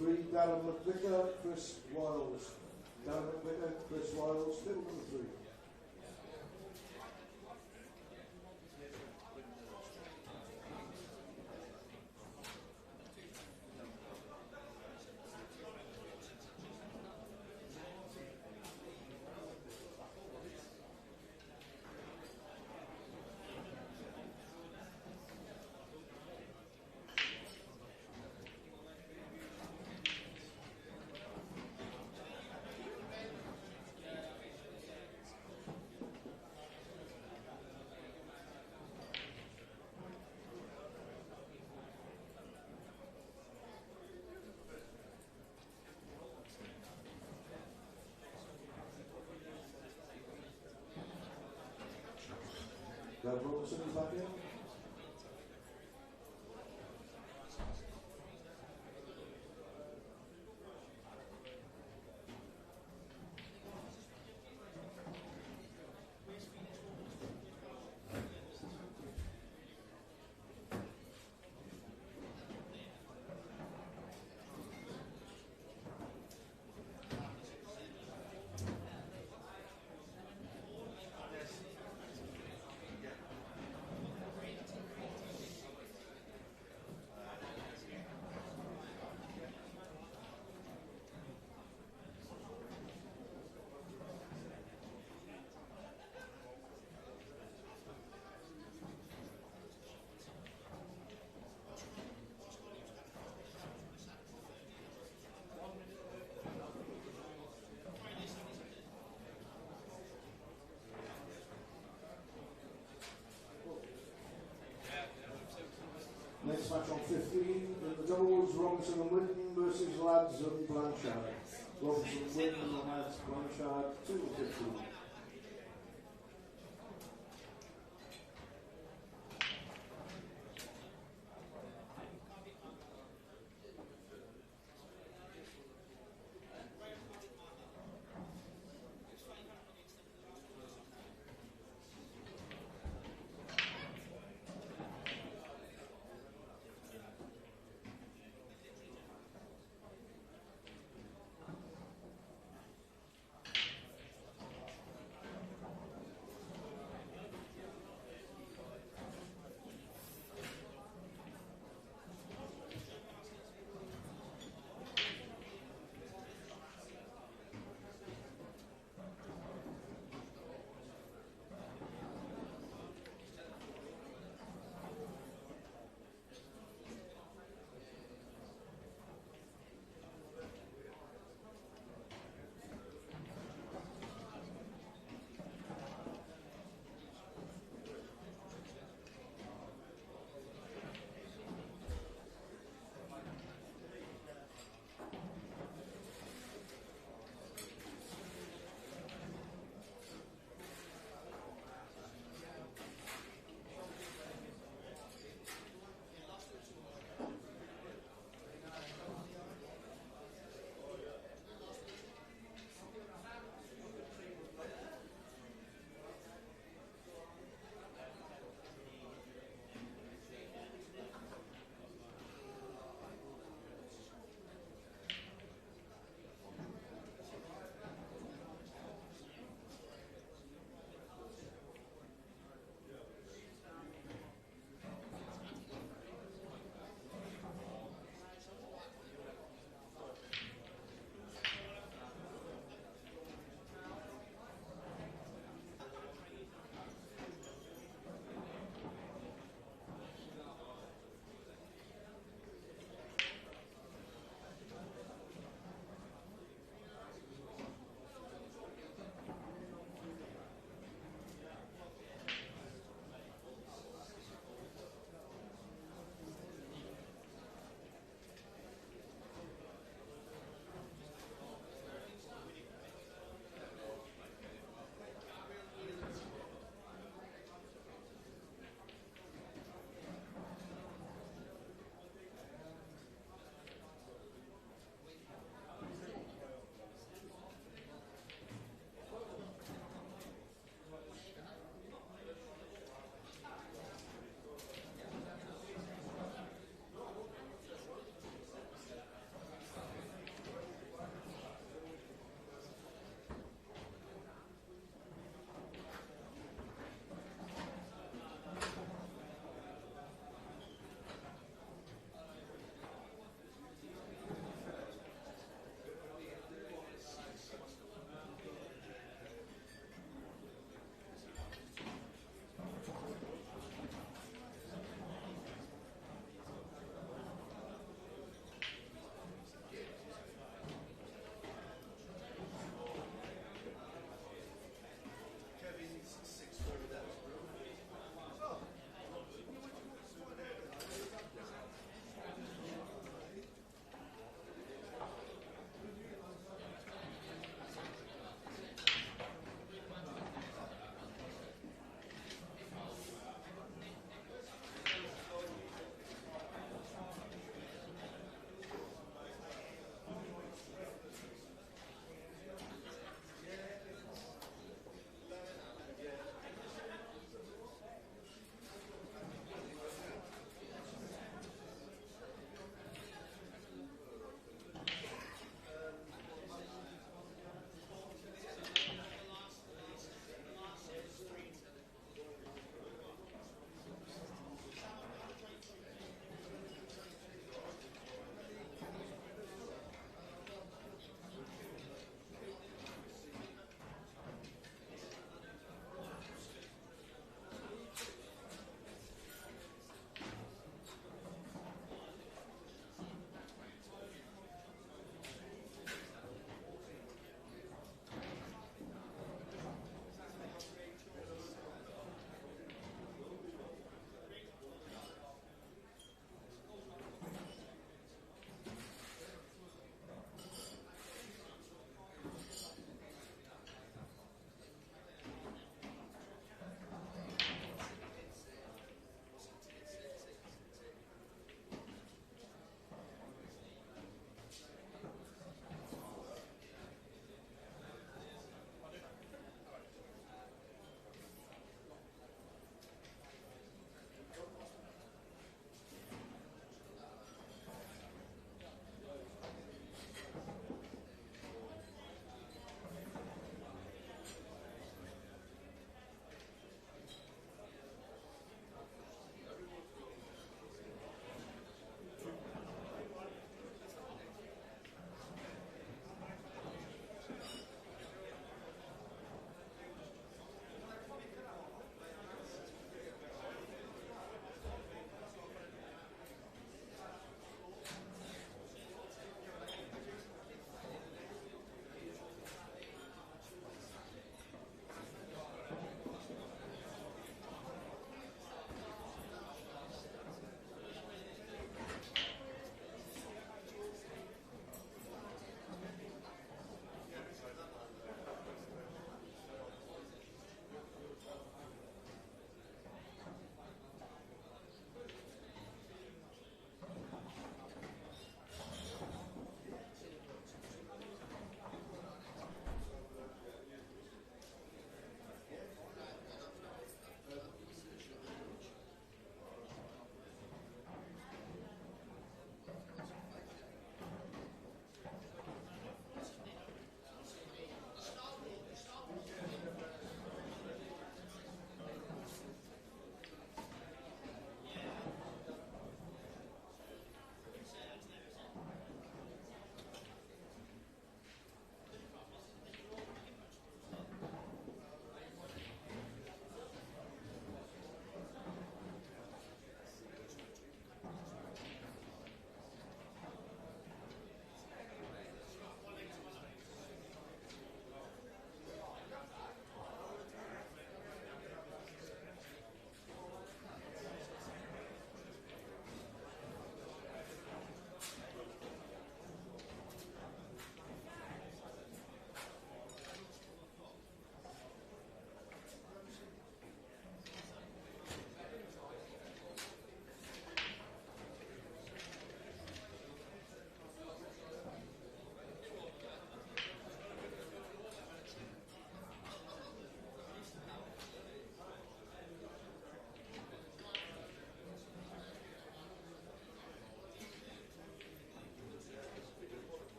3, Darren McVicker, Chris Wiles. Darren McVicker, Chris Wiles, table number 3. Greg Robertson is back in. Next match on 15, in the doubles, Robinson and Winton versus Lads and Blanchard. Robinson, Winton and Lads, Blanchard, 2-15.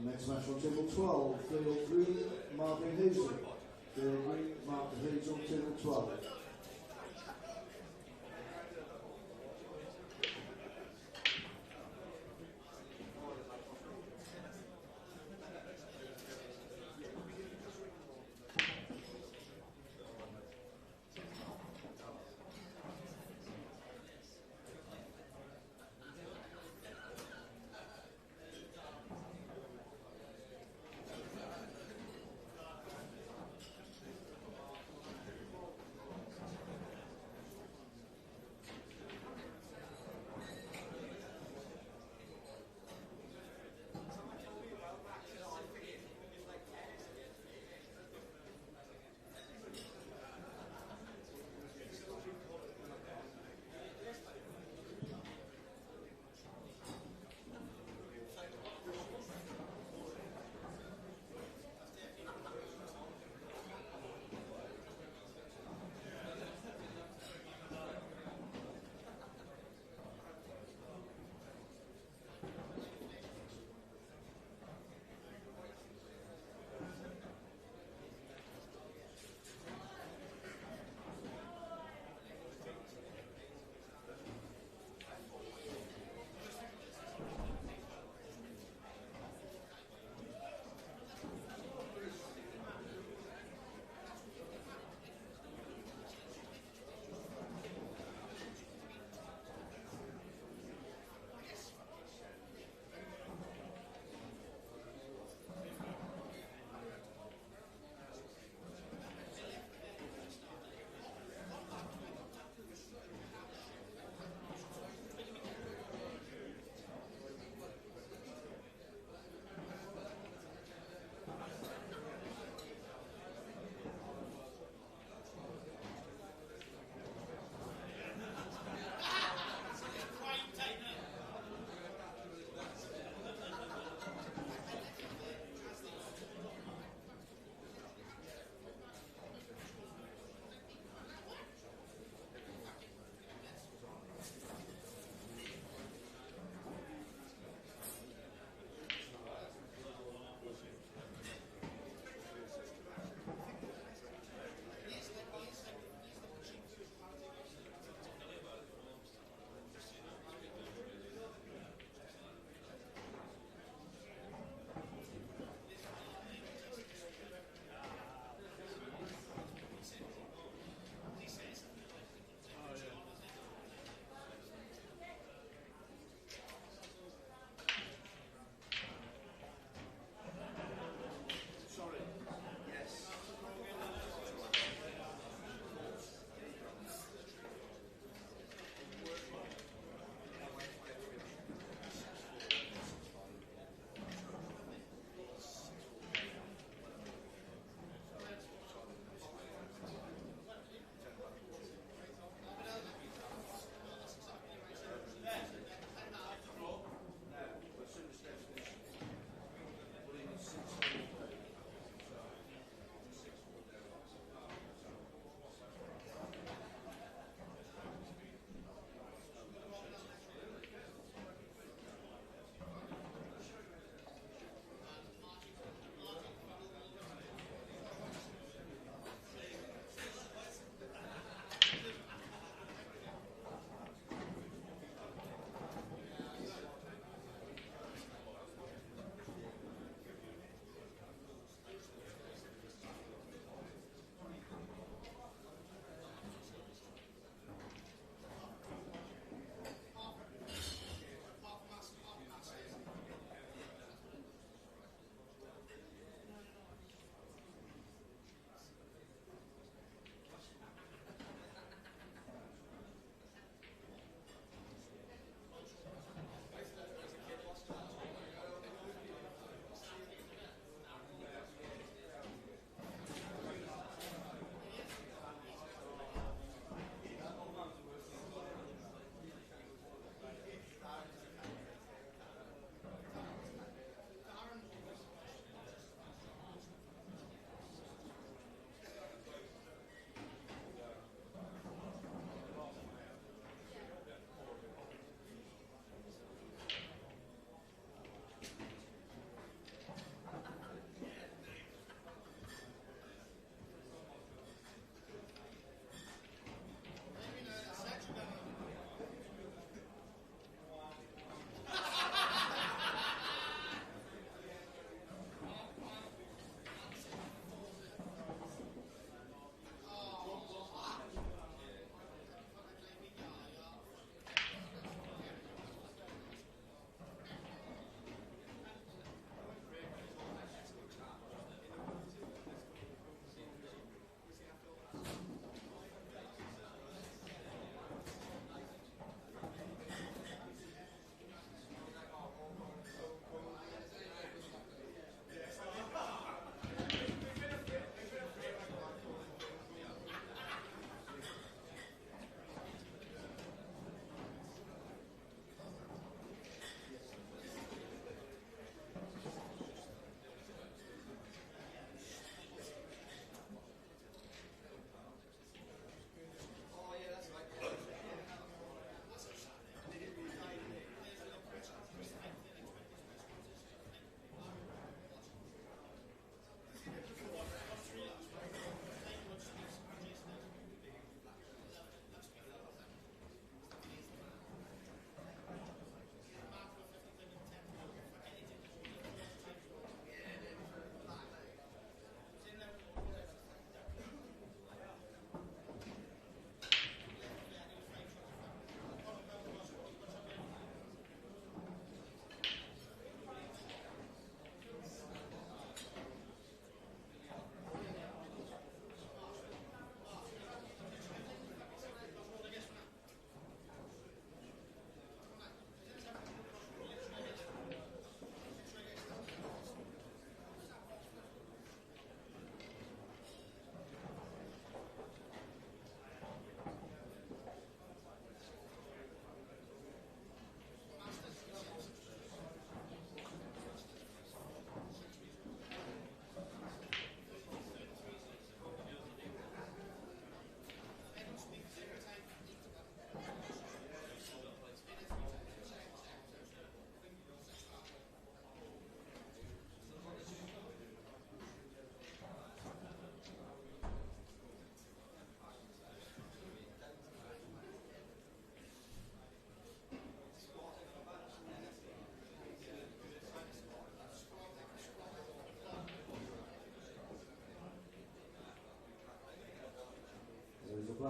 Next match on table 12, field green, Marvin Hazel. Field green, Marvin Hazel, table 12.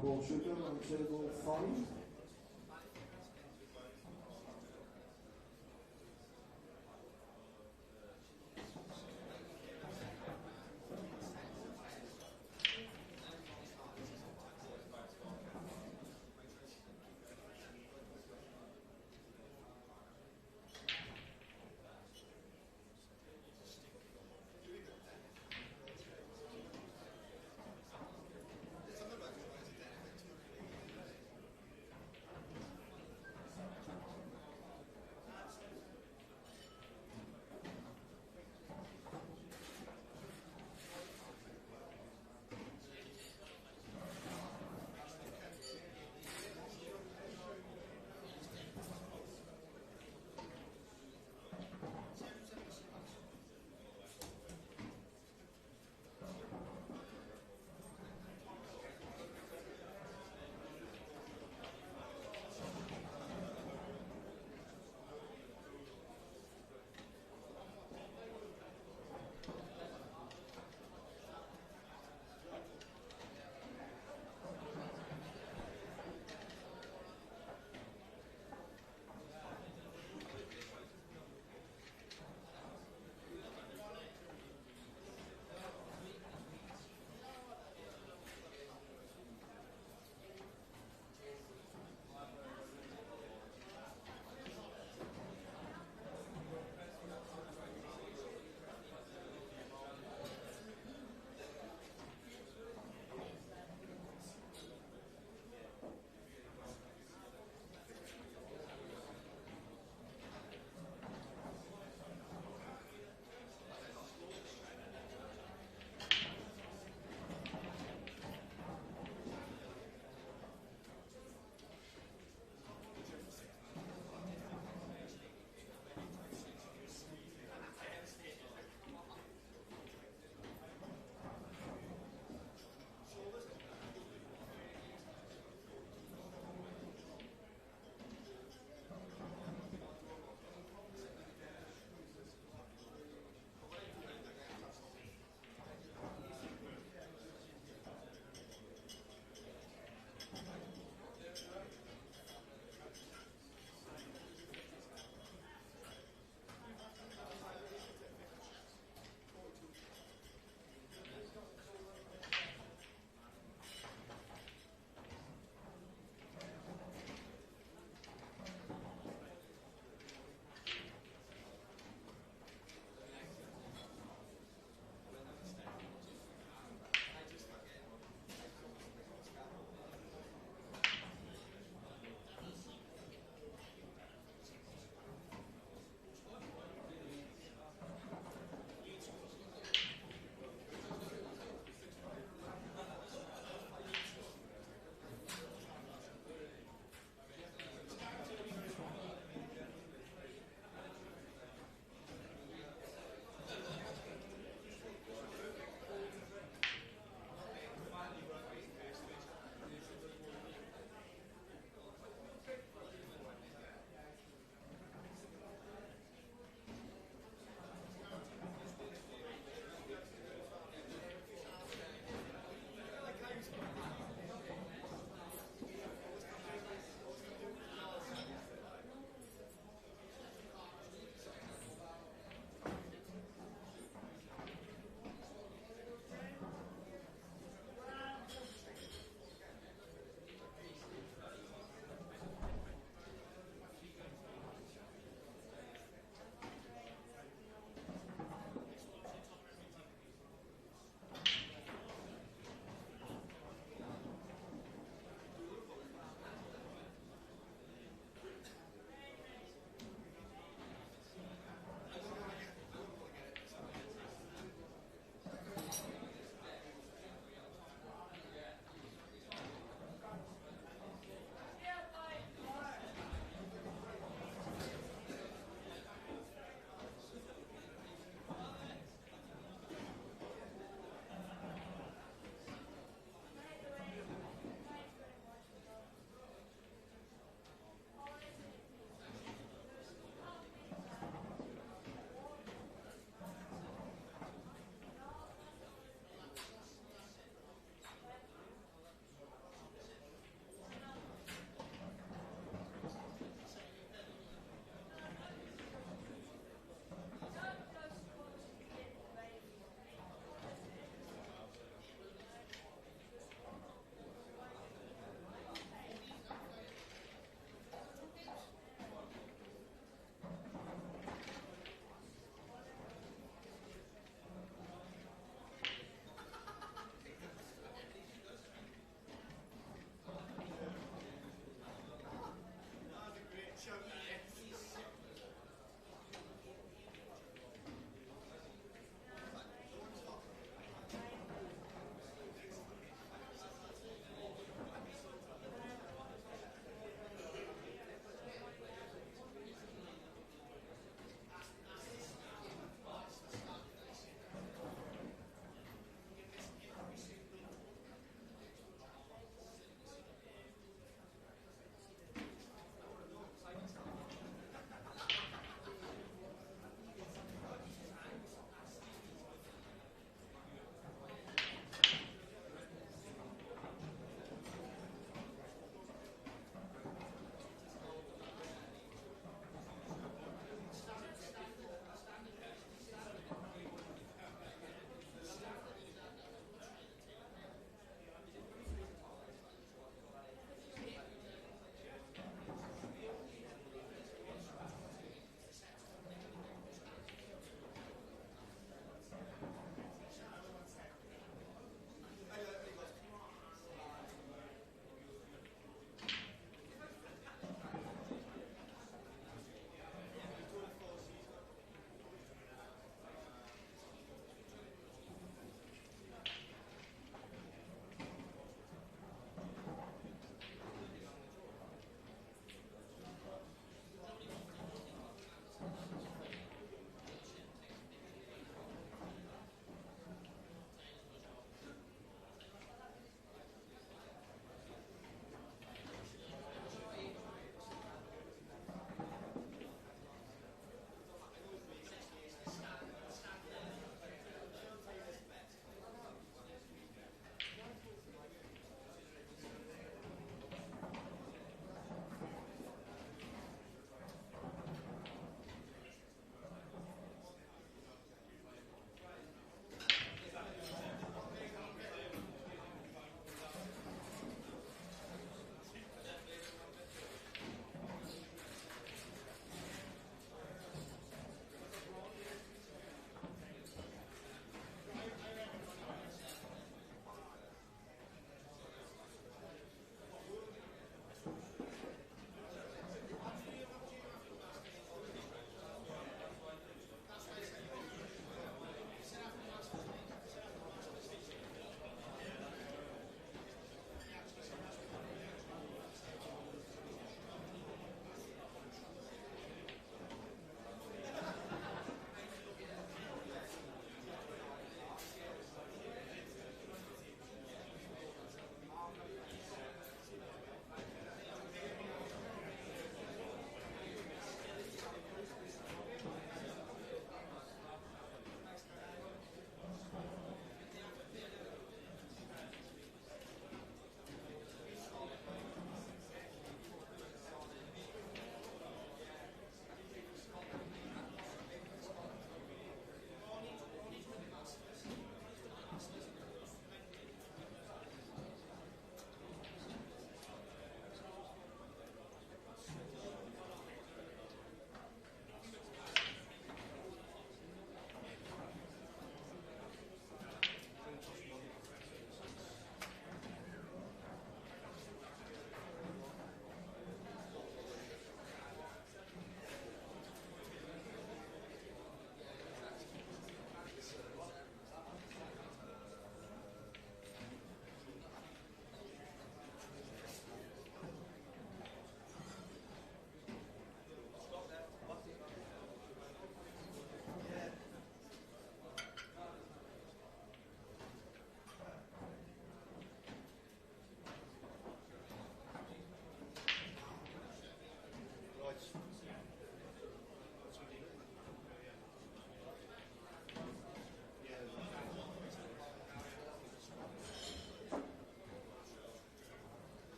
ball sugar on table 5.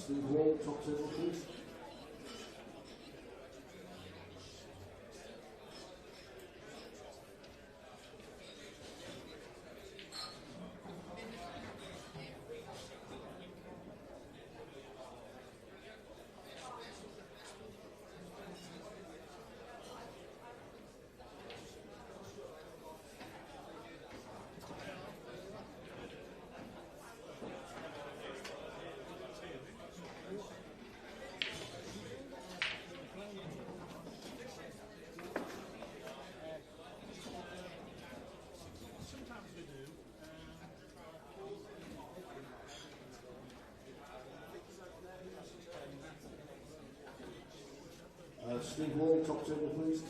Steve Wall, top table, please. Steve Wall, top table, please.